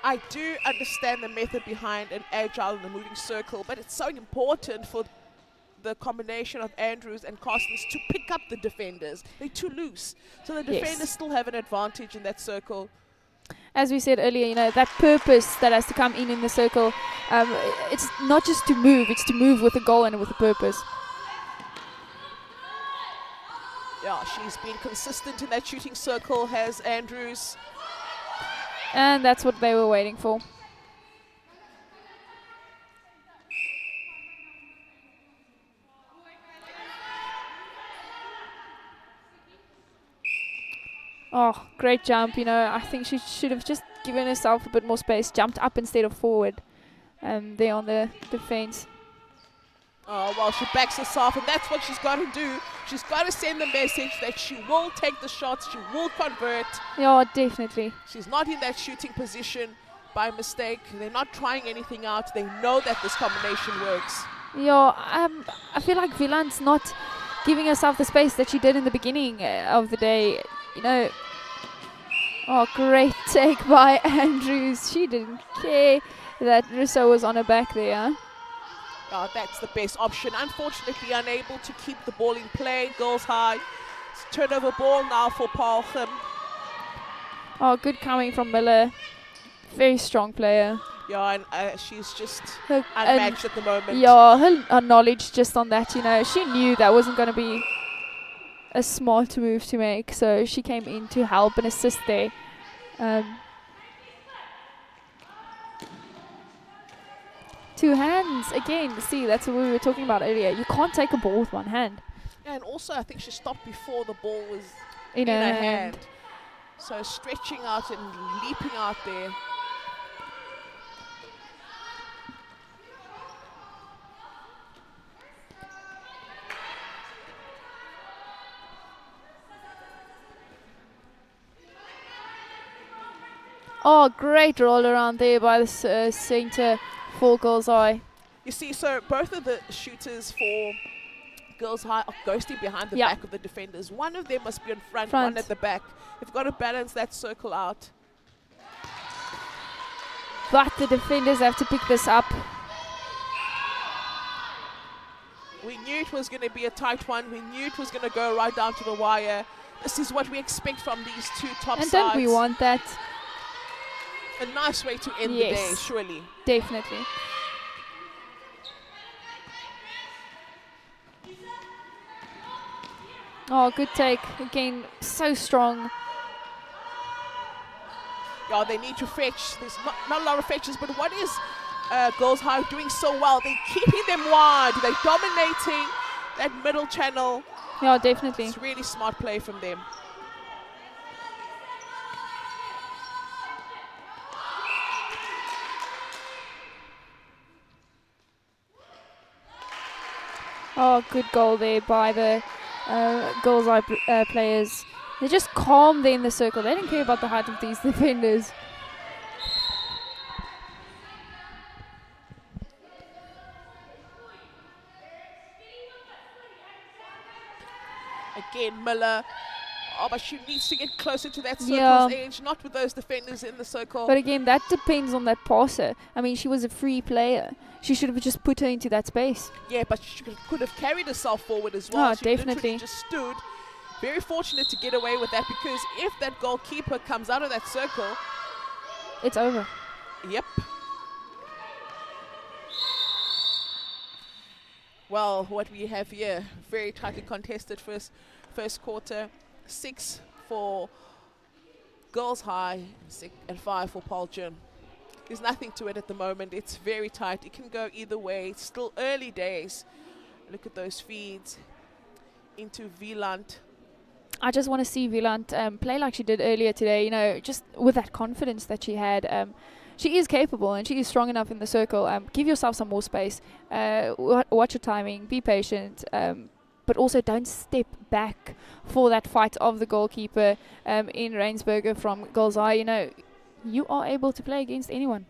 I do understand the method behind an agile in the moving circle, but it's so important for the combination of Andrews and Carstens to pick up the defenders. They're too loose. So the defenders still have an advantage in that circle. As we said earlier, you know, that purpose that has to come in the circle, it's not just to move, it's to move with a goal and with a purpose. Yeah, she's been consistent in that shooting circle, has Andrews. And that's what they were waiting for. Oh, great jump, you know. I think she should have just given herself a bit more space, jumped up instead of forward. There on the defense. Oh, well, she backs herself, and that's what she's got to do. She's got to send the message that she will take the shots, she will convert. Yeah, definitely. She's not in that shooting position by mistake. They're not trying anything out. They know that this combination works. Yeah, I feel like Vilan's not giving herself the space that she did in the beginning of the day. You know, oh, great take by Andrews. She didn't care that Rousseau was on her back there. That's the best option. Unfortunately, unable to keep the ball in play. Girls High. It's turnover ball now for Paarl Gim. Oh, good coming from Miller. Very strong player. Yeah, and she's just unmatched at the moment. Yeah, her knowledge just on that, you know, she knew that wasn't going to be a smart move to make, so she came in to help and assist there. Two hands again. See, that's what we were talking about earlier. You can't take a ball with one hand. And also, I think she stopped before the ball was in her hand. So stretching out and leaping out there. Oh, great roll around there by the center for Girls High. You see, so both of the shooters for Girls High are ghosting behind the back of the defenders. One of them must be in front, one at the back. They've got to balance that circle out. But the defenders have to pick this up. We knew it was going to be a tight one. We knew it was going to go right down to the wire. This is what we expect from these two top sides. And don't we want that? A nice way to end the day, surely. Definitely. Oh, good take. Again, so strong. Yeah, they need to fetch. There's not a lot of fetches, but what is Girls High doing so well? They're keeping them wide. They're dominating that middle channel. Yeah, definitely. It's really smart play from them. Oh, good goal there by the Girls High players. They're just calm there in the circle. They don't care about the height of these defenders. again, Miller. Oh, but she needs to get closer to that circle's edge, not with those defenders in the circle. But again, that depends on that passer. I mean, she was a free player. She should have just put her into that space. Yeah, but she could have carried herself forward as well. Oh, She definitely. literally just stood. Very fortunate to get away with that, because if that goalkeeper comes out of that circle, it's over. Yep. Well, what we have here, very tightly contested first quarter. 6 for Girls High, and 5 for Paarl Gim. There's nothing to it at the moment. It's very tight. It can go either way. It's still early days. Look at those feeds into Wieland. I just want to see Wieland play like she did earlier today, you know, just with that confidence that she had. She is capable and she is strong enough in the circle. Give yourself some more space. Watch your timing. Be patient. But also don't step back for that fight of the goalkeeper in Rensburger from Girls High. You know, you are able to play against anyone.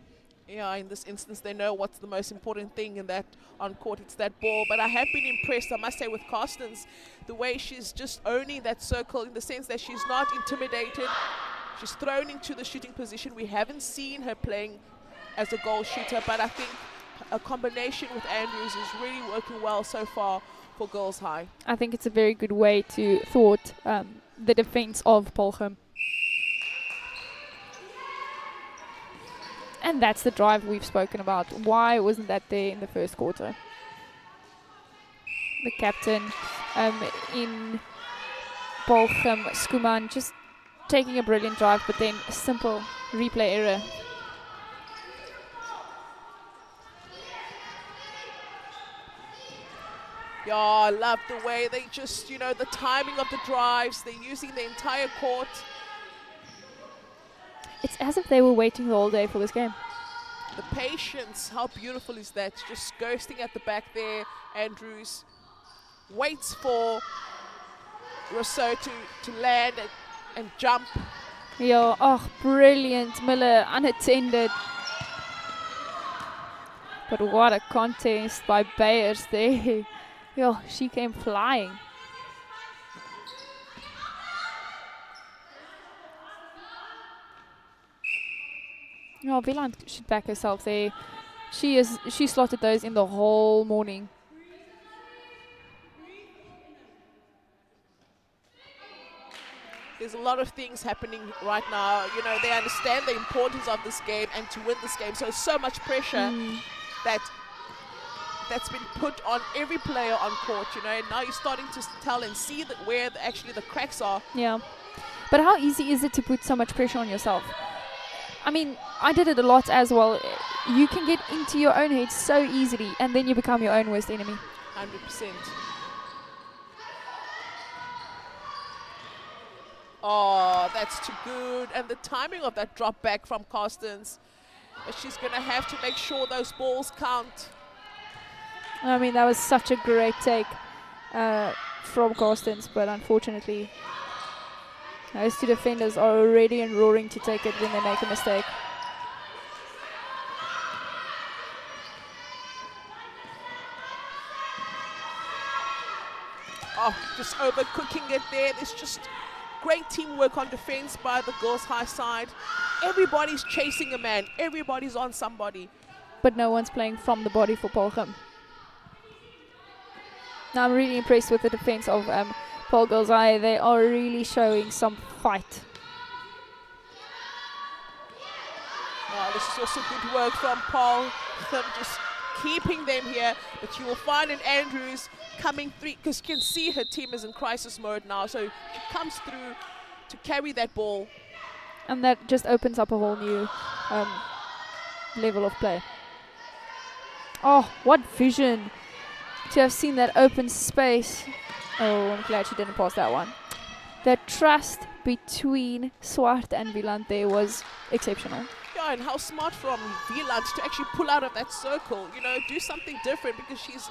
Yeah, in this instance, they know what's the most important thing in that on court. It's that ball. But I have been impressed, I must say, with Carstens, the way she's just owning that circle, in the sense that she's not intimidated. She's thrown into the shooting position. We haven't seen her playing as a goal shooter, but I think a combination with Andrews is really working well so far for Girls High. I think it's a very good way to thwart the defense of Paarl Gim. And that's the drive we've spoken about. Why wasn't that there in the first quarter? The captain in Paarl Gim, Skuman, just taking a brilliant drive, but then a simple replay error. Yeah, I love the way they just, you know, the timing of the drives. They're using the entire court. It's as if they were waiting the whole day for this game. The patience, how beautiful is that? Just ghosting at the back there. Andrews waits for Rousseau to land and jump. Yeah, oh, brilliant. Miller unattended. But what a contest by Beyers there. Yo, she came flying. Oh, Wieland should back herself there. She slotted those in the whole morning. There's a lot of things happening right now. You know, they understand the importance of this game and to win this game. So much pressure that's been put on every player on court, you know, and now you're starting to tell and see that where actually the cracks are. Yeah. But how easy is it to put so much pressure on yourself? I mean, I did it a lot as well. You can get into your own head so easily, and then you become your own worst enemy. 100%. Oh, that's too good. And the timing of that drop back from Carstens. But she's going to have to make sure those balls count. I mean, that was such a great take from Carstens, but unfortunately, those two defenders are already and roaring to take it when they make a mistake. Oh, just overcooking it there. There's just great teamwork on defense by the Girls High side. Everybody's chasing a man. Everybody's on somebody. But no one's playing from the body for Paarl Gim. Now I'm really impressed with the defense of Paarl Girls High. They are really showing some fight. Oh, this is also good work from Paarl Gim, just keeping them here. But you will find in Andrews coming through, because you can see her team is in crisis mode now. So she comes through to carry that ball. And that just opens up a whole new level of play. Oh, what vision to have seen that open space. Oh, I'm glad she didn't pass that one. The trust between Swart and Wieland there was exceptional. Yeah, and how smart from Wieland to actually pull out of that circle, you know, do something different, because she's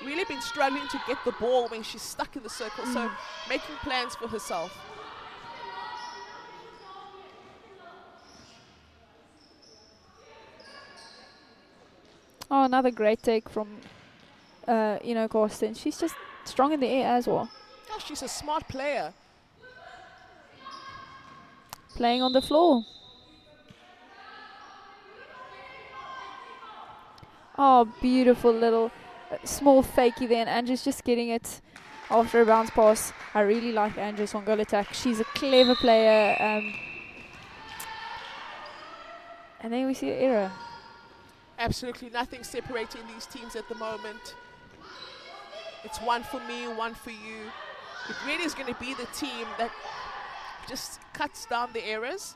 really been struggling to get the ball when she's stuck in the circle. So making plans for herself. Oh, another great take from, Carsten. She's just strong in the air as well. Yeah, she's a smart player. Playing on the floor. Oh, beautiful little small fakey there, and Andrew's just getting it after a bounce pass. I really like Andrew's on goal attack. She's a clever player. And then we see an error. Absolutely nothing separating these teams at the moment. It's one for me, one for you. It really is going to be the team that just cuts down the errors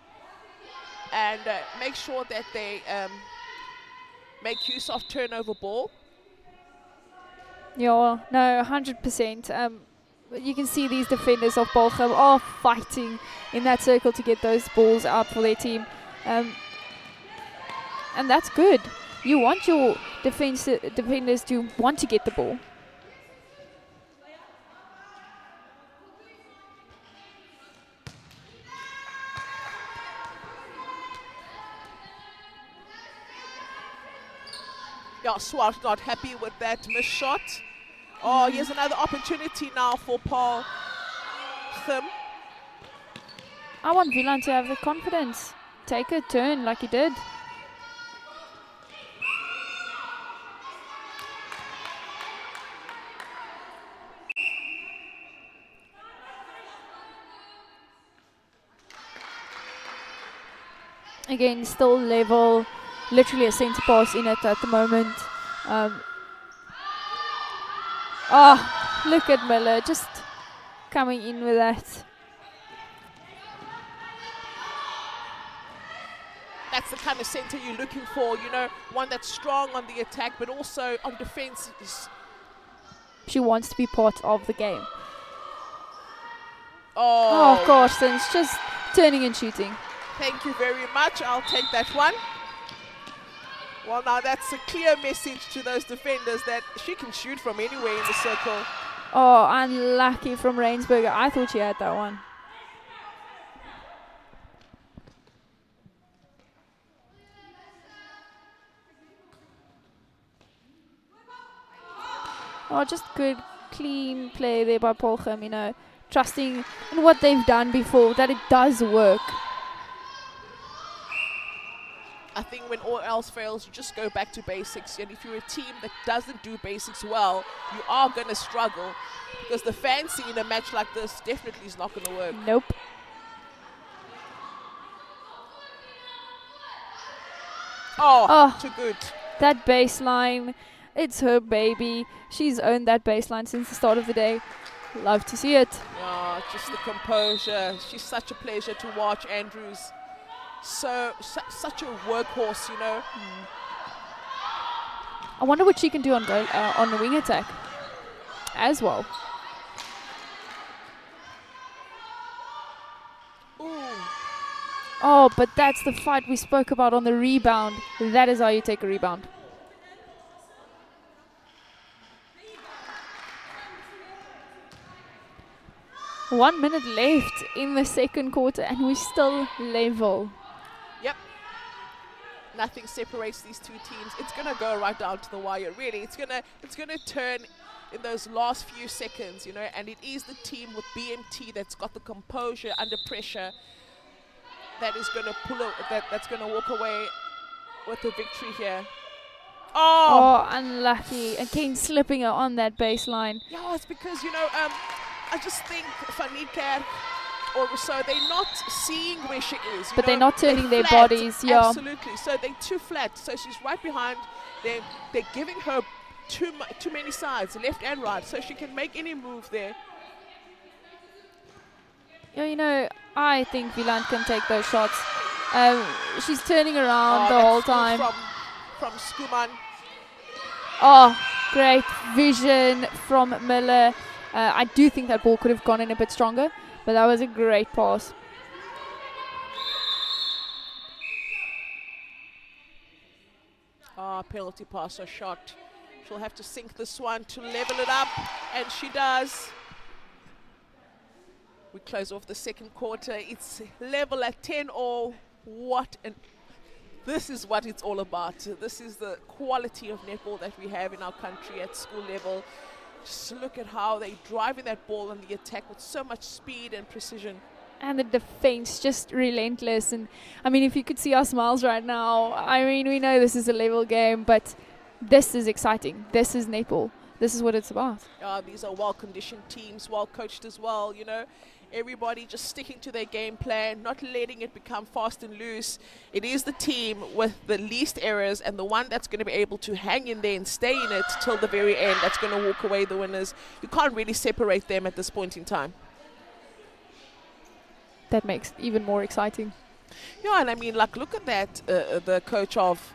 and make sure that they make use of turnover ball. Yeah, no, 100%. You can see these defenders of Paarl Gim are fighting in that circle to get those balls out for their team. And that's good. You want your defenders to want to get the ball. Yeah, Swart's not happy with that missed shot. Oh, here's another opportunity now for Paarl Gim. I want Wieland to have the confidence. Take a turn like he did. Again, still level. Literally a centre pass in it at the moment. Oh, look at Miller just coming in with that. That's the kind of centre you're looking for, you know, one that's strong on the attack but also on defence. She wants to be part of the game. Oh, gosh, then it's just turning and shooting. Thank you very much. I'll take that one. Well, now that's a clear message to those defenders that she can shoot from anywhere in the circle. Oh, unlucky from Rainsberger. I thought she had that one. Oh, just good, clean play there by Paarl Gim, you know, trusting in what they've done before, that it does work. I think when all else fails, you just go back to basics. And if you're a team that doesn't do basics well, you are going to struggle. Because the fancy in a match like this definitely is not going to work. Nope. Oh, too good. That baseline, it's her baby. She's owned that baseline since the start of the day. Love to see it. Oh, just the composure. She's such a pleasure to watch, Andrews. Such a workhorse, you know. I wonder what she can do on the wing attack as well. Ooh. Oh, but that's the fight we spoke about on the rebound. That is how you take a rebound. One minute left in the second quarter and we're still level. Yep. Nothing separates these two teams. It's gonna go right down to the wire. Really, it's gonna turn in those last few seconds, you know. And it is the team with BMT that's got the composure under pressure that is gonna that's gonna walk away with the victory here. Oh, unlucky. Again, slipping her on that baseline. Yeah, it's because, you know, I just think Outeniqua or Rousseau, they're not seeing where she is. But they're not turning their bodies. Yeah, absolutely. So they're too flat. So she's right behind. They're giving her too many sides, left and right, so she can make any move there. Yeah, you know, I think Wieland can take those shots. She's turning around the whole time. From Skuman. Oh, great vision from Miller. I do think that ball could have gone in a bit stronger, but that was a great pass. Penalty pass or shot. She'll have to sink this one to level it up, and she does. We close off the second quarter. It's level at 10-all. This is what it's all about. This is the quality of netball that we have in our country at school level. Just look at how they're driving that ball on the attack with so much speed and precision. And the defense just relentless. And I mean, if you could see our smiles right now, I mean, we know this is a level game, but this is exciting. This is netball. This is what it's about. These are well-conditioned teams, well-coached as well, you know. Everybody just sticking to their game plan, not letting it become fast and loose. It is the team with the least errors and the one that's going to be able to hang in there and stay in it till the very end that's going to walk away the winners. You can't really separate them at this point in time. That makes it even more exciting. Yeah, and I mean, like, look at that, the coach of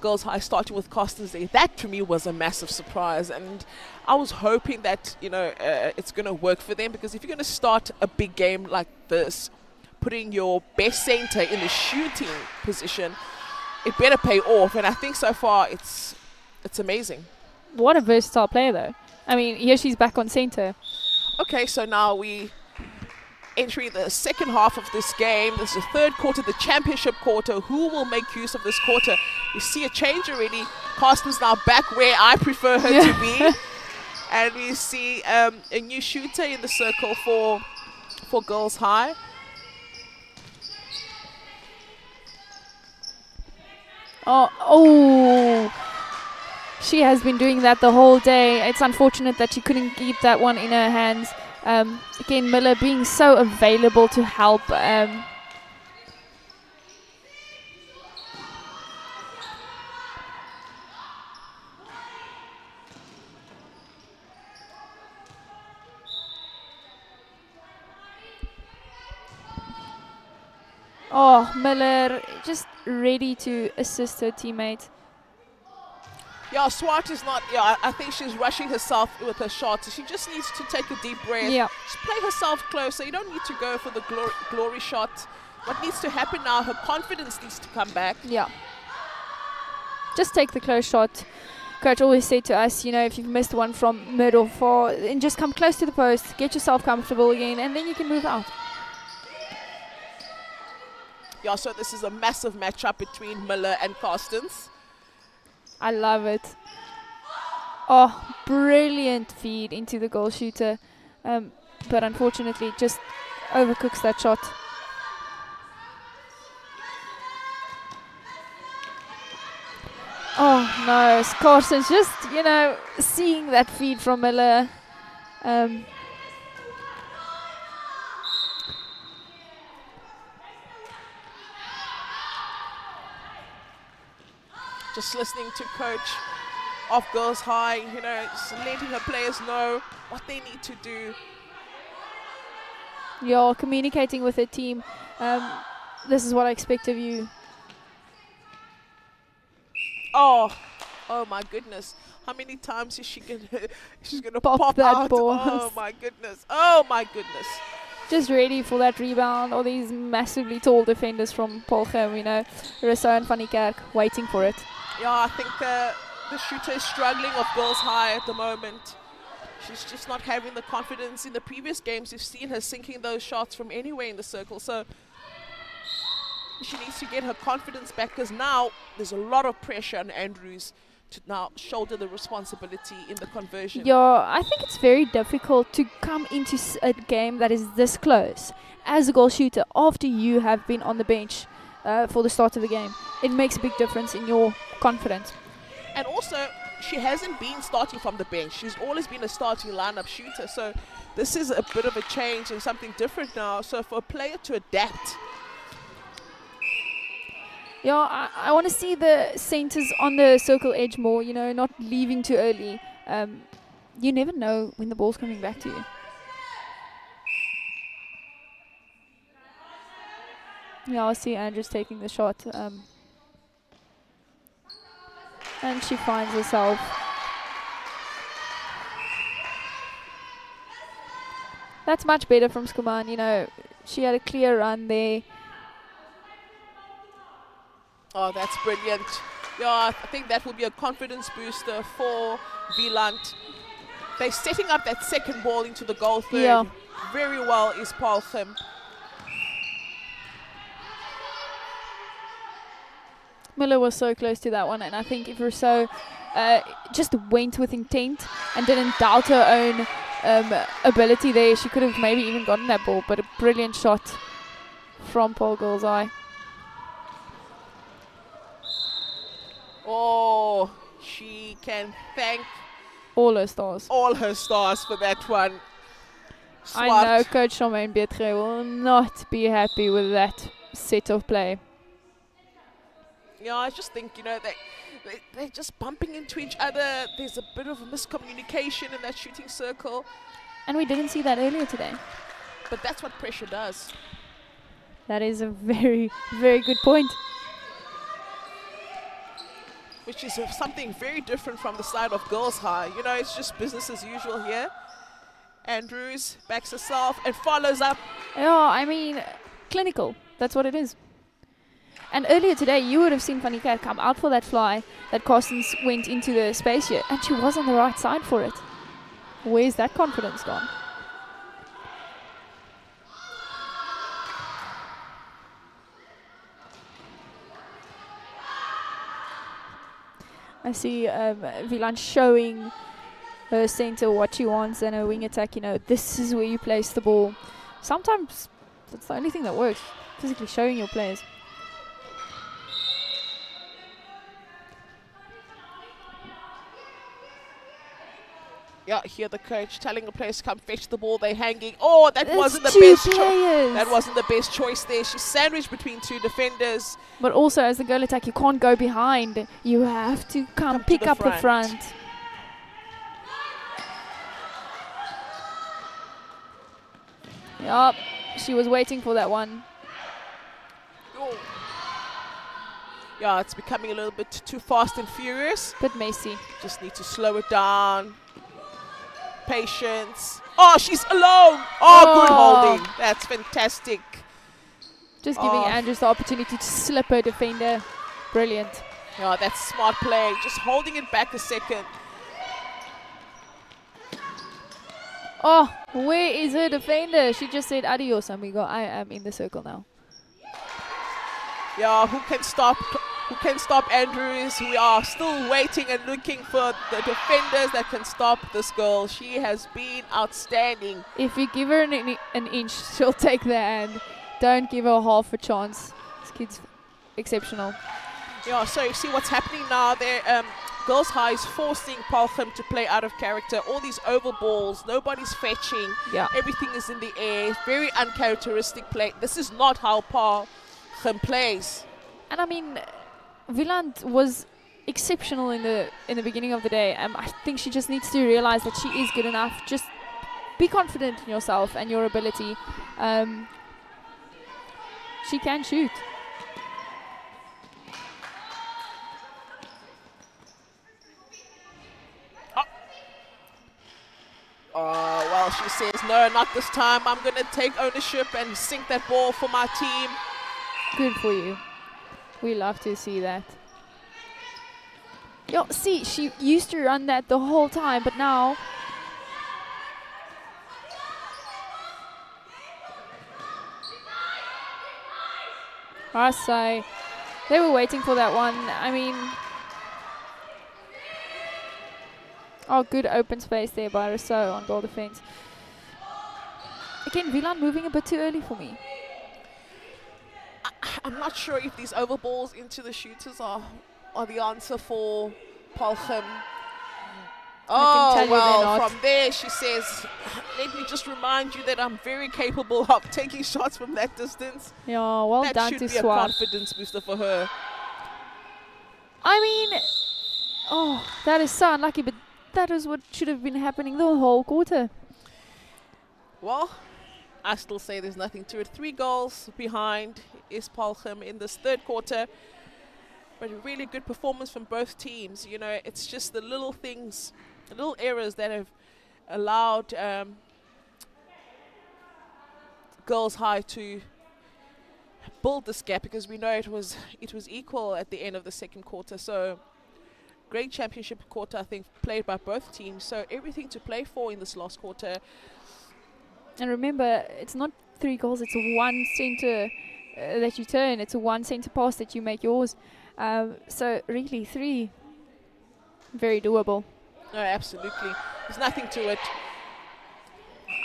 Girls High starting with Costans there. That to me was a massive surprise, and I was hoping that, you know, it's going to work for them, because if you're going to start a big game like this, putting your best center in the shooting position, it better pay off, and I think so far it's amazing. What a versatile player though. I mean, here she's back on center. Okay, so now we entering the second half of this game. This is the third quarter, the championship quarter. Who will make use of this quarter? We see a change already. Carsten's now back where I prefer her to be. And we see a new shooter in the circle for Girls High. Oh, she has been doing that the whole day. It's unfortunate that she couldn't keep that one in her hands. Again, Miller being so available to help. Oh, Miller just ready to assist her teammate. Yeah, Swart is not, yeah, I think she's rushing herself with her shot. She just needs to take a deep breath. Yeah. Just play herself closer. You don't need to go for the glory shot. What needs to happen now, her confidence needs to come back. Yeah. Just take the close shot. Coach always said to us, you know, if you've missed one from mid or far, then just come close to the post, get yourself comfortable again, and then you can move out. Yeah, so this is a massive matchup between Miller and Carstens. I love it. Oh, brilliant feed into the goal shooter. But unfortunately, just overcooks that shot. Oh, no. Carson's just, you know, seeing that feed from Miller. Just listening to coach of Girls High, you know, just letting her players know what they need to do. You're communicating with her team. This is what I expect of you. Oh my goodness. How many she's gonna pop that out? ball. Oh my goodness. Oh my goodness. Just ready for that rebound. All these massively tall defenders from Paarl Gim, you know, Rousseau and Van die Kerk waiting for it. Yeah, I think the shooter is struggling of Girls High at the moment. She's just not having the confidence. In the previous games, you've seen her sinking those shots from anywhere in the circle. So she needs to get her confidence back, because now there's a lot of pressure on Andrews to now shoulder the responsibility in the conversion. Yeah, I think it's very difficult to come into a game that is this close as a goal shooter after you have been on the bench for the start of the game. It makes a big difference in your confidence. And also, she hasn't been starting from the bench. She's always been a starting lineup shooter. So this is a bit of a change and something different now. So for a player to adapt. Yeah, I want to see the centers on the circle edge more, you know, not leaving too early. You never know when the ball's coming back to you. Yeah, I see Andrews taking the shot. And she finds herself. That's much better from Skuman, you know. She had a clear run there. Oh, that's brilliant. Yeah, I think that will be a confidence booster for Wieland. They're setting up that second ball into the goal third. Yeah. Very well is Paarl Gim. Miller was so close to that one, and I think if Rousseau just went with intent and didn't doubt her own ability there, she could have maybe even gotten that ball. But a brilliant shot from Paarl Girls High. Oh, she can thank all her stars for that one. I know Coach Charmaine Betre will not be happy with that set of play. Yeah, I just think, you know, they're just bumping into each other. There's a bit of a miscommunication in that shooting circle. And we didn't see that earlier today. But that's what pressure does. That is a very, very good point. Which is something very different from the side of Girls High. You know, it's just business as usual here. Andrews backs herself and follows up. Yeah, I mean, clinical. That's what it is. And earlier today, you would have seen Van Niekerk come out for that fly that Carstens went into the space here, and she was on the right side for it. Where's that confidence gone? I see Wieland showing her center what she wants and her wing attack. You know, this is where you place the ball. Sometimes that's the only thing that works, physically showing your players. Yeah, here the coach telling the players to come fetch the ball. They're hanging. Oh, that wasn't the best choice. That wasn't the best choice there. She's sandwiched between two defenders. But also, as the goal attack, you can't go behind. You have to come pick up the front. Yup, she was waiting for that one. Oh. Yeah, it's becoming a little bit too fast and furious. Bit messy. Just need to slow it down. Patience. Oh, she's alone. Oh, good holding. That's fantastic. Just giving Andrews the opportunity to slip her defender. Brilliant. Yeah, that's smart play. Just holding it back a second. Oh, where is her defender? She just said adios, amigo. I am in the circle now. Yeah, who can stop Andrews? We are still waiting and looking for the defenders that can stop this girl. She has been outstanding. If you give her an inch, she'll take the hand. Don't give her half a chance. This kid's exceptional. Yeah, so you see what's happening now there. Girls High is forcing Paarl Gim to play out of character. All these over balls, nobody's fetching. Yeah. Everything is in the air. Very uncharacteristic play. This is not how Paarl Gim plays. And I mean, Wieland was exceptional in the beginning of the day. I think she just needs to realize that she is good enough. Just be confident in yourself and your ability. She can shoot. Well, she says, no, not this time. I'm going to take ownership and sink that ball for my team. Good for you. We love to see that. Yo, see, she used to run that the whole time, but now... Arsai, they were waiting for that one. I mean... Oh, good open space there by Rousseau on goal defense. Again, Wieland moving a bit too early for me. I'm not sure if these over balls into the shooters are the answer for Paarl Gim. Oh, well, from there she says, let me just remind you that I'm very capable of taking shots from that distance. Yeah, well that done should to be a confidence booster for her. I mean, oh, that is so unlucky, but that is what should have been happening the whole quarter. Well, I still say there's nothing to it. 3 goals behind is Paarl Gim in this third quarter. But a really good performance from both teams. You know, it's just the little things, the little errors that have allowed Girls High to build this gap, because we know it was equal at the end of the second quarter. So great championship quarter, I think, played by both teams. So everything to play for in this last quarter. And remember, it's not 3 goals, it's a 1 center that you turn. It's a 1 center pass that you make yours. So really 3, very doable. No, absolutely. There's nothing to it.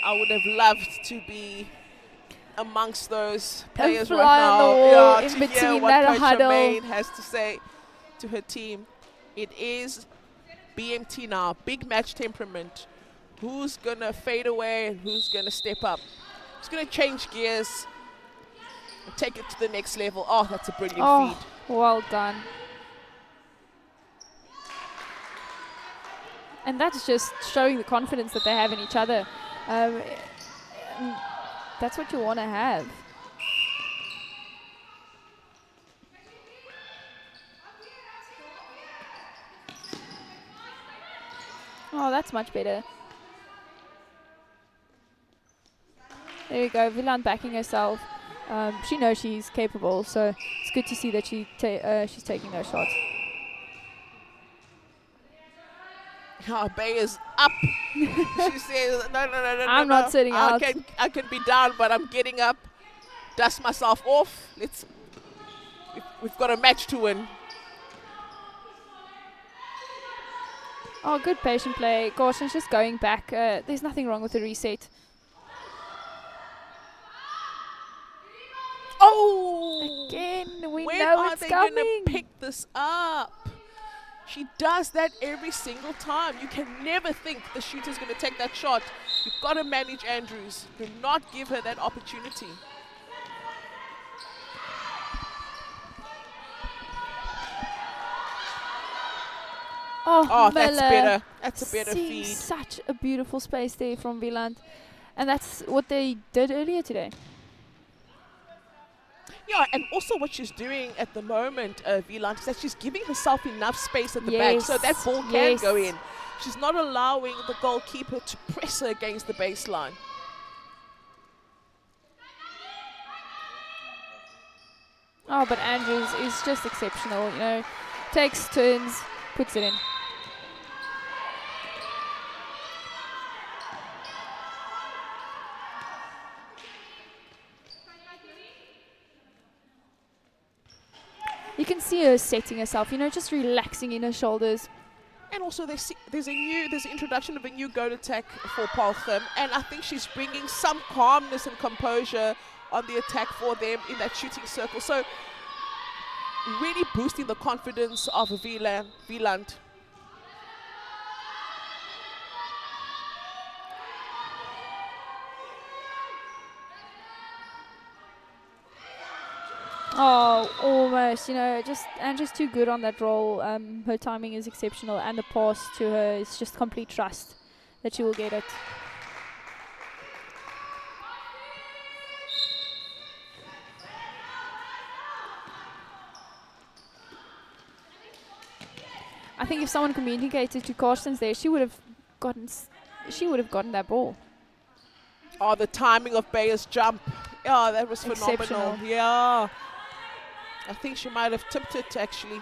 I would have loved to be amongst those players right now. On the wall in to between hear what that Coach huddle. Charmaine has to say to her team. It is BMT now, big match temperament. Who's going to fade away and who's going to step up? Who's going to change gears and take it to the next level? Oh, that's a brilliant feed. Well done. And that's just showing the confidence that they have in each other. That's what you want to have. Oh, that's much better. There we go, Wieland backing herself. She knows she's capable, so it's good to see that she's taking those shots. Bay is up. She says, no, I'm not sitting out. I can be down, but I'm getting up. Dust myself off. We've got a match to win. Oh, good patient play. Caution's just going back. There's nothing wrong with the reset. Oh! Again, we when know are it's they coming. going to pick this up? She does that every single time. You can never think the shooter's going to take that shot. You've got to manage Andrews. Do not give her that opportunity. Oh, that's better. That's a better seeing feed. Such a beautiful space there from Wieland. And that's what they did earlier today. Yeah, and also what she's doing at the moment, Wieland, is that she's giving herself enough space at the back so that ball can go in. She's not allowing the goalkeeper to press her against the baseline. Oh, but Andrews is just exceptional, you know. Takes turns, puts it in. You can see her setting herself, you know, just relaxing in her shoulders. And also there's the introduction of a new goal attack for Paarl Gim, and I think she's bringing some calmness and composure on the attack for them in that shooting circle. So really boosting the confidence of Wieland. Oh, almost, you know, Andrew's too good on that roll. Her timing is exceptional, and the pass to her is just complete trust that she will get it. I think if someone communicated to Carstens there, she would have gotten that ball. Oh, the timing of Bayer's jump. Yeah, that was phenomenal. Yeah. I think she might have tipped it, actually.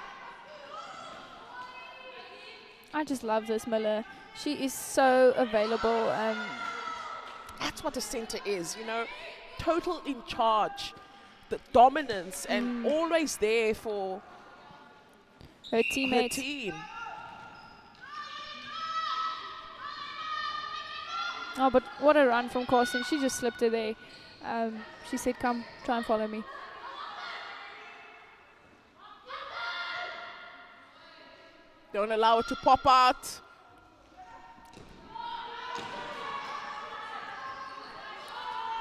I just love this Miller. She is so available. That's what a centre is, you know. Total in charge. The dominance and always there for her teammates. Her team. Oh, but what a run from Carsten. She just slipped her there. She said, come, try and follow me. Don't allow it to pop out.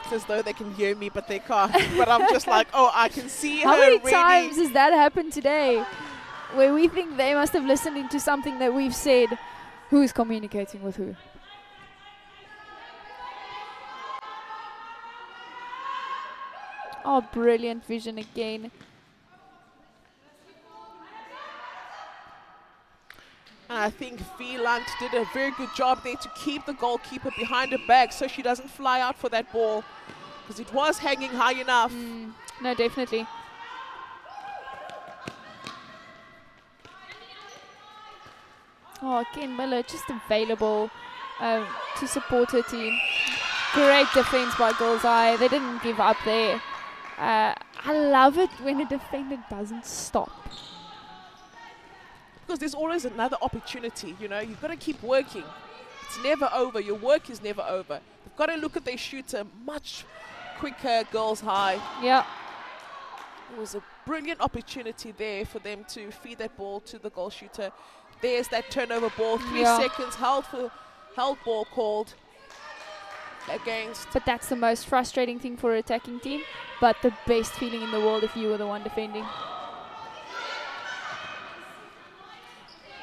It's as though they can hear me, but they can't. But I'm just like, oh, I can see her. How many really times has that happened today? Where we think they must have listened into something that we've said. Who is communicating with who? Oh, brilliant vision again. And I think Wieland did a very good job there to keep the goalkeeper behind her back so she doesn't fly out for that ball, because it was hanging high enough. No, definitely. Oh, again, Miller just available to support her team. Great defense by Girls High. They didn't give up there. I love it when a defender doesn't stop. because there's always another opportunity, you know. You've got to keep working. It's never over. Your work is never over. You've got to look at their shooter much quicker, Girls High. Yeah. It was a brilliant opportunity there for them to feed that ball to the goal shooter. There's that turnover ball. 3 seconds held ball called against. But that's the most frustrating thing for an attacking team, but the best feeling in the world if you were the one defending.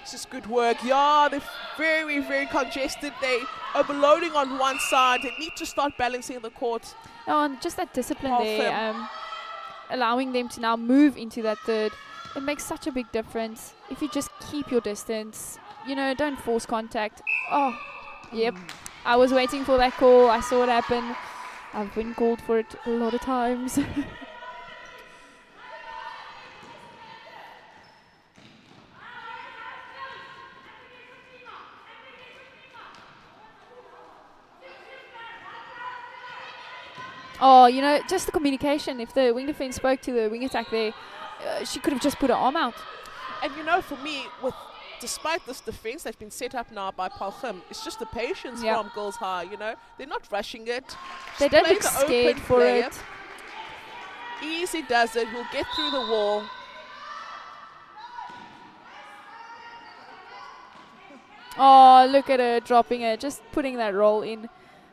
This is good work. Yeah, they're very, very congested. They're overloading on one side. They need to start balancing the court. Oh, and just that discipline there, allowing them to now move into that third. It makes such a big difference. If you just keep your distance, you know, don't force contact. Oh, yep. I was waiting for that call. I saw it happen. I've been called for it a lot of times. Oh, you know, just the communication. If the wing defense spoke to the wing attack there, she could have just put her arm out. And you know, for me, despite this defense that's been set up now by Paarl Gim, it's just the patience from Girls High, you know. They're not rushing it. They don't look scared for it. Easy does it. We'll get through the wall. Oh, look at her dropping it, just putting that roll in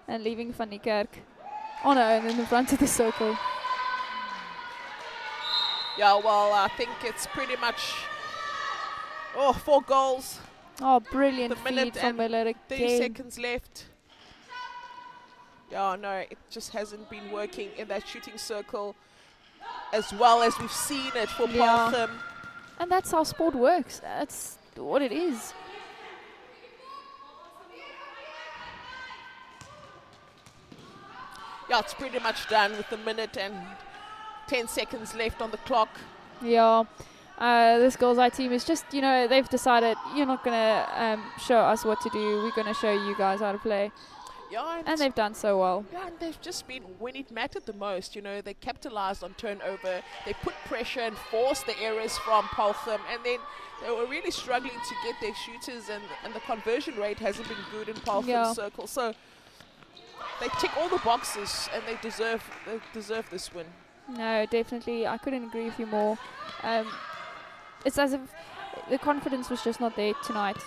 and leaving Van Niekerk on her own in the front of the circle. Yeah, well, I think it's pretty much 4 goals. Oh, brilliant feed from Miller again. 30 seconds left. Yeah, no, it just hasn't been working in that shooting circle as well as we've seen it for Paarl Gim. And that's how sport works. That's what it is. Yeah, it's pretty much done with a minute and 10 seconds left on the clock. Yeah, this Girls High team is just, you know, they've decided you're not going to show us what to do. We're going to show you guys how to play. Yeah, and they've done so well. Yeah, and they've just been, when it mattered the most, you know, they capitalized on turnover. They put pressure and forced the errors from Paarl Gim, and then they were really struggling to get their shooters, and the conversion rate hasn't been good in Paarl Gim's circle. So they tick all the boxes, and they deserve this win. No, definitely. I couldn't agree with you more. It's as if the confidence was just not there tonight.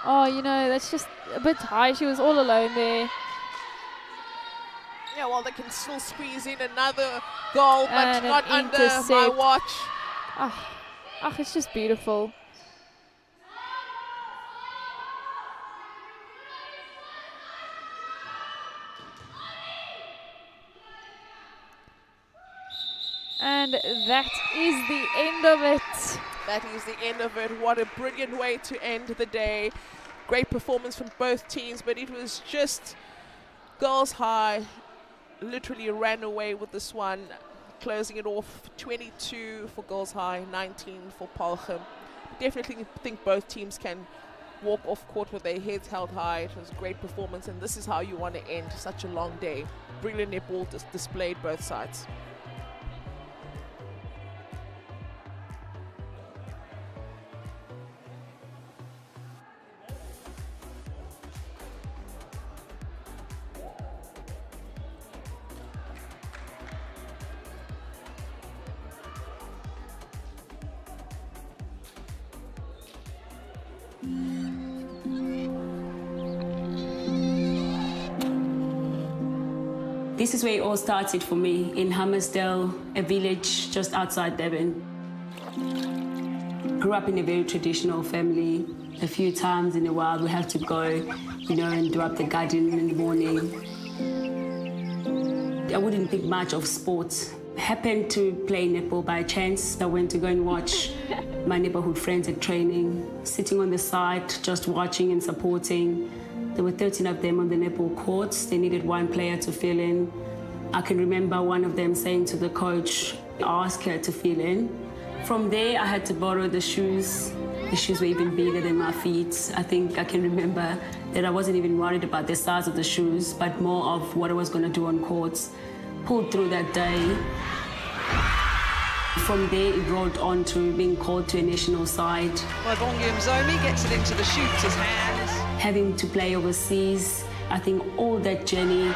Oh, you know, that's just a bit high. She was all alone there. Yeah, well, they can still squeeze in another goal, but not under my watch. It's just beautiful. And that is the end of it. That is the end of it. What a brilliant way to end the day. Great performance from both teams, but it was just Girls High literally ran away with this one, closing it off 22 for Girls High, 19 for Paarl Gim. Definitely think both teams can walk off court with their heads held high. It was a great performance, and this is how you want to end such a long day. Brilliant netball displayed both sides. This is where it all started for me, in Hammersdale, a village just outside Durban. Grew up in a very traditional family. A few times in a while we have to go, you know, and do up the garden in the morning. I wouldn't think much of sports. Happened to play netball by chance. I went to go and watch my neighborhood friends at training, sitting on the side, just watching and supporting. There were 13 of them on the netball courts. They needed one player to fill in. I can remember one of them saying to the coach, ask her to fill in. From there, I had to borrow the shoes The shoes were even bigger than my feet. I think I can remember that I wasn't even worried about the size of the shoes, but more of what I was going to do on courts. Pulled through that day. From there, it rolled on to being called to a national side. Well, Zomi gets it into the shooter's hands. Having to play overseas, I think all that journey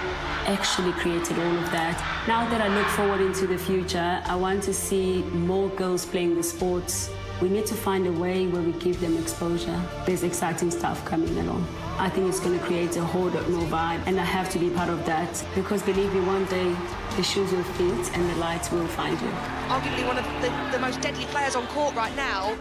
actually created all of that. Now that I look forward into the future, I want to see more girls playing the sports. We need to find a way where we give them exposure. There's exciting stuff coming along. I think it's going to create a whole lot more vibe, and I have to be part of that, because believe me, one day the shoes will fit and the lights will find you. Arguably one of the most deadly players on court right now.